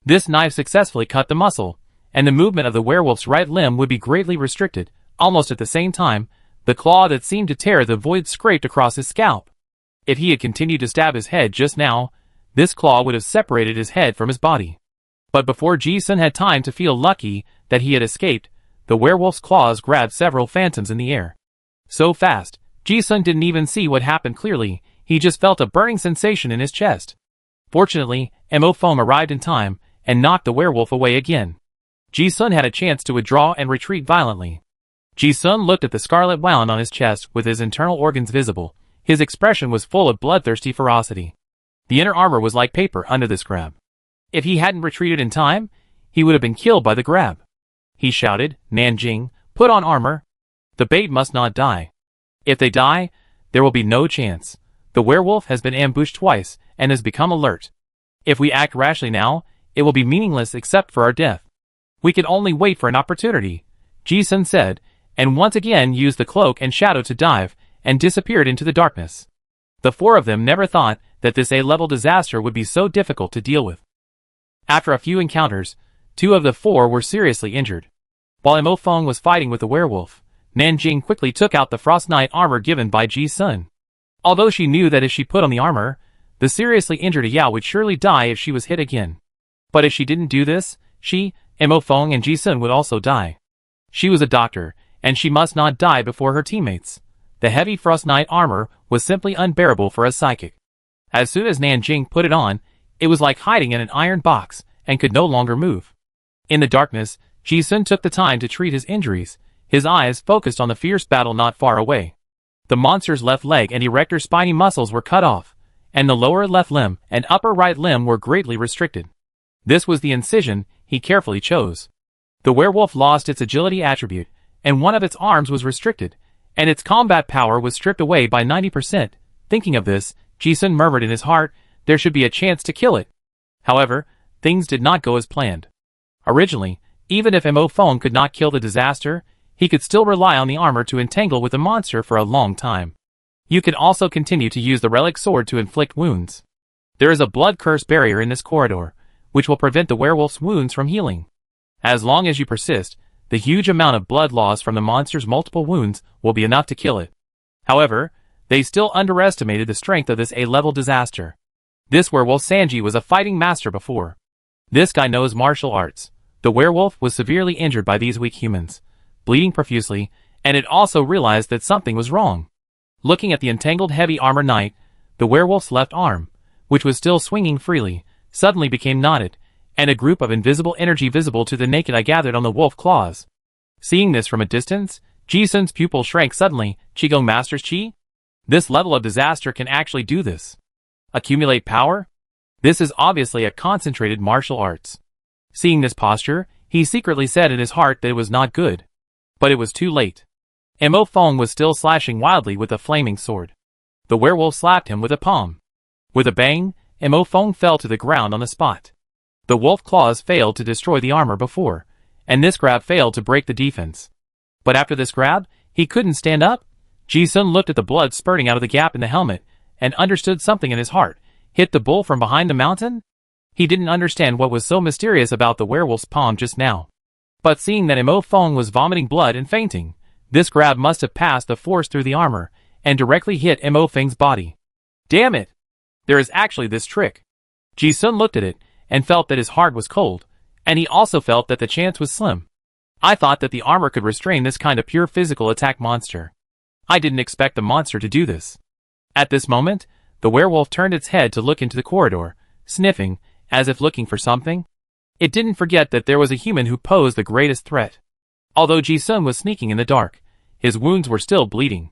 This knife successfully cut the muscle, and the movement of the werewolf's right limb would be greatly restricted. Almost at the same time, the claw that seemed to tear the void scraped across his scalp. If he had continued to stab his head just now, this claw would have separated his head from his body. But before Ji-sun had time to feel lucky that he had escaped, the werewolf's claws grabbed several phantoms in the air. So fast, Ji-sun didn't even see what happened clearly. He just felt a burning sensation in his chest. Fortunately, Mo Feng arrived in time and knocked the werewolf away again. Ji-sun had a chance to withdraw and retreat violently. Ji-sun looked at the scarlet wound on his chest with his internal organs visible. His expression was full of bloodthirsty ferocity. The inner armor was like paper under this grab. If he hadn't retreated in time, he would have been killed by the grab. He shouted, "Nanjing, put on armor. The bait must not die. If they die, there will be no chance. The werewolf has been ambushed twice and has become alert. If we act rashly now, it will be meaningless except for our death. We can only wait for an opportunity," Ji-sun said, and once again used the cloak and shadow to dive, and disappeared into the darkness. The four of them never thought that this A-level disaster would be so difficult to deal with. After a few encounters, 2 of the 4 were seriously injured. While Mo Feng was fighting with the werewolf, Nanjing quickly took out the Frost Knight armor given by Ji-sun. Although she knew that if she put on the armor, the seriously injured Yao would surely die if she was hit again. But if she didn't do this, she, Mo Feng and Ji-sun would also die. She was a doctor, and she must not die before her teammates. The heavy Frost Knight armor was simply unbearable for a psychic. As soon as Nanjing put it on, it was like hiding in an iron box, and could no longer move. In the darkness, Ji-sun took the time to treat his injuries, his eyes focused on the fierce battle not far away. The monster's left leg and erector spiny muscles were cut off, and the lower left limb and upper right limb were greatly restricted. This was the incision he carefully chose. The werewolf lost its agility attribute, and one of its arms was restricted, and its combat power was stripped away by 90%. Thinking of this, Ji-sun murmured in his heart, there should be a chance to kill it. However, things did not go as planned. Originally, even if Mo Fong could not kill the disaster, he could still rely on the armor to entangle with the monster for a long time. You can also continue to use the relic sword to inflict wounds. There is a blood curse barrier in this corridor, which will prevent the werewolf's wounds from healing. As long as you persist, the huge amount of blood loss from the monster's multiple wounds will be enough to kill it. However, they still underestimated the strength of this A-level disaster. This werewolf Sanji was a fighting master before. This guy knows martial arts. The werewolf was severely injured by these weak humans, bleeding profusely, and it also realized that something was wrong. Looking at the entangled heavy armor knight, the werewolf's left arm, which was still swinging freely, suddenly became knotted, and a group of invisible energy visible to the naked eye gathered on the wolf claws. Seeing this from a distance, Ji-sun's pupil shrank suddenly. Qigong Master's Qi? This level of disaster can actually do this. Accumulate power? This is obviously a concentrated martial arts. Seeing this posture, he secretly said in his heart that it was not good. But it was too late. Mo Fong was still slashing wildly with a flaming sword. The werewolf slapped him with a palm. With a bang, Mo Fong fell to the ground on the spot. The wolf claws failed to destroy the armor before, and this grab failed to break the defense. But after this grab, he couldn't stand up. Ji-sun looked at the blood spurting out of the gap in the helmet, and understood something in his heart. Hit the bull from behind the mountain? He didn't understand what was so mysterious about the werewolf's palm just now. But seeing that Mo Fong was vomiting blood and fainting, this grab must have passed the force through the armor, and directly hit Mo Feng's body. Damn it! There is actually this trick. Ji-sun looked at it, and felt that his heart was cold, and he also felt that the chance was slim. I thought that the armor could restrain this kind of pure physical attack monster. I didn't expect the monster to do this. At this moment, the werewolf turned its head to look into the corridor, sniffing, as if looking for something. It didn't forget that there was a human who posed the greatest threat. Although Ji-sun was sneaking in the dark, his wounds were still bleeding.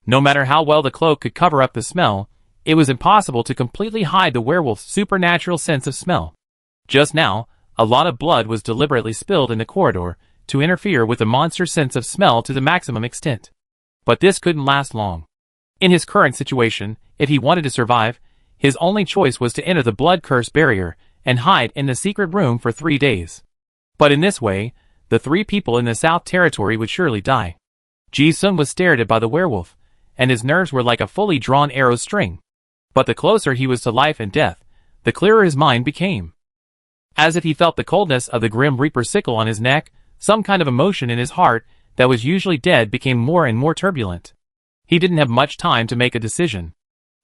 No matter how well the cloak could cover up the smell, it was impossible to completely hide the werewolf's supernatural sense of smell. Just now, a lot of blood was deliberately spilled in the corridor to interfere with the monster's sense of smell to the maximum extent. But this couldn't last long. In his current situation, if he wanted to survive, his only choice was to enter the blood curse barrier and hide in the secret room for 3 days. But in this way, the 3 people in the South Territory would surely die. Ji-sun was stared at by the werewolf, and his nerves were like a fully drawn arrow string. But the closer he was to life and death, the clearer his mind became. As if he felt the coldness of the Grim Reaper's sickle on his neck, some kind of emotion in his heart that was usually dead became more and more turbulent. He didn't have much time to make a decision.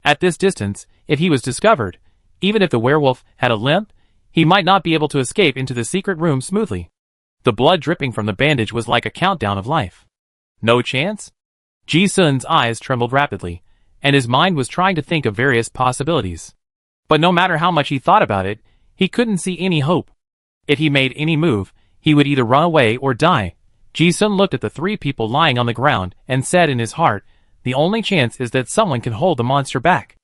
At this distance, if he was discovered, even if the werewolf had a limp, he might not be able to escape into the secret room smoothly. The blood dripping from the bandage was like a countdown of life. No chance? Ji-sun's eyes trembled rapidly, and his mind was trying to think of various possibilities. But no matter how much he thought about it, he couldn't see any hope. If he made any move, he would either run away or die. Ji-sun looked at the 3 people lying on the ground and said in his heart, the only chance is that someone can hold the monster back.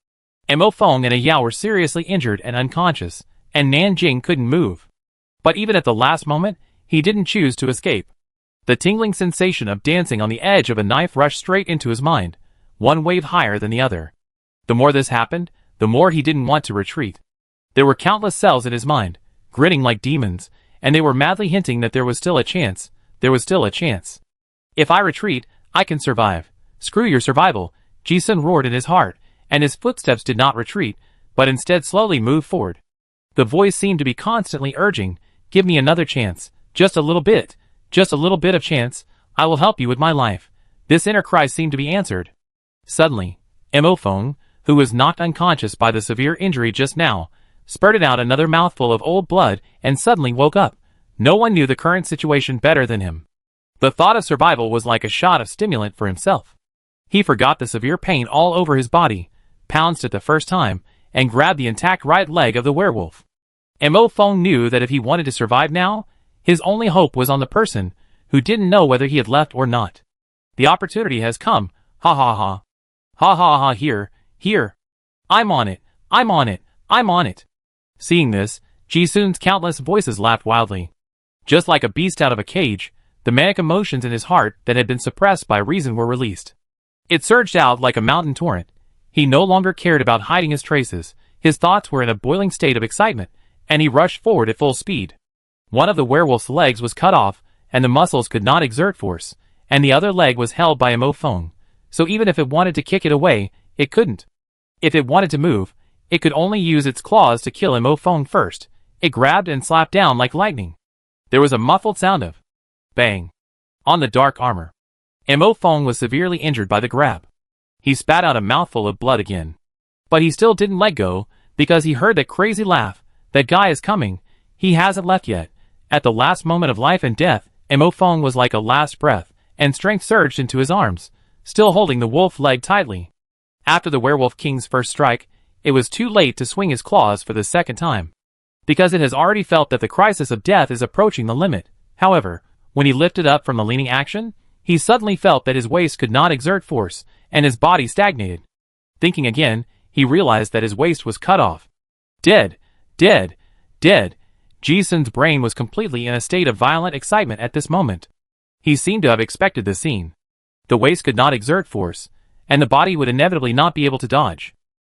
Mo Fong and Yao were seriously injured and unconscious, and Nanjing couldn't move. But even at the last moment, he didn't choose to escape. The tingling sensation of dancing on the edge of a knife rushed straight into his mind, one wave higher than the other. The more this happened, the more he didn't want to retreat. There were countless cells in his mind, grinning like demons, and they were madly hinting that there was still a chance. There was still a chance. If I retreat, I can survive. Screw your survival, Ji-sun roared in his heart, and his footsteps did not retreat, but instead slowly moved forward. The voice seemed to be constantly urging, give me another chance, just a little bit of chance, I will help you with my life. This inner cry seemed to be answered. Suddenly, Mo Fong, who was knocked unconscious by the severe injury just now, spurted out another mouthful of old blood and suddenly woke up. No one knew the current situation better than him. The thought of survival was like a shot of stimulant for himself. He forgot the severe pain all over his body, pounced at the first time, and grabbed the intact right leg of the werewolf. Mo Fong knew that if he wanted to survive now, his only hope was on the person who didn't know whether he had left or not. The opportunity has come, ha ha ha. Ha ha ha, here. I'm on it. Seeing this, Ji-sun's countless voices laughed wildly. Just like a beast out of a cage, the manic emotions in his heart that had been suppressed by reason were released. It surged out like a mountain torrent. He no longer cared about hiding his traces. His thoughts were in a boiling state of excitement, and he rushed forward at full speed. One of the werewolf's legs was cut off, and the muscles could not exert force, and the other leg was held by a mofong, so even if it wanted to kick it away, it couldn't. If it wanted to move, it could only use its claws to kill a mofong first. It grabbed and slapped down like lightning. There was a muffled sound of bang on the dark armor. Mofong was severely injured by the grab. He spat out a mouthful of blood again. But he still didn't let go, because he heard that crazy laugh. That guy is coming. He hasn't left yet. At the last moment of life and death, Mofong was like a last breath, and strength surged into his arms, still holding the wolf leg tightly. After the werewolf king's first strike, it was too late to swing his claws for the second time, because it has already felt that the crisis of death is approaching the limit. However, when he lifted up from the leaning action, he suddenly felt that his waist could not exert force, and his body stagnated. Thinking again, he realized that his waist was cut off. Dead, dead, dead. Ji-sun's brain was completely in a state of violent excitement at this moment. He seemed to have expected this scene. The waist could not exert force, and the body would inevitably not be able to dodge.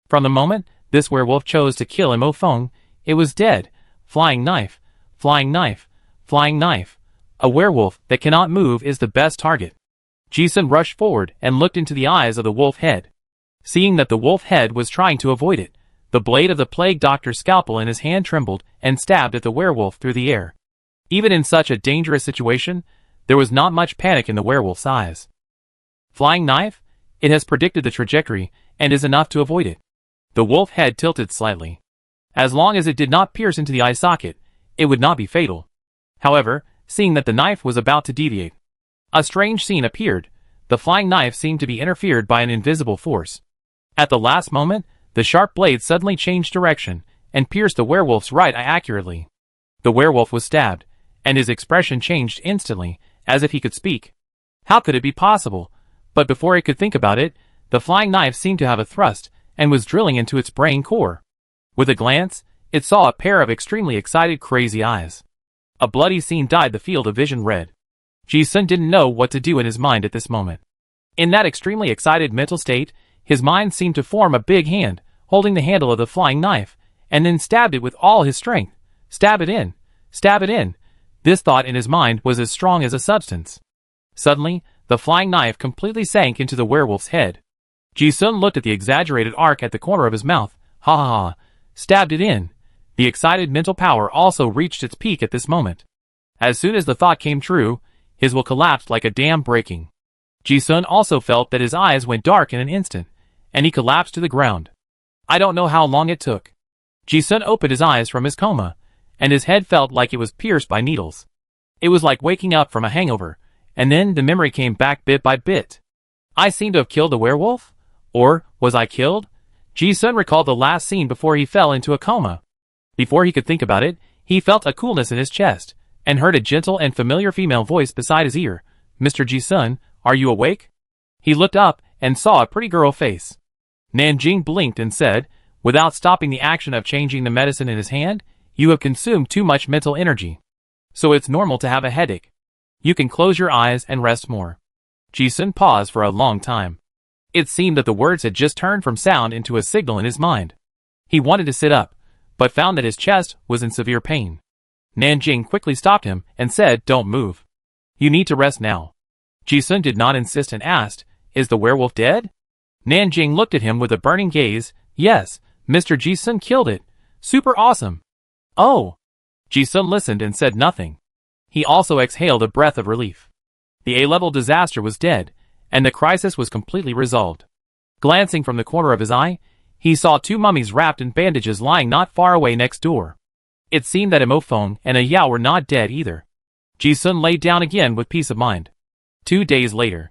From the moment this werewolf chose to kill Mofong, it was dead. Flying knife, flying knife, flying knife. A werewolf that cannot move is the best target. Ji-sun rushed forward and looked into the eyes of the wolf head. Seeing that the wolf head was trying to avoid it, the blade of the plague doctor's scalpel in his hand trembled and stabbed at the werewolf through the air. Even in such a dangerous situation, there was not much panic in the werewolf's eyes. Flying knife? It has predicted the trajectory and is enough to avoid it. The wolf head tilted slightly. As long as it did not pierce into the eye socket, it would not be fatal. However, seeing that the knife was about to deviate, a strange scene appeared. The flying knife seemed to be interfered by an invisible force. At the last moment, the sharp blade suddenly changed direction and pierced the werewolf's right eye accurately. The werewolf was stabbed, and his expression changed instantly, as if he could speak. How could it be possible? But before it could think about it, the flying knife seemed to have a thrust and was drilling into its brain core. With a glance, it saw a pair of extremely excited crazy eyes. A bloody scene dyed the field of vision red. Ji-sun didn't know what to do in his mind at this moment. In that extremely excited mental state, his mind seemed to form a big hand, holding the handle of the flying knife, and then stabbed it with all his strength. Stab it in. Stab it in. This thought in his mind was as strong as a substance. Suddenly, the flying knife completely sank into the werewolf's head. Ji-sun looked at the exaggerated arc at the corner of his mouth. Ha ha ha. Stabbed it in. The excited mental power also reached its peak at this moment. As soon as the thought came true, his will collapsed like a dam breaking. Ji-sun also felt that his eyes went dark in an instant, and he collapsed to the ground. I don't know how long it took. Ji-sun opened his eyes from his coma, and his head felt like it was pierced by needles. It was like waking up from a hangover, and then the memory came back bit by bit. I seem to have killed the werewolf? Or, was I killed? Ji-sun recalled the last scene before he fell into a coma. Before he could think about it, he felt a coolness in his chest, and heard a gentle and familiar female voice beside his ear. Mr. Ji-sun, are you awake? He looked up and saw a pretty girl face. Nanjing blinked and said, without stopping the action of changing the medicine in his hand, you have consumed too much mental energy. So it's normal to have a headache. You can close your eyes and rest more. Ji-sun paused for a long time. It seemed that the words had just turned from sound into a signal in his mind. He wanted to sit up, but found that his chest was in severe pain. Nanjing quickly stopped him and said, don't move. You need to rest now. Ji-sun did not insist and asked, is the werewolf dead? Nanjing looked at him with a burning gaze. Yes, Mr. Ji-sun killed it. Super awesome. Oh. Ji-sun listened and said nothing. He also exhaled a breath of relief. The A-level disaster was dead, and the crisis was completely resolved. Glancing from the corner of his eye, he saw two mummies wrapped in bandages lying not far away next door. It seemed that Mofong and a Yao were not dead either. Ji-sun lay down again with peace of mind. 2 days later.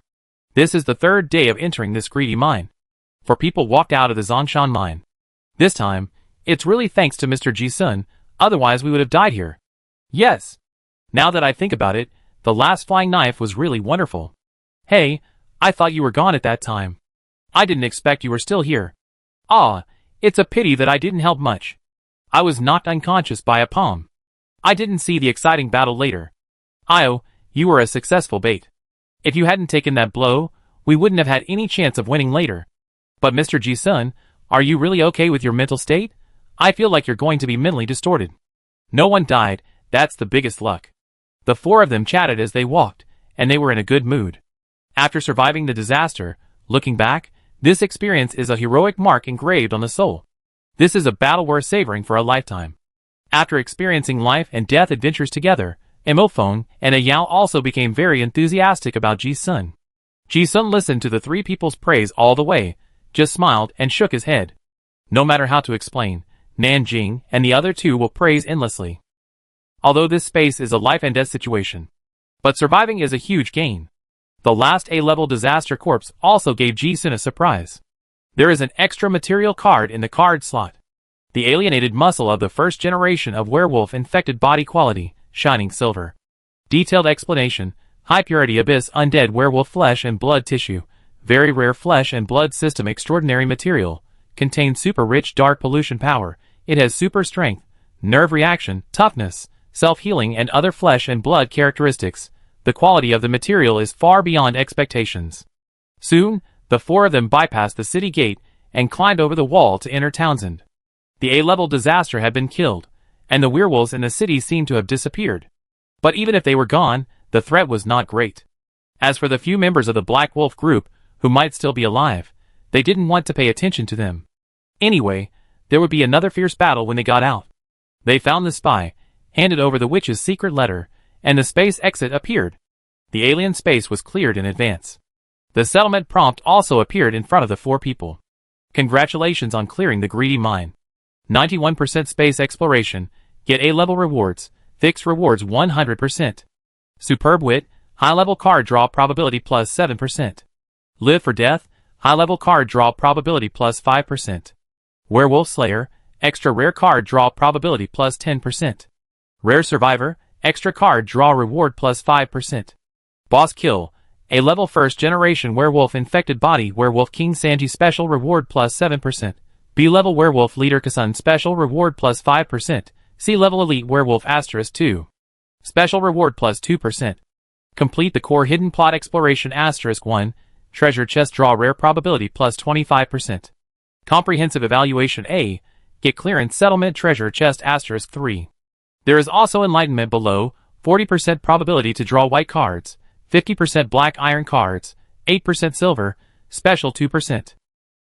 This is the third day of entering this greedy mine. 4 people walked out of the Zongshan mine. This time, it's really thanks to Mr. Ji-sun, otherwise we would have died here. Yes. Now that I think about it, the last flying knife was really wonderful. Hey, I thought you were gone at that time. I didn't expect you were still here. Ah, it's a pity that I didn't help much. I was knocked unconscious by a palm. I didn't see the exciting battle later. Io, you were a successful bait. If you hadn't taken that blow, we wouldn't have had any chance of winning later. But Mr. Ji-sun, are you really okay with your mental state? I feel like you're going to be mentally distorted. No one died, that's the biggest luck. The four of them chatted as they walked, and they were in a good mood. After surviving the disaster, looking back, this experience is a heroic mark engraved on the soul. This is a battle worth savoring for a lifetime. After experiencing life and death adventures together, Emophone and Ayao also became very enthusiastic about Ji-sun. Ji-sun listened to the three people's praise all the way, just smiled and shook his head. No matter how to explain, Nanjing and the other two will praise endlessly. Although this space is a life and death situation. But surviving is a huge gain. The last A-level disaster corpse also gave Ji-sun a surprise. There is an extra material card in the card slot. The alienated muscle of the first generation of werewolf infected body quality, shining silver. Detailed explanation, high purity abyss undead werewolf flesh and blood tissue, very rare flesh and blood system extraordinary material, contains super rich dark pollution power, it has super strength, nerve reaction, toughness, self-healing and other flesh and blood characteristics. The quality of the material is far beyond expectations. Soon, the four of them bypassed the city gate and climbed over the wall to enter Townsend. The A-level disaster had been killed, and the werewolves in the city seemed to have disappeared. But even if they were gone, the threat was not great. As for the few members of the Black Wolf group, who might still be alive, they didn't want to pay attention to them. Anyway, there would be another fierce battle when they got out. They found the spy, handed over the witch's secret letter, and the space exit appeared. The alien space was cleared in advance. The settlement prompt also appeared in front of the four people. Congratulations on clearing the greedy mine. 91% space exploration, get A-level rewards, fixed rewards 100%. Superb wit, high-level card draw probability plus 7%. Live for death, high-level card draw probability plus 5%. Werewolf Slayer, extra rare card draw probability plus 10%. Rare Survivor, extra card draw reward plus 5%. Boss Kill, A-level first generation werewolf infected body werewolf King Sanji special reward plus 7%. B-level werewolf leader Kasun special reward plus 5%. C-level elite werewolf asterisk 2. Special reward plus 2%. Complete the core hidden plot exploration asterisk 1. Treasure chest draw rare probability plus 25%. Comprehensive evaluation A. Get clearance settlement treasure chest asterisk 3. There is also enlightenment below, 40% probability to draw white cards, 50% black iron cards, 8% silver, special 2%.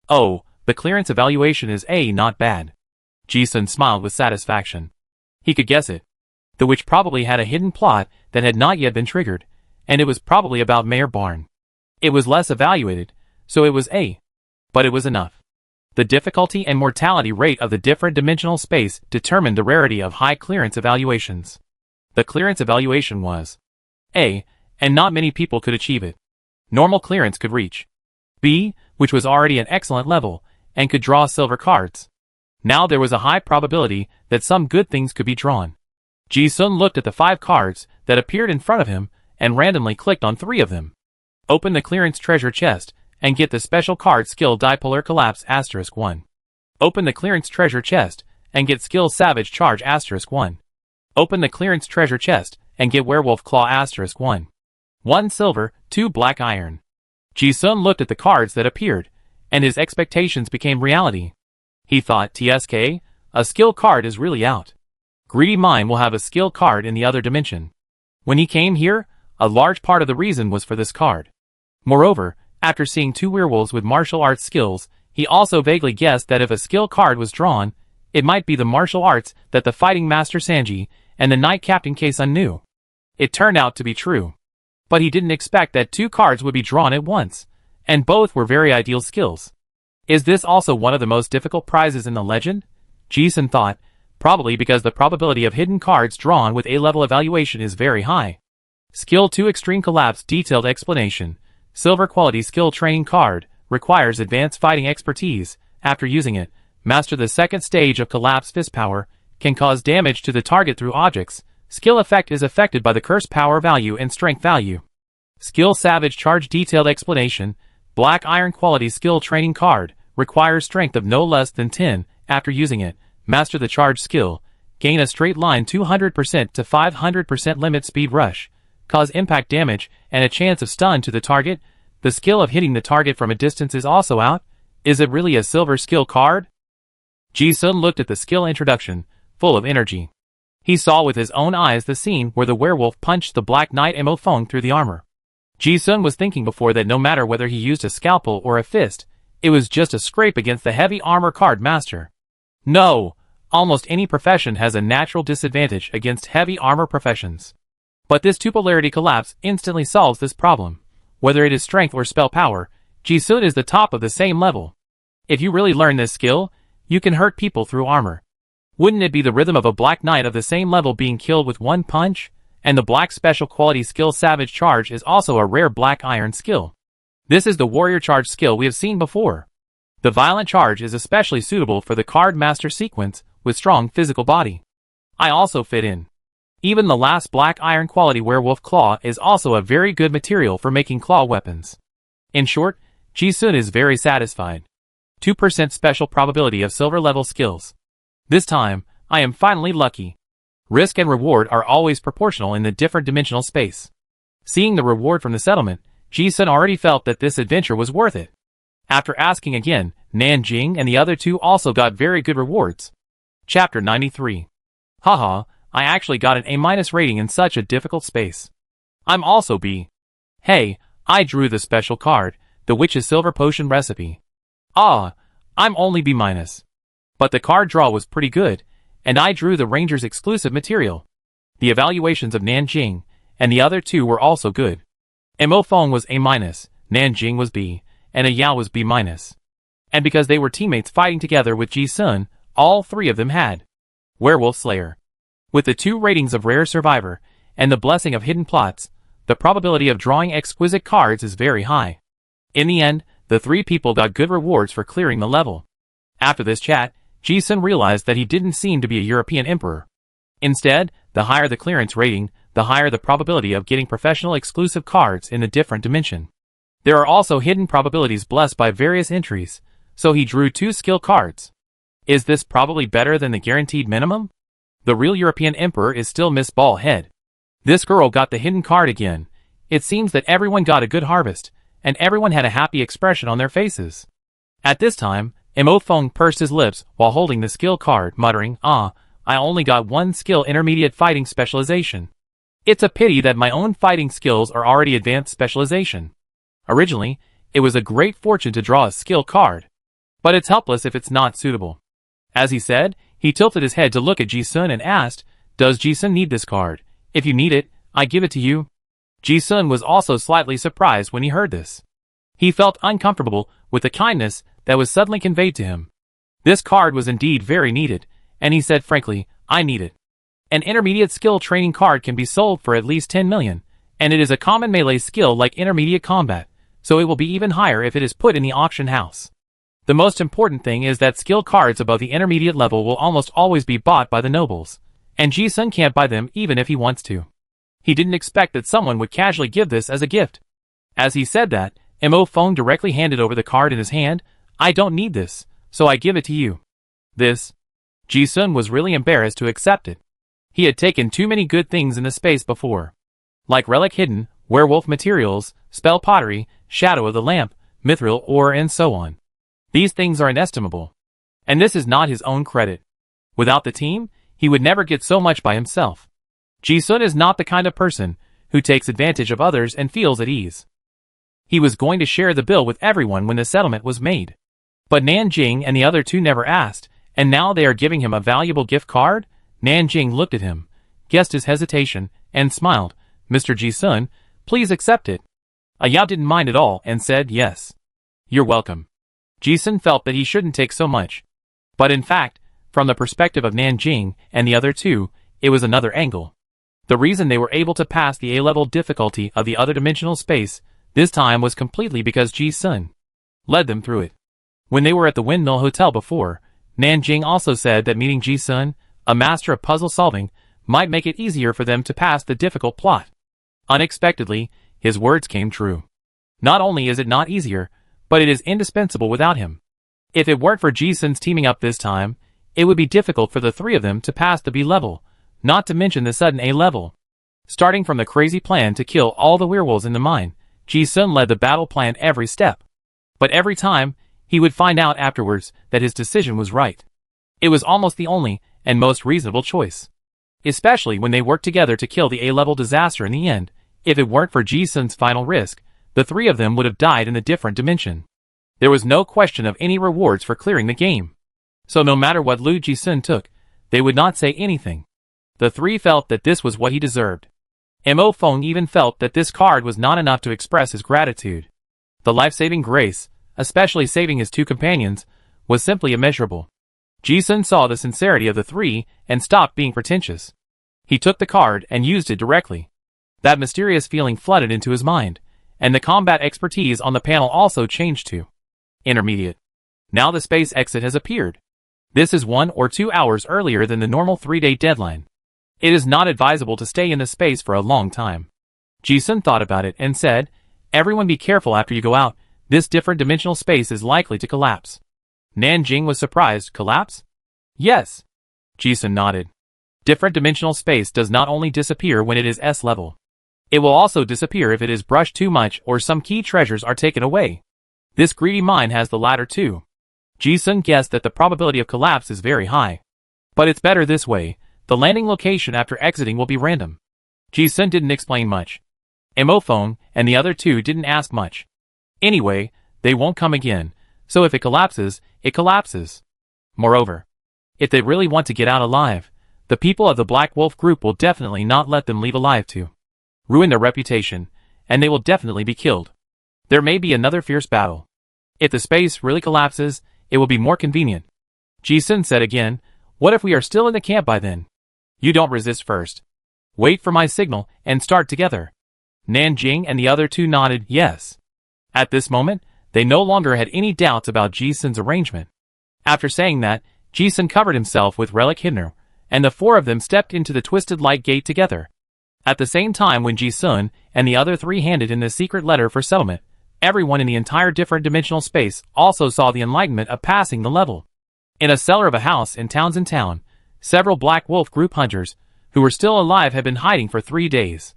Oh, the clearance evaluation is A, not bad. Ji-sun smiled with satisfaction. He could guess it. The witch probably had a hidden plot that had not yet been triggered, and it was probably about Mayor Barn. It was less evaluated, so it was A. But it was enough. The difficulty and mortality rate of the different dimensional space determined the rarity of high clearance evaluations. The clearance evaluation was A, and not many people could achieve it. Normal clearance could reach B, which was already an excellent level, and could draw silver cards. Now there was a high probability that some good things could be drawn. Ji-sun looked at the 5 cards that appeared in front of him and randomly clicked on 3 of them. Open the clearance treasure chest and get the special card skill dipolar collapse asterisk 1. Open the clearance treasure chest and get skill savage charge asterisk 1. Open the clearance treasure chest and get werewolf claw asterisk 1. 1 silver, 2 black iron. Ji-sun looked at the cards that appeared, and his expectations became reality. He thought, TSK, a skill card is really out. Greedy Mine will have a skill card in the other dimension. When he came here, a large part of the reason was for this card. Moreover, after seeing 2 werewolves with martial arts skills, he also vaguely guessed that if a skill card was drawn, it might be the martial arts that the fighting master Sanji and the knight captain Kasun knew. It turned out to be true. But he didn't expect that 2 cards would be drawn at once, and both were very ideal skills. Is this also one of the most difficult prizes in the legend? Ji-sun thought, probably because the probability of hidden cards drawn with A-level evaluation is very high. Skill 2 Extreme Collapse Detailed Explanation. Silver Quality Skill Training Card, requires advanced fighting expertise. After using it, master the second stage of Collapse Fist Power, can cause damage to the target through objects. Skill effect is affected by the curse power value and strength value. Skill Savage Charge Detailed Explanation. Black Iron Quality Skill Training Card, requires strength of no less than 10. After using it, master the charge skill, gain a straight line 200% to 500% limit speed rush, cause impact damage, and a chance of stun to the target. The skill of hitting the target from a distance is also out. Is it really a silver skill card? Ji-sun looked at the skill introduction, full of energy. He saw with his own eyes the scene where the werewolf punched the Black Knight Mo Feng through the armor. Ji-sun was thinking before that no matter whether he used a scalpel or a fist, it was just a scrape against the heavy armor card master. No! Almost any profession has a natural disadvantage against heavy armor professions. But this two-polarity collapse instantly solves this problem. Whether it is strength or spell power, Ji-sun is the top of the same level. If you really learn this skill, you can hurt people through armor. Wouldn't it be the rhythm of a Black Knight of the same level being killed with one punch? And the Black special quality skill Savage Charge is also a rare Black Iron skill. This is the Warrior Charge skill we have seen before. The Violent Charge is especially suitable for the Card Master sequence with strong physical body. I also fit in. Even the last Black Iron quality Werewolf Claw is also a very good material for making claw weapons. In short, Ji-sun is very satisfied. 2% special probability of silver level skills. This time, I am finally lucky. Risk and reward are always proportional in the different dimensional space. Seeing the reward from the settlement, Ji-sun already felt that this adventure was worth it. After asking again, Nanjing and the other two also got very good rewards. Chapter 93. Haha, I actually got an A- rating in such a difficult space. I'm also B. Hey, I drew the special card, the Witch's Silver Potion Recipe. Ah, I'm only B-. But the card draw was pretty good, and I drew the Ranger's exclusive material. The evaluations of Nanjing and the other two were also good. Mo Feng was A-, Nanjing was B, and Yao was B-. And because they were teammates fighting together with Ji-sun, all three of them had Werewolf Slayer. With the 2 ratings of Rare Survivor and the blessing of Hidden Plots, the probability of drawing exquisite cards is very high. In the end, the 3 people got good rewards for clearing the level. After this chat, Ji-sun realized that he didn't seem to be a European emperor. Instead, the higher the clearance rating, the higher the probability of getting professional exclusive cards in a different dimension. There are also hidden probabilities blessed by various entries, so he drew 2 skill cards. Is this probably better than the guaranteed minimum? The real European emperor is still Miss Ballhead. This girl got the hidden card again. It seems that everyone got a good harvest, and everyone had a happy expression on their faces. At this time, Mo Feng pursed his lips while holding the skill card, muttering, I only got 1 skill intermediate fighting specialization. It's a pity that my own fighting skills are already advanced specialization. Originally, it was a great fortune to draw a skill card. But it's helpless if it's not suitable. As he said, he tilted his head to look at Ji-sun and asked, Does Ji-sun need this card? If you need it, I give it to you. Ji-sun was also slightly surprised when he heard this. He felt uncomfortable with the kindness that was suddenly conveyed to him. This card was indeed very needed, and he said frankly, I need it. An intermediate skill training card can be sold for at least 10 million, and it is a common melee skill like intermediate combat, so it will be even higher if it is put in the auction house. The most important thing is that skill cards above the intermediate level will almost always be bought by the nobles, and Ji-sun can't buy them even if he wants to. He didn't expect that someone would casually give this as a gift. As he said that, Mo Feng directly handed over the card in his hand. I don't need this, so I give it to you. This. Ji-sun was really embarrassed to accept it. He had taken too many good things in the space before. Like Relic Hidden, Werewolf Materials, Spell Pottery, Shadow of the Lamp, Mithril Ore and so on. These things are inestimable. And this is not his own credit. Without the team, he would never get so much by himself. Ji-sun is not the kind of person who takes advantage of others and feels at ease. He was going to share the bill with everyone when the settlement was made. But Nanjing and the other two never asked, and now they are giving him a valuable gift card? Nanjing looked at him, guessed his hesitation, and smiled. Mr. Ji-sun, please accept it. Yao didn't mind at all and said yes. You're welcome. Ji-sun felt that he shouldn't take so much. But in fact, from the perspective of Nanjing and the other two, it was another angle. The reason they were able to pass the A-level difficulty of the other dimensional space this time was completely because Ji-sun led them through it. When they were at the Windmill Hotel before, Nanjing also said that meeting Ji-sun, a master of puzzle solving, might make it easier for them to pass the difficult plot. Unexpectedly, his words came true. Not only is it not easier, but it is indispensable without him. If it weren't for Ji-sun's teaming up this time, It would be difficult for the three of them to pass the B level, not to mention the sudden A level. Starting from the crazy plan to kill all the werewolves in the mine, Ji-sun led the battle plan every step. But every time, he would find out afterwards that his decision was right. It was almost the only and most reasonable choice. Especially when they worked together to kill the A-level disaster in the end. If it weren't for Ji-sun's final risk, the three of them would have died in a different dimension. There was no question of any rewards for clearing the game. So no matter what Liu Ji-sun took, they would not say anything. The three felt that this was what he deserved. Mo Feng even felt that this card was not enough to express his gratitude. The life-saving grace, especially saving his two companions, was simply immeasurable. Ji-sun saw the sincerity of the three and stopped being pretentious. He took the card and used it directly. That mysterious feeling flooded into his mind, and the combat expertise on the panel also changed to intermediate. Now the space exit has appeared. This is 1 or 2 hours earlier than the normal 3-day deadline. It is not advisable to stay in this space for a long time. Ji-sun thought about it and said, "Everyone be careful after you go out. This different dimensional space is likely to collapse." Nanjing was surprised. Collapse? Yes. Ji-sun nodded. Different dimensional space does not only disappear when it is S level. It will also disappear if it is brushed too much or some key treasures are taken away. This greedy mine has the latter too. Ji-sun guessed that the probability of collapse is very high. But it's better this way. The landing location after exiting will be random. Ji-sun didn't explain much. Mo Feng and the other two didn't ask much. Anyway, they won't come again, so if it collapses, it collapses. Moreover, if they really want to get out alive, the people of the Black Wolf group will definitely not let them leave alive to ruin their reputation, and they will definitely be killed. There may be another fierce battle. If the space really collapses, it will be more convenient. Ji-sun said again, "What if we are still in the camp by then? You don't resist first. Wait for my signal and start together." Nanjing and the other two nodded yes. At this moment, they no longer had any doubts about Ji-sun's arrangement. After saying that, Ji-sun covered himself with relic hidner, and the four of them stepped into the twisted light gate together. At the same time when Ji-sun and the other three handed in the secret letter for settlement, everyone in the entire different dimensional space also saw the enlightenment of passing the level. In a cellar of a house in Townsend Town, several Black Wolf group hunters, who were still alive, had been hiding for 3 days.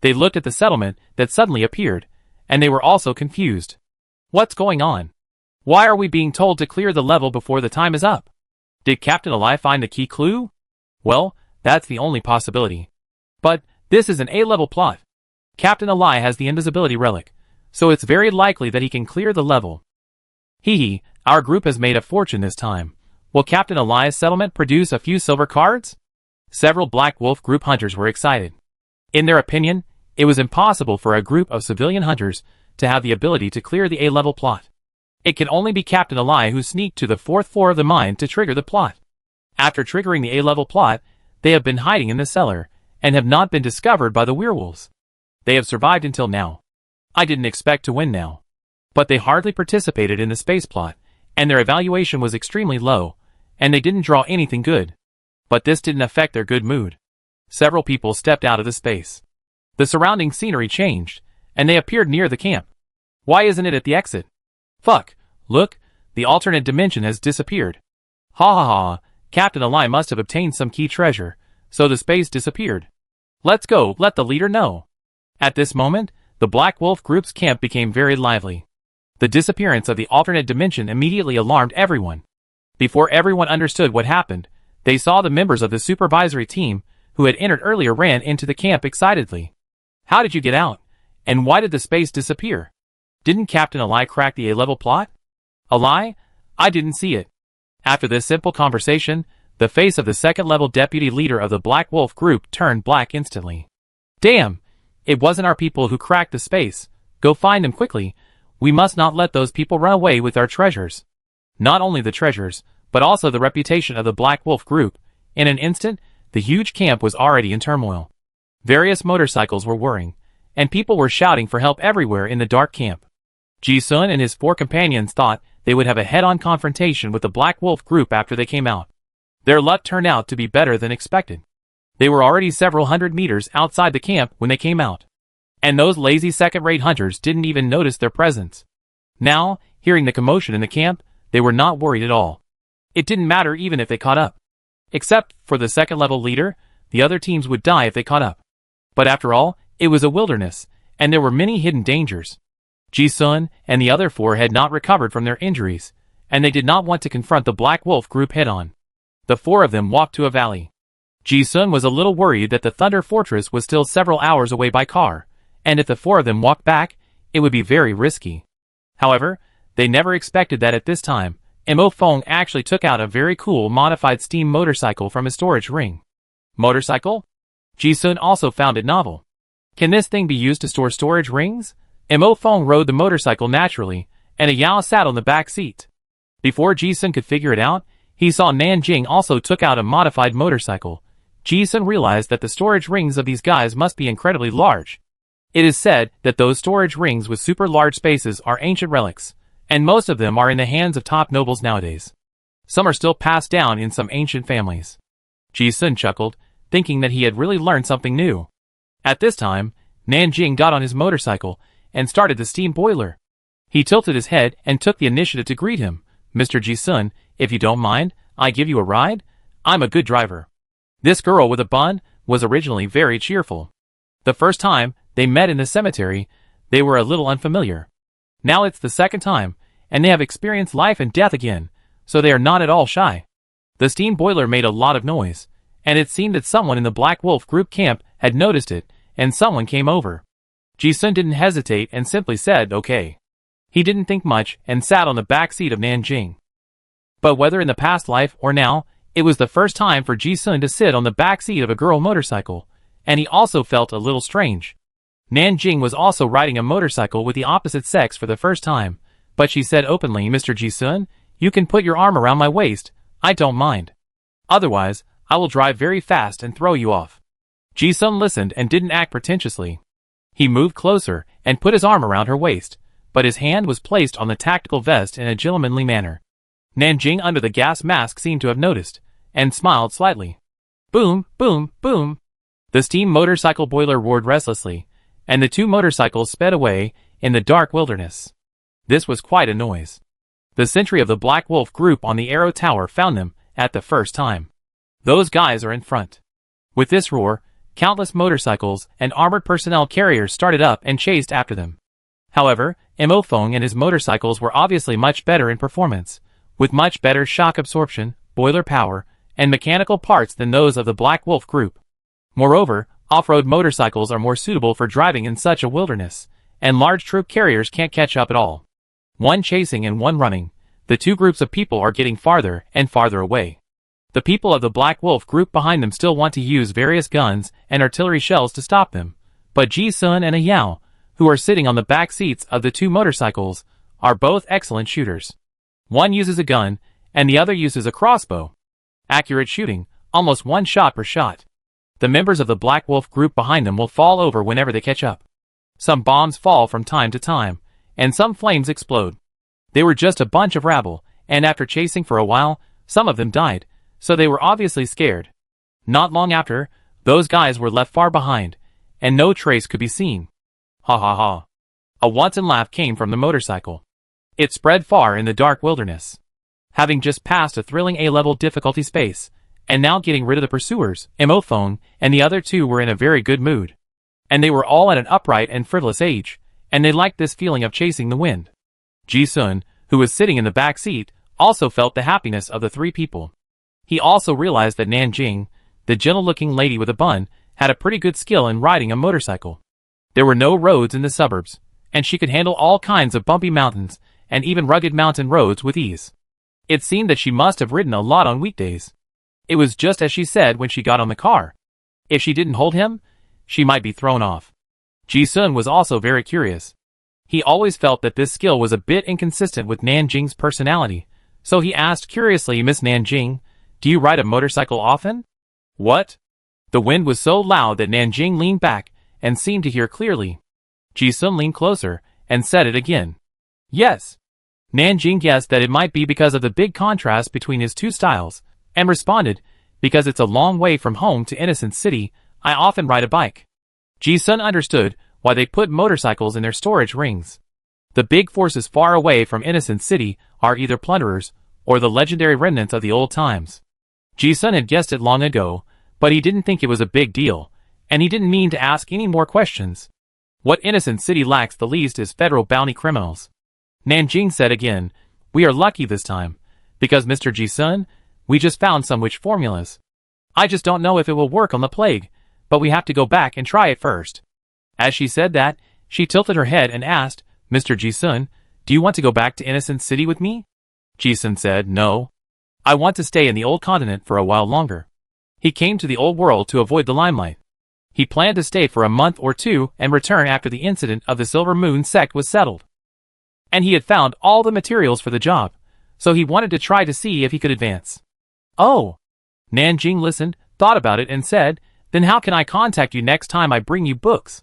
They looked at the settlement that suddenly appeared, and they were also confused. What's going on? Why are we being told to clear the level before the time is up? Did Captain Ali find the key clue? Well, that's the only possibility. But this is an A-level plot. Captain Ali has the invisibility relic, so it's very likely that he can clear the level. Hee, our group has made a fortune this time. Will Captain Ali's settlement produce a few silver cards? Several Black Wolf group hunters were excited. In their opinion, it was impossible for a group of civilian hunters to have the ability to clear the A-level plot. It can only be Captain Ali who sneaked to the 4th floor of the mine to trigger the plot. After triggering the A-level plot, they have been hiding in the cellar, and have not been discovered by the werewolves. They have survived until now. I didn't expect to win now. But they hardly participated in the space plot, and their evaluation was extremely low, and they didn't draw anything good. But this didn't affect their good mood. Several people stepped out of the space. The surrounding scenery changed, and they appeared near the camp. Why isn't it at the exit? Fuck, look, the alternate dimension has disappeared. Ha ha ha, Captain Ali must have obtained some key treasure, so the space disappeared. Let's go, let the leader know. At this moment, the Black Wolf group's camp became very lively. The disappearance of the alternate dimension immediately alarmed everyone. Before everyone understood what happened, they saw the members of the supervisory team, who had entered earlier, ran into the camp excitedly. How did you get out? And why did the space disappear? Didn't Captain Ali crack the A-level plot? Ali? I didn't see it. After this simple conversation, the face of the second-level deputy leader of the Black Wolf group turned black instantly. Damn! It wasn't our people who cracked the space. Go find them quickly. We must not let those people run away with our treasures. Not only the treasures, but also the reputation of the Black Wolf group. In an instant, the huge camp was already in turmoil. Various motorcycles were whirring, and people were shouting for help everywhere in the dark camp. Ji-sun and his 4 companions thought they would have a head-on confrontation with the Black Wolf group after they came out. Their luck turned out to be better than expected. They were already several hundred meters outside the camp when they came out. And those lazy second-rate hunters didn't even notice their presence. Now, hearing the commotion in the camp, they were not worried at all. It didn't matter even if they caught up. Except for the second-level leader, the other teams would die if they caught up. But after all, it was a wilderness, and there were many hidden dangers. Ji-sun and the other four had not recovered from their injuries, and they did not want to confront the Black Wolf group head-on. The four of them walked to a valley. Ji-sun was a little worried that the Thunder Fortress was still several hours away by car, and if the four of them walked back, it would be very risky. However, they never expected that at this time, Mo Fong actually took out a very cool modified steam motorcycle from his storage ring. Motorcycle? Ji-sun also found it novel. Can this thing be used to store storage rings? Mo Fong rode the motorcycle naturally, and a Yao sat on the back seat. Before Ji-sun could figure it out, he saw Nanjing also took out a modified motorcycle. Ji-sun realized that the storage rings of these guys must be incredibly large. It is said that those storage rings with super large spaces are ancient relics, and most of them are in the hands of top nobles nowadays. Some are still passed down in some ancient families. Ji-sun chuckled, thinking that he had really learned something new. At this time, Nanjing got on his motorcycle and started the steam boiler. He tilted his head and took the initiative to greet him. Mr. Ji-sun, if you don't mind, I give you a ride? I'm a good driver. This girl with a bun was originally very cheerful. The first time they met in the cemetery, they were a little unfamiliar. Now it's the second time, and they have experienced life and death again, so they are not at all shy. The steam boiler made a lot of noise, and it seemed that someone in the Black Wolf group camp had noticed it, and someone came over. Ji-sun didn't hesitate and simply said, okay. He didn't think much and sat on the back seat of Nanjing. But whether in the past life or now, it was the first time for Ji-sun to sit on the back seat of a girl motorcycle, and he also felt a little strange. Nanjing was also riding a motorcycle with the opposite sex for the first time, but she said openly, Mr. Ji-sun, you can put your arm around my waist, I don't mind. Otherwise, I will drive very fast and throw you off. Ji-sun listened and didn't act pretentiously. He moved closer and put his arm around her waist, but his hand was placed on the tactical vest in a gentlemanly manner. Nanjing under the gas mask seemed to have noticed, and smiled slightly. Boom, boom, boom. The steam motorcycle boiler roared restlessly, and the two motorcycles sped away in the dark wilderness. This was quite a noise. The sentry of the Black Wolf group on the Arrow Tower found them at the first time. Those guys are in front. With this roar, countless motorcycles and armored personnel carriers started up and chased after them. However, Mo Fong and his motorcycles were obviously much better in performance, with much better shock absorption, boiler power, and mechanical parts than those of the Black Wolf group. Moreover, off-road motorcycles are more suitable for driving in such a wilderness, and large troop carriers can't catch up at all. One chasing and one running, the two groups of people are getting farther and farther away. The people of the Black Wolf group behind them still want to use various guns and artillery shells to stop them, but Ji-sun and Yao, who are sitting on the back seats of the two motorcycles, are both excellent shooters. One uses a gun, and the other uses a crossbow. Accurate shooting, almost one shot per shot. The members of the Black Wolf group behind them will fall over whenever they catch up. Some bombs fall from time to time, and some flames explode. They were just a bunch of rabble, and after chasing for a while, some of them died, so they were obviously scared. Not long after, those guys were left far behind, and no trace could be seen. Ha ha ha. A wanton laugh came from the motorcycle. It spread far in the dark wilderness. Having just passed a thrilling A-level difficulty space, and now getting rid of the pursuers, Mo Fong and the other two were in a very good mood. And they were all at an upright and frivolous age, and they liked this feeling of chasing the wind. Ji-sun, who was sitting in the back seat, also felt the happiness of the three people. He also realized that Nanjing, the gentle-looking lady with a bun, had a pretty good skill in riding a motorcycle. There were no roads in the suburbs, and she could handle all kinds of bumpy mountains and even rugged mountain roads with ease. It seemed that she must have ridden a lot on weekdays. It was just as she said when she got on the car. If she didn't hold him, she might be thrown off. Ji-sun was also very curious. He always felt that this skill was a bit inconsistent with Nanjing's personality, so he asked curiously, Miss Nanjing, do you ride a motorcycle often? What? The wind was so loud that Nanjing leaned back and seemed to hear clearly. Ji-sun leaned closer and said it again. Yes. Nanjing guessed that it might be because of the big contrast between his two styles, and responded, because it's a long way from home to Innocent City, I often ride a bike. Ji-sun understood why they put motorcycles in their storage rings. The big forces far away from Innocent City are either plunderers or the legendary remnants of the old times. Ji-sun had guessed it long ago, but he didn't think it was a big deal, and he didn't mean to ask any more questions. What innocent city lacks the least is federal bounty criminals. Nanjing said again, "We are lucky this time, because Mr. Ji-sun, we just found some witch formulas. I just don't know if it will work on the plague, but we have to go back and try it first." As she said that, she tilted her head and asked, "Mr. Ji-sun, do you want to go back to Innocent City with me?" Ji-sun said, "No. I want to stay in the old continent for a while longer." He came to the old world to avoid the limelight. He planned to stay for a month or two and return after the incident of the Silver Moon sect was settled. And he had found all the materials for the job, so he wanted to try to see if he could advance. "Oh." Nanjing listened, thought about it and said, "Then how can I contact you next time I bring you books?"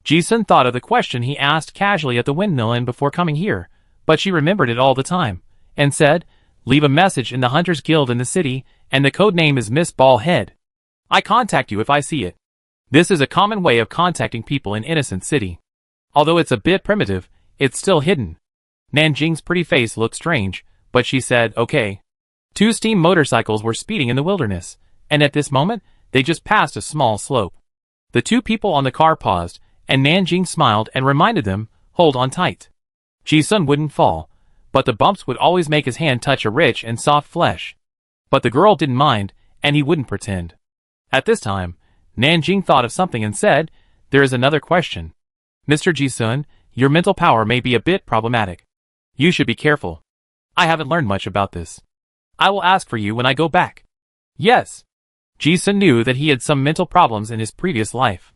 Ji-sun thought of the question he asked casually at the windmill inn before coming here, but she remembered it all the time, and said, "Leave a message in the Hunters Guild in the city, and the code name is Miss Ballhead. I contact you if I see it." This is a common way of contacting people in Innocent City. Although it's a bit primitive, it's still hidden. Nanjing's pretty face looked strange, but she said, "Okay." 2 steam motorcycles were speeding in the wilderness, and at this moment, they just passed a small slope. The 2 people on the car paused, and Nanjing smiled and reminded them, "Hold on tight." Ji-sun wouldn't fall, but the bumps would always make his hand touch a rich and soft flesh. But the girl didn't mind, and he wouldn't pretend. At this time, Nanjing thought of something and said, "There is another question. Mr. Ji-sun, your mental power may be a bit problematic. You should be careful. I haven't learned much about this. I will ask for you when I go back." "Yes." Ji-sun knew that he had some mental problems in his previous life.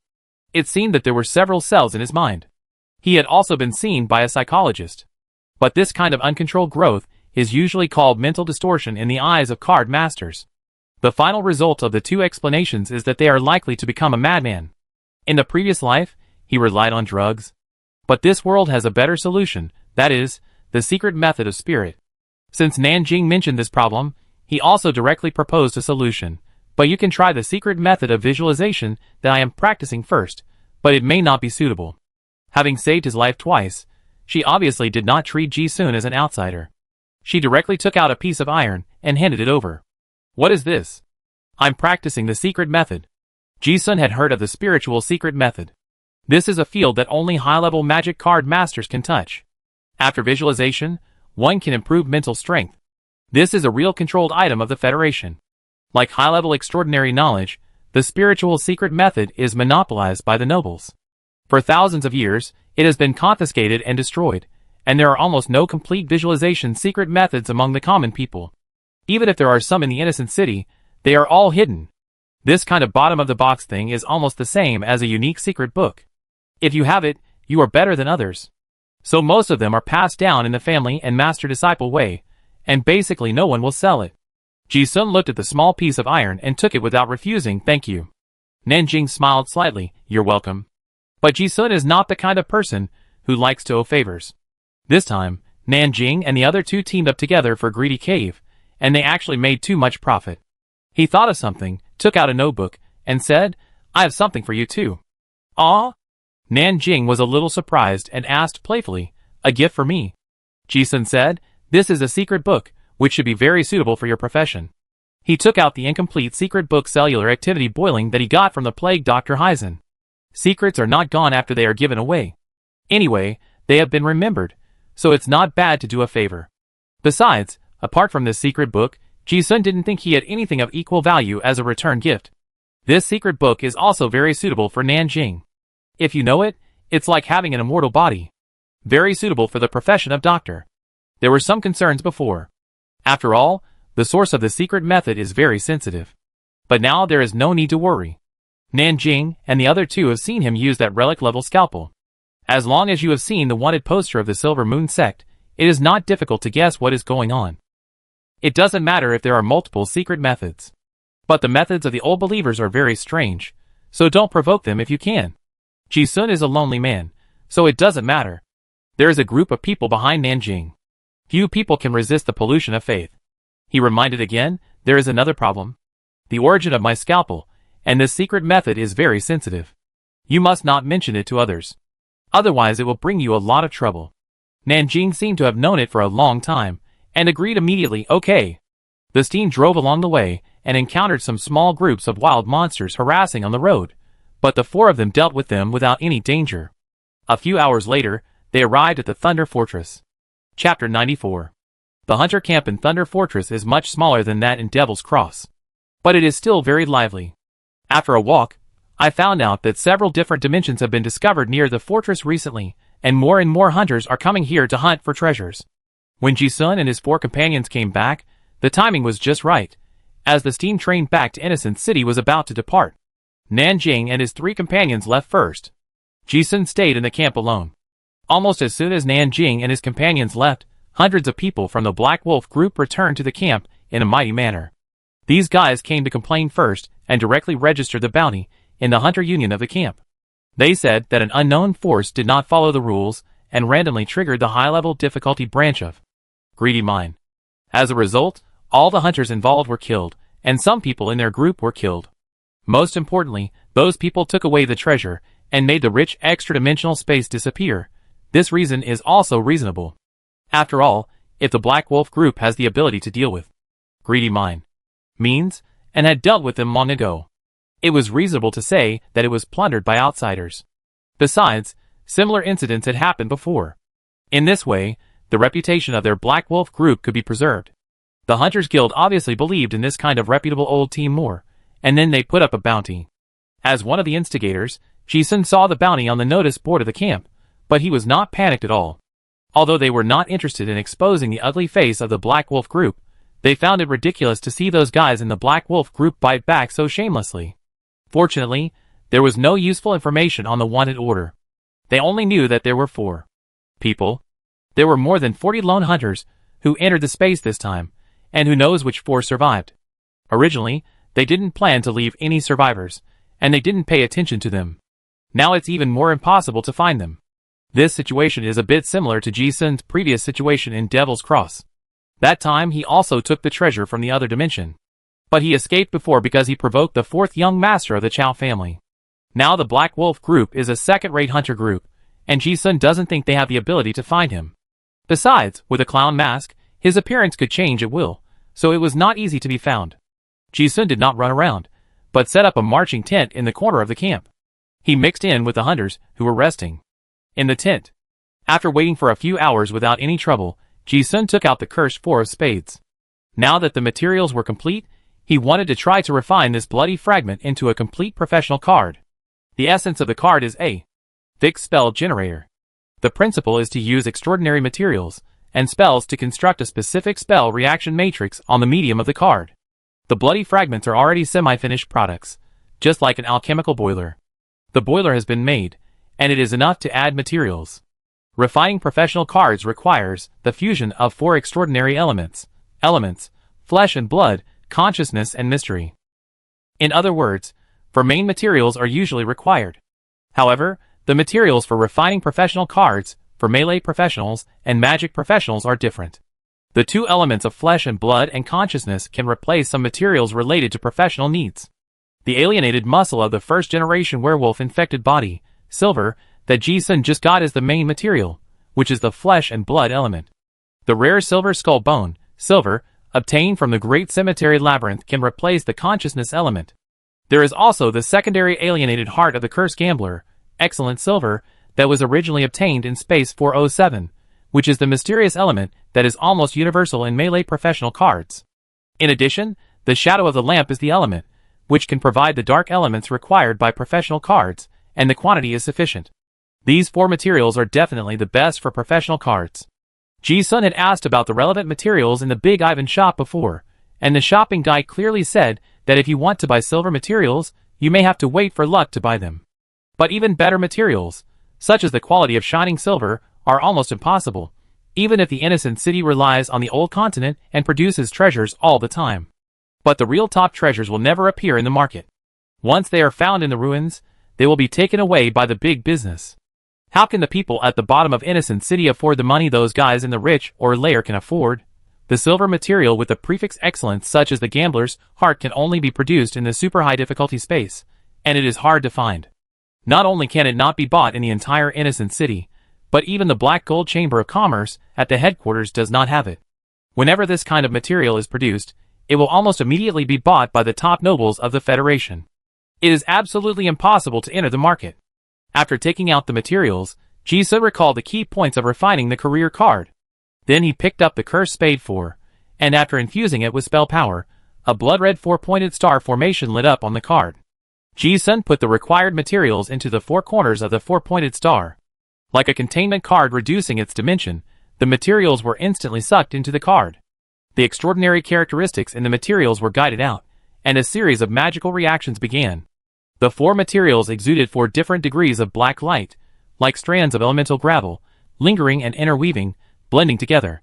It seemed that there were several cells in his mind. He had also been seen by a psychologist. But this kind of uncontrolled growth is usually called mental distortion in the eyes of card masters. The final result of the 2 explanations is that they are likely to become a madman. In the previous life, he relied on drugs. But this world has a better solution, that is, the secret method of spirit. Since Nanjing mentioned this problem, he also directly proposed a solution. "But you can try the secret method of visualization that I am practicing first, but it may not be suitable." Having saved his life twice, she obviously did not treat Ji-sun as an outsider. She directly took out a piece of iron and handed it over. "What is this?" "I'm practicing the secret method." Ji-sun had heard of the spiritual secret method. This is a field that only high-level magic card masters can touch. After visualization, one can improve mental strength. This is a real controlled item of the Federation. Like high-level extraordinary knowledge, the spiritual secret method is monopolized by the nobles. For thousands of years, it has been confiscated and destroyed, and there are almost no complete visualization secret methods among the common people. Even if there are some in the Innocent City, they are all hidden. This kind of bottom-of-the-box thing is almost the same as a unique secret book. If you have it, you are better than others. So most of them are passed down in the family and master-disciple way, and basically no one will sell it. Ji-sun looked at the small piece of iron and took it without refusing, "Thank you." Nanjing smiled slightly, "You're welcome." But Ji-sun is not the kind of person who likes to owe favors. This time, Nanjing and the other 2 teamed up together for Greedy Cave, and they actually made too much profit. He thought of something, took out a notebook, and said, "I have something for you too." "Aw?" Nanjing was a little surprised and asked playfully, "A gift for me?" Ji-sun said, "This is a secret book, which should be very suitable for your profession." He took out the incomplete secret book Cellular Activity Boiling that he got from the plague Dr. Heisen. Secrets are not gone after they are given away. Anyway, they have been remembered, so it's not bad to do a favor. Besides, apart from this secret book, Ji-sun didn't think he had anything of equal value as a return gift. This secret book is also very suitable for Nanjing. If you know it, it's like having an immortal body. Very suitable for the profession of doctor. There were some concerns before. After all, the source of the secret method is very sensitive. But now there is no need to worry. Nanjing and the other 2 have seen him use that relic-level scalpel. As long as you have seen the wanted poster of the Silver Moon sect, it is not difficult to guess what is going on. It doesn't matter if there are multiple secret methods. But the methods of the old believers are very strange, so don't provoke them if you can. Ji-sun is a lonely man, so it doesn't matter. There is a group of people behind Nanjing. Few people can resist the pollution of faith. He reminded again, "There is another problem. The origin of my scalpel, and this secret method is very sensitive. You must not mention it to others. Otherwise it will bring you a lot of trouble." Nanjing seemed to have known it for a long time, and agreed immediately, okay. The team drove along the way and encountered some small groups of wild monsters harassing on the road, but the four of them dealt with them without any danger. A few hours later, they arrived at the Thunder Fortress. Chapter 94. The Hunter Camp in Thunder Fortress is much smaller than that in Devil's Cross, but it is still very lively. After a walk, I found out that several different dimensions have been discovered near the fortress recently, and more hunters are coming here to hunt for treasures. When Ji-sun and his four companions came back, the timing was just right, as the steam train back to Innocent City was about to depart. Nanjing and his three companions left first. Ji-sun stayed in the camp alone. Almost as soon as Nanjing and his companions left, hundreds of people from the Black Wolf group returned to the camp in a mighty manner. These guys came to complain first and directly registered the bounty in the Hunter Union of the camp. They said that an unknown force did not follow the rules and randomly triggered the high-level difficulty branch of Greedy Mine. As a result, all the hunters involved were killed, and some people in their group were killed. Most importantly, those people took away the treasure and made the rich extra-dimensional space disappear. This reason is also reasonable. After all, if the Black Wolf group has the ability to deal with Greedy Mine means, and had dealt with them long ago, it was reasonable to say that it was plundered by outsiders. Besides, similar incidents had happened before. In this way, the reputation of their Black Wolf group could be preserved. The Hunters Guild obviously believed in this kind of reputable old team more, and then they put up a bounty. As one of the instigators, Ji-sun saw the bounty on the notice board of the camp, but he was not panicked at all. Although they were not interested in exposing the ugly face of the Black Wolf group, they found it ridiculous to see those guys in the Black Wolf group bite back so shamelessly. Fortunately, there was no useful information on the wanted order. They only knew that there were 4 people. There were more than 40 lone hunters who entered the space this time, and who knows which 4 survived. Originally, they didn't plan to leave any survivors, and they didn't pay attention to them. Now it's even more impossible to find them. This situation is a bit similar to Ji-sun's previous situation in Devil's Cross. That time he also took the treasure from the other dimension. But he escaped before because he provoked the 4th young master of the Chow family. Now the Black Wolf group is a second-rate hunter group, and Ji-sun doesn't think they have the ability to find him. Besides, with a clown mask, his appearance could change at will, so it was not easy to be found. Ji-sun did not run around, but set up a marching tent in the corner of the camp. He mixed in with the hunters who were resting in the tent. After waiting for a few hours without any trouble, Ji-sun took out the cursed 4 of spades. Now that the materials were complete, he wanted to try to refine this bloody fragment into a complete professional card. The essence of the card is a fixed spell generator. The principle is to use extraordinary materials and spells to construct a specific spell reaction matrix on the medium of the card. The bloody fragments are already semi-finished products, just like an alchemical boiler. The boiler has been made, and it is enough to add materials. Refining professional cards requires the fusion of 4 extraordinary elements: flesh and blood, consciousness and mystery. In other words, for main materials are usually required. However, the materials for refining professional cards, for melee professionals and magic professionals are different. The 2 elements of flesh and blood and consciousness can replace some materials related to professional needs. The alienated muscle of the first-generation werewolf-infected body, silver, that Ji-sun just got is the main material, which is the flesh and blood element. The rare silver skull bone, silver, obtained from the Great Cemetery Labyrinth can replace the consciousness element. There is also the secondary alienated heart of the cursed gambler, excellent silver, that was originally obtained in Space 407, which is the mysterious element that is almost universal in melee professional cards. In addition, the shadow of the lamp is the element, which can provide the dark elements required by professional cards, and the quantity is sufficient. These 4 materials are definitely the best for professional cards. Ji-sun had asked about the relevant materials in the Big Ivan shop before, and the shopping guy clearly said that if you want to buy silver materials, you may have to wait for luck to buy them. But even better materials, such as the quality of shining silver, are almost impossible, even if the Innocent City relies on the old continent and produces treasures all the time. But the real top treasures will never appear in the market. Once they are found in the ruins, they will be taken away by the big business. How can the people at the bottom of Innocent City afford the money those guys in the rich or layer can afford? The silver material with the prefix excellence such as the gambler's heart can only be produced in the super high difficulty space, and it is hard to find. Not only can it not be bought in the entire Innocent City, but even the Black Gold Chamber of Commerce at the headquarters does not have it. Whenever this kind of material is produced, it will almost immediately be bought by the top nobles of the Federation. It is absolutely impossible to enter the market. After taking out the materials, Ji-sun recalled the key points of refining the career card. Then he picked up the cursed spade 4, and after infusing it with spell power, a blood-red 4-pointed star formation lit up on the card. Ji-sun put the required materials into the 4 corners of the 4-pointed star. Like a containment card reducing its dimension, the materials were instantly sucked into the card. The extraordinary characteristics in the materials were guided out, and a series of magical reactions began. The 4 materials exuded 4 different degrees of black light, like strands of elemental gravel, lingering and interweaving, blending together.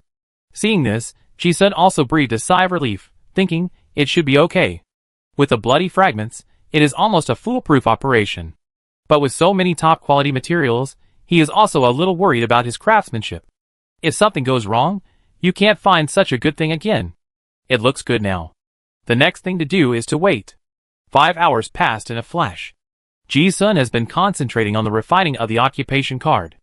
Seeing this, Ji-sun also breathed a sigh of relief, thinking, it should be okay. With the bloody fragments, it is almost a foolproof operation. But with so many top-quality materials, he is also a little worried about his craftsmanship. If something goes wrong, you can't find such a good thing again. It looks good now. The next thing to do is to wait. 5 hours passed in a flash. Ji-sun has been concentrating on the refining of the occupation card.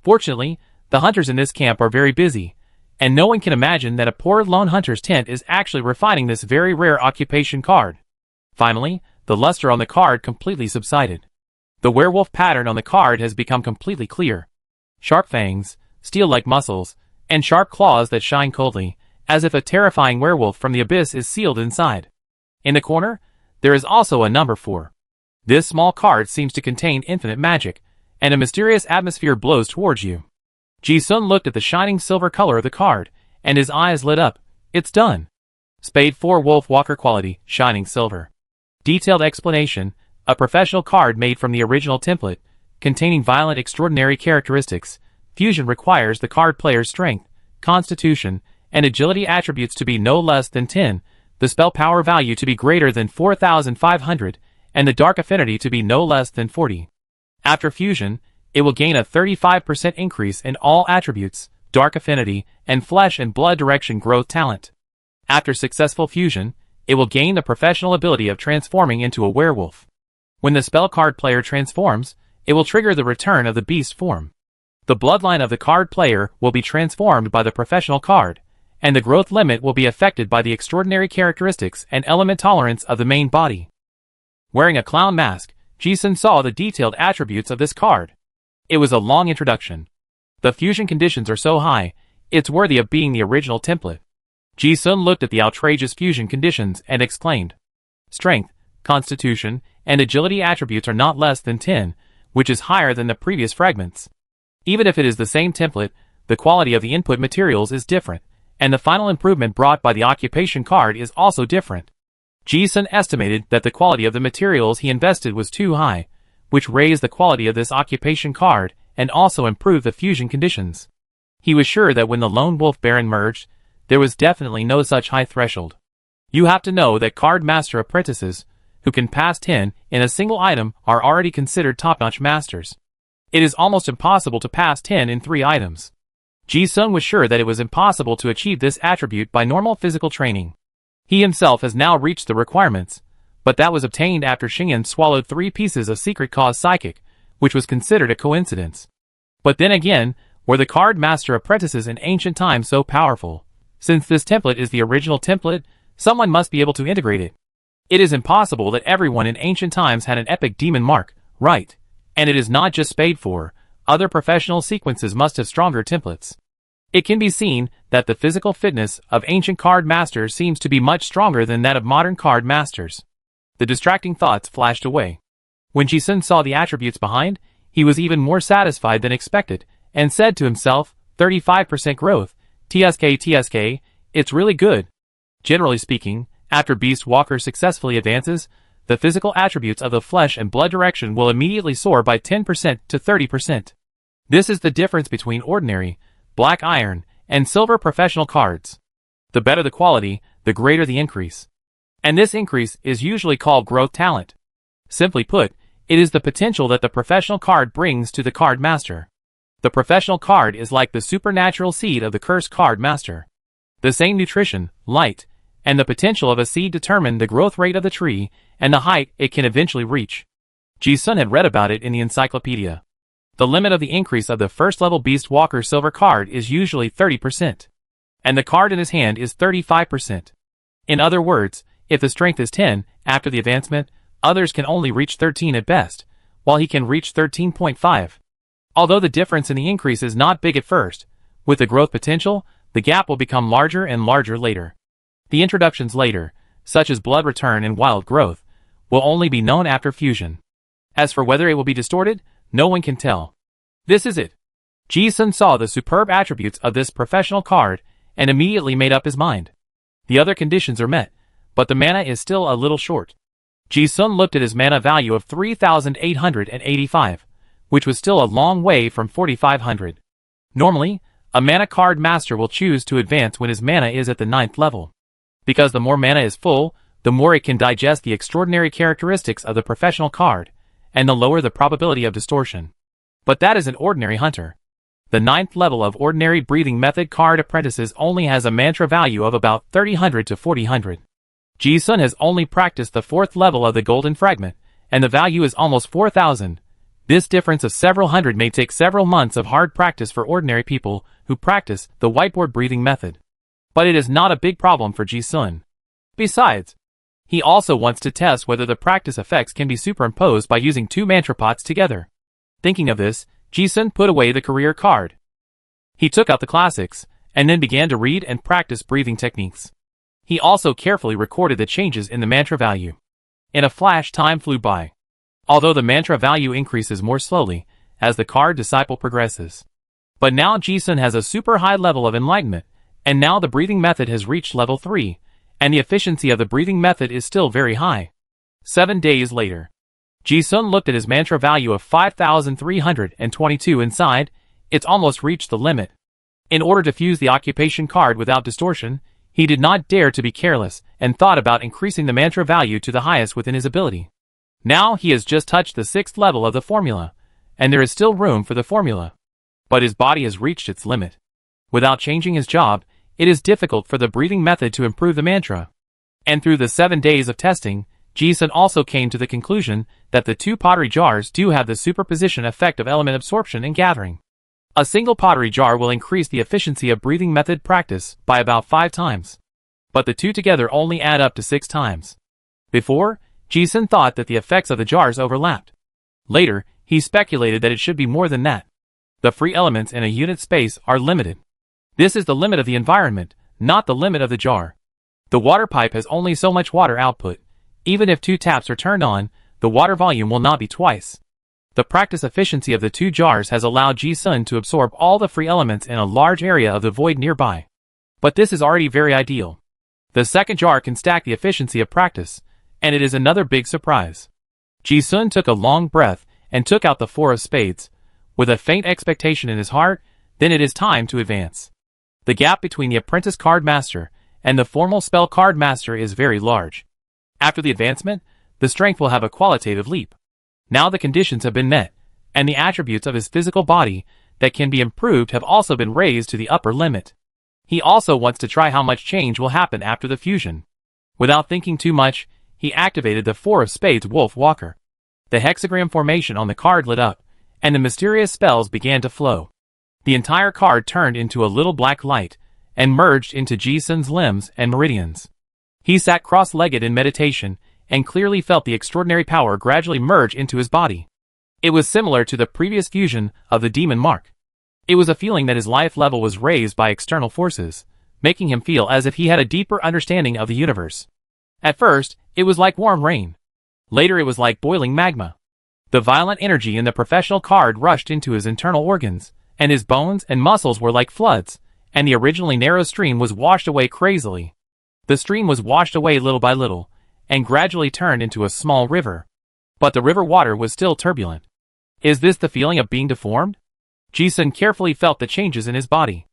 Fortunately, the hunters in this camp are very busy, and no one can imagine that a poor lone hunter's tent is actually refining this very rare occupation card. Finally, the luster on the card completely subsided. The werewolf pattern on the card has become completely clear. Sharp fangs, steel-like muscles, and sharp claws that shine coldly, as if a terrifying werewolf from the abyss is sealed inside. In the corner, there is also a number 4. This small card seems to contain infinite magic, and a mysterious atmosphere blows towards you. Ji-sun looked at the shining silver color of the card, and his eyes lit up. It's done. Spade 4 Wolf Walker quality, shining silver. Detailed explanation, a professional card made from the original template, containing violent extraordinary characteristics. Fusion requires the card player's strength, constitution, and agility attributes to be no less than 10, the spell power value to be greater than 4,500, and the dark affinity to be no less than 40. After fusion, it will gain a 35% increase in all attributes, dark affinity, and flesh and blood direction growth talent. After successful fusion, it will gain the professional ability of transforming into a werewolf. When the spell card player transforms, it will trigger the return of the beast form. The bloodline of the card player will be transformed by the professional card, and the growth limit will be affected by the extraordinary characteristics and element tolerance of the main body. Wearing a clown mask, Ji-sun saw the detailed attributes of this card. It was a long introduction. The fusion conditions are so high, it's worthy of being the original template. Ji-sun looked at the outrageous fusion conditions and exclaimed, Strength, Constitution, and Agility attributes are not less than 10, which is higher than the previous fragments. Even if it is the same template, the quality of the input materials is different, and the final improvement brought by the occupation card is also different. Ji-sun estimated that the quality of the materials he invested was too high, which raised the quality of this occupation card and also improved the fusion conditions. He was sure that when the Lone Wolf Baron merged, there was definitely no such high threshold. You have to know that card master apprentices, who can pass 10 in a single item, are already considered top-notch masters. It is almost impossible to pass 10 in 3 items. Ji-sun was sure that it was impossible to achieve this attribute by normal physical training. He himself has now reached the requirements, but that was obtained after Xingyan swallowed 3 pieces of secret cause psychic, which was considered a coincidence. But then again, were the card master apprentices in ancient times so powerful? Since this template is the original template, someone must be able to integrate it. It is impossible that everyone in ancient times had an epic demon mark, right? And it is not just Spade 4, other professional sequences must have stronger templates. It can be seen that the physical fitness of ancient card masters seems to be much stronger than that of modern card masters. The distracting thoughts flashed away. When Ji-sun saw the attributes behind, he was even more satisfied than expected, and said to himself, 35% growth, TSK, it's really good. Generally speaking, after Beast Walker successfully advances, the physical attributes of the flesh and blood direction will immediately soar by 10% to 30%. This is the difference between ordinary, black iron, and silver professional cards. The better the quality, the greater the increase. And this increase is usually called growth talent. Simply put, it is the potential that the professional card brings to the card master. The professional card is like the supernatural seed of the cursed card master. The same nutrition, light, and the potential of a seed determine the growth rate of the tree and the height it can eventually reach. Ji-sun had read about it in the encyclopedia. The limit of the increase of the first level Beast Walker silver card is usually 30%. and the card in his hand is 35%. In other words, if the strength is 10, after the advancement, others can only reach 13 at best, while he can reach 13.5. Although the difference in the increase is not big at first, with the growth potential, the gap will become larger and larger later. The introductions later, such as blood return and wild growth, will only be known after fusion. As for whether it will be distorted, no one can tell. This is it. Ji-sun saw the superb attributes of this professional card and immediately made up his mind. The other conditions are met, but the mana is still a little short. Ji-sun looked at his mana value of 3,885, which was still a long way from 4,500. Normally, a mana card master will choose to advance when his mana is at the 9th level. Because the more mana is full, the more it can digest the extraordinary characteristics of the professional card, and the lower the probability of distortion. But that is an ordinary hunter. The 9th level of ordinary breathing method card apprentices only has a mantra value of about 3000 to 4000. Ji-sun has only practiced the 4th level of the golden fragment, and the value is almost 4000. This difference of several hundred may take several months of hard practice for ordinary people who practice the whiteboard breathing method. But it is not a big problem for Ji-sun. Besides, he also wants to test whether the practice effects can be superimposed by using two mantra pots together. Thinking of this, Ji-sun put away the career card. He took out the classics, and then began to read and practice breathing techniques. He also carefully recorded the changes in the mantra value. In a flash, time flew by. Although the mantra value increases more slowly as the card disciple progresses. But now Ji-sun has a super high level of enlightenment, and now the breathing method has reached level 3, and the efficiency of the breathing method is still very high. 7 days later, Ji-sun looked at his mantra value of 5,322 inside. It's almost reached the limit. In order to fuse the occupation card without distortion, he did not dare to be careless and thought about increasing the mantra value to the highest within his ability. Now he has just touched the 6th level of the formula, and there is still room for the formula. But his body has reached its limit. Without changing his job, it is difficult for the breathing method to improve the mantra. And through the 7 days of testing, Ji-sun also came to the conclusion that the two pottery jars do have the superposition effect of element absorption and gathering. A single pottery jar will increase the efficiency of breathing method practice by about 5 times. But the two together only add up to 6 times. Before, Ji-sun thought that the effects of the jars overlapped. Later, he speculated that it should be more than that. The free elements in a unit space are limited. This is the limit of the environment, not the limit of the jar. The water pipe has only so much water output. Even if 2 taps are turned on, the water volume will not be twice. The practice efficiency of the 2 jars has allowed Ji-sun to absorb all the free elements in a large area of the void nearby. But this is already very ideal. The second jar can stack the efficiency of practice, and it is another big surprise. Ji-sun took a long breath and took out the 4 of spades. With a faint expectation in his heart, then it is time to advance. The gap between the apprentice card master and the formal spell card master is very large. After the advancement, the strength will have a qualitative leap. Now the conditions have been met, and the attributes of his physical body that can be improved have also been raised to the upper limit. He also wants to try how much change will happen after the fusion. Without thinking too much, he activated the 4 of spades Wolf Walker. The hexagram formation on the card lit up, and the mysterious spells began to flow. The entire card turned into a little black light, and merged into Ji-sun's limbs and meridians. He sat cross-legged in meditation, and clearly felt the extraordinary power gradually merge into his body. It was similar to the previous fusion of the demon mark. It was a feeling that his life level was raised by external forces, making him feel as if he had a deeper understanding of the universe. At first, it was like warm rain. Later it was like boiling magma. The violent energy in the professional card rushed into his internal organs, and his bones and muscles were like floods, and the originally narrow stream was washed away crazily. The stream was washed away little by little, and gradually turned into a small river. But the river water was still turbulent. Is this the feeling of being deformed? Ji-sun carefully felt the changes in his body.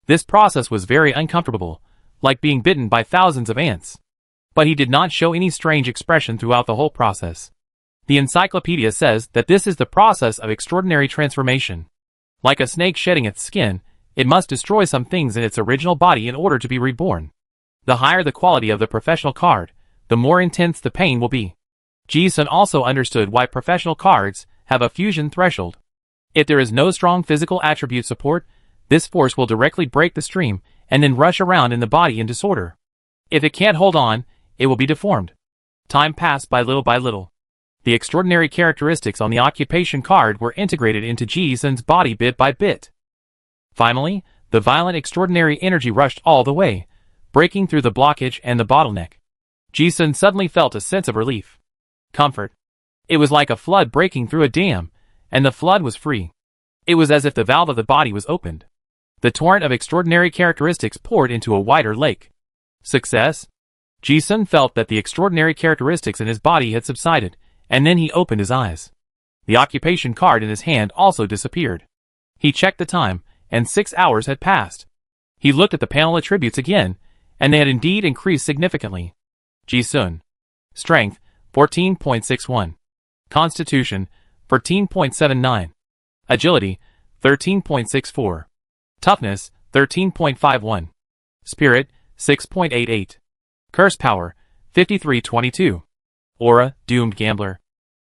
This process was very uncomfortable, like being bitten by thousands of ants. But he did not show any strange expression throughout the whole process. The encyclopedia says that this is the process of extraordinary transformation. Like a snake shedding its skin, it must destroy some things in its original body in order to be reborn. The higher the quality of the professional card, the more intense the pain will be. Ji-sun also understood why professional cards have a fusion threshold. If there is no strong physical attribute support, this force will directly break the stream and then rush around in the body in disorder. If it can't hold on, it will be deformed. Time passed by little. The extraordinary characteristics on the occupation card were integrated into Ji-sun's body bit by bit. Finally, the violent extraordinary energy rushed all the way, breaking through the blockage and the bottleneck. Ji-sun suddenly felt a sense of relief. Comfort. It was like a flood breaking through a dam, and the flood was free. It was as if the valve of the body was opened. The torrent of extraordinary characteristics poured into a wider lake. Success? Ji-sun felt that the extraordinary characteristics in his body had subsided, and then he opened his eyes. The occupation card in his hand also disappeared. He checked the time, and 6 hours had passed. He looked at the panel attributes again, and they had indeed increased significantly. Ji-sun. Strength, 14.61. Constitution, 14.79. Agility, 13.64. Toughness, 13.51. Spirit, 6.88. Curse power, 5322. Aura, Doomed Gambler.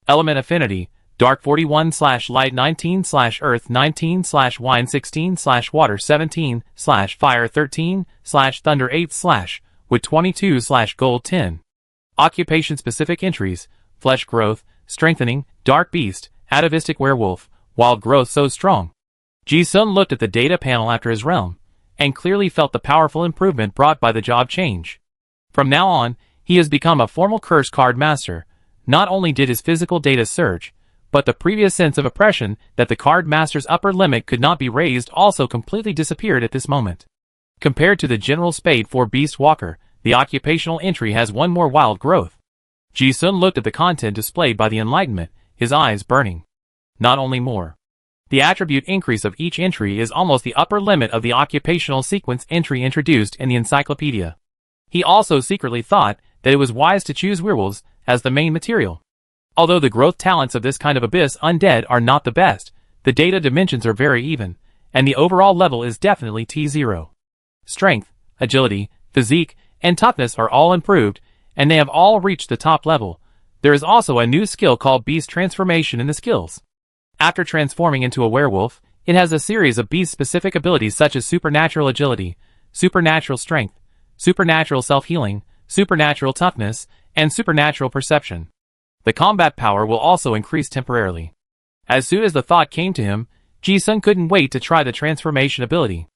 Element affinity, Dark 41/Light 19/Earth 19/Wine 16/Water 17/Fire 13/Thunder 8/Wood 22/Gold 10. Occupation specific entries, Flesh growth, Strengthening, Dark Beast, Atavistic Werewolf, Wild growth so strong. Ji-sun looked at the data panel after his realm, and clearly felt the powerful improvement brought by the job change. From now on, he has become a formal curse card master. Not only did his physical data surge, but the previous sense of oppression that the card master's upper limit could not be raised also completely disappeared at this moment. Compared to the general Spade 4 Beast Walker, the occupational entry has one more wild growth. Ji-sun looked at the content displayed by the Enlightenment, his eyes burning. Not only more. The attribute increase of each entry is almost the upper limit of the occupational sequence entry introduced in the encyclopedia. He also secretly thought that it was wise to choose werewolves as the main material. Although the growth talents of this kind of abyss undead are not the best, the data dimensions are very even, and the overall level is definitely T0. Strength, agility, physique, and toughness are all improved, and they have all reached the top level. There is also a new skill called Beast Transformation in the skills. After transforming into a werewolf, it has a series of beast-specific abilities such as supernatural agility, supernatural strength, supernatural self-healing, supernatural toughness, and supernatural perception. The combat power will also increase temporarily. As soon as the thought came to him, Ji-sun couldn't wait to try the transformation ability.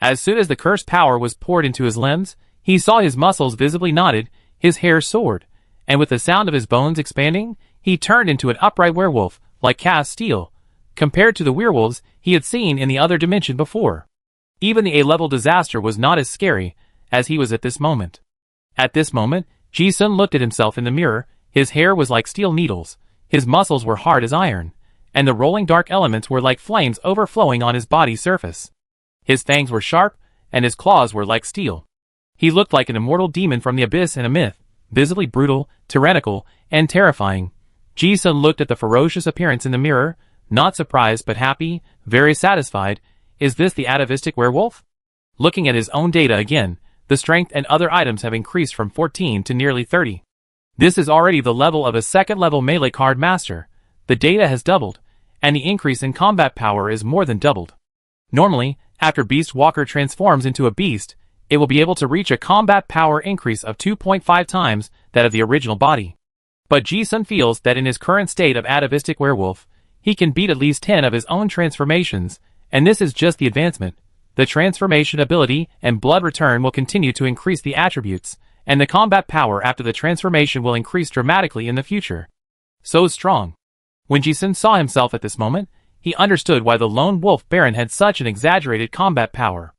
As soon as the curse power was poured into his limbs, he saw his muscles visibly knotted, his hair soared, and with the sound of his bones expanding, he turned into an upright werewolf, like cast steel, compared to the werewolves he had seen in the other dimension before. Even the A-level disaster was not as scary as he was at this moment. At this moment, Ji-sun looked at himself in the mirror. His hair was like steel needles, his muscles were hard as iron, and the rolling dark elements were like flames overflowing on his body's surface. His fangs were sharp, and his claws were like steel. He looked like an immortal demon from the abyss in a myth, visibly brutal, tyrannical, and terrifying. Ji-sun looked at the ferocious appearance in the mirror, not surprised but happy, very satisfied. Is this the atavistic werewolf? Looking at his own data again, the strength and other items have increased from 14 to nearly 30. This is already the level of a second-level melee card master. The data has doubled, and the increase in combat power is more than doubled. Normally, after Beast Walker transforms into a beast, it will be able to reach a combat power increase of 2.5 times that of the original body. But Ji-sun feels that in his current state of atavistic werewolf, he can beat at least 10 of his own transformations, and this is just the advancement. The transformation ability and blood return will continue to increase the attributes, and the combat power after the transformation will increase dramatically in the future. So strong. When Ji-sun saw himself at this moment, he understood why the lone wolf baron had such an exaggerated combat power.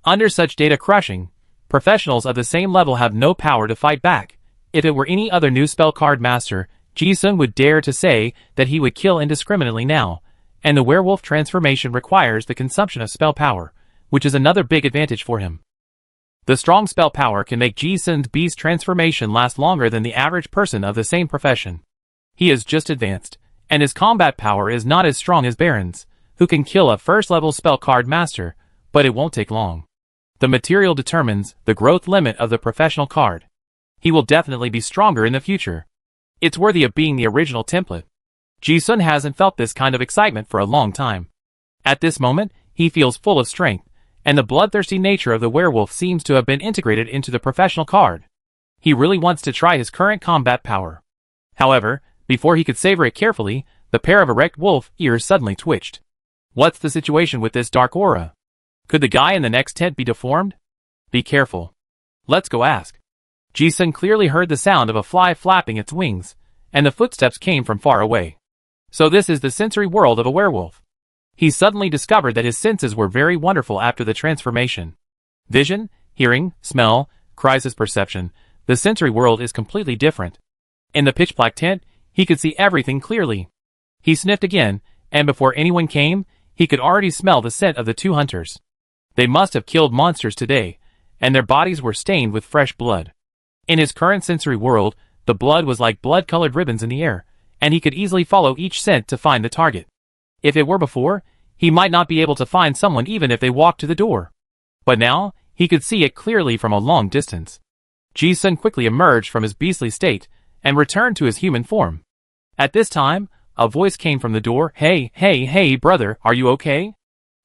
Under such data crushing, professionals of the same level have no power to fight back. If it were any other new spell card master, Ji-sun would dare to say that he would kill indiscriminately now, and the werewolf transformation requires the consumption of spell power, which is another big advantage for him. The strong spell power can make Ji-sun's beast transformation last longer than the average person of the same profession. He is just advanced, and his combat power is not as strong as Baron's, who can kill a first-level spell card master, but it won't take long. The material determines the growth limit of the professional card. He will definitely be stronger in the future. It's worthy of being the original template. Ji-sun hasn't felt this kind of excitement for a long time. At this moment, he feels full of strength, and the bloodthirsty nature of the werewolf seems to have been integrated into the professional card. He really wants to try his current combat power. However, before he could savor it carefully, the pair of erect wolf ears suddenly twitched. What's the situation with this dark aura? Could the guy in the next tent be deformed? Be careful. Let's go ask. Ji-sun clearly heard the sound of a fly flapping its wings, and the footsteps came from far away. So this is the sensory world of a werewolf. He suddenly discovered that his senses were very wonderful after the transformation. Vision, hearing, smell, crisis perception, the sensory world is completely different. In the pitch-black tent, he could see everything clearly. He sniffed again, and before anyone came, he could already smell the scent of the two hunters. They must have killed monsters today, and their bodies were stained with fresh blood. In his current sensory world, the blood was like blood-colored ribbons in the air, and he could easily follow each scent to find the target. If it were before, he might not be able to find someone even if they walked to the door. But now, he could see it clearly from a long distance. Ji-sun quickly emerged from his beastly state, and returned to his human form. At this time, a voice came from the door. Hey, brother, are you okay?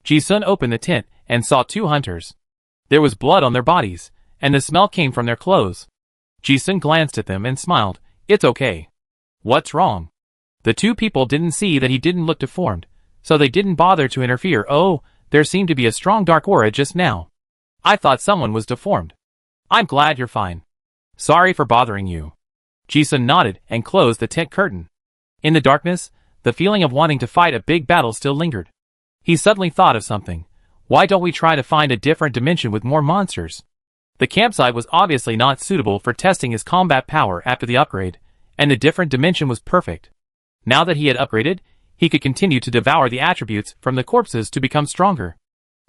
Ji-sun opened the tent, and saw two hunters. There was blood on their bodies, and the smell came from their clothes. Ji-sun glanced at them and smiled. It's okay. What's wrong? The two people didn't see that he didn't look deformed, so they didn't bother to interfere. Oh, there seemed to be a strong dark aura just now. I thought someone was deformed. I'm glad you're fine. Sorry for bothering you. Ji-sun nodded and closed the tent curtain. In the darkness, the feeling of wanting to fight a big battle still lingered. He suddenly thought of something. Why don't we try to find a different dimension with more monsters? The campsite was obviously not suitable for testing his combat power after the upgrade, and the different dimension was perfect. Now that he had upgraded, he could continue to devour the attributes from the corpses to become stronger.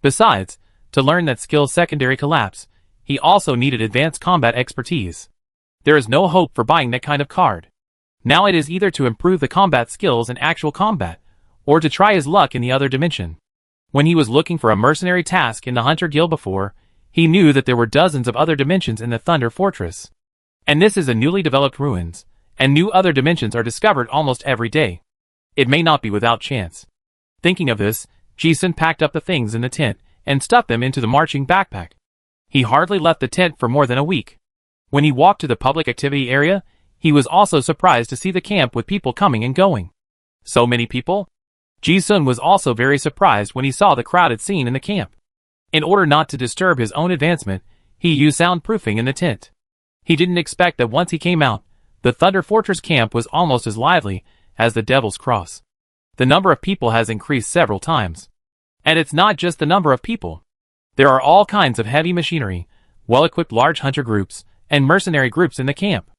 Besides, to learn that skill's secondary collapse, he also needed advanced combat expertise. There is no hope for buying that kind of card. Now it is either to improve the combat skills in actual combat, or to try his luck in the other dimension. When he was looking for a mercenary task in the Hunter Guild before, he knew that there were dozens of other dimensions in the Thunder Fortress. And this is a newly developed ruins, and new other dimensions are discovered almost every day. It may not be without chance. Thinking of this, Ji-sun packed up the things in the tent, and stuffed them into the marching backpack. He hardly left the tent for more than a week. When he walked to the public activity area, he was also surprised to see the camp with people coming and going. So many people? Ji-sun was also very surprised when he saw the crowded scene in the camp. In order not to disturb his own advancement, he used soundproofing in the tent. He didn't expect that once he came out, the Thunder Fortress camp was almost as lively as the Devil's Cross. The number of people has increased several times. And it's not just the number of people. There are all kinds of heavy machinery, well-equipped large hunter groups, and mercenary groups in the camp.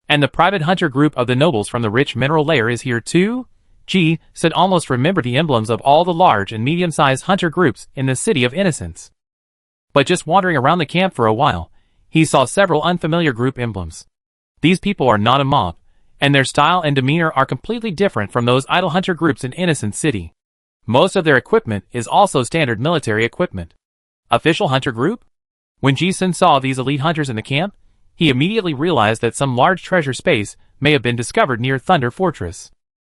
And the private hunter group of the nobles from the rich mineral layer is here too? Ji-sun almost remembered the emblems of all the large and medium-sized hunter groups in the City of Innocence. But just wandering around the camp for a while, he saw several unfamiliar group emblems. These people are not a mob, and their style and demeanor are completely different from those idle hunter groups in Innocent City. Most of their equipment is also standard military equipment. Official hunter group? When Ji-sun saw these elite hunters in the camp, he immediately realized that some large treasure space may have been discovered near Thunder Fortress.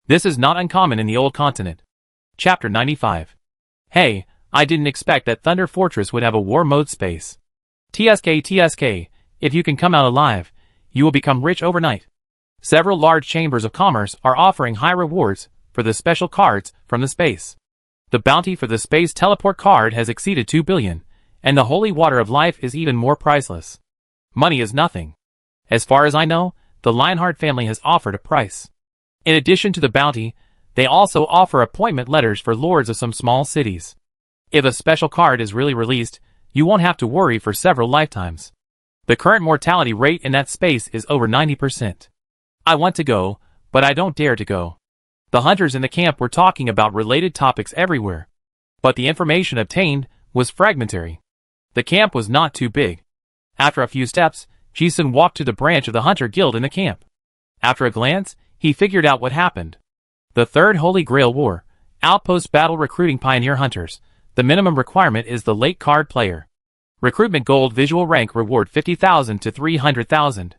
This is not uncommon in the old continent. Chapter 95. Hey, I didn't expect that Thunder Fortress would have a war mode space. TSK, if you can come out alive, you will become rich overnight. Several large chambers of commerce are offering high rewards for the special cards from the space. The bounty for the space teleport card has exceeded 2 billion, and the holy water of life is even more priceless. Money is nothing. As far as I know, the Lionheart family has offered a price. In addition to the bounty, they also offer appointment letters for lords of some small cities. If a special card is really released, you won't have to worry for several lifetimes. The current mortality rate in that space is over 90%. I want to go, but I don't dare to go. The hunters in the camp were talking about related topics everywhere, but the information obtained was fragmentary. The camp was not too big. After a few steps, Ji-sun walked to the branch of the Hunter Guild in the camp. After a glance, he figured out what happened. The Third Holy Grail War, Outpost Battle Recruiting Pioneer Hunters. The minimum requirement is the late card player. Recruitment Gold Visual Rank Reward 50,000 to 300,000.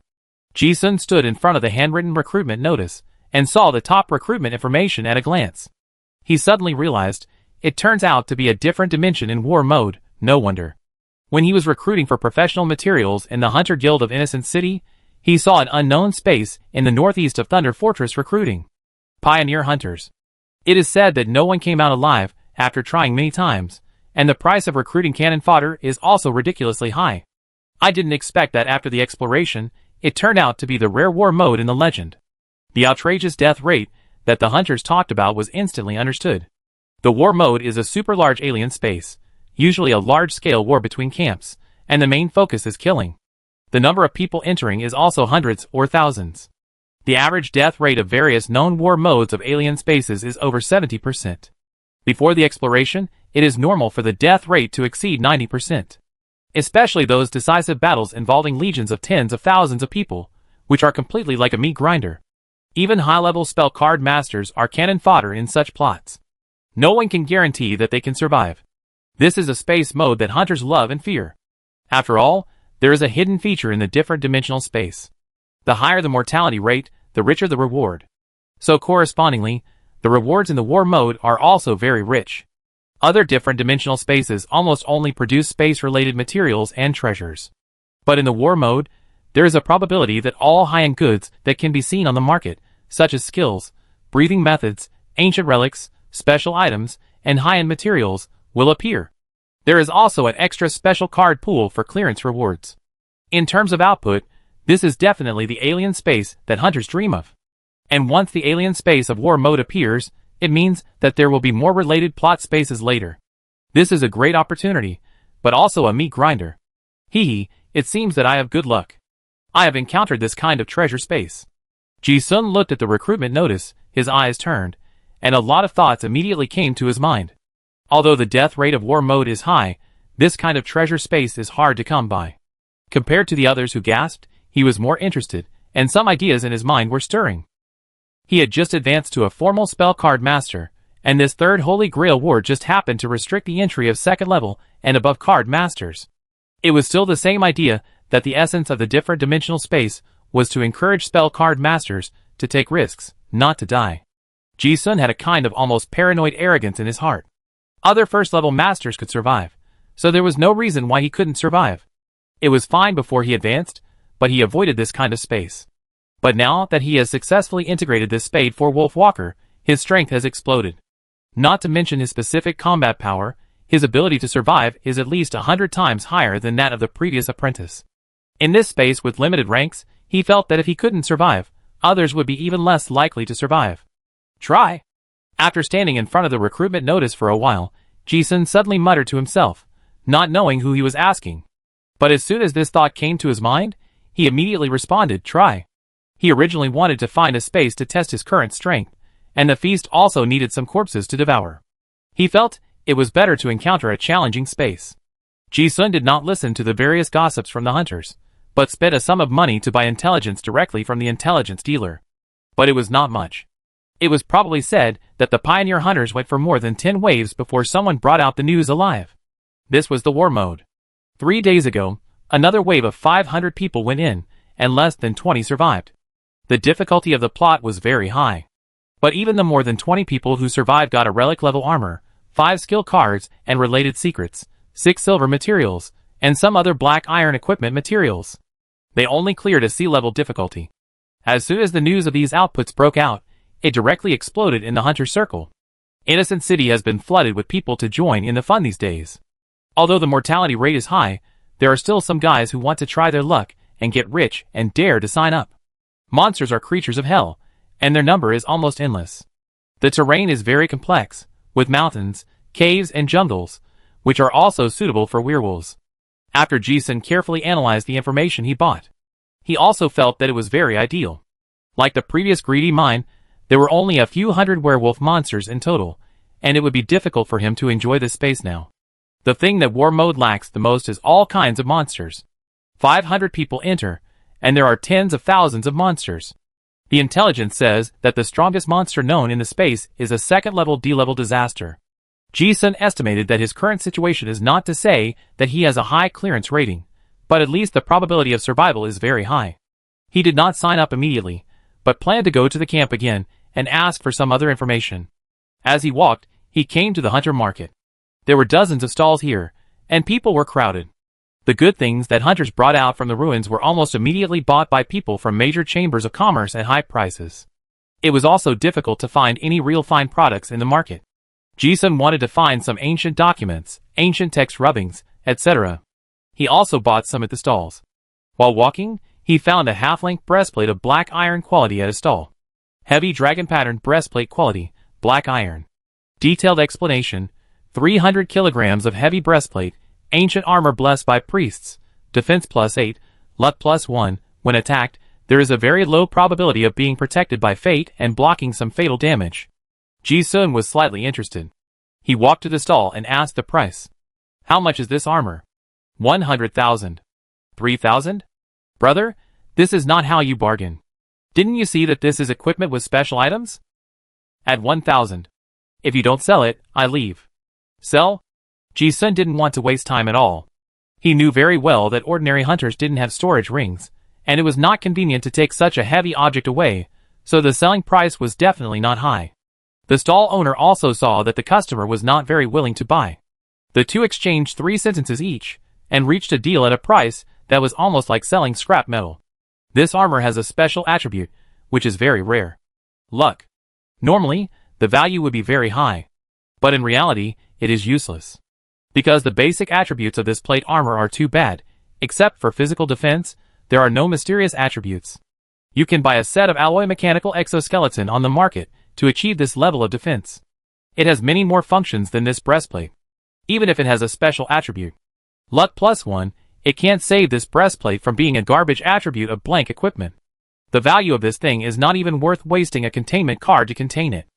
Ji-sun stood in front of the handwritten recruitment notice, and saw the top recruitment information at a glance. He suddenly realized, it turns out to be a different dimension in war mode, no wonder. When he was recruiting for professional materials in the Hunter Guild of Innocent City, he saw an unknown space in the northeast of Thunder Fortress recruiting pioneer hunters. It is said that no one came out alive after trying many times, and the price of recruiting cannon fodder is also ridiculously high. I didn't expect that after the exploration, it turned out to be the rare war mode in the legend. The outrageous death rate that the hunters talked about was instantly understood. The war mode is a super large alien space, usually a large-scale war between camps, and the main focus is killing. The number of people entering is also hundreds or thousands. The average death rate of various known war modes of alien spaces is over 70%. Before the exploration, it is normal for the death rate to exceed 90%. Especially those decisive battles involving legions of tens of thousands of people, which are completely like a meat grinder. Even high-level spell card masters are cannon fodder in such plots. No one can guarantee that they can survive. This is a space mode that hunters love and fear. After all, there is a hidden feature in the different dimensional space. The higher the mortality rate, the richer the reward. So correspondingly, the rewards in the war mode are also very rich. Other different dimensional spaces almost only produce space-related materials and treasures. But in the war mode, there is a probability that all high-end goods that can be seen on the market, such as skills, breathing methods, ancient relics, special items, and high-end materials, will appear. There is also an extra special card pool for clearance rewards. In terms of output, this is definitely the alien space that hunters dream of. And once the alien space of war mode appears, it means that there will be more related plot spaces later. This is a great opportunity, but also a meat grinder. Hee, it seems that I have good luck. I have encountered this kind of treasure space. Ji-sun looked at the recruitment notice, his eyes turned, and a lot of thoughts immediately came to his mind. Although the death rate of war mode is high, this kind of treasure space is hard to come by. Compared to the others who gasped, he was more interested, and some ideas in his mind were stirring. He had just advanced to a formal spell card master, and this third Holy Grail war just happened to restrict the entry of second level and above card masters. It was still the same idea that the essence of the different dimensional space was to encourage spell card masters to take risks, not to die. Ji-sun had a kind of almost paranoid arrogance in his heart. Other first-level masters could survive, so there was no reason why he couldn't survive. It was fine before he advanced, but he avoided this kind of space. But now that he has successfully integrated this spade for Wolf Walker, his strength has exploded. Not to mention his specific combat power, his ability to survive is at least 100 times higher than that of the previous apprentice. In this space with limited ranks, he felt that if he couldn't survive, others would be even less likely to survive. Try. After standing in front of the recruitment notice for a while, Ji-sun suddenly muttered to himself, not knowing who he was asking. But as soon as this thought came to his mind, he immediately responded, try. He originally wanted to find a space to test his current strength, and the feast also needed some corpses to devour. He felt it was better to encounter a challenging space. Ji-sun did not listen to the various gossips from the hunters, but spent a sum of money to buy intelligence directly from the intelligence dealer. But it was not much. It was probably said that the pioneer hunters went for more than 10 waves before someone brought out the news alive. This was the war mode. 3 days ago, another wave of 500 people went in, and less than 20 survived. The difficulty of the plot was very high. But even the more than 20 people who survived got a relic-level armor, 5 skill cards and related secrets, 6 silver materials, and some other black iron equipment materials. They only cleared a sea-level difficulty. As soon as the news of these outputs broke out, it directly exploded in the hunter circle. Innocent City has been flooded with people to join in the fun these days. Although the mortality rate is high, there are still some guys who want to try their luck and get rich and dare to sign up. Monsters are creatures of hell, and their number is almost endless. The terrain is very complex, with mountains, caves, and jungles, which are also suitable for werewolves. After Ji-sun carefully analyzed the information he bought, he also felt that it was very ideal. Like the previous greedy mine, there were only a few hundred werewolf monsters in total, and it would be difficult for him to enjoy this space now. The thing that war mode lacks the most is all kinds of monsters. 500 people enter, and there are tens of thousands of monsters. The intelligence says that the strongest monster known in the space is a second-level D-level disaster. Ji-sun estimated that his current situation is not to say that he has a high clearance rating, but at least the probability of survival is very high. He did not sign up immediately, but planned to go to the camp again and ask for some other information. As he walked, he came to the hunter market. There were dozens of stalls here, and people were crowded. The good things that hunters brought out from the ruins were almost immediately bought by people from major chambers of commerce at high prices. It was also difficult to find any real fine products in the market. Ji-sun wanted to find some ancient documents, ancient text rubbings, etc. He also bought some at the stalls. While walking, he found a half-length breastplate of black iron quality at a stall. Heavy dragon-patterned breastplate quality, black iron. Detailed explanation, 300 kilograms of heavy breastplate, ancient armor blessed by priests, defense +8, luck +1, when attacked, there is a very low probability of being protected by fate and blocking some fatal damage. Ji-sun was slightly interested. He walked to the stall and asked the price. How much is this armor? 100,000. 3,000? Brother, this is not how you bargain. Didn't you see that this is equipment with special items? At 1,000. If you don't sell it, I leave. Sell? Ji-sun didn't want to waste time at all. He knew very well that ordinary hunters didn't have storage rings, and it was not convenient to take such a heavy object away, so the selling price was definitely not high. The stall owner also saw that the customer was not very willing to buy. The two exchanged 3 sentences each, and reached a deal at a price that was almost like selling scrap metal. This armor has a special attribute, which is very rare. Luck. Normally, the value would be very high. But in reality, it is useless. Because the basic attributes of this plate armor are too bad, except for physical defense, there are no mysterious attributes. You can buy a set of alloy mechanical exoskeleton on the market to achieve this level of defense. It has many more functions than this breastplate. Even if it has a special attribute. Luck +1, it can't save this breastplate from being a garbage attribute of blank equipment. The value of this thing is not even worth wasting a containment card to contain it.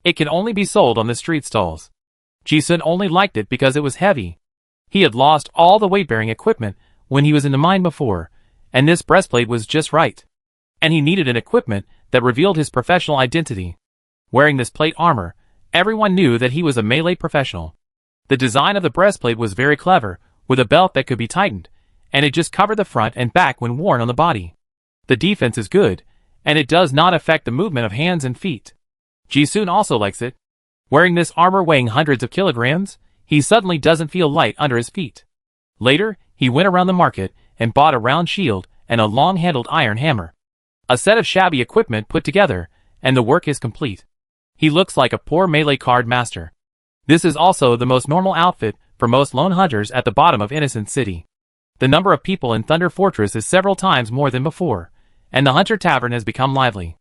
It can only be sold on the street stalls. Ji-sun only liked it because it was heavy. He had lost all the weight-bearing equipment when he was in the mine before, and this breastplate was just right. And he needed an equipment that revealed his professional identity. Wearing this plate armor, everyone knew that he was a melee professional. The design of the breastplate was very clever, with a belt that could be tightened, and it just covered the front and back when worn on the body. The defense is good, and it does not affect the movement of hands and feet. Ji-sun also likes it. Wearing this armor weighing hundreds of kilograms, he suddenly doesn't feel light under his feet. Later, he went around the market and bought a round shield and a long-handled iron hammer. A set of shabby equipment put together, and the work is complete. He looks like a poor melee card master. This is also the most normal outfit for most lone hunters at the bottom of Innocent City. The number of people in Thunder Fortress is several times more than before, and the Hunter Tavern has become lively.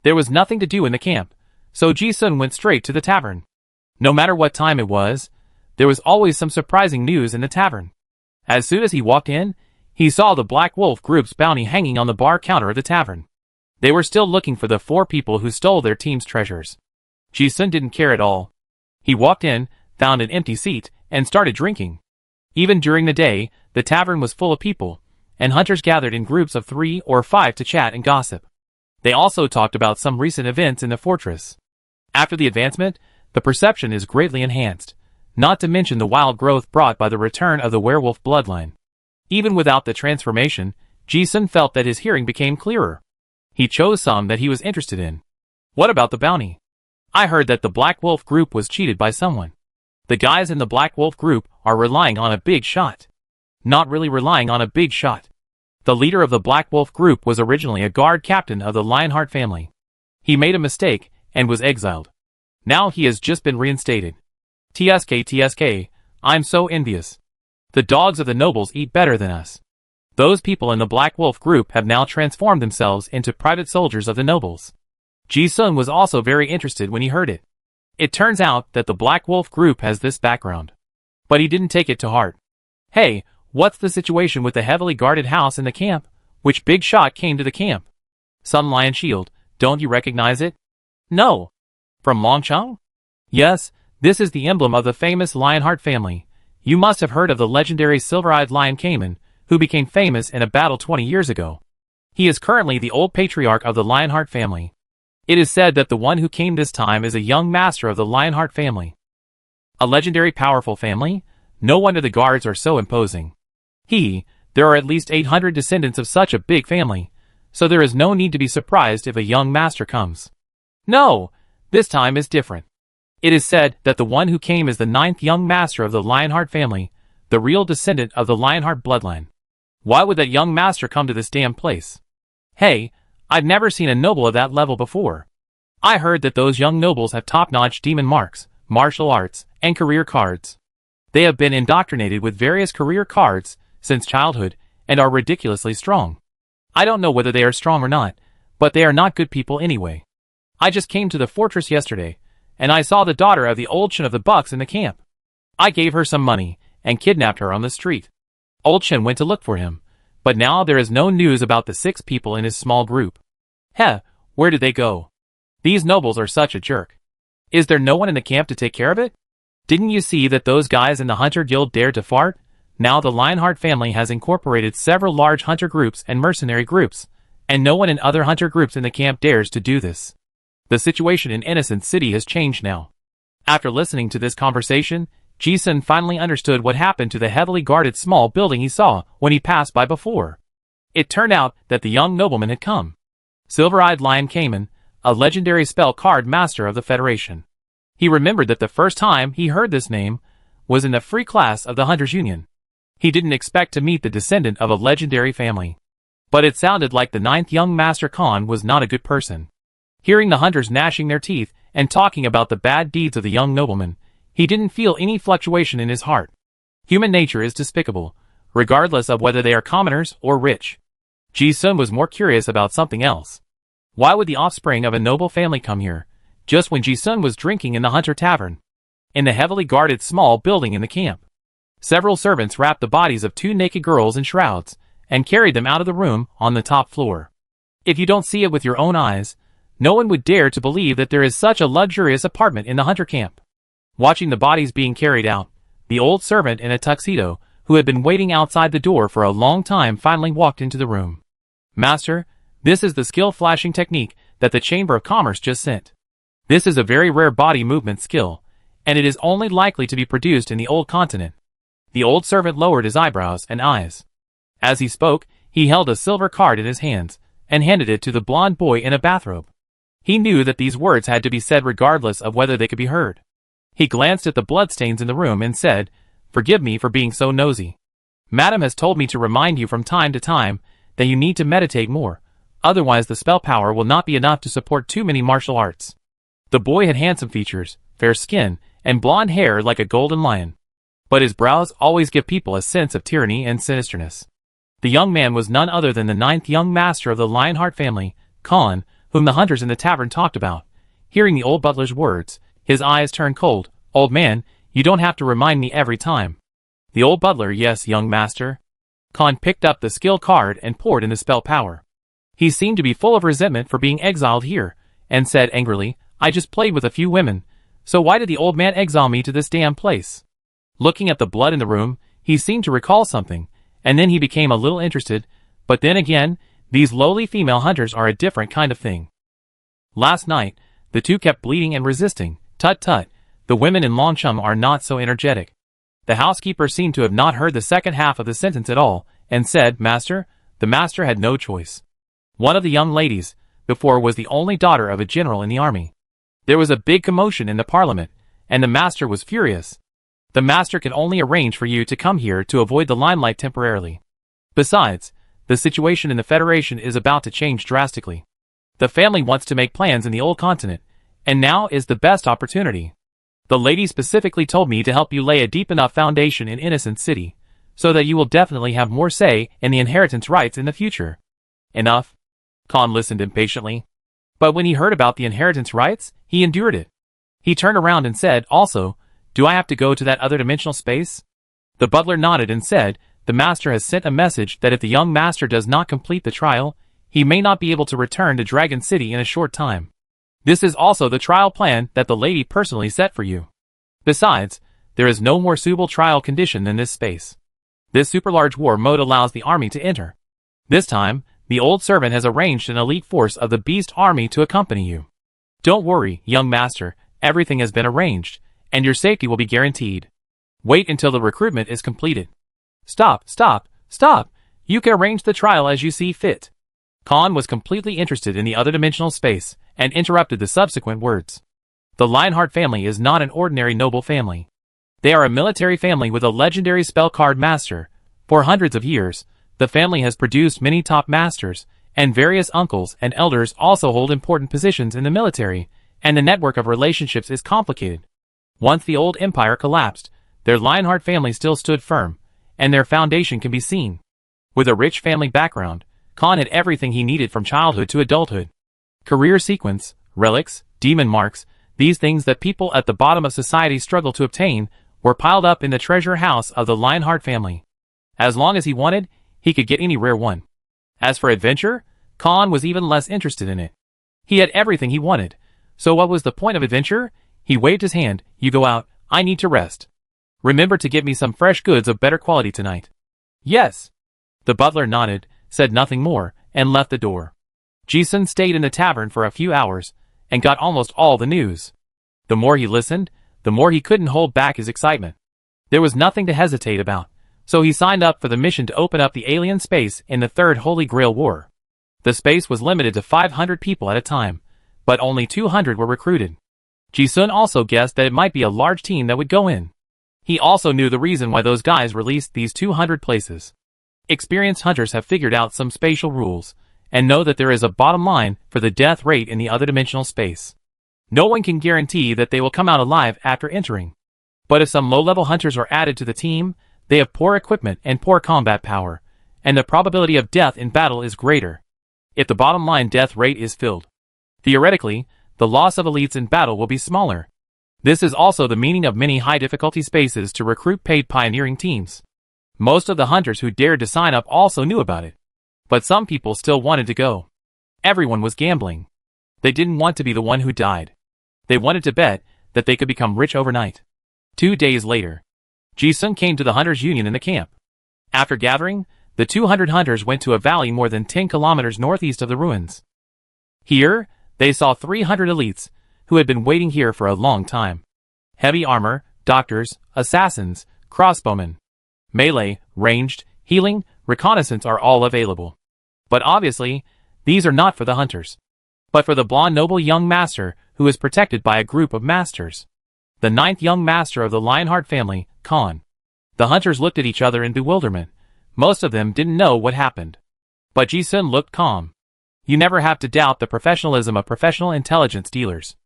There was nothing to do in the camp, so Ji-sun went straight to the tavern. No matter what time it was, there was always some surprising news in the tavern. As soon as he walked in, he saw the Black Wolf Group's bounty hanging on the bar counter of the tavern. They were still looking for the 4 people who stole their team's treasures. Ji-sun didn't care at all. He walked in, found an empty seat, and started drinking. Even during the day, the tavern was full of people, and hunters gathered in groups of 3 or 5 to chat and gossip. They also talked about some recent events in the fortress. After the advancement, the perception is greatly enhanced, not to mention the wild growth brought by the return of the werewolf bloodline. Even without the transformation, Ji-sun felt that his hearing became clearer. He chose some that he was interested in. What about the bounty? I heard that the Black Wolf Group was cheated by someone. The guys in the Black Wolf Group are relying on a big shot. Not really relying on a big shot. The leader of the Black Wolf Group was originally a guard captain of the Lionheart family. He made a mistake and was exiled. Now he has just been reinstated. TSK, I'm so envious. The dogs of the nobles eat better than us. Those people in the Black Wolf Group have now transformed themselves into private soldiers of the nobles. Ji-sun was also very interested when he heard it. It turns out that the Black Wolf Group has this background. But he didn't take it to heart. Hey, what's the situation with the heavily guarded house in the camp? Which big shot came to the camp? Sun Lion Shield, don't you recognize it? No. From Longcheng? Yes, this is the emblem of the famous Lionheart family. You must have heard of the legendary silver-eyed lion Cayman, who became famous in a battle 20 years ago. He is currently the old patriarch of the Lionheart family. It is said that the one who came this time is a young master of the Lionheart family. A legendary powerful family? No wonder the guards are so imposing. There are at least 800 descendants of such a big family, so there is no need to be surprised if a young master comes. No, this time is different. It is said that the one who came is the 9th young master of the Lionheart family, the real descendant of the Lionheart bloodline. Why would that young master come to this damn place? Hey, I've never seen a noble of that level before. I heard that those young nobles have top-notch demon marks, martial arts, and career cards. They have been indoctrinated with various career cards since childhood and are ridiculously strong. I don't know whether they are strong or not, but they are not good people anyway. I just came to the fortress yesterday, and I saw the daughter of the old Shin of the Bucks in the camp. I gave her some money and kidnapped her on the street. Old Shin went to look for him, but now there is no news about the 6 people in his small group. Heh, where did they go? These nobles are such a jerk. Is there no one in the camp to take care of it? Didn't you see that those guys in the Hunter Guild dared to fart? Now the Lionheart family has incorporated several large hunter groups and mercenary groups, and no one in other hunter groups in the camp dares to do this. The situation in Innocent City has changed now. After listening to this conversation, Ji-sun finally understood what happened to the heavily guarded small building he saw when he passed by before. It turned out that the young nobleman had come. Silver-Eyed Lion Cayman, a legendary spell card master of the Federation. He remembered that the first time he heard this name was in the free class of the Hunters Union. He didn't expect to meet the descendant of a legendary family. But it sounded like the 9th young Master Khan was not a good person. Hearing the hunters gnashing their teeth and talking about the bad deeds of the young nobleman, he didn't feel any fluctuation in his heart. Human nature is despicable, regardless of whether they are commoners or rich. Ji-sun was more curious about something else. Why would the offspring of a noble family come here, just when Ji-sun was drinking in the Hunter Tavern? In the heavily guarded small building in the camp. Several servants wrapped the bodies of 2 naked girls in shrouds, and carried them out of the room on the top floor. If you don't see it with your own eyes, no one would dare to believe that there is such a luxurious apartment in the hunter camp. Watching the bodies being carried out, the old servant in a tuxedo, who had been waiting outside the door for a long time, finally walked into the room. Master, this is the skill flashing technique that the Chamber of Commerce just sent. This is a very rare body movement skill, and it is only likely to be produced in the old continent. The old servant lowered his eyebrows and eyes. As he spoke, he held a silver card in his hands, and handed it to the blonde boy in a bathrobe. He knew that these words had to be said regardless of whether they could be heard. He glanced at the bloodstains in the room and said, "Forgive me for being so nosy. Madam has told me to remind you from time to time that you need to meditate more, otherwise the spell power will not be enough to support too many martial arts." The boy had handsome features, fair skin, and blonde hair like a golden lion. But his brows always give people a sense of tyranny and sinisterness. The young man was none other than the 9th young master of the Lionheart family, Khan, whom the hunters in the tavern talked about. Hearing the old butler's words, his eyes turned cold. "Old man, you don't have to remind me every time." The old butler, "Yes, young master." Khan picked up the skill card and poured in the spell power. He seemed to be full of resentment for being exiled here, and said angrily, "I just played with a few women, so why did the old man exile me to this damn place?" Looking at the blood in the room, he seemed to recall something, and then he became a little interested, but then again, these lowly female hunters are a different kind of thing. Last night, the 2 kept bleeding and resisting. Tut tut, the women in Longchum are not so energetic. The housekeeper seemed to have not heard the second half of the sentence at all, and said, "Master." The master had no choice. One of the young ladies, before, was the only daughter of a general in the army. There was a big commotion in the parliament, and the master was furious. The master can only arrange for you to come here to avoid the limelight temporarily. Besides, the situation in the Federation is about to change drastically. The family wants to make plans in the old continent, and now is the best opportunity. The lady specifically told me to help you lay a deep enough foundation in Innocent City, so that you will definitely have more say in the inheritance rights in the future. Enough. Khan listened impatiently. But when he heard about the inheritance rights, he endured it. He turned around and said, "Also, do I have to go to that other dimensional space?" The butler nodded and said, "The master has sent a message that if the young master does not complete the trial, he may not be able to return to Dragon City in a short time. This is also the trial plan that the lady personally set for you. Besides, there is no more suitable trial condition than this space. This super-large war mode allows the army to enter. This time, the old servant has arranged an elite force of the beast army to accompany you. Don't worry, young master, everything has been arranged, and your safety will be guaranteed. Wait until the recruitment is completed." Stop, stop, stop! You can arrange the trial as you see fit." Khan was completely interested in the other dimensional space, and interrupted the subsequent words. The Lionheart family is not an ordinary noble family. They are a military family with a legendary spell card master. For hundreds of years, the family has produced many top masters, and various uncles and elders also hold important positions in the military, and the network of relationships is complicated. Once the old empire collapsed, their Lionheart family still stood firm, and their foundation can be seen. With a rich family background, Khan had everything he needed from childhood to adulthood. Career sequence, relics, demon marks, these things that people at the bottom of society struggle to obtain, were piled up in the treasure house of the Lionheart family. As long as he wanted, he could get any rare one. As for adventure, Khan was even less interested in it. He had everything he wanted, so what was the point of adventure? He waved his hand. You go out, I need to rest. Remember to give me some fresh goods of better quality tonight. Yes. The butler nodded, said nothing more, and left the door. Ji-sun stayed in the tavern for a few hours, and got almost all the news. The more he listened, the more he couldn't hold back his excitement. There was nothing to hesitate about, so he signed up for the mission to open up the alien space in the Third Holy Grail War. The space was limited to 500 people at a time, but only 200 were recruited. Ji-sun also guessed that it might be a large team that would go in. He also knew the reason why those guys released these 200 places. Experienced hunters have figured out some spatial rules, and know that there is a bottom line for the death rate in the other dimensional space. No one can guarantee that they will come out alive after entering. But if some low-level hunters are added to the team, they have poor equipment and poor combat power, and the probability of death in battle is greater. If the bottom line death rate is filled, theoretically, the loss of elites in battle will be smaller. This is also the meaning of many high-difficulty spaces to recruit paid pioneering teams. Most of the hunters who dared to sign up also knew about it. But some people still wanted to go. Everyone was gambling. They didn't want to be the one who died. They wanted to bet that they could become rich overnight. 2 days later, Ji-sun came to the Hunters' Union in the camp. After gathering, the 200 hunters went to a valley more than 10 kilometers northeast of the ruins. Here, they saw 300 elites, who had been waiting here for a long time. Heavy armor, doctors, assassins, crossbowmen, melee, ranged, healing, reconnaissance are all available. But obviously, these are not for the hunters, but for the blonde noble young master who is protected by a group of masters. The 9th young master of the Lionheart family, Khan. The hunters looked at each other in bewilderment. Most of them didn't know what happened. But Ji-sun looked calm. You never have to doubt the professionalism of professional intelligence dealers.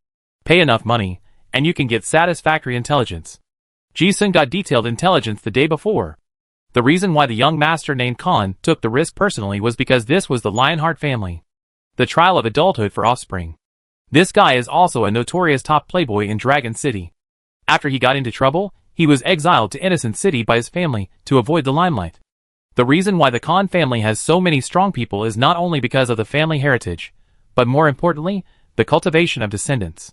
Pay enough money, and you can get satisfactory intelligence. Ji-sun got detailed intelligence the day before. The reason why the young master named Khan took the risk personally was because this was the Lionheart family. The trial of adulthood for offspring. This guy is also a notorious top playboy in Dragon City. After he got into trouble, he was exiled to Innocent City by his family to avoid the limelight. The reason why the Khan family has so many strong people is not only because of the family heritage, but more importantly, the cultivation of descendants.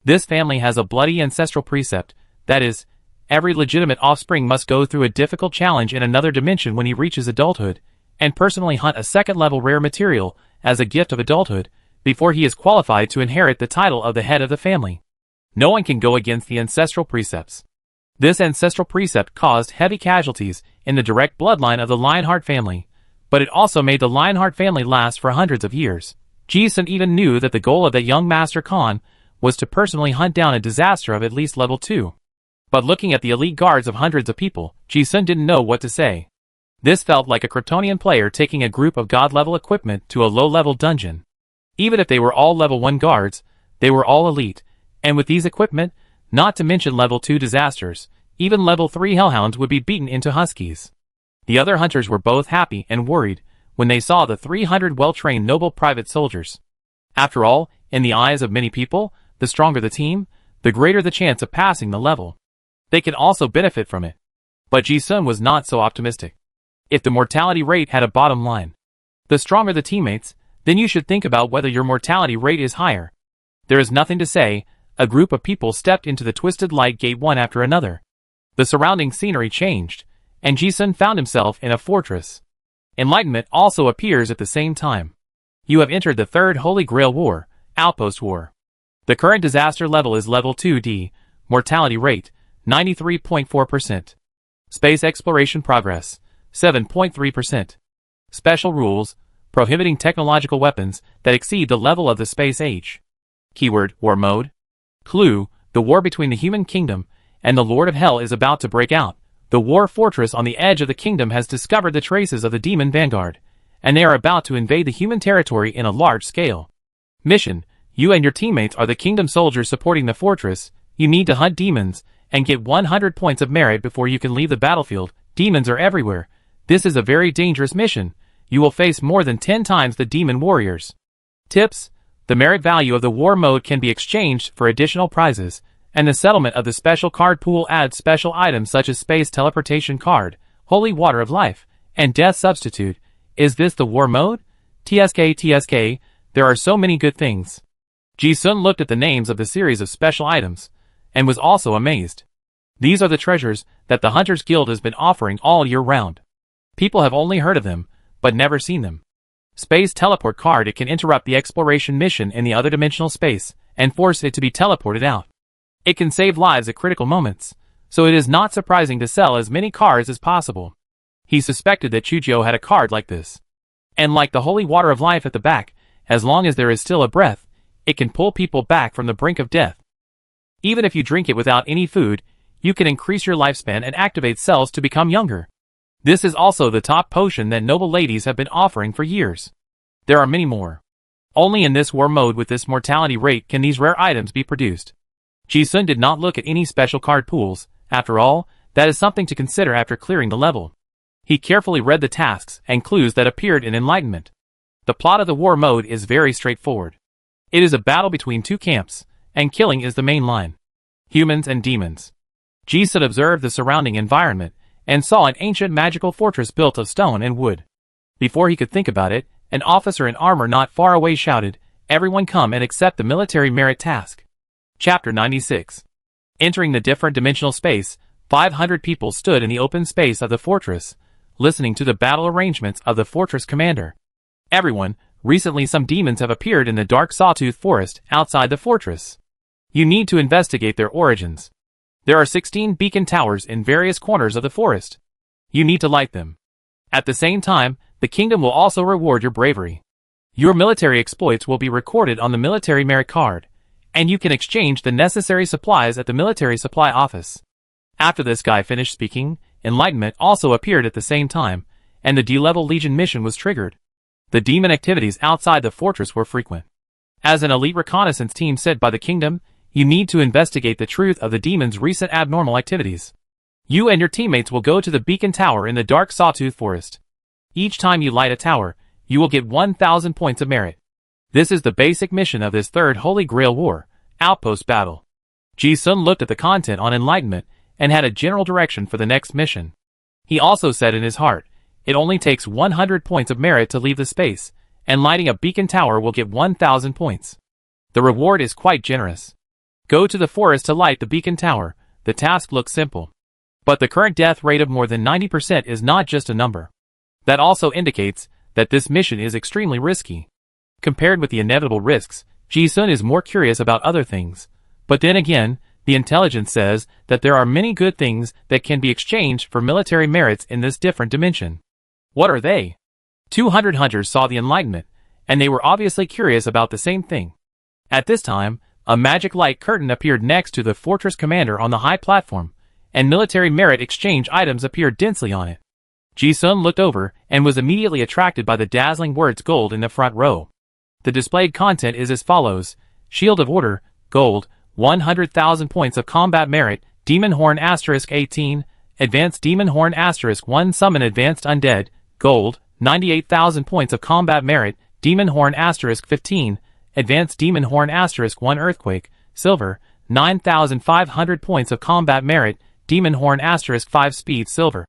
This family has a bloody ancestral precept, that is, every legitimate offspring must go through a difficult challenge in another dimension when he reaches adulthood, and personally hunt a second-level rare material as a gift of adulthood, before he is qualified to inherit the title of the head of the family. No one can go against the ancestral precepts. This ancestral precept caused heavy casualties in the direct bloodline of the Lionheart family, but it also made the Lionheart family last for hundreds of years. Ji-sun even knew that the goal of the young Master Khan was to personally hunt down a disaster of at least level 2. But looking at the elite guards of hundreds of people, Ji-sun didn't know what to say. This felt like a Kryptonian player taking a group of god-level equipment to a low-level dungeon. Even if they were all level 1 guards, they were all elite, and with these equipment, not to mention level 2 disasters, even level 3 hellhounds would be beaten into huskies. The other hunters were both happy and worried when they saw the 300 well-trained noble private soldiers. After all, in the eyes of many people, the stronger the team, the greater the chance of passing the level. They can also benefit from it. But Ji-sun was not so optimistic. If the mortality rate had a bottom line, the stronger the teammates, then you should think about whether your mortality rate is higher. There is nothing to say. A group of people stepped into the twisted light gate one after another. The surrounding scenery changed, and Ji-sun found himself in a fortress. Enlightenment also appears at the same time. You have entered the Third Holy Grail War, Outpost War. The current disaster level is level 2D, mortality rate, 93.4%. Space exploration progress, 7.3%. Special rules, prohibiting technological weapons that exceed the level of the space age. Keyword, War Mode. Clue, the war between the human kingdom and the Lord of Hell is about to break out. The war fortress on the edge of the kingdom has discovered the traces of the demon vanguard, and they are about to invade the human territory in a large scale. Mission: you and your teammates are the kingdom soldiers supporting the fortress. You need to hunt demons and get 100 points of merit before you can leave the battlefield. Demons are everywhere. This is a very dangerous mission. You will face more than 10 times the demon warriors. Tips: the merit value of the war mode can be exchanged for additional prizes, and the settlement of the special card pool adds special items such as Space Teleportation Card, Holy Water of Life, and Death Substitute. Is this the war mode? TSK, there are so many good things. Ji-sun looked at the names of the series of special items, and was also amazed. These are the treasures that the Hunters Guild has been offering all year round. People have only heard of them, but never seen them. Space Teleport Card: it can interrupt the exploration mission in the other dimensional space, and force it to be teleported out. It can save lives at critical moments, so it is not surprising to sell as many cards as possible. He suspected that Chujio had a card like this. And like the Holy Water of Life at the back, as long as there is still a breath, it can pull people back from the brink of death. Even if you drink it without any food, you can increase your lifespan and activate cells to become younger. This is also the top potion that noble ladies have been offering for years. There are many more. Only in this war mode with this mortality rate can these rare items be produced. Ji-sun did not look at any special card pools. After all, that is something to consider after clearing the level. He carefully read the tasks and clues that appeared in Enlightenment. The plot of the war mode is very straightforward. It is a battle between two camps, and killing is the main line. Humans and demons. Ji-sun observed the surrounding environment, and saw an ancient magical fortress built of stone and wood. Before he could think about it, an officer in armor not far away shouted, "Everyone come and accept the military merit task." Chapter 96. Entering the different dimensional space, 500 people stood in the open space of the fortress, listening to the battle arrangements of the fortress commander. Everyone, recently some demons have appeared in the dark sawtooth forest outside the fortress. You need to investigate their origins. There are 16 beacon towers in various corners of the forest. You need to light them. At the same time, the kingdom will also reward your bravery. Your military exploits will be recorded on the military merit card, and you can exchange the necessary supplies at the military supply office. After this guy finished speaking, Enlightenment also appeared at the same time, and the D-level Legion mission was triggered. The demon activities outside the fortress were frequent. As an elite reconnaissance team sent by the kingdom, you need to investigate the truth of the demon's recent abnormal activities. You and your teammates will go to the beacon tower in the dark sawtooth forest. Each time you light a tower, you will get 1,000 points of merit. This is the basic mission of this third Holy Grail War, Outpost Battle. Ji-sun looked at the content on Enlightenment and had a general direction for the next mission. He also said in his heart, it only takes 100 points of merit to leave the space, and lighting a beacon tower will get 1,000 points. The reward is quite generous. Go to the forest to light the beacon tower. The task looks simple. But the current death rate of more than 90% is not just a number. That also indicates that this mission is extremely risky. Compared with the inevitable risks, Ji-sun is more curious about other things. But then again, the intelligence says that there are many good things that can be exchanged for military merits in this different dimension. What are they? 200 hunters saw the Enlightenment, and they were obviously curious about the same thing. At this time, a magic light curtain appeared next to the fortress commander on the high platform, and military merit exchange items appeared densely on it. Ji-sun looked over and was immediately attracted by the dazzling words gold in the front row. The displayed content is as follows: Shield of Order, gold, 100,000 points of combat merit, Demon Horn *18, Advanced Demon Horn *1 Summon Advanced Undead, gold, 98,000 points of combat merit, Demon Horn *15, Advanced Demon Horn *1 Earthquake, silver, 9,500 points of combat merit, Demon Horn *5 Speed, silver,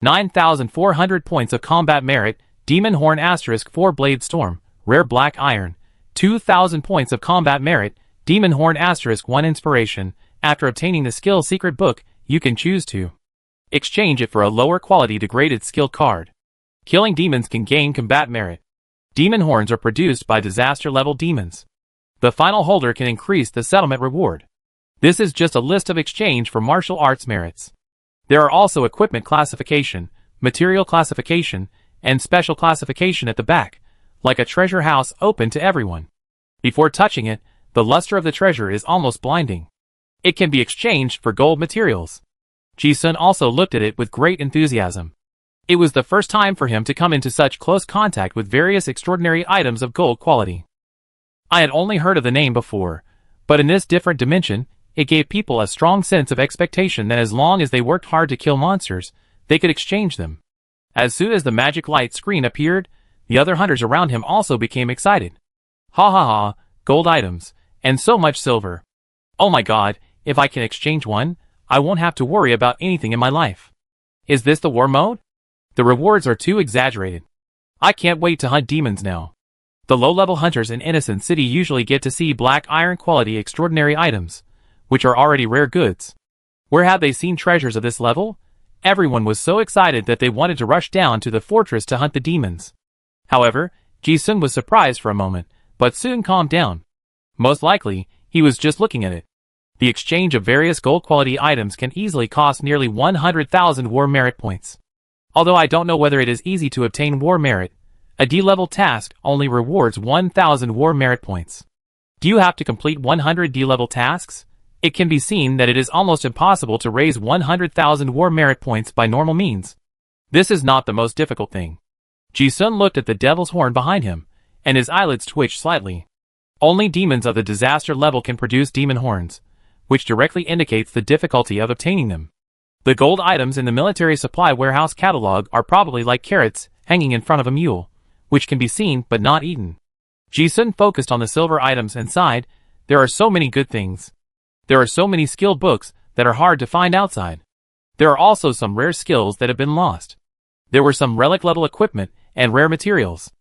9,400 points of combat merit, Demon Horn *4 Blade Storm, rare black iron, 2,000 points of combat merit, Demon Horn *1 Inspiration. After obtaining the skill secret book, you can choose to exchange it for a lower quality degraded skill card. Killing demons can gain combat merit. Demon horns are produced by disaster level demons. The final holder can increase the settlement reward. This is just a list of exchange for martial arts merits. There are also equipment classification, material classification, and special classification at the back, like a treasure house open to everyone. Before touching it, the luster of the treasure is almost blinding. It can be exchanged for gold materials. Ji-sun also looked at it with great enthusiasm. It was the first time for him to come into such close contact with various extraordinary items of gold quality. I had only heard of the name before, but in this different dimension, it gave people a strong sense of expectation that as long as they worked hard to kill monsters, they could exchange them. As soon as the magic light screen appeared, the other hunters around him also became excited. Ha ha ha, gold items, and so much silver. Oh my god, if I can exchange one, I won't have to worry about anything in my life. Is this the war mode? The rewards are too exaggerated. I can't wait to hunt demons now. The low-level hunters in Innocent City usually get to see black iron quality extraordinary items, which are already rare goods. Where have they seen treasures of this level? Everyone was so excited that they wanted to rush down to the fortress to hunt the demons. However, Ji-sun was surprised for a moment, but soon calmed down. Most likely, he was just looking at it. The exchange of various gold-quality items can easily cost nearly 100,000 war merit points. Although I don't know whether it is easy to obtain war merit, a D-level task only rewards 1,000 war merit points. Do you have to complete 100 D-level tasks? It can be seen that it is almost impossible to raise 100,000 war merit points by normal means. This is not the most difficult thing. Ji-sun looked at the devil's horn behind him, and his eyelids twitched slightly. Only demons of the disaster level can produce demon horns, which directly indicates the difficulty of obtaining them. The gold items in the military supply warehouse catalog are probably like carrots hanging in front of a mule, which can be seen but not eaten. Ji-sun focused on the silver items and sighed, there are so many good things. There are so many skilled books that are hard to find outside. There are also some rare skills that have been lost. There were some relic-level equipment and rare materials.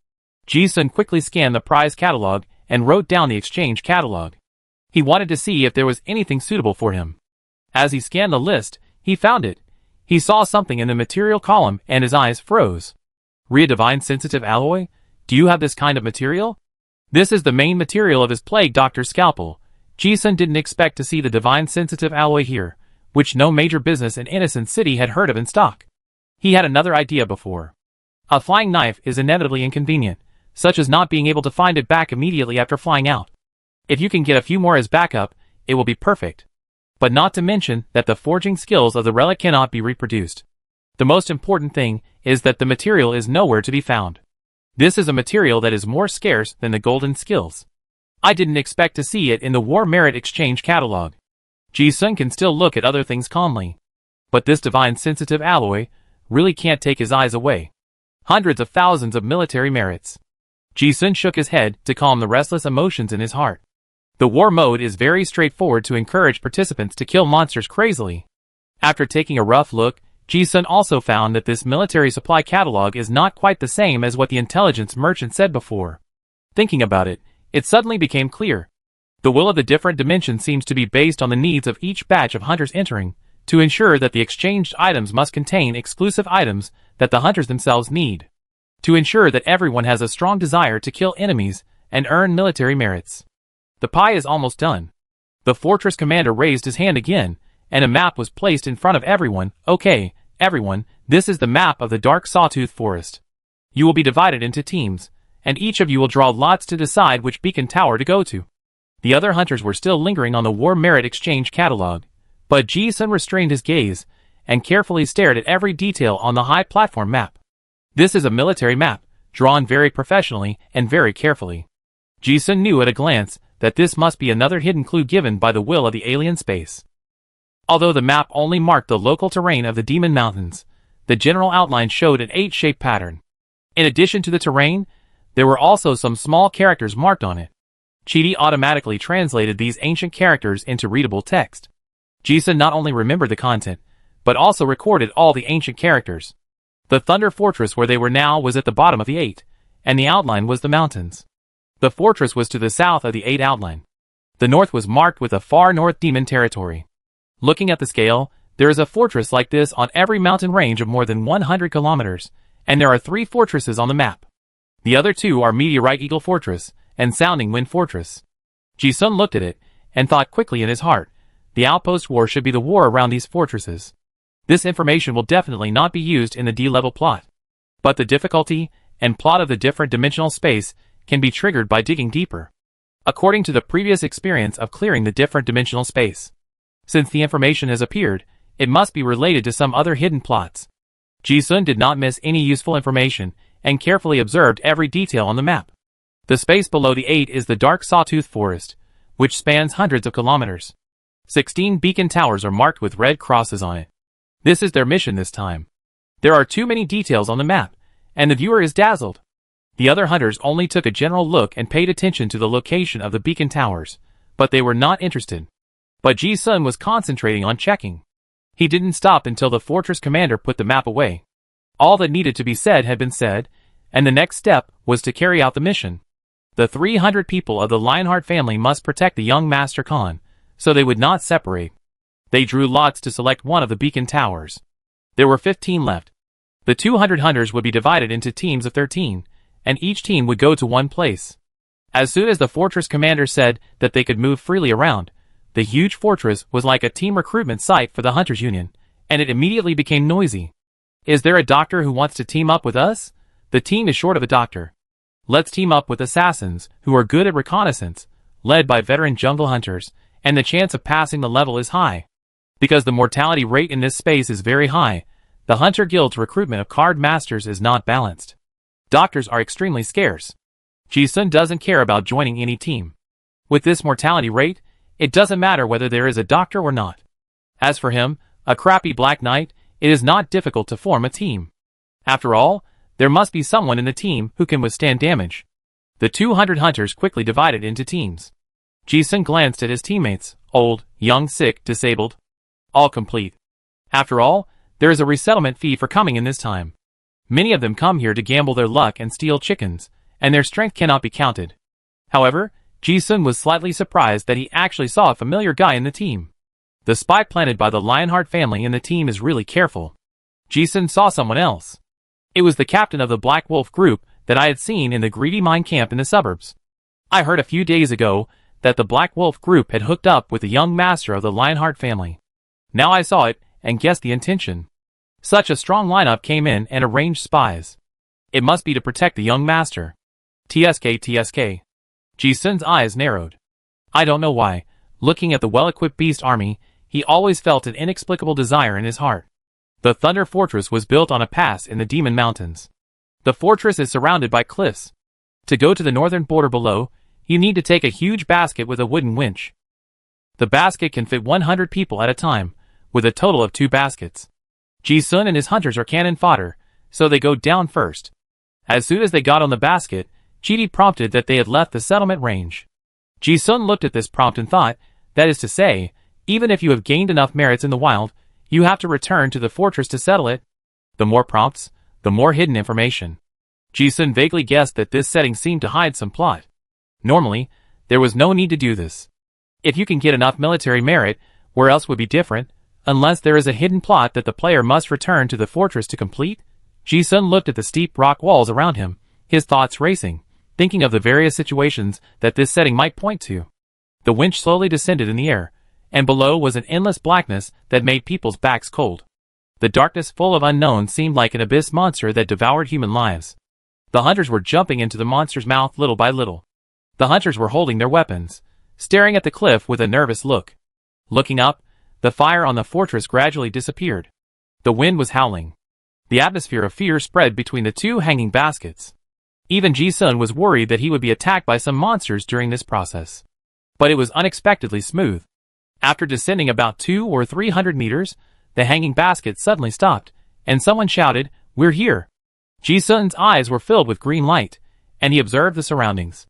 Ji-sun quickly scanned the prize catalog and wrote down the exchange catalog. He wanted to see if there was anything suitable for him. As he scanned the list, he found it. He saw something in the material column and his eyes froze. Rhea Divine Sensitive Alloy? Do you have this kind of material? This is the main material of his Plague Doctor's scalpel. Ji-sun didn't expect to see the Divine Sensitive Alloy here, which no major business in Innocent City had heard of in stock. He had another idea before. A flying knife is inevitably inconvenient, such as not being able to find it back immediately after flying out. If you can get a few more as backup, it will be perfect. But not to mention that the forging skills of the relic cannot be reproduced. The most important thing is that the material is nowhere to be found. This is a material that is more scarce than the golden skills. I didn't expect to see it in the War Merit Exchange catalog. Ji-sun can still look at other things calmly. But this Divine Sensitive Alloy really can't take his eyes away. Hundreds of thousands of military merits. Ji-sun shook his head to calm the restless emotions in his heart. The war mode is very straightforward to encourage participants to kill monsters crazily. After taking a rough look, Ji-sun also found that this military supply catalog is not quite the same as what the intelligence merchant said before. Thinking about it, it suddenly became clear. The will of the different dimensions seems to be based on the needs of each batch of hunters entering, to ensure that the exchanged items must contain exclusive items that the hunters themselves need. To ensure that everyone has a strong desire to kill enemies and earn military merits. The pie is almost done. The fortress commander raised his hand again, and a map was placed in front of everyone. Okay, everyone, this is the map of the Dark Sawtooth Forest. You will be divided into teams, and each of you will draw lots to decide which beacon tower to go to. The other hunters were still lingering on the War Merit Exchange catalog, but Ji-sun restrained his gaze, and carefully stared at every detail on the high platform map. This is a military map, drawn very professionally and very carefully. Ji-sun knew at a glance that this must be another hidden clue given by the will of the alien space. Although the map only marked the local terrain of the Demon Mountains, the general outline showed an 8-shape pattern. In addition to the terrain, there were also some small characters marked on it. Chidi automatically translated these ancient characters into readable text. Ji-sun not only remembered the content, but also recorded all the ancient characters. The Thunder Fortress where they were now was at the bottom of the 8, and the outline was the mountains. The fortress was to the south of the 8 outline. The north was marked with a far north demon territory. Looking at the scale, there is a fortress like this on every mountain range of more than 100 kilometers, and there are 3 fortresses on the map. The other 2 are Meteorite Eagle Fortress and Sounding Wind Fortress. Ji-sun looked at it, and thought quickly in his heart, the outpost war should be the war around these fortresses. This information will definitely not be used in the D-level plot. But the difficulty and plot of the different dimensional space can be triggered by digging deeper. According to the previous experience of clearing the different dimensional space, Since the information has appeared, it must be related to some other hidden plots. Ji-sun did not miss any useful information and carefully observed every detail on the map. The space below the 8 is the dark sawtooth forest, which spans hundreds of kilometers. 16 beacon towers are marked with red crosses on it. This is their mission this time. There are too many details on the map, and the viewer is dazzled. The other hunters only took a general look and paid attention to the location of the beacon towers, but they were not interested. But Ji-sun was concentrating on checking. He didn't stop until the fortress commander put the map away. All that needed to be said had been said, and the next step was to carry out the mission. The 300 people of the Lionheart family must protect the young Master Khan, so they would not separate. They drew lots to select one of the beacon towers. There were 15 left. The 200 hunters would be divided into teams of 13, and each team would go to one place. As soon as the fortress commander said that they could move freely around, the huge fortress was like a team recruitment site for the Hunters Union, and it immediately became noisy. Is there a doctor who wants to team up with us? The team is short of a doctor. Let's team up with assassins, who are good at reconnaissance, led by veteran jungle hunters, and the chance of passing the level is high. Because the mortality rate in this space is very high, the Hunter Guild's recruitment of card masters is not balanced. Doctors are extremely scarce. Ji-sun doesn't care about joining any team. With this mortality rate, it doesn't matter whether there is a doctor or not. As for him, a crappy Black Knight, it is not difficult to form a team. After all, there must be someone in the team who can withstand damage. The 200 hunters quickly divided into teams. Ji-sun glanced at his teammates, old, young, sick, disabled. All complete. After all, there is a resettlement fee for coming in this time. Many of them come here to gamble their luck and steal chickens, and their strength cannot be counted. However, Ji-sun was slightly surprised that he actually saw a familiar guy in the team. The spy planted by the Lionheart family in the team is really careful. Ji-sun saw someone else. It was the captain of the Black Wolf group that I had seen in the greedy mine camp in the suburbs. I heard a few days ago that the Black Wolf group had hooked up with the young master of the Lionheart family. Now I saw it and guessed the intention. Such a strong lineup came in and arranged spies. It must be to protect the young master. TSK. Ji-sun's eyes narrowed. I don't know why, looking at the well-equipped beast army, he always felt an inexplicable desire in his heart. The Thunder Fortress was built on a pass in the Demon Mountains. The fortress is surrounded by cliffs. To go to the northern border below, you need to take a huge basket with a wooden winch. The basket can fit 100 people at a time, with a total of 2 baskets. Ji-sun and his hunters are cannon fodder, so they go down first. As soon as they got on the basket, Chidi prompted that they had left the settlement range. Ji-sun looked at this prompt and thought, that is to say, even if you have gained enough merits in the wild, you have to return to the fortress to settle it. The more prompts, the more hidden information. Ji-sun vaguely guessed that this setting seemed to hide some plot. Normally, there was no need to do this. If you can get enough military merit, where else would be different, unless there is a hidden plot that the player must return to the fortress to complete? Ji-sun looked at the steep rock walls around him, his thoughts racing, thinking of the various situations that this setting might point to. The winch slowly descended in the air, and below was an endless blackness that made people's backs cold. The darkness full of unknowns seemed like an abyss monster that devoured human lives. The hunters were jumping into the monster's mouth little by little. The hunters were holding their weapons, staring at the cliff with a nervous look. Looking up, the fire on the fortress gradually disappeared. The wind was howling. The atmosphere of fear spread between the 2 hanging baskets. Even Ji-sun was worried that he would be attacked by some monsters during this process. But it was unexpectedly smooth. After descending about 200 or 300 meters, the hanging basket suddenly stopped, and someone shouted, "We're here!" Ji-sun's eyes were filled with green light, and he observed the surroundings.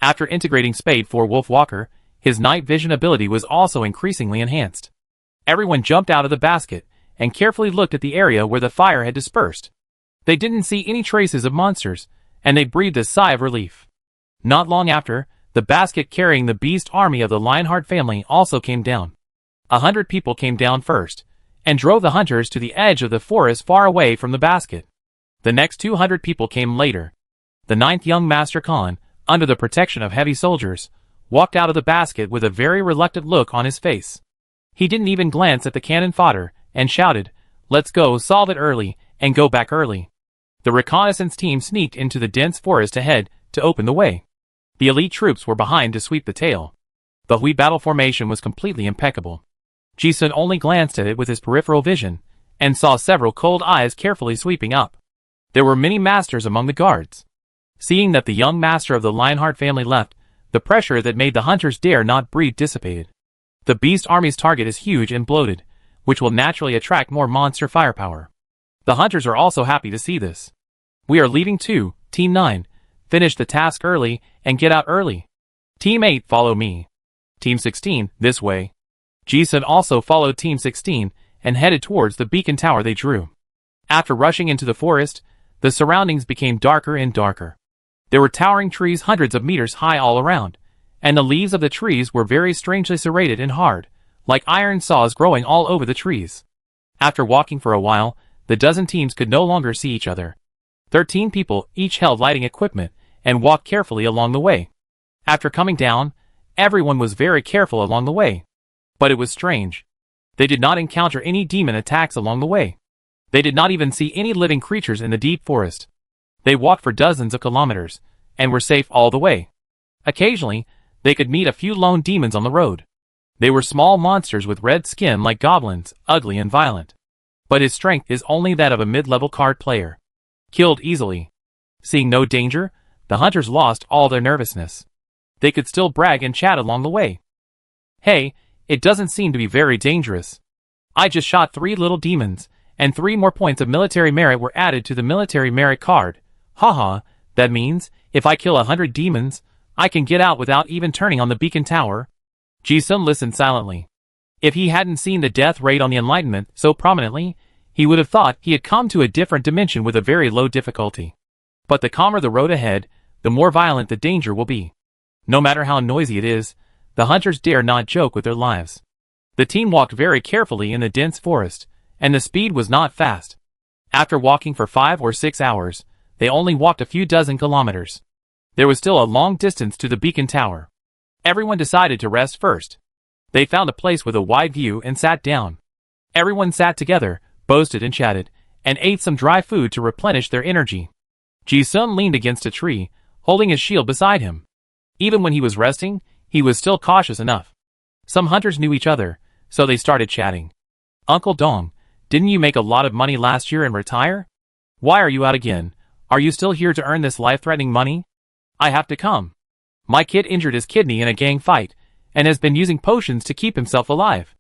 After integrating Spade for Wolf Walker, his night vision ability was also increasingly enhanced. Everyone jumped out of the basket, and carefully looked at the area where the fire had dispersed. They didn't see any traces of monsters, and they breathed a sigh of relief. Not long after, the basket carrying the beast army of the Lionheart family also came down. 100 people came down first, and drove the hunters to the edge of the forest far away from the basket. The next 200 people came later. The 9th young Master Khan, under the protection of heavy soldiers, walked out of the basket with a very reluctant look on his face. He didn't even glance at the cannon fodder, and shouted, "Let's go solve it early, and go back early." The reconnaissance team sneaked into the dense forest ahead to open the way. The elite troops were behind to sweep the tail. The Hui battle formation was completely impeccable. Ji-sun only glanced at it with his peripheral vision, and saw several cold eyes carefully sweeping up. There were many masters among the guards. Seeing that the young master of the Lionheart family left, the pressure that made the hunters dare not breathe dissipated. The beast army's target is huge and bloated, which will naturally attract more monster firepower. The hunters are also happy to see this. We are leaving too, Team 9. Finish the task early and get out early. Team 8, follow me. Team 16, this way. Ji-sun also followed Team 16 and headed towards the beacon tower they drew. After rushing into the forest, the surroundings became darker and darker. There were towering trees hundreds of meters high all around, and the leaves of the trees were very strangely serrated and hard, like iron saws growing all over the trees. After walking for a while, the dozen teams could no longer see each other. 13 people each held lighting equipment and walked carefully along the way. After coming down, everyone was very careful along the way. But it was strange. They did not encounter any demon attacks along the way. They did not even see any living creatures in the deep forest. They walked for dozens of kilometers, and were safe all the way. Occasionally, they could meet a few lone demons on the road. They were small monsters with red skin like goblins, ugly and violent. But his strength is only that of a mid-level card player. Killed easily. Seeing no danger, the hunters lost all their nervousness. They could still brag and chat along the way. Hey, it doesn't seem to be very dangerous. I just shot 3 little demons, and 3 more points of military merit were added to the military merit card. Haha, that means, if I kill 100 demons, I can get out without even turning on the beacon tower. Ji-sun listened silently. If he hadn't seen the death rate on the Enlightenment so prominently, he would have thought he had come to a different dimension with a very low difficulty. But the calmer the road ahead, the more violent the danger will be. No matter how noisy it is, the hunters dare not joke with their lives. The team walked very carefully in the dense forest, and the speed was not fast. After walking for 5 or 6 hours, they only walked a few dozen kilometers. There was still a long distance to the beacon tower. Everyone decided to rest first. They found a place with a wide view and sat down. Everyone sat together, boasted and chatted, and ate some dry food to replenish their energy. Ji-sun leaned against a tree, holding his shield beside him. Even when he was resting, he was still cautious enough. Some hunters knew each other, so they started chatting. Uncle Dong, didn't you make a lot of money last year and retire? Why are you out again? Are you still here to earn this life-threatening money? I have to come. My kid injured his kidney in a gang fight, and has been using potions to keep himself alive.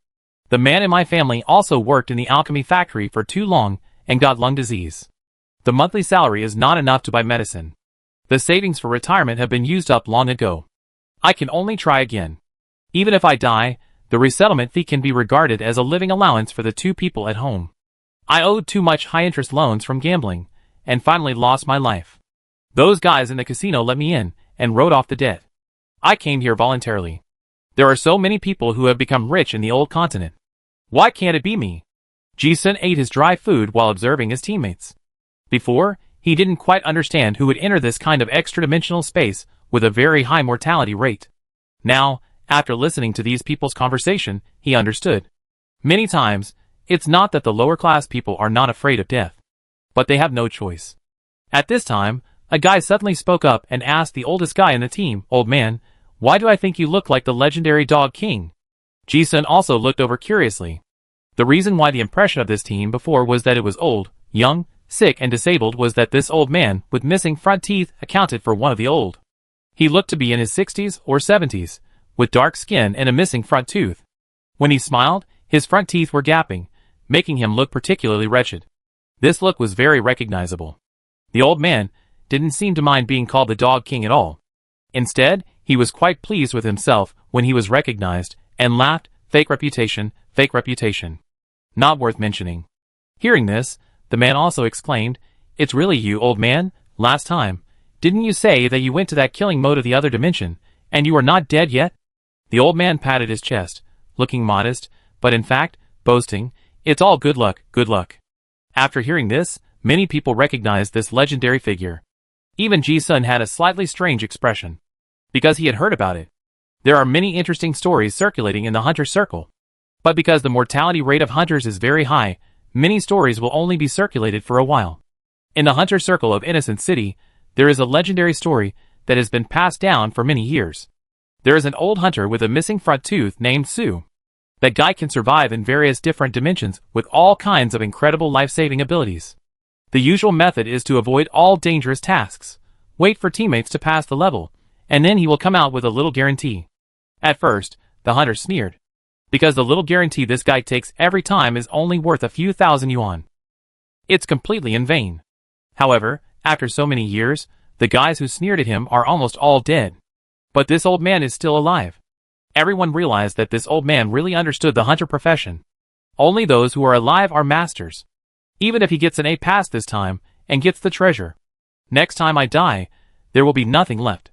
The man in my family also worked in the alchemy factory for too long and got lung disease. The monthly salary is not enough to buy medicine. The savings for retirement have been used up long ago. I can only try again. Even if I die, the resettlement fee can be regarded as a living allowance for the 2 people at home. I owed too much high-interest loans from gambling, and finally lost my life. Those guys in the casino let me in, and wrote off the debt. I came here voluntarily. There are so many people who have become rich in the old continent. Why can't it be me? Ji-sun ate his dry food while observing his teammates. Before, he didn't quite understand who would enter this kind of extra-dimensional space with a very high mortality rate. Now, after listening to these people's conversation, he understood. Many times, it's not that the lower-class people are not afraid of death, but they have no choice. At this time, a guy suddenly spoke up and asked the oldest guy in the team, "Old man, why do I think you look like the legendary Dog King?" Ji-sun also looked over curiously. The reason why the impression of this team before was that it was old, young, sick and disabled was that this old man with missing front teeth accounted for one of the old. He looked to be in his 60s or 70s, with dark skin and a missing front tooth. When he smiled, his front teeth were gaping, making him look particularly wretched. This look was very recognizable. The old man didn't seem to mind being called the Dog King at all. Instead, he was quite pleased with himself when he was recognized, and laughed, fake reputation, not worth mentioning. Hearing this, the man also exclaimed, "It's really you, old man? Last time, didn't you say that you went to that killing mode of the other dimension, and you are not dead yet?" The old man patted his chest, looking modest, but in fact, boasting, "It's all good luck, good luck." After hearing this, many people recognized this legendary figure. Even Ji-sun had a slightly strange expression, because he had heard about it. There are many interesting stories circulating in the hunter circle. But because the mortality rate of hunters is very high, many stories will only be circulated for a while. In the hunter circle of Innocent City, there is a legendary story that has been passed down for many years. There is an old hunter with a missing front tooth named Sue. That guy can survive in various different dimensions with all kinds of incredible life-saving abilities. The usual method is to avoid all dangerous tasks, wait for teammates to pass the level, and then he will come out with a little guarantee. At first, the hunter sneered, because the little guarantee this guy takes every time is only worth a few thousand yuan. It's completely in vain. However, after so many years, the guys who sneered at him are almost all dead. But this old man is still alive. Everyone realized that this old man really understood the hunter profession. Only those who are alive are masters. Even if he gets an A pass this time, and gets the treasure, next time I die, there will be nothing left.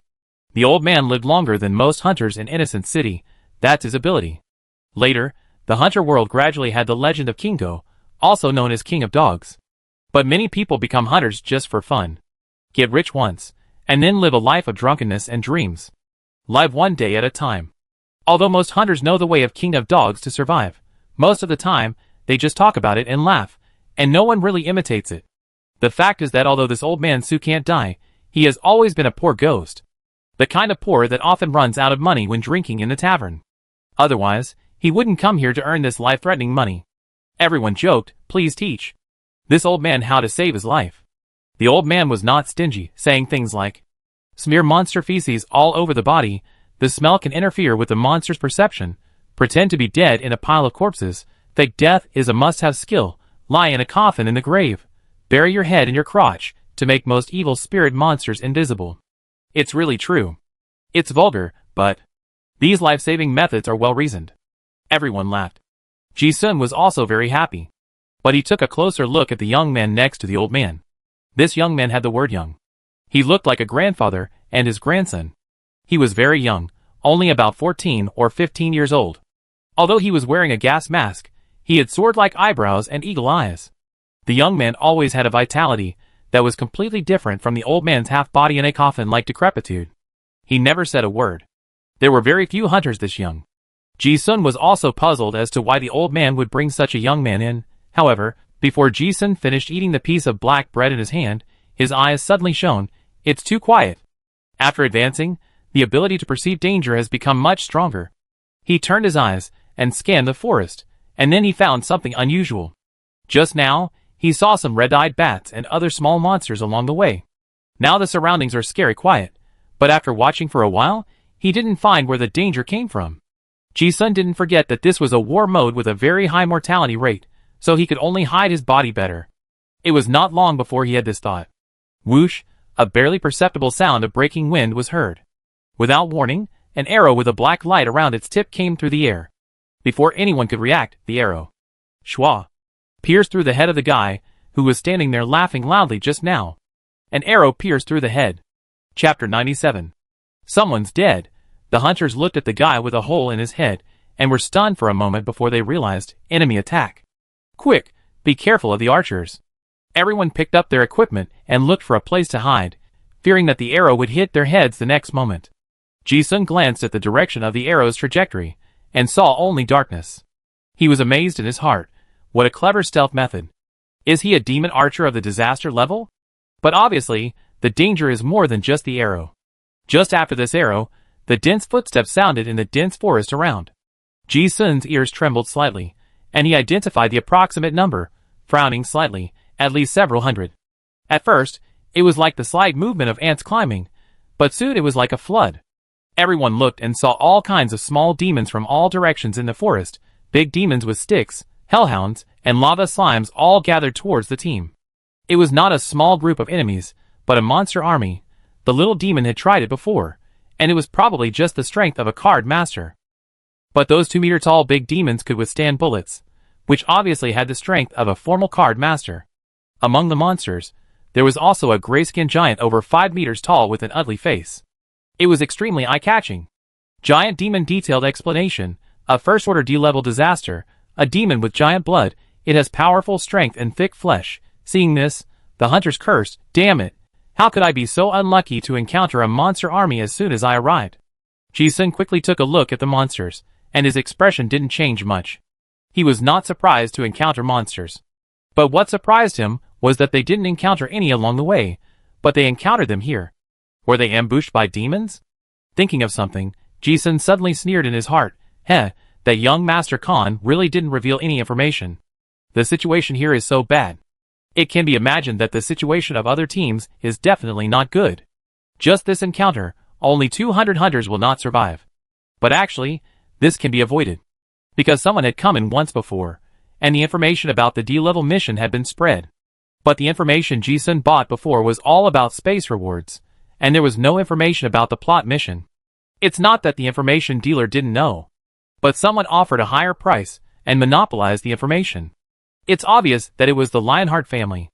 The old man lived longer than most hunters in Innocent City. That's his ability. Later, the hunter world gradually had the legend of Kingo, also known as King of Dogs. But many people become hunters just for fun. Get rich once, and then live a life of drunkenness and dreams. Live one day at a time. Although most hunters know the way of King of Dogs to survive, most of the time, they just talk about it and laugh, and no one really imitates it. The fact is that although this old man Su can't die, he has always been a poor ghost. The kind of poor that often runs out of money when drinking in the tavern. Otherwise, he wouldn't come here to earn this life-threatening money. Everyone joked, please teach this old man how to save his life. The old man was not stingy, saying things like, smear monster feces all over the body, the smell can interfere with the monster's perception, pretend to be dead in a pile of corpses, fake death is a must-have skill, lie in a coffin in the grave, bury your head in your crotch, to make most evil spirit monsters invisible. It's really true. It's vulgar, but these life-saving methods are well-reasoned. Everyone laughed. Ji-sun was also very happy. But he took a closer look at the young man next to the old man. This young man had the word young. He looked like a grandfather and his grandson. He was very young, only about 14 or 15 years old. Although he was wearing a gas mask, he had sword-like eyebrows and eagle eyes. The young man always had a vitality that was completely different from the old man's half-body in a coffin-like decrepitude. He never said a word. There were very few hunters this young. Ji-sun was also puzzled as to why the old man would bring such a young man in. However, before Ji-sun finished eating the piece of black bread in his hand, his eyes suddenly shone. It's too quiet. After advancing, the ability to perceive danger has become much stronger. He turned his eyes and scanned the forest, and then he found something unusual. Just now, he saw some red-eyed bats and other small monsters along the way. Now the surroundings are scary quiet, but after watching for a while, he didn't find where the danger came from. Ji-sun didn't forget that this was a war mode with a very high mortality rate, so he could only hide his body better. It was not long before he had this thought. Whoosh, a barely perceptible sound of breaking wind was heard. Without warning, an arrow with a black light around its tip came through the air. Before anyone could react, the arrow, shwa, pierced through the head of the guy who was standing there laughing loudly just now. An arrow pierced through the head. Chapter 97. Someone's dead. The hunters looked at the guy with a hole in his head and were stunned for a moment before they realized enemy attack. Quick, be careful of the archers. Everyone picked up their equipment and looked for a place to hide, fearing that the arrow would hit their heads the next moment. Ji-sun glanced at the direction of the arrow's trajectory and saw only darkness. He was amazed in his heart. What a clever stealth method. Is he a demon archer of the disaster level? But obviously, the danger is more than just the arrow. Just after this arrow, the dense footsteps sounded in the dense forest around. Ji-sun's ears trembled slightly, and he identified the approximate number, frowning slightly, at least several hundred. At first, it was like the slight movement of ants climbing, but soon it was like a flood. Everyone looked and saw all kinds of small demons from all directions in the forest, big demons with sticks, hellhounds, and lava slimes all gathered towards the team. It was not a small group of enemies, but a monster army. The little demon had tried it before, and it was probably just the strength of a card master. But those 2-meter-tall big demons could withstand bullets, which obviously had the strength of a formal card master. Among the monsters, there was also a gray-skinned giant over 5 meters tall with an ugly face. It was extremely eye-catching. Giant demon detailed explanation, a first-order D-level disaster, a demon with giant blood, it has powerful strength and thick flesh. Seeing this, the hunters cursed, damn it, how could I be so unlucky to encounter a monster army as soon as I arrived? Ji-sun quickly took a look at the monsters, and his expression didn't change much. He was not surprised to encounter monsters. But what surprised him was that they didn't encounter any along the way, but they encountered them here. Were they ambushed by demons? Thinking of something, Ji-sun suddenly sneered in his heart, heh, that young Master Khan really didn't reveal any information. The situation here is so bad. It can be imagined that the situation of other teams is definitely not good. Just this encounter, only 200 hunters will not survive. But actually, this can be avoided. Because someone had come in once before, and the information about the D-level mission had been spread. But the information Ji-sun bought before was all about space rewards, and there was no information about the plot mission. It's not that the information dealer didn't know, but someone offered a higher price and monopolized the information. It's obvious that it was the Lionheart family.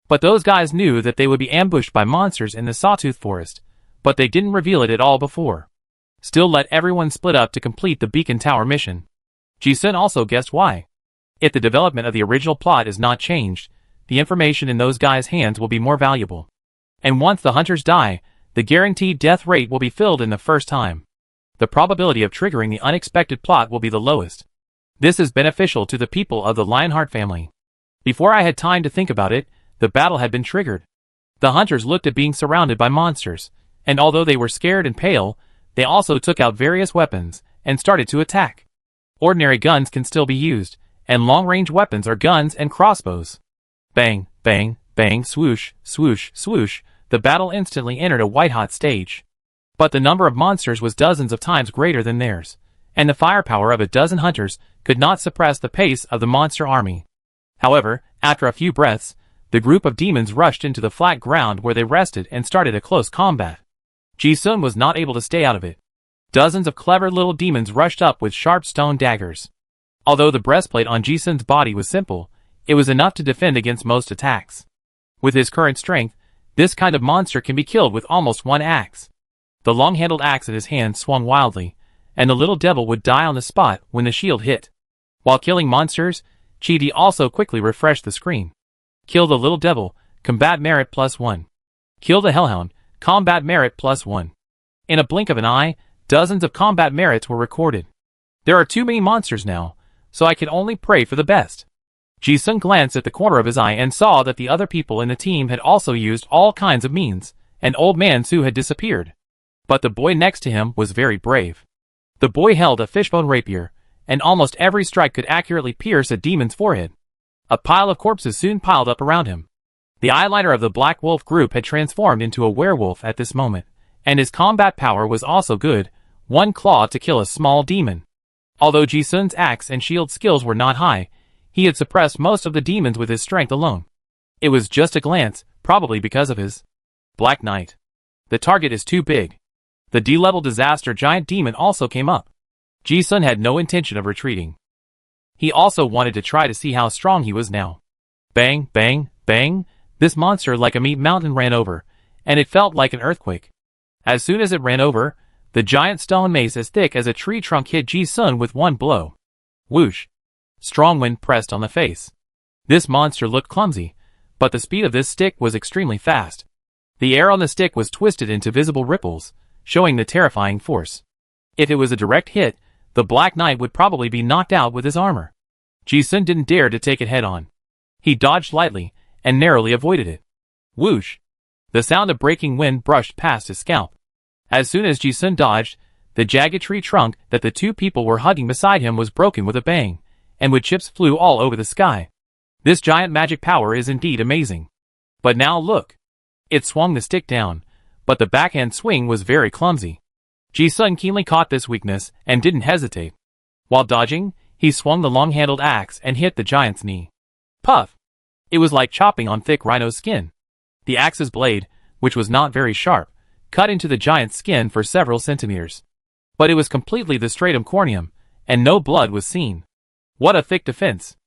But those guys knew that they would be ambushed by monsters in the Sawtooth Forest, but they didn't reveal it at all before. Still let everyone split up to complete the Beacon Tower mission. Ji-sun also guessed why. If the development of the original plot is not changed, the information in those guys' hands will be more valuable. And once the hunters die, the guaranteed death rate will be filled in the first time. The probability of triggering the unexpected plot will be the lowest. This is beneficial to the people of the Lionheart family. Before I had time to think about it, the battle had been triggered. The hunters looked at being surrounded by monsters, and although they were scared and pale, they also took out various weapons and started to attack. Ordinary guns can still be used, and long-range weapons are guns and crossbows. Bang, bang, bang, swoosh, swoosh, swoosh, the battle instantly entered a white-hot stage. But the number of monsters was dozens of times greater than theirs, and the firepower of a dozen hunters could not suppress the pace of the monster army. However, after a few breaths, the group of demons rushed into the flat ground where they rested and started a close combat. Ji-sun was not able to stay out of it. Dozens of clever little demons rushed up with sharp stone daggers. Although the breastplate on Ji-sun's body was simple, it was enough to defend against most attacks. With his current strength, this kind of monster can be killed with almost one axe. The long-handled axe in his hand swung wildly, and the little devil would die on the spot when the shield hit. While killing monsters, Chidi also quickly refreshed the screen. Kill the little devil, combat merit +1. Kill the hellhound, combat merit +1. In a blink of an eye, dozens of combat merits were recorded. There are too many monsters now, so I can only pray for the best. Ji-sun glanced at the corner of his eye and saw that the other people in the team had also used all kinds of means, and old man Su had disappeared. But the boy next to him was very brave. The boy held a fishbone rapier, and almost every strike could accurately pierce a demon's forehead. A pile of corpses soon piled up around him. The eyeliner of the Black Wolf group had transformed into a werewolf at this moment, and his combat power was also good, one claw to kill a small demon. Although Ji-sun's axe and shield skills were not high, he had suppressed most of the demons with his strength alone. It was just a glance, probably because of his Black Knight. The target is too big. The D-level disaster giant demon also came up. Ji-sun had no intention of retreating. He also wanted to try to see how strong he was now. Bang, bang, bang, this monster like a meat mountain ran over, and it felt like an earthquake. As soon as it ran over, the giant stone mace as thick as a tree trunk hit Ji-sun with one blow. Whoosh! Strong wind pressed on the face. This monster looked clumsy, but the speed of this stick was extremely fast. The air on the stick was twisted into visible ripples, showing the terrifying force. If it was a direct hit, the Black Knight would probably be knocked out with his armor. Ji-sun didn't dare to take it head-on. He dodged lightly, and narrowly avoided it. Whoosh! The sound of breaking wind brushed past his scalp. As soon as Ji-sun dodged, the jagged tree trunk that the two people were hugging beside him was broken with a bang, and wood chips flew all over the sky. This giant magic power is indeed amazing. But now look! It swung the stick down, but the backhand swing was very clumsy. Ji-sun keenly caught this weakness and didn't hesitate. While dodging, he swung the long-handled axe and hit the giant's knee. Puff! It was like chopping on thick rhino's skin. The axe's blade, which was not very sharp, cut into the giant's skin for several centimeters. But it was completely the stratum corneum, and no blood was seen. What a thick defense!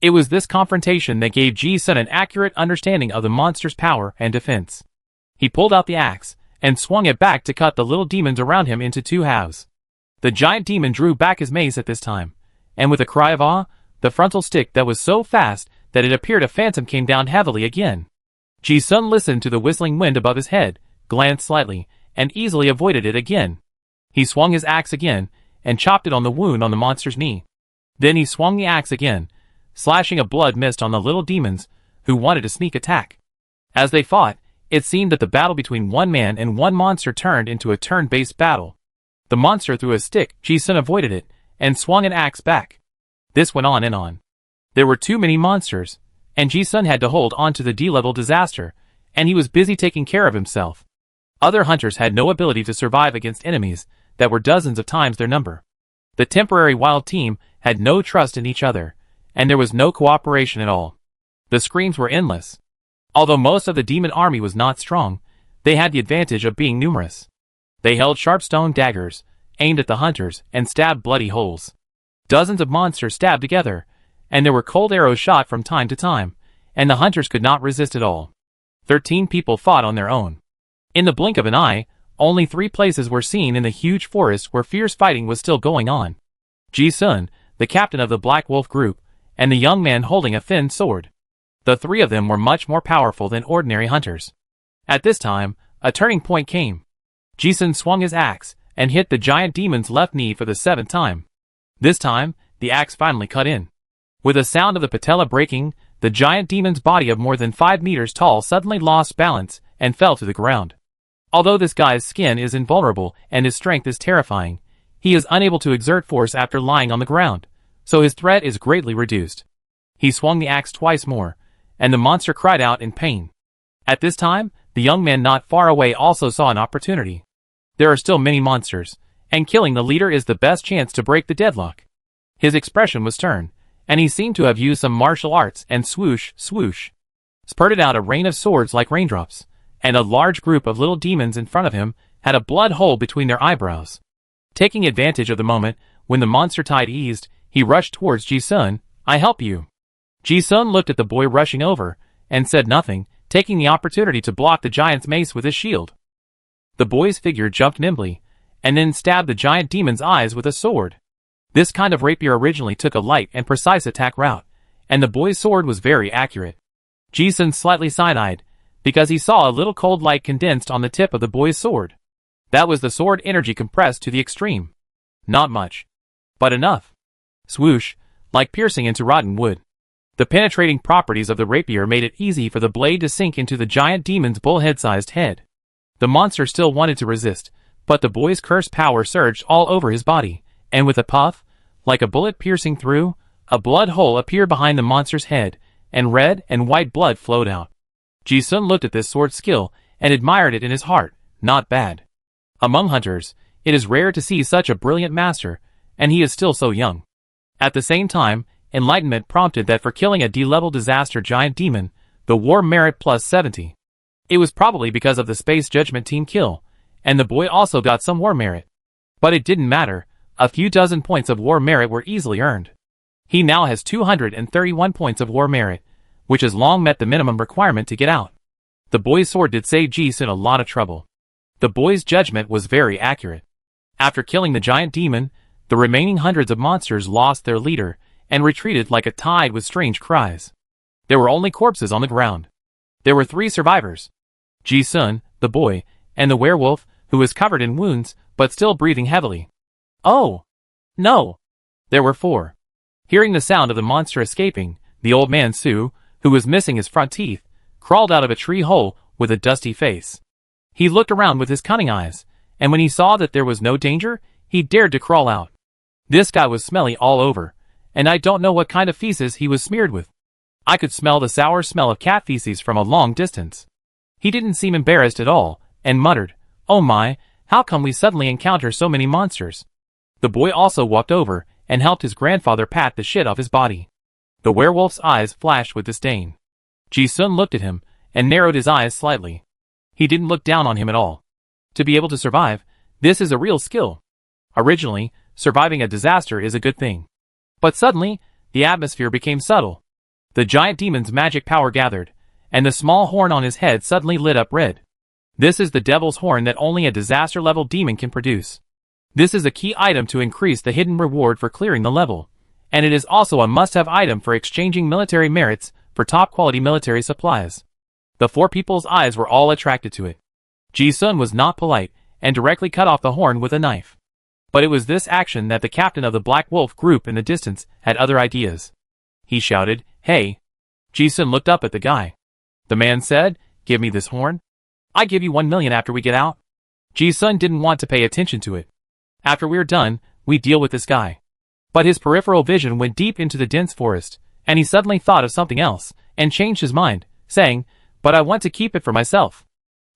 It was this confrontation that gave Ji-sun an accurate understanding of the monster's power and defense. He pulled out the axe, and swung it back to cut the little demons around him into two halves. The giant demon drew back his mace at this time, and with a cry of awe, the frontal stick that was so fast that it appeared a phantom came down heavily again. Ji-sun listened to the whistling wind above his head, glanced slightly, and easily avoided it again. He swung his axe again, and chopped it on the wound on the monster's knee. Then he swung the axe again, slashing a blood mist on the little demons, who wanted to sneak attack. As they fought, it seemed that the battle between one man and one monster turned into a turn-based battle. The monster threw a stick, Ji-sun avoided it, and swung an axe back. This went on and on. There were too many monsters, and Ji-sun had to hold on to the D-level disaster, and he was busy taking care of himself. Other hunters had no ability to survive against enemies that were dozens of times their number. The temporary wild team had no trust in each other, and there was no cooperation at all. The screams were endless. Although most of the demon army was not strong, they had the advantage of being numerous. They held sharp stone daggers, aimed at the hunters, and stabbed bloody holes. Dozens of monsters stabbed together, and there were cold arrows shot from time to time, and the hunters could not resist at all. 13 people fought on their own. In the blink of an eye, only 3 places were seen in the huge forest where fierce fighting was still going on. Ji-sun, the captain of the Black Wolf group, and the young man holding a thin sword. The 3 of them were much more powerful than ordinary hunters. At this time, a turning point came. Ji-sun swung his axe and hit the giant demon's left knee for the 7th time. This time, the axe finally cut in. With a sound of the patella breaking, the giant demon's body of more than 5 meters tall suddenly lost balance and fell to the ground. Although this guy's skin is invulnerable and his strength is terrifying, he is unable to exert force after lying on the ground, so his threat is greatly reduced. He swung the axe twice more, and the monster cried out in pain. At this time, the young man not far away also saw an opportunity. There are still many monsters, and killing the leader is the best chance to break the deadlock. His expression was stern, and he seemed to have used some martial arts, and swoosh, swoosh, spurted out a rain of swords like raindrops, and a large group of little demons in front of him had a blood hole between their eyebrows. Taking advantage of the moment, when the monster tide eased, he rushed towards Ji-sun. "I help you." Ji-sun looked at the boy rushing over, and said nothing, taking the opportunity to block the giant's mace with his shield. The boy's figure jumped nimbly, and then stabbed the giant demon's eyes with a sword. This kind of rapier originally took a light and precise attack route, and the boy's sword was very accurate. Ji-sun slightly side-eyed, because he saw a little cold light condensed on the tip of the boy's sword. That was the sword energy compressed to the extreme. Not much, but enough. Swoosh, like piercing into rotten wood. The penetrating properties of the rapier made it easy for the blade to sink into the giant demon's bullhead-sized head. The monster still wanted to resist, but the boy's cursed power surged all over his body, and with a puff, like a bullet piercing through, a blood hole appeared behind the monster's head, and red and white blood flowed out. Ji-sun looked at this sword skill, and admired it in his heart. Not bad. Among hunters, it is rare to see such a brilliant master, and he is still so young. At the same time, enlightenment prompted that for killing a D-level disaster giant demon, the war merit plus 70. It was probably because of the Space Judgment Team kill, and the boy also got some war merit. But it didn't matter, a few dozen points of war merit were easily earned. He now has 231 points of war merit, which has long met the minimum requirement to get out. The boy's sword did save Ji-sun a lot of trouble. The boy's judgment was very accurate. After killing the giant demon, the remaining hundreds of monsters lost their leader, and retreated like a tide with strange cries. There were only corpses on the ground. There were 3 survivors. Ji-sun, the boy, and the werewolf, who was covered in wounds, but still breathing heavily. Oh! No! There were 4. Hearing the sound of the monster escaping, the old man Su, who was missing his front teeth, crawled out of a tree hole with a dusty face. He looked around with his cunning eyes, and when he saw that there was no danger, he dared to crawl out. This guy was smelly all over, and I don't know what kind of feces he was smeared with. I could smell the sour smell of cat feces from a long distance. He didn't seem embarrassed at all, and muttered, "Oh my, how come we suddenly encounter so many monsters?" The boy also walked over, and helped his grandfather pat the shit off his body. The werewolf's eyes flashed with disdain. Ji-sun looked at him, and narrowed his eyes slightly. He didn't look down on him at all. To be able to survive, this is a real skill. Originally, surviving a disaster is a good thing. But suddenly, the atmosphere became subtle. The giant demon's magic power gathered, and the small horn on his head suddenly lit up red. This is the devil's horn that only a disaster-level demon can produce. This is a key item to increase the hidden reward for clearing the level, and it is also a must-have item for exchanging military merits for top-quality military supplies. The 4 people's eyes were all attracted to it. Ji-sun was not polite, and directly cut off the horn with a knife. But it was this action that the captain of the Black Wolf group in the distance had other ideas. He shouted, "Hey!" Ji-sun looked up at the guy. The man said, "Give me this horn. I give you 1 million after we get out." Ji-sun didn't want to pay attention to it. "After we're done, we deal with this guy." But his peripheral vision went deep into the dense forest, and he suddenly thought of something else, and changed his mind, saying, "But I want to keep it for myself."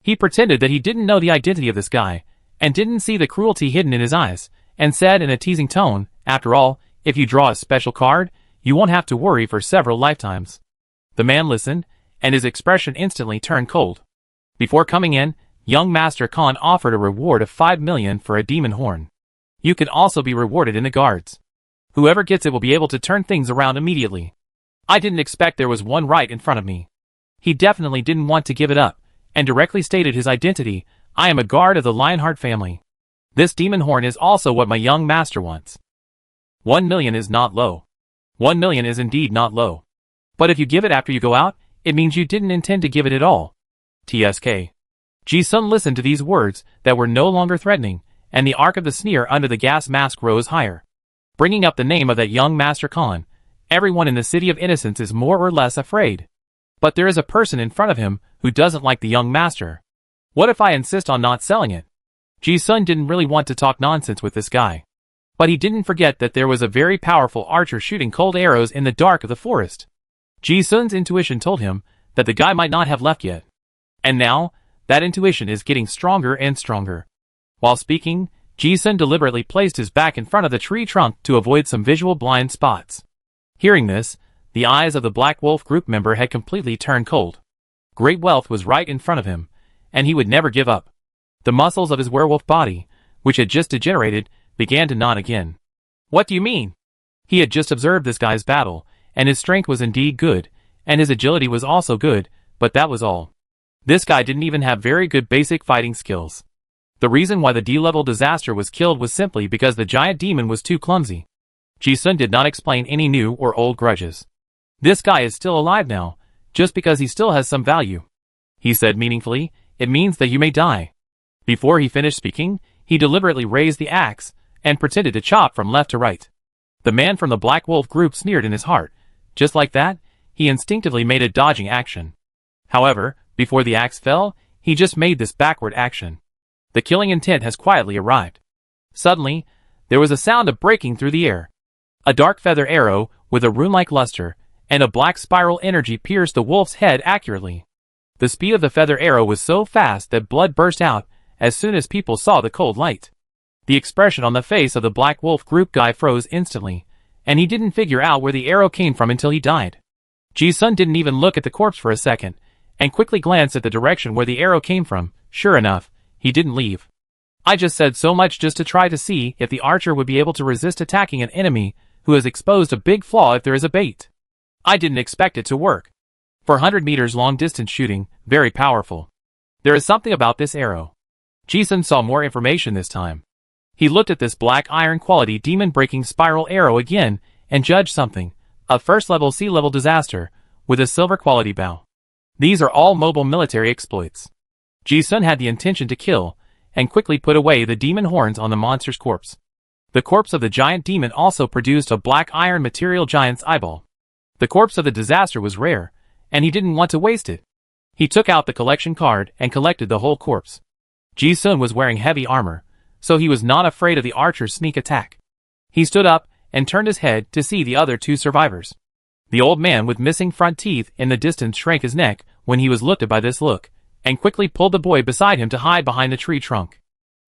He pretended that he didn't know the identity of this guy, and didn't see the cruelty hidden in his eyes, and said in a teasing tone, "After all, if you draw a special card, you won't have to worry for several lifetimes." The man listened, and his expression instantly turned cold. Before coming in, young Master Khan offered a reward of 5 million for a demon horn. You can also be rewarded in the guards. Whoever gets it will be able to turn things around immediately. I didn't expect there was one right in front of me. He definitely didn't want to give it up, and directly stated his identity. "I am a guard of the Lionheart family. This demon horn is also what my young master wants." 1 million is not low. 1 million is indeed not low. But if you give it after you go out, it means you didn't intend to give it at all. TSK. Ji-sun listened to these words that were no longer threatening, and the arc of the sneer under the gas mask rose higher. Bringing up the name of that young Master Khan, everyone in the City of Innocence is more or less afraid. But there is a person in front of him who doesn't like the young master. What if I insist on not selling it? Ji-sun didn't really want to talk nonsense with this guy. But he didn't forget that there was a very powerful archer shooting cold arrows in the dark of the forest. Ji-sun's intuition told him that the guy might not have left yet. And now, that intuition is getting stronger and stronger. While speaking, Ji-sun deliberately placed his back in front of the tree trunk to avoid some visual blind spots. Hearing this, the eyes of the Black Wolf group member had completely turned cold. Great wealth was right in front of him, and he would never give up. The muscles of his werewolf body, which had just degenerated, began to knot again. What do you mean? He had just observed this guy's battle, and his strength was indeed good, and his agility was also good, but that was all. This guy didn't even have very good basic fighting skills. The reason why the D-level disaster was killed was simply because the giant demon was too clumsy. Ji-sun did not explain any new or old grudges. This guy is still alive now, just because he still has some value. He said meaningfully, "It means that you may die." Before he finished speaking, he deliberately raised the axe, and pretended to chop from left to right. The man from the Black Wolf group sneered in his heart. Just like that, he instinctively made a dodging action. However, before the axe fell, he just made this backward action. The killing intent has quietly arrived. Suddenly, there was a sound of breaking through the air. A dark feather arrow, with a rune-like luster, and a black spiral energy pierced the wolf's head accurately. The speed of the feather arrow was so fast that blood burst out as soon as people saw the cold light. The expression on the face of the Black Wolf group guy froze instantly, and he didn't figure out where the arrow came from until he died. Ji-sun didn't even look at the corpse for a second, and quickly glanced at the direction where the arrow came from. Sure enough, he didn't leave. I just said so much just to try to see if the archer would be able to resist attacking an enemy who has exposed a big flaw if there is a bait. I didn't expect it to work. For 100 meters long distance shooting, very powerful. There is something about this arrow. Ji-sun saw more information this time. He looked at this black iron quality demon-breaking spiral arrow again, and judged something. A first-level sea-level disaster, with a silver quality bow. These are all mobile military exploits. Ji-sun had the intention to kill, and quickly put away the demon horns on the monster's corpse. The corpse of the giant demon also produced a black iron material giant's eyeball. The corpse of the disaster was rare, and he didn't want to waste it. He took out the collection card and collected the whole corpse. Ji-sun was wearing heavy armor, so he was not afraid of the archer's sneak attack. He stood up and turned his head to see the other two survivors. The old man with missing front teeth in the distance shrank his neck when he was looked at by this look, and quickly pulled the boy beside him to hide behind the tree trunk.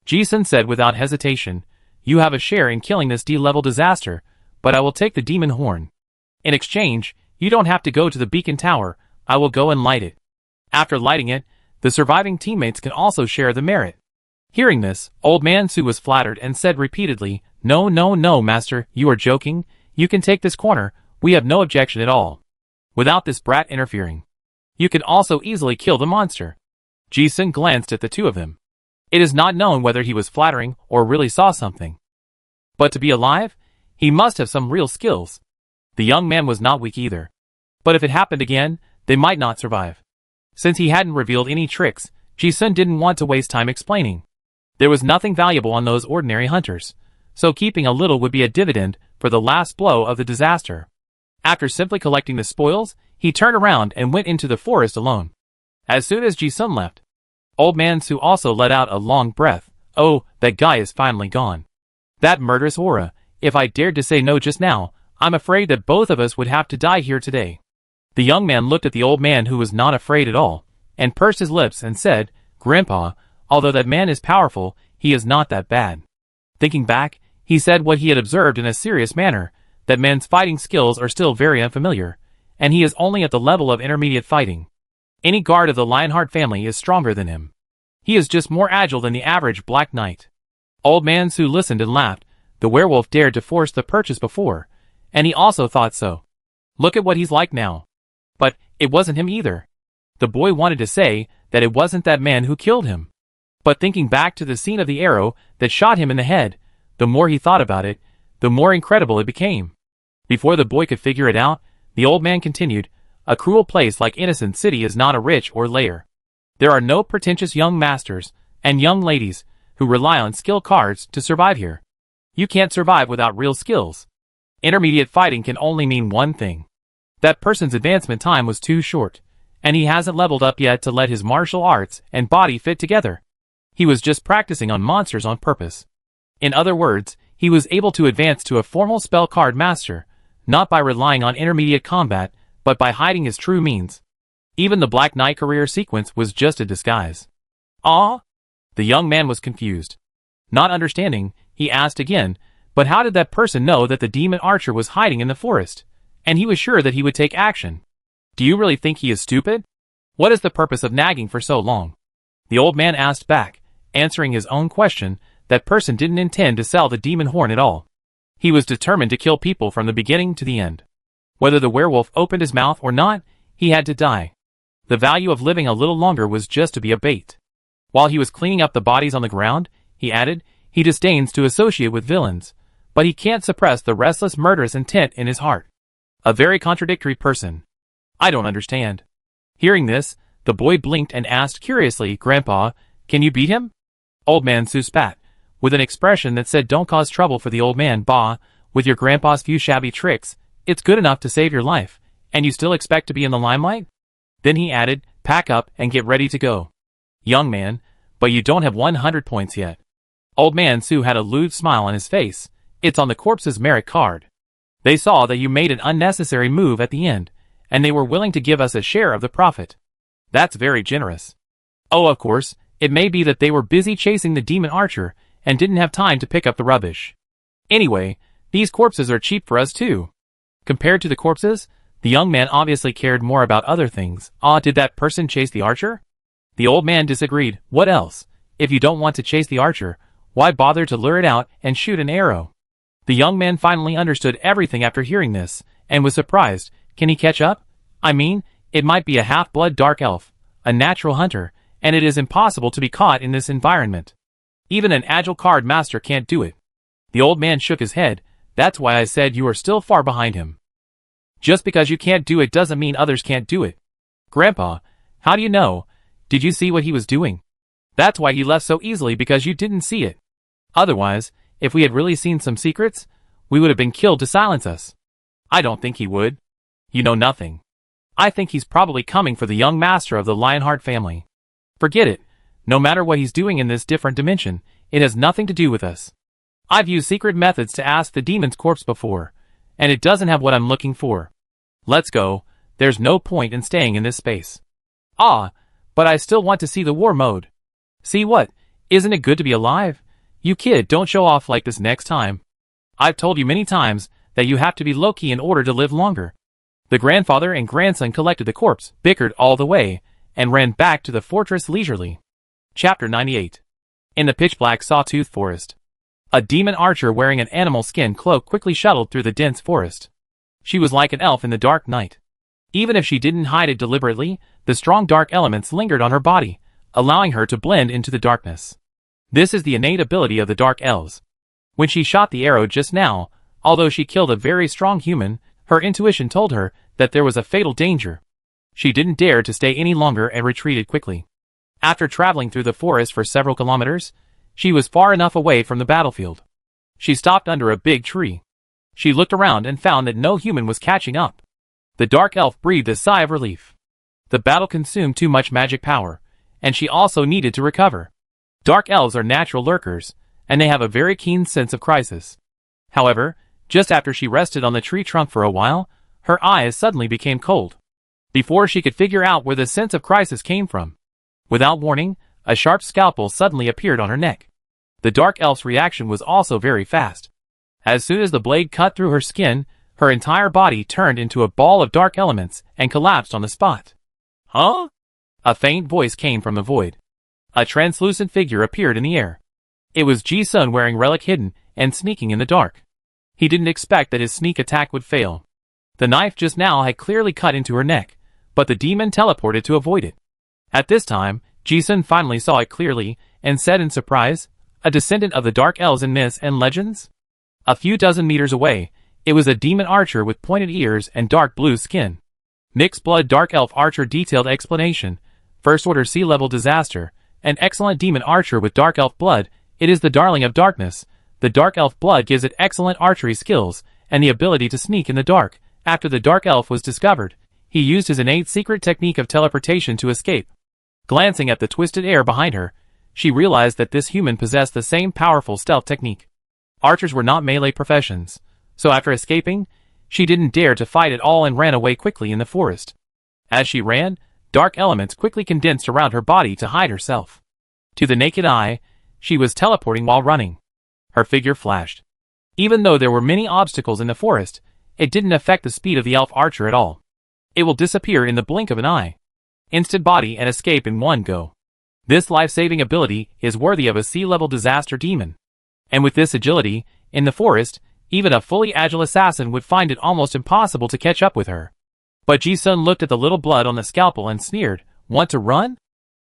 Ji-sun said without hesitation, "You have a share in killing this D-level disaster, but I will take the demon horn. In exchange, you don't have to go to the beacon tower, I will go and light it. After lighting it, the surviving teammates can also share the merit." Hearing this, Old Man Su was flattered and said repeatedly, "No, no, no, master, you are joking. You can take this corner, we have no objection at all. Without this brat interfering. You can also easily kill the monster." Ji-sun glanced at the two of them. It is not known whether he was flattering or really saw something. But to be alive, he must have some real skills. The young man was not weak either. But if it happened again, they might not survive. Since he hadn't revealed any tricks, Ji-sun didn't want to waste time explaining. There was nothing valuable on those ordinary hunters, so keeping a little would be a dividend for the last blow of the disaster. After simply collecting the spoils, he turned around and went into the forest alone. As soon as Ji-sun left, Old Man Su also let out a long breath. Oh, that guy is finally gone. That murderous aura, if I dared to say no just now, I'm afraid that both of us would have to die here today." The young man looked at the old man, who was not afraid at all, and pursed his lips and said, "Grandpa, although that man is powerful, he is not that bad." Thinking back, he said what he had observed in a serious manner, that man's fighting skills are still very unfamiliar, and he is only at the level of intermediate fighting. Any guard of the Lionheart family is stronger than him. He is just more agile than the average Black Knight. Old Man Su listened and laughed. The werewolf dared to force the purchase before, and he also thought so. Look at what he's like now. But it wasn't him either. The boy wanted to say that it wasn't that man who killed him. But thinking back to the scene of the arrow that shot him in the head, the more he thought about it, the more incredible it became. Before the boy could figure it out, the old man continued, "A cruel place like Innocent City is not a rich or lair. There are no pretentious young masters and young ladies who rely on skill cards to survive here. You can't survive without real skills. Intermediate fighting can only mean one thing. That person's advancement time was too short, and he hasn't leveled up yet to let his martial arts and body fit together. He was just practicing on monsters on purpose. In other words, he was able to advance to a formal spell card master, not by relying on intermediate combat, but by hiding his true means. Even the Black Knight career sequence was just a disguise." "Ah?" The young man was confused. Not understanding, he asked again, "But how did that person know that the demon archer was hiding in the forest? And he was sure that he would take action. Do you really think he is stupid? What is the purpose of nagging for so long?" The old man asked back, answering his own question. That person didn't intend to sell the demon horn at all. He was determined to kill people from the beginning to the end. Whether the werewolf opened his mouth or not, he had to die. The value of living a little longer was just to be a bait. While he was cleaning up the bodies on the ground, he added, "He disdains to associate with villains, but he can't suppress the restless murderous intent in his heart. A very contradictory person. I don't understand." Hearing this, the boy blinked and asked curiously, "Grandpa, can you beat him?" Old Man Su spat, with an expression that said, "Don't cause trouble for the old man, Ba. With your grandpa's few shabby tricks, it's good enough to save your life, and you still expect to be in the limelight?" Then he added, "Pack up and get ready to go. Young man, but you don't have 100 points yet." Old Man Su had a lewd smile on his face. "It's on the corpse's merit card. They saw that you made an unnecessary move at the end, and they were willing to give us a share of the profit. That's very generous. Oh, of course, it may be that they were busy chasing the demon archer and didn't have time to pick up the rubbish. Anyway, these corpses are cheap for us too." Compared to the corpses, the young man obviously cared more about other things. "Ah, did that person chase the archer?" The old man disagreed. "What else? If you don't want to chase the archer, why bother to lure it out and shoot an arrow?" The young man finally understood everything after hearing this, and was surprised. Can he catch up? I mean, it might be a half-blood dark elf, a natural hunter, and it is impossible to be caught in this environment. Even an agile card master can't do it. The old man shook his head. "That's why I said you are still far behind him. Just because you can't do it doesn't mean others can't do it. Grandpa, how do you know? Did you see what he was doing? That's why he left so easily, because you didn't see it. Otherwise, if we had really seen some secrets, we would have been killed to silence us." "I don't think he would. You know nothing. I think he's probably coming for the young master of the Lionheart family. Forget it. No matter what he's doing in this different dimension, it has nothing to do with us. I've used secret methods to ask the demon's corpse before, and it doesn't have what I'm looking for. Let's go. There's no point in staying in this space." "Ah, but I still want to see the war mode." "See what? Isn't it good to be alive? You kid, don't show off like this next time. I've told you many times that you have to be low-key in order to live longer." The grandfather and grandson collected the corpse, bickered all the way, and ran back to the fortress leisurely. Chapter 98. In the pitch-black sawtooth forest, a demon archer wearing an animal skin cloak quickly shuttled through the dense forest. She was like an elf in the dark night. Even if she didn't hide it deliberately, the strong dark elements lingered on her body, allowing her to blend into the darkness. This is the innate ability of the dark elves. When she shot the arrow just now, although she killed a very strong human, her intuition told her that there was a fatal danger. She didn't dare to stay any longer and retreated quickly. After traveling through the forest for several kilometers, she was far enough away from the battlefield. She stopped under a big tree. She looked around and found that no human was catching up. The dark elf breathed a sigh of relief. The battle consumed too much magic power, and she also needed to recover. Dark elves are natural lurkers, and they have a very keen sense of crisis. However, just after she rested on the tree trunk for a while, her eyes suddenly became cold. Before she could figure out where the sense of crisis came from, without warning, a sharp scalpel suddenly appeared on her neck. The dark elf's reaction was also very fast. As soon as the blade cut through her skin, her entire body turned into a ball of dark elements and collapsed on the spot. Huh? A faint voice came from the void. A translucent figure appeared in the air. It was Ji-sun wearing relic hidden and sneaking in the dark. He didn't expect that his sneak attack would fail. The knife just now had clearly cut into her neck, but the demon teleported to avoid it. At this time, Ji-sun finally saw it clearly and said in surprise, "A descendant of the dark elves in myths and legends?" A few dozen meters away, it was a demon archer with pointed ears and dark blue skin. Mixed blood dark elf archer detailed explanation, first order sea level disaster, an excellent demon archer with dark elf blood, it is the darling of darkness. The dark elf blood gives it excellent archery skills and the ability to sneak in the dark. After the dark elf was discovered, he used his innate secret technique of teleportation to escape. Glancing at the twisted air behind her, she realized that this human possessed the same powerful stealth technique. Archers were not melee professions, so after escaping, she didn't dare to fight at all and ran away quickly in the forest. As she ran, dark elements quickly condensed around her body to hide herself. To the naked eye, she was teleporting while running. Her figure flashed. Even though there were many obstacles in the forest, it didn't affect the speed of the elf archer at all. It will disappear in the blink of an eye. Instant body and escape in one go. This life-saving ability is worthy of a sea-level disaster demon. And with this agility, in the forest, even a fully agile assassin would find it almost impossible to catch up with her. But Ji-sun looked at the little blood on the scalpel and sneered, "Want to run?"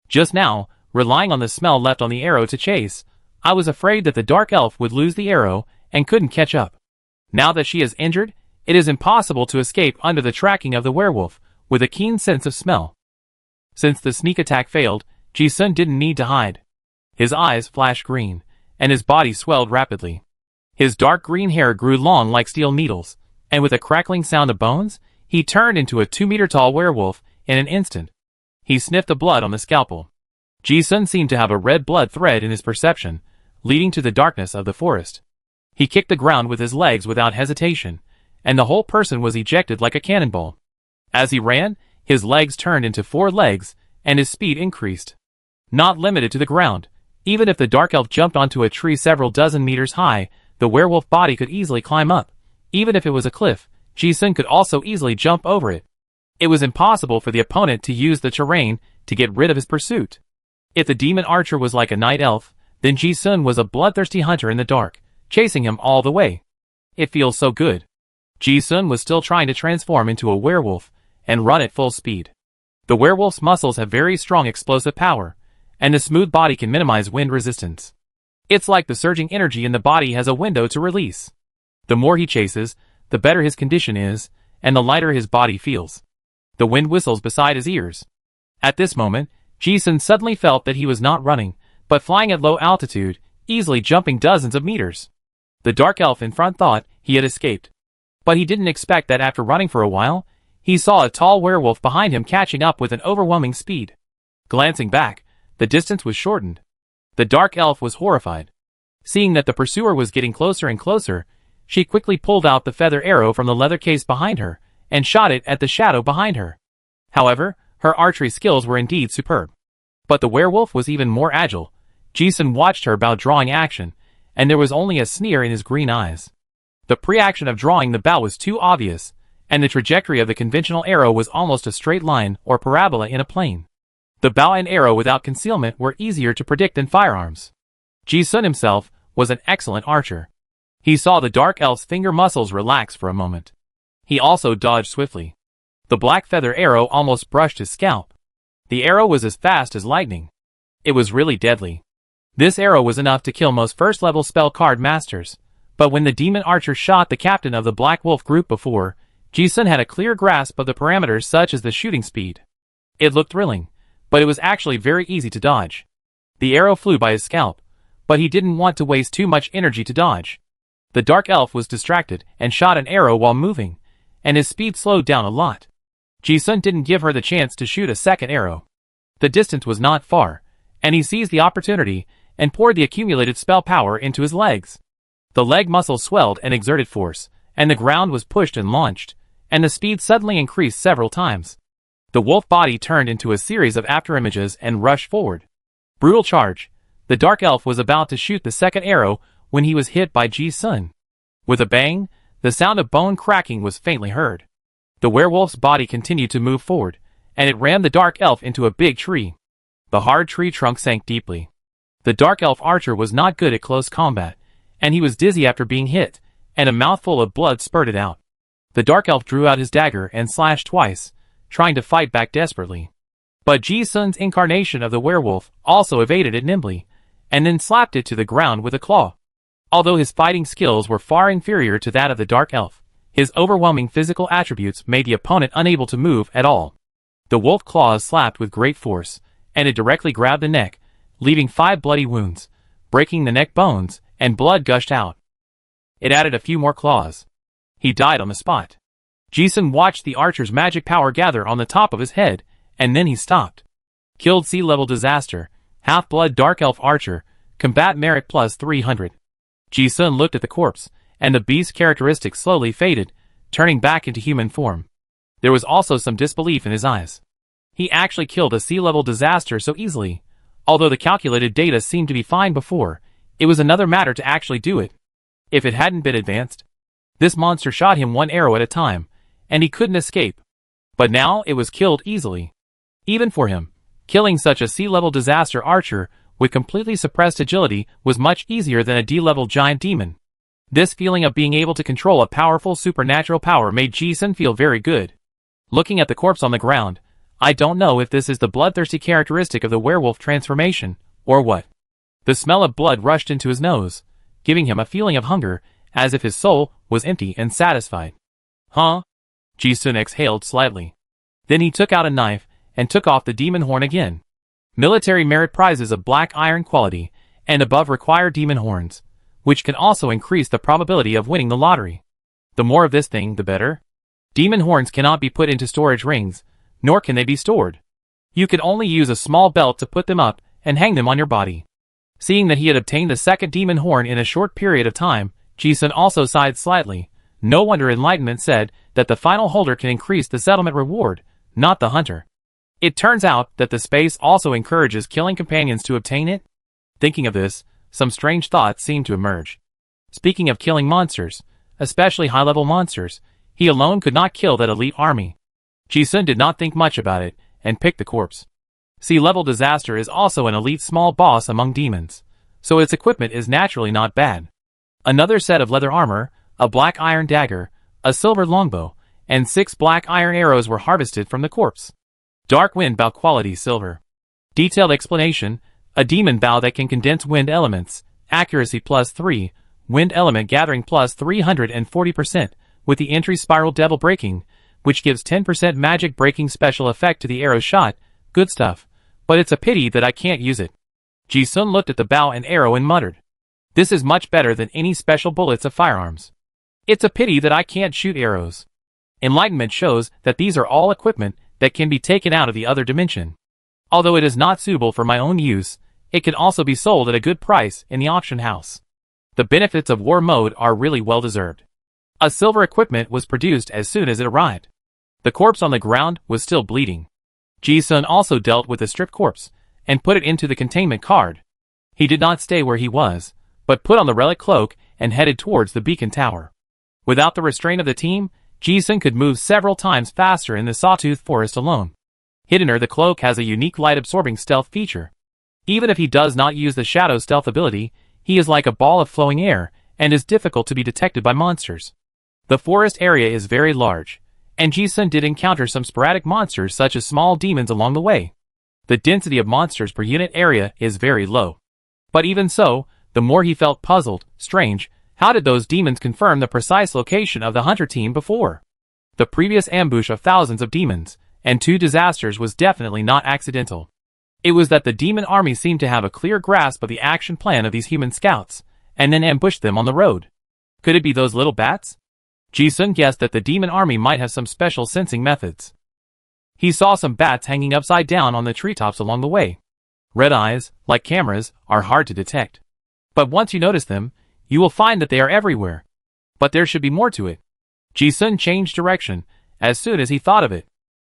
Just now, relying on the smell left on the arrow to chase, I was afraid that the dark elf would lose the arrow and couldn't catch up. Now that she is injured, it is impossible to escape under the tracking of the werewolf, with a keen sense of smell. Since the sneak attack failed, Ji-sun didn't need to hide. His eyes flashed green, and his body swelled rapidly. His dark green hair grew long like steel needles, and with a crackling sound of bones, he turned into a 2-meter-tall werewolf in an instant. He sniffed the blood on the scalpel. Ji-sun seemed to have a red blood thread in his perception, leading to the darkness of the forest. He kicked the ground with his legs without hesitation, and the whole person was ejected like a cannonball. As he ran, his legs turned into 4 legs, and his speed increased. Not limited to the ground, even if the dark elf jumped onto a tree several dozen meters high, the werewolf body could easily climb up. Even if it was a cliff, Ji-sun could also easily jump over it. It was impossible for the opponent to use the terrain to get rid of his pursuit. If the demon archer was like a night elf, then Ji-sun was a bloodthirsty hunter in the dark, chasing him all the way. It feels so good. Ji-sun was still trying to transform into a werewolf and run at full speed. The werewolf's muscles have very strong explosive power, and the smooth body can minimize wind resistance. It's like the surging energy in the body has a window to release. The more he chases, the better his condition is, and the lighter his body feels. The wind whistles beside his ears. At this moment, Ji-sun suddenly felt that he was not running, but flying at low altitude, easily jumping dozens of meters. The dark elf in front thought he had escaped. But he didn't expect that after running for a while, he saw a tall werewolf behind him catching up with an overwhelming speed. Glancing back, the distance was shortened. The dark elf was horrified. Seeing that the pursuer was getting closer and closer, she quickly pulled out the feather arrow from the leather case behind her, and shot it at the shadow behind her. However, her archery skills were indeed superb. But the werewolf was even more agile. Ji-sun watched her bow drawing action, and there was only a sneer in his green eyes. The pre-action of drawing the bow was too obvious, and the trajectory of the conventional arrow was almost a straight line or parabola in a plane. The bow and arrow without concealment were easier to predict than firearms. Ji-sun himself was an excellent archer. He saw the dark elf's finger muscles relax for a moment. He also dodged swiftly. The black feather arrow almost brushed his scalp. The arrow was as fast as lightning. It was really deadly. This arrow was enough to kill most first-level spell card masters, but when the demon archer shot the captain of the Black Wolf group before, Ji-sun had a clear grasp of the parameters such as the shooting speed. It looked thrilling, but it was actually very easy to dodge. The arrow flew by his scalp, but he didn't want to waste too much energy to dodge. The dark elf was distracted and shot an arrow while moving, and his speed slowed down a lot. Ji-sun didn't give her the chance to shoot a second arrow. The distance was not far, and he seized the opportunity and poured the accumulated spell power into his legs. The leg muscles swelled and exerted force, and the ground was pushed and launched, and the speed suddenly increased several times. The wolf body turned into a series of afterimages and rushed forward. Brutal charge. The dark elf was about to shoot the second arrow when he was hit by Ji-sun. With a bang, the sound of bone cracking was faintly heard. The werewolf's body continued to move forward, and it rammed the dark elf into a big tree. The hard tree trunk sank deeply. The dark elf archer was not good at close combat, and he was dizzy after being hit, and a mouthful of blood spurted out. The dark elf drew out his dagger and slashed twice, trying to fight back desperately. But Ji-sun's incarnation of the werewolf also evaded it nimbly, and then slapped it to the ground with a claw. Although his fighting skills were far inferior to that of the dark elf, his overwhelming physical attributes made the opponent unable to move at all. The wolf claws slapped with great force, and it directly grabbed the neck, leaving 5 bloody wounds, breaking the neck bones, and blood gushed out. It added a few more claws. He died on the spot. Ji-sun watched the archer's magic power gather on the top of his head, and then he stopped. Killed sea-level disaster, half-blood dark elf archer, combat merit plus 300. Ji-sun looked at the corpse, and the beast's characteristics slowly faded, turning back into human form. There was also some disbelief in his eyes. He actually killed a sea-level disaster so easily. Although the calculated data seemed to be fine before, it was another matter to actually do it. If it hadn't been advanced, this monster shot him 1 arrow at a time, and he couldn't escape. But now it was killed easily. Even for him, killing such a sea-level disaster archer with completely suppressed agility was much easier than a D-level giant demon. This feeling of being able to control a powerful supernatural power made Ji-sun feel very good. Looking at the corpse on the ground, I don't know if this is the bloodthirsty characteristic of the werewolf transformation, or what. The smell of blood rushed into his nose, giving him a feeling of hunger, as if his soul was empty and satisfied. Huh? Ji-sun exhaled slightly. Then he took out a knife, and took off the demon horn again. Military merit prizes of black iron quality, and above require demon horns, which can also increase the probability of winning the lottery. The more of this thing, the better. Demon horns cannot be put into storage rings, nor can they be stored. You can only use a small belt to put them up, and hang them on your body. Seeing that he had obtained the second demon horn in a short period of time, Ji-sun also sighed slightly. No wonder Enlightenment said that the final holder can increase the settlement reward, not the hunter. It turns out that the space also encourages killing companions to obtain it. Thinking of this, some strange thoughts seemed to emerge. Speaking of killing monsters, especially high-level monsters, he alone could not kill that elite army. Ji-sun did not think much about it, and picked the corpse. Sea-level disaster is also an elite small boss among demons, so its equipment is naturally not bad. Another set of leather armor, a black iron dagger, a silver longbow, and 6 black iron arrows were harvested from the corpse. Dark wind bow quality silver. Detailed explanation, a demon bow that can condense wind elements, accuracy plus 3, wind element gathering plus 340%, with the entry spiral devil breaking, which gives 10% magic breaking special effect to the arrow shot. Good stuff, but it's a pity that I can't use it. Ji-sun looked at the bow and arrow and muttered. This is much better than any special bullets of firearms. It's a pity that I can't shoot arrows. Enlightenment shows that these are all equipment that can be taken out of the other dimension. Although it is not suitable for my own use, it can also be sold at a good price in the auction house. The benefits of war mode are really well deserved. A silver equipment was produced as soon as it arrived. The corpse on the ground was still bleeding. Ji-sun also dealt with the stripped corpse, and put it into the containment card. He did not stay where he was, but put on the relic cloak and headed towards the beacon tower. Without the restraint of the team, Ji-sun could move several times faster in the Sawtooth Forest alone. Hiddener the cloak has a unique light-absorbing stealth feature. Even if he does not use the shadow stealth ability, he is like a ball of flowing air, and is difficult to be detected by monsters. The forest area is very large, and Ji-sun did encounter some sporadic monsters such as small demons along the way. The density of monsters per unit area is very low. But even so, the more he felt puzzled, strange, how did those demons confirm the precise location of the hunter team before? The previous ambush of thousands of demons, and 2 disasters was definitely not accidental. It was that the demon army seemed to have a clear grasp of the action plan of these human scouts, and then ambushed them on the road. Could it be those little bats? Ji-sun guessed that the demon army might have some special sensing methods. He saw some bats hanging upside down on the treetops along the way. Red eyes, like cameras, are hard to detect. But once you notice them, You will find that they are everywhere. But there should be more to it. Ji-sun changed direction as soon as he thought of it.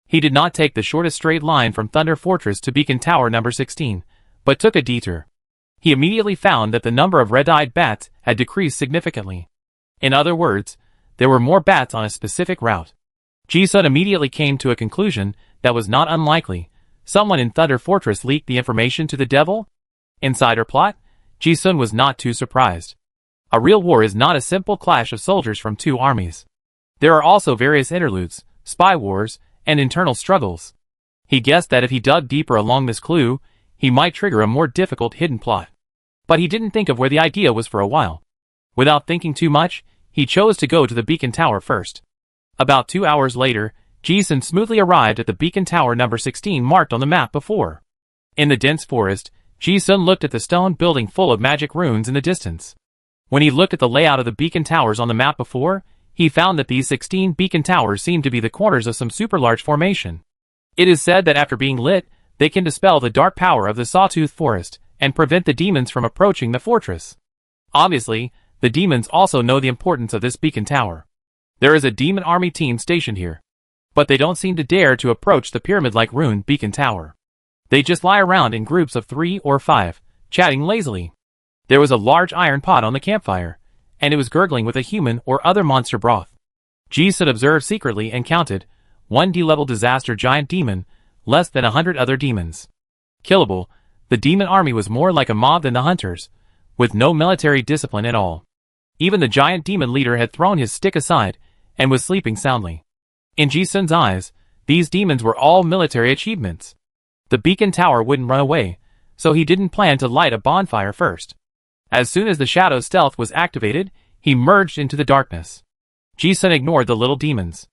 He did not take the shortest straight line from Thunder Fortress to Beacon Tower number 16, but took a detour. He immediately found that the number of red-eyed bats had decreased significantly. In other words, there were more bats on a specific route. Ji-sun immediately came to a conclusion that was not unlikely. Someone in Thunder Fortress leaked the information to the devil? Insider plot? Ji-sun was not too surprised. A real war is not a simple clash of soldiers from two armies. There are also various interludes, spy wars, and internal struggles. He guessed that if he dug deeper along this clue, he might trigger a more difficult hidden plot. But he didn't think of where the idea was for a while. Without thinking too much, he chose to go to the Beacon Tower first. About 2 hours later, Ji-sun smoothly arrived at the Beacon Tower number 16 marked on the map before. In the dense forest, Ji-sun looked at the stone building full of magic runes in the distance. When he looked at the layout of the beacon towers on the map before, he found that these 16 beacon towers seemed to be the corners of some super large formation. It is said that after being lit, they can dispel the dark power of the Sawtooth Forest and prevent the demons from approaching the fortress. Obviously, the demons also know the importance of this beacon tower. There is a demon army team stationed here. But they don't seem to dare to approach the pyramid-like ruined beacon tower. They just lie around in groups of 3 or 5, chatting lazily. There was a large iron pot on the campfire, and it was gurgling with a human or other monster broth. Ji-sun observed secretly and counted 1 D-level disaster giant demon, less than 100 other demons. Killable, the demon army was more like a mob than the hunters, with no military discipline at all. Even the giant demon leader had thrown his stick aside and was sleeping soundly. In Ji-sun's eyes, these demons were all military achievements. The beacon tower wouldn't run away, so he didn't plan to light a bonfire first. As soon as the shadow stealth was activated, he merged into the darkness. Ji-sun ignored the little demons.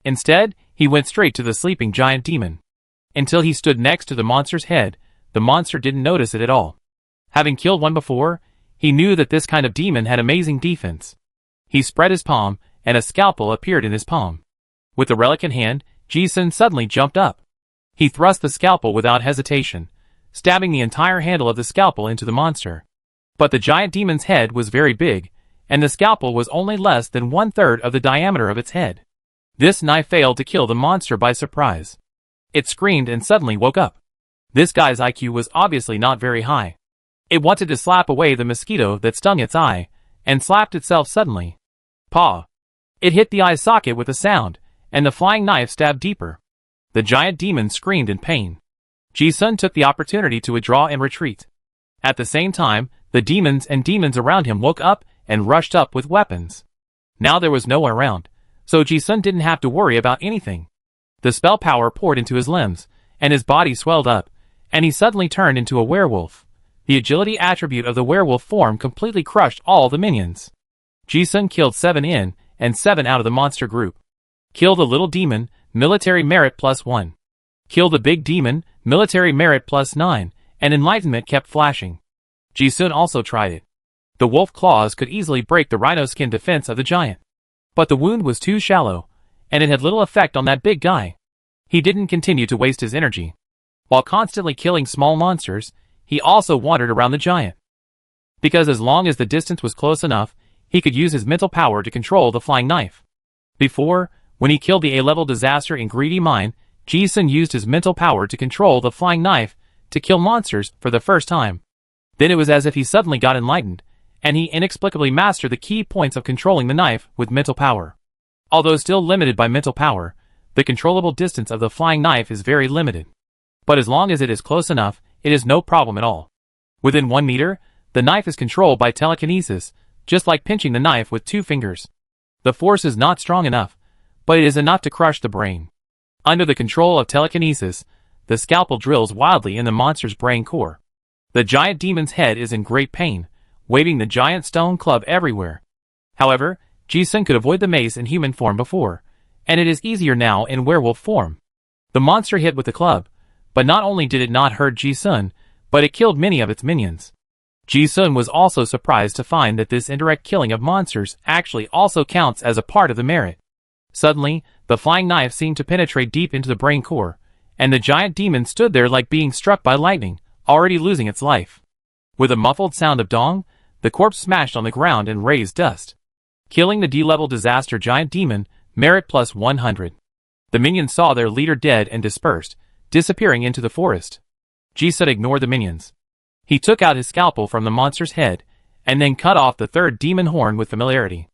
Instead, he went straight to the sleeping giant demon. Until he stood next to the monster's head, the monster didn't notice it at all. Having killed one before, he knew that this kind of demon had amazing defense. He spread his palm, and a scalpel appeared in his palm. With the relic in hand, Ji-sun suddenly jumped up. He thrust the scalpel without hesitation, stabbing the entire handle of the scalpel into the monster. But the giant demon's head was very big, and the scalpel was only less than 1/3 of the diameter of its head. This knife failed to kill the monster by surprise. It screamed and suddenly woke up. This guy's IQ was obviously not very high. It wanted to slap away the mosquito that stung its eye, and slapped itself suddenly. Paw! It hit the eye socket with a sound, and the flying knife stabbed deeper. The giant demon screamed in pain. Ji-sun took the opportunity to withdraw and retreat. At the same time, the demons around him woke up and rushed up with weapons. Now there was no one around, so Ji-sun didn't have to worry about anything. The spell power poured into his limbs, and his body swelled up, and he suddenly turned into a werewolf. The agility attribute of the werewolf form completely crushed all the minions. Ji-sun killed 7 in, and 7 out of the monster group. Kill the little demon, military merit +1. Kill the big demon, military merit +9, and enlightenment kept flashing. Ji-sun also tried it. The wolf claws could easily break the rhino skin defense of the giant. But the wound was too shallow, and it had little effect on that big guy. He didn't continue to waste his energy. While constantly killing small monsters, he also wandered around the giant. Because as long as the distance was close enough, he could use his mental power to control the flying knife. Before, when he killed the A-level disaster in Greedy Mine, Ji-sun used his mental power to control the flying knife to kill monsters for the first time. Then it was as if he suddenly got enlightened, and he inexplicably mastered the key points of controlling the knife with mental power. Although still limited by mental power, the controllable distance of the flying knife is very limited. But as long as it is close enough, it is no problem at all. Within 1 meter, the knife is controlled by telekinesis, just like pinching the knife with 2 fingers. The force is not strong enough, but it is enough to crush the brain. Under the control of telekinesis, the scalpel drills wildly in the monster's brain core. The giant demon's head is in great pain, waving the giant stone club everywhere. However, Ji-sun could avoid the mace in human form before, and it is easier now in werewolf form. The monster hit with the club, but not only did it not hurt Ji-sun, but it killed many of its minions. Ji-sun was also surprised to find that this indirect killing of monsters actually also counts as a part of the merit. Suddenly, the flying knife seemed to penetrate deep into the brain core, and the giant demon stood there like being struck by lightning, already losing its life. With a muffled sound of dong, the corpse smashed on the ground and raised dust. Killing the D-level disaster giant demon, merit plus 100. The minions saw their leader dead and dispersed, disappearing into the forest. Ji-sun ignored the minions. He took out his scalpel from the monster's head, and then cut off the third demon horn with familiarity.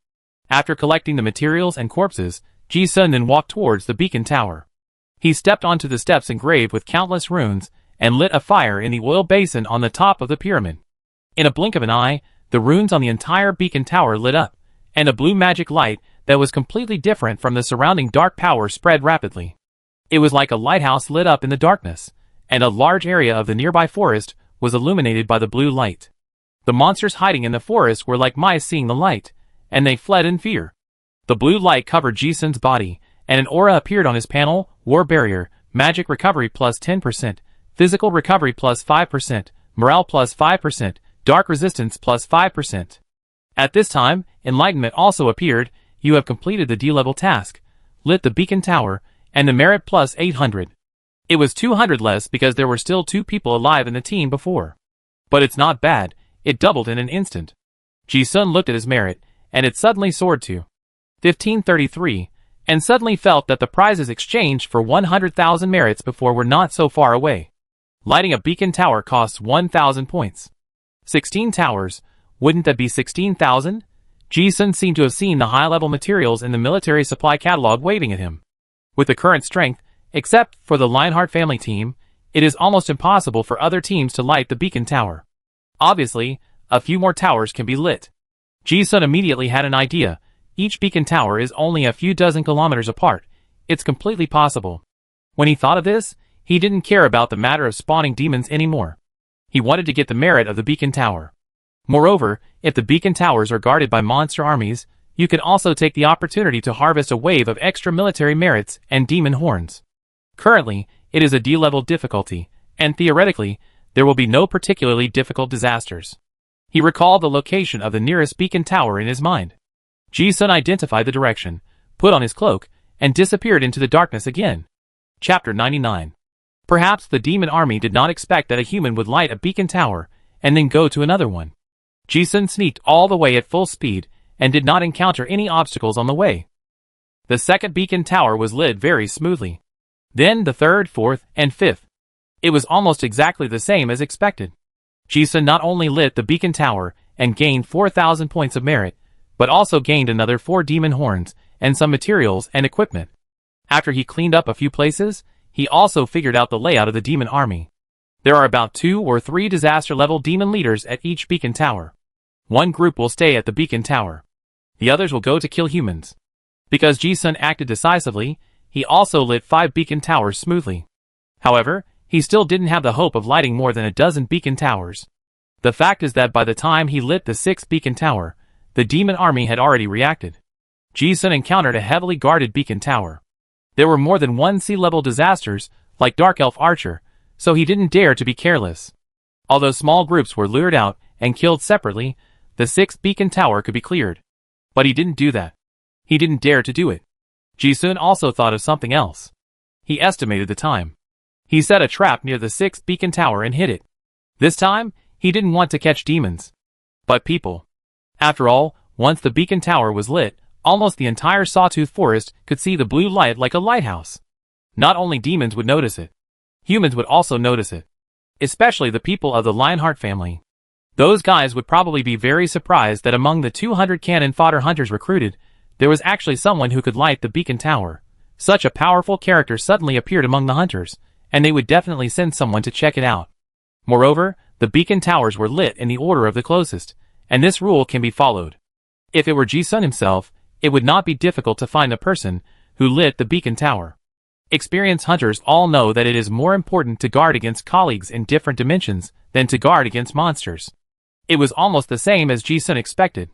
After collecting the materials and corpses, Ji-sun then walked towards the beacon tower. He stepped onto the steps engraved with countless runes, and lit a fire in the oil basin on the top of the pyramid. In a blink of an eye, the runes on the entire beacon tower lit up, and a blue magic light that was completely different from the surrounding dark power spread rapidly. It was like a lighthouse lit up in the darkness, and a large area of the nearby forest was illuminated by the blue light. The monsters hiding in the forest were like mice seeing the light, and they fled in fear. The blue light covered Ji-sun's body, and an aura appeared on his panel: War Barrier, Magic Recovery plus 10%, Physical Recovery plus 5%, Morale plus 5%, Dark Resistance plus 5%. At this time, Enlightenment also appeared. You have completed the D-level task, lit the beacon tower, and the merit plus 800. It was 200 less because there were still 2 people alive in the team before. But it's not bad, it doubled in an instant. Ji-sun looked at his merit, and it suddenly soared to 1533, and suddenly felt that the prizes exchanged for 100,000 merits before were not so far away. Lighting a beacon tower costs 1,000 points. 16 towers, wouldn't that be 16,000? Ji-sun seemed to have seen the high-level materials in the military supply catalog waiting at him. With the current strength, except for the Lionheart family team, it is almost impossible for other teams to light the beacon tower. Obviously, a few more towers can be lit. Ji-sun immediately had an idea. Each beacon tower is only a few dozen kilometers apart. It's completely possible. When he thought of this, he didn't care about the matter of spawning demons anymore. He wanted to get the merit of the beacon tower. Moreover, if the beacon towers are guarded by monster armies, you can also take the opportunity to harvest a wave of extra military merits and demon horns. Currently, it is a D-level difficulty, and theoretically, there will be no particularly difficult disasters. He recalled the location of the nearest beacon tower in his mind. Ji-sun identified the direction, put on his cloak, and disappeared into the darkness again. Chapter 99. Perhaps the demon army did not expect that a human would light a beacon tower, and then go to another one. Ji-sun sneaked all the way at full speed, and did not encounter any obstacles on the way. The second beacon tower was lit very smoothly. Then the third, fourth, and fifth. It was almost exactly the same as expected. Ji-sun not only lit the beacon tower and gained 4,000 points of merit, but also gained another 4 demon horns and some materials and equipment. After he cleaned up a few places, he also figured out the layout of the demon army. There are about 2 or 3 disaster-level demon leaders at each beacon tower. One group will stay at the beacon tower. The others will go to kill humans. Because Ji-sun acted decisively, he also lit 5 beacon towers smoothly. However, he still didn't have the hope of lighting more than a dozen beacon towers. The fact is that by the time he lit the 6th beacon tower, the demon army had already reacted. Ji-sun encountered a heavily guarded beacon tower. There were more than 1 sea-level disasters, like Dark Elf Archer, so he didn't dare to be careless. Although small groups were lured out and killed separately, the 6th beacon tower could be cleared. But he didn't do that. He didn't dare to do it. Ji-sun also thought of something else. He estimated the time. He set a trap near the 6th beacon tower and hid it. This time, he didn't want to catch demons, but people. After all, once the beacon tower was lit, almost the entire Sawtooth Forest could see the blue light like a lighthouse. Not only demons would notice it, humans would also notice it. Especially the people of the Lionheart family. Those guys would probably be very surprised that among the 200 cannon fodder hunters recruited, there was actually someone who could light the beacon tower. Such a powerful character suddenly appeared among the hunters, and they would definitely send someone to check it out. Moreover, the beacon towers were lit in the order of the closest, and this rule can be followed. If it were Ji-sun himself, it would not be difficult to find the person who lit the beacon tower. Experienced hunters all know that it is more important to guard against colleagues in different dimensions than to guard against monsters. It was almost the same as Ji-sun expected.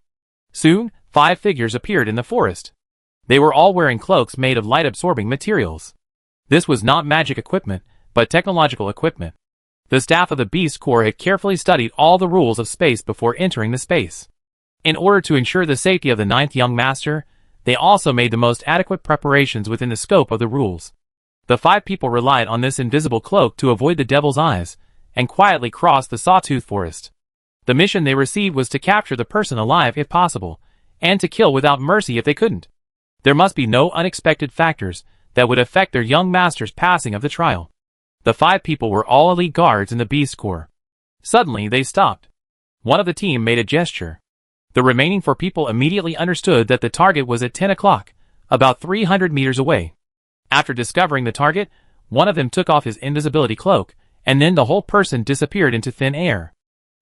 Soon, 5 figures appeared in the forest. They were all wearing cloaks made of light-absorbing materials. This was not magic equipment, but technological equipment. The staff of the Beast Corps had carefully studied all the rules of space before entering the space. In order to ensure the safety of the 9th young master, they also made the most adequate preparations within the scope of the rules. The 5 people relied on this invisible cloak to avoid the devil's eyes, and quietly crossed the Sawtooth Forest. The mission they received was to capture the person alive if possible, and to kill without mercy if they couldn't. There must be no unexpected factors that would affect their young master's passing of the trial. The 5 people were all elite guards in the Beast Corps. Suddenly they stopped. One of the team made a gesture. The remaining 4 people immediately understood that the target was at 10 o'clock, about 300 meters away. After discovering the target, one of them took off his invisibility cloak, and then the whole person disappeared into thin air.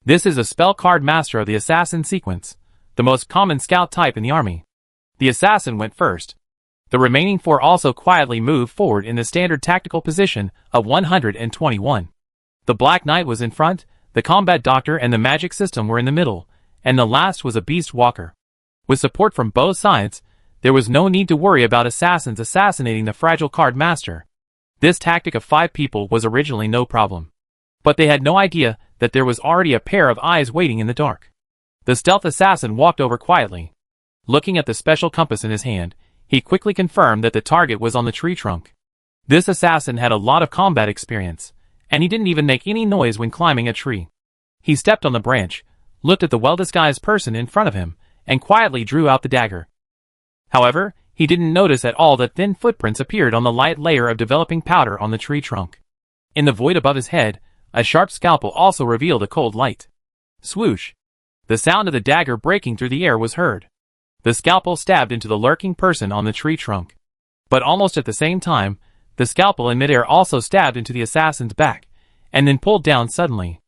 This is a spell card master of the assassin sequence, the most common scout type in the army. The assassin went first. The remaining 4 also quietly moved forward in the standard tactical position of 121. The Black Knight was in front, the combat doctor and the magic system were in the middle, and the last was a beast walker. With support from both sides, there was no need to worry about assassins assassinating the fragile card master. This tactic of 5 people was originally no problem. But they had no idea that there was already a pair of eyes waiting in the dark. The stealth assassin walked over quietly. Looking at the special compass in his hand, he quickly confirmed that the target was on the tree trunk. This assassin had a lot of combat experience, and he didn't even make any noise when climbing a tree. He stepped on the branch, looked at the well-disguised person in front of him, and quietly drew out the dagger. However, he didn't notice at all that thin footprints appeared on the light layer of developing powder on the tree trunk. In the void above his head, a sharp scalpel also revealed a cold light. Swoosh! The sound of the dagger breaking through the air was heard. The scalpel stabbed into the lurking person on the tree trunk. But almost at the same time, the scalpel in midair also stabbed into the assassin's back, and then pulled down suddenly.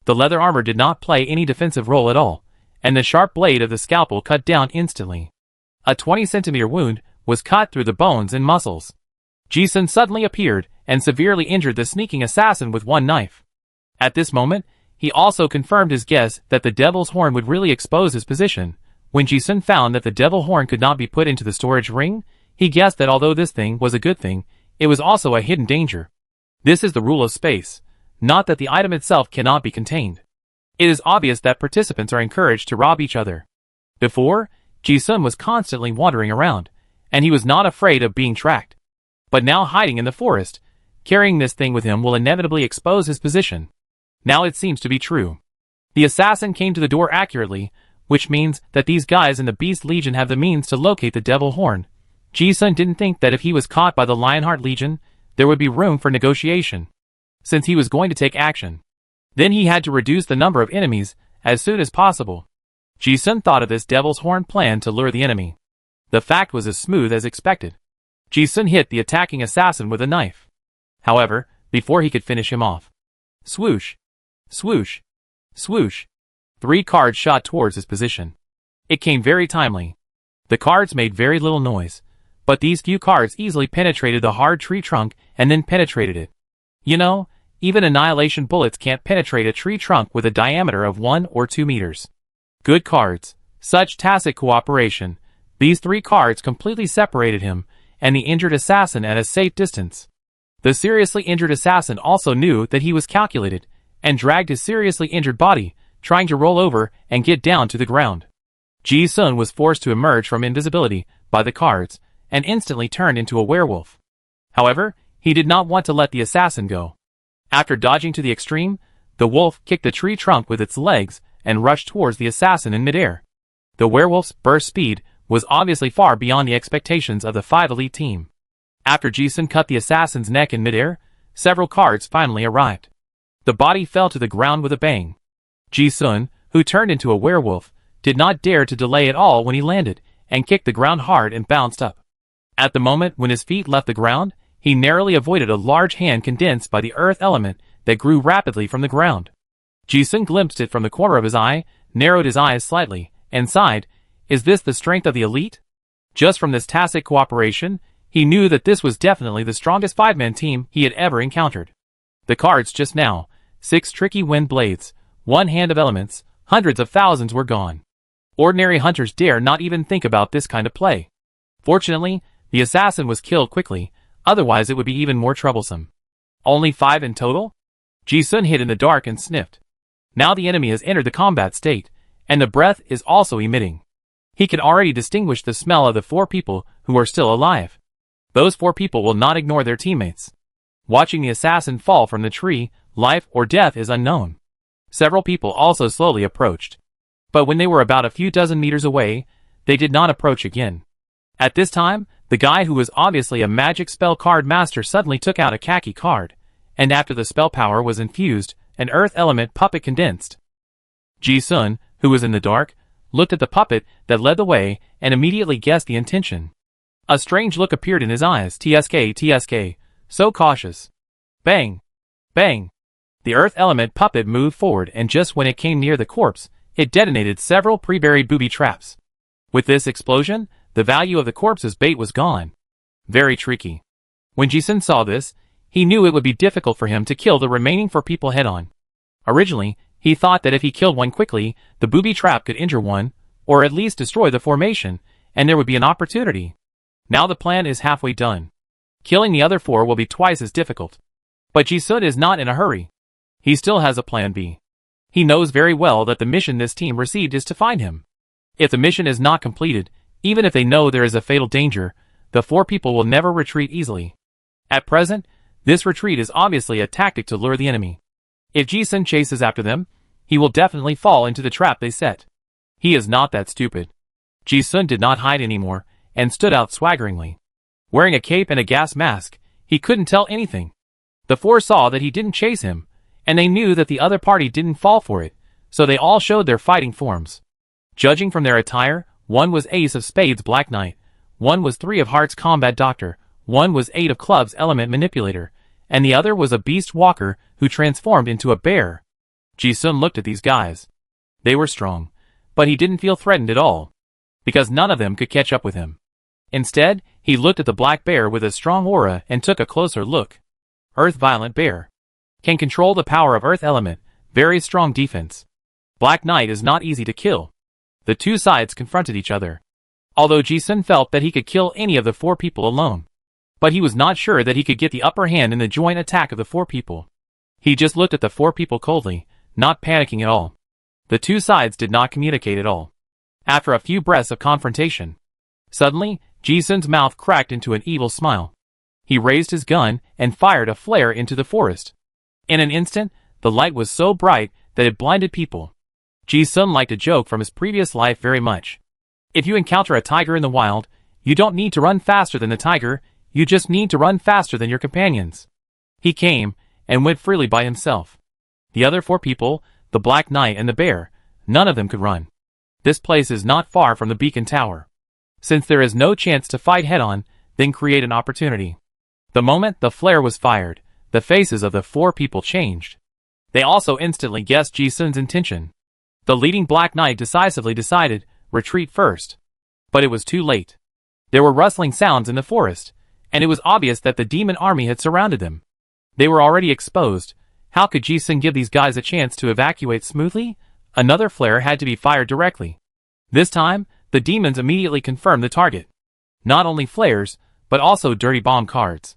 The leather armor did not play any defensive role at all, and the sharp blade of the scalpel cut down instantly. A 20-centimeter wound was cut through the bones and muscles. Ji-sun suddenly appeared and severely injured the sneaking assassin with one knife. At this moment, he also confirmed his guess that the devil's horn would really expose his position. When Ji-sun found that the devil horn could not be put into the storage ring, he guessed that although this thing was a good thing, it was also a hidden danger. This is the rule of space, not that the item itself cannot be contained. It is obvious that participants are encouraged to rob each other. Before, Ji-sun was constantly wandering around, and he was not afraid of being tracked. But now hiding in the forest, carrying this thing with him will inevitably expose his position. Now it seems to be true. The assassin came to the door accurately, which means that these guys in the Beast Legion have the means to locate the devil horn. Ji-sun didn't think that if he was caught by the Lionheart Legion, there would be room for negotiation, since he was going to take action. Then he had to reduce the number of enemies as soon as possible. Ji-sun thought of this devil's horn plan to lure the enemy. The fact was as smooth as expected. Ji-sun hit the attacking assassin with a knife. However, before he could finish him off, swoosh, swoosh, swoosh, 3 cards shot towards his position. It came very timely. The cards made very little noise, but these few cards easily penetrated the hard tree trunk and then penetrated it. You know, even annihilation bullets can't penetrate a tree trunk with a diameter of 1 or 2 meters. Good cards. Such tacit cooperation. These 3 cards completely separated him and the injured assassin at a safe distance. The seriously injured assassin also knew that he was calculated, and dragged his seriously injured body, trying to roll over and get down to the ground. Ji-sun was forced to emerge from invisibility by the cards, and instantly turned into a werewolf. However, he did not want to let the assassin go. After dodging to the extreme, the wolf kicked the tree trunk with its legs and rushed towards the assassin in midair. The werewolf's burst speed was obviously far beyond the expectations of the 5 elite team. After Ji-sun cut the assassin's neck in midair, several cards finally arrived. The body fell to the ground with a bang. Ji-sun, who turned into a werewolf, did not dare to delay at all when he landed, and kicked the ground hard and bounced up. At the moment when his feet left the ground, he narrowly avoided a large hand condensed by the earth element that grew rapidly from the ground. Ji-sun glimpsed it from the corner of his eye, narrowed his eyes slightly, and sighed, "Is this the strength of the elite?" Just from this tacit cooperation, he knew that this was definitely the strongest 5-man team he had ever encountered. The cards just now, 6 tricky wind blades, 1 hand of elements, hundreds of thousands were gone. Ordinary hunters dare not even think about this kind of play. Fortunately, the assassin was killed quickly, otherwise it would be even more troublesome. Only 5 in total? Ji-sun hid in the dark and sniffed. Now the enemy has entered the combat state, and the breath is also emitting. He can already distinguish the smell of the 4 people who are still alive. Those 4 people will not ignore their teammates. Watching the assassin fall from the tree, life or death is unknown. Several people also slowly approached. But when they were about a few dozen meters away, they did not approach again. At this time, the guy who was obviously a magic spell card master suddenly took out a khaki card, and after the spell power was infused, an earth element puppet condensed. Ji-sun, who was in the dark, looked at the puppet that led the way and immediately guessed the intention. A strange look appeared in his eyes. TSK, so cautious. Bang! Bang! The earth element puppet moved forward, and just when it came near the corpse, it detonated several pre-buried booby traps. With this explosion, the value of the corpse's bait was gone. Very tricky. When Ji-sun saw this, he knew it would be difficult for him to kill the remaining 4 people head-on. Originally, he thought that if he killed one quickly, the booby trap could injure one, or at least destroy the formation, and there would be an opportunity. Now the plan is halfway done. Killing the other 4 will be twice as difficult. But Ji-sun is not in a hurry. He still has a plan B. He knows very well that the mission this team received is to find him. If the mission is not completed, even if they know there is a fatal danger, the 4 people will never retreat easily. At present, this retreat is obviously a tactic to lure the enemy. If Ji-sun chases after them, he will definitely fall into the trap they set. He is not that stupid. Ji-sun did not hide anymore, and stood out swaggeringly. Wearing a cape and a gas mask, he couldn't tell anything. The 4 saw that he didn't chase him, and they knew that the other party didn't fall for it, so they all showed their fighting forms. Judging from their attire, one was Ace of Spades Black Knight, one was 3 of Hearts Combat Doctor, one was 8 of Clubs Element Manipulator, and the other was a Beast Walker who transformed into a bear. Ji-sun looked at these guys. They were strong, but he didn't feel threatened at all, because none of them could catch up with him. Instead, he looked at the black bear with a strong aura and took a closer look. Earth Violent Bear. Can control the power of Earth Element, very strong defense. Black Knight is not easy to kill. The 2 sides confronted each other. Although Ji-sun felt that he could kill any of the 4 people alone. But he was not sure that he could get the upper hand in the joint attack of the 4 people. He just looked at the 4 people coldly, not panicking at all. The 2 sides did not communicate at all. After a few breaths of confrontation, suddenly, Ji-sun's mouth cracked into an evil smile. He raised his gun and fired a flare into the forest. In an instant, the light was so bright that it blinded people. Ji-sun liked a joke from his previous life very much. If you encounter a tiger in the wild, you don't need to run faster than the tiger, you just need to run faster than your companions. He came and went freely by himself. The other 4 people, the Black Knight and the bear, none of them could run. This place is not far from the beacon tower. Since there is no chance to fight head-on, then create an opportunity. The moment the flare was fired, the faces of the 4 people changed. They also instantly guessed Ji-sun's intention. The leading Black Knight decisively decided, retreat first. But it was too late. There were rustling sounds in the forest, and it was obvious that the demon army had surrounded them. They were already exposed. How could Ji-sun give these guys a chance to evacuate smoothly? Another flare had to be fired directly. This time, the demons immediately confirmed the target. Not only flares, but also dirty bomb cards.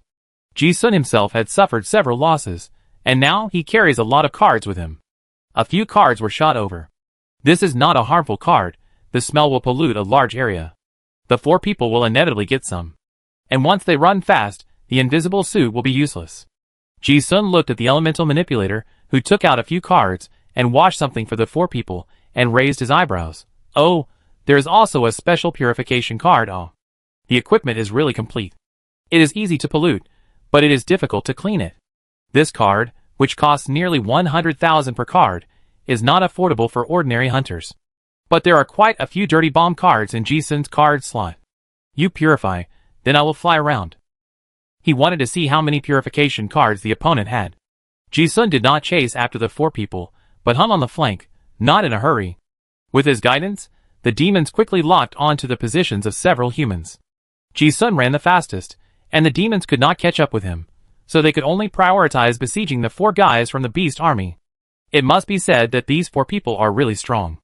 Ji-sun himself had suffered several losses, and now he carries a lot of cards with him. A few cards were shot over. This is not a harmful card, the smell will pollute a large area. The 4 people will inevitably get some. And once they run fast, the invisible suit will be useless. Ji-sun looked at the elemental manipulator, who took out a few cards, and washed something for the 4 people, and raised his eyebrows. Oh, there is also a special purification card. Oh. The equipment is really complete. It is easy to pollute, but it is difficult to clean it. This card, which costs nearly 100,000 per card, is not affordable for ordinary hunters. But there are quite a few dirty bomb cards in Ji-sun's card slot. You purify, then I will fly around. He wanted to see how many purification cards the opponent had. Ji-sun did not chase after the 4 people, but hung on the flank, not in a hurry. With his guidance, the demons quickly locked onto the positions of several humans. Ji-sun ran the fastest, and the demons could not catch up with him, so they could only prioritize besieging the 4 guys from the beast army. It must be said that these 4 people are really strong.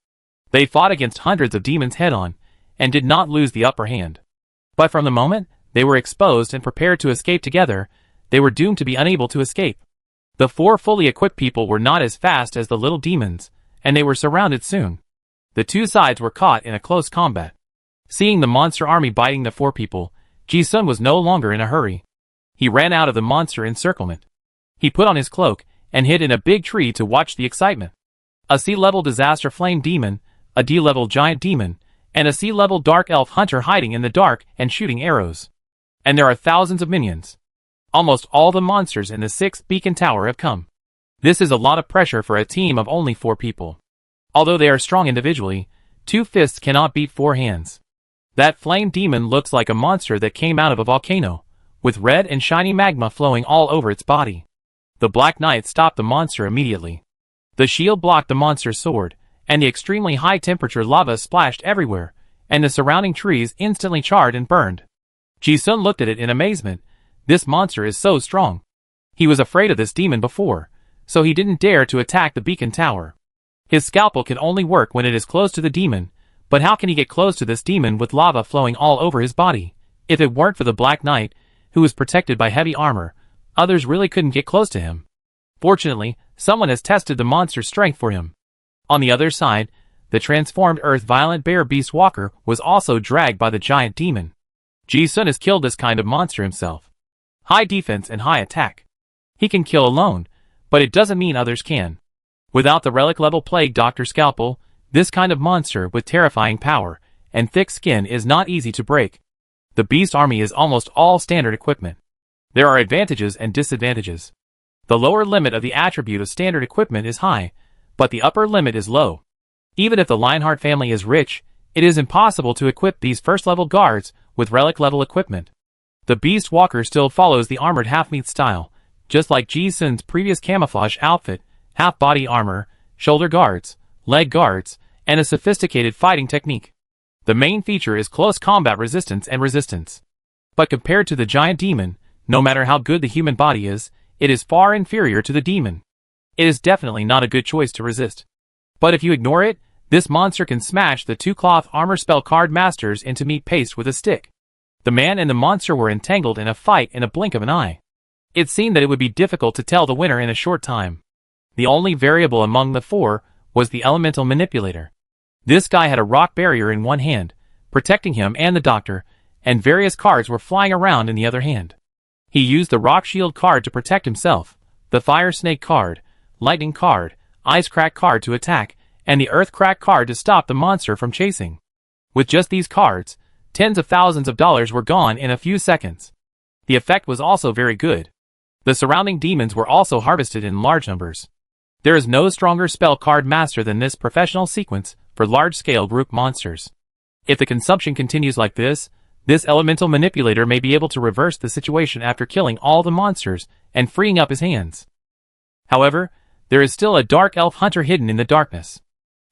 They fought against hundreds of demons head-on, and did not lose the upper hand. But from the moment they were exposed and prepared to escape together, they were doomed to be unable to escape. The 4 fully equipped people were not as fast as the little demons, and they were surrounded soon. The 2 sides were caught in a close combat. Seeing the monster army biting the 4 people, Ji-sun was no longer in a hurry. He ran out of the monster encirclement. He put on his cloak, and hid in a big tree to watch the excitement. a sea-level disaster flame demon, a D-level giant demon, and a sea-level dark elf hunter hiding in the dark and shooting arrows. And there are thousands of minions. Almost all the monsters in the 6th beacon tower have come. This is a lot of pressure for a team of only 4 people. Although they are strong individually, 2 fists cannot beat 4 hands. That flame demon looks like a monster that came out of a volcano, with red and shiny magma flowing all over its body. The Black Knight stopped the monster immediately. The shield blocked the monster's sword, and the extremely high-temperature lava splashed everywhere, and the surrounding trees instantly charred and burned. Ji-sun looked at it in amazement. This monster is so strong. He was afraid of this demon before, so he didn't dare to attack the beacon tower. His scalpel can only work when it is close to the demon, but how can he get close to this demon with lava flowing all over his body? If it weren't for the Black Knight, who was protected by heavy armor, others really couldn't get close to him. Fortunately, someone has tested the monster's strength for him. On the other side, the transformed Earth Violent Bear Beast Walker was also dragged by the giant demon. Ji-sun has killed this kind of monster himself. High defense and high attack. He can kill alone, but it doesn't mean others can. Without the relic-level Plague Doctor Scalpel, this kind of monster with terrifying power and thick skin is not easy to break. The Beast Army is almost all standard equipment. There are advantages and disadvantages. The lower limit of the attribute of standard equipment is high, but the upper limit is low. Even if the Lionheart family is rich, it is impossible to equip these first-level guards with relic-level equipment. The Beast Walker still follows the armored half-meat style, just like Ji-sun's previous camouflage outfit, half-body armor, shoulder guards, leg guards, and a sophisticated fighting technique. The main feature is close combat resistance and resistance. But compared to the giant demon, no matter how good the human body is, it is far inferior to the demon. It is definitely not a good choice to resist. But if you ignore it, this monster can smash the 2 cloth armor spell card masters into meat paste with a stick. The man and the monster were entangled in a fight in a blink of an eye. It seemed that it would be difficult to tell the winner in a short time. The only variable among the 4 was the elemental manipulator. This guy had a rock barrier in one hand, protecting him and the doctor, and various cards were flying around in the other hand. He used the rock shield card to protect himself, the fire snake card, lightning card, ice crack card to attack, and the earth crack card to stop the monster from chasing. With just these cards, tens of thousands of dollars were gone in a few seconds. The effect was also very good. The surrounding demons were also harvested in large numbers. There is no stronger spell card master than this professional sequence for large-scale group monsters. If the consumption continues like this elemental manipulator may be able to reverse the situation after killing all the monsters and freeing up his hands. However, there is still a dark elf hunter hidden in the darkness.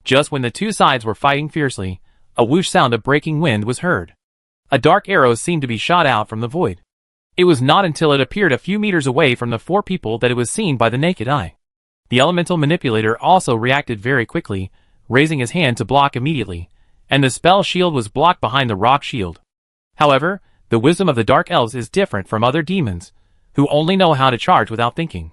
Just when the 2 sides were fighting fiercely, a whoosh sound of breaking wind was heard. A dark arrow seemed to be shot out from the void. It was not until it appeared a few meters away from the 4 people that it was seen by the naked eye. The elemental manipulator also reacted very quickly, raising his hand to block immediately, and the spell shield was blocked behind the rock shield. However, the wisdom of the Dark Elves is different from other demons, who only know how to charge without thinking.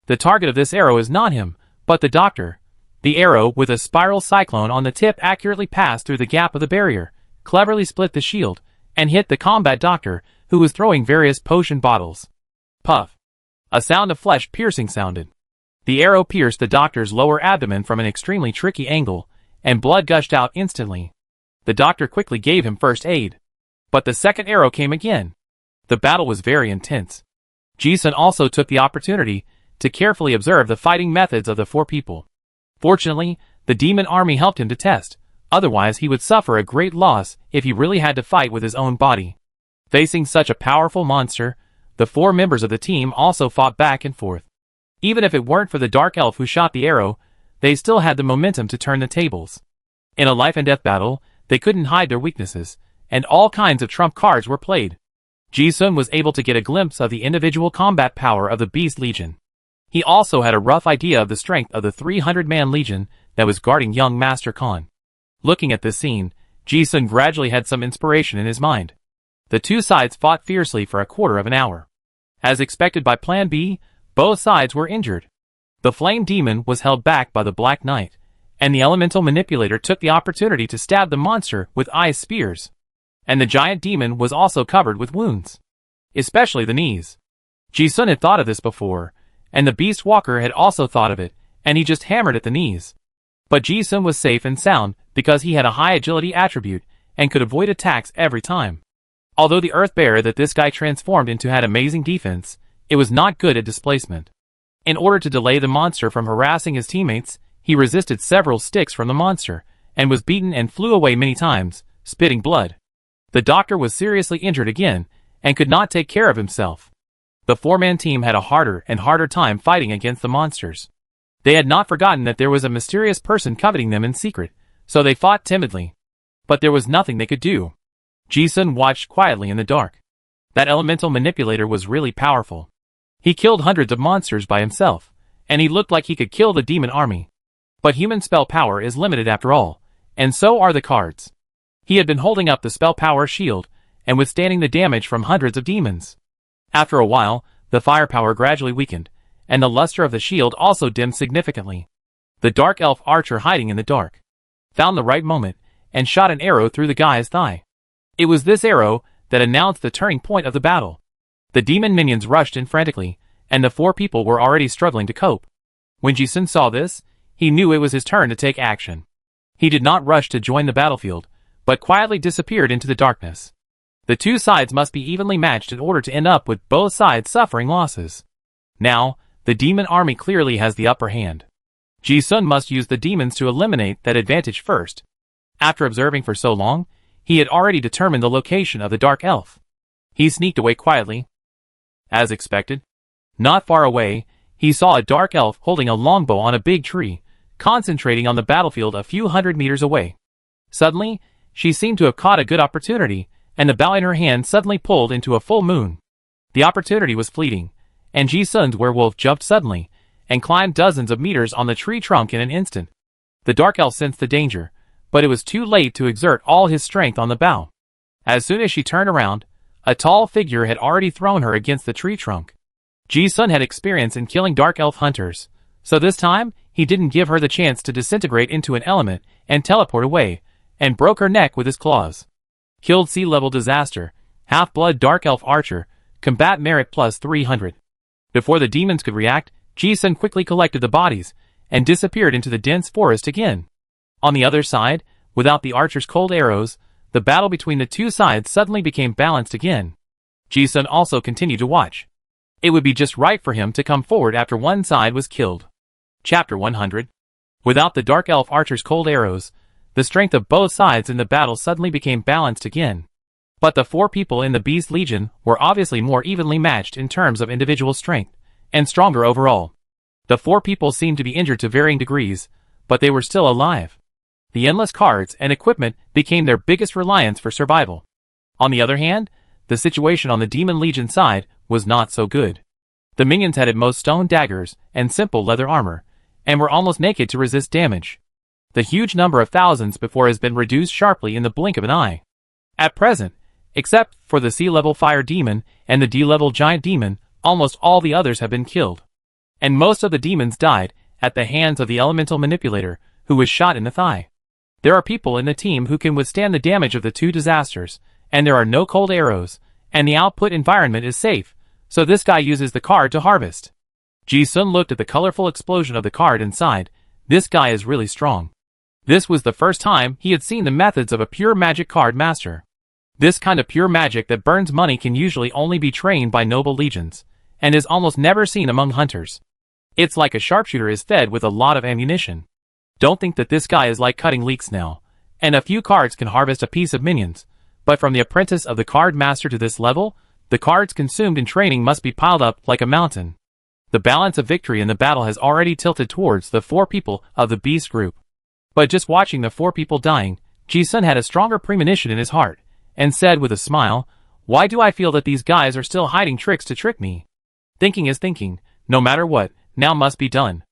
The target of this arrow is not him, but the doctor. The arrow, with a spiral cyclone on the tip, accurately passed through the gap of the barrier, cleverly split the shield, and hit the combat doctor, who was throwing various potion bottles. Puff. A sound of flesh piercing sounded. The arrow pierced the doctor's lower abdomen from an extremely tricky angle, and blood gushed out instantly. The doctor quickly gave him first aid. But the second arrow came again. The battle was very intense. Ji-sun also took the opportunity to carefully observe the fighting methods of the 4 people. Fortunately, the demon army helped him to test, otherwise he would suffer a great loss if he really had to fight with his own body. Facing such a powerful monster, the 4 members of the team also fought back and forth. Even if it weren't for the dark elf who shot the arrow, they still had the momentum to turn the tables. In a life-and-death battle, they couldn't hide their weaknesses, and all kinds of trump cards were played. Ji-sun was able to get a glimpse of the individual combat power of the Beast Legion. He also had a rough idea of the strength of the 300-man legion that was guarding young Master Khan. Looking at this scene, Ji-sun gradually had some inspiration in his mind. The 2 sides fought fiercely for a quarter of an hour. As expected by Plan B, both sides were injured. The Flame Demon was held back by the Black Knight, and the Elemental Manipulator took the opportunity to stab the monster with ice spears. And the Giant Demon was also covered with wounds, especially the knees. Ji-sun had thought of this before, and the Beast Walker had also thought of it, and he just hammered at the knees. But Ji-sun was safe and sound because he had a high agility attribute and could avoid attacks every time. Although the earth bear that this guy transformed into had amazing defense, it was not good at displacement. In order to delay the monster from harassing his teammates, he resisted several sticks from the monster, and was beaten and flew away many times, spitting blood. The doctor was seriously injured again, and could not take care of himself. The four-man team had a harder and harder time fighting against the monsters. They had not forgotten that there was a mysterious person coveting them in secret, so they fought timidly. But there was nothing they could do. Ji-sun watched quietly in the dark. That elemental manipulator was really powerful. He killed hundreds of monsters by himself, and he looked like he could kill the demon army. But human spell power is limited after all, and so are the cards. He had been holding up the spell power shield, and withstanding the damage from hundreds of demons. After a while, the firepower gradually weakened, and the luster of the shield also dimmed significantly. The dark elf archer hiding in the dark found the right moment, and shot an arrow through the guy's thigh. It was this arrow that announced the turning point of the battle. The demon minions rushed in frantically, and the four people were already struggling to cope. When Ji-sun saw this, he knew it was his turn to take action. He did not rush to join the battlefield, but quietly disappeared into the darkness. The two sides must be evenly matched in order to end up with both sides suffering losses. Now, the demon army clearly has the upper hand. Ji-sun must use the demons to eliminate that advantage first. After observing for so long, he had already determined the location of the dark elf. He sneaked away quietly. As expected, not far away, he saw a dark elf holding a longbow on a big tree, concentrating on the battlefield a few hundred meters away. Suddenly, she seemed to have caught a good opportunity, and the bow in her hand suddenly pulled into a full moon. The opportunity was fleeting, and Ji-sun's werewolf jumped suddenly, and climbed dozens of meters on the tree trunk in an instant. The dark elf sensed the danger, but it was too late to exert all his strength on the bow. As soon as she turned around, a tall figure had already thrown her against the tree trunk. Ji-sun had experience in killing dark elf hunters, so this time, he didn't give her the chance to disintegrate into an element and teleport away, and broke her neck with his claws. Killed sea-level disaster, half-blood dark elf archer, combat merit plus 300. Before the demons could react, Ji-sun quickly collected the bodies, and disappeared into the dense forest again. On the other side, without the archer's cold arrows, the battle between the two sides suddenly became balanced again. Ji-sun also continued to watch. It would be just right for him to come forward after one side was killed. Chapter 100. Without the dark elf archer's cold arrows, the strength of both sides in the battle suddenly became balanced again. But the four people in the Beast Legion were obviously more evenly matched in terms of individual strength, and stronger overall. The four people seemed to be injured to varying degrees, but they were still alive. The endless cards and equipment became their biggest reliance for survival. On the other hand, the situation on the Demon Legion side was not so good. The minions had at most stone daggers and simple leather armor, and were almost naked to resist damage. The huge number of thousands before has been reduced sharply in the blink of an eye. At present, except for the sea-level fire demon and the D-level giant demon, almost all the others have been killed. And most of the demons died at the hands of the elemental manipulator, who was shot in the thigh. There are people in the team who can withstand the damage of the two disasters, and there are no cold arrows, and the output environment is safe, so this guy uses the card to harvest. Ji-sun looked at the colorful explosion of the card and sighed. This guy is really strong. This was the first time he had seen the methods of a pure magic card master. This kind of pure magic that burns money can usually only be trained by noble legions, and is almost never seen among hunters. It's like a sharpshooter is fed with a lot of ammunition. Don't think that this guy is like cutting leeks now, and a few cards can harvest a piece of minions, but from the apprentice of the card master to this level, the cards consumed in training must be piled up like a mountain. The balance of victory in the battle has already tilted towards the four people of the beast group. But just watching the four people dying, Ji-sun had a stronger premonition in his heart, and said with a smile, "Why do I feel that these guys are still hiding tricks to trick me? Thinking is thinking, no matter what, now must be done.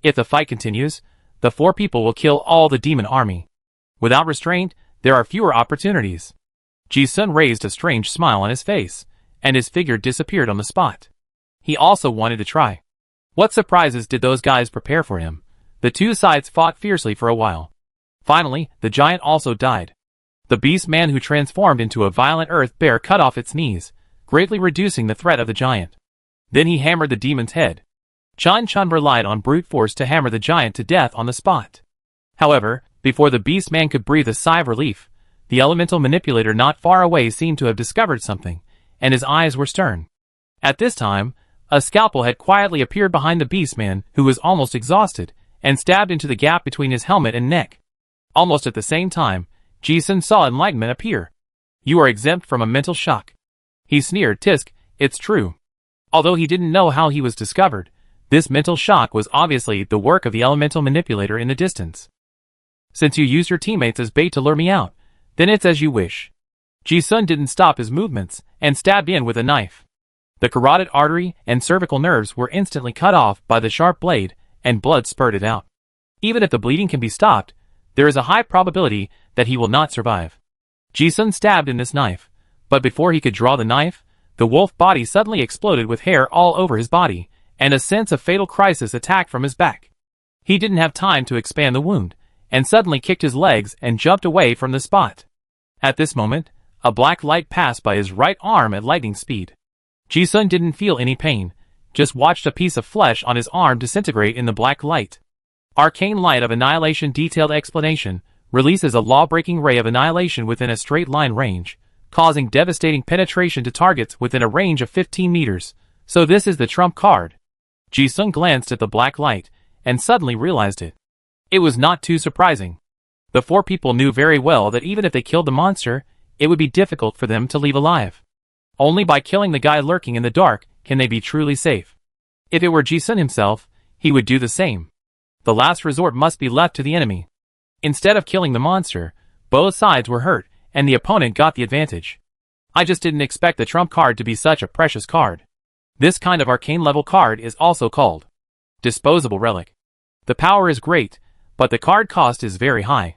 If the fight continues, the four people will kill all the demon army. Without restraint, there are fewer opportunities." Ji-sun raised a strange smile on his face, and his figure disappeared on the spot. He also wanted to try. What surprises did those guys prepare for him? The two sides fought fiercely for a while. Finally, the giant also died. The beast man who transformed into a violent earth bear cut off its knees, greatly reducing the threat of the giant. Then he hammered the demon's head. Chun relied on brute force to hammer the giant to death on the spot. However, before the beast man could breathe a sigh of relief, the elemental manipulator not far away seemed to have discovered something, and his eyes were stern. At this time, a scalpel had quietly appeared behind the beast man, who was almost exhausted, and stabbed into the gap between his helmet and neck. Almost at the same time, Ji-sun saw enlightenment appear. "You are exempt from a mental shock." He sneered. "Tisk, it's true." Although he didn't know how he was discovered, this mental shock was obviously the work of the elemental manipulator in the distance. "Since you used your teammates as bait to lure me out, then it's as you wish." Ji-sun didn't stop his movements, and stabbed in with a knife. The carotid artery and cervical nerves were instantly cut off by the sharp blade, and blood spurted out. Even if the bleeding can be stopped, there is a high probability that he will not survive. Ji-sun stabbed in this knife, but before he could draw the knife, the wolf body suddenly exploded with hair all over his body, and a sense of fatal crisis attacked from his back. He didn't have time to expand the wound, and suddenly kicked his legs and jumped away from the spot. At this moment, a black light passed by his right arm at lightning speed. Ji-sun didn't feel any pain, just watched a piece of flesh on his arm disintegrate in the black light. Arcane Light of Annihilation. Detailed explanation: releases a law-breaking ray of annihilation within a straight line range, causing devastating penetration to targets within a range of 15 meters. So this is the trump card. Ji-sun glanced at the black light, and suddenly realized it. It was not too surprising. The four people knew very well that even if they killed the monster, it would be difficult for them to leave alive. Only by killing the guy lurking in the dark can they be truly safe. If it were Ji-sun himself, he would do the same. The last resort must be left to the enemy. Instead of killing the monster, both sides were hurt, and the opponent got the advantage. I just didn't expect the trump card to be such a precious card. This kind of arcane level card is also called Disposable Relic. The power is great, but the card cost is very high.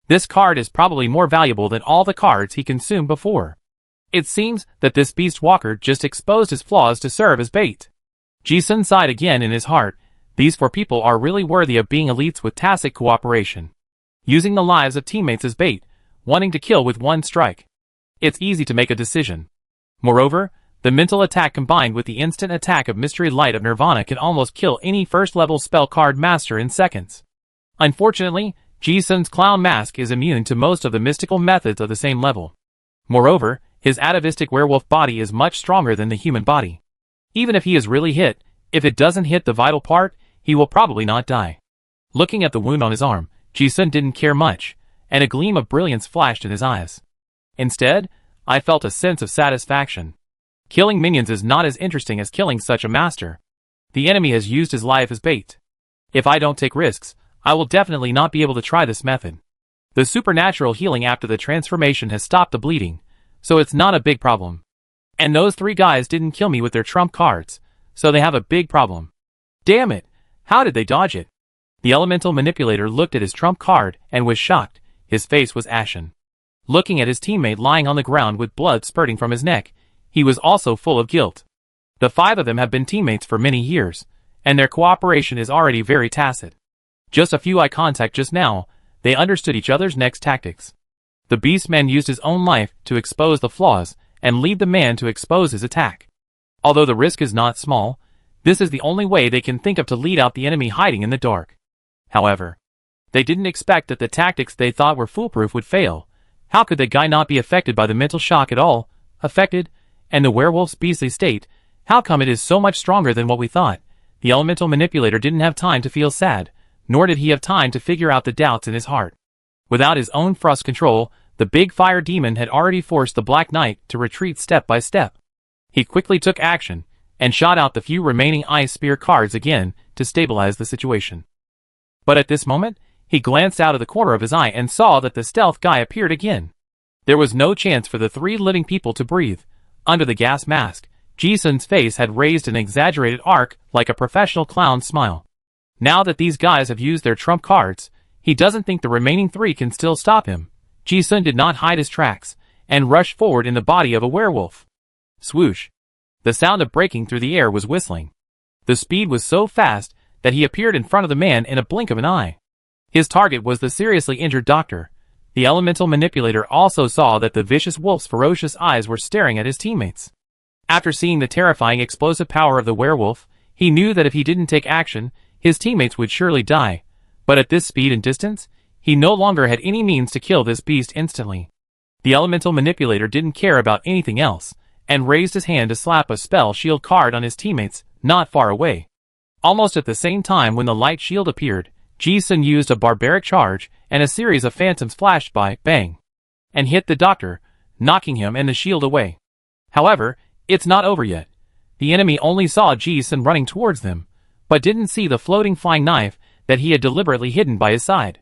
This card is probably more valuable than all the cards he consumed before. It seems that this beast walker just exposed his flaws to serve as bait. Ji-sun sighed again in his heart. These four people are really worthy of being elites with tacit cooperation. Using the lives of teammates as bait, wanting to kill with one strike. It's easy to make a decision. Moreover, the mental attack combined with the instant attack of Mystery Light of Nirvana can almost kill any first-level spell card master in seconds. Unfortunately, Ji-sun's clown mask is immune to most of the mystical methods of the same level. Moreover, his atavistic werewolf body is much stronger than the human body. Even if he is really hit, if it doesn't hit the vital part, he will probably not die. Looking at the wound on his arm, Ji-sun didn't care much, and a gleam of brilliance flashed in his eyes. Instead, I felt a sense of satisfaction. Killing minions is not as interesting as killing such a master. The enemy has used his life as bait. If I don't take risks, I will definitely not be able to try this method. The supernatural healing after the transformation has stopped the bleeding, so it's not a big problem. And those three guys didn't kill me with their trump cards, so they have a big problem. Damn it, how did they dodge it? The elemental manipulator looked at his trump card and was shocked. His face was ashen. Looking at his teammate lying on the ground with blood spurting from his neck, he was also full of guilt. The five of them have been teammates for many years, and their cooperation is already very tacit. Just a few eye contact just now, they understood each other's next tactics. The beastman used his own life to expose the flaws, and leave the man to expose his attack. Although the risk is not small, this is the only way they can think of to lead out the enemy hiding in the dark. However, they didn't expect that the tactics they thought were foolproof would fail. How could the guy not be affected by the mental shock at all? Affected? And the werewolf's beastly state? How come it is so much stronger than what we thought? The elemental manipulator didn't have time to feel sad, nor did he have time to figure out the doubts in his heart. Without his own frost control, the big fire demon had already forced the Black Knight to retreat step by step. He quickly took action, and shot out the few remaining ice spear cards again to stabilize the situation. But at this moment, he glanced out of the corner of his eye and saw that the stealth guy appeared again. There was no chance for the three living people to breathe. Under the gas mask, Ji-sun's face had raised an exaggerated arc like a professional clown's smile. Now that these guys have used their trump cards, he doesn't think the remaining three can still stop him. Ji-sun did not hide his tracks, and rushed forward in the body of a werewolf. Swoosh! The sound of breaking through the air was whistling. The speed was so fast that he appeared in front of the man in a blink of an eye. His target was the seriously injured doctor. The elemental manipulator also saw that the vicious wolf's ferocious eyes were staring at his teammates. After seeing the terrifying explosive power of the werewolf, he knew that if he didn't take action, his teammates would surely die. But at this speed and distance, He no longer had any means to kill this beast instantly. The elemental manipulator didn't care about anything else, and raised his hand to slap a spell shield card on his teammates, not far away. Almost at the same time when the light shield appeared, Ji-sun used a barbaric charge, and a series of phantoms flashed by, bang, and hit the doctor, knocking him and the shield away. However, it's not over yet. The enemy only saw Ji-sun running towards them, but didn't see the floating flying knife that he had deliberately hidden by his side.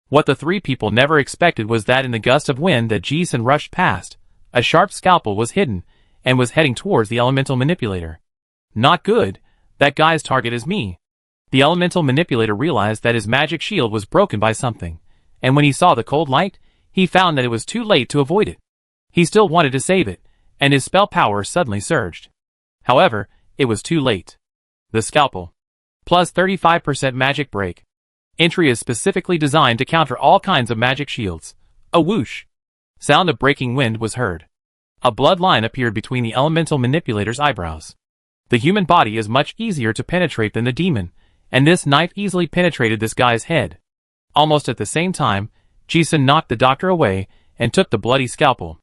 What the three people never expected was that in the gust of wind that Ji-sun rushed past, a sharp scalpel was hidden, and was heading towards the elemental manipulator. Not good. That guy's target is me. The elemental manipulator realized that his magic shield was broken by something, and when he saw the cold light, he found that it was too late to avoid it. He still wanted to save it, and his spell power suddenly surged. However, it was too late. The scalpel. Plus 35% magic break. Entry is specifically designed to counter all kinds of magic shields. A whoosh. Sound of breaking wind was heard. A blood line appeared between the elemental manipulator's eyebrows. The human body is much easier to penetrate than the demon, and this knife easily penetrated this guy's head. Almost at the same time, Ji-sun knocked the doctor away and took the bloody scalpel.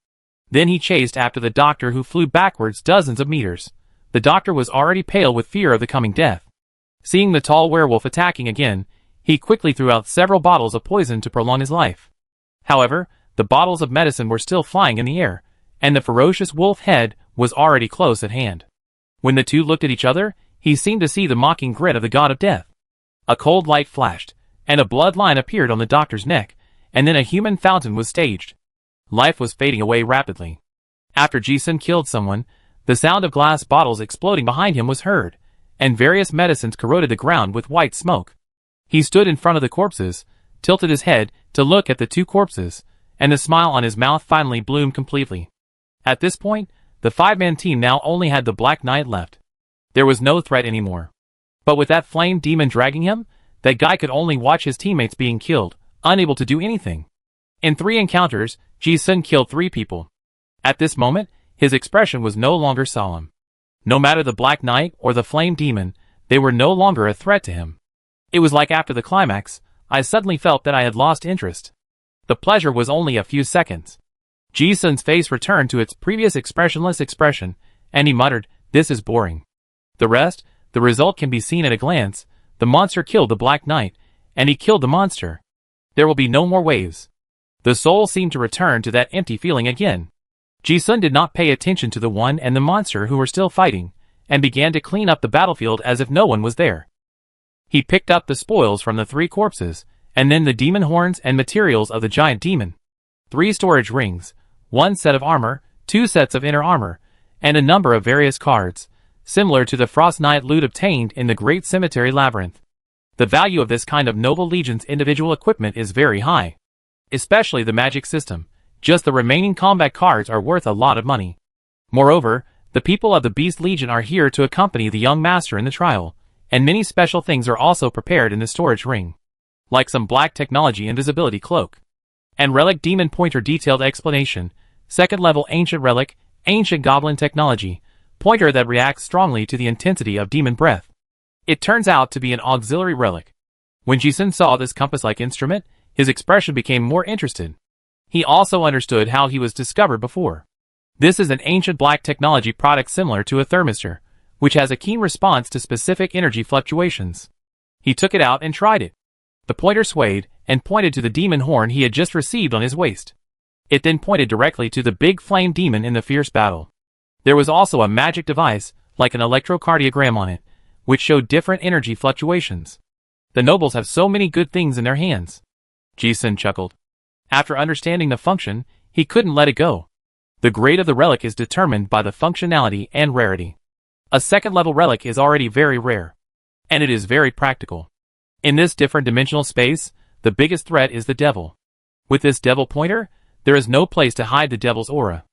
Then he chased after the doctor, who flew backwards dozens of meters. The doctor was already pale with fear of the coming death. Seeing the tall werewolf attacking again, he quickly threw out several bottles of poison to prolong his life. However, the bottles of medicine were still flying in the air, and the ferocious wolf head was already close at hand. When the two looked at each other, he seemed to see the mocking grin of the god of death. A cold light flashed, and a blood line appeared on the doctor's neck, and then a human fountain was staged. Life was fading away rapidly. After Ji-sun killed someone, the sound of glass bottles exploding behind him was heard, and various medicines corroded the ground with white smoke. He stood in front of the corpses, tilted his head to look at the two corpses, and the smile on his mouth finally bloomed completely. At this point, the five-man team now only had the Black Knight left. There was no threat anymore. But with that flame demon dragging him, that guy could only watch his teammates being killed, unable to do anything. In 3 encounters, Ji-sun killed 3 people. At this moment, his expression was no longer solemn. No matter the Black Knight or the flame demon, they were no longer a threat to him. It was like after the climax, I suddenly felt that I had lost interest. The pleasure was only a few seconds. Ji-sun's face returned to its previous expressionless expression, and he muttered, "This is boring." The rest, the result can be seen at a glance. The monster killed the Black Knight, and he killed the monster. There will be no more waves. The soul seemed to return to that empty feeling again. Ji-sun did not pay attention to the one and the monster who were still fighting, and began to clean up the battlefield as if no one was there. He picked up the spoils from the 3 corpses, and then the demon horns and materials of the giant demon. 3 storage rings, 1 set of armor, 2 sets of inner armor, and a number of various cards, similar to the Frost Knight loot obtained in the Great Cemetery Labyrinth. The value of this kind of Noble Legion's individual equipment is very high. Especially the magic system. Just the remaining combat cards are worth a lot of money. Moreover, the people of the Beast Legion are here to accompany the young master in the trial, and many special things are also prepared in the storage ring. Like some black technology invisibility cloak. And relic demon pointer detailed explanation, 2nd level ancient relic, ancient goblin technology, pointer that reacts strongly to the intensity of demon breath. It turns out to be an auxiliary relic. When Ji-sun saw this compass-like instrument, his expression became more interested. He also understood how he was discovered before. This is an ancient black technology product similar to a thermistor, which has a keen response to specific energy fluctuations. He took it out and tried it. The pointer swayed and pointed to the demon horn he had just received on his waist. It then pointed directly to the big flame demon in the fierce battle. There was also a magic device, like an electrocardiogram on it, which showed different energy fluctuations. The nobles have so many good things in their hands. Ji-sun chuckled. After understanding the function, he couldn't let it go. The grade of the relic is determined by the functionality and rarity. A 2nd level relic is already very rare. And it is very practical. In this different dimensional space, the biggest threat is the devil. With this devil pointer, there is no place to hide the devil's aura.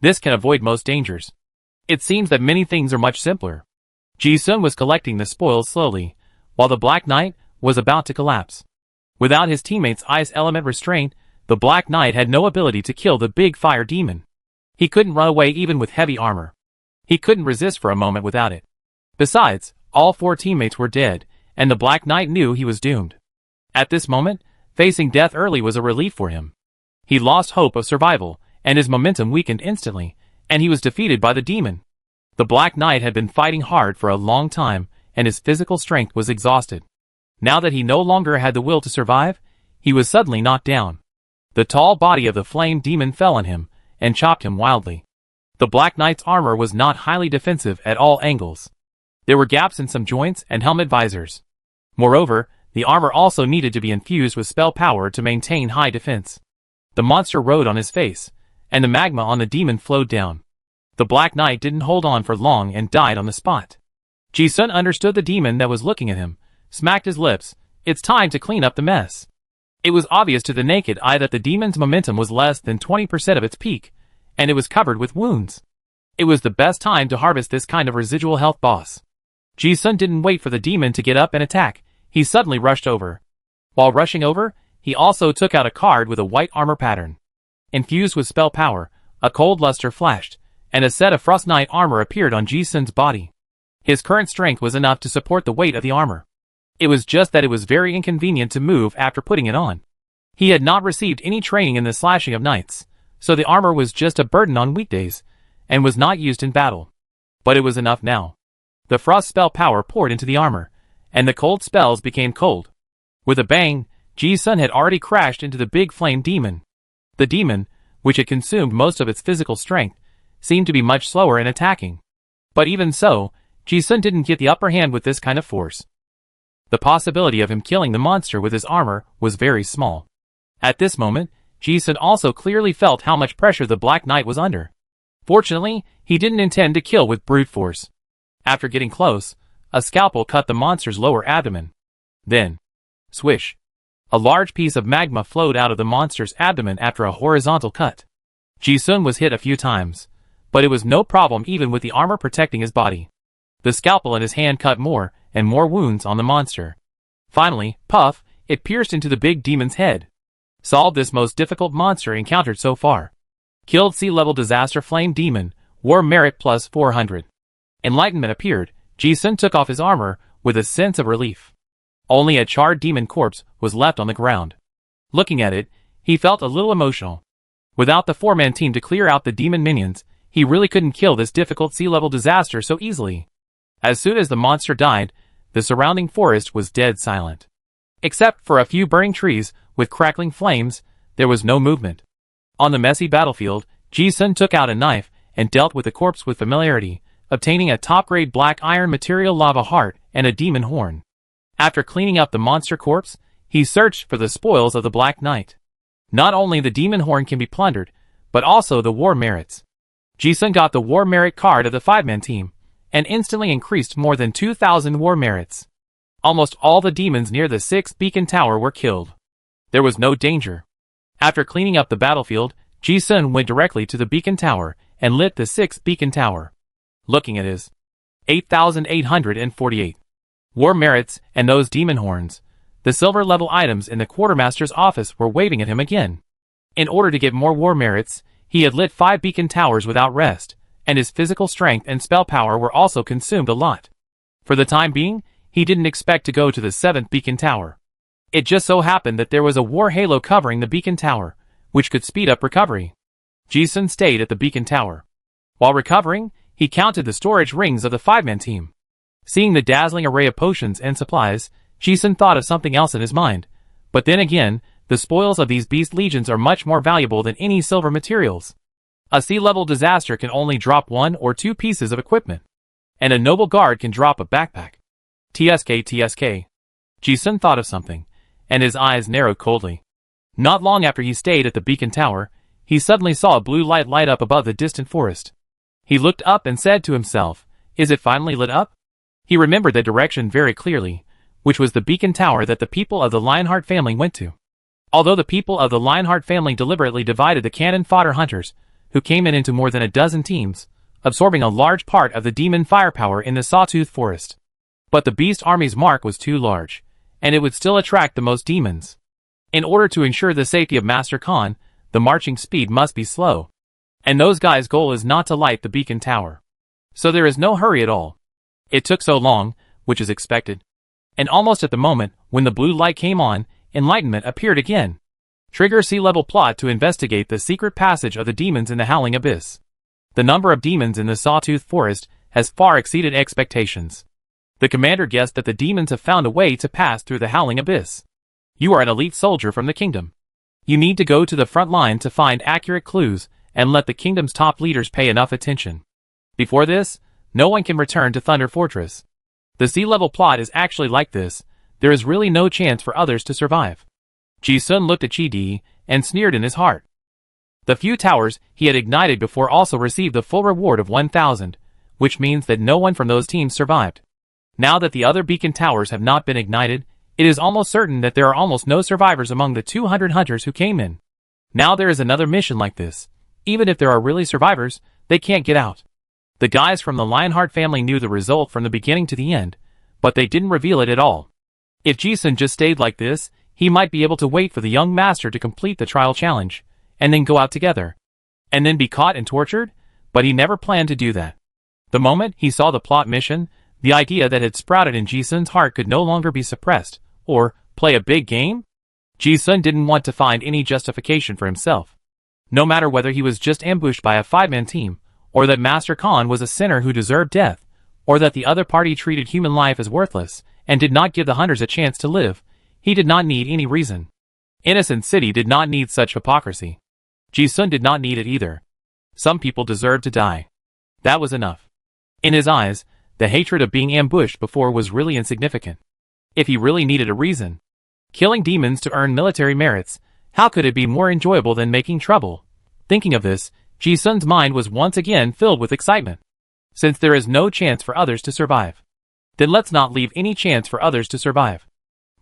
This can avoid most dangers. It seems that many things are much simpler. Ji-sun was collecting the spoils slowly, while the Black Knight was about to collapse. Without his teammates' ice element restraint, the Black Knight had no ability to kill the big fire demon. He couldn't run away even with heavy armor. He couldn't resist for a moment without it. Besides, all 4 teammates were dead, and the Black Knight knew he was doomed. At this moment, Facing death early was a relief for him. He lost hope of survival, and his momentum weakened instantly, and he was defeated by the demon. The Black Knight had been fighting hard for a long time, and his physical strength was exhausted. Now that he no longer had the will to survive, he was suddenly knocked down. The tall body of the flame demon fell on him, and chopped him wildly. The Black Knight's armor was not highly defensive at all angles. There were gaps in some joints and helmet visors. Moreover, the armor also needed to be infused with spell power to maintain high defense. The monster rode on his face, and the magma on the demon flowed down. The Black Knight didn't hold on for long and died on the spot. Ji-sun understood the demon that was looking at him, smacked his lips. It's time to clean up the mess. It was obvious to the naked eye that the demon's momentum was less than 20% of its peak, and it was covered with wounds. It was the best time to harvest this kind of residual health boss. Ji-sun didn't wait for the demon to get up and attack. He suddenly rushed over. While rushing over, he also took out a card with a white armor pattern. Infused with spell power, a cold luster flashed, and a set of Frost Knight armor appeared on Ji-sun's body. His current strength was enough to support the weight of the armor. It was just that it was very inconvenient to move after putting it on. He had not received any training in the slashing of knights, so the armor was just a burden on weekdays, and was not used in battle. But it was enough now. The frost spell power poured into the armor, and the cold spells became cold. With a bang, Ji-sun had already crashed into the big flame demon. The demon, which had consumed most of its physical strength, seemed to be much slower in attacking. But even so, Ji-sun didn't get the upper hand with this kind of force. The possibility of him killing the monster with his armor was very small. At this moment, Ji-sun also clearly felt how much pressure the Black Knight was under. Fortunately, he didn't intend to kill with brute force. After getting close, a scalpel cut the monster's lower abdomen. Then, swish! A large piece of magma flowed out of the monster's abdomen after a horizontal cut. Ji-sun was hit a few times, but it was no problem even with the armor protecting his body. The scalpel in his hand cut more and more wounds on the monster. Finally, puff, it pierced into the big demon's head. Solved this most difficult monster encountered so far. Killed sea-level disaster flame demon, war merit plus 400. Enlightenment appeared. Ji-sun took off his armor with a sense of relief. Only a charred demon corpse was left on the ground. Looking at it, he felt a little emotional. Without the four-man team to clear out the demon minions, he really couldn't kill this difficult sea-level disaster so easily. As soon as the monster died, the surrounding forest was dead silent. Except for a few burning trees with crackling flames, there was no movement. On the messy battlefield, Ji-sun took out a knife and dealt with the corpse with familiarity, obtaining a top-grade black iron material lava heart and a demon horn. After cleaning up the monster corpse, he searched for the spoils of the Black Knight. Not only the demon horn can be plundered, but also the war merits. Ji-sun got the war merit card of the five-man team, and instantly increased more than 2,000 war merits. Almost all the demons near the 6th beacon tower were killed. There was no danger. After cleaning up the battlefield, Ji-sun went directly to the beacon tower and lit the 6th beacon tower. Looking at his 8,848 war merits and those demon horns, the silver-level items in the quartermaster's office were waving at him again. In order to get more war merits, he had lit 5 beacon towers without rest, and his physical strength and spell power were also consumed a lot. For the time being, he didn't expect to go to the 7th beacon tower. It just so happened that there was a war halo covering the beacon tower, which could speed up recovery. Ji-sun stayed at the beacon tower. While recovering, he counted the storage rings of the five-man team. Seeing the dazzling array of potions and supplies, Ji-sun thought of something else in his mind. But then again, the spoils of these beast legions are much more valuable than any silver materials. A sea-level disaster can only drop 1 or 2 pieces of equipment, and a noble guard can drop a backpack. TSK. Ji-sun thought of something, and his eyes narrowed coldly. Not long after he stayed at the beacon tower, he suddenly saw a blue light up above the distant forest. He looked up and said to himself, "Is it finally lit up?" He remembered the direction very clearly, which was the beacon tower that the people of the Lionheart family went to. Although the people of the Lionheart family deliberately divided the cannon fodder hunters, who came in into more than a dozen teams, absorbing a large part of the demon firepower in the Sawtooth Forest. But the beast army's mark was too large, and it would still attract the most demons. In order to ensure the safety of Master Khan, the marching speed must be slow. And those guys' goal is not to light the beacon tower. So there is no hurry at all. It took so long, which is expected. And almost at the moment when the blue light came on, enlightenment appeared again. Trigger sea-level plot to investigate the secret passage of the demons in the Howling Abyss. The number of demons in the Sawtooth Forest has far exceeded expectations. The commander guessed that the demons have found a way to pass through the Howling Abyss. You are an elite soldier from the kingdom. You need to go to the front line to find accurate clues and let the kingdom's top leaders pay enough attention. Before this, no one can return to Thunder Fortress. The sea-level plot is actually like this. There is really no chance for others to survive. Ji-sun looked at Chi-Di and sneered in his heart. The few towers he had ignited before also received the full reward of 1,000, which means that no one from those teams survived. Now that the other beacon towers have not been ignited, it is almost certain that there are almost no survivors among the 200 hunters who came in. Now there is another mission like this. Even if there are really survivors, they can't get out. The guys from the Lionheart family knew the result from the beginning to the end, but they didn't reveal it at all. If Ji-sun just stayed like this, he might be able to wait for the young master to complete the trial challenge, and then go out together. And then be caught and tortured? But he never planned to do that. The moment he saw the plot mission, the idea that had sprouted in Ji-sun's heart could no longer be suppressed, or play a big game? Ji-sun didn't want to find any justification for himself. No matter whether he was just ambushed by a 5-man team, or that Master Khan was a sinner who deserved death, or that the other party treated human life as worthless, and did not give the hunters a chance to live, he did not need any reason. Innocent City did not need such hypocrisy. Ji-sun did not need it either. Some people deserved to die. That was enough. In his eyes, the hatred of being ambushed before was really insignificant. If he really needed a reason. Killing demons to earn military merits, how could it be more enjoyable than making trouble? Thinking of this, Ji-sun's mind was once again filled with excitement. Since there is no chance for others to survive, then let's not leave any chance for others to survive.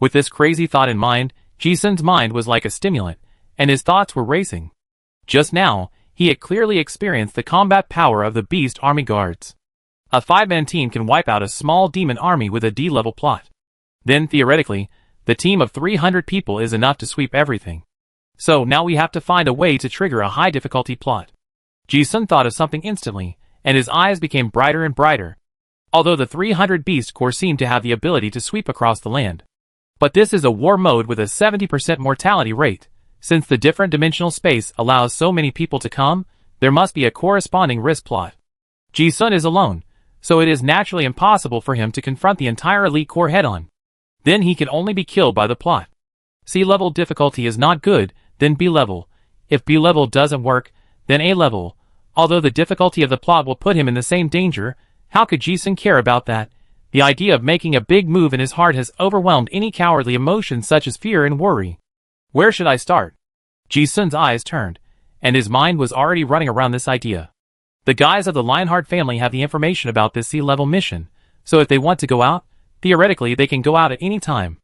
With this crazy thought in mind, Ji-sun's mind was like a stimulant, and his thoughts were racing. Just now, he had clearly experienced the combat power of the Beast Army Guards. A 5-man team can wipe out a small demon army with a D-level plot. Then, theoretically, the team of 300 people is enough to sweep everything. So now we have to find a way to trigger a high-difficulty plot. Ji-sun thought of something instantly, and his eyes became brighter and brighter. Although the 300 Beast Corps seemed to have the ability to sweep across the land. But this is a war mode with a 70% mortality rate. Since the different dimensional space allows so many people to come, there must be a corresponding risk plot. Ji-sun is alone, so it is naturally impossible for him to confront the entire elite corps head-on. Then he can only be killed by the plot. C-level difficulty is not good, then B-level. If B-level doesn't work, then A-level. Although the difficulty of the plot will put him in the same danger, how could Ji-sun care about that? The idea of making a big move in his heart has overwhelmed any cowardly emotions such as fear and worry. Where should I start? Ji-sun's eyes turned, and his mind was already running around this idea. The guys of the Lionheart family have the information about this sea-level mission, so if they want to go out, theoretically they can go out at any time.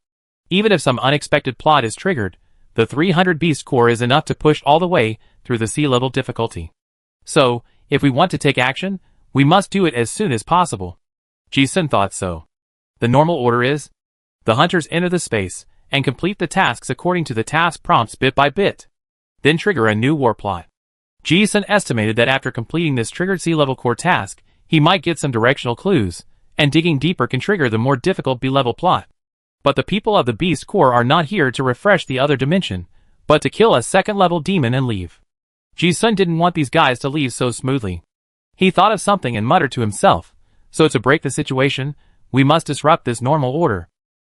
Even if some unexpected plot is triggered, the 300 Beast Corps is enough to push all the way through the sea-level difficulty. So, if we want to take action, we must do it as soon as possible. Ji-sun thought so. The normal order is, the hunters enter the space, and complete the tasks according to the task prompts bit by bit. Then trigger a new war plot. Ji-sun estimated that after completing this triggered sea-level core task, he might get some directional clues, and digging deeper can trigger the more difficult B-level plot. But the people of the Beast Corps are not here to refresh the other dimension, but to kill a second-level demon and leave. Ji-sun didn't want these guys to leave so smoothly. He thought of something and muttered to himself, so to break the situation, we must disrupt this normal order.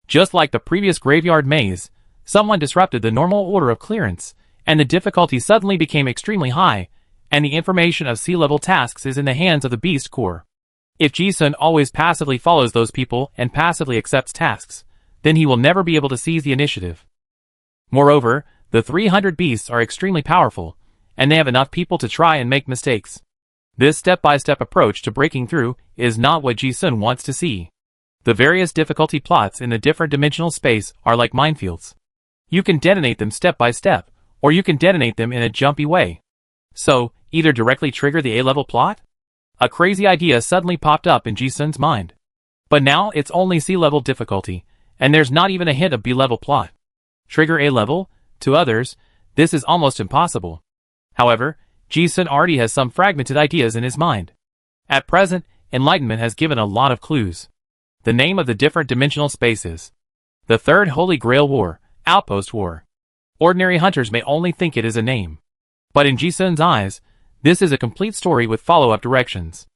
Just like the previous graveyard maze, someone disrupted the normal order of clearance, and the difficulty suddenly became extremely high, and the information of sea-level tasks is in the hands of the Beast Corps. If Ji-sun always passively follows those people and passively accepts tasks, then he will never be able to seize the initiative. Moreover, the 300 beasts are extremely powerful, and they have enough people to try and make mistakes. This step-by-step approach to breaking through is not what Ji-sun wants to see. The various difficulty plots in the different dimensional space are like minefields. You can detonate them step by step, or you can detonate them in a jumpy way. So, either directly trigger the A-level plot? A crazy idea suddenly popped up in Ji-sun's mind. But now it's only C-level difficulty, and there's not even a hint of B-level plot. Trigger A-level? To others, this is almost impossible. However, Ji-sun already has some fragmented ideas in his mind. At present, enlightenment has given a lot of clues. The name of the different dimensional spaces. The Third Holy Grail War, Outpost War. Ordinary hunters may only think it is a name. But in Ji-sun's eyes, this is a complete story with follow-up directions.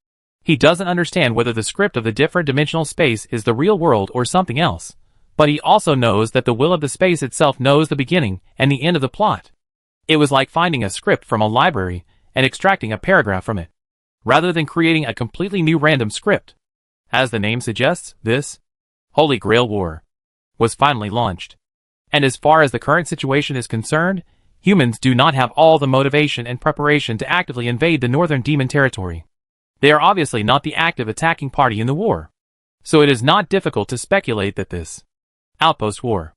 He doesn't understand whether the script of the different dimensional space is the real world or something else, but he also knows that the will of the space itself knows the beginning and the end of the plot. It was like finding a script from a library and extracting a paragraph from it, rather than creating a completely new random script. As the name suggests, this Holy Grail War was finally launched. And as far as the current situation is concerned, humans do not have all the motivation and preparation to actively invade the northern demon territory. They are obviously not the active attacking party in the war. So it is not difficult to speculate that this Outpost War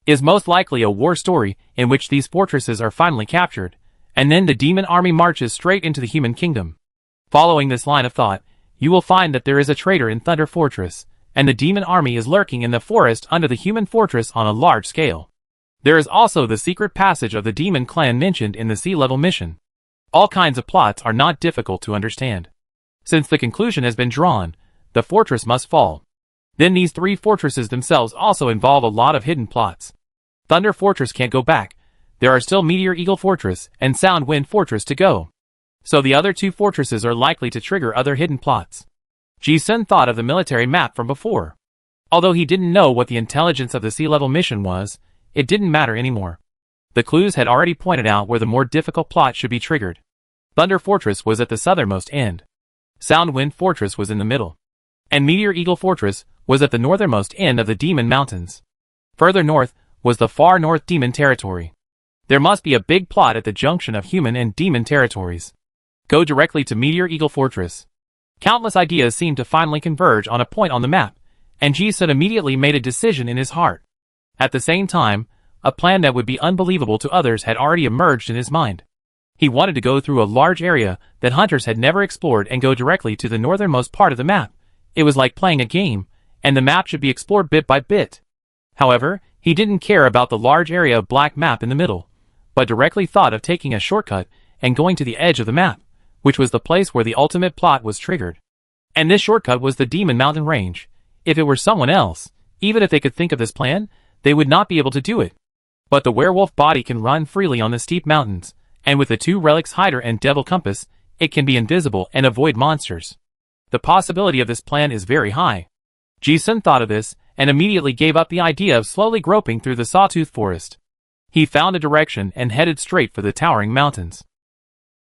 is most likely a war story in which these fortresses are finally captured, and then the demon army marches straight into the human kingdom. Following this line of thought, you will find that there is a traitor in Thunder Fortress, and the demon army is lurking in the forest under the human fortress on a large scale. There is also the secret passage of the demon clan mentioned in the sea-level mission. All kinds of plots are not difficult to understand. Since the conclusion has been drawn, the fortress must fall. Then these three fortresses themselves also involve a lot of hidden plots. Thunder Fortress can't go back. There are still Meteor Eagle Fortress and Sound Wind Fortress to go. So the other two fortresses are likely to trigger other hidden plots. Ji-sun thought of the military map from before. Although he didn't know what the intelligence of the sea-level mission was, it didn't matter anymore. The clues had already pointed out where the more difficult plot should be triggered. Thunder Fortress was at the southernmost end. Sound Wind Fortress was in the middle. And Meteor Eagle Fortress was at the northernmost end of the Demon Mountains. Further north was the far north Demon Territory. There must be a big plot at the junction of human and demon territories. Go directly to Meteor Eagle Fortress. Countless ideas seemed to finally converge on a point on the map, and Ji-sun immediately made a decision in his heart. At the same time, a plan that would be unbelievable to others had already emerged in his mind. He wanted to go through a large area that hunters had never explored and go directly to the northernmost part of the map. It was like playing a game, and the map should be explored bit by bit. However, he didn't care about the large area of black map in the middle, but directly thought of taking a shortcut and going to the edge of the map, which was the place where the ultimate plot was triggered. And this shortcut was the Demon Mountain Range. If it were someone else, even if they could think of this plan, they would not be able to do it. But the werewolf body can run freely on the steep mountains, and with the two relics Hider and Devil Compass, it can be invisible and avoid monsters. The possibility of this plan is very high. Ji-sun thought of this, and immediately gave up the idea of slowly groping through the sawtooth forest. He found a direction and headed straight for the towering mountains.